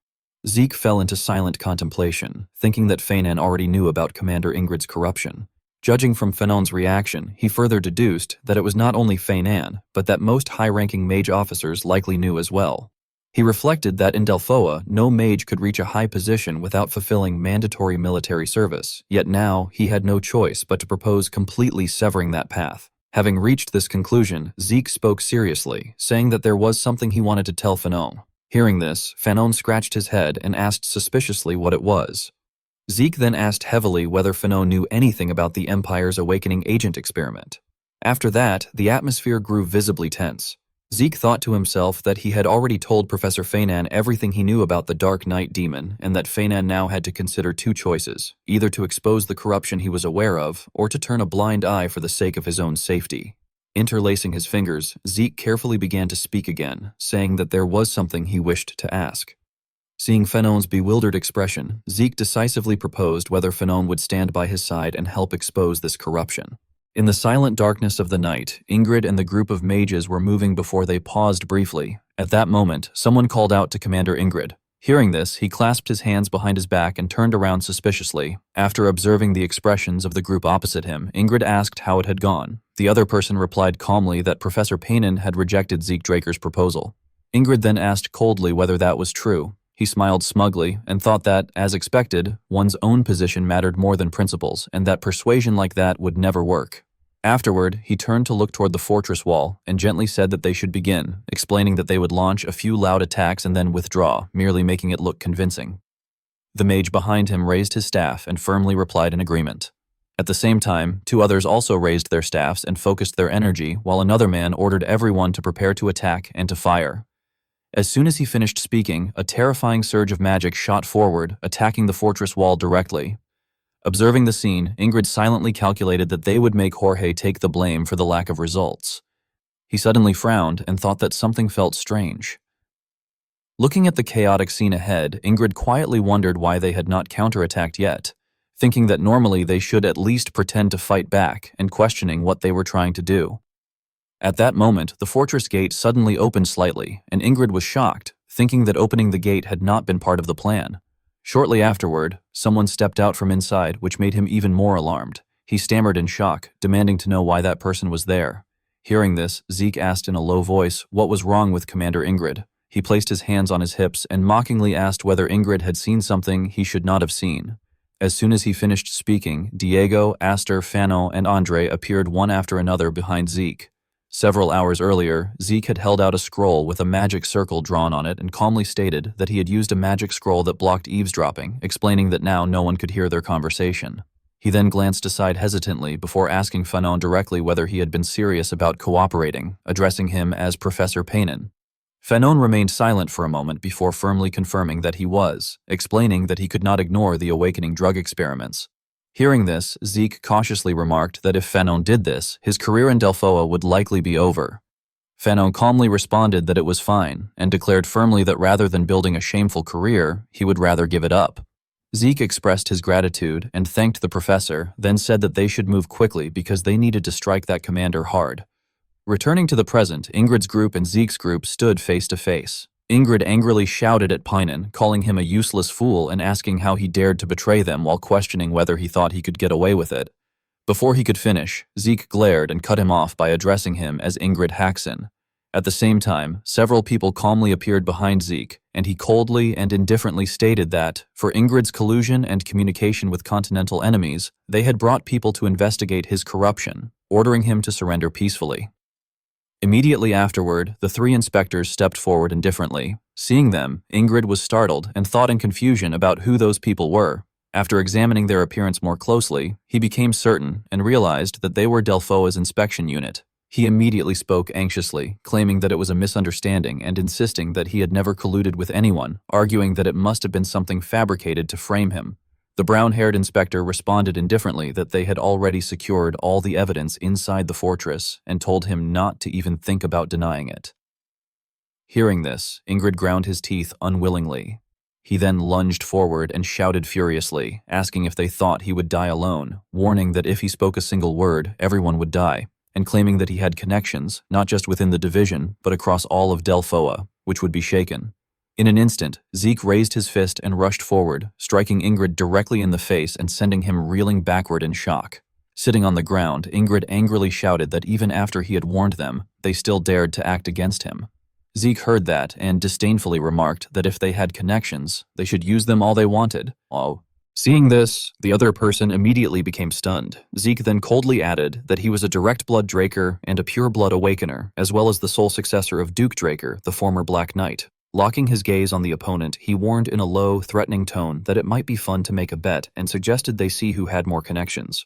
Zeke fell into silent contemplation, thinking that Fanon already knew about Commander Ingrid's corruption. Judging from Fanon's reaction, he further deduced that it was not only Fanon, but that most high-ranking mage officers likely knew as well. He reflected that in Delphoa, no mage could reach a high position without fulfilling mandatory military service, yet now he had no choice but to propose completely severing that path. Having reached this conclusion, Zeke spoke seriously, saying that there was something he wanted to tell Fanon. Hearing this, Fanon scratched his head and asked suspiciously what it was. Zeke then asked heavily whether Fanon knew anything about the Empire's Awakening Agent experiment. After that, the atmosphere grew visibly tense. Zeke thought to himself that he had already told Professor Fanon everything he knew about the Dark Knight demon, and that Fanon now had to consider two choices, either to expose the corruption he was aware of, or to turn a blind eye for the sake of his own safety. Interlacing his fingers, Zeke carefully began to speak again, saying that there was something he wished to ask. Seeing Fanon's bewildered expression, Zeke decisively proposed whether Fanon would stand by his side and help expose this corruption. In the silent darkness of the night, Ingrid and the group of mages were moving before they paused briefly. At that moment, someone called out to Commander Ingrid. Hearing this, he clasped his hands behind his back and turned around suspiciously. After observing the expressions of the group opposite him, Ingrid asked how it had gone. The other person replied calmly that Professor Paynon had rejected Zeke Draker's proposal. Ingrid then asked coldly whether that was true. He smiled smugly and thought that, as expected, one's own position mattered more than principles, and that persuasion like that would never work. Afterward, he turned to look toward the fortress wall and gently said that they should begin, explaining that they would launch a few loud attacks and then withdraw, merely making it look convincing. The mage behind him raised his staff and firmly replied in agreement. At the same time, 2 others also raised their staffs and focused their energy, while another man ordered everyone to prepare to attack and to fire. As soon as he finished speaking, a terrifying surge of magic shot forward, attacking the fortress wall directly. Observing the scene, Ingrid silently calculated that they would make Jorge take the blame for the lack of results. He suddenly frowned and thought that something felt strange. Looking at the chaotic scene ahead, Ingrid quietly wondered why they had not counterattacked yet, thinking that normally they should at least pretend to fight back and questioning what they were trying to do. At that moment, the fortress gate suddenly opened slightly, and Ingrid was shocked, thinking that opening the gate had not been part of the plan. Shortly afterward, someone stepped out from inside, which made him even more alarmed. He stammered in shock, demanding to know why that person was there. Hearing this, Zeke asked in a low voice what was wrong with Commander Ingrid. He placed his hands on his hips and mockingly asked whether Ingrid had seen something he should not have seen. As soon as he finished speaking, Diego, Aster, Fano, and Andre appeared one after another behind Zeke. Several hours earlier, Zeke had held out a scroll with a magic circle drawn on it and calmly stated that he had used a magic scroll that blocked eavesdropping, explaining that now no one could hear their conversation. He then glanced aside hesitantly before asking Fanon directly whether he had been serious about cooperating, addressing him as Professor Paynon. Fanon remained silent for a moment before firmly confirming that he was, explaining that he could not ignore the awakening drug experiments. Hearing this, Zeke cautiously remarked that if Fanon did this, his career in Delphoa would likely be over. Fanon calmly responded that it was fine, and declared firmly that rather than building a shameful career, he would rather give it up. Zeke expressed his gratitude and thanked the professor, then said that they should move quickly because they needed to strike that commander hard. Returning to the present, Ingrid's group and Zeke's group stood face to face. Ingrid angrily shouted at Paynon, calling him a useless fool and asking how he dared to betray them while questioning whether he thought he could get away with it. Before he could finish, Zeke glared and cut him off by addressing him as Ingrid Haxon. At the same time, several people calmly appeared behind Zeke, and he coldly and indifferently stated that, for Ingrid's collusion and communication with continental enemies, they had brought people to investigate his corruption, ordering him to surrender peacefully. Immediately afterward, the 3 inspectors stepped forward indifferently. Seeing them, Ingrid was startled and thought in confusion about who those people were. After examining their appearance more closely, he became certain and realized that they were Delphoa's inspection unit. He immediately spoke anxiously, claiming that it was a misunderstanding and insisting that he had never colluded with anyone, arguing that it must have been something fabricated to frame him. The brown-haired inspector responded indifferently that they had already secured all the evidence inside the fortress and told him not to even think about denying it. Hearing this, Ingrid ground his teeth unwillingly. He then lunged forward and shouted furiously, asking if they thought he would die alone, warning that if he spoke a single word, everyone would die, and claiming that he had connections, not just within the division, but across all of Delphoa, which would be shaken. In an instant, Zeke raised his fist and rushed forward, striking Ingrid directly in the face and sending him reeling backward in shock. Sitting on the ground, Ingrid angrily shouted that even after he had warned them, they still dared to act against him. Zeke heard that and disdainfully remarked that if they had connections, they should use them all they wanted. Oh. Seeing this, the other person immediately became stunned. Zeke then coldly added that he was a direct blood Draker and a pure blood awakener, as well as the sole successor of Duke Draker, the former Black Knight. Locking his gaze on the opponent, he warned in a low, threatening tone that it might be fun to make a bet and suggested they see who had more connections.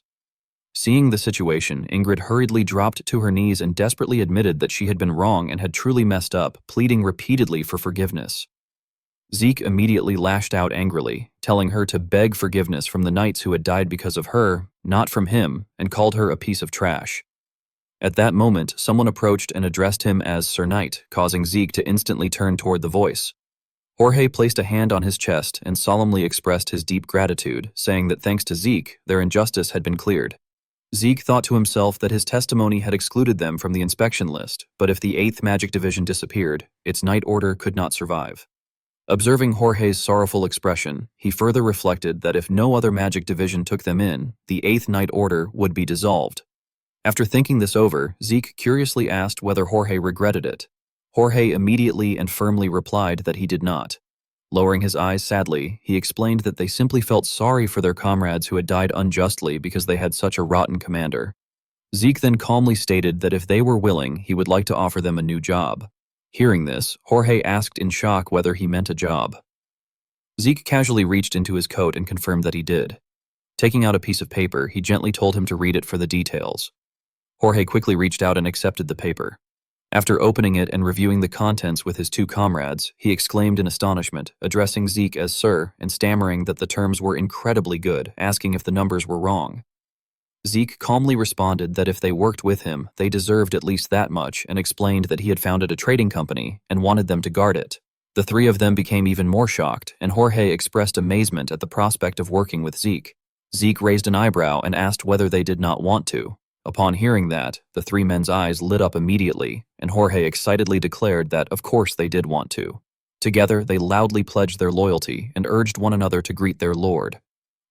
Seeing the situation, Ingrid hurriedly dropped to her knees and desperately admitted that she had been wrong and had truly messed up, pleading repeatedly for forgiveness. Zeke immediately lashed out angrily, telling her to beg forgiveness from the knights who had died because of her, not from him, and called her a piece of trash. At that moment, someone approached and addressed him as Sir Knight, causing Zeke to instantly turn toward the voice. Jorge placed a hand on his chest and solemnly expressed his deep gratitude, saying that thanks to Zeke, their injustice had been cleared. Zeke thought to himself that his testimony had excluded them from the inspection list, but if the 8th Magic Division disappeared, its Knight Order could not survive. Observing Jorge's sorrowful expression, he further reflected that if no other Magic Division took them in, the 8th Knight Order would be dissolved. After thinking this over, Zeke curiously asked whether Jorge regretted it. Jorge immediately and firmly replied that he did not. Lowering his eyes sadly, he explained that they simply felt sorry for their comrades who had died unjustly because they had such a rotten commander. Zeke then calmly stated that if they were willing, he would like to offer them a new job. Hearing this, Jorge asked in shock whether he meant a job. Zeke casually reached into his coat and confirmed that he did. Taking out a piece of paper, he gently told him to read it for the details. Jorge quickly reached out and accepted the paper. After opening it and reviewing the contents with his two comrades, he exclaimed in astonishment, addressing Zeke as Sir and stammering that the terms were incredibly good, asking if the numbers were wrong. Zeke calmly responded that if they worked with him, they deserved at least that much and explained that he had founded a trading company and wanted them to guard it. The three of them became even more shocked, and Jorge expressed amazement at the prospect of working with Zeke. Zeke raised an eyebrow and asked whether they did not want to. Upon hearing that, the three men's eyes lit up immediately, and Jorge excitedly declared that of course they did want to. Together, they loudly pledged their loyalty and urged one another to greet their lord.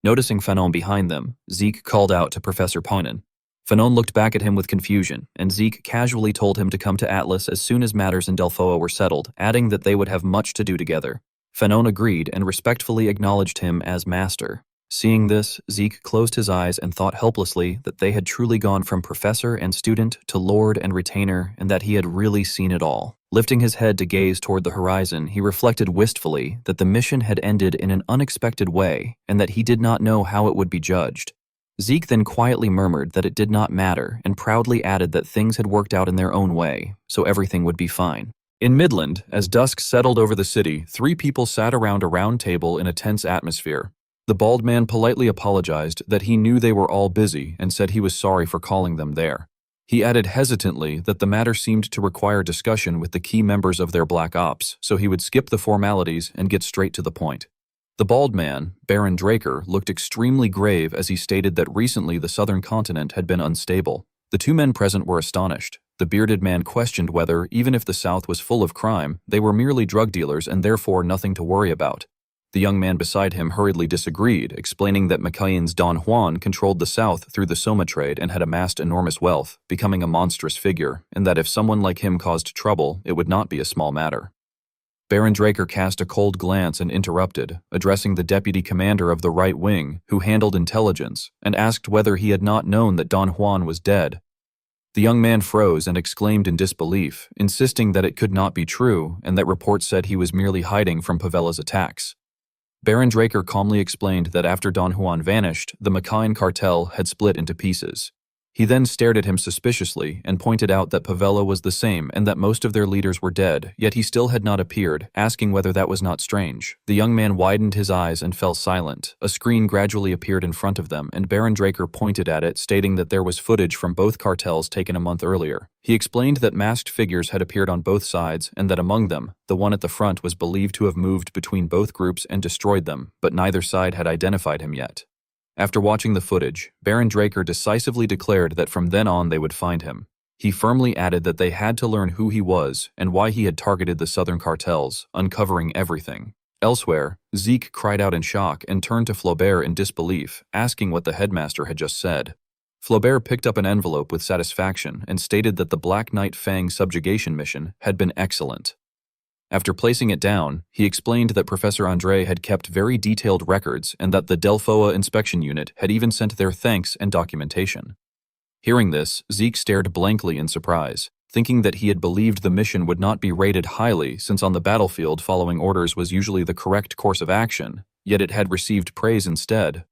Noticing Fanon behind them, Zeke called out to Professor Ponen. Fanon looked back at him with confusion, and Zeke casually told him to come to Atlas as soon as matters in Delphoa were settled, adding that they would have much to do together. Fanon agreed and respectfully acknowledged him as master. Seeing this, Zeke closed his eyes and thought helplessly that they had truly gone from professor and student to lord and retainer, and that he had really seen it all. Lifting his head to gaze toward the horizon, he reflected wistfully that the mission had ended in an unexpected way and that he did not know how it would be judged. Zeke then quietly murmured that it did not matter and proudly added that things had worked out in their own way, so everything would be fine. In Midland, as dusk settled over the city, three people sat around a round table in a tense atmosphere. The bald man politely apologized that he knew they were all busy and said he was sorry for calling them there. He added hesitantly that the matter seemed to require discussion with the key members of their Black Ops, so he would skip the formalities and get straight to the point. The bald man, Baron Draker, looked extremely grave as he stated that recently the southern continent had been unstable. The two men present were astonished. The bearded man questioned whether, even if the South was full of crime, they were merely drug dealers and therefore nothing to worry about. The young man beside him hurriedly disagreed, explaining that Macayan's Don Juan controlled the South through the Soma trade and had amassed enormous wealth, becoming a monstrous figure, and that if someone like him caused trouble, it would not be a small matter. Baron Draker cast a cold glance and interrupted, addressing the deputy commander of the right wing, who handled intelligence, and asked whether he had not known that Don Juan was dead. The young man froze and exclaimed in disbelief, insisting that it could not be true and that reports said he was merely hiding from Pavela's attacks. Baron Draker calmly explained that after Don Juan vanished, the Macayan cartel had split into pieces. He then stared at him suspiciously and pointed out that Pavela was the same and that most of their leaders were dead, yet he still had not appeared, asking whether that was not strange. The young man widened his eyes and fell silent. A screen gradually appeared in front of them, and Baron Draker pointed at it, stating that there was footage from both cartels taken a month earlier. He explained that masked figures had appeared on both sides and that among them, the one at the front was believed to have moved between both groups and destroyed them, but neither side had identified him yet. After watching the footage, Baron Draker decisively declared that from then on they would find him. He firmly added that they had to learn who he was and why he had targeted the southern cartels, uncovering everything. Elsewhere, Zeke cried out in shock and turned to Flaubert in disbelief, asking what the headmaster had just said. Flaubert picked up an envelope with satisfaction and stated that the Black Knight Fang subjugation mission had been excellent. After placing it down, he explained that Professor André had kept very detailed records and that the Delphoa inspection unit had even sent their thanks and documentation. Hearing this, Zeke stared blankly in surprise, thinking that he had believed the mission would not be rated highly since on the battlefield following orders was usually the correct course of action, yet it had received praise instead.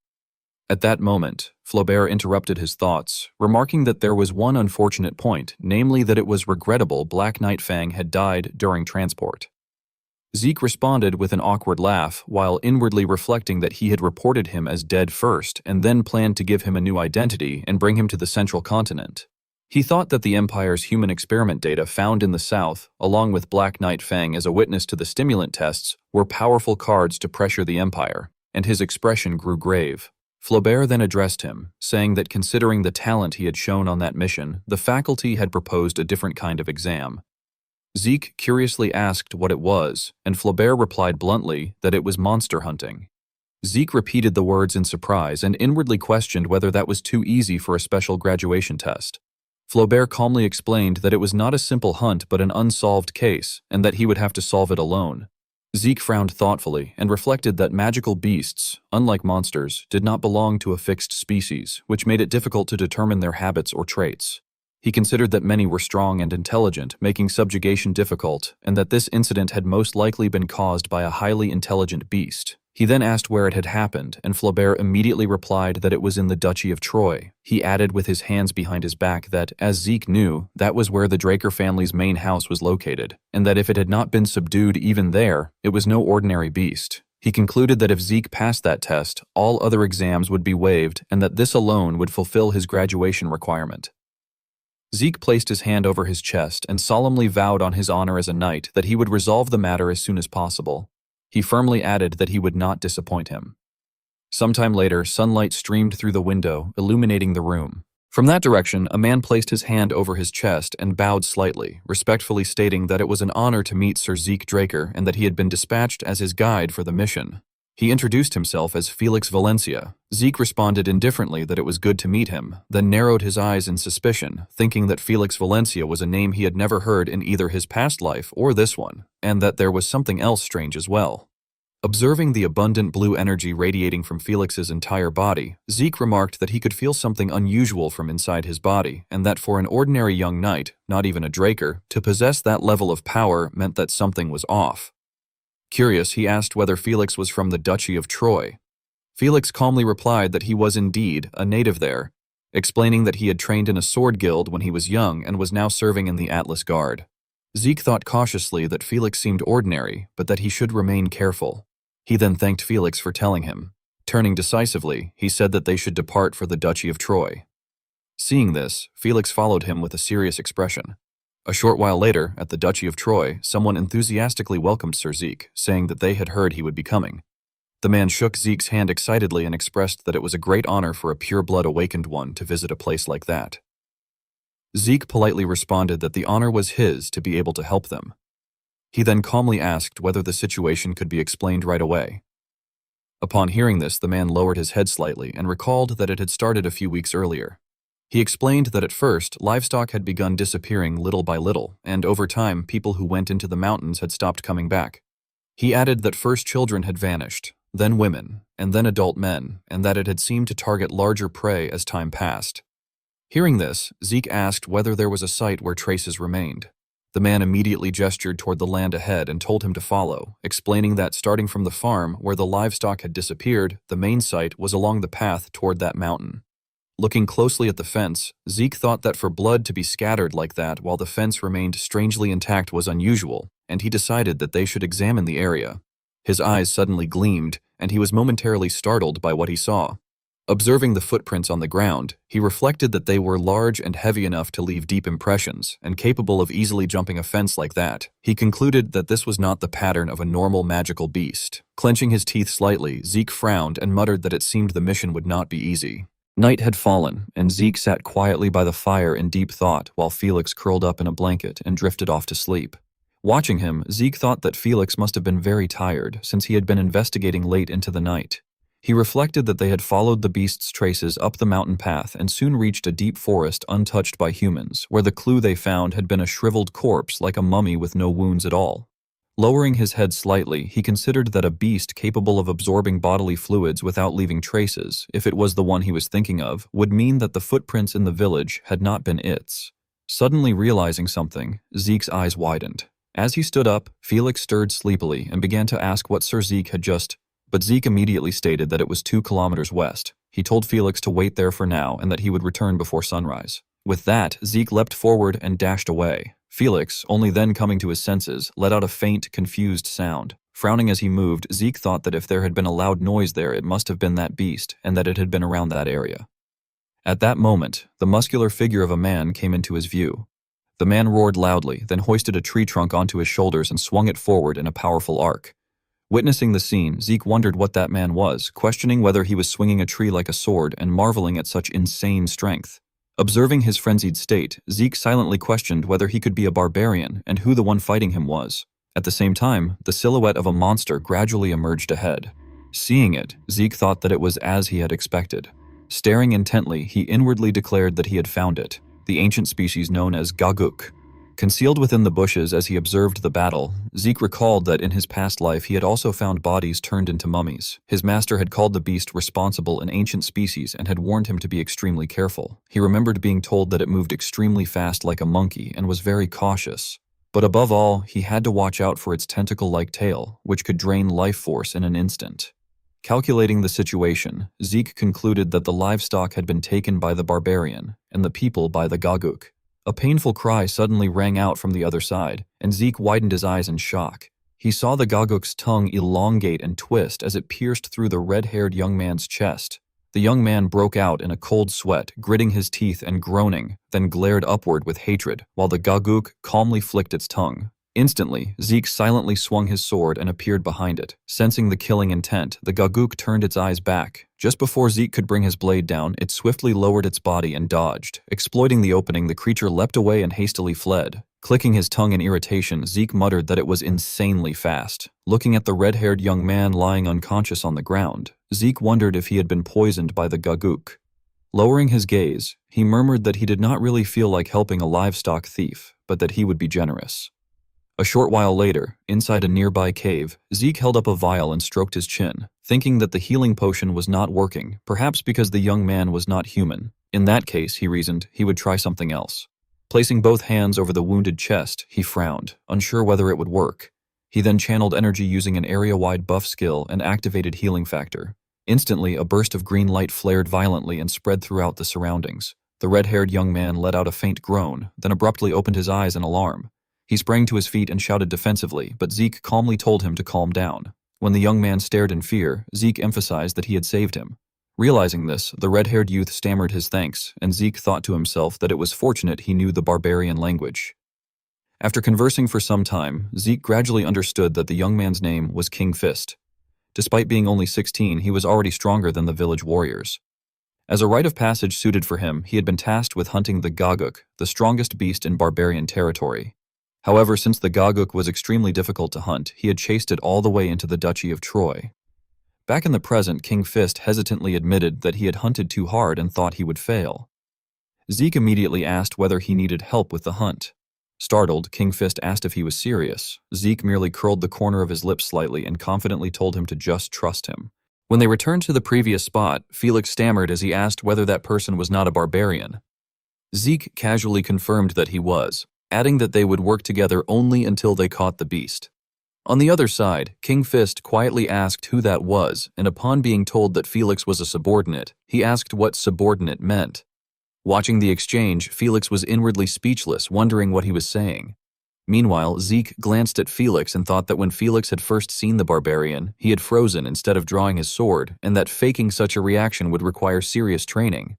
At that moment, Flaubert interrupted his thoughts, remarking that there was one unfortunate point, namely that it was regrettable Black Knight Fang had died during transport. Zeke responded with an awkward laugh, while inwardly reflecting that he had reported him as dead first and then planned to give him a new identity and bring him to the central continent. He thought that the Empire's human experiment data found in the South, along with Black Knight Fang as a witness to the stimulant tests, were powerful cards to pressure the Empire, and his expression grew grave. Flaubert then addressed him, saying that considering the talent he had shown on that mission, the faculty had proposed a different kind of exam. Zeke curiously asked what it was, and Flaubert replied bluntly that it was monster hunting. Zeke repeated the words in surprise and inwardly questioned whether that was too easy for a special graduation test. Flaubert calmly explained that it was not a simple hunt but an unsolved case, and that he would have to solve it alone. Zeke frowned thoughtfully and reflected that magical beasts, unlike monsters, did not belong to a fixed species, which made it difficult to determine their habits or traits. He considered that many were strong and intelligent, making subjugation difficult, and that this incident had most likely been caused by a highly intelligent beast. He then asked where it had happened, and Flaubert immediately replied that it was in the Duchy of Troy. He added with his hands behind his back that, as Zeke knew, that was where the Draker family's main house was located, and that if it had not been subdued even there, it was no ordinary beast. He concluded that if Zeke passed that test, all other exams would be waived, and that this alone would fulfill his graduation requirement. Zeke placed his hand over his chest and solemnly vowed on his honor as a knight that he would resolve the matter as soon as possible. He firmly added that he would not disappoint him. Sometime later, sunlight streamed through the window, illuminating the room. From that direction, a man placed his hand over his chest and bowed slightly, respectfully stating that it was an honor to meet Sir Zeke Draker and that he had been dispatched as his guide for the mission. He introduced himself as Felix Valencia. Zeke responded indifferently that it was good to meet him, then narrowed his eyes in suspicion, thinking that Felix Valencia was a name he had never heard in either his past life or this one, and that there was something else strange as well. Observing the abundant blue energy radiating from Felix's entire body, Zeke remarked that he could feel something unusual from inside his body, and that for an ordinary young knight, not even a Draker, to possess that level of power meant that something was off. Curious, he asked whether Felix was from the Duchy of Troy. Felix calmly replied that he was indeed a native there, explaining that he had trained in a sword guild when he was young and was now serving in the Atlas Guard. Zeke thought cautiously that Felix seemed ordinary, but that he should remain careful. He then thanked Felix for telling him. Turning decisively, he said that they should depart for the Duchy of Troy. Seeing this, Felix followed him with a serious expression. A short while later, at the Duchy of Troy, someone enthusiastically welcomed Sir Zeke, saying that they had heard he would be coming. The man shook Zeke's hand excitedly and expressed that it was a great honor for a pure-blood awakened one to visit a place like that. Zeke politely responded that the honor was his to be able to help them. He then calmly asked whether the situation could be explained right away. Upon hearing this, the man lowered his head slightly and recalled that it had started a few weeks earlier. He explained that at first, livestock had begun disappearing little by little, and over time, people who went into the mountains had stopped coming back. He added that first children had vanished, then women, and then adult men, and that it had seemed to target larger prey as time passed. Hearing this, Zeke asked whether there was a site where traces remained. The man immediately gestured toward the land ahead and told him to follow, explaining that starting from the farm where the livestock had disappeared, the main site was along the path toward that mountain. Looking closely at the fence, Zeke thought that for blood to be scattered like that while the fence remained strangely intact was unusual, and he decided that they should examine the area. His eyes suddenly gleamed, and he was momentarily startled by what he saw. Observing the footprints on the ground, he reflected that they were large and heavy enough to leave deep impressions, and capable of easily jumping a fence like that. He concluded that this was not the pattern of a normal magical beast. Clenching his teeth slightly, Zeke frowned and muttered that it seemed the mission would not be easy. Night had fallen, and Zeke sat quietly by the fire in deep thought while Felix curled up in a blanket and drifted off to sleep. Watching him, Zeke thought that Felix must have been very tired, since he had been investigating late into the night. He reflected that they had followed the beast's traces up the mountain path and soon reached a deep forest untouched by humans, where the clue they found had been a shriveled corpse like a mummy with no wounds at all. Lowering his head slightly, he considered that a beast capable of absorbing bodily fluids without leaving traces, if it was the one he was thinking of, would mean that the footprints in the village had not been its. Suddenly realizing something, Zeke's eyes widened. As he stood up, Felix stirred sleepily and began to ask what Sir Zeke had just... But Zeke immediately stated that it was 2 kilometers west. He told Felix to wait there for now and that he would return before sunrise. With that, Zeke leapt forward and dashed away. Felix, only then coming to his senses, let out a faint, confused sound. Frowning as he moved, Zeke thought that if there had been a loud noise there, it must have been that beast, and that it had been around that area. At that moment, the muscular figure of a man came into his view. The man roared loudly, then hoisted a tree trunk onto his shoulders and swung it forward in a powerful arc. Witnessing the scene, Zeke wondered what that man was, questioning whether he was swinging a tree like a sword and marveling at such insane strength. Observing his frenzied state, Zeke silently questioned whether he could be a barbarian and who the one fighting him was. At the same time, the silhouette of a monster gradually emerged ahead. Seeing it, Zeke thought that it was as he had expected. Staring intently, he inwardly declared that he had found it, the ancient species known as gaguk. Concealed within the bushes as he observed the battle, Zeke recalled that in his past life he had also found bodies turned into mummies. His master had called the beast responsible an ancient species and had warned him to be extremely careful. He remembered being told that it moved extremely fast like a monkey and was very cautious. But above all, he had to watch out for its tentacle-like tail, which could drain life force in an instant. Calculating the situation, Zeke concluded that the livestock had been taken by the barbarian and the people by the Gaguk. A painful cry suddenly rang out from the other side, and Zeke widened his eyes in shock. He saw the Gaguk's tongue elongate and twist as it pierced through the red-haired young man's chest. The young man broke out in a cold sweat, gritting his teeth and groaning, then glared upward with hatred, while the Gaguk calmly flicked its tongue. Instantly, Zeke silently swung his sword and appeared behind it. Sensing the killing intent, the Gaguk turned its eyes back. Just before Zeke could bring his blade down, it swiftly lowered its body and dodged. Exploiting the opening, the creature leapt away and hastily fled. Clicking his tongue in irritation, Zeke muttered that it was insanely fast. Looking at the red-haired young man lying unconscious on the ground, Zeke wondered if he had been poisoned by the Gaguk. Lowering his gaze, he murmured that he did not really feel like helping a livestock thief, but that he would be generous. A short while later, inside a nearby cave, Zeke held up a vial and stroked his chin, thinking that the healing potion was not working, perhaps because the young man was not human. In that case, he reasoned, he would try something else. Placing both hands over the wounded chest, he frowned, unsure whether it would work. He then channeled energy using an area-wide buff skill and activated healing factor. Instantly, a burst of green light flared violently and spread throughout the surroundings. The red-haired young man let out a faint groan, then abruptly opened his eyes in alarm. He sprang to his feet and shouted defensively, but Zeke calmly told him to calm down. When the young man stared in fear, Zeke emphasized that he had saved him. Realizing this, the red-haired youth stammered his thanks, and Zeke thought to himself that it was fortunate he knew the barbarian language. After conversing for some time, Zeke gradually understood that the young man's name was King Fist. Despite being only 16, he was already stronger than the village warriors. As a rite of passage suited for him, he had been tasked with hunting the Gaguk, the strongest beast in barbarian territory. However, since the Gaguk was extremely difficult to hunt, he had chased it all the way into the Duchy of Troy. Back in the present, King Fist hesitantly admitted that he had hunted too hard and thought he would fail. Zeke immediately asked whether he needed help with the hunt. Startled, King Fist asked if he was serious. Zeke merely curled the corner of his lips slightly and confidently told him to just trust him. When they returned to the previous spot, Felix stammered as he asked whether that person was not a barbarian. Zeke casually confirmed that he was, adding that they would work together only until they caught the beast. On the other side, King Fist quietly asked who that was, and upon being told that Felix was a subordinate, he asked what subordinate meant. Watching the exchange, Felix was inwardly speechless, wondering what he was saying. Meanwhile, Zeke glanced at Felix and thought that when Felix had first seen the barbarian, he had frozen instead of drawing his sword, and that faking such a reaction would require serious training.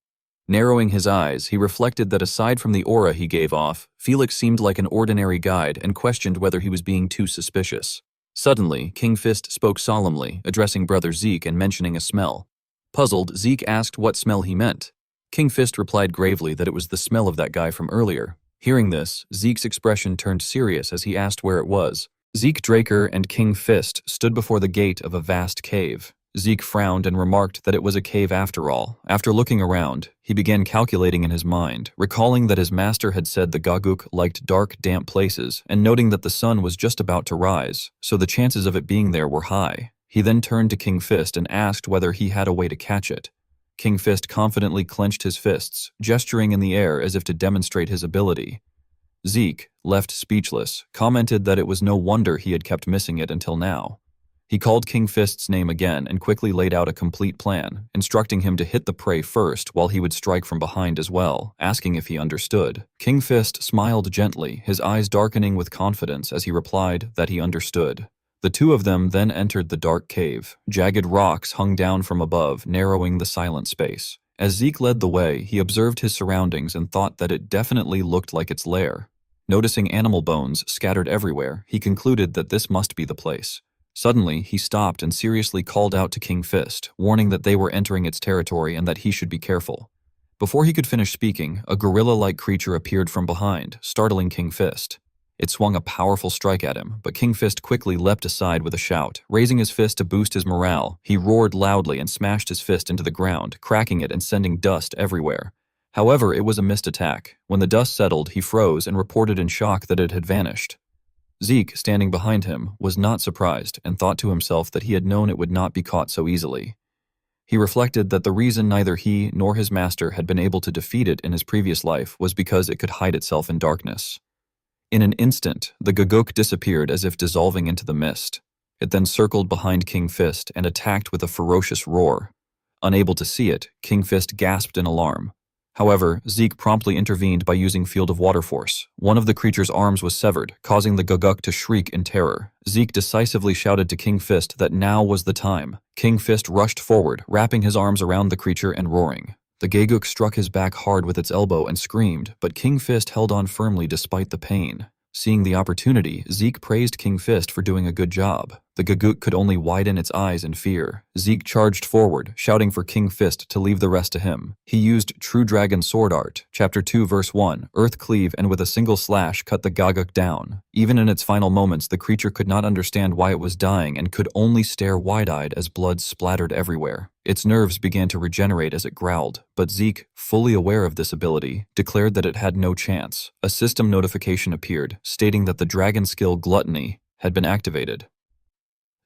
Narrowing his eyes, he reflected that aside from the aura he gave off, Felix seemed like an ordinary guide and questioned whether he was being too suspicious. Suddenly, King Fist spoke solemnly, addressing Brother Zeke and mentioning a smell. Puzzled, Zeke asked what smell he meant. King Fist replied gravely that it was the smell of that guy from earlier. Hearing this, Zeke's expression turned serious as he asked where it was. Zeke Draker and King Fist stood before the gate of a vast cave. Zeke frowned and remarked that it was a cave after all. After looking around, he began calculating in his mind, recalling that his master had said the Gaguk liked dark, damp places, and noting that the sun was just about to rise, so the chances of it being there were high. He then turned to King Fist and asked whether he had a way to catch it. King Fist confidently clenched his fists, gesturing in the air as if to demonstrate his ability. Zeke, left speechless, commented that it was no wonder he had kept missing it until now. He called King Fist's name again and quickly laid out a complete plan, instructing him to hit the prey first while he would strike from behind as well, asking if he understood. King Fist smiled gently, his eyes darkening with confidence as he replied that he understood. The two of them then entered the dark cave. Jagged rocks hung down from above, narrowing the silent space. As Zeke led the way, he observed his surroundings and thought that it definitely looked like its lair. Noticing animal bones scattered everywhere, he concluded that this must be the place. Suddenly, he stopped and seriously called out to King Fist, warning that they were entering its territory and that he should be careful. Before he could finish speaking, a gorilla-like creature appeared from behind, startling King Fist. It swung a powerful strike at him, but King Fist quickly leapt aside with a shout. Raising his fist to boost his morale, he roared loudly and smashed his fist into the ground, cracking it and sending dust everywhere. However, it was a missed attack. When the dust settled, he froze and reported in shock that it had vanished. Zeke, standing behind him, was not surprised and thought to himself that he had known it would not be caught so easily. He reflected that the reason neither he nor his master had been able to defeat it in his previous life was because it could hide itself in darkness. In an instant, the Gaguk disappeared as if dissolving into the mist. It then circled behind King Fist and attacked with a ferocious roar. Unable to see it, King Fist gasped in alarm. However, Zeke promptly intervened by using Field of Water Force. One of the creature's arms was severed, causing the Gaguk to shriek in terror. Zeke decisively shouted to King Fist that now was the time. King Fist rushed forward, wrapping his arms around the creature and roaring. The Gaguk struck his back hard with its elbow and screamed, but King Fist held on firmly despite the pain. Seeing the opportunity, Zeke praised King Fist for doing a good job. The Gaguk could only widen its eyes in fear. Zeke charged forward, shouting for King Fist to leave the rest to him. He used True Dragon Sword Art, Chapter 2 Verse 1, Earth Cleave, and with a single slash cut the Gaguk down. Even in its final moments, the creature could not understand why it was dying and could only stare wide-eyed as blood splattered everywhere. Its nerves began to regenerate as it growled, but Zeke, fully aware of this ability, declared that it had no chance. A system notification appeared, stating that the dragon skill Gluttony had been activated.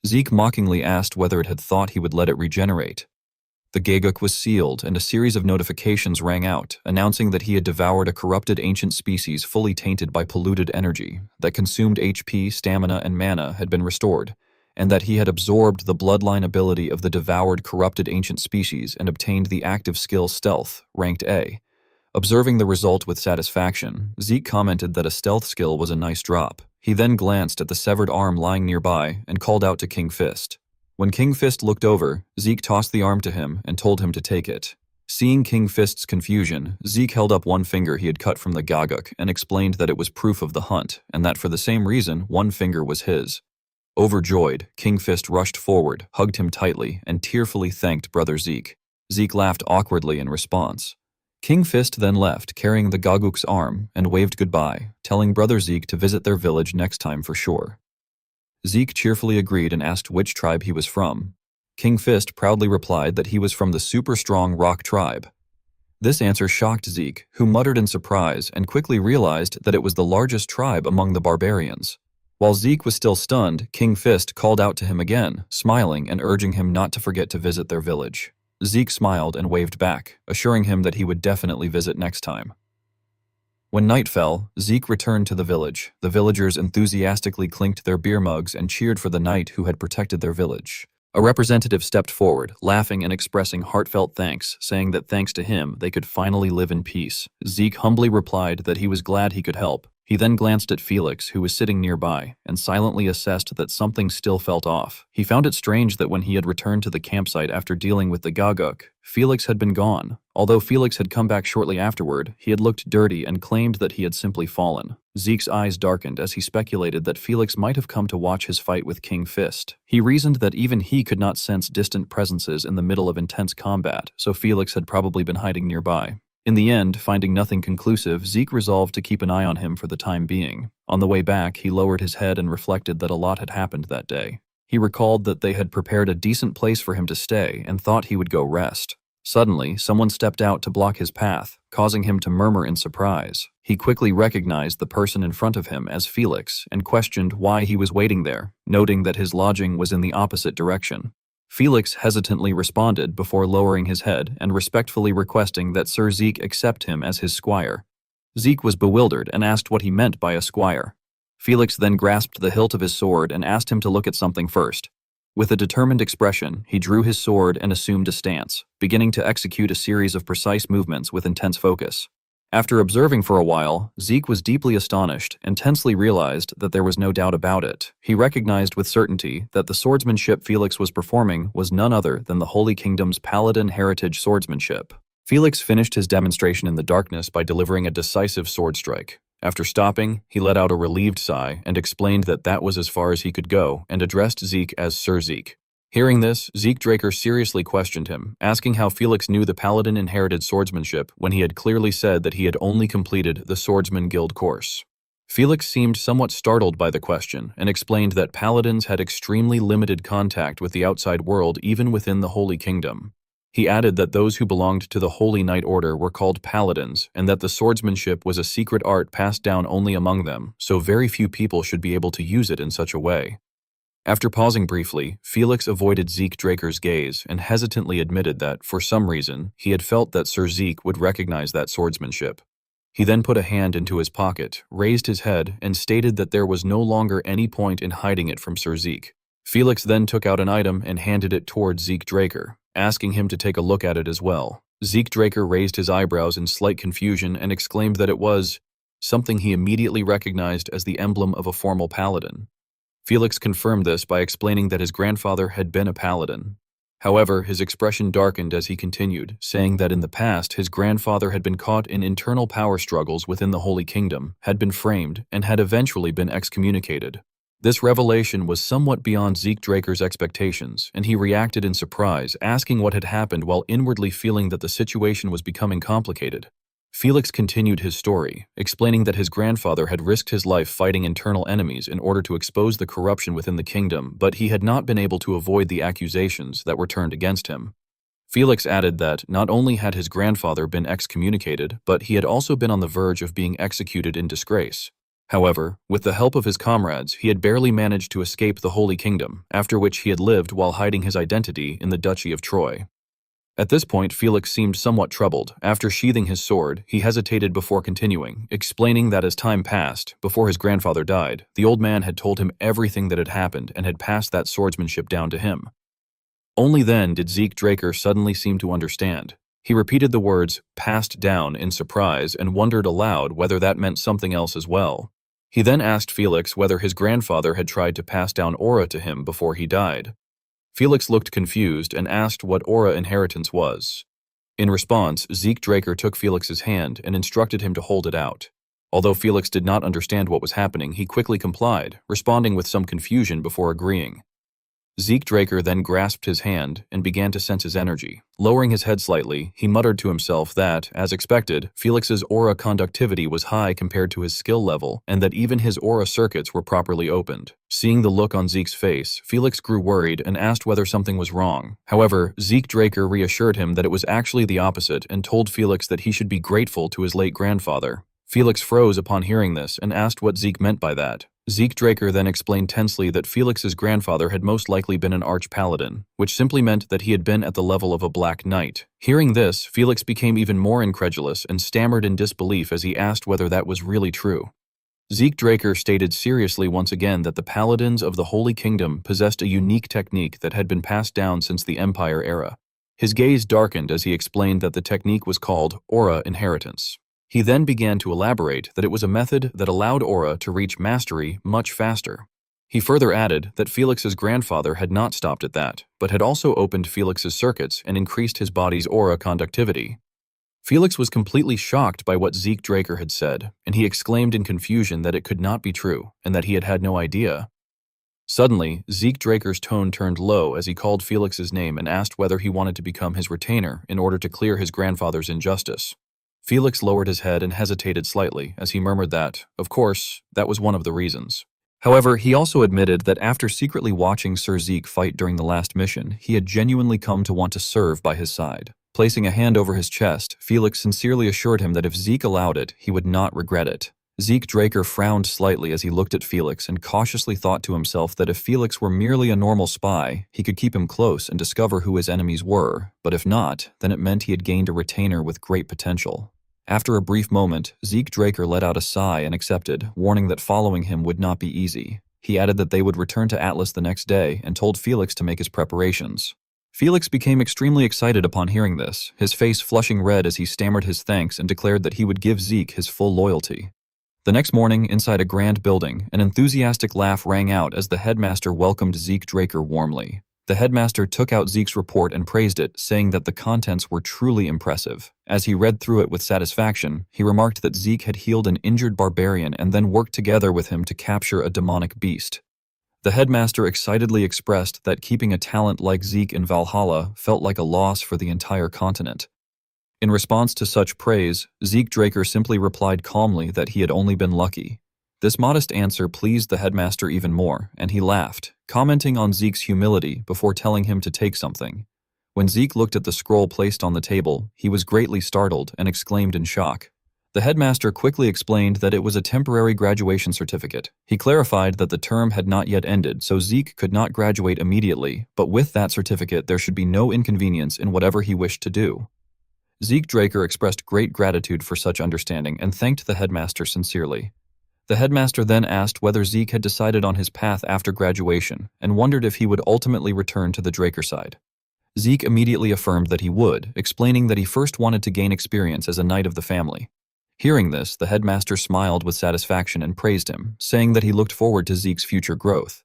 Zeke mockingly asked whether it had thought he would let it regenerate. The Gaguk was sealed, and a series of notifications rang out, announcing that he had devoured a corrupted ancient species fully tainted by polluted energy, that consumed HP, stamina, and mana had been restored, and that he had absorbed the bloodline ability of the devoured corrupted ancient species and obtained the active skill Stealth, ranked A. Observing the result with satisfaction, Zeke commented that a stealth skill was a nice drop. He then glanced at the severed arm lying nearby and called out to King Fist. When King Fist looked over, Zeke tossed the arm to him and told him to take it. Seeing King Fist's confusion, Zeke held up one finger he had cut from the Gaguk and explained that it was proof of the hunt, and that for the same reason, one finger was his. Overjoyed, King Fist rushed forward, hugged him tightly, and tearfully thanked Brother Zeke. Zeke laughed awkwardly in response. King Fist then left, carrying the Gaguk's arm, and waved goodbye, telling Brother Zeke to visit their village next time for sure. Zeke cheerfully agreed and asked which tribe he was from. King Fist proudly replied that he was from the super-strong Rock tribe. This answer shocked Zeke, who muttered in surprise and quickly realized that it was the largest tribe among the barbarians. While Zeke was still stunned, King Fist called out to him again, smiling and urging him not to forget to visit their village. Zeke smiled and waved back, assuring him that he would definitely visit next time. When night fell, Zeke returned to the village. The villagers enthusiastically clinked their beer mugs and cheered for the knight who had protected their village. A representative stepped forward, laughing and expressing heartfelt thanks, saying that thanks to him, they could finally live in peace. Zeke humbly replied that he was glad he could help. He then glanced at Felix, who was sitting nearby, and silently assessed that something still felt off. He found it strange that when he had returned to the campsite after dealing with the Gaguk, Felix had been gone. Although Felix had come back shortly afterward, he had looked dirty and claimed that he had simply fallen. Zeke's eyes darkened as he speculated that Felix might have come to watch his fight with King Fist. He reasoned that even he could not sense distant presences in the middle of intense combat, so Felix had probably been hiding nearby. In the end, finding nothing conclusive, Zeke resolved to keep an eye on him for the time being. On the way back, he lowered his head and reflected that a lot had happened that day. He recalled that they had prepared a decent place for him to stay and thought he would go rest. Suddenly, someone stepped out to block his path, causing him to murmur in surprise. He quickly recognized the person in front of him as Felix and questioned why he was waiting there, noting that his lodging was in the opposite direction. Felix hesitantly responded before lowering his head and respectfully requesting that Sir Zeke accept him as his squire. Zeke was bewildered and asked what he meant by a squire. Felix then grasped the hilt of his sword and asked him to look at something first. With a determined expression, he drew his sword and assumed a stance, beginning to execute a series of precise movements with intense focus. After observing for a while, Zeke was deeply astonished and tensely realized that there was no doubt about it. He recognized with certainty that the swordsmanship Felix was performing was none other than the Holy Kingdom's Paladin heritage swordsmanship. Felix finished his demonstration in the darkness by delivering a decisive sword strike. After stopping, he let out a relieved sigh and explained that that was as far as he could go and addressed Zeke as Sir Zeke. Hearing this, Zeke Draker seriously questioned him, asking how Felix knew the Paladin inherited swordsmanship when he had clearly said that he had only completed the Swordsman Guild course. Felix seemed somewhat startled by the question and explained that Paladins had extremely limited contact with the outside world even within the Holy Kingdom. He added that those who belonged to the Holy Knight Order were called paladins, and that the swordsmanship was a secret art passed down only among them, so very few people should be able to use it in such a way. After pausing briefly, Felix avoided Zeke Draker's gaze and hesitantly admitted that, for some reason, he had felt that Sir Zeke would recognize that swordsmanship. He then put a hand into his pocket, raised his head, and stated that there was no longer any point in hiding it from Sir Zeke. Felix then took out an item and handed it towards Zeke Draker, asking him to take a look at it as well. Zeke Draker raised his eyebrows in slight confusion and exclaimed that it was something he immediately recognized as the emblem of a formal paladin. Felix confirmed this by explaining that his grandfather had been a paladin. However, his expression darkened as he continued, saying that in the past his grandfather had been caught in internal power struggles within the Holy Kingdom, had been framed, and had eventually been excommunicated. This revelation was somewhat beyond Zeke Draker's expectations, and he reacted in surprise, asking what had happened while inwardly feeling that the situation was becoming complicated. Felix continued his story, explaining that his grandfather had risked his life fighting internal enemies in order to expose the corruption within the kingdom, but he had not been able to avoid the accusations that were turned against him. Felix added that not only had his grandfather been excommunicated, but he had also been on the verge of being executed in disgrace. However, with the help of his comrades, he had barely managed to escape the Holy Kingdom, after which he had lived while hiding his identity in the Duchy of Troy. At this point, Felix seemed somewhat troubled. After sheathing his sword, he hesitated before continuing, explaining that as time passed, before his grandfather died, the old man had told him everything that had happened and had passed that swordsmanship down to him. Only then did Zeke Draker suddenly seem to understand. He repeated the words, "passed down," in surprise and wondered aloud whether that meant something else as well. He then asked Felix whether his grandfather had tried to pass down aura to him before he died. Felix looked confused and asked what aura inheritance was. In response, Zeke Draker took Felix's hand and instructed him to hold it out. Although Felix did not understand what was happening, he quickly complied, responding with some confusion before agreeing. Zeke Draker then grasped his hand and began to sense his energy. Lowering his head slightly, he muttered to himself that, as expected, Felix's aura conductivity was high compared to his skill level, and that even his aura circuits were properly opened. Seeing the look on Zeke's face, Felix grew worried and asked whether something was wrong. However, Zeke Draker reassured him that it was actually the opposite and told Felix that he should be grateful to his late grandfather. Felix froze upon hearing this and asked what Zeke meant by that. Zeke Draker then explained tensely that Felix's grandfather had most likely been an arch-paladin, which simply meant that he had been at the level of a Black Knight. Hearing this, Felix became even more incredulous and stammered in disbelief as he asked whether that was really true. Zeke Draker stated seriously once again that the paladins of the Holy Kingdom possessed a unique technique that had been passed down since the Empire era. His gaze darkened as he explained that the technique was called aura inheritance. He then began to elaborate that it was a method that allowed aura to reach mastery much faster. He further added that Felix's grandfather had not stopped at that, but had also opened Felix's circuits and increased his body's aura conductivity. Felix was completely shocked by what Zeke Draker had said, and he exclaimed in confusion that it could not be true, and that he had no idea. Suddenly, Zeke Draker's tone turned low as he called Felix's name and asked whether he wanted to become his retainer in order to clear his grandfather's injustice. Felix lowered his head and hesitated slightly as he murmured that, of course, that was one of the reasons. However, he also admitted that after secretly watching Sir Zeke fight during the last mission, he had genuinely come to want to serve by his side. Placing a hand over his chest, Felix sincerely assured him that if Zeke allowed it, he would not regret it. Zeke Draker frowned slightly as he looked at Felix and cautiously thought to himself that if Felix were merely a normal spy, he could keep him close and discover who his enemies were, but if not, then it meant he had gained a retainer with great potential. After a brief moment, Zeke Draker let out a sigh and accepted, warning that following him would not be easy. He added that they would return to Atlas the next day and told Felix to make his preparations. Felix became extremely excited upon hearing this, his face flushing red as he stammered his thanks and declared that he would give Zeke his full loyalty. The next morning, inside a grand building, an enthusiastic laugh rang out as the headmaster welcomed Zeke Draker warmly. The headmaster took out Zeke's report and praised it, saying that the contents were truly impressive. As he read through it with satisfaction, he remarked that Zeke had healed an injured barbarian and then worked together with him to capture a demonic beast. The headmaster excitedly expressed that keeping a talent like Zeke in Valhalla felt like a loss for the entire continent. In response to such praise, Zeke Draker simply replied calmly that he had only been lucky. This modest answer pleased the headmaster even more, and he laughed, commenting on Zeke's humility before telling him to take something. When Zeke looked at the scroll placed on the table, he was greatly startled and exclaimed in shock. The headmaster quickly explained that it was a temporary graduation certificate. He clarified that the term had not yet ended, so Zeke could not graduate immediately, but with that certificate there should be no inconvenience in whatever he wished to do. Zeke Draker expressed great gratitude for such understanding and thanked the headmaster sincerely. The headmaster then asked whether Zeke had decided on his path after graduation and wondered if he would ultimately return to the Draker side. Zeke immediately affirmed that he would, explaining that he first wanted to gain experience as a knight of the family. Hearing this, the headmaster smiled with satisfaction and praised him, saying that he looked forward to Zeke's future growth.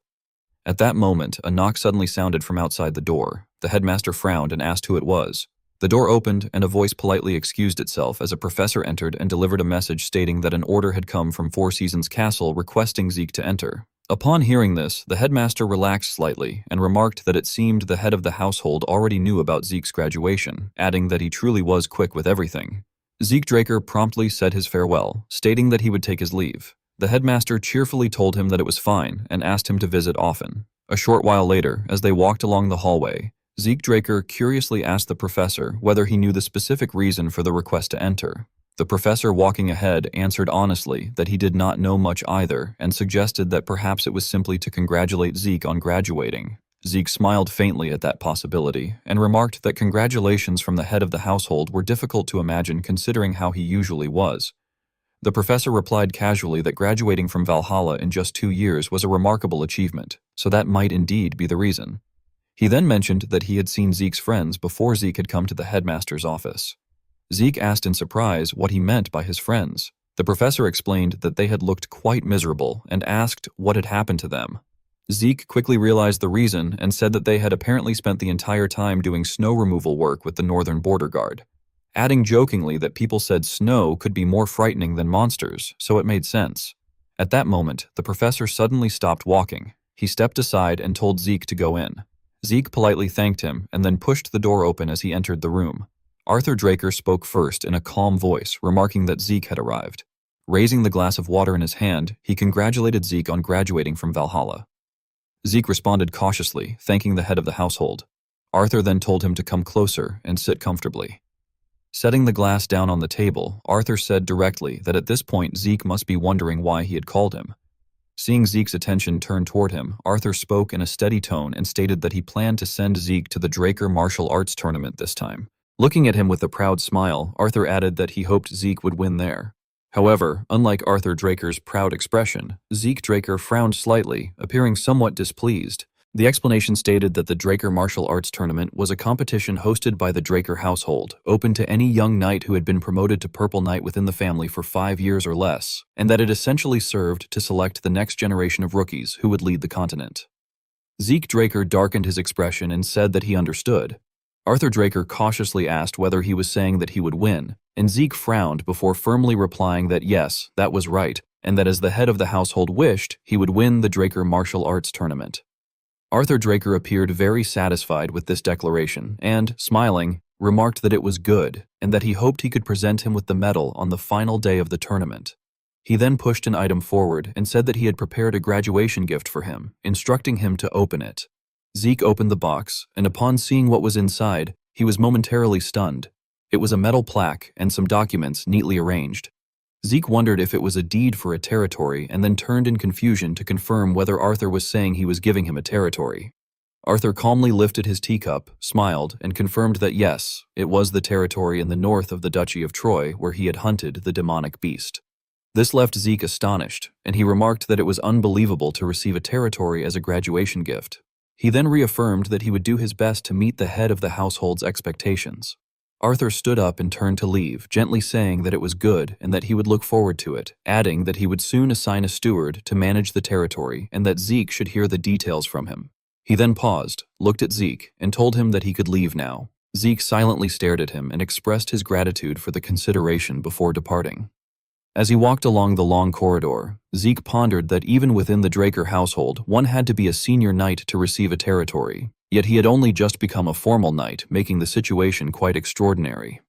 At that moment, a knock suddenly sounded from outside the door. The headmaster frowned and asked who it was. The door opened, and a voice politely excused itself as a professor entered and delivered a message stating that an order had come from Four Seasons Castle requesting Zeke to enter. Upon hearing this, the headmaster relaxed slightly and remarked that it seemed the head of the household already knew about Zeke's graduation, adding that he truly was quick with everything. Zeke Draker promptly said his farewell, stating that he would take his leave. The headmaster cheerfully told him that it was fine and asked him to visit often. A short while later, as they walked along the hallway, Zeke Draker curiously asked the professor whether he knew the specific reason for the request to enter. The professor, walking ahead, answered honestly that he did not know much either and suggested that perhaps it was simply to congratulate Zeke on graduating. Zeke smiled faintly at that possibility and remarked that congratulations from the head of the household were difficult to imagine considering how he usually was. The professor replied casually that graduating from Valhalla in just 2 years was a remarkable achievement, so that might indeed be the reason. He then mentioned that he had seen Zeke's friends before Zeke had come to the headmaster's office. Zeke asked in surprise what he meant by his friends. The professor explained that they had looked quite miserable and asked what had happened to them. Zeke quickly realized the reason and said that they had apparently spent the entire time doing snow removal work with the Northern Border Guard, adding jokingly that people said snow could be more frightening than monsters, so it made sense. At that moment, the professor suddenly stopped walking. He stepped aside and told Zeke to go in. Zeke politely thanked him and then pushed the door open as he entered the room. Arthur Draker spoke first in a calm voice, remarking that Zeke had arrived. Raising the glass of water in his hand, he congratulated Zeke on graduating from Valhalla. Zeke responded cautiously, thanking the head of the household. Arthur then told him to come closer and sit comfortably. Setting the glass down on the table, Arthur said directly that at this point Zeke must be wondering why he had called him. Seeing Zeke's attention turn toward him, Arthur spoke in a steady tone and stated that he planned to send Zeke to the Draker Martial Arts Tournament this time. Looking at him with a proud smile, Arthur added that he hoped Zeke would win there. However, unlike Arthur Draker's proud expression, Zeke Draker frowned slightly, appearing somewhat displeased. The explanation stated that the Draker Martial Arts Tournament was a competition hosted by the Draker household, open to any young knight who had been promoted to Purple Knight within the family for 5 years or less, and that it essentially served to select the next generation of rookies who would lead the continent. Zeke Draker darkened his expression and said that he understood. Arthur Draker cautiously asked whether he was saying that he would win, and Zeke frowned before firmly replying that yes, that was right, and that as the head of the household wished, he would win the Draker Martial Arts Tournament. Arthur Draker appeared very satisfied with this declaration and, smiling, remarked that it was good and that he hoped he could present him with the medal on the final day of the tournament. He then pushed an item forward and said that he had prepared a graduation gift for him, instructing him to open it. Zeke opened the box, and upon seeing what was inside, he was momentarily stunned. It was a metal plaque and some documents neatly arranged. Zeke wondered if it was a deed for a territory and then turned in confusion to confirm whether Arthur was saying he was giving him a territory. Arthur calmly lifted his teacup, smiled, and confirmed that yes, it was the territory in the north of the Duchy of Troy where he had hunted the demonic beast. This left Zeke astonished, and he remarked that it was unbelievable to receive a territory as a graduation gift. He then reaffirmed that he would do his best to meet the head of the household's expectations. Arthur stood up and turned to leave, gently saying that it was good and that he would look forward to it, adding that he would soon assign a steward to manage the territory and that Zeke should hear the details from him. He then paused, looked at Zeke, and told him that he could leave now. Zeke silently stared at him and expressed his gratitude for the consideration before departing. As he walked along the long corridor, Zeke pondered that even within the Draker household, one had to be a senior knight to receive a territory. Yet he had only just become a formal knight, making the situation quite extraordinary.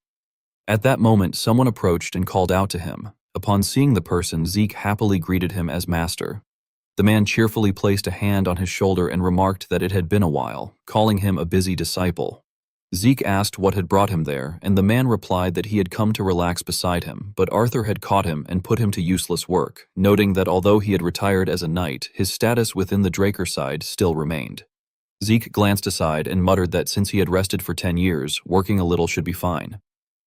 At that moment, someone approached and called out to him. Upon seeing the person, Zeke happily greeted him as master. The man cheerfully placed a hand on his shoulder and remarked that it had been a while, calling him a busy disciple. Zeke asked what had brought him there, and the man replied that he had come to relax beside him, but Arthur had caught him and put him to useless work, noting that although he had retired as a knight, his status within the Draker side still remained. Zeke glanced aside and muttered that since he had rested for 10 years, working a little should be fine.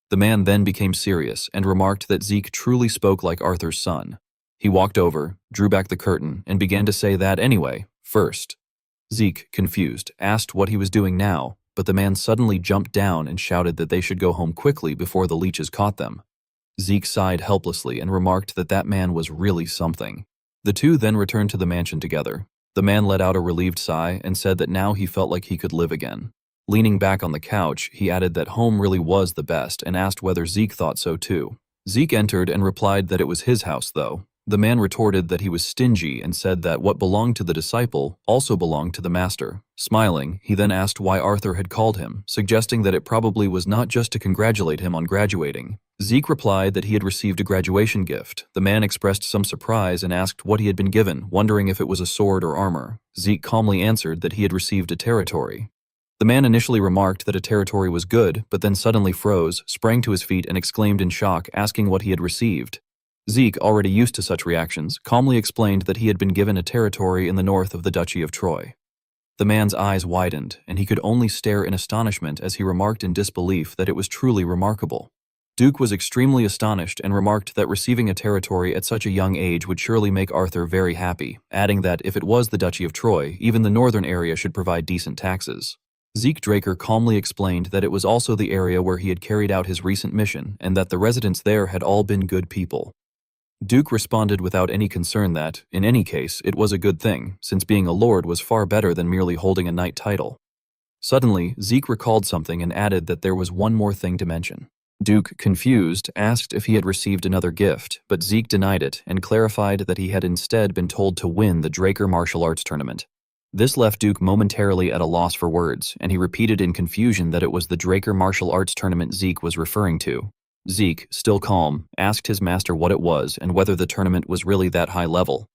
The man then became serious and remarked that Zeke truly spoke like Arthur's son. He walked over, drew back the curtain, and began to say that anyway, first. Zeke, confused, asked what he was doing now, but the man suddenly jumped down and shouted that they should go home quickly before the leeches caught them. Zeke sighed helplessly and remarked that that man was really something. The two then returned to the mansion together. The man let out a relieved sigh and said that now he felt like he could live again. Leaning back on the couch, he added that home really was the best and asked whether Zeke thought so too. Zeke entered and replied that it was his house though. The man retorted that he was stingy and said that what belonged to the disciple also belonged to the master. Smiling, he then asked why Arthur had called him, suggesting that it probably was not just to congratulate him on graduating. Zeke replied that he had received a graduation gift. The man expressed some surprise and asked what he had been given, wondering if it was a sword or armor. Zeke calmly answered that he had received a territory. The man initially remarked that a territory was good, but then suddenly froze, sprang to his feet and exclaimed in shock, asking what he had received. Zeke, already used to such reactions, calmly explained that he had been given a territory in the north of the Duchy of Troy. The man's eyes widened, and he could only stare in astonishment as he remarked in disbelief that it was truly remarkable. Duke was extremely astonished and remarked that receiving a territory at such a young age would surely make Arthur very happy, adding that if it was the Duchy of Troy, even the northern area should provide decent taxes. Zeke Draker calmly explained that it was also the area where he had carried out his recent mission and that the residents there had all been good people. Duke responded without any concern that, in any case, it was a good thing, since being a lord was far better than merely holding a knight title. Suddenly, Zeke recalled something and added that there was one more thing to mention. Duke, confused, asked if he had received another gift, but Zeke denied it and clarified that he had instead been told to win the Draker martial arts tournament. This left Duke momentarily at a loss for words, and he repeated in confusion that it was the Draker martial arts tournament Zeke was referring to. Zeke, still calm, asked his master what it was and whether the tournament was really that high level.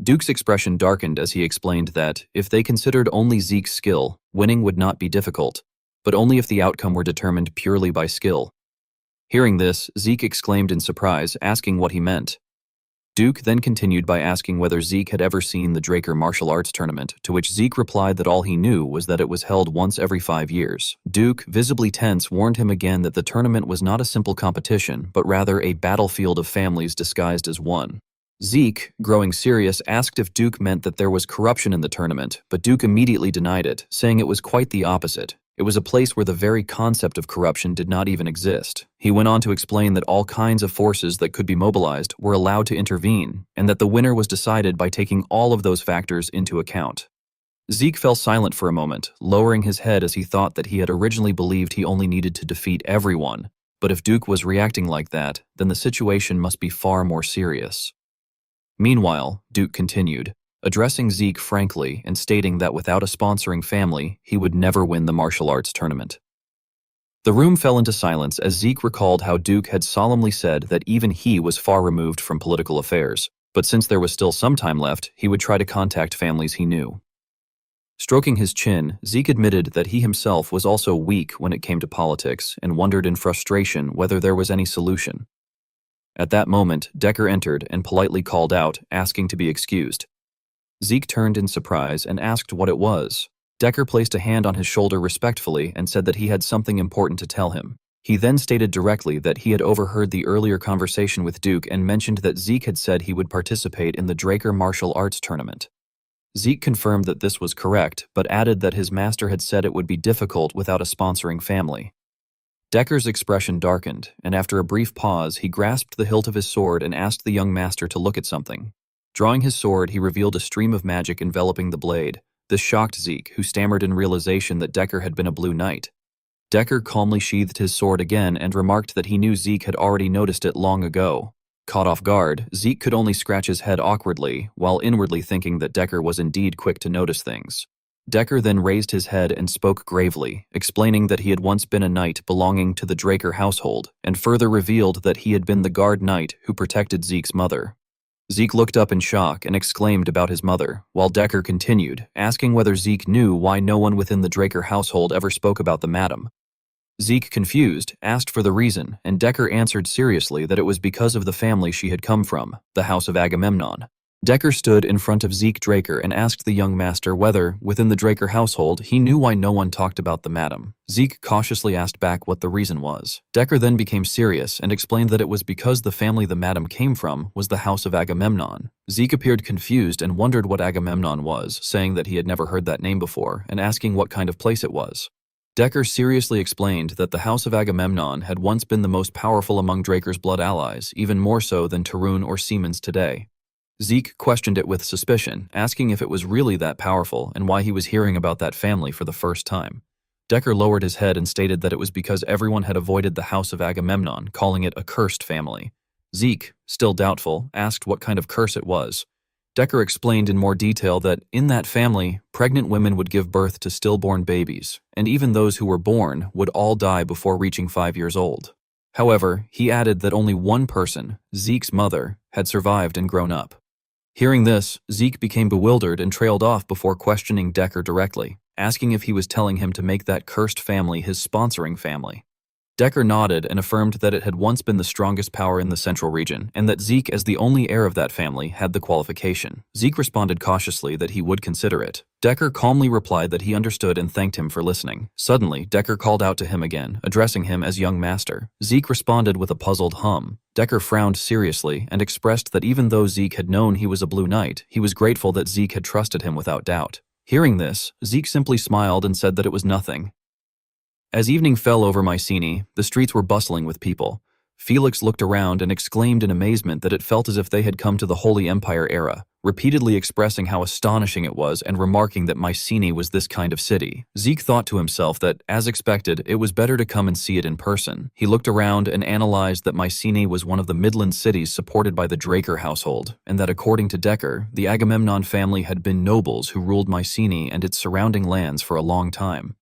Duke's expression darkened as he explained that, if they considered only Zeke's skill, winning would not be difficult, but only if the outcome were determined purely by skill. Hearing this, Zeke exclaimed in surprise, asking what he meant. Duke then continued by asking whether Zeke had ever seen the Draker martial arts tournament, to which Zeke replied that all he knew was that it was held once every 5 years. Duke, visibly tense, warned him again that the tournament was not a simple competition, but rather a battlefield of families disguised as one. Zeke, growing serious, asked if Duke meant that there was corruption in the tournament, but Duke immediately denied it, saying it was quite the opposite. It was a place where the very concept of corruption did not even exist. He went on to explain that all kinds of forces that could be mobilized were allowed to intervene, and that the winner was decided by taking all of those factors into account. Zeke fell silent for a moment, lowering his head as he thought that he had originally believed he only needed to defeat everyone. But if Duke was reacting like that, then the situation must be far more serious. Meanwhile, Duke continued, addressing Zeke frankly and stating that without a sponsoring family, he would never win the martial arts tournament. The room fell into silence as Zeke recalled how Duke had solemnly said that even he was far removed from political affairs, but since there was still some time left, he would try to contact families he knew. Stroking his chin, Zeke admitted that he himself was also weak when it came to politics and wondered in frustration whether there was any solution. At that moment, Decker entered and politely called out, asking to be excused. Zeke turned in surprise and asked what it was. Decker placed a hand on his shoulder respectfully and said that he had something important to tell him. He then stated directly that he had overheard the earlier conversation with Duke and mentioned that Zeke had said he would participate in the Draker martial arts tournament. Zeke confirmed that this was correct, but added that his master had said it would be difficult without a sponsoring family. Decker's expression darkened, and after a brief pause, he grasped the hilt of his sword and asked the young master to look at something. Drawing his sword, he revealed a stream of magic enveloping the blade. This shocked Zeke, who stammered in realization that Decker had been a blue knight. Decker calmly sheathed his sword again and remarked that he knew Zeke had already noticed it long ago. Caught off guard, Zeke could only scratch his head awkwardly, while inwardly thinking that Decker was indeed quick to notice things. Decker then raised his head and spoke gravely, explaining that he had once been a knight belonging to the Draker household, and further revealed that he had been the guard knight who protected Zeke's mother. Zeke looked up in shock and exclaimed about his mother, while Decker continued, asking whether Zeke knew why no one within the Draker household ever spoke about the madam. Zeke, confused, asked for the reason, and Decker answered seriously that it was because of the family she had come from, the House of Agamemnon. Decker stood in front of Zeke Draker and asked the young master whether, within the Draker household, he knew why no one talked about the madam. Zeke cautiously asked back what the reason was. Decker then became serious and explained that it was because the family the madam came from was the House of Agamemnon. Zeke appeared confused and wondered what Agamemnon was, saying that he had never heard that name before, and asking what kind of place it was. Decker seriously explained that the House of Agamemnon had once been the most powerful among Draker's blood allies, even more so than Tarun or Siemens today. Zeke questioned it with suspicion, asking if it was really that powerful and why he was hearing about that family for the first time. Decker lowered his head and stated that it was because everyone had avoided the House of Agamemnon, calling it a cursed family. Zeke, still doubtful, asked what kind of curse it was. Decker explained in more detail that, in that family, pregnant women would give birth to stillborn babies, and even those who were born would all die before reaching 5 years old. However, he added that only one person, Zeke's mother, had survived and grown up. Hearing this, Zeke became bewildered and trailed off before questioning Decker directly, asking if he was telling him to make that cursed family his sponsoring family. Decker nodded and affirmed that it had once been the strongest power in the central region, and that Zeke, as the only heir of that family, had the qualification. Zeke responded cautiously that he would consider it. Decker calmly replied that he understood and thanked him for listening. Suddenly, Decker called out to him again, addressing him as young master. Zeke responded with a puzzled hum. Decker frowned seriously and expressed that even though Zeke had known he was a Blue Knight, he was grateful that Zeke had trusted him without doubt. Hearing this, Zeke simply smiled and said that it was nothing. As evening fell over Mycenae, the streets were bustling with people. Felix looked around and exclaimed in amazement that it felt as if they had come to the Holy Empire era, repeatedly expressing how astonishing it was and remarking that Mycenae was this kind of city. Zeke thought to himself that, as expected, it was better to come and see it in person. He looked around and analyzed that Mycenae was one of the Midland cities supported by the Draker household, and that according to Decker, the Agamemnon family had been nobles who ruled Mycenae and its surrounding lands for a long time.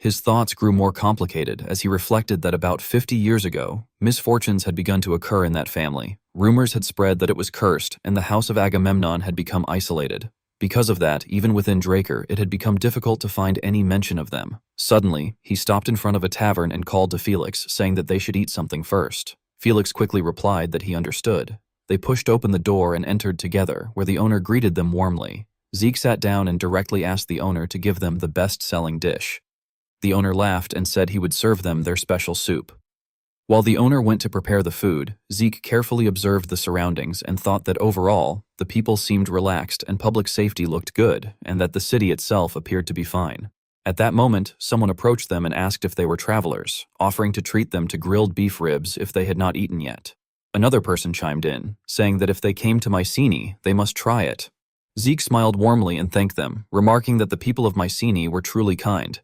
His thoughts grew more complicated as he reflected that about 50 years ago, misfortunes had begun to occur in that family. Rumors had spread that it was cursed, and the House of Agamemnon had become isolated. Because of that, even within Draker, it had become difficult to find any mention of them. Suddenly, he stopped in front of a tavern and called to Felix, saying that they should eat something first. Felix quickly replied that he understood. They pushed open the door and entered together, where the owner greeted them warmly. Zeke sat down and directly asked the owner to give them the best-selling dish. The owner laughed and said he would serve them their special soup. While the owner went to prepare the food, Zeke carefully observed the surroundings and thought that overall, the people seemed relaxed and public safety looked good, and that the city itself appeared to be fine. At that moment, someone approached them and asked if they were travelers, offering to treat them to grilled beef ribs if they had not eaten yet. Another person chimed in, saying that if they came to Mycenae, they must try it. Zeke smiled warmly and thanked them, remarking that the people of Mycenae were truly kind.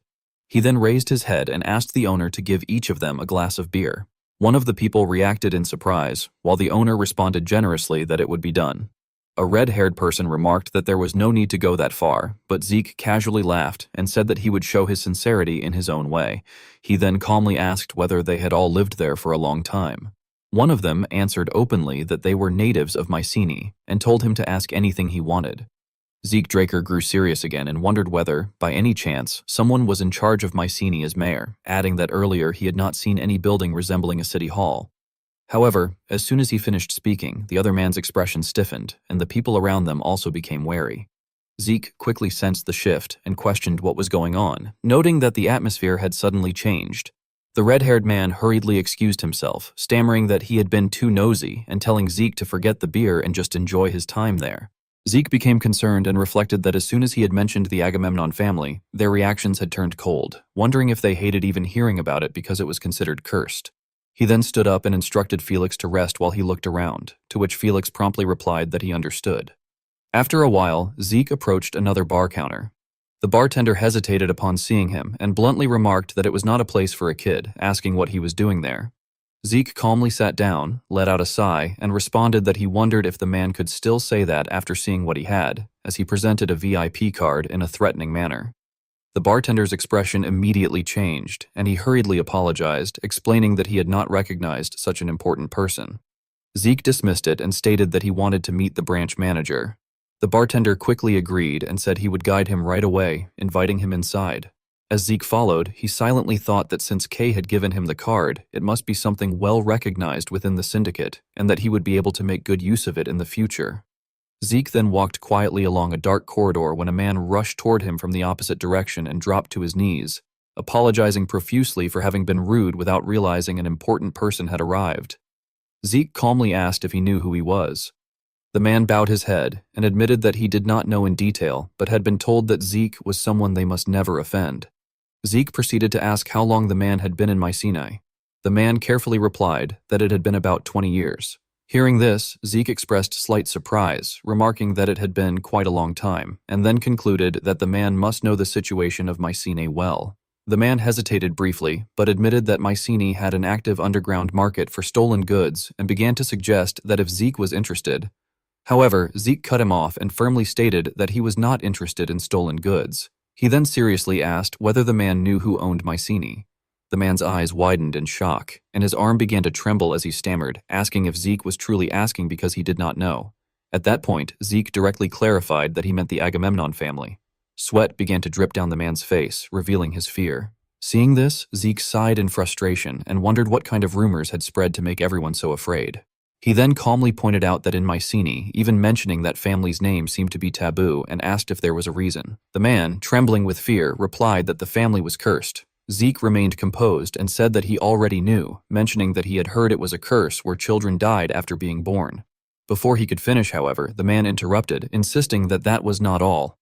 He then raised his head and asked the owner to give each of them a glass of beer. One of the people reacted in surprise, while the owner responded generously that it would be done. A red-haired person remarked that there was no need to go that far, but Zeke casually laughed and said that he would show his sincerity in his own way. He then calmly asked whether they had all lived there for a long time. One of them answered openly that they were natives of Mycenae and told him to ask anything he wanted. Zeke Draker grew serious again and wondered whether, by any chance, someone was in charge of Mycenae as mayor, adding that earlier he had not seen any building resembling a city hall. However, as soon as he finished speaking, the other man's expression stiffened, and the people around them also became wary. Zeke quickly sensed the shift and questioned what was going on, noting that the atmosphere had suddenly changed. The red-haired man hurriedly excused himself, stammering that he had been too nosy and telling Zeke to forget the beer and just enjoy his time there. Zeke became concerned and reflected that as soon as he had mentioned the Agamemnon family, their reactions had turned cold, wondering if they hated even hearing about it because it was considered cursed. He then stood up and instructed Felix to rest while he looked around, to which Felix promptly replied that he understood. After a while, Zeke approached another bar counter. The bartender hesitated upon seeing him and bluntly remarked that it was not a place for a kid, asking what he was doing there. Zeke calmly sat down, let out a sigh, and responded that he wondered if the man could still say that after seeing what he had, as he presented a VIP card in a threatening manner. The bartender's expression immediately changed, and he hurriedly apologized, explaining that he had not recognized such an important person. Zeke dismissed it and stated that he wanted to meet the branch manager. The bartender quickly agreed and said he would guide him right away, inviting him inside. As Zeke followed, he silently thought that since Kay had given him the card, it must be something well recognized within the syndicate, and that he would be able to make good use of it in the future. Zeke then walked quietly along a dark corridor when a man rushed toward him from the opposite direction and dropped to his knees, apologizing profusely for having been rude without realizing an important person had arrived. Zeke calmly asked if he knew who he was. The man bowed his head and admitted that he did not know in detail, but had been told that Zeke was someone they must never offend. Zeke proceeded to ask how long the man had been in Mycenae. The man carefully replied that it had been about 20 years. Hearing this, Zeke expressed slight surprise, remarking that it had been quite a long time, and then concluded that the man must know the situation of Mycenae well. The man hesitated briefly, but admitted that Mycenae had an active underground market for stolen goods and began to suggest that if Zeke was interested. However, Zeke cut him off and firmly stated that he was not interested in stolen goods. He then seriously asked whether the man knew who owned Mycenae. The man's eyes widened in shock, and his arm began to tremble as he stammered, asking if Zeke was truly asking because he did not know. At that point, Zeke directly clarified that he meant the Agamemnon family. Sweat began to drip down the man's face, revealing his fear. Seeing this, Zeke sighed in frustration and wondered what kind of rumors had spread to make everyone so afraid. He then calmly pointed out that in Mycenae, even mentioning that family's name seemed to be taboo and asked if there was a reason. The man, trembling with fear, replied that the family was cursed. Zeke remained composed and said that he already knew, mentioning that he had heard it was a curse where children died after being born. Before he could finish, however, the man interrupted, insisting that that was not all.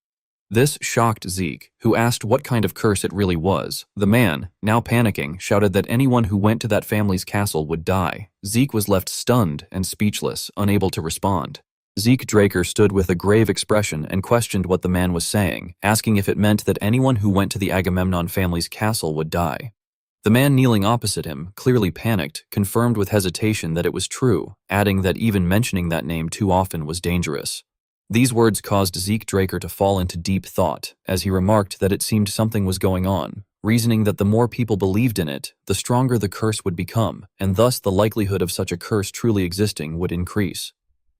This shocked Zeke, who asked what kind of curse it really was. The man, now panicking, shouted that anyone who went to that family's castle would die. Zeke was left stunned and speechless, unable to respond. Zeke Draker stood with a grave expression and questioned what the man was saying, asking if it meant that anyone who went to the Agamemnon family's castle would die. The man kneeling opposite him, clearly panicked, confirmed with hesitation that it was true, adding that even mentioning that name too often was dangerous. These words caused Zeke Draker to fall into deep thought, as he remarked that it seemed something was going on, reasoning that the more people believed in it, the stronger the curse would become, and thus the likelihood of such a curse truly existing would increase.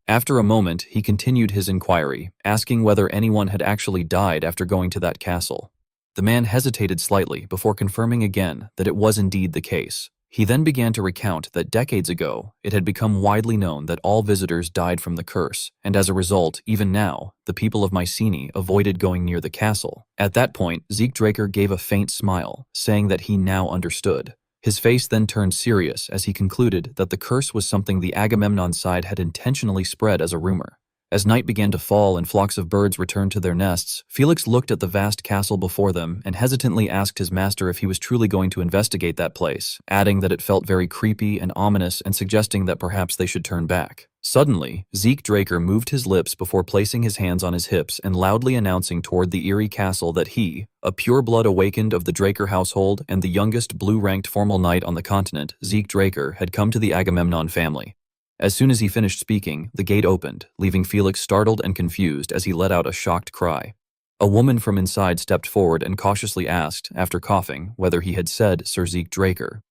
After a moment, he continued his inquiry, asking whether anyone had actually died after going to that castle. The man hesitated slightly before confirming again that it was indeed the case. He then began to recount that decades ago, it had become widely known that all visitors died from the curse, and as a result, even now, the people of Mycenae avoided going near the castle. At that point, Zeke Draker gave a faint smile, saying that he now understood. His face then turned serious as he concluded that the curse was something the Agamemnon side had intentionally spread as a rumor. As night began to fall and flocks of birds returned to their nests, Felix looked at the vast castle before them and hesitantly asked his master if he was truly going to investigate that place, adding that it felt very creepy and ominous and suggesting that perhaps they should turn back. Suddenly, Zeke Draker moved his lips before placing his hands on his hips and loudly announcing toward the eerie castle that he, a pure-blood awakened of the Draker household and the youngest blue-ranked formal knight on the continent, Zeke Draker, had come to the Agamemnon family. As soon as he finished speaking, the gate opened, leaving Felix startled and confused as he let out a shocked cry. A woman from inside stepped forward and cautiously asked, after coughing, whether he had said Sir Zeke Draker.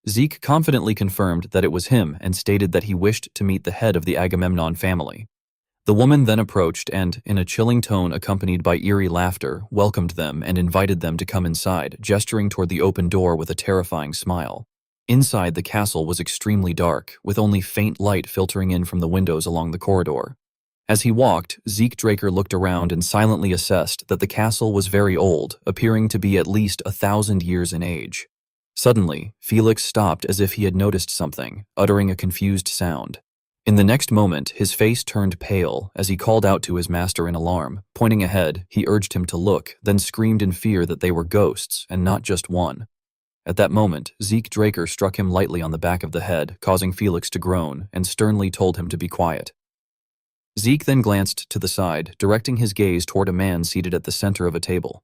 Zeke confidently confirmed that it was him and stated that he wished to meet the head of the Agamemnon family. The woman then approached and, in a chilling tone accompanied by eerie laughter, welcomed them and invited them to come inside, gesturing toward the open door with a terrifying smile. Inside, the castle was extremely dark, with only faint light filtering in from the windows along the corridor. As he walked, Zeke Draker looked around and silently assessed that the castle was very old, appearing to be at least 1,000 years in age. Suddenly, Felix stopped as if he had noticed something, uttering a confused sound. In the next moment, his face turned pale as he called out to his master in alarm. Pointing ahead, he urged him to look, then screamed in fear that they were ghosts, and not just one. At that moment, Zeke Draker struck him lightly on the back of the head, causing Felix to groan, and sternly told him to be quiet. Zeke then glanced to the side, directing his gaze toward a man seated at the center of a table.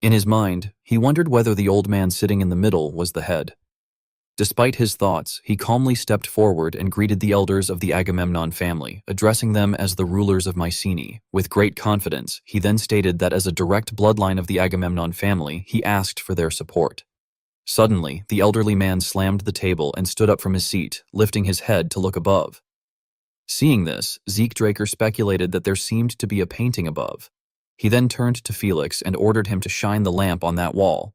In his mind, he wondered whether the old man sitting in the middle was the head. Despite his thoughts, he calmly stepped forward and greeted the elders of the Agamemnon family, addressing them as the rulers of Mycenae. With great confidence, he then stated that as a direct bloodline of the Agamemnon family, he asked for their support. Suddenly, the elderly man slammed the table and stood up from his seat, lifting his head to look above. Seeing this, Zeke Draker speculated that there seemed to be a painting above. He then turned to Felix and ordered him to shine the lamp on that wall.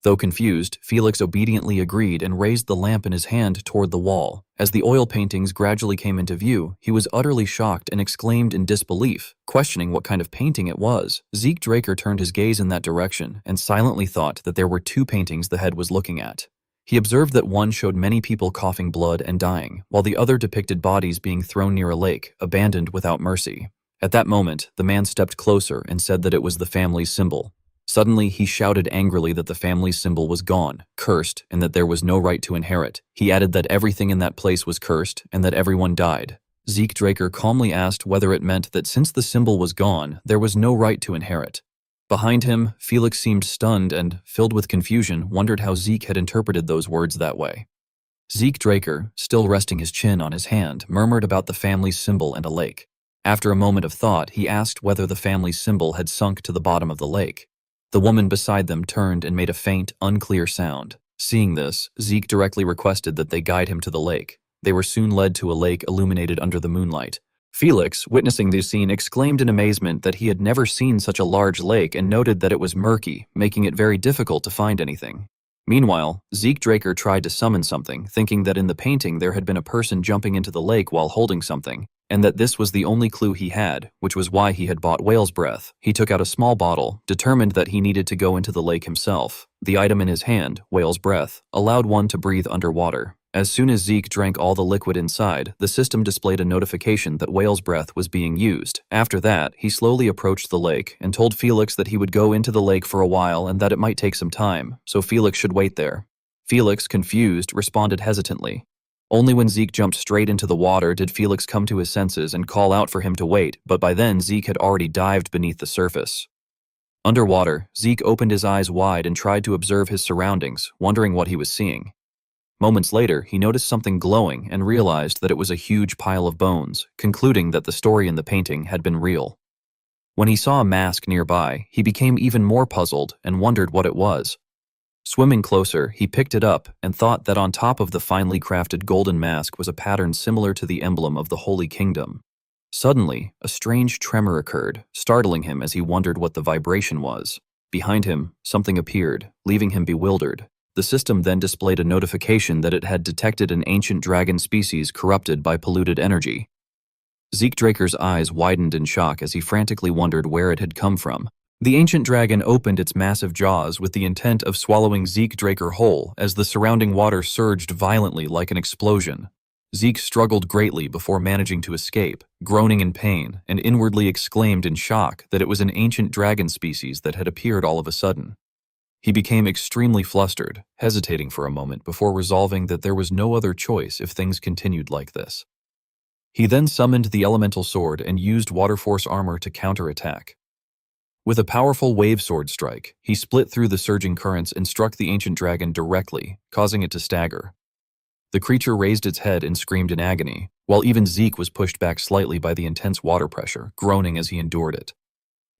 Though confused, Felix obediently agreed and raised the lamp in his hand toward the wall. As the oil paintings gradually came into view, he was utterly shocked and exclaimed in disbelief, questioning what kind of painting it was. Zeke Draker turned his gaze in that direction and silently thought that there were two paintings the head was looking at. He observed that one showed many people coughing blood and dying, while the other depicted bodies being thrown near a lake, abandoned without mercy. At that moment, the man stepped closer and said that it was the family's symbol. Suddenly, he shouted angrily that the family's symbol was gone, cursed, and that there was no right to inherit. He added that everything in that place was cursed and that everyone died. Zeke Draker calmly asked whether it meant that since the symbol was gone, there was no right to inherit. Behind him, Felix seemed stunned and, filled with confusion, wondered how Zeke had interpreted those words that way. Zeke Draker, still resting his chin on his hand, murmured about the family's symbol and a lake. After a moment of thought, he asked whether the family's symbol had sunk to the bottom of the lake. The woman beside them turned and made a faint, unclear sound. Seeing this, Zeke directly requested that they guide him to the lake. They were soon led to a lake illuminated under the moonlight. Felix, witnessing the scene, exclaimed in amazement that he had never seen such a large lake and noted that it was murky, making it very difficult to find anything. Meanwhile, Zeke Draker tried to summon something, thinking that in the painting there had been a person jumping into the lake while holding something, and that this was the only clue he had, which was why he had bought whale's breath. He took out a small bottle, determined that he needed to go into the lake himself. The item in his hand, whale's breath, allowed one to breathe underwater. As soon as Zeke drank all the liquid inside, the system displayed a notification that whale's breath was being used. After that, he slowly approached the lake and told Felix that he would go into the lake for a while and that it might take some time, so Felix should wait there. Felix, confused, responded hesitantly. Only when Zeke jumped straight into the water did Felix come to his senses and call out for him to wait, but by then Zeke had already dived beneath the surface. Underwater, Zeke opened his eyes wide and tried to observe his surroundings, wondering what he was seeing. Moments later, he noticed something glowing and realized that it was a huge pile of bones, concluding that the story in the painting had been real. When he saw a mask nearby, he became even more puzzled and wondered what it was. Swimming closer, he picked it up and thought that on top of the finely crafted golden mask was a pattern similar to the emblem of the Holy Kingdom. Suddenly, a strange tremor occurred, startling him as he wondered what the vibration was. Behind him, something appeared, leaving him bewildered. The system then displayed a notification that it had detected an ancient dragon species corrupted by polluted energy. Zeke Draker's eyes widened in shock as he frantically wondered where it had come from. The ancient dragon opened its massive jaws with the intent of swallowing Zeke Draker whole as the surrounding water surged violently like an explosion. Zeke struggled greatly before managing to escape, groaning in pain, and inwardly exclaimed in shock that it was an ancient dragon species that had appeared all of a sudden. He became extremely flustered, hesitating for a moment before resolving that there was no other choice if things continued like this. He then summoned the elemental sword and used water force armor to counterattack. With a powerful wave sword strike, he split through the surging currents and struck the ancient dragon directly, causing it to stagger. The creature raised its head and screamed in agony, while even Zeke was pushed back slightly by the intense water pressure, groaning as he endured it.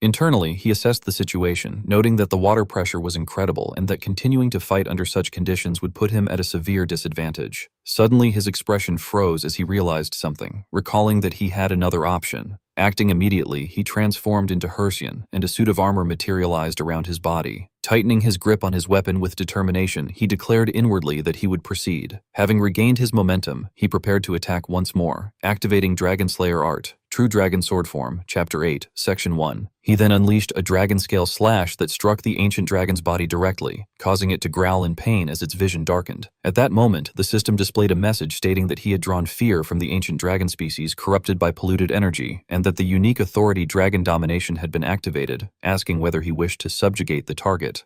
Internally, he assessed the situation, noting that the water pressure was incredible and that continuing to fight under such conditions would put him at a severe disadvantage. Suddenly, his expression froze as he realized something, recalling that he had another option. Acting immediately, he transformed into Hersian, and a suit of armor materialized around his body. Tightening his grip on his weapon with determination, he declared inwardly that he would proceed. Having regained his momentum, he prepared to attack once more, activating Dragonslayer art, True Dragon Sword Form, Chapter 8, Section 1. He then unleashed a dragon-scale slash that struck the ancient dragon's body directly, causing it to growl in pain as its vision darkened. At that moment, the system displayed a message stating that he had drawn fear from the ancient dragon species corrupted by polluted energy, and that the unique authority Dragon Domination had been activated, asking whether he wished to subjugate the target.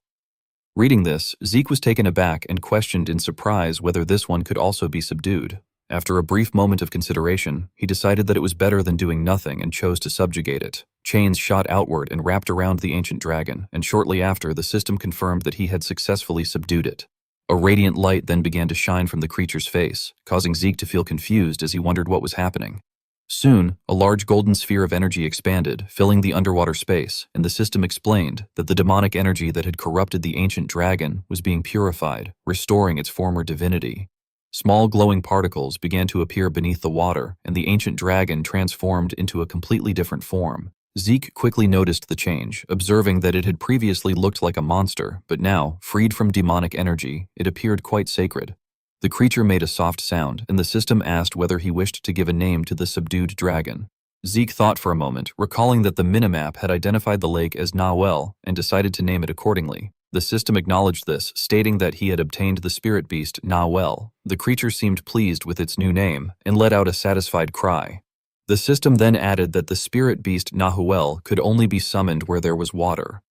Reading this, Zeke was taken aback and questioned in surprise whether this one could also be subdued. After a brief moment of consideration, he decided that it was better than doing nothing and chose to subjugate it. Chains shot outward and wrapped around the ancient dragon, and shortly after, the system confirmed that he had successfully subdued it. A radiant light then began to shine from the creature's face, causing Zeke to feel confused as he wondered what was happening. Soon, a large golden sphere of energy expanded, filling the underwater space, and the system explained that the demonic energy that had corrupted the ancient dragon was being purified, restoring its former divinity. Small glowing particles began to appear beneath the water, and the ancient dragon transformed into a completely different form. Zeke quickly noticed the change, observing that it had previously looked like a monster, but now, freed from demonic energy, it appeared quite sacred. The creature made a soft sound, and the system asked whether he wished to give a name to the subdued dragon. Zeke thought for a moment, recalling that the minimap had identified the lake as Nawel and decided to name it accordingly. The system acknowledged this, stating that he had obtained the spirit beast Nawel. The creature seemed pleased with its new name and let out a satisfied cry. The system then added that the spirit beast Nahuel could only be summoned where there was water.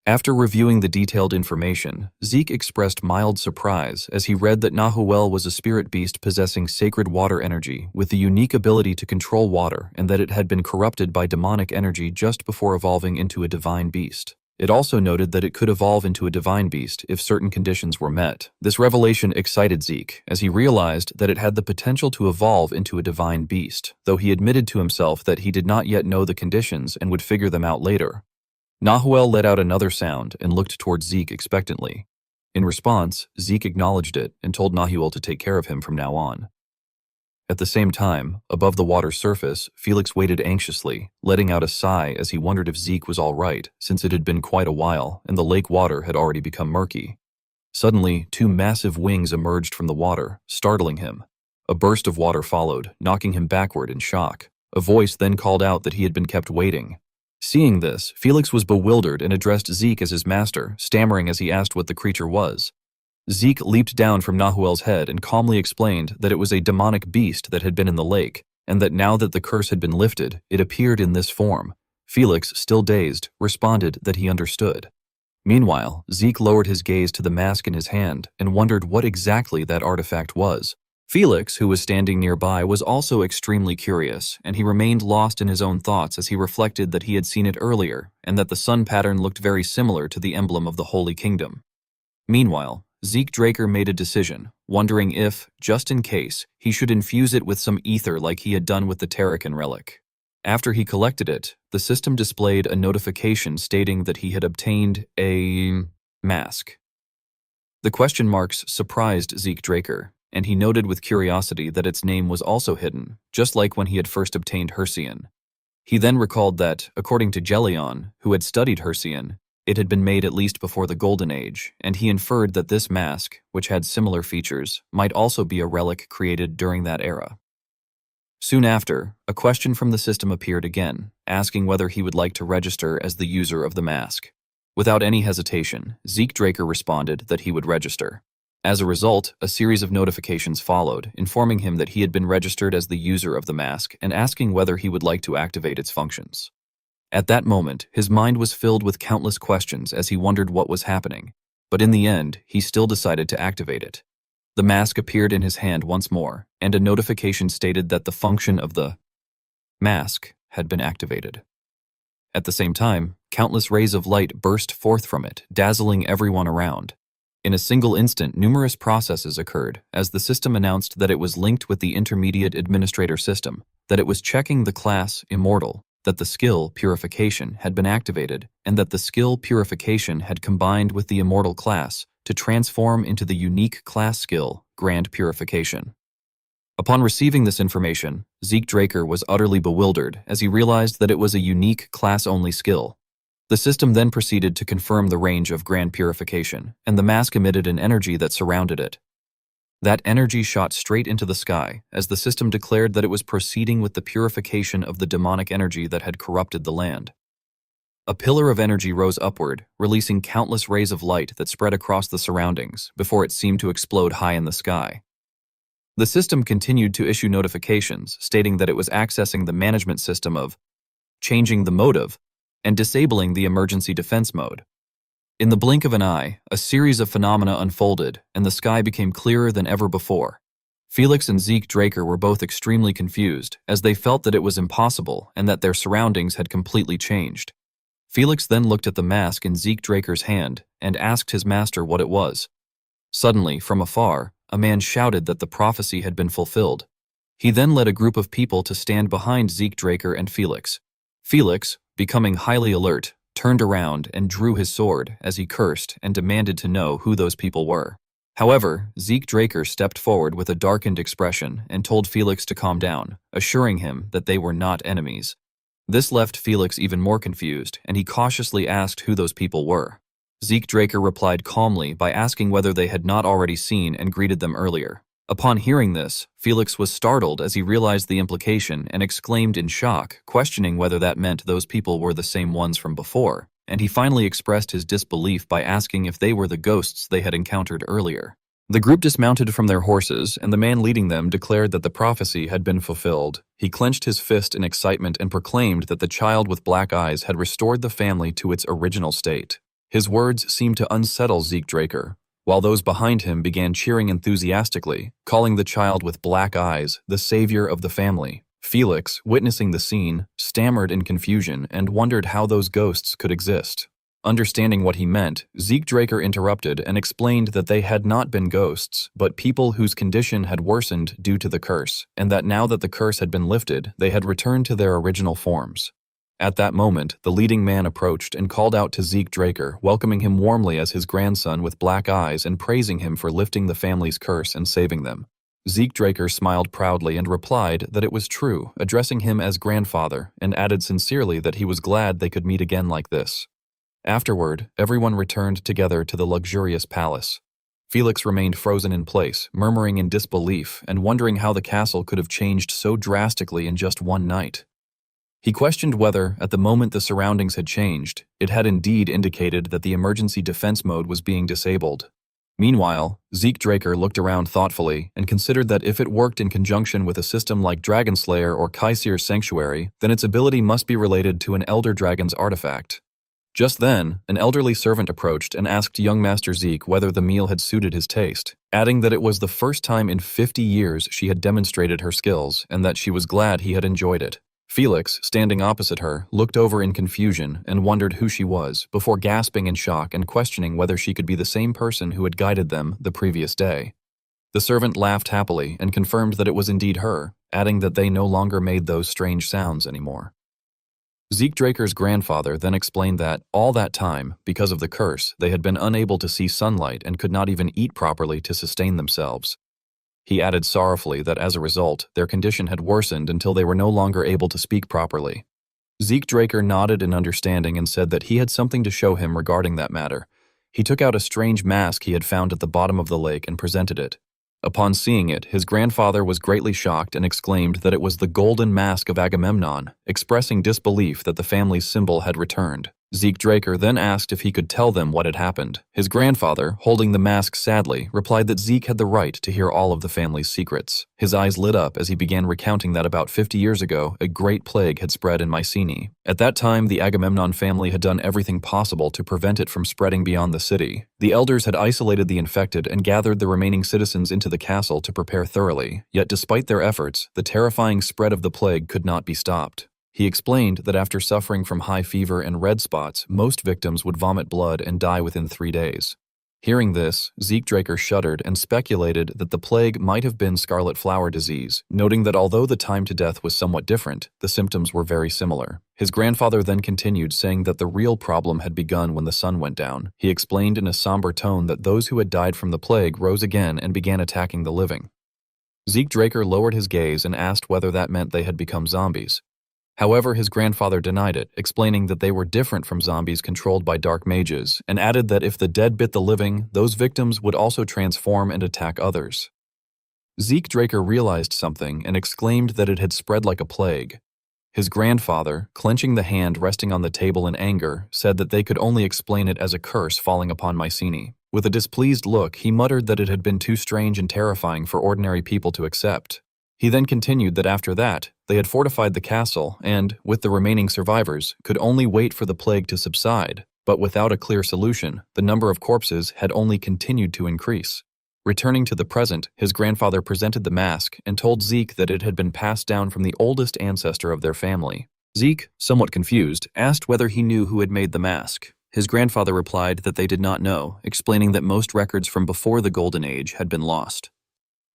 After reviewing the detailed information, Zeke expressed mild surprise as he read that Nahuel was a spirit beast possessing sacred water energy with the unique ability to control water, and that it had been corrupted by demonic energy just before evolving into a divine beast. It also noted that it could evolve into a divine beast if certain conditions were met. This revelation excited Zeke, as he realized that it had the potential to evolve into a divine beast, though he admitted to himself that he did not yet know the conditions and would figure them out later. Nahuel let out another sound and looked towards Zeke expectantly. In response, Zeke acknowledged it and told Nahuel to take care of him from now on. At the same time, above the water's surface, Felix waited anxiously, letting out a sigh as he wondered if Zeke was all right, since it had been quite a while and the lake water had already become murky. Suddenly, two massive wings emerged from the water, startling him. A burst of water followed, knocking him backward in shock. A voice then called out that he had been kept waiting. Seeing this, Felix was bewildered and addressed Zeke as his master, stammering as he asked what the creature was. Zeke leaped down from Nahuel's head and calmly explained that it was a demonic beast that had been in the lake, and that now that the curse had been lifted, it appeared in this form. Felix, still dazed, responded that he understood. Meanwhile, Zeke lowered his gaze to the mask in his hand and wondered what exactly that artifact was. Felix, who was standing nearby, was also extremely curious, and he remained lost in his own thoughts as he reflected that he had seen it earlier, and that the sun pattern looked very similar to the emblem of the Holy Kingdom. Meanwhile, Zeke Draker made a decision, wondering if, just in case, he should infuse it with some ether like he had done with the Terracan relic. After he collected it, the system displayed a notification stating that he had obtained a mask. The question marks surprised Zeke Draker, and he noted with curiosity that its name was also hidden, just like when he had first obtained Hercian. He then recalled that, according to Jellion, who had studied Hercian, it had been made at least before the Golden Age, and he inferred that this mask, which had similar features, might also be a relic created during that era. Soon after, a question from the system appeared again, asking whether he would like to register as the user of the mask. Without any hesitation, Zeke Draker responded that he would register. As a result, a series of notifications followed, informing him that he had been registered as the user of the mask and asking whether he would like to activate its functions. At that moment, his mind was filled with countless questions as he wondered what was happening, but in the end, he still decided to activate it. The mask appeared in his hand once more, and a notification stated that the function of the mask had been activated. At the same time, countless rays of light burst forth from it, dazzling everyone around. In a single instant, numerous processes occurred, as the system announced that it was linked with the intermediate administrator system, that it was checking the class Immortal, that the skill Purification had been activated, and that the skill Purification had combined with the Immortal class to transform into the unique class skill Grand Purification. Upon receiving this information, Zeke Draker was utterly bewildered as he realized that it was a unique class-only skill. The system then proceeded to confirm the range of Grand Purification, and the mask emitted an energy that surrounded it. That energy shot straight into the sky, as the system declared that it was proceeding with the purification of the demonic energy that had corrupted the land. A pillar of energy rose upward, releasing countless rays of light that spread across the surroundings before it seemed to explode high in the sky. The system continued to issue notifications, stating that it was accessing the management system of changing the motive and disabling the emergency defense mode. In the blink of an eye, a series of phenomena unfolded, and the sky became clearer than ever before. Felix and Zeke Draker were both extremely confused, as they felt that it was impossible and that their surroundings had completely changed. Felix then looked at the mask in Zeke Draker's hand and asked his master what it was. Suddenly, from afar, a man shouted that the prophecy had been fulfilled. He then led a group of people to stand behind Zeke Draker and Felix. Felix, becoming highly alert, turned around and drew his sword as he cursed and demanded to know who those people were. However, Zeke Draker stepped forward with a darkened expression and told Felix to calm down, assuring him that they were not enemies. This left Felix even more confused, and he cautiously asked who those people were. Zeke Draker replied calmly by asking whether they had not already seen and greeted them earlier. Upon hearing this, Felix was startled as he realized the implication and exclaimed in shock, questioning whether that meant those people were the same ones from before, and he finally expressed his disbelief by asking if they were the ghosts they had encountered earlier. The group dismounted from their horses, and the man leading them declared that the prophecy had been fulfilled. He clenched his fist in excitement and proclaimed that the child with black eyes had restored the family to its original state. His words seemed to unsettle Zeke Draker, while those behind him began cheering enthusiastically, calling the child with black eyes the savior of the family. Felix, witnessing the scene, stammered in confusion and wondered how those ghosts could exist. Understanding what he meant, Zeke Draker interrupted and explained that they had not been ghosts, but people whose condition had worsened due to the curse, and that now that the curse had been lifted, they had returned to their original forms. At that moment, the leading man approached and called out to Zeke Draker, welcoming him warmly as his grandson with black eyes and praising him for lifting the family's curse and saving them. Zeke Draker smiled proudly and replied that it was true, addressing him as grandfather, and added sincerely that he was glad they could meet again like this. Afterward, everyone returned together to the luxurious palace. Felix remained frozen in place, murmuring in disbelief and wondering how the castle could have changed so drastically in just one night. He questioned whether, at the moment the surroundings had changed, it had indeed indicated that the emergency defense mode was being disabled. Meanwhile, Zeke Draker looked around thoughtfully and considered that if it worked in conjunction with a system like Dragonslayer or Kaisir's Sanctuary, then its ability must be related to an Elder Dragon's artifact. Just then, an elderly servant approached and asked young Master Zeke whether the meal had suited his taste, adding that it was the first time in 50 years she had demonstrated her skills and that she was glad he had enjoyed it. Felix, standing opposite her, looked over in confusion and wondered who she was, before gasping in shock and questioning whether she could be the same person who had guided them the previous day. The servant laughed happily and confirmed that it was indeed her, adding that they no longer made those strange sounds anymore. Zeke Draker's grandfather then explained that, all that time, because of the curse, they had been unable to see sunlight and could not even eat properly to sustain themselves. He added sorrowfully that as a result, their condition had worsened until they were no longer able to speak properly. Zeke Draker nodded in understanding and said that he had something to show him regarding that matter. He took out a strange mask he had found at the bottom of the lake and presented it. Upon seeing it, his grandfather was greatly shocked and exclaimed that it was the golden mask of Agamemnon, expressing disbelief that the family's symbol had returned. Zeke Draker then asked if he could tell them what had happened. His grandfather, holding the mask sadly, replied that Zeke had the right to hear all of the family's secrets. His eyes lit up as he began recounting that about 50 years ago, a great plague had spread in Mycenae. At that time, the Agamemnon family had done everything possible to prevent it from spreading beyond the city. The elders had isolated the infected and gathered the remaining citizens into the castle to prepare thoroughly. Yet despite their efforts, the terrifying spread of the plague could not be stopped. He explained that after suffering from high fever and red spots, most victims would vomit blood and die within 3 days. Hearing this, Zeke Draker shuddered and speculated that the plague might have been scarlet flower disease, noting that although the time to death was somewhat different, the symptoms were very similar. His grandfather then continued, saying that the real problem had begun when the sun went down. He explained in a somber tone that those who had died from the plague rose again and began attacking the living. Zeke Draker lowered his gaze and asked whether that meant they had become zombies. However, his grandfather denied it, explaining that they were different from zombies controlled by dark mages, and added that if the dead bit the living, those victims would also transform and attack others. Zeke Draker realized something and exclaimed that it had spread like a plague. His grandfather, clenching the hand resting on the table in anger, said that they could only explain it as a curse falling upon Mycenae. With a displeased look, he muttered that it had been too strange and terrifying for ordinary people to accept. He then continued that after that, they had fortified the castle and, with the remaining survivors, could only wait for the plague to subside, but without a clear solution, the number of corpses had only continued to increase. Returning to the present, his grandfather presented the mask and told Zeke that it had been passed down from the oldest ancestor of their family. Zeke, somewhat confused, asked whether he knew who had made the mask. His grandfather replied that they did not know, explaining that most records from before the Golden Age had been lost.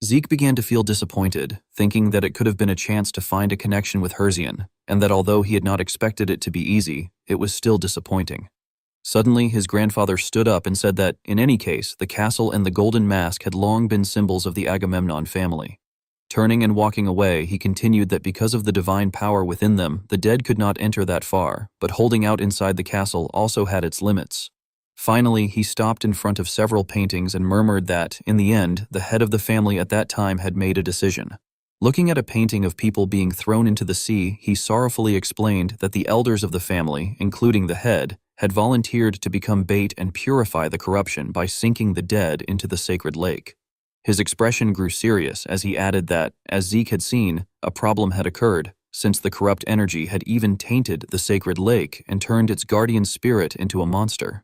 Zeke began to feel disappointed, thinking that it could have been a chance to find a connection with Herzian, and that although he had not expected it to be easy, it was still disappointing. Suddenly, his grandfather stood up and said that, in any case, the castle and the golden mask had long been symbols of the Agamemnon family. Turning and walking away, he continued that because of the divine power within them, the dead could not enter that far, but holding out inside the castle also had its limits. Finally, he stopped in front of several paintings and murmured that, in the end, the head of the family at that time had made a decision. Looking at a painting of people being thrown into the sea, he sorrowfully explained that the elders of the family, including the head, had volunteered to become bait and purify the corruption by sinking the dead into the sacred lake. His expression grew serious as he added that, as Zeke had seen, a problem had occurred, since the corrupt energy had even tainted the sacred lake and turned its guardian spirit into a monster.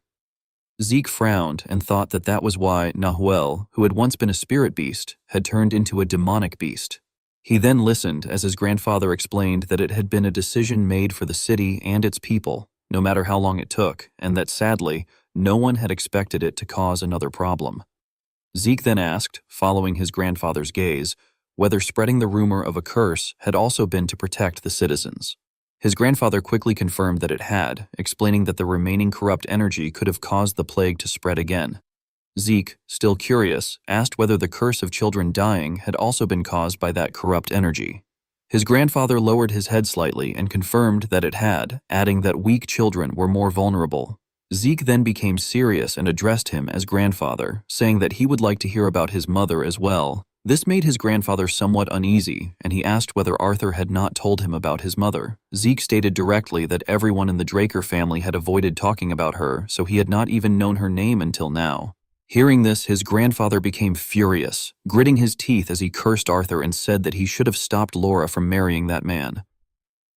Zeke frowned and thought that that was why Nahuel, who had once been a spirit beast, had turned into a demonic beast. He then listened as his grandfather explained that it had been a decision made for the city and its people, no matter how long it took, and that sadly, no one had expected it to cause another problem. Zeke then asked, following his grandfather's gaze, whether spreading the rumor of a curse had also been to protect the citizens. His grandfather quickly confirmed that it had, explaining that the remaining corrupt energy could have caused the plague to spread again. Zeke, still curious, asked whether the curse of children dying had also been caused by that corrupt energy. His grandfather lowered his head slightly and confirmed that it had, adding that weak children were more vulnerable. Zeke then became serious and addressed him as grandfather, saying that he would like to hear about his mother as well. This made his grandfather somewhat uneasy, and he asked whether Arthur had not told him about his mother. Zeke stated directly that everyone in the Draker family had avoided talking about her, so he had not even known her name until now. Hearing this, his grandfather became furious, gritting his teeth as he cursed Arthur and said that he should have stopped Laura from marrying that man.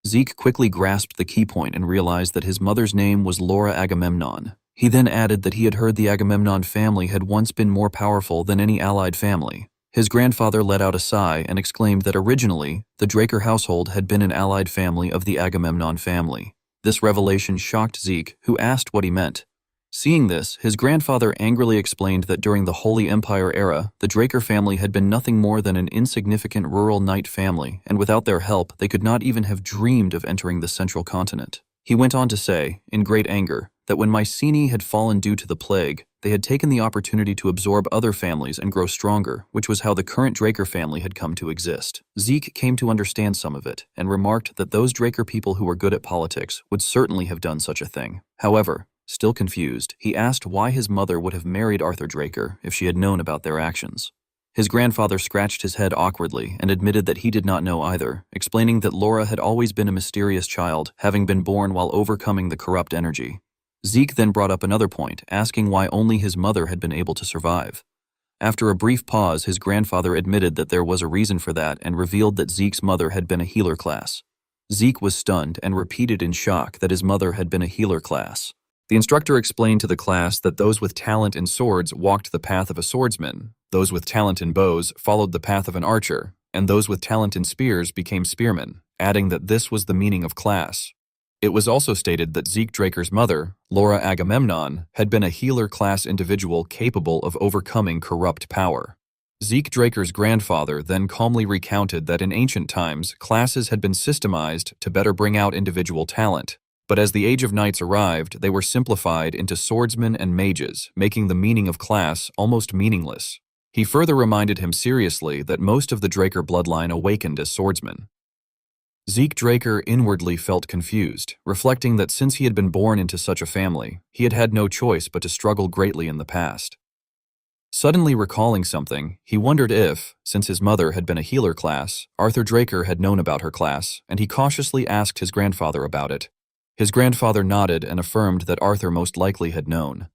Zeke quickly grasped the key point and realized that his mother's name was Laura Agamemnon. He then added that he had heard the Agamemnon family had once been more powerful than any allied family. His grandfather let out a sigh and exclaimed that originally, the Draker household had been an allied family of the Agamemnon family. This revelation shocked Zeke, who asked what he meant. Seeing this, his grandfather angrily explained that during the Holy Empire era, the Draker family had been nothing more than an insignificant rural knight family, and without their help, they could not even have dreamed of entering the central continent. He went on to say, in great anger, that when Mycenae had fallen due to the plague, they had taken the opportunity to absorb other families and grow stronger, which was how the current Draker family had come to exist. Zeke came to understand some of it, and remarked that those Draker people who were good at politics would certainly have done such a thing. However, still confused, he asked why his mother would have married Arthur Draker if she had known about their actions. His grandfather scratched his head awkwardly and admitted that he did not know either, explaining that Laura had always been a mysterious child, having been born while overcoming the corrupt energy. Zeke then brought up another point, asking why only his mother had been able to survive. After a brief pause, his grandfather admitted that there was a reason for that and revealed that Zeke's mother had been a healer class. Zeke was stunned and repeated in shock that his mother had been a healer class. The instructor explained to the class that those with talent in swords walked the path of a swordsman, those with talent in bows followed the path of an archer, and those with talent in spears became spearmen, adding that this was the meaning of class. It was also stated that Zeke Draker's mother, Laura Agamemnon, had been a healer class individual capable of overcoming corrupt power. Zeke Draker's grandfather then calmly recounted that in ancient times, classes had been systemized to better bring out individual talent. But as the Age of Knights arrived, they were simplified into swordsmen and mages, making the meaning of class almost meaningless. He further reminded him seriously that most of the Draker bloodline awakened as swordsmen. Zeke Draker inwardly felt confused, reflecting that since he had been born into such a family, he had had no choice but to struggle greatly in the past. Suddenly recalling something, he wondered if, since his mother had been a healer class, Arthur Draker had known about her class, and he cautiously asked his grandfather about it. His grandfather nodded and affirmed that Arthur most likely had known.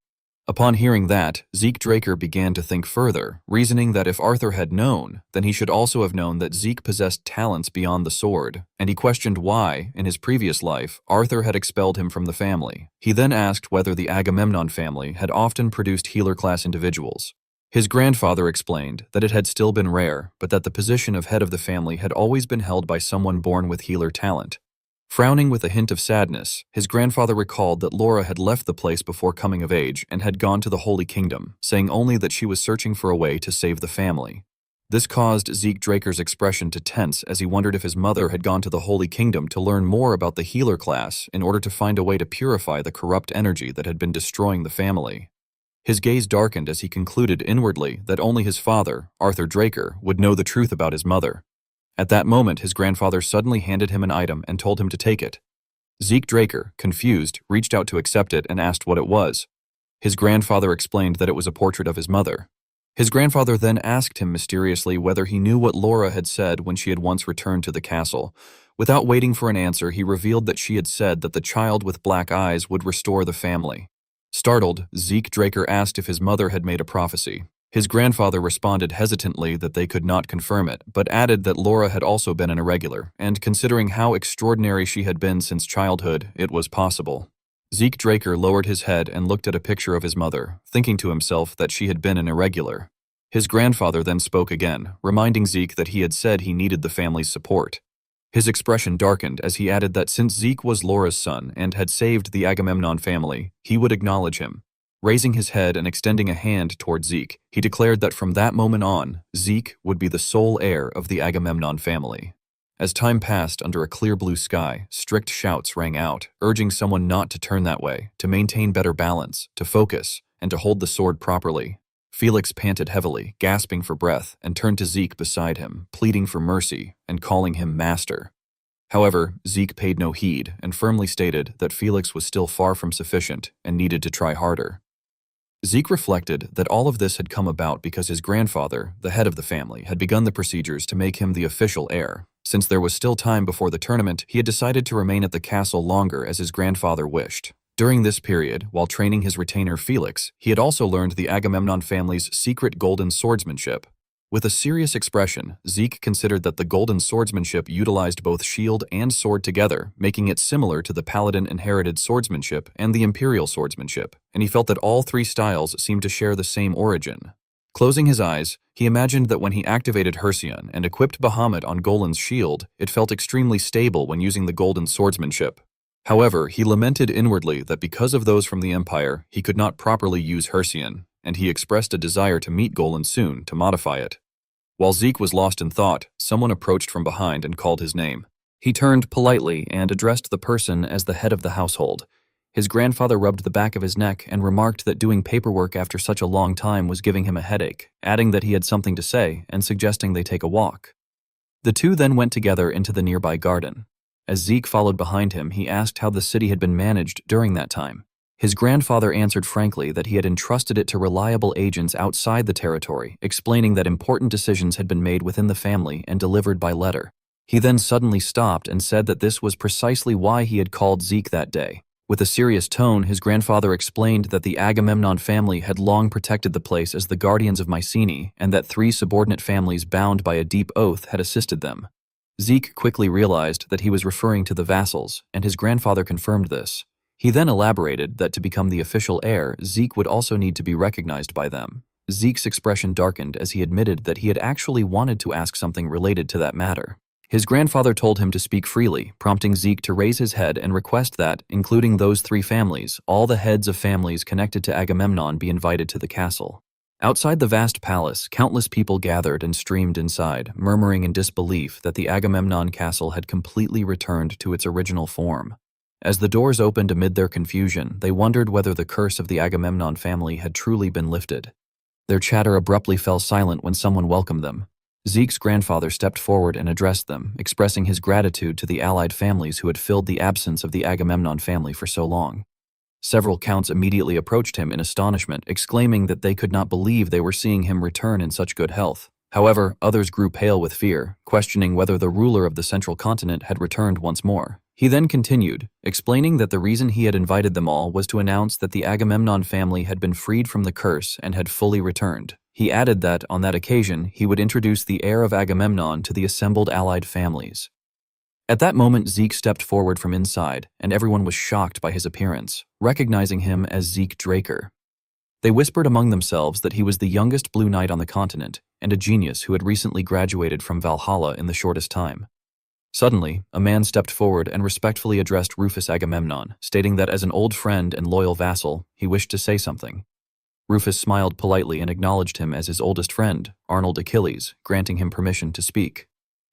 Upon hearing that, Zeke Draker began to think further, reasoning that if Arthur had known, then he should also have known that Zeke possessed talents beyond the sword, and he questioned why, in his previous life, Arthur had expelled him from the family. He then asked whether the Agamemnon family had often produced healer-class individuals. His grandfather explained that it had still been rare, but that the position of head of the family had always been held by someone born with healer talent. Frowning with a hint of sadness, his grandfather recalled that Laura had left the place before coming of age and had gone to the Holy Kingdom, saying only that she was searching for a way to save the family. This caused Zeke Draker's expression to tense as he wondered if his mother had gone to the Holy Kingdom to learn more about the healer class in order to find a way to purify the corrupt energy that had been destroying the family. His gaze darkened as he concluded inwardly that only his father, Arthur Draker, would know the truth about his mother. At that moment, his grandfather suddenly handed him an item and told him to take it. Zeke Draker, confused, reached out to accept it and asked what it was. His grandfather explained that it was a portrait of his mother. His grandfather then asked him mysteriously whether he knew what Laura had said when she had once returned to the castle. Without waiting for an answer, he revealed that she had said that the child with black eyes would restore the family. Startled, Zeke Draker asked if his mother had made a prophecy. His grandfather responded hesitantly that they could not confirm it, but added that Laura had also been an irregular, and considering how extraordinary she had been since childhood, it was possible. Zeke Draker lowered his head and looked at a picture of his mother, thinking to himself that she had been an irregular. His grandfather then spoke again, reminding Zeke that he had said he needed the family's support. His expression darkened as he added that since Zeke was Laura's son and had saved the Agamemnon family, he would acknowledge him. Raising his head and extending a hand toward Zeke, he declared that from that moment on, Zeke would be the sole heir of the Agamemnon family. As time passed under a clear blue sky, strict shouts rang out, urging someone not to turn that way, to maintain better balance, to focus, and to hold the sword properly. Felix panted heavily, gasping for breath, and turned to Zeke beside him, pleading for mercy and calling him master. However, Zeke paid no heed and firmly stated that Felix was still far from sufficient and needed to try harder. Zeke reflected that all of this had come about because his grandfather, the head of the family, had begun the procedures to make him the official heir. Since there was still time before the tournament, he had decided to remain at the castle longer as his grandfather wished. During this period, while training his retainer Felix, he had also learned the Agamemnon family's secret golden swordsmanship. With a serious expression, Zeke considered that the golden swordsmanship utilized both shield and sword together, making it similar to the paladin-inherited swordsmanship and the imperial swordsmanship, and he felt that all three styles seemed to share the same origin. Closing his eyes, he imagined that when he activated Hersion and equipped Bahamut on Golan's shield, it felt extremely stable when using the golden swordsmanship. However, he lamented inwardly that because of those from the Empire, he could not properly use Hersion, and he expressed a desire to meet Golan soon to modify it. While Zeke was lost in thought, someone approached from behind and called his name. He turned politely and addressed the person as the head of the household. His grandfather rubbed the back of his neck and remarked that doing paperwork after such a long time was giving him a headache, adding that he had something to say and suggesting they take a walk. The two then went together into the nearby garden. As Zeke followed behind him, he asked how the city had been managed during that time. His grandfather answered frankly that he had entrusted it to reliable agents outside the territory, explaining that important decisions had been made within the family and delivered by letter. He then suddenly stopped and said that this was precisely why he had called Zeke that day. With a serious tone, his grandfather explained that the Agamemnon family had long protected the place as the guardians of Mycenae, and that 3 subordinate families bound by a deep oath had assisted them. Zeke quickly realized that he was referring to the vassals, and his grandfather confirmed this. He then elaborated that to become the official heir, Zeke would also need to be recognized by them. Zeke's expression darkened as he admitted that he had actually wanted to ask something related to that matter. His grandfather told him to speak freely, prompting Zeke to raise his head and request that, including those 3 families, all the heads of families connected to Agamemnon be invited to the castle. Outside the vast palace, countless people gathered and streamed inside, murmuring in disbelief that the Agamemnon castle had completely returned to its original form. As the doors opened amid their confusion, they wondered whether the curse of the Agamemnon family had truly been lifted. Their chatter abruptly fell silent when someone welcomed them. Zeke's grandfather stepped forward and addressed them, expressing his gratitude to the allied families who had filled the absence of the Agamemnon family for so long. Several counts immediately approached him in astonishment, exclaiming that they could not believe they were seeing him return in such good health. However, others grew pale with fear, questioning whether the ruler of the central continent had returned once more. He then continued, explaining that the reason he had invited them all was to announce that the Agamemnon family had been freed from the curse and had fully returned. He added that, on that occasion, he would introduce the heir of Agamemnon to the assembled allied families. At that moment, Zeke stepped forward from inside, and everyone was shocked by his appearance, recognizing him as Zeke Draker. They whispered among themselves that he was the youngest Blue Knight on the continent, and a genius who had recently graduated from Valhalla in the shortest time. Suddenly, a man stepped forward and respectfully addressed Rufus Agamemnon, stating that as an old friend and loyal vassal, he wished to say something. Rufus smiled politely and acknowledged him as his oldest friend, Arnold Achilles, granting him permission to speak.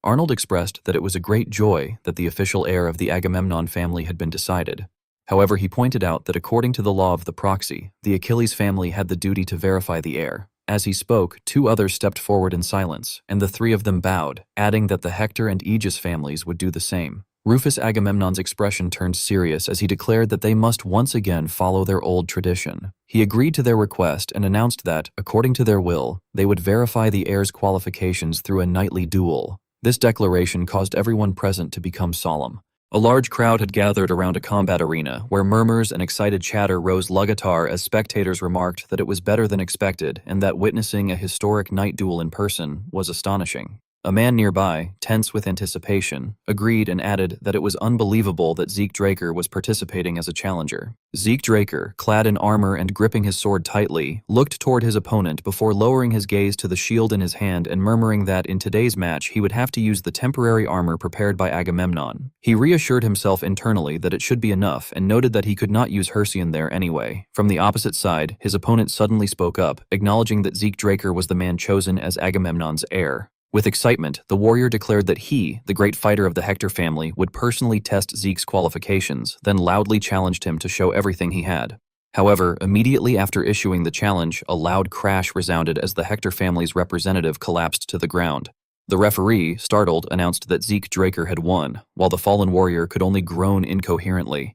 Arnold expressed that it was a great joy that the official heir of the Agamemnon family had been decided. However, he pointed out that according to the law of the proxy, the Achilles family had the duty to verify the heir. As he spoke, two others stepped forward in silence, and the three of them bowed, adding that the Hector and Aegis families would do the same. Rufus Agamemnon's expression turned serious as he declared that they must once again follow their old tradition. He agreed to their request and announced that, according to their will, they would verify the heir's qualifications through a knightly duel. This declaration caused everyone present to become solemn. A large crowd had gathered around a combat arena, where murmurs and excited chatter rose लगातार as spectators remarked that it was better than expected and that witnessing a historic night duel in person was astonishing. A man nearby, tense with anticipation, agreed and added that it was unbelievable that Zeke Draker was participating as a challenger. Zeke Draker, clad in armor and gripping his sword tightly, looked toward his opponent before lowering his gaze to the shield in his hand and murmuring that in today's match he would have to use the temporary armor prepared by Agamemnon. He reassured himself internally that it should be enough and noted that he could not use Hercion there anyway. From the opposite side, his opponent suddenly spoke up, acknowledging that Zeke Draker was the man chosen as Agamemnon's heir. With excitement, the warrior declared that he, the great fighter of the Hector family, would personally test Zeke's qualifications, then loudly challenged him to show everything he had. However, immediately after issuing the challenge, a loud crash resounded as the Hector family's representative collapsed to the ground. The referee, startled, announced that Zeke Draker had won, while the fallen warrior could only groan incoherently.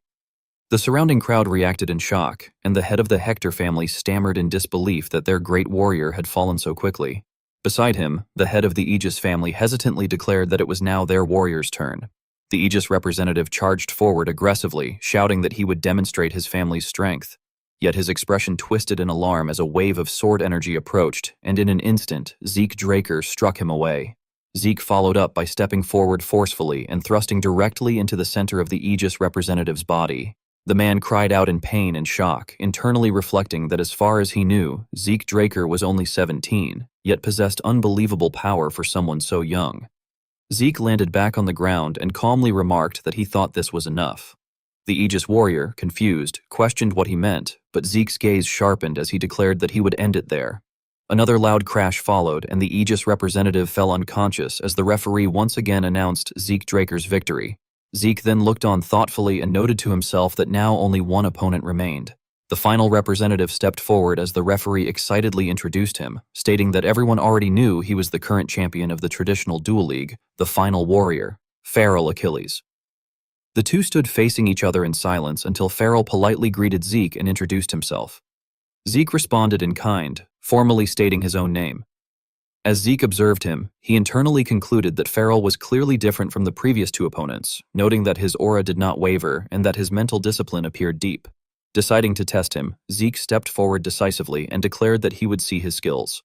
The surrounding crowd reacted in shock, and the head of the Hector family stammered in disbelief that their great warrior had fallen so quickly. Beside him, the head of the Aegis family hesitantly declared that it was now their warrior's turn. The Aegis representative charged forward aggressively, shouting that he would demonstrate his family's strength. Yet his expression twisted in alarm as a wave of sword energy approached, and in an instant, Zeke Draker struck him away. Zeke followed up by stepping forward forcefully and thrusting directly into the center of the Aegis representative's body. The man cried out in pain and shock, internally reflecting that as far as he knew, Zeke Draker was only 17, yet possessed unbelievable power for someone so young. Zeke landed back on the ground and calmly remarked that he thought this was enough. The Aegis warrior, confused, questioned what he meant, but Zeke's gaze sharpened as he declared that he would end it there. Another loud crash followed, and the Aegis representative fell unconscious as the referee once again announced Zeke Draker's victory. Zeke then looked on thoughtfully and noted to himself that now only one opponent remained. The final representative stepped forward as the referee excitedly introduced him, stating that everyone already knew he was the current champion of the traditional duel league, the final warrior, Feral Achilles. The two stood facing each other in silence until Feral politely greeted Zeke and introduced himself. Zeke responded in kind, formally stating his own name. As Zeke observed him, he internally concluded that Feral was clearly different from the previous two opponents, noting that his aura did not waver and that his mental discipline appeared deep. Deciding to test him, Zeke stepped forward decisively and declared that he would see his skills.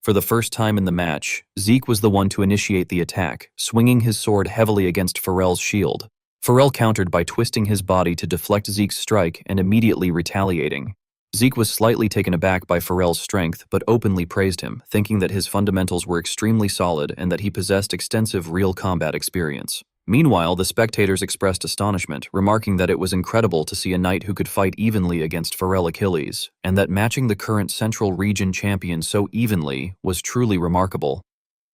For the first time in the match, Zeke was the one to initiate the attack, swinging his sword heavily against Feral's shield. Feral countered by twisting his body to deflect Zeke's strike and immediately retaliating. Zeke was slightly taken aback by Feral's strength, but openly praised him, thinking that his fundamentals were extremely solid and that he possessed extensive real combat experience. Meanwhile, the spectators expressed astonishment, remarking that it was incredible to see a knight who could fight evenly against Feral Achilles, and that matching the current Central Region champion so evenly was truly remarkable.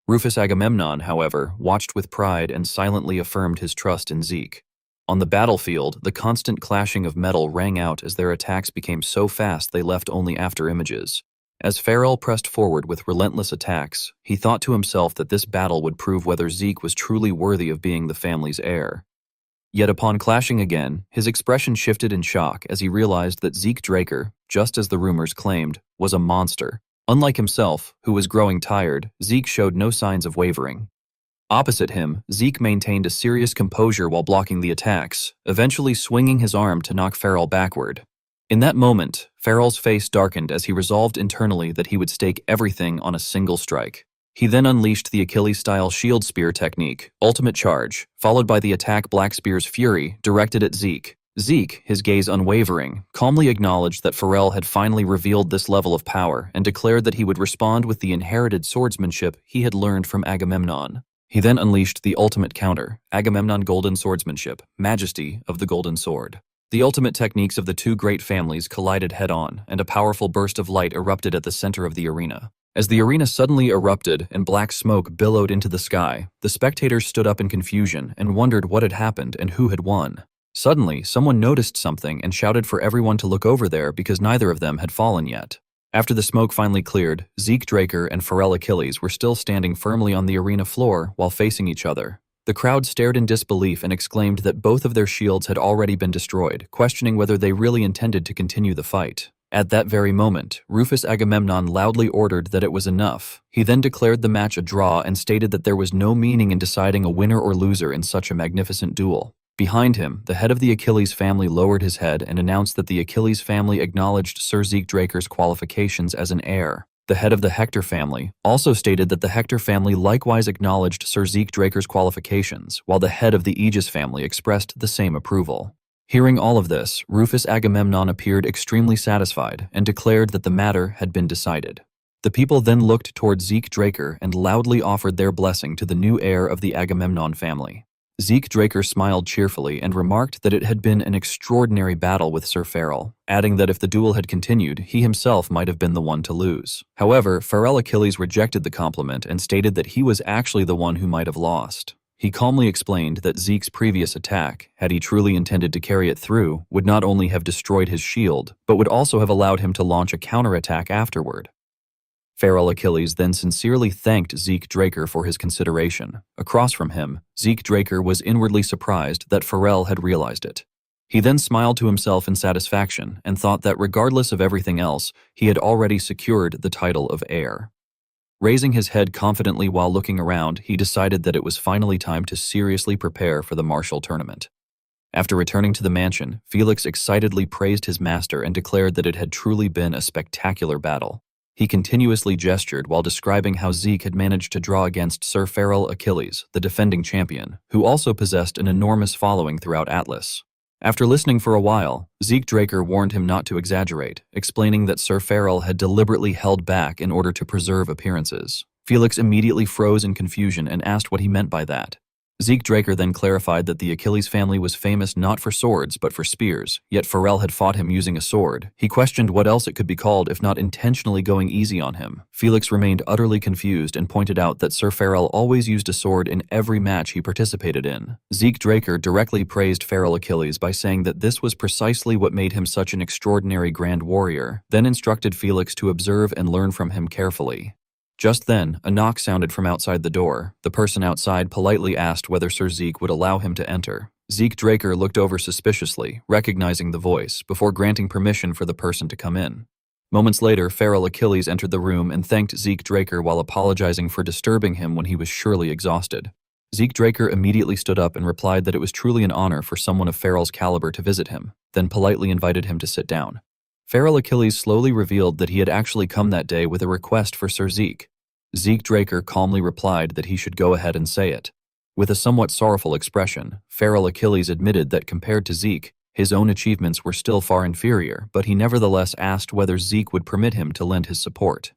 Rufus Agamemnon, however, watched with pride and silently affirmed his trust in Zeke. On the battlefield, the constant clashing of metal rang out as their attacks became so fast they left only after images. As Feral pressed forward with relentless attacks, he thought to himself that this battle would prove whether Zeke was truly worthy of being the family's heir. Yet upon clashing again, his expression shifted in shock as he realized that Zeke Draker, just as the rumors claimed, was a monster. Unlike himself, who was growing tired, Zeke showed no signs of wavering. Opposite him, Zeke maintained a serious composure while blocking the attacks, eventually swinging his arm to knock Feral backward. In that moment, Feral's face darkened as he resolved internally that he would stake everything on a single strike. He then unleashed the Achilles-style shield spear technique, Ultimate Charge, followed by the attack Black Spear's Fury, directed at Zeke. Zeke, his gaze unwavering, calmly acknowledged that Feral had finally revealed this level of power and declared that he would respond with the inherited swordsmanship he had learned from Agamemnon. He then unleashed the ultimate counter, Agamemnon Golden Swordsmanship, Majesty of the Golden Sword. The ultimate techniques of the two great families collided head-on, and a powerful burst of light erupted at the center of the arena. As the arena suddenly erupted and black smoke billowed into the sky, the spectators stood up in confusion and wondered what had happened and who had won. Suddenly, someone noticed something and shouted for everyone to look over there because neither of them had fallen yet. After the smoke finally cleared, Zeke Draker and Pharrell Achilles were still standing firmly on the arena floor while facing each other. The crowd stared in disbelief and exclaimed that both of their shields had already been destroyed, questioning whether they really intended to continue the fight. At that very moment, Rufus Agamemnon loudly ordered that it was enough. He then declared the match a draw and stated that there was no meaning in deciding a winner or loser in such a magnificent duel. Behind him, the head of the Achilles family lowered his head and announced that the Achilles family acknowledged Sir Zeke Draker's qualifications as an heir. The head of the Hector family also stated that the Hector family likewise acknowledged Sir Zeke Draker's qualifications, while the head of the Aegis family expressed the same approval. Hearing all of this, Rufus Agamemnon appeared extremely satisfied and declared that the matter had been decided. The people then looked toward Zeke Draker and loudly offered their blessing to the new heir of the Agamemnon family. Zeke Draker smiled cheerfully and remarked that it had been an extraordinary battle with Sir Pharrell, adding that if the duel had continued, he himself might have been the one to lose. However, Pharrell Achilles rejected the compliment and stated that he was actually the one who might have lost. He calmly explained that Zeke's previous attack, had he truly intended to carry it through, would not only have destroyed his shield, but would also have allowed him to launch a counterattack afterward. Pharrell Achilles then sincerely thanked Zeke Draker for his consideration. Across from him, Zeke Draker was inwardly surprised that Pharrell had realized it. He then smiled to himself in satisfaction and thought that regardless of everything else, he had already secured the title of heir. Raising his head confidently while looking around, he decided that it was finally time to seriously prepare for the martial tournament. After returning to the mansion, Felix excitedly praised his master and declared that it had truly been a spectacular battle. He continuously gestured while describing how Zeke had managed to draw against Sir Pharrell Achilles, the defending champion, who also possessed an enormous following throughout Atlas. After listening for a while, Zeke Draker warned him not to exaggerate, explaining that Sir Pharrell had deliberately held back in order to preserve appearances. Felix immediately froze in confusion and asked what he meant by that. Zeke Draker then clarified that the Achilles family was famous not for swords but for spears, yet Pharrell had fought him using a sword. He questioned what else it could be called if not intentionally going easy on him. Felix remained utterly confused and pointed out that Sir Pharrell always used a sword in every match he participated in. Zeke Draker directly praised Pharrell Achilles by saying that this was precisely what made him such an extraordinary grand warrior, then instructed Felix to observe and learn from him carefully. Just then, a knock sounded from outside the door. The person outside politely asked whether Sir Zeke would allow him to enter. Zeke Draker looked over suspiciously, recognizing the voice, before granting permission for the person to come in. Moments later, Pharrell Achilles entered the room and thanked Zeke Draker while apologizing for disturbing him when he was surely exhausted. Zeke Draker immediately stood up and replied that it was truly an honor for someone of Pharrell's caliber to visit him, then politely invited him to sit down. Pharrell Achilles slowly revealed that he had actually come that day with a request for Sir Zeke. Zeke Draker calmly replied that he should go ahead and say it. With a somewhat sorrowful expression, Pharrell Achilles admitted that compared to Zeke, his own achievements were still far inferior, but he nevertheless asked whether Zeke would permit him to lend his support.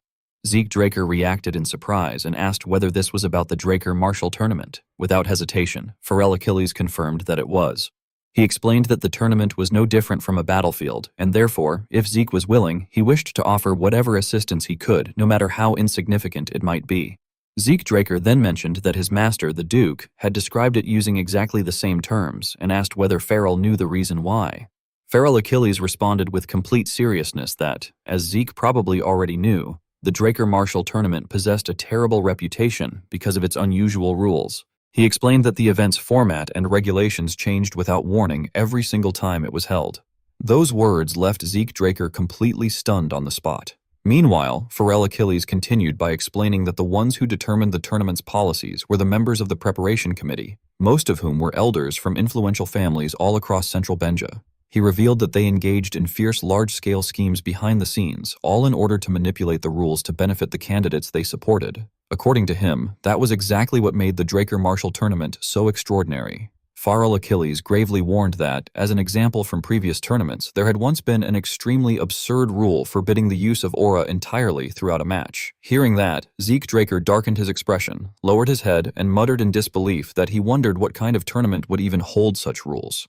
Zeke Draker reacted in surprise and asked whether this was about the Draker Martial Tournament. Without hesitation, Pharrell Achilles confirmed that it was. He explained that the tournament was no different from a battlefield, and therefore, if Zeke was willing, he wished to offer whatever assistance he could, no matter how insignificant it might be. Zeke Draker then mentioned that his master, the Duke, had described it using exactly the same terms, and asked whether Pharrell knew the reason why. Pharrell Achilles responded with complete seriousness that, as Zeke probably already knew, the Draker Martial Tournament possessed a terrible reputation because of its unusual rules. He explained that the event's format and regulations changed without warning every single time it was held. Those words left Zeke Draker completely stunned on the spot. Meanwhile, Pharrell Achilles continued by explaining that the ones who determined the tournament's policies were the members of the preparation committee, most of whom were elders from influential families all across central Benja. He revealed that they engaged in fierce large-scale schemes behind the scenes, all in order to manipulate the rules to benefit the candidates they supported. According to him, that was exactly what made the Draker Martial Tournament so extraordinary. Pharrell Achilles gravely warned that, as an example from previous tournaments, there had once been an extremely absurd rule forbidding the use of aura entirely throughout a match. Hearing that, Zeke Draker darkened his expression, lowered his head, and muttered in disbelief that he wondered what kind of tournament would even hold such rules.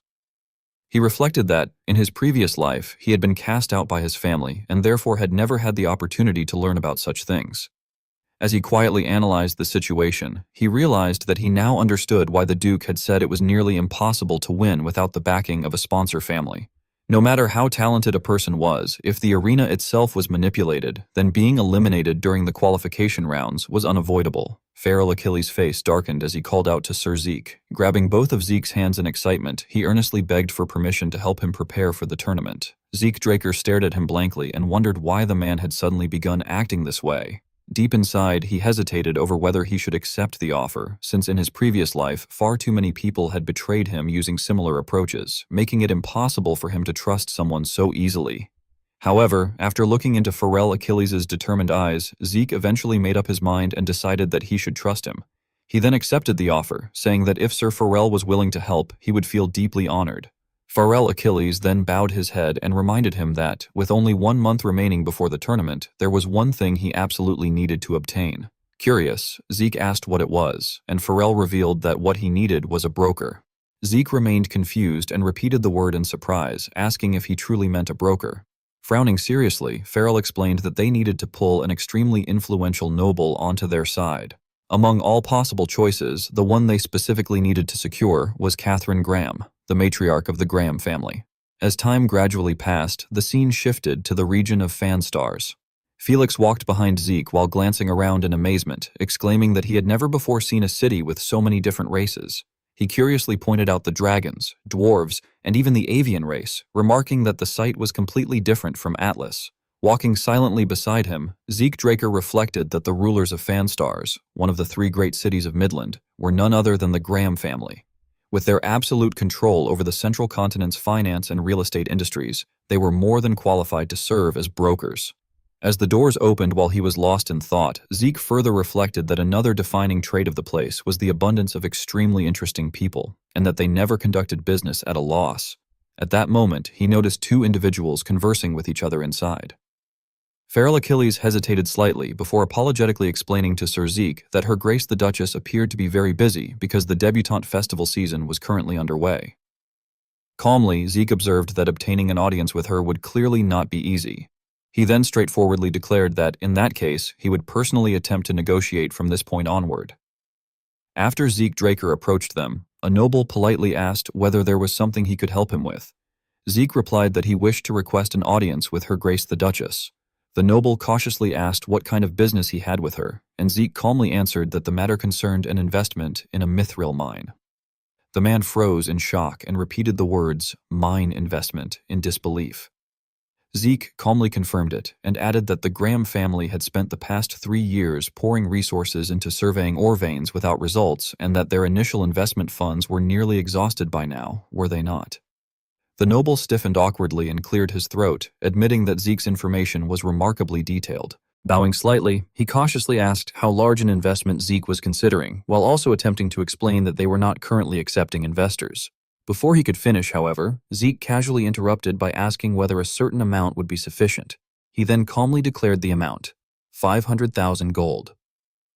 He reflected that, in his previous life, he had been cast out by his family and therefore had never had the opportunity to learn about such things. As he quietly analyzed the situation, he realized that he now understood why the Duke had said it was nearly impossible to win without the backing of a sponsor family. No matter how talented a person was, if the arena itself was manipulated, then being eliminated during the qualification rounds was unavoidable. Feral Achilles' face darkened as he called out to Sir Zeke. Grabbing both of Zeke's hands in excitement, he earnestly begged for permission to help him prepare for the tournament. Zeke Draker stared at him blankly and wondered why the man had suddenly begun acting this way. Deep inside, he hesitated over whether he should accept the offer, since in his previous life, far too many people had betrayed him using similar approaches, making it impossible for him to trust someone so easily. However, after looking into Feral Achilles' determined eyes, Zeke eventually made up his mind and decided that he should trust him. He then accepted the offer, saying that if Sir Feral was willing to help, he would feel deeply honored. Feral Achilles then bowed his head and reminded him that, with only 1 month remaining before the tournament, there was one thing he absolutely needed to obtain. Curious, Zeke asked what it was, and Feral revealed that what he needed was a broker. Zeke remained confused and repeated the word in surprise, asking if he truly meant a broker. Frowning seriously, Feral explained that they needed to pull an extremely influential noble onto their side. Among all possible choices, the one they specifically needed to secure was Catherine Graham, the matriarch of the Graham family. As time gradually passed, the scene shifted to the region of fan stars. Felix walked behind Zeke while glancing around in amazement, exclaiming that he had never before seen a city with so many different races. He curiously pointed out the dragons, dwarves, and even the avian race, remarking that the sight was completely different from Atlas. Walking silently beside him, Zeke Draker reflected that the rulers of Fanstars, one of the 3 great cities of Midland, were none other than the Graham family. With their absolute control over the central continent's finance and real estate industries, they were more than qualified to serve as brokers. As the doors opened while he was lost in thought, Zeke further reflected that another defining trait of the place was the abundance of extremely interesting people, and that they never conducted business at a loss. At that moment, he noticed 2 individuals conversing with each other inside. Feral Achilles hesitated slightly before apologetically explaining to Sir Zeke that Her Grace the Duchess appeared to be very busy because the debutante festival season was currently underway. Calmly, Zeke observed that obtaining an audience with her would clearly not be easy. He then straightforwardly declared that, in that case, he would personally attempt to negotiate from this point onward. After Zeke Draker approached them, a noble politely asked whether there was something he could help him with. Zeke replied that he wished to request an audience with Her Grace the Duchess. The noble cautiously asked what kind of business he had with her, and Zeke calmly answered that the matter concerned an investment in a mithril mine. The man froze in shock and repeated the words, "mine investment," in disbelief. Zeke calmly confirmed it and added that the Graham family had spent the past 3 years pouring resources into surveying ore veins without results and that their initial investment funds were nearly exhausted by now, were they not? The noble stiffened awkwardly and cleared his throat, admitting that Zeke's information was remarkably detailed. Bowing slightly, he cautiously asked how large an investment Zeke was considering, while also attempting to explain that they were not currently accepting investors. Before he could finish, however, Zeke casually interrupted by asking whether a certain amount would be sufficient. He then calmly declared the amount, 500,000 gold.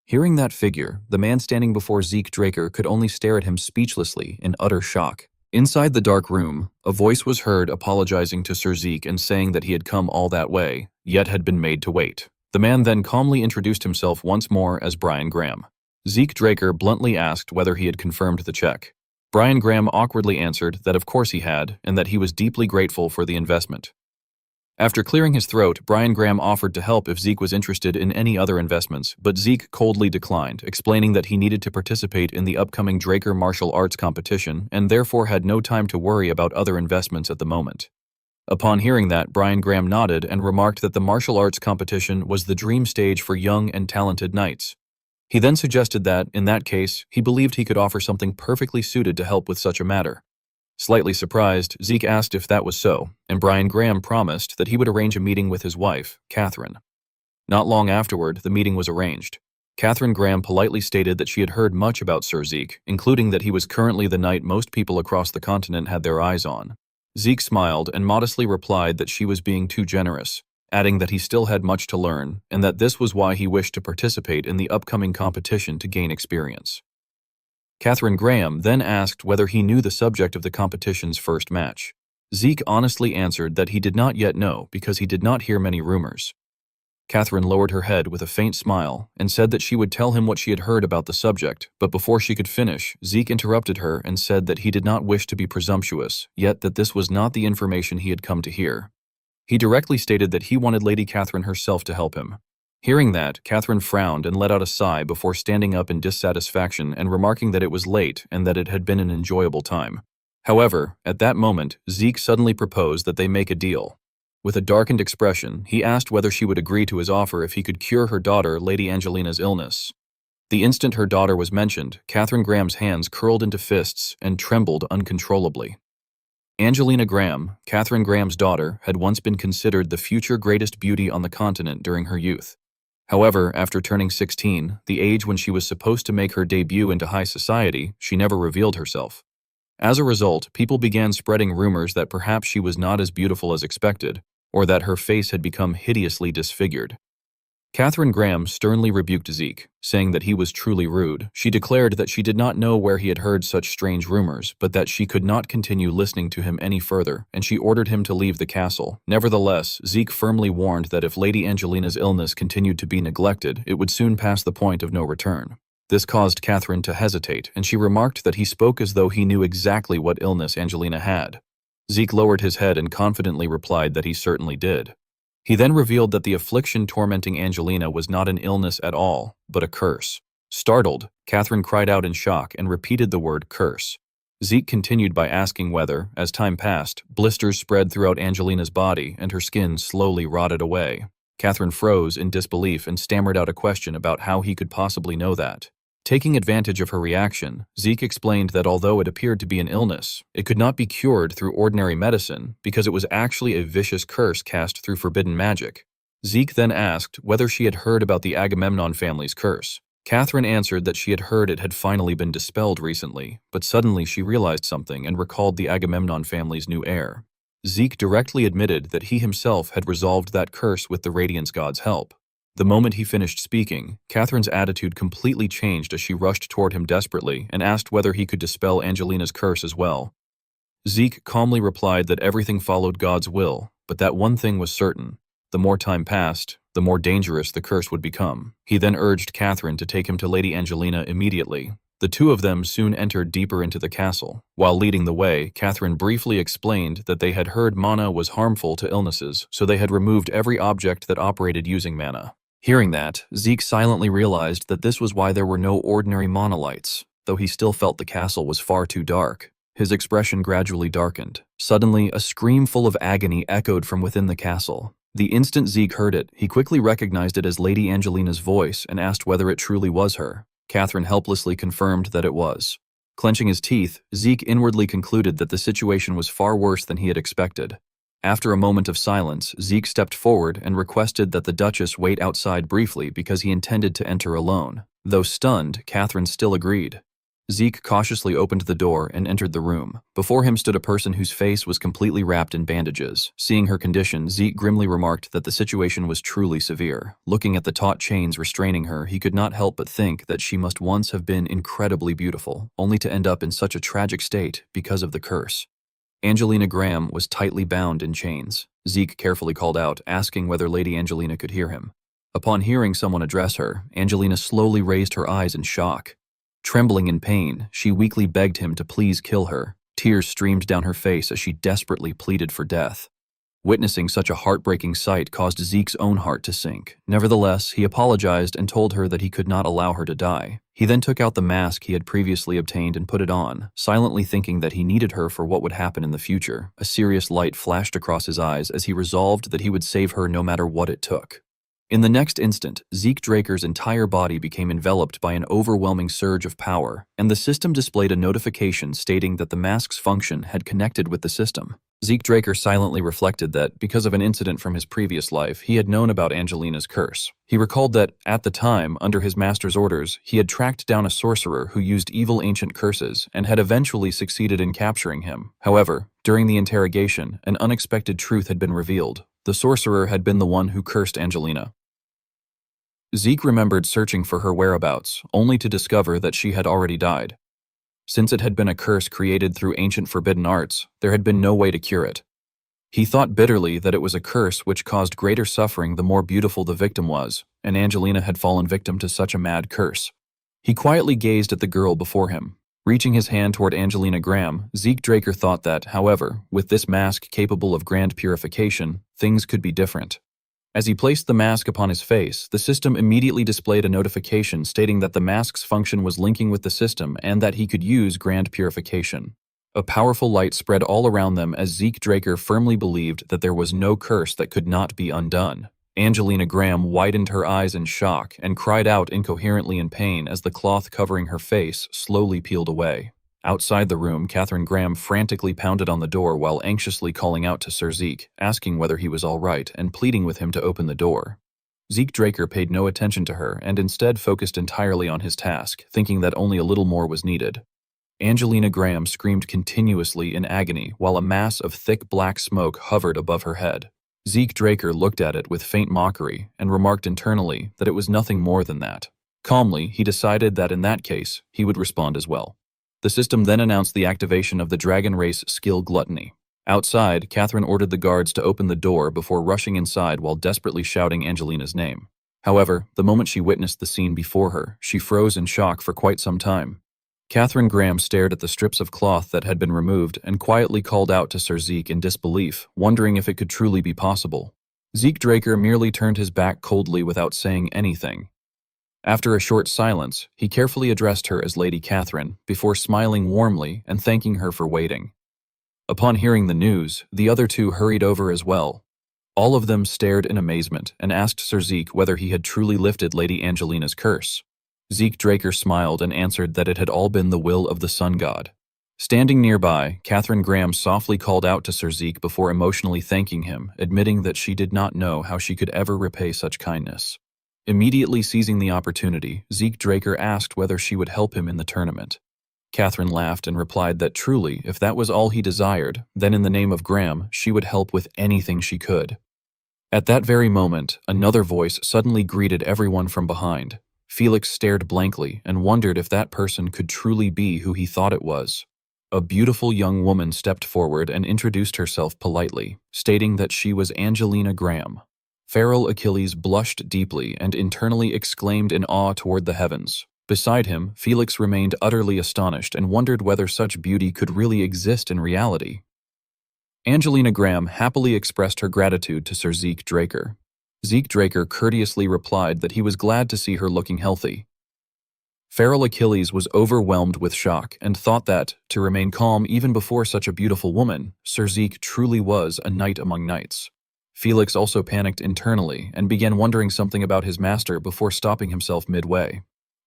Hearing that figure, the man standing before Zeke Draker could only stare at him speechlessly in utter shock. Inside the dark room, a voice was heard apologizing to Sir Zeke and saying that he had come all that way, yet had been made to wait. The man then calmly introduced himself once more as Brian Graham. Zeke Draker bluntly asked whether he had confirmed the check. Brian Graham awkwardly answered that of course he had, and that he was deeply grateful for the investment. After clearing his throat, Brian Graham offered to help if Zeke was interested in any other investments, but Zeke coldly declined, explaining that he needed to participate in the upcoming Draker martial arts competition and therefore had no time to worry about other investments at the moment. Upon hearing that, Brian Graham nodded and remarked that the martial arts competition was the dream stage for young and talented knights. He then suggested that, in that case, he believed he could offer something perfectly suited to help with such a matter. Slightly surprised, Zeke asked if that was so, and Brian Graham promised that he would arrange a meeting with his wife, Catherine. Not long afterward, the meeting was arranged. Catherine Graham politely stated that she had heard much about Sir Zeke, including that he was currently the knight most people across the continent had their eyes on. Zeke smiled and modestly replied that she was being too generous, adding that he still had much to learn, and that this was why he wished to participate in the upcoming competition to gain experience. Catherine Graham then asked whether he knew the subject of the competition's first match. Zeke honestly answered that he did not yet know because he did not hear many rumors. Catherine lowered her head with a faint smile and said that she would tell him what she had heard about the subject, but before she could finish, Zeke interrupted her and said that he did not wish to be presumptuous, yet that this was not the information he had come to hear. He directly stated that he wanted Lady Catherine herself to help him. Hearing that, Catherine frowned and let out a sigh before standing up in dissatisfaction and remarking that it was late and that it had been an enjoyable time. However, at that moment, Zeke suddenly proposed that they make a deal. With a darkened expression, he asked whether she would agree to his offer if he could cure her daughter, Lady Angelina's illness. The instant her daughter was mentioned, Catherine Graham's hands curled into fists and trembled uncontrollably. Angelina Graham, Catherine Graham's daughter, had once been considered the future greatest beauty on the continent during her youth. However, after turning 16, the age when she was supposed to make her debut into high society, she never revealed herself. As a result, people began spreading rumors that perhaps she was not as beautiful as expected, or that her face had become hideously disfigured. Catherine Graham sternly rebuked Zeke, saying that he was truly rude. She declared that she did not know where he had heard such strange rumors, but that she could not continue listening to him any further, and she ordered him to leave the castle. Nevertheless, Zeke firmly warned that if Lady Angelina's illness continued to be neglected, it would soon pass the point of no return. This caused Catherine to hesitate, and she remarked that he spoke as though he knew exactly what illness Angelina had. Zeke lowered his head and confidently replied that he certainly did. He then revealed that the affliction tormenting Angelina was not an illness at all, but a curse. Startled, Catherine cried out in shock and repeated the word curse. Zeke continued by asking whether, as time passed, blisters spread throughout Angelina's body and her skin slowly rotted away. Catherine froze in disbelief and stammered out a question about how he could possibly know that. Taking advantage of her reaction, Zeke explained that although it appeared to be an illness, it could not be cured through ordinary medicine because it was actually a vicious curse cast through forbidden magic. Zeke then asked whether she had heard about the Agamemnon family's curse. Catherine answered that she had heard it had finally been dispelled recently, but suddenly she realized something and recalled the Agamemnon family's new heir. Zeke directly admitted that he himself had resolved that curse with the Radiance God's help. The moment he finished speaking, Catherine's attitude completely changed as she rushed toward him desperately and asked whether he could dispel Angelina's curse as well. Zeke calmly replied that everything followed God's will, but that one thing was certain. The more time passed, the more dangerous the curse would become. He then urged Catherine to take him to Lady Angelina immediately. The two of them soon entered deeper into the castle. While leading the way, Catherine briefly explained that they had heard mana was harmful to illnesses, so they had removed every object that operated using mana. Hearing that, Zeke silently realized that this was why there were no ordinary monolights, though he still felt the castle was far too dark. His expression gradually darkened. Suddenly, a scream full of agony echoed from within the castle. The instant Zeke heard it, he quickly recognized it as Lady Angelina's voice and asked whether it truly was her. Catherine helplessly confirmed that it was. Clenching his teeth, Zeke inwardly concluded that the situation was far worse than he had expected. After a moment of silence, Zeke stepped forward and requested that the Duchess wait outside briefly because he intended to enter alone. Though stunned, Catherine still agreed. Zeke cautiously opened the door and entered the room. Before him stood a person whose face was completely wrapped in bandages. Seeing her condition, Zeke grimly remarked that the situation was truly severe. Looking at the taut chains restraining her, he could not help but think that she must once have been incredibly beautiful, only to end up in such a tragic state because of the curse. Angelina Graham was tightly bound in chains. Zeke carefully called out, asking whether Lady Angelina could hear him. Upon hearing someone address her, Angelina slowly raised her eyes in shock. Trembling in pain, she weakly begged him to please kill her. Tears streamed down her face as she desperately pleaded for death. Witnessing such a heartbreaking sight caused Zeke's own heart to sink. Nevertheless, he apologized and told her that he could not allow her to die. He then took out the mask he had previously obtained and put it on, silently thinking that he needed her for what would happen in the future. A serious light flashed across his eyes as he resolved that he would save her no matter what it took. In the next instant, Zeke Draker's entire body became enveloped by an overwhelming surge of power, and the system displayed a notification stating that the mask's function had connected with the system. Zeke Draker silently reflected that, because of an incident from his previous life, he had known about Angelina's curse. He recalled that, at the time, under his master's orders, he had tracked down a sorcerer who used evil ancient curses and had eventually succeeded in capturing him. However, during the interrogation, an unexpected truth had been revealed. The sorcerer had been the one who cursed Angelina. Zeke remembered searching for her whereabouts, only to discover that she had already died. Since it had been a curse created through ancient forbidden arts, there had been no way to cure it. He thought bitterly that it was a curse which caused greater suffering the more beautiful the victim was, and Angelina had fallen victim to such a mad curse. He quietly gazed at the girl before him. Reaching his hand toward Angelina Graham, Zeke Draker thought that, however, with this mask capable of grand purification, things could be different. As he placed the mask upon his face, the system immediately displayed a notification stating that the mask's function was linking with the system and that he could use grand purification. A powerful light spread all around them as Zeke Draker firmly believed that there was no curse that could not be undone. Angelina Graham widened her eyes in shock and cried out incoherently in pain as the cloth covering her face slowly peeled away. Outside the room, Catherine Graham frantically pounded on the door while anxiously calling out to Sir Zeke, asking whether he was all right and pleading with him to open the door. Zeke Draker paid no attention to her and instead focused entirely on his task, thinking that only a little more was needed. Angelina Graham screamed continuously in agony while a mass of thick black smoke hovered above her head. Zeke Draker looked at it with faint mockery and remarked internally that it was nothing more than that. Calmly, he decided that in that case, he would respond as well. The system then announced the activation of the Dragon Race skill Gluttony. Outside, Catherine ordered the guards to open the door before rushing inside while desperately shouting Angelina's name. However, the moment she witnessed the scene before her, she froze in shock for quite some time. Catherine Graham stared at the strips of cloth that had been removed and quietly called out to Sir Zeke in disbelief, wondering if it could truly be possible. Zeke Draker merely turned his back coldly without saying anything. After a short silence, he carefully addressed her as Lady Catherine, before smiling warmly and thanking her for waiting. Upon hearing the news, the other two hurried over as well. All of them stared in amazement and asked Sir Zeke whether he had truly lifted Lady Angelina's curse. Zeke Draker smiled and answered that it had all been the will of the sun god. Standing nearby, Catherine Graham softly called out to Sir Zeke before emotionally thanking him, admitting that she did not know how she could ever repay such kindness. Immediately seizing the opportunity, Zeke Draker asked whether she would help him in the tournament. Catherine laughed and replied that truly, if that was all he desired, then in the name of Graham, she would help with anything she could. At that very moment, another voice suddenly greeted everyone from behind. Felix stared blankly and wondered if that person could truly be who he thought it was. A beautiful young woman stepped forward and introduced herself politely, stating that she was Angelina Graham. Feral Achilles blushed deeply and internally exclaimed in awe toward the heavens. Beside him, Felix remained utterly astonished and wondered whether such beauty could really exist in reality. Angelina Graham happily expressed her gratitude to Sir Zeke Draker. Zeke Draker courteously replied that he was glad to see her looking healthy. Feral Achilles was overwhelmed with shock and thought that, to remain calm even before such a beautiful woman, Sir Zeke truly was a knight among knights. Felix also panicked internally and began wondering something about his master before stopping himself midway.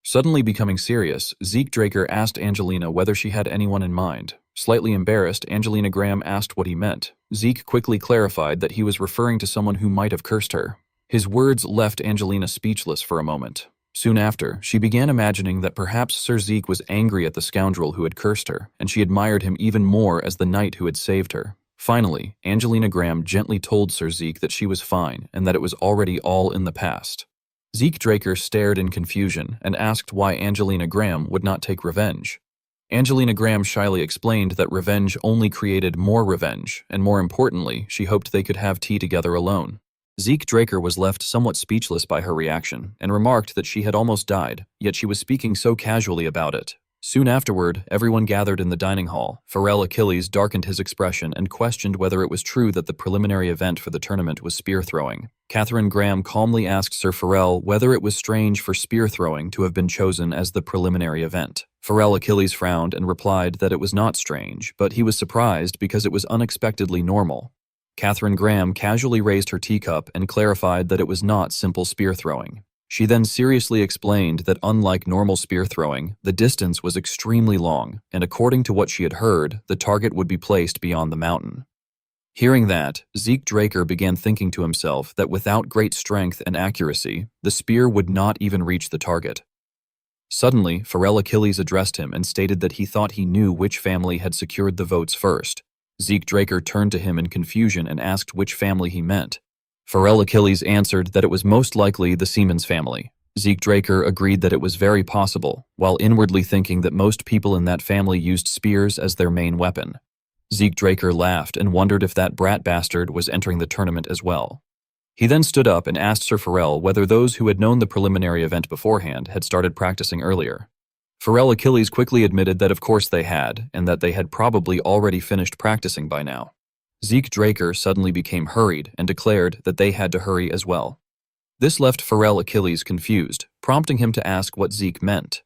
Suddenly becoming serious, Zeke Draker asked Angelina whether she had anyone in mind. Slightly embarrassed, Angelina Graham asked what he meant. Zeke quickly clarified that he was referring to someone who might have cursed her. His words left Angelina speechless for a moment. Soon after, she began imagining that perhaps Sir Zeke was angry at the scoundrel who had cursed her, and she admired him even more as the knight who had saved her. Finally, Angelina Graham gently told Sir Zeke that she was fine and that it was already all in the past. Zeke Draker stared in confusion and asked why Angelina Graham would not take revenge. Angelina Graham shyly explained that revenge only created more revenge, and more importantly, she hoped they could have tea together alone. Zeke Draker was left somewhat speechless by her reaction and remarked that she had almost died, yet she was speaking so casually about it. Soon afterward, everyone gathered in the dining hall. Feral Achilles darkened his expression and questioned whether it was true that the preliminary event for the tournament was spear throwing. Catherine Graham calmly asked Sir Feral whether it was strange for spear throwing to have been chosen as the preliminary event. Feral Achilles frowned and replied that it was not strange, but he was surprised because it was unexpectedly normal. Catherine Graham casually raised her teacup and clarified that it was not simple spear throwing. She then seriously explained that unlike normal spear throwing, the distance was extremely long, and according to what she had heard, the target would be placed beyond the mountain. Hearing that, Zeke Draker began thinking to himself that without great strength and accuracy, the spear would not even reach the target. Suddenly, Feral Achilles addressed him and stated that he thought he knew which family had secured the votes first. Zeke Draker turned to him in confusion and asked which family he meant. Feral Achilles answered that it was most likely the Siemens family. Zeke Draker agreed that it was very possible, while inwardly thinking that most people in that family used spears as their main weapon. Zeke Draker laughed and wondered if that brat bastard was entering the tournament as well. He then stood up and asked Sir Pharrell whether those who had known the preliminary event beforehand had started practicing earlier. Pharrell Achilles quickly admitted that of course they had, and that they had probably already finished practicing by now. Zeke Draker suddenly became hurried and declared that they had to hurry as well. This left Pharrell Achilles confused, prompting him to ask what Zeke meant.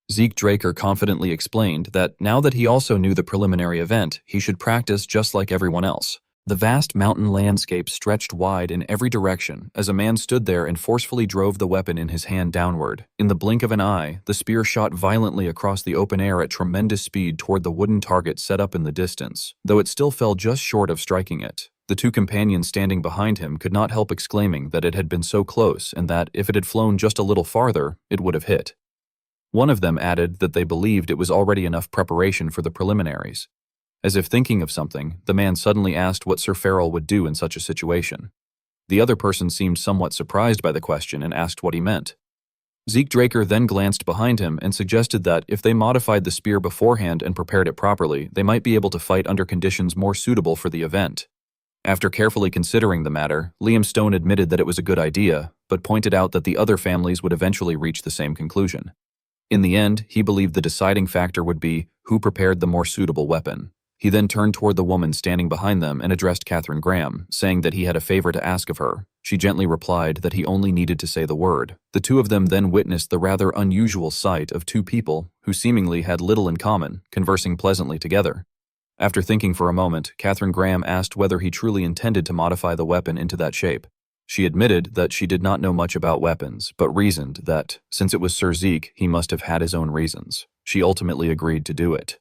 Zeke Draker confidently explained that now that he also knew the preliminary event, he should practice just like everyone else. The vast mountain landscape stretched wide in every direction as a man stood there and forcefully drove the weapon in his hand downward. In the blink of an eye, the spear shot violently across the open air at tremendous speed toward the wooden target set up in the distance, though it still fell just short of striking it. The two companions standing behind him could not help exclaiming that it had been so close and that, if it had flown just a little farther, it would have hit. One of them added that they believed it was already enough preparation for the preliminaries. As if thinking of something, the man suddenly asked what Sir Pharrell would do in such a situation. The other person seemed somewhat surprised by the question and asked what he meant. Zeke Draker then glanced behind him and suggested that if they modified the spear beforehand and prepared it properly, they might be able to fight under conditions more suitable for the event. After carefully considering the matter, Liam Stone admitted that it was a good idea, but pointed out that the other families would eventually reach the same conclusion. In the end, he believed the deciding factor would be who prepared the more suitable weapon. He then turned toward the woman standing behind them and addressed Catherine Graham, saying that he had a favor to ask of her. She gently replied that he only needed to say the word. The two of them then witnessed the rather unusual sight of two people who seemingly had little in common, conversing pleasantly together. After thinking for a moment, Catherine Graham asked whether he truly intended to modify the weapon into that shape. She admitted that she did not know much about weapons, but reasoned that, since it was Sir Zeke, he must have had his own reasons. She ultimately agreed to do it.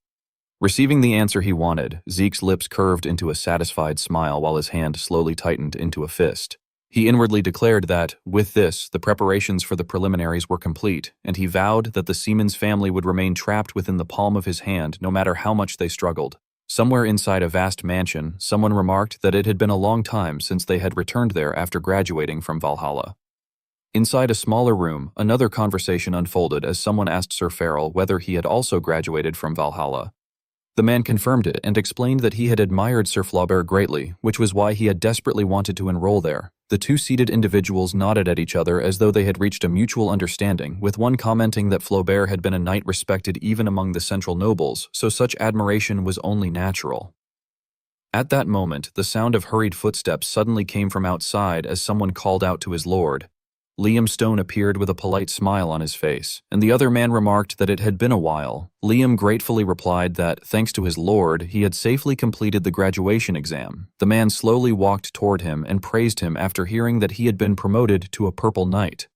Receiving the answer he wanted, Zeke's lips curved into a satisfied smile while his hand slowly tightened into a fist. He inwardly declared that, with this, the preparations for the preliminaries were complete, and he vowed that the seaman's family would remain trapped within the palm of his hand no matter how much they struggled. Somewhere inside a vast mansion, someone remarked that it had been a long time since they had returned there after graduating from Valhalla. Inside a smaller room, another conversation unfolded as someone asked Sir Pharrell whether he had also graduated from Valhalla. The man confirmed it and explained that he had admired Sir Flaubert greatly, which was why he had desperately wanted to enroll there. The two seated individuals nodded at each other as though they had reached a mutual understanding, with one commenting that Flaubert had been a knight respected even among the central nobles, so such admiration was only natural. At that moment, the sound of hurried footsteps suddenly came from outside as someone called out to his lord. Liam Stone appeared with a polite smile on his face, and the other man remarked that it had been a while. Liam gratefully replied that, thanks to his lord, he had safely completed the graduation exam. The man slowly walked toward him and praised him after hearing that he had been promoted to a purple knight.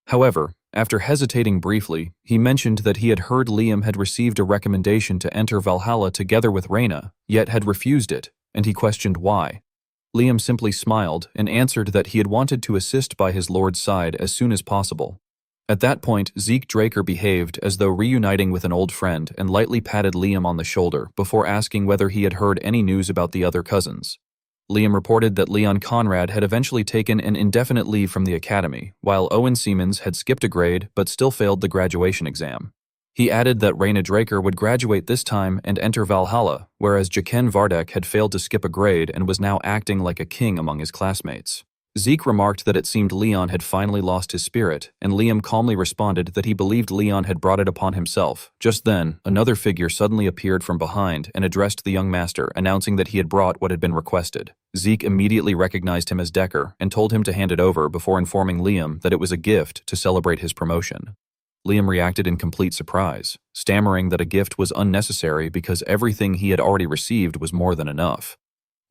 However, after hesitating briefly, he mentioned that he had heard Liam had received a recommendation to enter Valhalla together with Reyna, yet had refused it, and he questioned why. Liam simply smiled and answered that he had wanted to assist by his lord's side as soon as possible. At that point, Zeke Draker behaved as though reuniting with an old friend and lightly patted Liam on the shoulder before asking whether he had heard any news about the other cousins. Liam reported that Leon Conrad had eventually taken an indefinite leave from the academy, while Owen Siemens had skipped a grade but still failed the graduation exam. He added that Reyna Draker would graduate this time and enter Valhalla, whereas Jaqen Vardek had failed to skip a grade and was now acting like a king among his classmates. Zeke remarked that it seemed Leon had finally lost his spirit, and Liam calmly responded that he believed Leon had brought it upon himself. Just then, another figure suddenly appeared from behind and addressed the young master, announcing that he had brought what had been requested. Zeke immediately recognized him as Decker and told him to hand it over before informing Liam that it was a gift to celebrate his promotion. Liam reacted in complete surprise, stammering that a gift was unnecessary because everything he had already received was more than enough.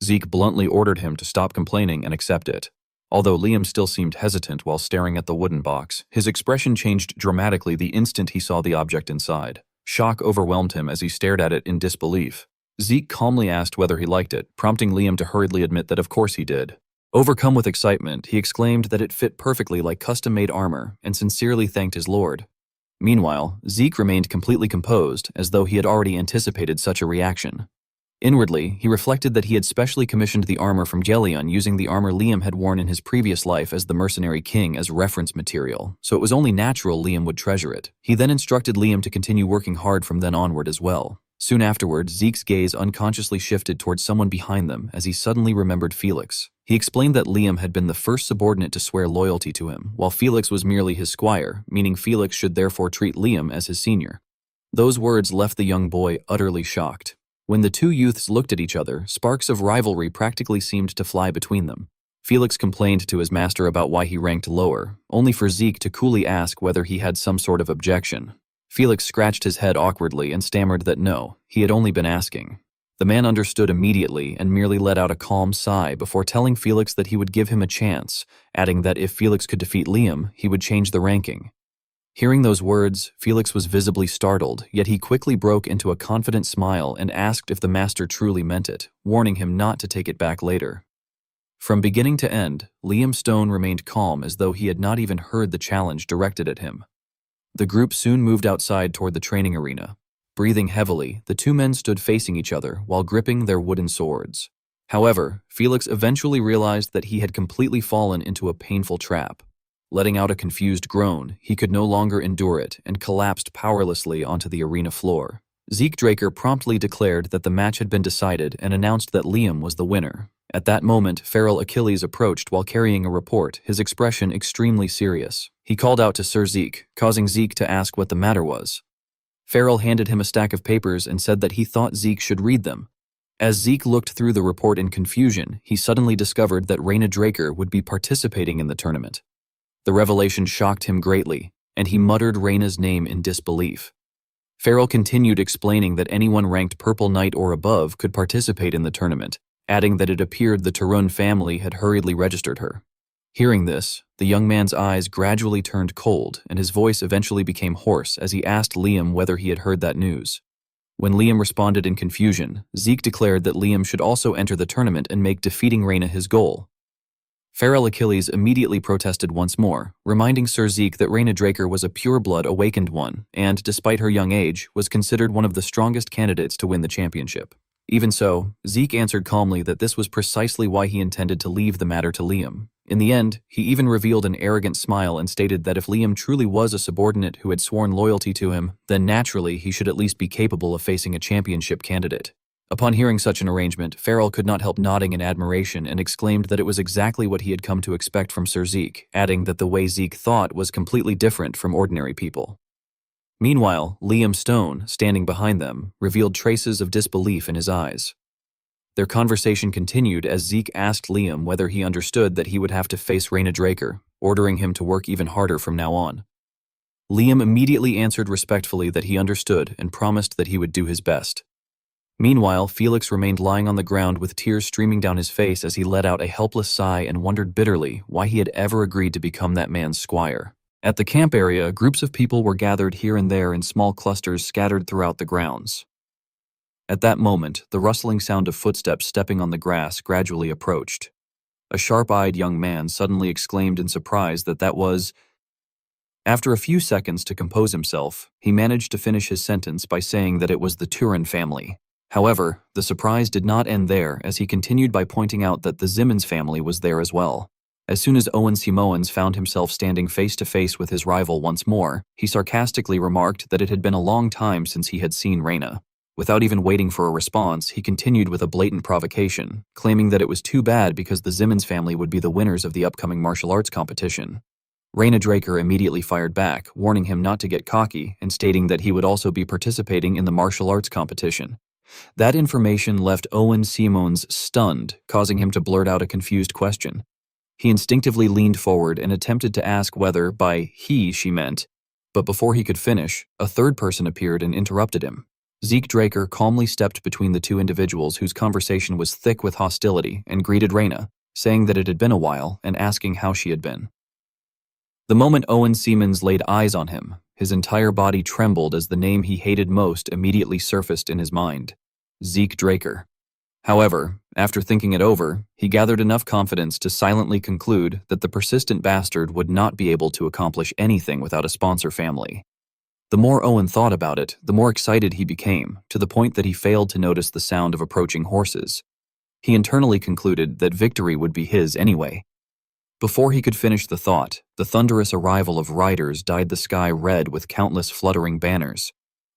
Zeke bluntly ordered him to stop complaining and accept it. Although Liam still seemed hesitant while staring at the wooden box, his expression changed dramatically the instant he saw the object inside. Shock overwhelmed him as he stared at it in disbelief. Zeke calmly asked whether he liked it, prompting Liam to hurriedly admit that of course he did. Overcome with excitement, he exclaimed that it fit perfectly like custom-made armor and sincerely thanked his lord. Meanwhile, Zeke remained completely composed, as though he had already anticipated such a reaction. Inwardly, he reflected that he had specially commissioned the armor from Jellion using the armor Liam had worn in his previous life as the mercenary king as reference material, so it was only natural Liam would treasure it. He then instructed Liam to continue working hard from then onward as well. Soon afterward, Zeke's gaze unconsciously shifted towards someone behind them as he suddenly remembered Felix. He explained that Liam had been the first subordinate to swear loyalty to him, while Felix was merely his squire, meaning Felix should therefore treat Liam as his senior. Those words left the young boy utterly shocked. When the two youths looked at each other, sparks of rivalry practically seemed to fly between them. Felix complained to his master about why he ranked lower, only for Zeke to coolly ask whether he had some sort of objection. Felix scratched his head awkwardly and stammered that no, he had only been asking. The man understood immediately and merely let out a calm sigh before telling Felix that he would give him a chance, adding that if Felix could defeat Liam, he would change the ranking. Hearing those words, Felix was visibly startled, yet he quickly broke into a confident smile and asked if the master truly meant it, warning him not to take it back later. From beginning to end, Liam Stone remained calm as though he had not even heard the challenge directed at him. The group soon moved outside toward the training arena. Breathing heavily, the two men stood facing each other while gripping their wooden swords. However, Felix eventually realized that he had completely fallen into a painful trap. Letting out a confused groan, he could no longer endure it and collapsed powerlessly onto the arena floor. Zeke Draker promptly declared that the match had been decided and announced that Liam was the winner. At that moment, Feral Achilles approached while carrying a report, his expression extremely serious. He called out to Sir Zeke, causing Zeke to ask what the matter was. Feral handed him a stack of papers and said that he thought Zeke should read them. As Zeke looked through the report in confusion, he suddenly discovered that Raina Draker would be participating in the tournament. The revelation shocked him greatly, and he muttered Raina's name in disbelief. Feral continued explaining that anyone ranked Purple Knight or above could participate in the tournament, adding that it appeared the Tarun family had hurriedly registered her. Hearing this, the young man's eyes gradually turned cold and his voice eventually became hoarse as he asked Liam whether he had heard that news. When Liam responded in confusion, Zeke declared that Liam should also enter the tournament and make defeating Raina his goal. Feral Achilles immediately protested once more, reminding Sir Zeke that Raina Draker was a pure-blood awakened one and, despite her young age, was considered one of the strongest candidates to win the championship. Even so, Zeke answered calmly that this was precisely why he intended to leave the matter to Liam. In the end, he even revealed an arrogant smile and stated that if Liam truly was a subordinate who had sworn loyalty to him, then naturally he should at least be capable of facing a championship candidate. Upon hearing such an arrangement, Feral could not help nodding in admiration and exclaimed that it was exactly what he had come to expect from Sir Zeke, adding that the way Zeke thought was completely different from ordinary people. Meanwhile, Liam Stone, standing behind them, revealed traces of disbelief in his eyes. Their conversation continued as Zeke asked Liam whether he understood that he would have to face Raina Draker, ordering him to work even harder from now on. Liam immediately answered respectfully that he understood and promised that he would do his best. Meanwhile, Felix remained lying on the ground with tears streaming down his face as he let out a helpless sigh and wondered bitterly why he had ever agreed to become that man's squire. At the camp area, groups of people were gathered here and there in small clusters scattered throughout the grounds. At that moment, the rustling sound of footsteps stepping on the grass gradually approached. A sharp-eyed young man suddenly exclaimed in surprise that that was... After a few seconds to compose himself, he managed to finish his sentence by saying that it was the Turin family. However, the surprise did not end there as he continued by pointing out that the Zimmons family was there as well. As soon as Owen Simoens found himself standing face-to-face with his rival once more, he sarcastically remarked that it had been a long time since he had seen Raina. Without even waiting for a response, he continued with a blatant provocation, claiming that it was too bad because the Zimmons family would be the winners of the upcoming martial arts competition. Raina Draker immediately fired back, warning him not to get cocky and stating that he would also be participating in the martial arts competition. That information left Owen Simoens stunned, causing him to blurt out a confused question. He instinctively leaned forward and attempted to ask whether, by he, she meant, but before he could finish, a third person appeared and interrupted him. Zeke Draker calmly stepped between the two individuals whose conversation was thick with hostility and greeted Raina, saying that it had been a while and asking how she had been. The moment Owen Simoens laid eyes on him, his entire body trembled as the name he hated most immediately surfaced in his mind. Zeke Draker. However, after thinking it over, he gathered enough confidence to silently conclude that the persistent bastard would not be able to accomplish anything without a sponsor family. The more Owen thought about it, the more excited he became, to the point that he failed to notice the sound of approaching horses. He internally concluded that victory would be his anyway. Before he could finish the thought, the thunderous arrival of riders dyed the sky red with countless fluttering banners.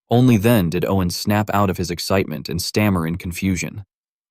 Only then did Owen snap out of his excitement and stammer in confusion.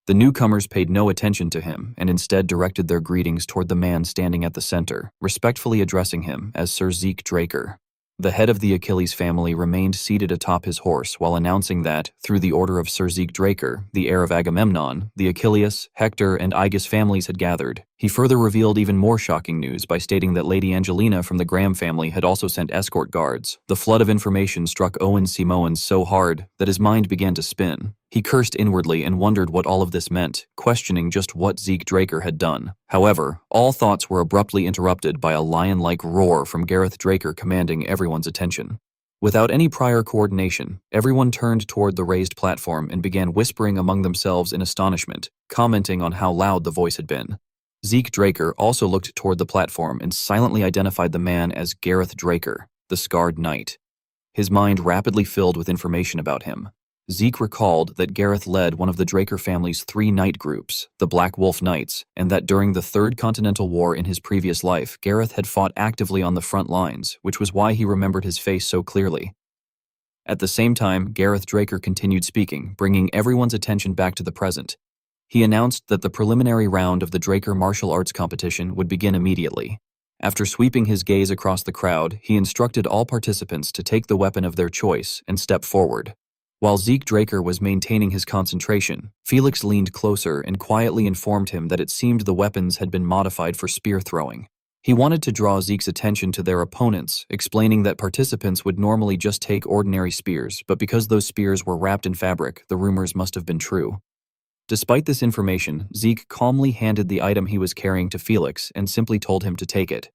The newcomers paid no attention to him and instead directed their greetings toward the man standing at the center, respectfully addressing him as Sir Zeke Draker. The head of the Achilles family remained seated atop his horse while announcing that, through the order of Sir Zeke Draker, the heir of Agamemnon, the Achilles, Hector, and Aegus families had gathered. He further revealed even more shocking news by stating that Lady Angelina from the Graham family had also sent escort guards. The flood of information struck Owen Simoens so hard that his mind began to spin. He cursed inwardly and wondered what all of this meant, questioning just what Zeke Draker had done. However, all thoughts were abruptly interrupted by a lion-like roar from Gareth Draker commanding everyone's attention. Without any prior coordination, everyone turned toward the raised platform and began whispering among themselves in astonishment, commenting on how loud the voice had been. Zeke Draker also looked toward the platform and silently identified the man as Gareth Draker, the Scarred Knight. His mind rapidly filled with information about him. Zeke recalled that Gareth led one of the Draker family's 3 knight groups, the Black Wolf Knights, and that during the Third Continental War in his previous life, Gareth had fought actively on the front lines, which was why he remembered his face so clearly. At the same time, Gareth Draker continued speaking, bringing everyone's attention back to the present. He announced that the preliminary round of the Draker martial arts competition would begin immediately. After sweeping his gaze across the crowd, he instructed all participants to take the weapon of their choice and step forward. While Zeke Draker was maintaining his concentration, Felix leaned closer and quietly informed him that it seemed the weapons had been modified for spear throwing. He wanted to draw Zeke's attention to their opponents, explaining that participants would normally just take ordinary spears, but because those spears were wrapped in fabric, the rumors must have been true. Despite this information, Zeke calmly handed the item he was carrying to Felix and simply told him to take it.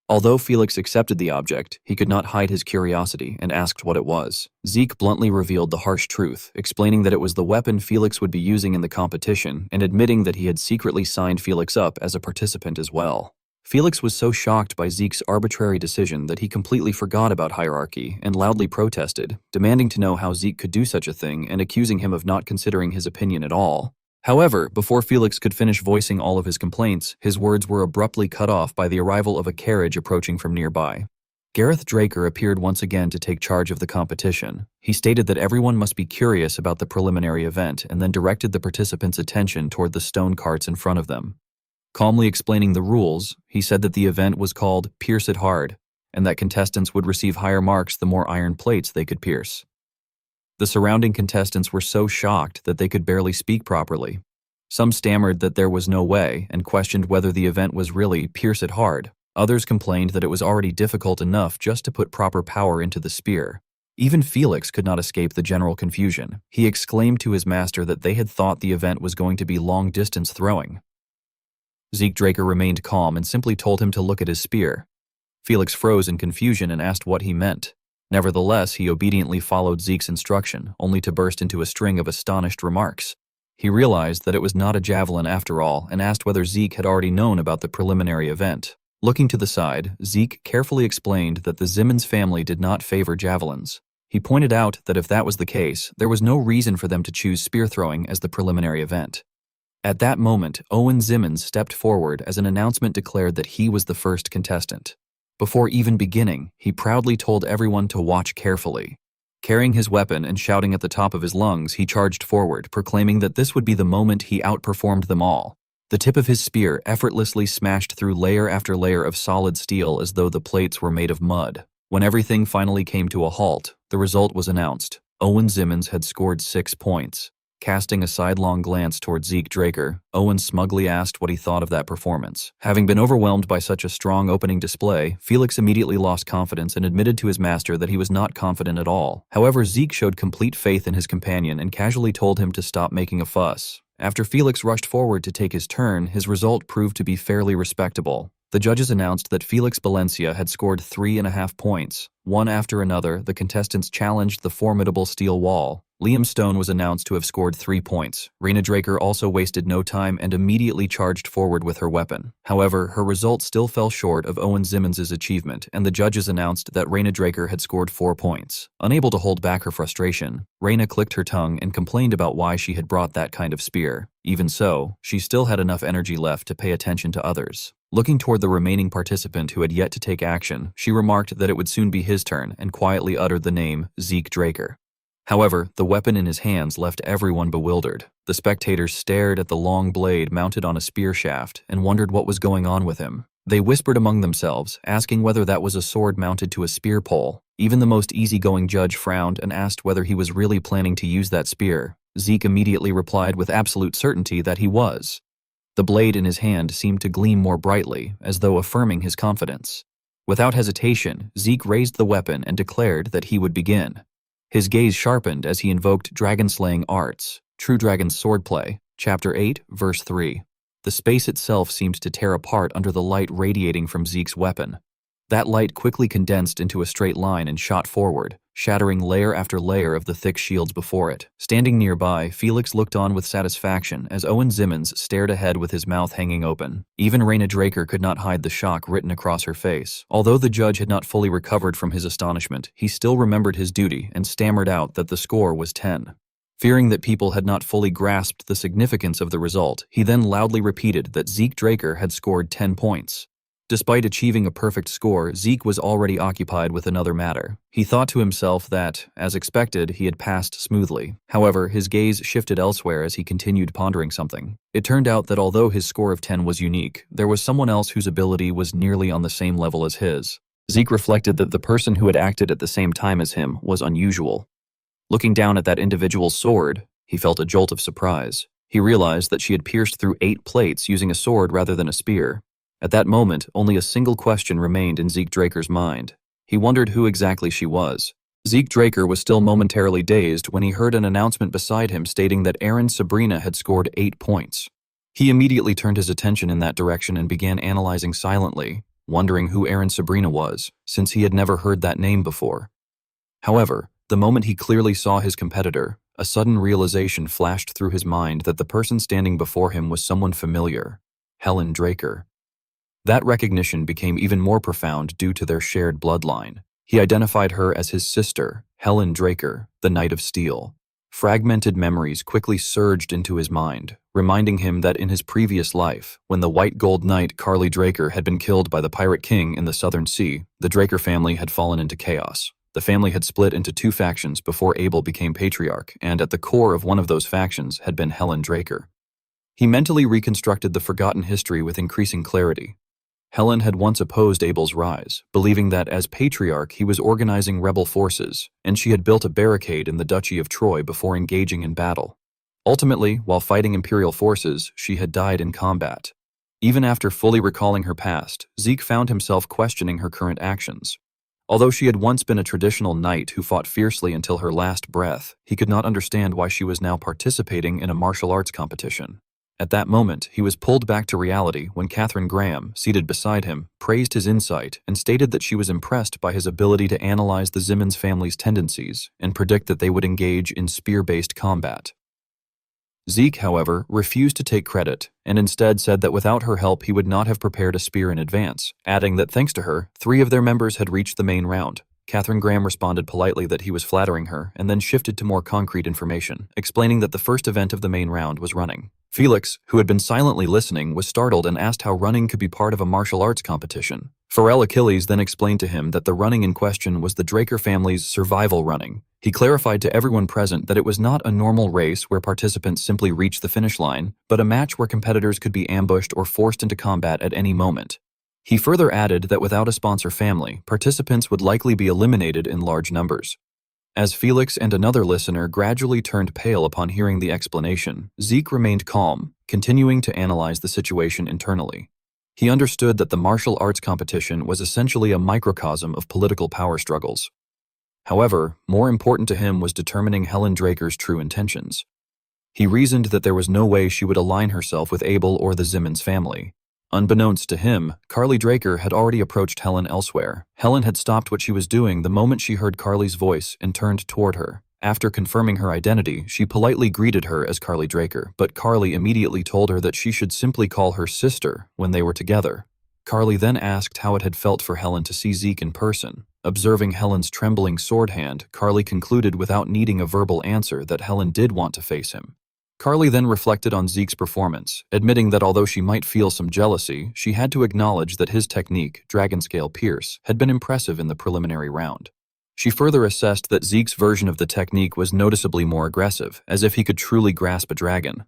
Although Felix accepted the object, he could not hide his curiosity and asked what it was. Zeke bluntly revealed the harsh truth, explaining that it was the weapon Felix would be using in the competition and admitting that he had secretly signed Felix up as a participant as well. Felix was so shocked by Zeke's arbitrary decision that he completely forgot about hierarchy and loudly protested, demanding to know how Zeke could do such a thing and accusing him of not considering his opinion at all. However, before Felix could finish voicing all of his complaints, his words were abruptly cut off by the arrival of a carriage approaching from nearby. Gareth Draker appeared once again to take charge of the competition. He stated that everyone must be curious about the preliminary event and then directed the participants' attention toward the stone carts in front of them. Calmly explaining the rules, he said that the event was called Pierce It Hard, and that contestants would receive higher marks the more iron plates they could pierce. The surrounding contestants were so shocked that they could barely speak properly. Some stammered that there was no way and questioned whether the event was really Pierce It Hard. Others complained that it was already difficult enough just to put proper power into the spear. Even Felix could not escape the general confusion. He exclaimed to his master that they had thought the event was going to be long-distance throwing. Zeke Draker remained calm and simply told him to look at his spear. Felix froze in confusion and asked what he meant. Nevertheless, he obediently followed Zeke's instruction, only to burst into a string of astonished remarks. He realized that it was not a javelin after all and asked whether Zeke had already known about the preliminary event. Looking to the side, Zeke carefully explained that the Zimmons family did not favor javelins. He pointed out that if that was the case, there was no reason for them to choose spear throwing as the preliminary event. At that moment, Owen Zimmons stepped forward as an announcement declared that he was the first contestant. Before even beginning, he proudly told everyone to watch carefully. Carrying his weapon and shouting at the top of his lungs, he charged forward, proclaiming that this would be the moment he outperformed them all. The tip of his spear effortlessly smashed through layer after layer of solid steel as though the plates were made of mud. When everything finally came to a halt, the result was announced. Owen Zimmons had scored 6 points. Casting a sidelong glance toward Zeke Draker, Owen smugly asked what he thought of that performance. Having been overwhelmed by such a strong opening display, Felix immediately lost confidence and admitted to his master that he was not confident at all. However, Zeke showed complete faith in his companion and casually told him to stop making a fuss. After Felix rushed forward to take his turn, his result proved to be fairly respectable. The judges announced that Felix Valencia had scored 3.5 points. One after another, the contestants challenged the formidable steel wall. Liam Stone was announced to have scored 3 points. Raina Draker also wasted no time and immediately charged forward with her weapon. However, her results still fell short of Owen Zimmons' achievement, and the judges announced that Raina Draker had scored 4 points. Unable to hold back her frustration, Raina clicked her tongue and complained about why she had brought that kind of spear. Even so, she still had enough energy left to pay attention to others. Looking toward the remaining participant who had yet to take action, she remarked that it would soon be his turn and quietly uttered the name Zeke Draker. However, the weapon in his hands left everyone bewildered. The spectators stared at the long blade mounted on a spear shaft and wondered what was going on with him. They whispered among themselves, asking whether that was a sword mounted to a spear pole. Even the most easygoing judge frowned and asked whether he was really planning to use that spear. Zeke immediately replied with absolute certainty that he was. The blade in his hand seemed to gleam more brightly, as though affirming his confidence. Without hesitation, Zeke raised the weapon and declared that he would begin. His gaze sharpened as he invoked dragon-slaying arts, True Dragon's Swordplay, Chapter 8, Verse 3. The space itself seemed to tear apart under the light radiating from Zeke's weapon. That light quickly condensed into a straight line and shot forward, shattering layer after layer of the thick shields before it. Standing nearby, Felix looked on with satisfaction as Owen Zimmons stared ahead with his mouth hanging open. Even Raina Draker could not hide the shock written across her face. Although the judge had not fully recovered from his astonishment, he still remembered his duty and stammered out that the score was 10. Fearing that people had not fully grasped the significance of the result, he then loudly repeated that Zeke Draker had scored 10 points. Despite achieving a perfect score, Zeke was already occupied with another matter. He thought to himself that, as expected, he had passed smoothly. However, his gaze shifted elsewhere as he continued pondering something. It turned out that although his score of 10 was unique, there was someone else whose ability was nearly on the same level as his. Zeke reflected that the person who had acted at the same time as him was unusual. Looking down at that individual's sword, he felt a jolt of surprise. He realized that she had pierced through 8 plates using a sword rather than a spear. At that moment, only a single question remained in Zeke Draker's mind. He wondered who exactly she was. Zeke Draker was still momentarily dazed when he heard an announcement beside him stating that Aaron Sabrina had scored 8 points. He immediately turned his attention in that direction and began analyzing silently, wondering who Aaron Sabrina was, since he had never heard that name before. However, the moment he clearly saw his competitor, a sudden realization flashed through his mind that the person standing before him was someone familiar, Helen Draker. That recognition became even more profound due to their shared bloodline. He identified her as his sister, Helen Draker, the Knight of Steel. Fragmented memories quickly surged into his mind, reminding him that in his previous life, when the White Gold Knight Carly Draker had been killed by the Pirate King in the Southern Sea, the Draker family had fallen into chaos. The family had split into 2 factions before Abel became patriarch, and at the core of one of those factions had been Helen Draker. He mentally reconstructed the forgotten history with increasing clarity. Helen had once opposed Abel's rise, believing that as patriarch he was organizing rebel forces, and she had built a barricade in the Duchy of Troy before engaging in battle. Ultimately, while fighting imperial forces, she had died in combat. Even after fully recalling her past, Zeke found himself questioning her current actions. Although she had once been a traditional knight who fought fiercely until her last breath, he could not understand why she was now participating in a martial arts competition. At that moment, he was pulled back to reality when Katherine Graham, seated beside him, praised his insight and stated that she was impressed by his ability to analyze the Zimmons family's tendencies and predict that they would engage in spear-based combat. Zeke, however, refused to take credit and instead said that without her help he would not have prepared a spear in advance, adding that thanks to her, 3 of their members had reached the main round. Katherine Graham responded politely that he was flattering her and then shifted to more concrete information, explaining that the first event of the main round was running. Felix, who had been silently listening, was startled and asked how running could be part of a martial arts competition. Pharrell Achilles then explained to him that the running in question was the Draker family's survival running. He clarified to everyone present that it was not a normal race where participants simply reached the finish line, but a match where competitors could be ambushed or forced into combat at any moment. He further added that without a sponsor family, participants would likely be eliminated in large numbers. As Felix and another listener gradually turned pale upon hearing the explanation, Zeke remained calm, continuing to analyze the situation internally. He understood that the martial arts competition was essentially a microcosm of political power struggles. However, more important to him was determining Helen Draker's true intentions. He reasoned that there was no way she would align herself with Abel or the Zimmons family. Unbeknownst to him, Carly Draker had already approached Helen elsewhere. Helen had stopped what she was doing the moment she heard Carly's voice and turned toward her, After confirming her identity, she politely greeted her as Carly Draker, but Carly immediately told her that she should simply call her sister when they were together. Carly then asked how it had felt for Helen to see Zeke in person. Observing Helen's trembling sword hand, Carly concluded without needing a verbal answer that Helen did want to face him. Carly then reflected on Zeke's performance, admitting that although she might feel some jealousy, she had to acknowledge that his technique, Dragonscale Pierce, had been impressive in the preliminary round. She further assessed that Zeke's version of the technique was noticeably more aggressive, as if he could truly grasp a dragon.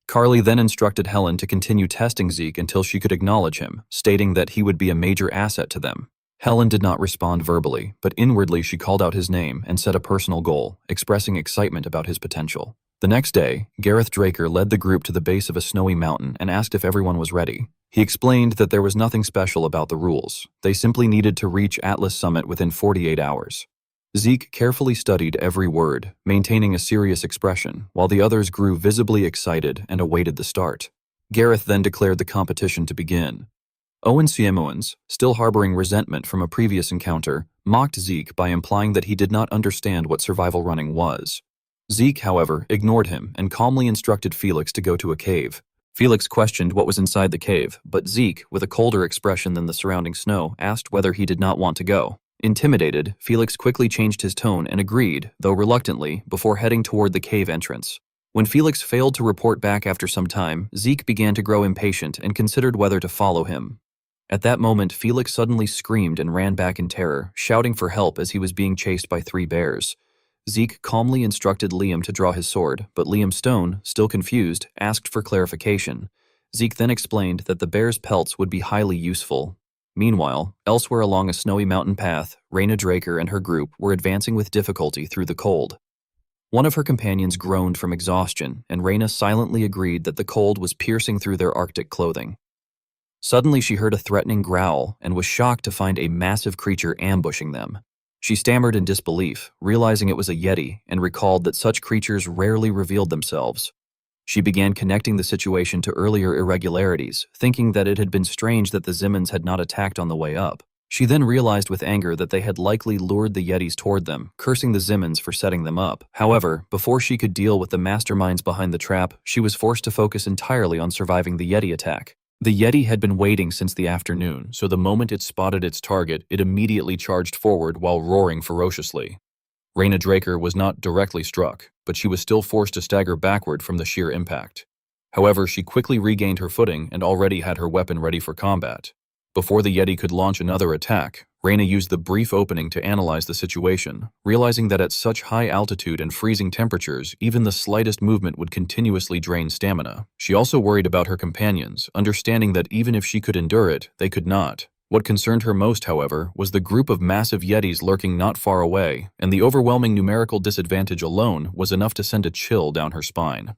Carly then instructed Helen to continue testing Zeke until she could acknowledge him, stating that he would be a major asset to them. Helen did not respond verbally, but inwardly she called out his name and set a personal goal, expressing excitement about his potential. The next day, Gareth Draker led the group to the base of a snowy mountain and asked if everyone was ready. He explained that there was nothing special about the rules. They simply needed to reach Atlas Summit within 48 hours. Zeke carefully studied every word, maintaining a serious expression, while the others grew visibly excited and awaited the start. Gareth then declared the competition to begin. Owen Siemowens, still harboring resentment from a previous encounter, mocked Zeke by implying that he did not understand what survival running was. Zeke, however, ignored him and calmly instructed Felix to go to a cave. Felix questioned what was inside the cave, but Zeke, with a colder expression than the surrounding snow, asked whether he did not want to go. Intimidated, Felix quickly changed his tone and agreed, though reluctantly, before heading toward the cave entrance. When Felix failed to report back after some time, Zeke began to grow impatient and considered whether to follow him. At that moment, Felix suddenly screamed and ran back in terror, shouting for help as he was being chased by 3 bears. Zeke calmly instructed Liam to draw his sword, but Liam Stone, still confused, asked for clarification. Zeke then explained that the bear's pelts would be highly useful. Meanwhile, elsewhere along a snowy mountain path, Raina Draker and her group were advancing with difficulty through the cold. One of her companions groaned from exhaustion, and Raina silently agreed that the cold was piercing through their Arctic clothing. Suddenly she heard a threatening growl and was shocked to find a massive creature ambushing them. She stammered in disbelief, realizing it was a Yeti, and recalled that such creatures rarely revealed themselves. She began connecting the situation to earlier irregularities, thinking that it had been strange that the Zimmons had not attacked on the way up. She then realized with anger that they had likely lured the Yetis toward them, cursing the Zimmons for setting them up. However, before she could deal with the masterminds behind the trap, she was forced to focus entirely on surviving the Yeti attack. The Yeti had been waiting since the afternoon, so the moment it spotted its target, it immediately charged forward while roaring ferociously. Raina Draker was not directly struck, but she was still forced to stagger backward from the sheer impact. However, she quickly regained her footing and already had her weapon ready for combat. Before the Yeti could launch another attack, Raina used the brief opening to analyze the situation, realizing that at such high altitude and freezing temperatures, even the slightest movement would continuously drain stamina. She also worried about her companions, understanding that even if she could endure it, they could not. What concerned her most, however, was the group of massive Yetis lurking not far away, and the overwhelming numerical disadvantage alone was enough to send a chill down her spine.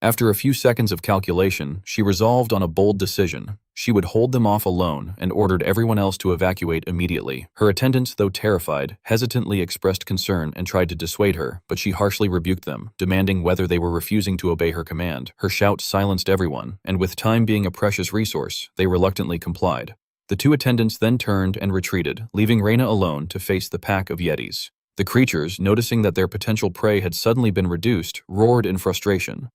After a few seconds of calculation, she resolved on a bold decision. She would hold them off alone and ordered everyone else to evacuate immediately. Her attendants, though terrified, hesitantly expressed concern and tried to dissuade her, but she harshly rebuked them, demanding whether they were refusing to obey her command. Her shout silenced everyone, and with time being a precious resource, they reluctantly complied. The 2 attendants then turned and retreated, leaving Raina alone to face the pack of Yetis. The creatures, noticing that their potential prey had suddenly been reduced, roared in frustration.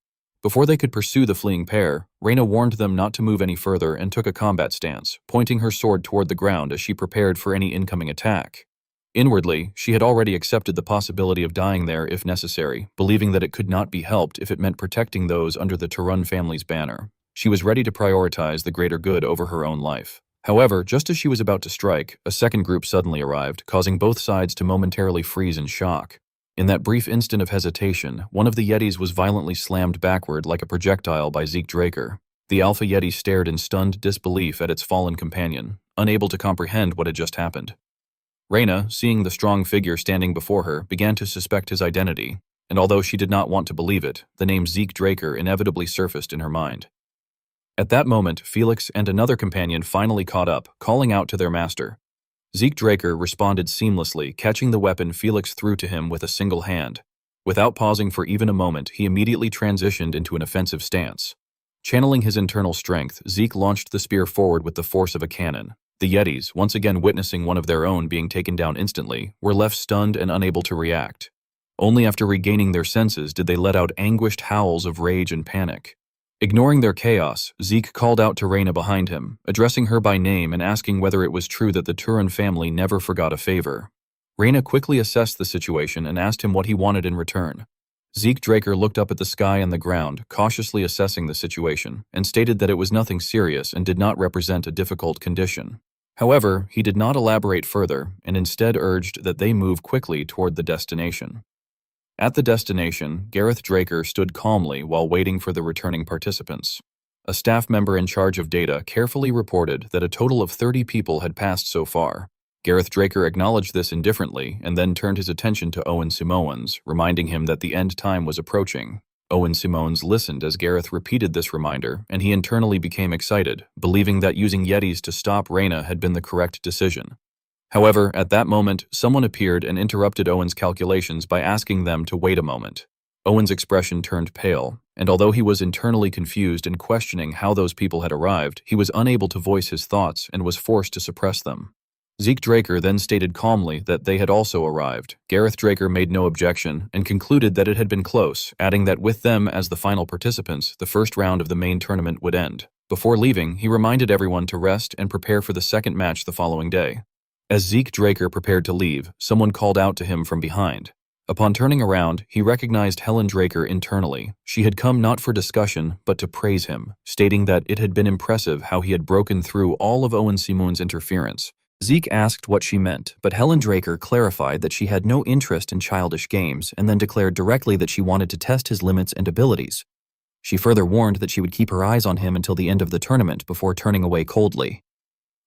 Before they could pursue the fleeing pair, Raina warned them not to move any further and took a combat stance, pointing her sword toward the ground as she prepared for any incoming attack. Inwardly, she had already accepted the possibility of dying there if necessary, believing that it could not be helped if it meant protecting those under the Tarun family's banner. She was ready to prioritize the greater good over her own life. However, just as she was about to strike, a second group suddenly arrived, causing both sides to momentarily freeze in shock. In that brief instant of hesitation, one of the Yetis was violently slammed backward like a projectile by Zeke Draker. The Alpha Yeti stared in stunned disbelief at its fallen companion, unable to comprehend what had just happened. Raina, seeing the strong figure standing before her, began to suspect his identity, and although she did not want to believe it, the name Zeke Draker inevitably surfaced in her mind. At that moment, Felix and another companion finally caught up, calling out to their master. Zeke Draker responded seamlessly, catching the weapon Felix threw to him with a single hand. Without pausing for even a moment, he immediately transitioned into an offensive stance. Channeling his internal strength, Zeke launched the spear forward with the force of a cannon. The Yetis, once again witnessing one of their own being taken down instantly, were left stunned and unable to react. Only after regaining their senses did they let out anguished howls of rage and panic. Ignoring their chaos, Zeke called out to Reina behind him, addressing her by name and asking whether it was true that the Turan family never forgot a favor. Reina quickly assessed the situation and asked him what he wanted in return. Zeke Draker looked up at the sky and the ground, cautiously assessing the situation, and stated that it was nothing serious and did not represent a difficult condition. However, he did not elaborate further and instead urged that they move quickly toward the destination. At the destination, Gareth Draker stood calmly while waiting for the returning participants. A staff member in charge of data carefully reported that a total of 30 people had passed so far. Gareth Draker acknowledged this indifferently and then turned his attention to Owen Simoens, reminding him that the end time was approaching. Owen Simoens listened as Gareth repeated this reminder, and he internally became excited, believing that using Yetis to stop Reina had been the correct decision. However, at that moment, someone appeared and interrupted Owen's calculations by asking them to wait a moment. Owen's expression turned pale, and although he was internally confused and questioning how those people had arrived, he was unable to voice his thoughts and was forced to suppress them. Zeke Draker then stated calmly that they had also arrived. Gareth Draker made no objection and concluded that it had been close, adding that with them as the final participants, the first round of the main tournament would end. Before leaving, he reminded everyone to rest and prepare for the second match the following day. As Zeke Draker prepared to leave, someone called out to him from behind. Upon turning around, he recognized Helen Draker internally. She had come not for discussion, but to praise him, stating that it had been impressive how he had broken through all of Owen Simoens' interference. Zeke asked what she meant, but Helen Draker clarified that she had no interest in childish games and then declared directly that she wanted to test his limits and abilities. She further warned that she would keep her eyes on him until the end of the tournament before turning away coldly.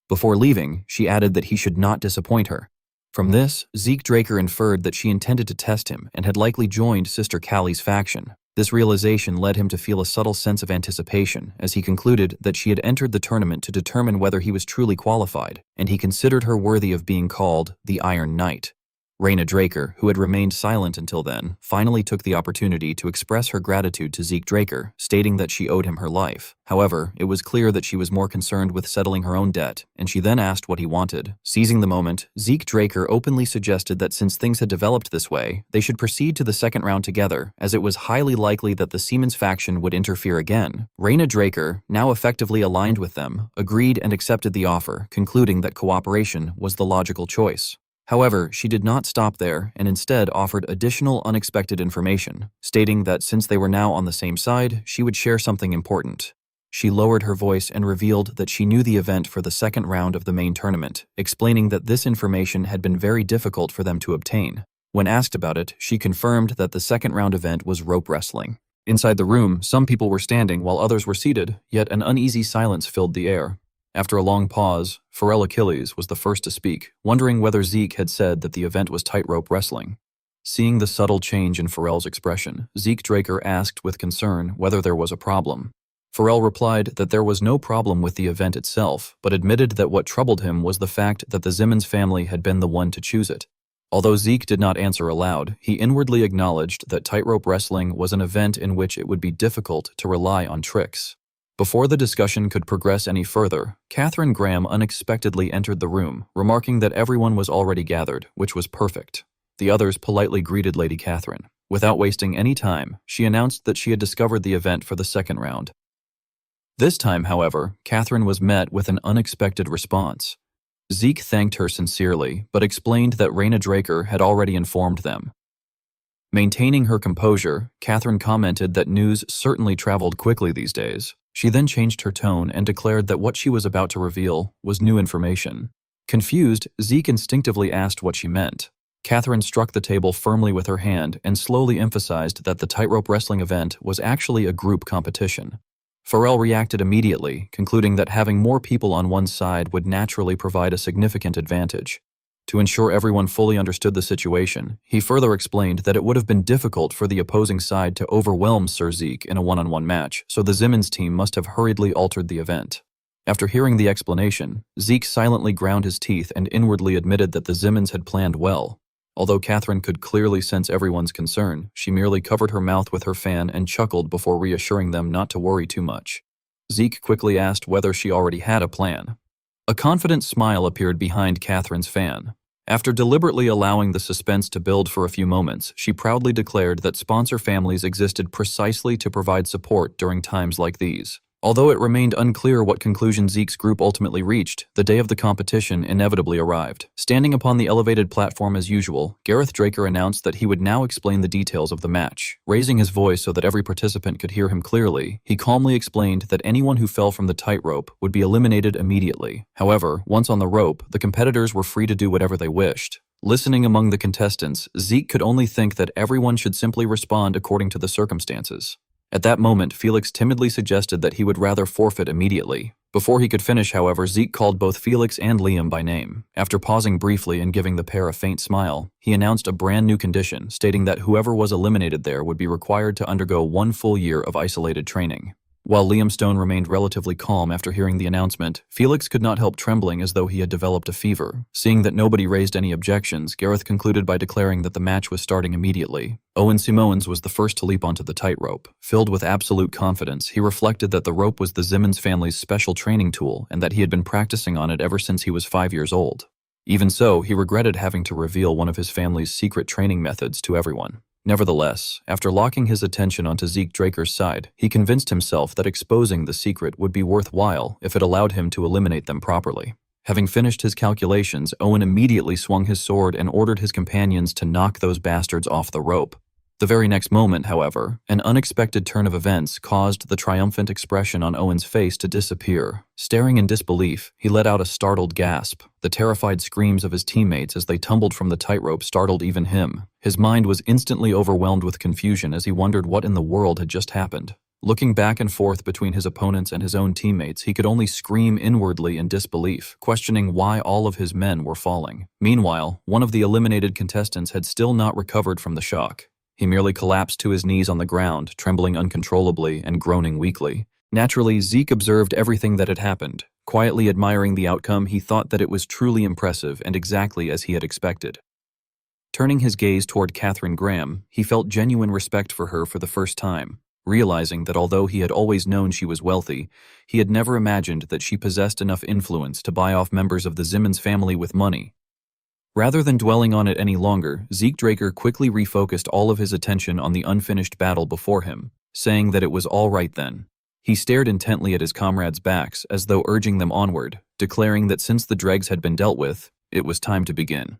Before leaving, she added that he should not disappoint her. From this, Zeke Draker inferred that she intended to test him and had likely joined Sister Callie's faction. This realization led him to feel a subtle sense of anticipation as he concluded that she had entered the tournament to determine whether he was truly qualified, and he considered her worthy of being called the Iron Knight. Reina Draker, who had remained silent until then, finally took the opportunity to express her gratitude to Zeke Draker, stating that she owed him her life. However, it was clear that she was more concerned with settling her own debt, and she then asked what he wanted. Seizing the moment, Zeke Draker openly suggested that since things had developed this way, they should proceed to the second round together, as it was highly likely that the Siemens faction would interfere again. Reina Draker, now effectively aligned with them, agreed and accepted the offer, concluding that cooperation was the logical choice. However, she did not stop there and instead offered additional unexpected information, stating that since they were now on the same side, she would share something important. She lowered her voice and revealed that she knew the event for the second round of the main tournament, explaining that this information had been very difficult for them to obtain. When asked about it, she confirmed that the second round event was rope wrestling. Inside the room, some people were standing while others were seated, yet an uneasy silence filled the air. After a long pause, Pharrell Achilles was the first to speak, wondering whether Zeke had said that the event was tightrope wrestling. Seeing the subtle change in Pharrell's expression, Zeke Draker asked with concern whether there was a problem. Pharrell replied that there was no problem with the event itself, but admitted that what troubled him was the fact that the Simmons family had been the one to choose it. Although Zeke did not answer aloud, he inwardly acknowledged that tightrope wrestling was an event in which it would be difficult to rely on tricks. Before the discussion could progress any further, Catherine Graham unexpectedly entered the room, remarking that everyone was already gathered, which was perfect. The others politely greeted Lady Catherine. Without wasting any time, she announced that she had discovered the event for the second round. This time, however, Catherine was met with an unexpected response. Zeke thanked her sincerely, but explained that Reina Draker had already informed them. Maintaining her composure, Catherine commented that news certainly traveled quickly these days. She then changed her tone and declared that what she was about to reveal was new information. Confused, Zeke instinctively asked what she meant. Catherine struck the table firmly with her hand and slowly emphasized that the tightrope wrestling event was actually a group competition. Pharrell reacted immediately, concluding that having more people on one side would naturally provide a significant advantage. To ensure everyone fully understood the situation, he further explained that it would have been difficult for the opposing side to overwhelm Sir Zeke in a one-on-one match, so the Simmons team must have hurriedly altered the event. After hearing the explanation, Zeke silently ground his teeth and inwardly admitted that the Simmons had planned well. Although Catherine could clearly sense everyone's concern, she merely covered her mouth with her fan and chuckled before reassuring them not to worry too much. Zeke quickly asked whether she already had a plan. A confident smile appeared behind Catherine's fan. After deliberately allowing the suspense to build for a few moments, she proudly declared that sponsor families existed precisely to provide support during times like these. Although it remained unclear what conclusion Zeke's group ultimately reached, the day of the competition inevitably arrived. Standing upon the elevated platform as usual, Gareth Draker announced that he would now explain the details of the match. Raising his voice so that every participant could hear him clearly, he calmly explained that anyone who fell from the tightrope would be eliminated immediately. However, once on the rope, the competitors were free to do whatever they wished. Listening among the contestants, Zeke could only think that everyone should simply respond according to the circumstances. At that moment, Felix timidly suggested that he would rather forfeit immediately. Before he could finish, however, Zeke called both Felix and Liam by name. After pausing briefly and giving the pair a faint smile, he announced a brand new condition, stating that whoever was eliminated there would be required to undergo 1 full year of isolated training. While Liam Stone remained relatively calm after hearing the announcement, Felix could not help trembling as though he had developed a fever. Seeing that nobody raised any objections, Gareth concluded by declaring that the match was starting immediately. Owen Simons was the first to leap onto the tightrope. Filled with absolute confidence, he reflected that the rope was the Simmons family's special training tool and that he had been practicing on it ever since he was 5 years old. Even so, he regretted having to reveal one of his family's secret training methods to everyone. Nevertheless, after locking his attention onto Zeke Draker's side, he convinced himself that exposing the secret would be worthwhile if it allowed him to eliminate them properly. Having finished his calculations, Owen immediately swung his sword and ordered his companions to knock those bastards off the rope. The very next moment, however, an unexpected turn of events caused the triumphant expression on Owen's face to disappear. Staring in disbelief, he let out a startled gasp. The terrified screams of his teammates as they tumbled from the tightrope startled even him. His mind was instantly overwhelmed with confusion as he wondered what in the world had just happened. Looking back and forth between his opponents and his own teammates, he could only scream inwardly in disbelief, questioning why all of his men were falling. Meanwhile, one of the eliminated contestants had still not recovered from the shock. He merely collapsed to his knees on the ground, trembling uncontrollably and groaning weakly. Naturally, Zeke observed everything that had happened. Quietly admiring the outcome, he thought that it was truly impressive and exactly as he had expected. Turning his gaze toward Catherine Graham, he felt genuine respect for her for the first time, realizing that although he had always known she was wealthy, he had never imagined that she possessed enough influence to buy off members of the Simmons family with money. Rather than dwelling on it any longer, Zeke Draker quickly refocused all of his attention on the unfinished battle before him, saying that it was all right then. He stared intently at his comrades' backs as though urging them onward, declaring that since the dregs had been dealt with, it was time to begin.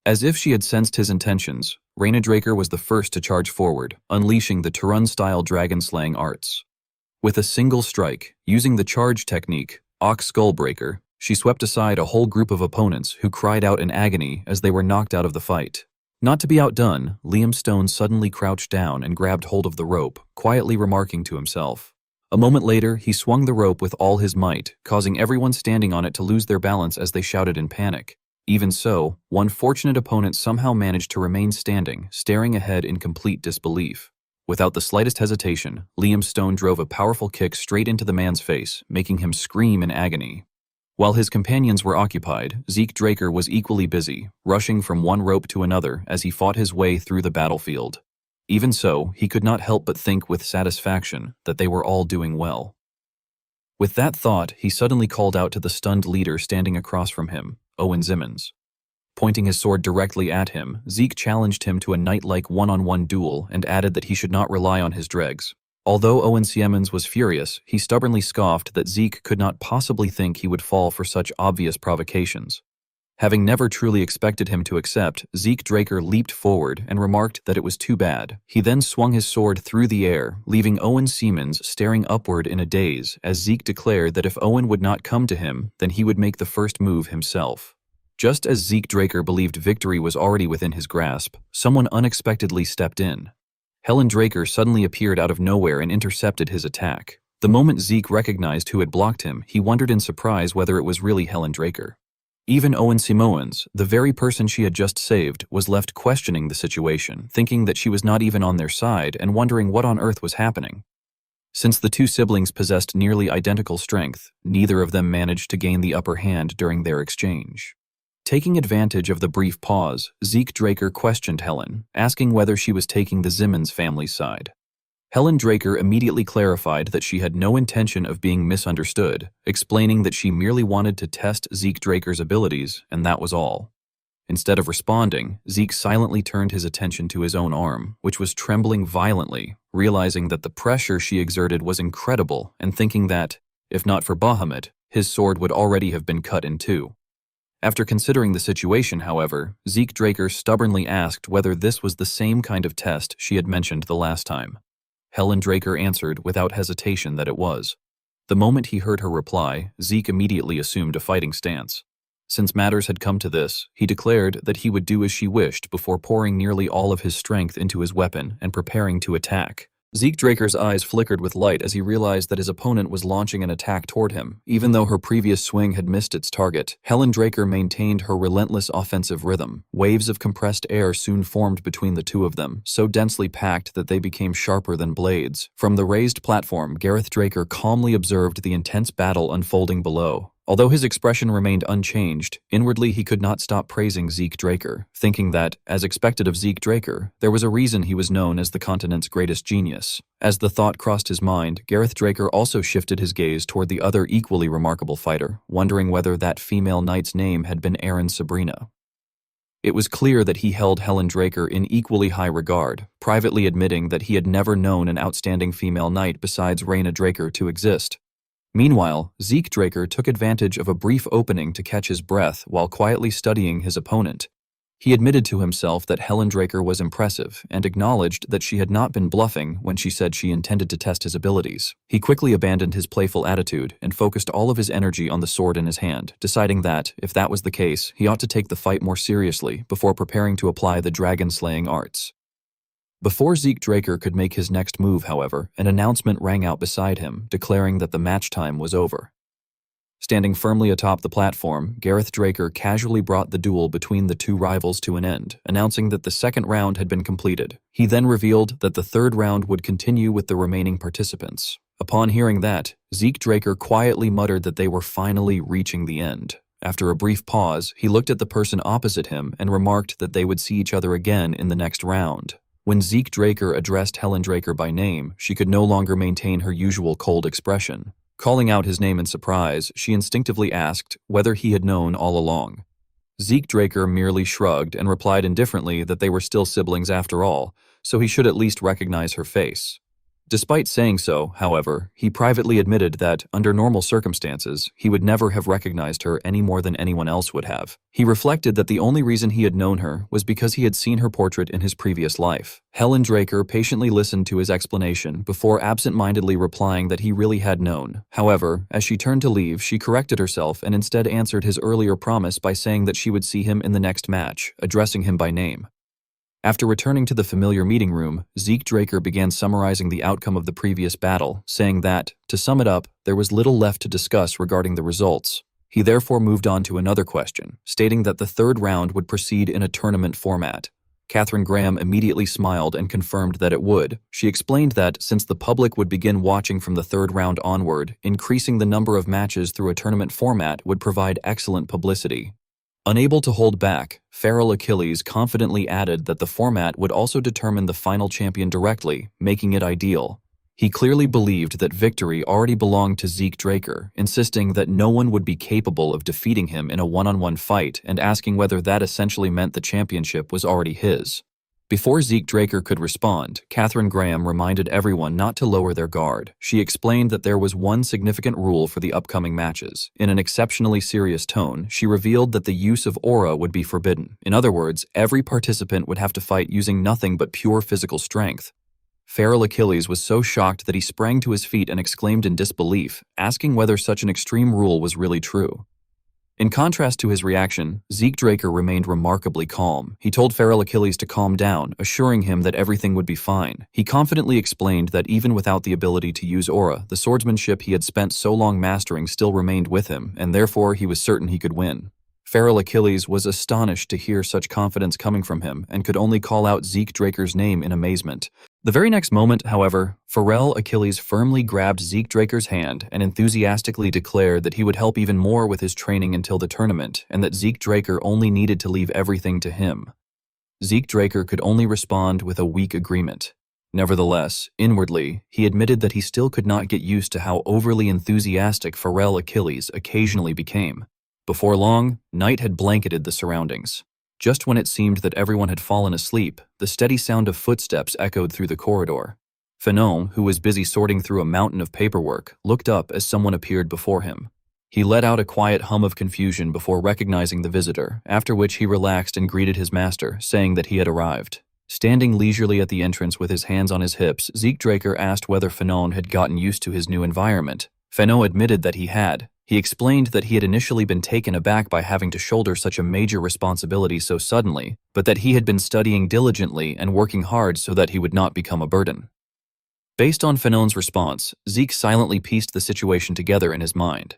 As if she had sensed his intentions, Raina Draker was the first to charge forward, unleashing the Turun-style dragon-slaying arts. With a single strike, using the charge technique, Ox Skullbreaker, she swept aside a whole group of opponents who cried out in agony as they were knocked out of the fight. Not to be outdone, Liam Stone suddenly crouched down and grabbed hold of the rope, quietly remarking to himself. A moment later, he swung the rope with all his might, causing everyone standing on it to lose their balance as they shouted in panic. Even so, one fortunate opponent somehow managed to remain standing, staring ahead in complete disbelief. Without the slightest hesitation, Liam Stone drove a powerful kick straight into the man's face, making him scream in agony. While his companions were occupied, Zeke Draker was equally busy, rushing from one rope to another as he fought his way through the battlefield. Even so, he could not help but think with satisfaction that they were all doing well. With that thought, he suddenly called out to the stunned leader standing across from him, Owen Simmons. Pointing his sword directly at him, Zeke challenged him to a knight-like one-on-one duel and added that he should not rely on his dregs. Although Owen Simmons was furious, he stubbornly scoffed that Zeke could not possibly think he would fall for such obvious provocations. Having never truly expected him to accept, Zeke Draker leaped forward and remarked that it was too bad. He then swung his sword through the air, leaving Owen Simmons staring upward in a daze as Zeke declared that if Owen would not come to him, then he would make the first move himself. Just as Zeke Draker believed victory was already within his grasp, someone unexpectedly stepped in. Helen Draker suddenly appeared out of nowhere and intercepted his attack. The moment Zeke recognized who had blocked him, he wondered in surprise whether it was really Helen Draker. Even Owen Simmons, the very person she had just saved, was left questioning the situation, thinking that she was not even on their side and wondering what on earth was happening. Since the two siblings possessed nearly identical strength, neither of them managed to gain the upper hand during their exchange. Taking advantage of the brief pause, Zeke Draker questioned Helen, asking whether she was taking the Simmons family's side. Helen Draker immediately clarified that she had no intention of being misunderstood, explaining that she merely wanted to test Zeke Draker's abilities, and that was all. Instead of responding, Zeke silently turned his attention to his own arm, which was trembling violently, realizing that the pressure she exerted was incredible and thinking that, if not for Bahamut, his sword would already have been cut in two. After considering the situation, however, Zeke Draker stubbornly asked whether this was the same kind of test she had mentioned the last time. Helen Draker answered without hesitation that it was. The moment he heard her reply, Zeke immediately assumed a fighting stance. Since matters had come to this, he declared that he would do as she wished before pouring nearly all of his strength into his weapon and preparing to attack. Zeke Draker's eyes flickered with light as he realized that his opponent was launching an attack toward him. Even though her previous swing had missed its target, Helen Draker maintained her relentless offensive rhythm. Waves of compressed air soon formed between the two of them, so densely packed that they became sharper than blades. From the raised platform, Gareth Draker calmly observed the intense battle unfolding below. Although his expression remained unchanged, inwardly he could not stop praising Zeke Draker, thinking that, as expected of Zeke Draker, there was a reason he was known as the continent's greatest genius. As the thought crossed his mind, Gareth Draker also shifted his gaze toward the other equally remarkable fighter, wondering whether that female knight's name had been Aaron Sabrina. It was clear that he held Helen Draker in equally high regard, privately admitting that he had never known an outstanding female knight besides Rhaena Draker to exist. Meanwhile, Zeke Draker took advantage of a brief opening to catch his breath while quietly studying his opponent. He admitted to himself that Helen Draker was impressive and acknowledged that she had not been bluffing when she said she intended to test his abilities. He quickly abandoned his playful attitude and focused all of his energy on the sword in his hand, deciding that, if that was the case, he ought to take the fight more seriously before preparing to apply the dragon-slaying arts. Before Zeke Draker could make his next move, however, an announcement rang out beside him, declaring that the match time was over. Standing firmly atop the platform, Gareth Draker casually brought the duel between the two rivals to an end, announcing that the second round had been completed. He then revealed that the third round would continue with the remaining participants. Upon hearing that, Zeke Draker quietly muttered that they were finally reaching the end. After a brief pause, he looked at the person opposite him and remarked that they would see each other again in the next round. When Zeke Draker addressed Helen Draker by name, she could no longer maintain her usual cold expression. Calling out his name in surprise, she instinctively asked whether he had known all along. Zeke Draker merely shrugged and replied indifferently that they were still siblings after all, so he should at least recognize her face. Despite saying so, however, he privately admitted that, under normal circumstances, he would never have recognized her any more than anyone else would have. He reflected that the only reason he had known her was because he had seen her portrait in his previous life. Helen Draker patiently listened to his explanation before absent-mindedly replying that he really had known. However, as she turned to leave, she corrected herself and instead answered his earlier promise by saying that she would see him in the next match, addressing him by name. After returning to the familiar meeting room, Zeke Draker began summarizing the outcome of the previous battle, saying that, to sum it up, there was little left to discuss regarding the results. He therefore moved on to another question, stating that the third round would proceed in a tournament format. Catherine Graham immediately smiled and confirmed that it would. She explained that, since the public would begin watching from the third round onward, increasing the number of matches through a tournament format would provide excellent publicity. Unable to hold back, Feral Achilles confidently added that the format would also determine the final champion directly, making it ideal. He clearly believed that victory already belonged to Zeke Draker, insisting that no one would be capable of defeating him in a one-on-one fight and asking whether that essentially meant the championship was already his. Before Zeke Draker could respond, Catherine Graham reminded everyone not to lower their guard. She explained that there was one significant rule for the upcoming matches. In an exceptionally serious tone, she revealed that the use of aura would be forbidden. In other words, every participant would have to fight using nothing but pure physical strength. Feral Achilles was so shocked that he sprang to his feet and exclaimed in disbelief, asking whether such an extreme rule was really true. In contrast to his reaction, Zeke Draker remained remarkably calm. He told Feral Achilles to calm down, assuring him that everything would be fine. He confidently explained that even without the ability to use aura, the swordsmanship he had spent so long mastering still remained with him, and therefore he was certain he could win. Feral Achilles was astonished to hear such confidence coming from him and could only call out Zeke Draker's name in amazement. The very next moment, however, Feral Achilles firmly grabbed Zeke Draker's hand and enthusiastically declared that he would help even more with his training until the tournament and that Zeke Draker only needed to leave everything to him. Zeke Draker could only respond with a weak agreement. Nevertheless, inwardly, he admitted that he still could not get used to how overly enthusiastic Feral Achilles occasionally became. Before long, night had blanketed the surroundings. Just when it seemed that everyone had fallen asleep, the steady sound of footsteps echoed through the corridor. Fanon, who was busy sorting through a mountain of paperwork, looked up as someone appeared before him. He let out a quiet hum of confusion before recognizing the visitor, after which he relaxed and greeted his master, saying that he had arrived. Standing leisurely at the entrance with his hands on his hips, Zeke Draker asked whether Fanon had gotten used to his new environment. Fanon admitted that he had. He explained that he had initially been taken aback by having to shoulder such a major responsibility so suddenly, but that he had been studying diligently and working hard so that he would not become a burden. Based on Fanon's response, Zeke silently pieced the situation together in his mind.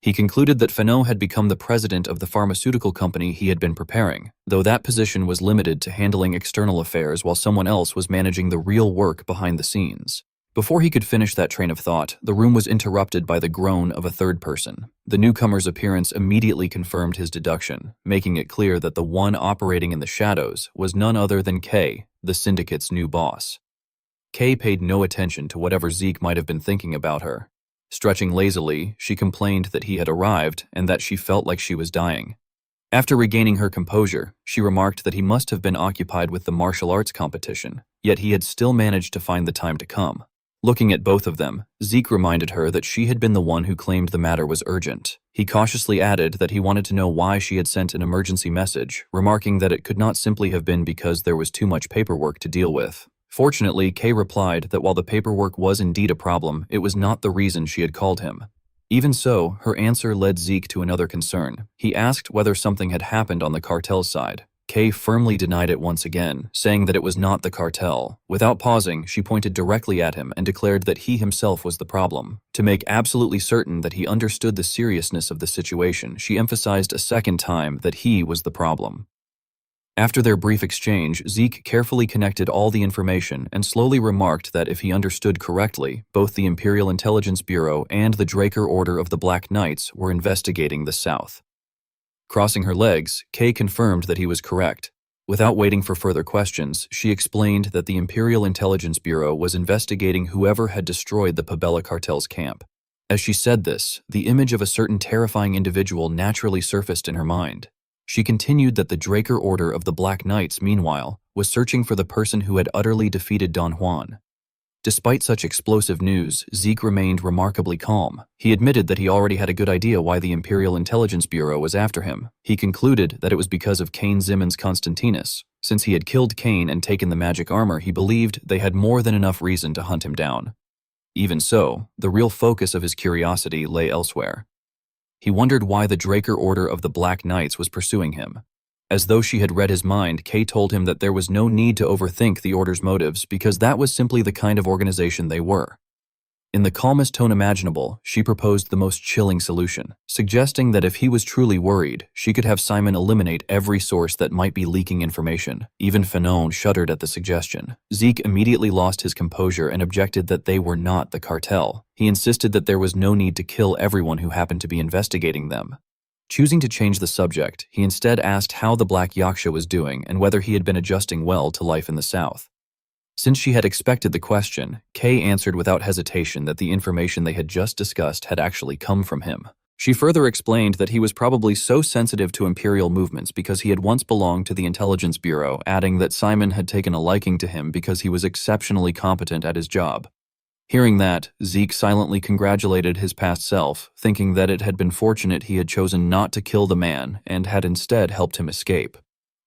He concluded that Fanon had become the president of the pharmaceutical company he had been preparing, though that position was limited to handling external affairs while someone else was managing the real work behind the scenes. Before he could finish that train of thought, the room was interrupted by the groan of a third person. The newcomer's appearance immediately confirmed his deduction, making it clear that the one operating in the shadows was none other than Kay, the syndicate's new boss. Kay paid no attention to whatever Zeke might have been thinking about her. Stretching lazily, she complained that he had arrived and that she felt like she was dying. After regaining her composure, she remarked that he must have been occupied with the martial arts competition, yet he had still managed to find the time to come. Looking at both of them, Zeke reminded her that she had been the one who claimed the matter was urgent. He cautiously added that he wanted to know why she had sent an emergency message, remarking that it could not simply have been because there was too much paperwork to deal with. Fortunately, Kay replied that while the paperwork was indeed a problem, it was not the reason she had called him. Even so, her answer led Zeke to another concern. He asked whether something had happened on the cartel's side. Kay firmly denied it once again, saying that it was not the cartel. Without pausing, she pointed directly at him and declared that he himself was the problem. To make absolutely certain that he understood the seriousness of the situation, she emphasized a second time that he was the problem. After their brief exchange, Zeke carefully connected all the information and slowly remarked that if he understood correctly, both the Imperial Intelligence Bureau and the Draker Order of the Black Knights were investigating the South. Crossing her legs, Kay confirmed that he was correct. Without waiting for further questions, she explained that the Imperial Intelligence Bureau was investigating whoever had destroyed the Pabella cartel's camp. As she said this, the image of a certain terrifying individual naturally surfaced in her mind. She continued that the Draker Order of the Black Knights, meanwhile, was searching for the person who had utterly defeated Don Juan. Despite such explosive news, Zeke remained remarkably calm. He admitted that he already had a good idea why the Imperial Intelligence Bureau was after him. He concluded that it was because of Cain Zimmons Constantinus. Since he had killed Cain and taken the magic armor, he believed they had more than enough reason to hunt him down. Even so, the real focus of his curiosity lay elsewhere. He wondered why the Draker Order of the Black Knights was pursuing him. As though she had read his mind, Kay told him that there was no need to overthink the Order's motives because that was simply the kind of organization they were. In the calmest tone imaginable, she proposed the most chilling solution, suggesting that if he was truly worried, she could have Simon eliminate every source that might be leaking information. Even Fanon shuddered at the suggestion. Zeke immediately lost his composure and objected that they were not the cartel. He insisted that there was no need to kill everyone who happened to be investigating them. Choosing to change the subject, he instead asked how the Black Yaksha was doing and whether he had been adjusting well to life in the South. Since she had expected the question, Kay answered without hesitation that the information they had just discussed had actually come from him. She further explained that he was probably so sensitive to Imperial movements because he had once belonged to the Intelligence Bureau, adding that Simon had taken a liking to him because he was exceptionally competent at his job. Hearing that, Zeke silently congratulated his past self, thinking that it had been fortunate he had chosen not to kill the man and had instead helped him escape.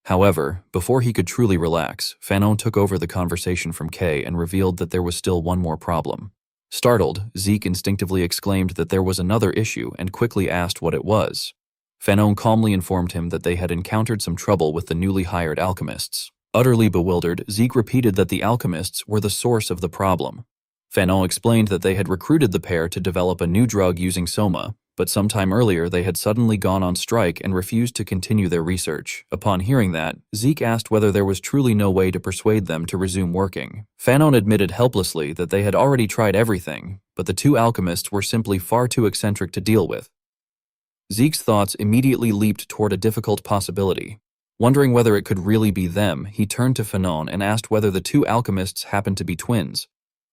However, before he could truly relax, Fanon took over the conversation from Kay and revealed that there was still one more problem. Startled, Zeke instinctively exclaimed that there was another issue and quickly asked what it was. Fanon calmly informed him that they had encountered some trouble with the newly hired alchemists. Utterly bewildered, Zeke repeated that the alchemists were the source of the problem. Fanon explained that they had recruited the pair to develop a new drug using soma, but sometime earlier they had suddenly gone on strike and refused to continue their research. Upon hearing that, Zeke asked whether there was truly no way to persuade them to resume working. Fanon admitted helplessly that they had already tried everything, but the two alchemists were simply far too eccentric to deal with. Zeke's thoughts immediately leaped toward a difficult possibility. Wondering whether it could really be them, he turned to Fanon and asked whether the two alchemists happened to be twins.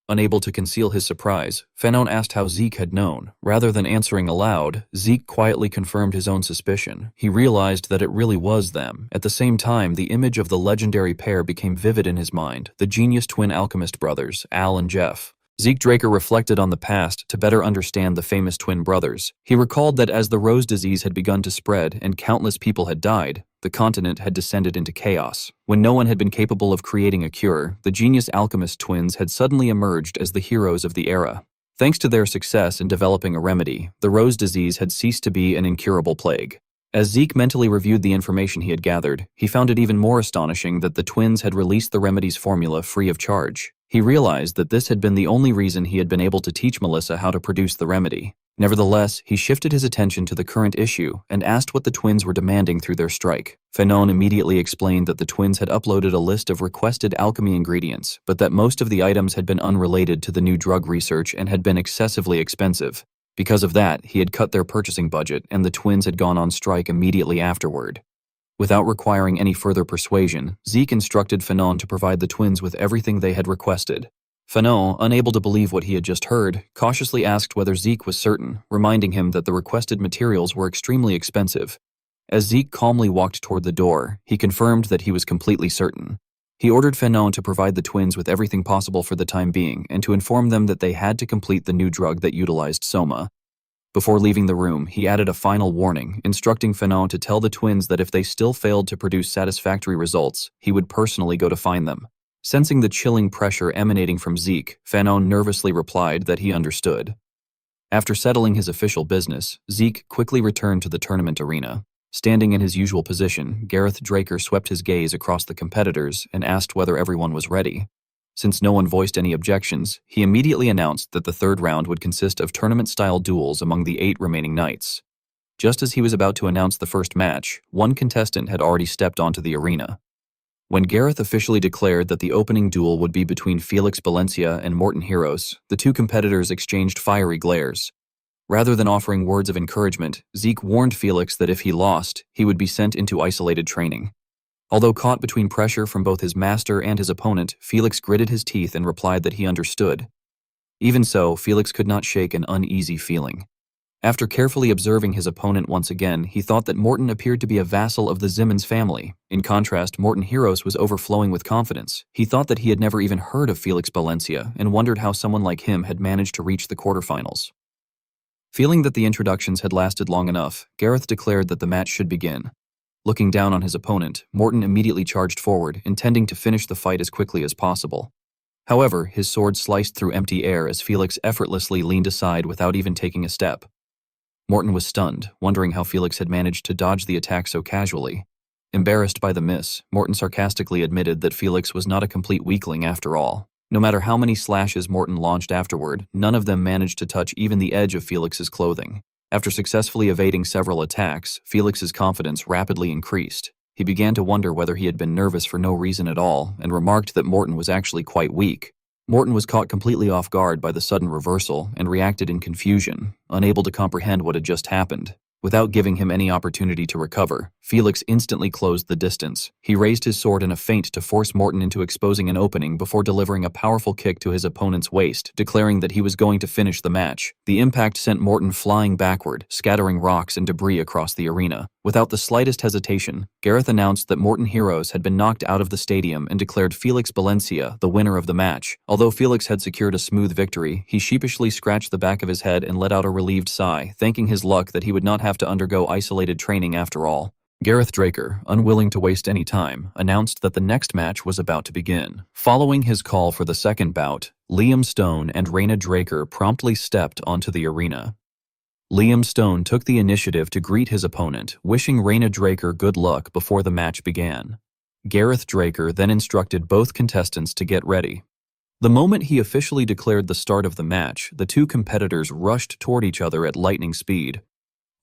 Unable to conceal his surprise, Fanon asked how Zeke had known. Rather than answering aloud, Zeke quietly confirmed his own suspicion. He realized that it really was them. At the same time, the image of the legendary pair became vivid in his mind, the genius twin alchemist brothers, Al and Jeff. Zeke Draker reflected on the past to better understand the famous twin brothers. He recalled that as the rose disease had begun to spread and countless people had died, the continent had descended into chaos. When no one had been capable of creating a cure, the genius alchemist twins had suddenly emerged as the heroes of the era. Thanks to their success in developing a remedy, the rose disease had ceased to be an incurable plague. As Zeke mentally reviewed the information he had gathered, he found it even more astonishing that the twins had released the remedy's formula free of charge. He realized that this had been the only reason he had been able to teach Melissa how to produce the remedy. Nevertheless, he shifted his attention to the current issue and asked what the twins were demanding through their strike. Fanon immediately explained that the twins had uploaded a list of requested alchemy ingredients, but that most of the items had been unrelated to the new drug research and had been excessively expensive. Because of that, he had cut their purchasing budget, and the twins had gone on strike immediately afterward. Without requiring any further persuasion, Zeke instructed Fanon to provide the twins with everything they had requested. Fanon, unable to believe what he had just heard, cautiously asked whether Zeke was certain, reminding him that the requested materials were extremely expensive. As Zeke calmly walked toward the door, he confirmed that he was completely certain. He ordered Fanon to provide the twins with everything possible for the time being and to inform them that they had to complete the new drug that utilized soma. Before leaving the room, he added a final warning, instructing Fanon to tell the twins that if they still failed to produce satisfactory results, he would personally go to find them. Sensing the chilling pressure emanating from Zeke, Fanon nervously replied that he understood. After settling his official business, Zeke quickly returned to the tournament arena. Standing in his usual position, Gareth Draker swept his gaze across the competitors and asked whether everyone was ready. Since no one voiced any objections, he immediately announced that the third round would consist of tournament-style duels among the 8 remaining knights. Just as he was about to announce the first match, one contestant had already stepped onto the arena. When Gareth officially declared that the opening duel would be between Felix Valencia and Morton Heros, the 2 competitors exchanged fiery glares. Rather than offering words of encouragement, Zeke warned Felix that if he lost, he would be sent into isolated training. Although caught between pressure from both his master and his opponent, Felix gritted his teeth and replied that he understood. Even so, Felix could not shake an uneasy feeling. After carefully observing his opponent once again, he thought that Morton appeared to be a vassal of the Zimmons family. In contrast, Morton Heros was overflowing with confidence. He thought that he had never even heard of Felix Valencia and wondered how someone like him had managed to reach the quarterfinals. Feeling that the introductions had lasted long enough, Gareth declared that the match should begin. Looking down on his opponent, Morton immediately charged forward, intending to finish the fight as quickly as possible. However, his sword sliced through empty air as Felix effortlessly leaned aside without even taking a step. Morton was stunned, wondering how Felix had managed to dodge the attack so casually. Embarrassed by the miss, Morton sarcastically admitted that Felix was not a complete weakling after all. No matter how many slashes Morton launched afterward, none of them managed to touch even the edge of Felix's clothing. After successfully evading several attacks, Felix's confidence rapidly increased. He began to wonder whether he had been nervous for no reason at all, and remarked that Morton was actually quite weak. Morton was caught completely off guard by the sudden reversal and reacted in confusion, unable to comprehend what had just happened. Without giving him any opportunity to recover, Felix instantly closed the distance. He raised his sword in a feint to force Morton into exposing an opening before delivering a powerful kick to his opponent's waist, declaring that he was going to finish the match. The impact sent Morton flying backward, scattering rocks and debris across the arena. Without the slightest hesitation, Gareth announced that Morton Heros had been knocked out of the stadium and declared Felix Valencia the winner of the match. Although Felix had secured a smooth victory, he sheepishly scratched the back of his head and let out a relieved sigh, thanking his luck that he would not have to undergo isolated training after all. Gareth Draker, unwilling to waste any time, announced that the next match was about to begin. Following his call for the second bout, Liam Stone and Raina Draker promptly stepped onto the arena. Liam Stone took the initiative to greet his opponent, wishing Raina Draker good luck before the match began. Gareth Draker then instructed both contestants to get ready. The moment he officially declared the start of the match, the 2 competitors rushed toward each other at lightning speed.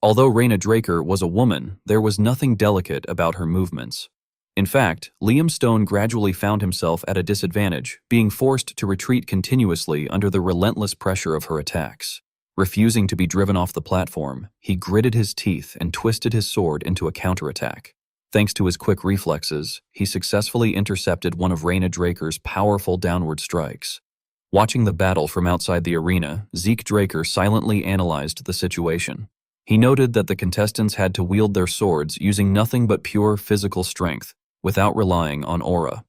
Although Raina Draker was a woman, there was nothing delicate about her movements. In fact, Liam Stone gradually found himself at a disadvantage, being forced to retreat continuously under the relentless pressure of her attacks. Refusing to be driven off the platform, he gritted his teeth and twisted his sword into a counterattack. Thanks to his quick reflexes, he successfully intercepted one of Raina Draker's powerful downward strikes. Watching the battle from outside the arena, Zeke Draker silently analyzed the situation. He noted that the contestants had to wield their swords using nothing but pure physical strength, without relying on aura.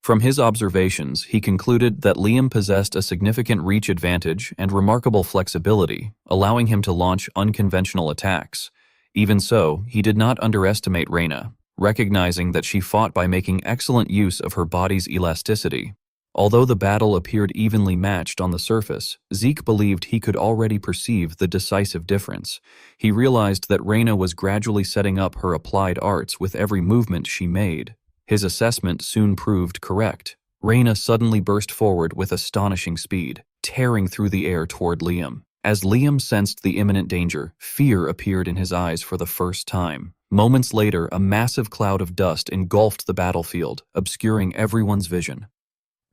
From his observations, he concluded that Liam possessed a significant reach advantage and remarkable flexibility, allowing him to launch unconventional attacks. Even so, he did not underestimate Reyna, recognizing that she fought by making excellent use of her body's elasticity. Although the battle appeared evenly matched on the surface, Zeke believed he could already perceive the decisive difference. He realized that Reyna was gradually setting up her applied arts with every movement she made. His assessment soon proved correct. Reyna suddenly burst forward with astonishing speed, tearing through the air toward Liam. As Liam sensed the imminent danger, fear appeared in his eyes for the first time. Moments later, a massive cloud of dust engulfed the battlefield, obscuring everyone's vision.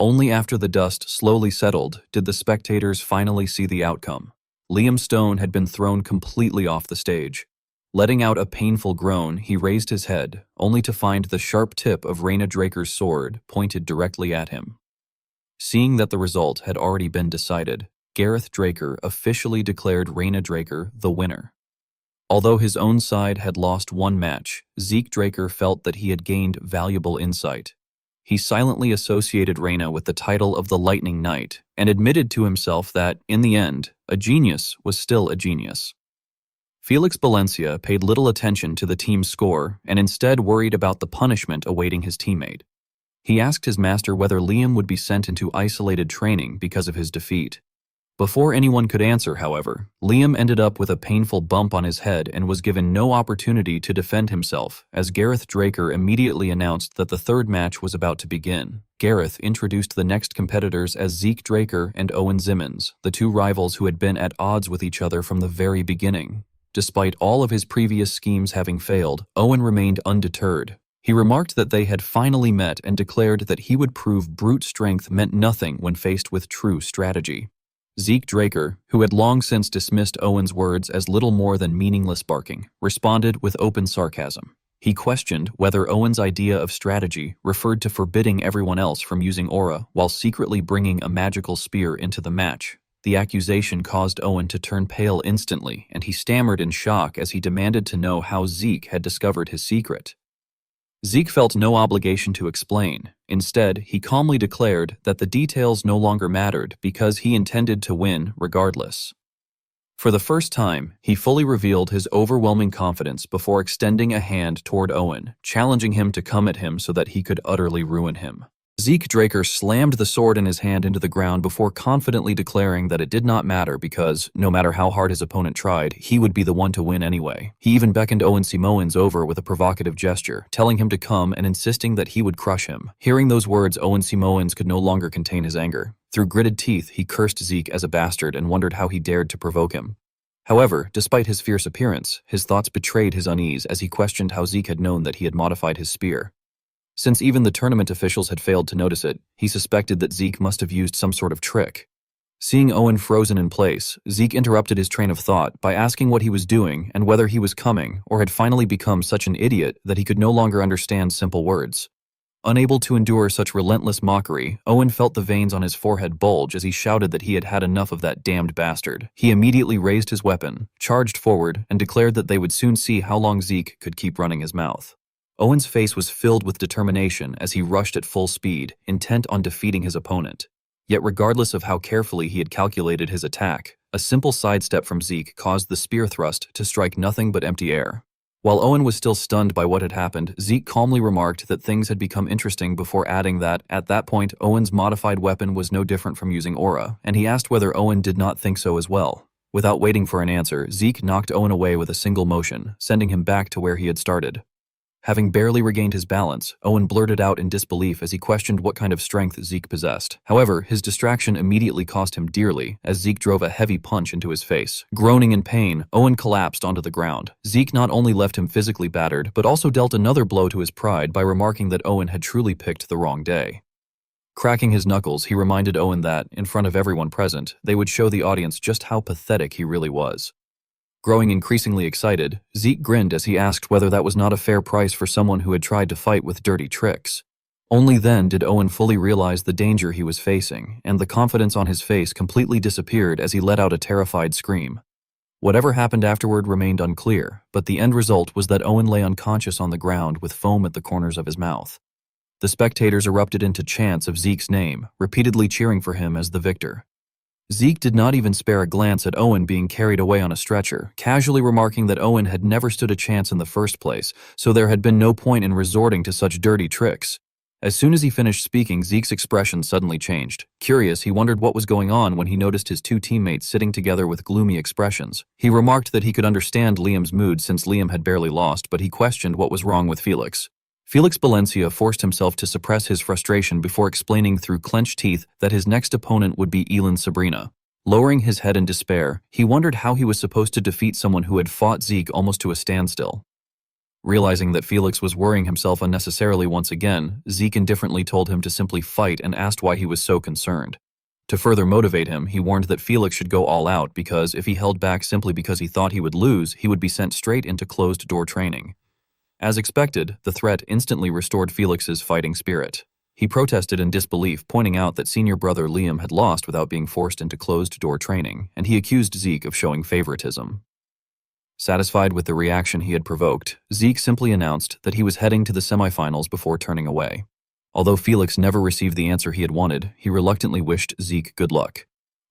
Only after the dust slowly settled did the spectators finally see the outcome. Liam Stone had been thrown completely off the stage. Letting out a painful groan, he raised his head, only to find the sharp tip of Reyna Draker's sword pointed directly at him. Seeing that the result had already been decided, Gareth Draker officially declared Reyna Draker the winner. Although his own side had lost one match, Zeke Draker felt that he had gained valuable insight. He silently associated Reyna with the title of the Lightning Knight and admitted to himself that, in the end, a genius was still a genius. Felix Valencia paid little attention to the team's score and instead worried about the punishment awaiting his teammate. He asked his master whether Liam would be sent into isolated training because of his defeat. Before anyone could answer, however, Liam ended up with a painful bump on his head and was given no opportunity to defend himself, as Gareth Draker immediately announced that the third match was about to begin. Gareth introduced the next competitors as Zeke Draker and Owen Zimmons, the two rivals who had been at odds with each other from the very beginning. Despite all of his previous schemes having failed, Owen remained undeterred. He remarked that they had finally met and declared that he would prove brute strength meant nothing when faced with true strategy. Zeke Draker, who had long since dismissed Owen's words as little more than meaningless barking, responded with open sarcasm. He questioned whether Owen's idea of strategy referred to forbidding everyone else from using aura while secretly bringing a magical spear into the match. The accusation caused Owen to turn pale instantly, and he stammered in shock as he demanded to know how Zeke had discovered his secret. Zeke felt no obligation to explain. Instead, he calmly declared that the details no longer mattered because he intended to win regardless. For the first time, he fully revealed his overwhelming confidence before extending a hand toward Owen, challenging him to come at him so that he could utterly ruin him. Zeke Draker slammed the sword in his hand into the ground before confidently declaring that it did not matter because, no matter how hard his opponent tried, he would be the one to win anyway. He even beckoned Owen Simoens over with a provocative gesture, telling him to come and insisting that he would crush him. Hearing those words, Owen Simoens could no longer contain his anger. Through gritted teeth, he cursed Zeke as a bastard and wondered how he dared to provoke him. However, despite his fierce appearance, his thoughts betrayed his unease as he questioned how Zeke had known that he had modified his spear. Since even the tournament officials had failed to notice it, he suspected that Zeke must have used some sort of trick. Seeing Owen frozen in place, Zeke interrupted his train of thought by asking what he was doing and whether he was coming or had finally become such an idiot that he could no longer understand simple words. Unable to endure such relentless mockery, Owen felt the veins on his forehead bulge as he shouted that he had had enough of that damned bastard. He immediately raised his weapon, charged forward, and declared that they would soon see how long Zeke could keep running his mouth. Owen's face was filled with determination as he rushed at full speed, intent on defeating his opponent. Yet regardless of how carefully he had calculated his attack, a simple sidestep from Zeke caused the spear thrust to strike nothing but empty air. While Owen was still stunned by what had happened, Zeke calmly remarked that things had become interesting before adding that, at that point, Owen's modified weapon was no different from using aura, and he asked whether Owen did not think so as well. Without waiting for an answer, Zeke knocked Owen away with a single motion, sending him back to where he had started. Having barely regained his balance, Owen blurted out in disbelief as he questioned what kind of strength Zeke possessed. However, his distraction immediately cost him dearly as Zeke drove a heavy punch into his face. Groaning in pain, Owen collapsed onto the ground. Zeke not only left him physically battered, but also dealt another blow to his pride by remarking that Owen had truly picked the wrong day. Cracking his knuckles, he reminded Owen that, in front of everyone present, they would show the audience just how pathetic he really was. Growing increasingly excited, Zeke grinned as he asked whether that was not a fair price for someone who had tried to fight with dirty tricks. Only then did Owen fully realize the danger he was facing, and the confidence on his face completely disappeared as he let out a terrified scream. Whatever happened afterward remained unclear, but the end result was that Owen lay unconscious on the ground with foam at the corners of his mouth. The spectators erupted into chants of Zeke's name, repeatedly cheering for him as the victor. Zeke did not even spare a glance at Owen being carried away on a stretcher, casually remarking that Owen had never stood a chance in the first place, so there had been no point in resorting to such dirty tricks. As soon as he finished speaking, Zeke's expression suddenly changed. Curious, he wondered what was going on when he noticed his two teammates sitting together with gloomy expressions. He remarked that he could understand Liam's mood since Liam had barely lost, but he questioned what was wrong with Felix. Felix Valencia forced himself to suppress his frustration before explaining through clenched teeth that his next opponent would be Elin Sabrina. Lowering his head in despair, he wondered how he was supposed to defeat someone who had fought Zeke almost to a standstill. Realizing that Felix was worrying himself unnecessarily once again, Zeke indifferently told him to simply fight and asked why he was so concerned. To further motivate him, he warned that Felix should go all out because if he held back simply because he thought he would lose, he would be sent straight into closed-door training. As expected, the threat instantly restored Felix's fighting spirit. He protested in disbelief, pointing out that senior brother Liam had lost without being forced into closed-door training, and he accused Zeke of showing favoritism. Satisfied with the reaction he had provoked, Zeke simply announced that he was heading to the semifinals before turning away. Although Felix never received the answer he had wanted, he reluctantly wished Zeke good luck.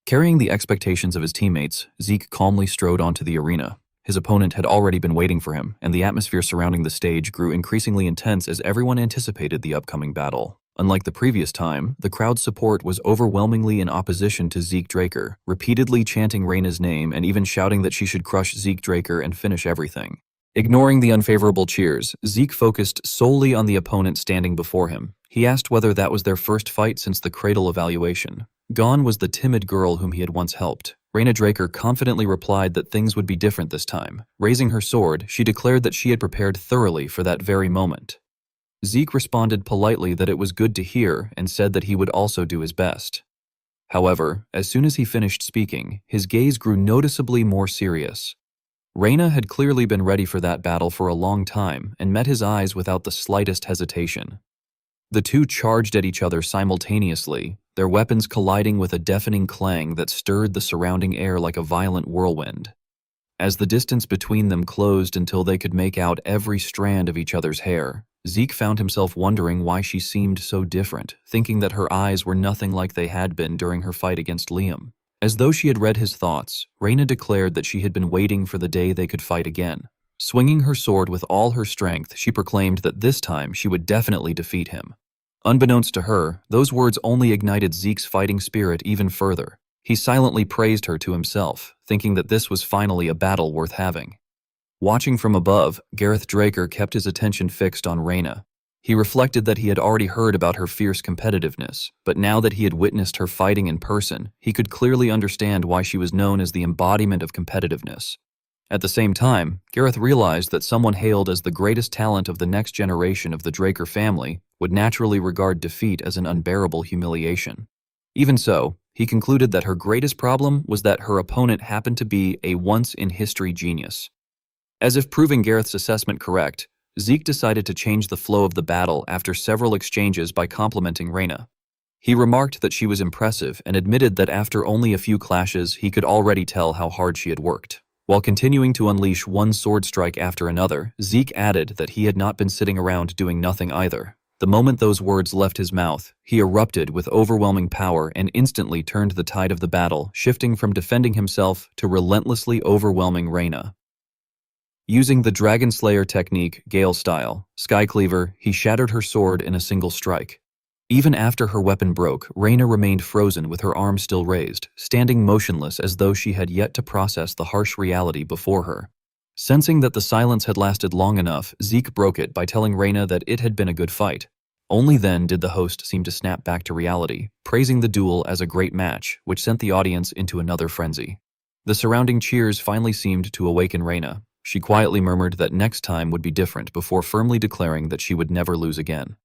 Carrying the expectations of his teammates, Zeke calmly strode onto the arena. His opponent had already been waiting for him, and the atmosphere surrounding the stage grew increasingly intense as everyone anticipated the upcoming battle. Unlike the previous time, the crowd's support was overwhelmingly in opposition to Zeke Draker, repeatedly chanting Reina's name and even shouting that she should crush Zeke Draker and finish everything. Ignoring the unfavorable cheers, Zeke focused solely on the opponent standing before him. He asked whether that was their first fight since the cradle evaluation. Gone was the timid girl whom he had once helped. Reina Draker confidently replied that things would be different this time. Raising her sword, she declared that she had prepared thoroughly for that very moment. Zeke responded politely that it was good to hear and said that he would also do his best. However, as soon as he finished speaking, his gaze grew noticeably more serious. Reina had clearly been ready for that battle for a long time and met his eyes without the slightest hesitation. The two charged at each other simultaneously, their weapons colliding with a deafening clang that stirred the surrounding air like a violent whirlwind. As the distance between them closed until they could make out every strand of each other's hair, Zeke found himself wondering why she seemed so different, thinking that her eyes were nothing like they had been during her fight against Liam. As though she had read his thoughts, Reina declared that she had been waiting for the day they could fight again. Swinging her sword with all her strength, she proclaimed that this time she would definitely defeat him. Unbeknownst to her, those words only ignited Zeke's fighting spirit even further. He silently praised her to himself, thinking that this was finally a battle worth having. Watching from above, Gareth Draker kept his attention fixed on Reina. He reflected that he had already heard about her fierce competitiveness, but now that he had witnessed her fighting in person, he could clearly understand why she was known as the embodiment of competitiveness. At the same time, Gareth realized that someone hailed as the greatest talent of the next generation of the Draker family would naturally regard defeat as an unbearable humiliation. Even so, he concluded that her greatest problem was that her opponent happened to be a once-in-history genius. As if proving Gareth's assessment correct, Zeke decided to change the flow of the battle after several exchanges by complimenting Reina. He remarked that she was impressive and admitted that after only a few clashes, he could already tell how hard she had worked. While continuing to unleash one sword strike after another, Zeke added that he had not been sitting around doing nothing either. The moment those words left his mouth, he erupted with overwhelming power and instantly turned the tide of the battle, shifting from defending himself to relentlessly overwhelming Reina. Using the Dragonslayer technique, Gale style, Skycleaver, he shattered her sword in a single strike. Even after her weapon broke, Reina remained frozen with her arm still raised, standing motionless as though she had yet to process the harsh reality before her. Sensing that the silence had lasted long enough, Zeke broke it by telling Reina that it had been a good fight. Only then did the host seem to snap back to reality, praising the duel as a great match, which sent the audience into another frenzy. The surrounding cheers finally seemed to awaken Reina. She quietly murmured that next time would be different before firmly declaring that she would never lose again.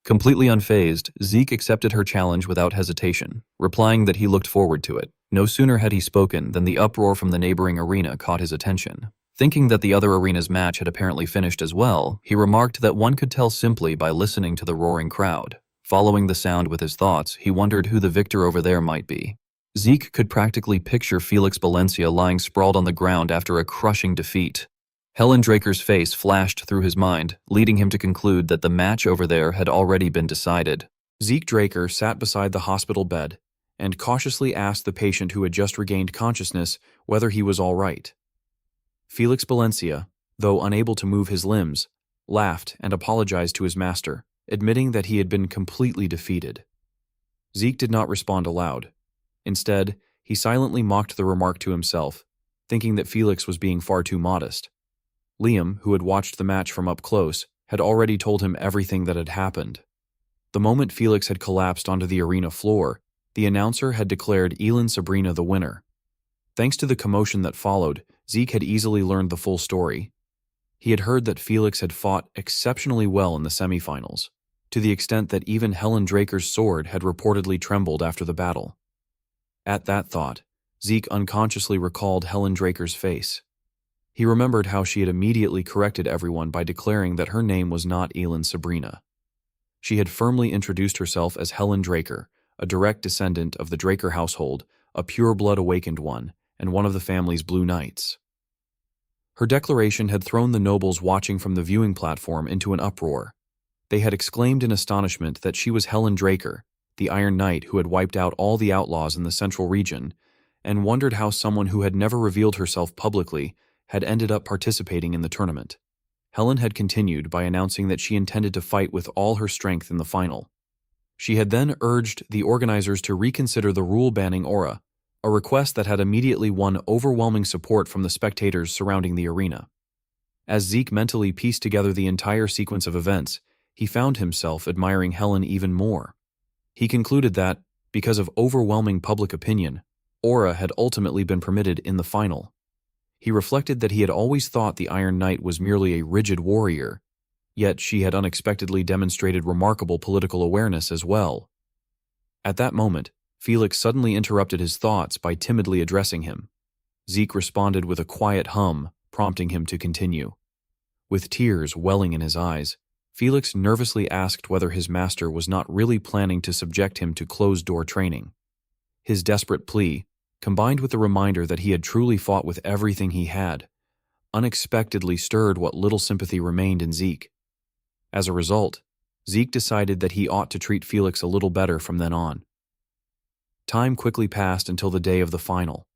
Completely unfazed, Zeke accepted her challenge without hesitation, replying that he looked forward to it. No sooner had he spoken than the uproar from the neighboring arena caught his attention. Thinking that the other arena's match had apparently finished as well, he remarked that one could tell simply by listening to the roaring crowd. Following the sound with his thoughts, he wondered who the victor over there might be. Zeke could practically picture Felix Valencia lying sprawled on the ground after a crushing defeat. Helen Draker's face flashed through his mind, leading him to conclude that the match over there had already been decided. Zeke Draker sat beside the hospital bed and cautiously asked the patient who had just regained consciousness whether he was all right. Felix Valencia, though unable to move his limbs, laughed and apologized to his master, admitting that he had been completely defeated. Zeke did not respond aloud. Instead, he silently mocked the remark to himself, thinking that Felix was being far too modest. Liam, who had watched the match from up close, had already told him everything that had happened. The moment Felix had collapsed onto the arena floor, the announcer had declared Elin Sabrina the winner. Thanks to the commotion that followed, Zeke had easily learned the full story. He had heard that Felix had fought exceptionally well in the semifinals, to the extent that even Helen Draker's sword had reportedly trembled after the battle. At that thought, Zeke unconsciously recalled Helen Draker's face. He remembered how she had immediately corrected everyone by declaring that her name was not Elin Sabrina. She had firmly introduced herself as Helen Draker, a direct descendant of the Draker household, a pure-blood awakened one, and one of the family's Blue Knights. Her declaration had thrown the nobles watching from the viewing platform into an uproar. They had exclaimed in astonishment that she was Helen Draker, the Iron Knight who had wiped out all the outlaws in the central region, and wondered how someone who had never revealed herself publicly had ended up participating in the tournament. Helen had continued by announcing that she intended to fight with all her strength in the final. She had then urged the organizers to reconsider the rule banning aura, a request that had immediately won overwhelming support from the spectators surrounding the arena. As Zeke mentally pieced together the entire sequence of events, he found himself admiring Helen even more. He concluded that, because of overwhelming public opinion, aura had ultimately been permitted in the final. He reflected that he had always thought the Iron Knight was merely a rigid warrior, yet she had unexpectedly demonstrated remarkable political awareness as well. At that moment, Felix suddenly interrupted his thoughts by timidly addressing him. Zeke responded with a quiet hum, prompting him to continue. With tears welling in his eyes, Felix nervously asked whether his master was not really planning to subject him to closed-door training. His desperate plea, combined with the reminder that he had truly fought with everything he had, unexpectedly stirred what little sympathy remained in Zeke. As a result, Zeke decided that he ought to treat Felix a little better from then on. Time quickly passed until the day of the final.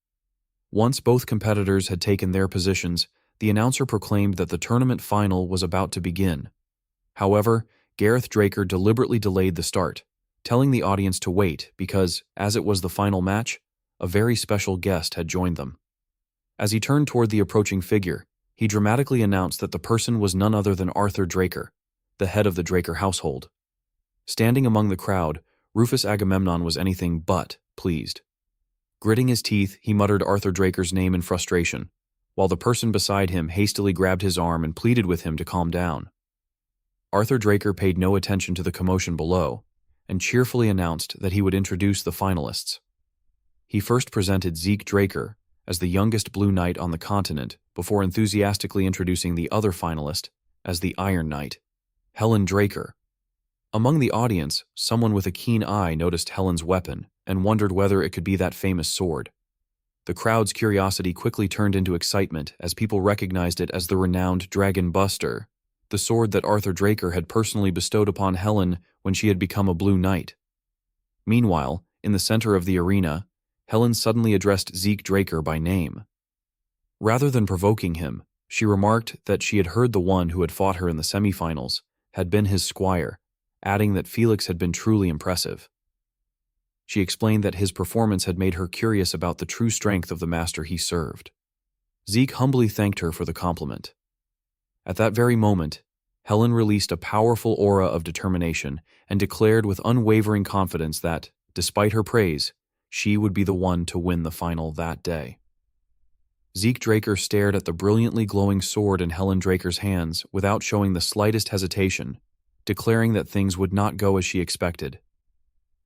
Once both competitors had taken their positions, the announcer proclaimed that the tournament final was about to begin. However, Gareth Draker deliberately delayed the start, telling the audience to wait because, as it was the final match, a very special guest had joined them. As he turned toward the approaching figure, he dramatically announced that the person was none other than Arthur Draker, the head of the Draker household. Standing among the crowd, Rufus Agamemnon was anything but pleased. Gritting his teeth, he muttered Arthur Draker's name in frustration, while the person beside him hastily grabbed his arm and pleaded with him to calm down. Arthur Draker paid no attention to the commotion below, and cheerfully announced that he would introduce the finalists. He first presented Zeke Draker as the youngest Blue Knight on the continent before enthusiastically introducing the other finalist as the Iron Knight, Helen Draker. Among the audience, someone with a keen eye noticed Helen's weapon and wondered whether it could be that famous sword. The crowd's curiosity quickly turned into excitement as people recognized it as the renowned Dragon Buster, the sword that Arthur Draker had personally bestowed upon Helen when she had become a Blue Knight. Meanwhile, in the center of the arena, Helen suddenly addressed Zeke Draker by name. Rather than provoking him, she remarked that she had heard the one who had fought her in the semifinals had been his squire, adding that Felix had been truly impressive. She explained that his performance had made her curious about the true strength of the master he served. Zeke humbly thanked her for the compliment. At that very moment, Helen released a powerful aura of determination and declared with unwavering confidence that, despite her praise, she would be the one to win the final that day. Zeke Draker stared at the brilliantly glowing sword in Helen Draker's hands without showing the slightest hesitation, declaring that things would not go as she expected.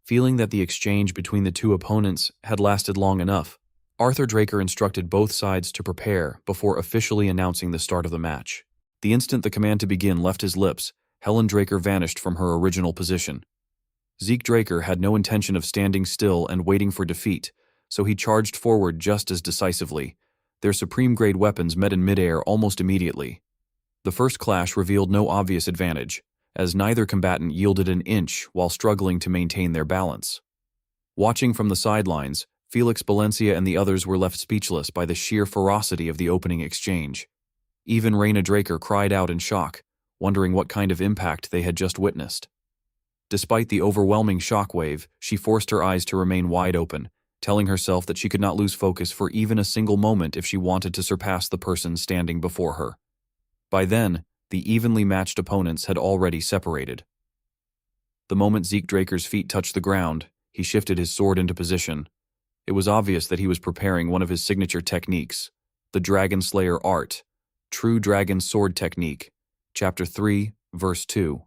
Feeling that the exchange between the two opponents had lasted long enough, Arthur Draker instructed both sides to prepare before officially announcing the start of the match. The instant the command to begin left his lips, Helen Draker vanished from her original position. Zeke Draker had no intention of standing still and waiting for defeat, so he charged forward just as decisively. Their supreme-grade weapons met in midair almost immediately. The first clash revealed no obvious advantage, as neither combatant yielded an inch while struggling to maintain their balance. Watching from the sidelines, Felix Valencia and the others were left speechless by the sheer ferocity of the opening exchange. Even Reina Draker cried out in shock, wondering what kind of impact they had just witnessed. Despite the overwhelming shockwave, she forced her eyes to remain wide open, telling herself that she could not lose focus for even a single moment if she wanted to surpass the person standing before her. By then, the evenly matched opponents had already separated. The moment Zeke Draker's feet touched the ground, he shifted his sword into position. It was obvious that he was preparing one of his signature techniques, the Dragonslayer art, True Dragon Sword Technique, Chapter 3, Verse 2.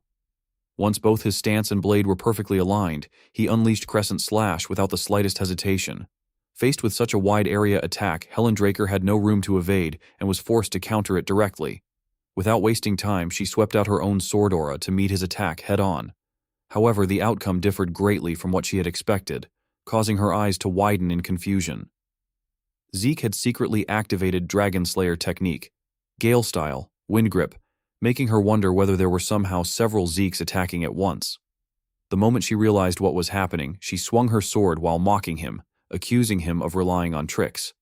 Once both his stance and blade were perfectly aligned, he unleashed Crescent Slash without the slightest hesitation. Faced with such a wide area attack, Helen Draker had no room to evade and was forced to counter it directly. Without wasting time, she swept out her own sword aura to meet his attack head-on. However, the outcome differed greatly from what she had expected, causing her eyes to widen in confusion. Zeke had secretly activated Dragonslayer technique, Gale Style, Wind Grip, making her wonder whether there were somehow several Zekes attacking at once. The moment she realized what was happening, she swung her sword while mocking him, accusing him of relying on tricks.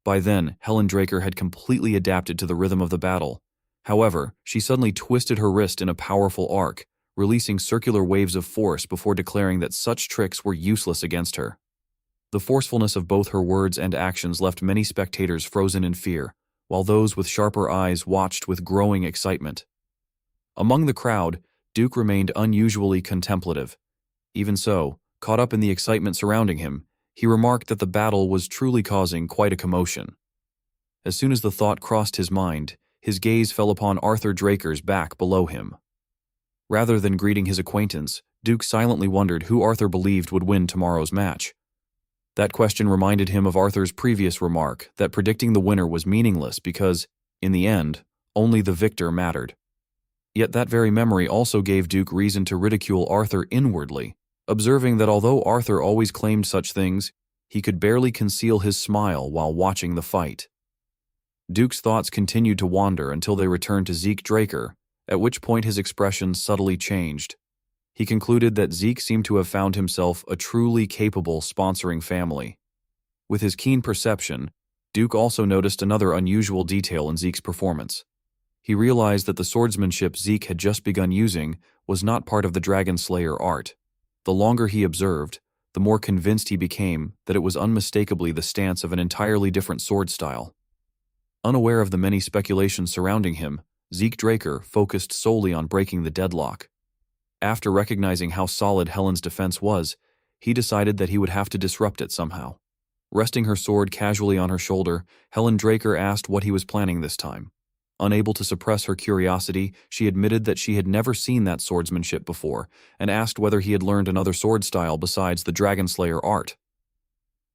By then, Helen Draker had completely adapted to the rhythm of the battle. However, she suddenly twisted her wrist in a powerful arc, releasing circular waves of force before declaring that such tricks were useless against her. The forcefulness of both her words and actions left many spectators frozen in fear, while those with sharper eyes watched with growing excitement. Among the crowd, Duke remained unusually contemplative. Even so, caught up in the excitement surrounding him, he remarked that the battle was truly causing quite a commotion. As soon as the thought crossed his mind, his gaze fell upon Arthur Draker's back below him. Rather than greeting his acquaintance, Duke silently wondered who Arthur believed would win tomorrow's match. That question reminded him of Arthur's previous remark that predicting the winner was meaningless because, in the end, only the victor mattered. Yet that very memory also gave Duke reason to ridicule Arthur inwardly, observing that although Arthur always claimed such things, he could barely conceal his smile while watching the fight. Duke's thoughts continued to wander until they returned to Zeke Draker, at which point his expression subtly changed. He concluded that Zeke seemed to have found himself a truly capable sponsoring family. With his keen perception, Duke also noticed another unusual detail in Zeke's performance. He realized that the swordsmanship Zeke had just begun using was not part of the Dragonslayer art. The longer he observed, the more convinced he became that it was unmistakably the stance of an entirely different sword style. Unaware of the many speculations surrounding him, Zeke Draker focused solely on breaking the deadlock. After recognizing how solid Helen's defense was, he decided that he would have to disrupt it somehow. Resting her sword casually on her shoulder, Helen Draker asked what he was planning this time. Unable to suppress her curiosity, she admitted that she had never seen that swordsmanship before, and asked whether he had learned another sword style besides the Dragonslayer art.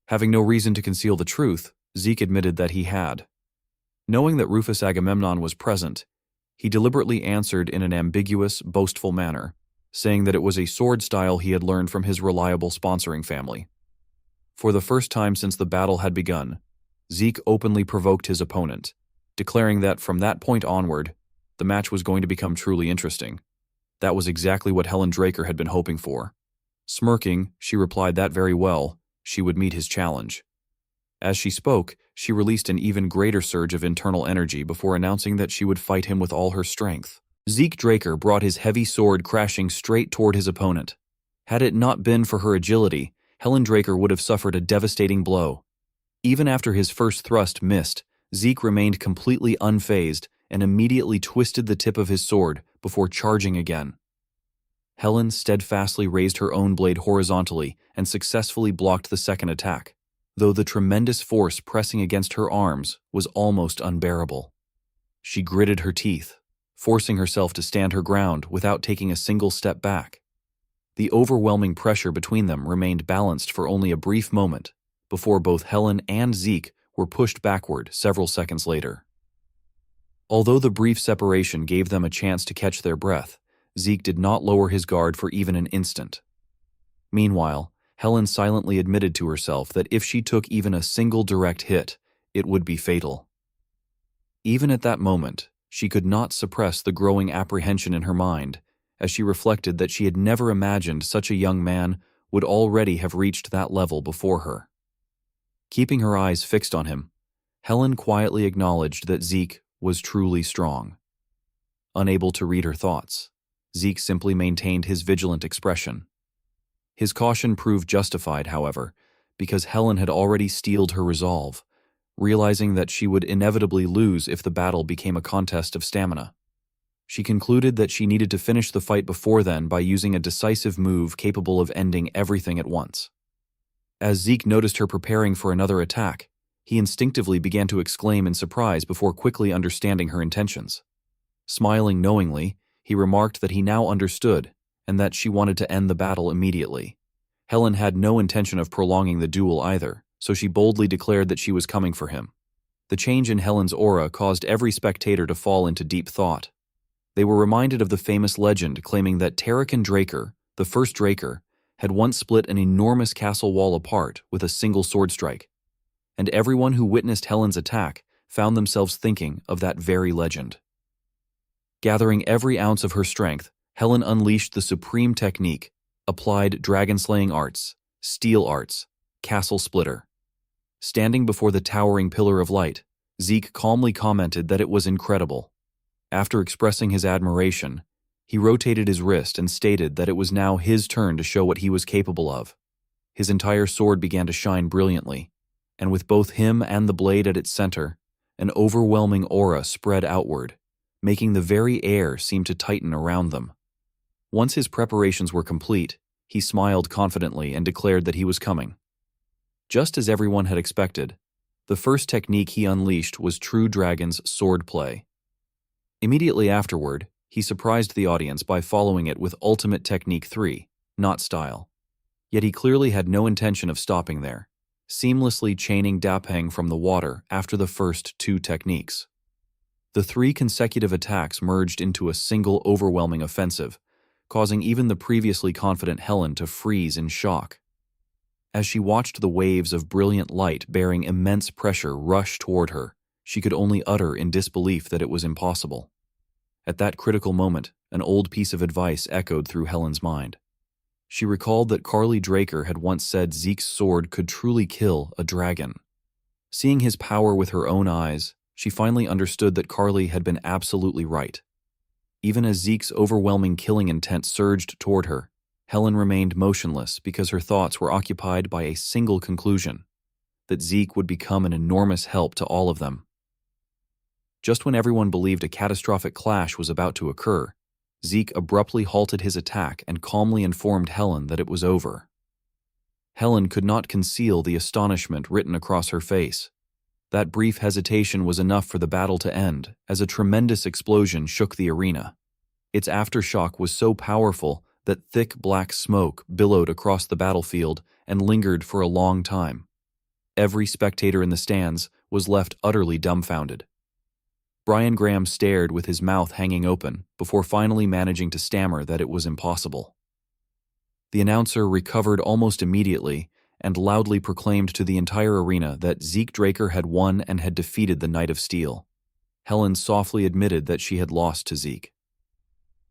Having no reason to conceal the truth, Zeke admitted that he had. Knowing that Rufus Agamemnon was present, he deliberately answered in an ambiguous, boastful manner, saying that it was a sword style he had learned from his reliable sponsoring family. For the first time since the battle had begun, Zeke openly provoked his opponent, declaring that from that point onward, the match was going to become truly interesting. That was exactly what Helen Draker had been hoping for. Smirking, she replied that very well, she would meet his challenge. As she spoke, she released an even greater surge of internal energy before announcing that she would fight him with all her strength. Zeke Draker brought his heavy sword crashing straight toward his opponent. Had it not been for her agility, Helen Draker would have suffered a devastating blow. Even after his first thrust missed, Zeke remained completely unfazed and immediately twisted the tip of his sword before charging again. Helen steadfastly raised her own blade horizontally and successfully blocked the second attack, though the tremendous force pressing against her arms was almost unbearable. She gritted her teeth, forcing herself to stand her ground without taking a single step back. The overwhelming pressure between them remained balanced for only a brief moment, before both Helen and Zeke were pushed backward several seconds later. Although the brief separation gave them a chance to catch their breath, Zeke did not lower his guard for even an instant. Meanwhile, Helen silently admitted to herself that if she took even a single direct hit, it would be fatal. Even at that moment, she could not suppress the growing apprehension in her mind as she reflected that she had never imagined such a young man would already have reached that level before her. Keeping her eyes fixed on him, Helen quietly acknowledged that Zeke was truly strong. Unable to read her thoughts, Zeke simply maintained his vigilant expression. His caution proved justified, however, because Helen had already steeled her resolve, realizing that she would inevitably lose if the battle became a contest of stamina. She concluded that she needed to finish the fight before then by using a decisive move capable of ending everything at once. As Zeke noticed her preparing for another attack, he instinctively began to exclaim in surprise before quickly understanding her intentions. Smiling knowingly, he remarked that he now understood and that she wanted to end the battle immediately. Helen had no intention of prolonging the duel either, so she boldly declared that she was coming for him. The change in Helen's aura caused every spectator to fall into deep thought. They were reminded of the famous legend claiming that Tarracan Draker, the first Draker, had once split an enormous castle wall apart with a single sword strike, and everyone who witnessed Helen's attack found themselves thinking of that very legend. Gathering every ounce of her strength, Helen unleashed the supreme technique, applied dragon-slaying arts, steel arts, castle splitter. Standing before the towering pillar of light, Zeke calmly commented that it was incredible. After expressing his admiration, he rotated his wrist and stated that it was now his turn to show what he was capable of. His entire sword began to shine brilliantly, and with both him and the blade at its center, an overwhelming aura spread outward, making the very air seem to tighten around them. Once his preparations were complete, he smiled confidently and declared that he was coming. Just as everyone had expected, the first technique he unleashed was true dragon's sword play. Immediately afterward, he surprised the audience by following it with Ultimate Technique 3, not style. Yet he clearly had no intention of stopping there, seamlessly chaining Dapeng from the water after the first two techniques. The 3 consecutive attacks merged into a single overwhelming offensive, causing even the previously confident Helen to freeze in shock. As she watched the waves of brilliant light bearing immense pressure rush toward her, she could only utter in disbelief that it was impossible. At that critical moment, an old piece of advice echoed through Helen's mind. She recalled that Carly Draker had once said Zeke's sword could truly kill a dragon. Seeing his power with her own eyes, she finally understood that Carly had been absolutely right. Even as Zeke's overwhelming killing intent surged toward her, Helen remained motionless because her thoughts were occupied by a single conclusion: that Zeke would become an enormous help to all of them. Just when everyone believed a catastrophic clash was about to occur, Zeke abruptly halted his attack and calmly informed Helen that it was over. Helen could not conceal the astonishment written across her face. That brief hesitation was enough for the battle to end, as a tremendous explosion shook the arena. Its aftershock was so powerful that thick black smoke billowed across the battlefield and lingered for a long time. Every spectator in the stands was left utterly dumbfounded. Brian Graham stared with his mouth hanging open before finally managing to stammer that it was impossible. The announcer recovered almost immediately and loudly proclaimed to the entire arena that Zeke Draker had won and had defeated the Knight of Steel. Helen softly admitted that she had lost to Zeke.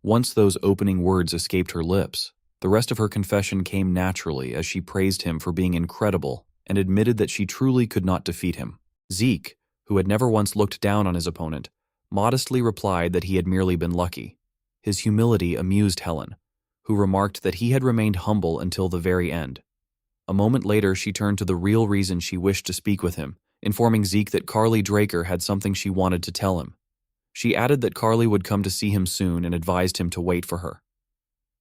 Once those opening words escaped her lips, the rest of her confession came naturally as she praised him for being incredible and admitted that she truly could not defeat him. Zeke, who had never once looked down on his opponent, modestly replied that he had merely been lucky. His humility amused Helen, who remarked that he had remained humble until the very end. A moment later, she turned to the real reason she wished to speak with him, informing Zeke that Carly Draker had something she wanted to tell him. She added that Carly would come to see him soon and advised him to wait for her.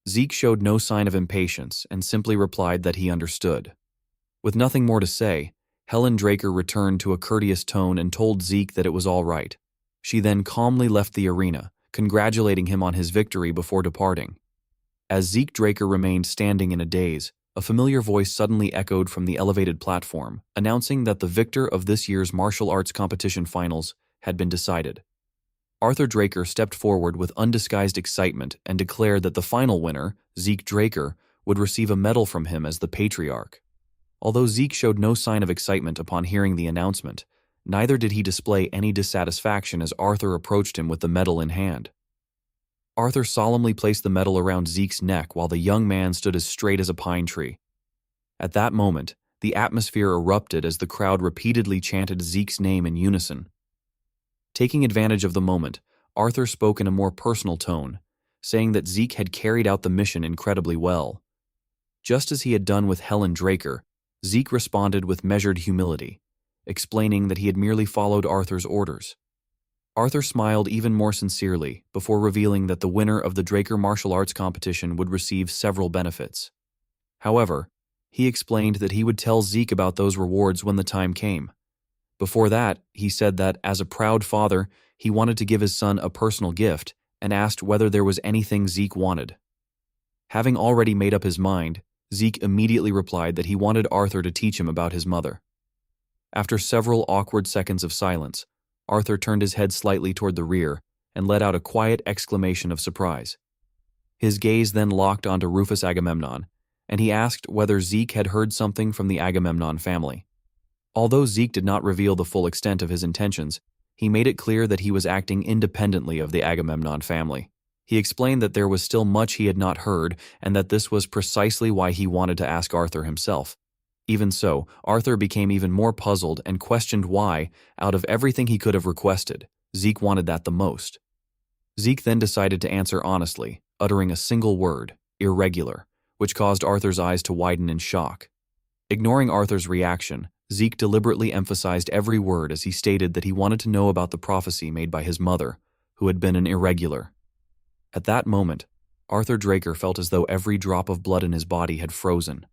Zeke showed no sign of impatience and simply replied that he understood. With nothing more to say, Helen Draker returned to a courteous tone and told Zeke that it was all right. She then calmly left the arena, congratulating him on his victory before departing. As Zeke Draker remained standing in a daze, a familiar voice suddenly echoed from the elevated platform, announcing that the victor of this year's martial arts competition finals had been decided. Arthur Draker stepped forward with undisguised excitement and declared that the final winner, Zeke Draker, would receive a medal from him as the patriarch. Although Zeke showed no sign of excitement upon hearing the announcement, neither did he display any dissatisfaction as Arthur approached him with the medal in hand. Arthur solemnly placed the medal around Zeke's neck while the young man stood as straight as a pine tree. At that moment, the atmosphere erupted as the crowd repeatedly chanted Zeke's name in unison. Taking advantage of the moment, Arthur spoke in a more personal tone, saying that Zeke had carried out the mission incredibly well. Just as he had done with Helen Draker, Zeke responded with measured humility, explaining that he had merely followed Arthur's orders. Arthur smiled even more sincerely before revealing that the winner of the Draker martial arts competition would receive several benefits. However, he explained that he would tell Zeke about those rewards when the time came. Before that, he said that, as a proud father, he wanted to give his son a personal gift and asked whether there was anything Zeke wanted. Having already made up his mind, Zeke immediately replied that he wanted Arthur to teach him about his mother. After several awkward seconds of silence, Arthur turned his head slightly toward the rear and let out a quiet exclamation of surprise. His gaze then locked onto Rufus Agamemnon, and he asked whether Zeke had heard something from the Agamemnon family. Although Zeke did not reveal the full extent of his intentions, he made it clear that he was acting independently of the Agamemnon family. He explained that there was still much he had not heard and that this was precisely why he wanted to ask Arthur himself. Even so, Arthur became even more puzzled and questioned why, out of everything he could have requested, Zeke wanted that the most. Zeke then decided to answer honestly, uttering a single word, irregular, which caused Arthur's eyes to widen in shock. Ignoring Arthur's reaction, Zeke deliberately emphasized every word as he stated that he wanted to know about the prophecy made by his mother, who had been an irregular. At that moment, Arthur Draker felt as though every drop of blood in his body had frozen.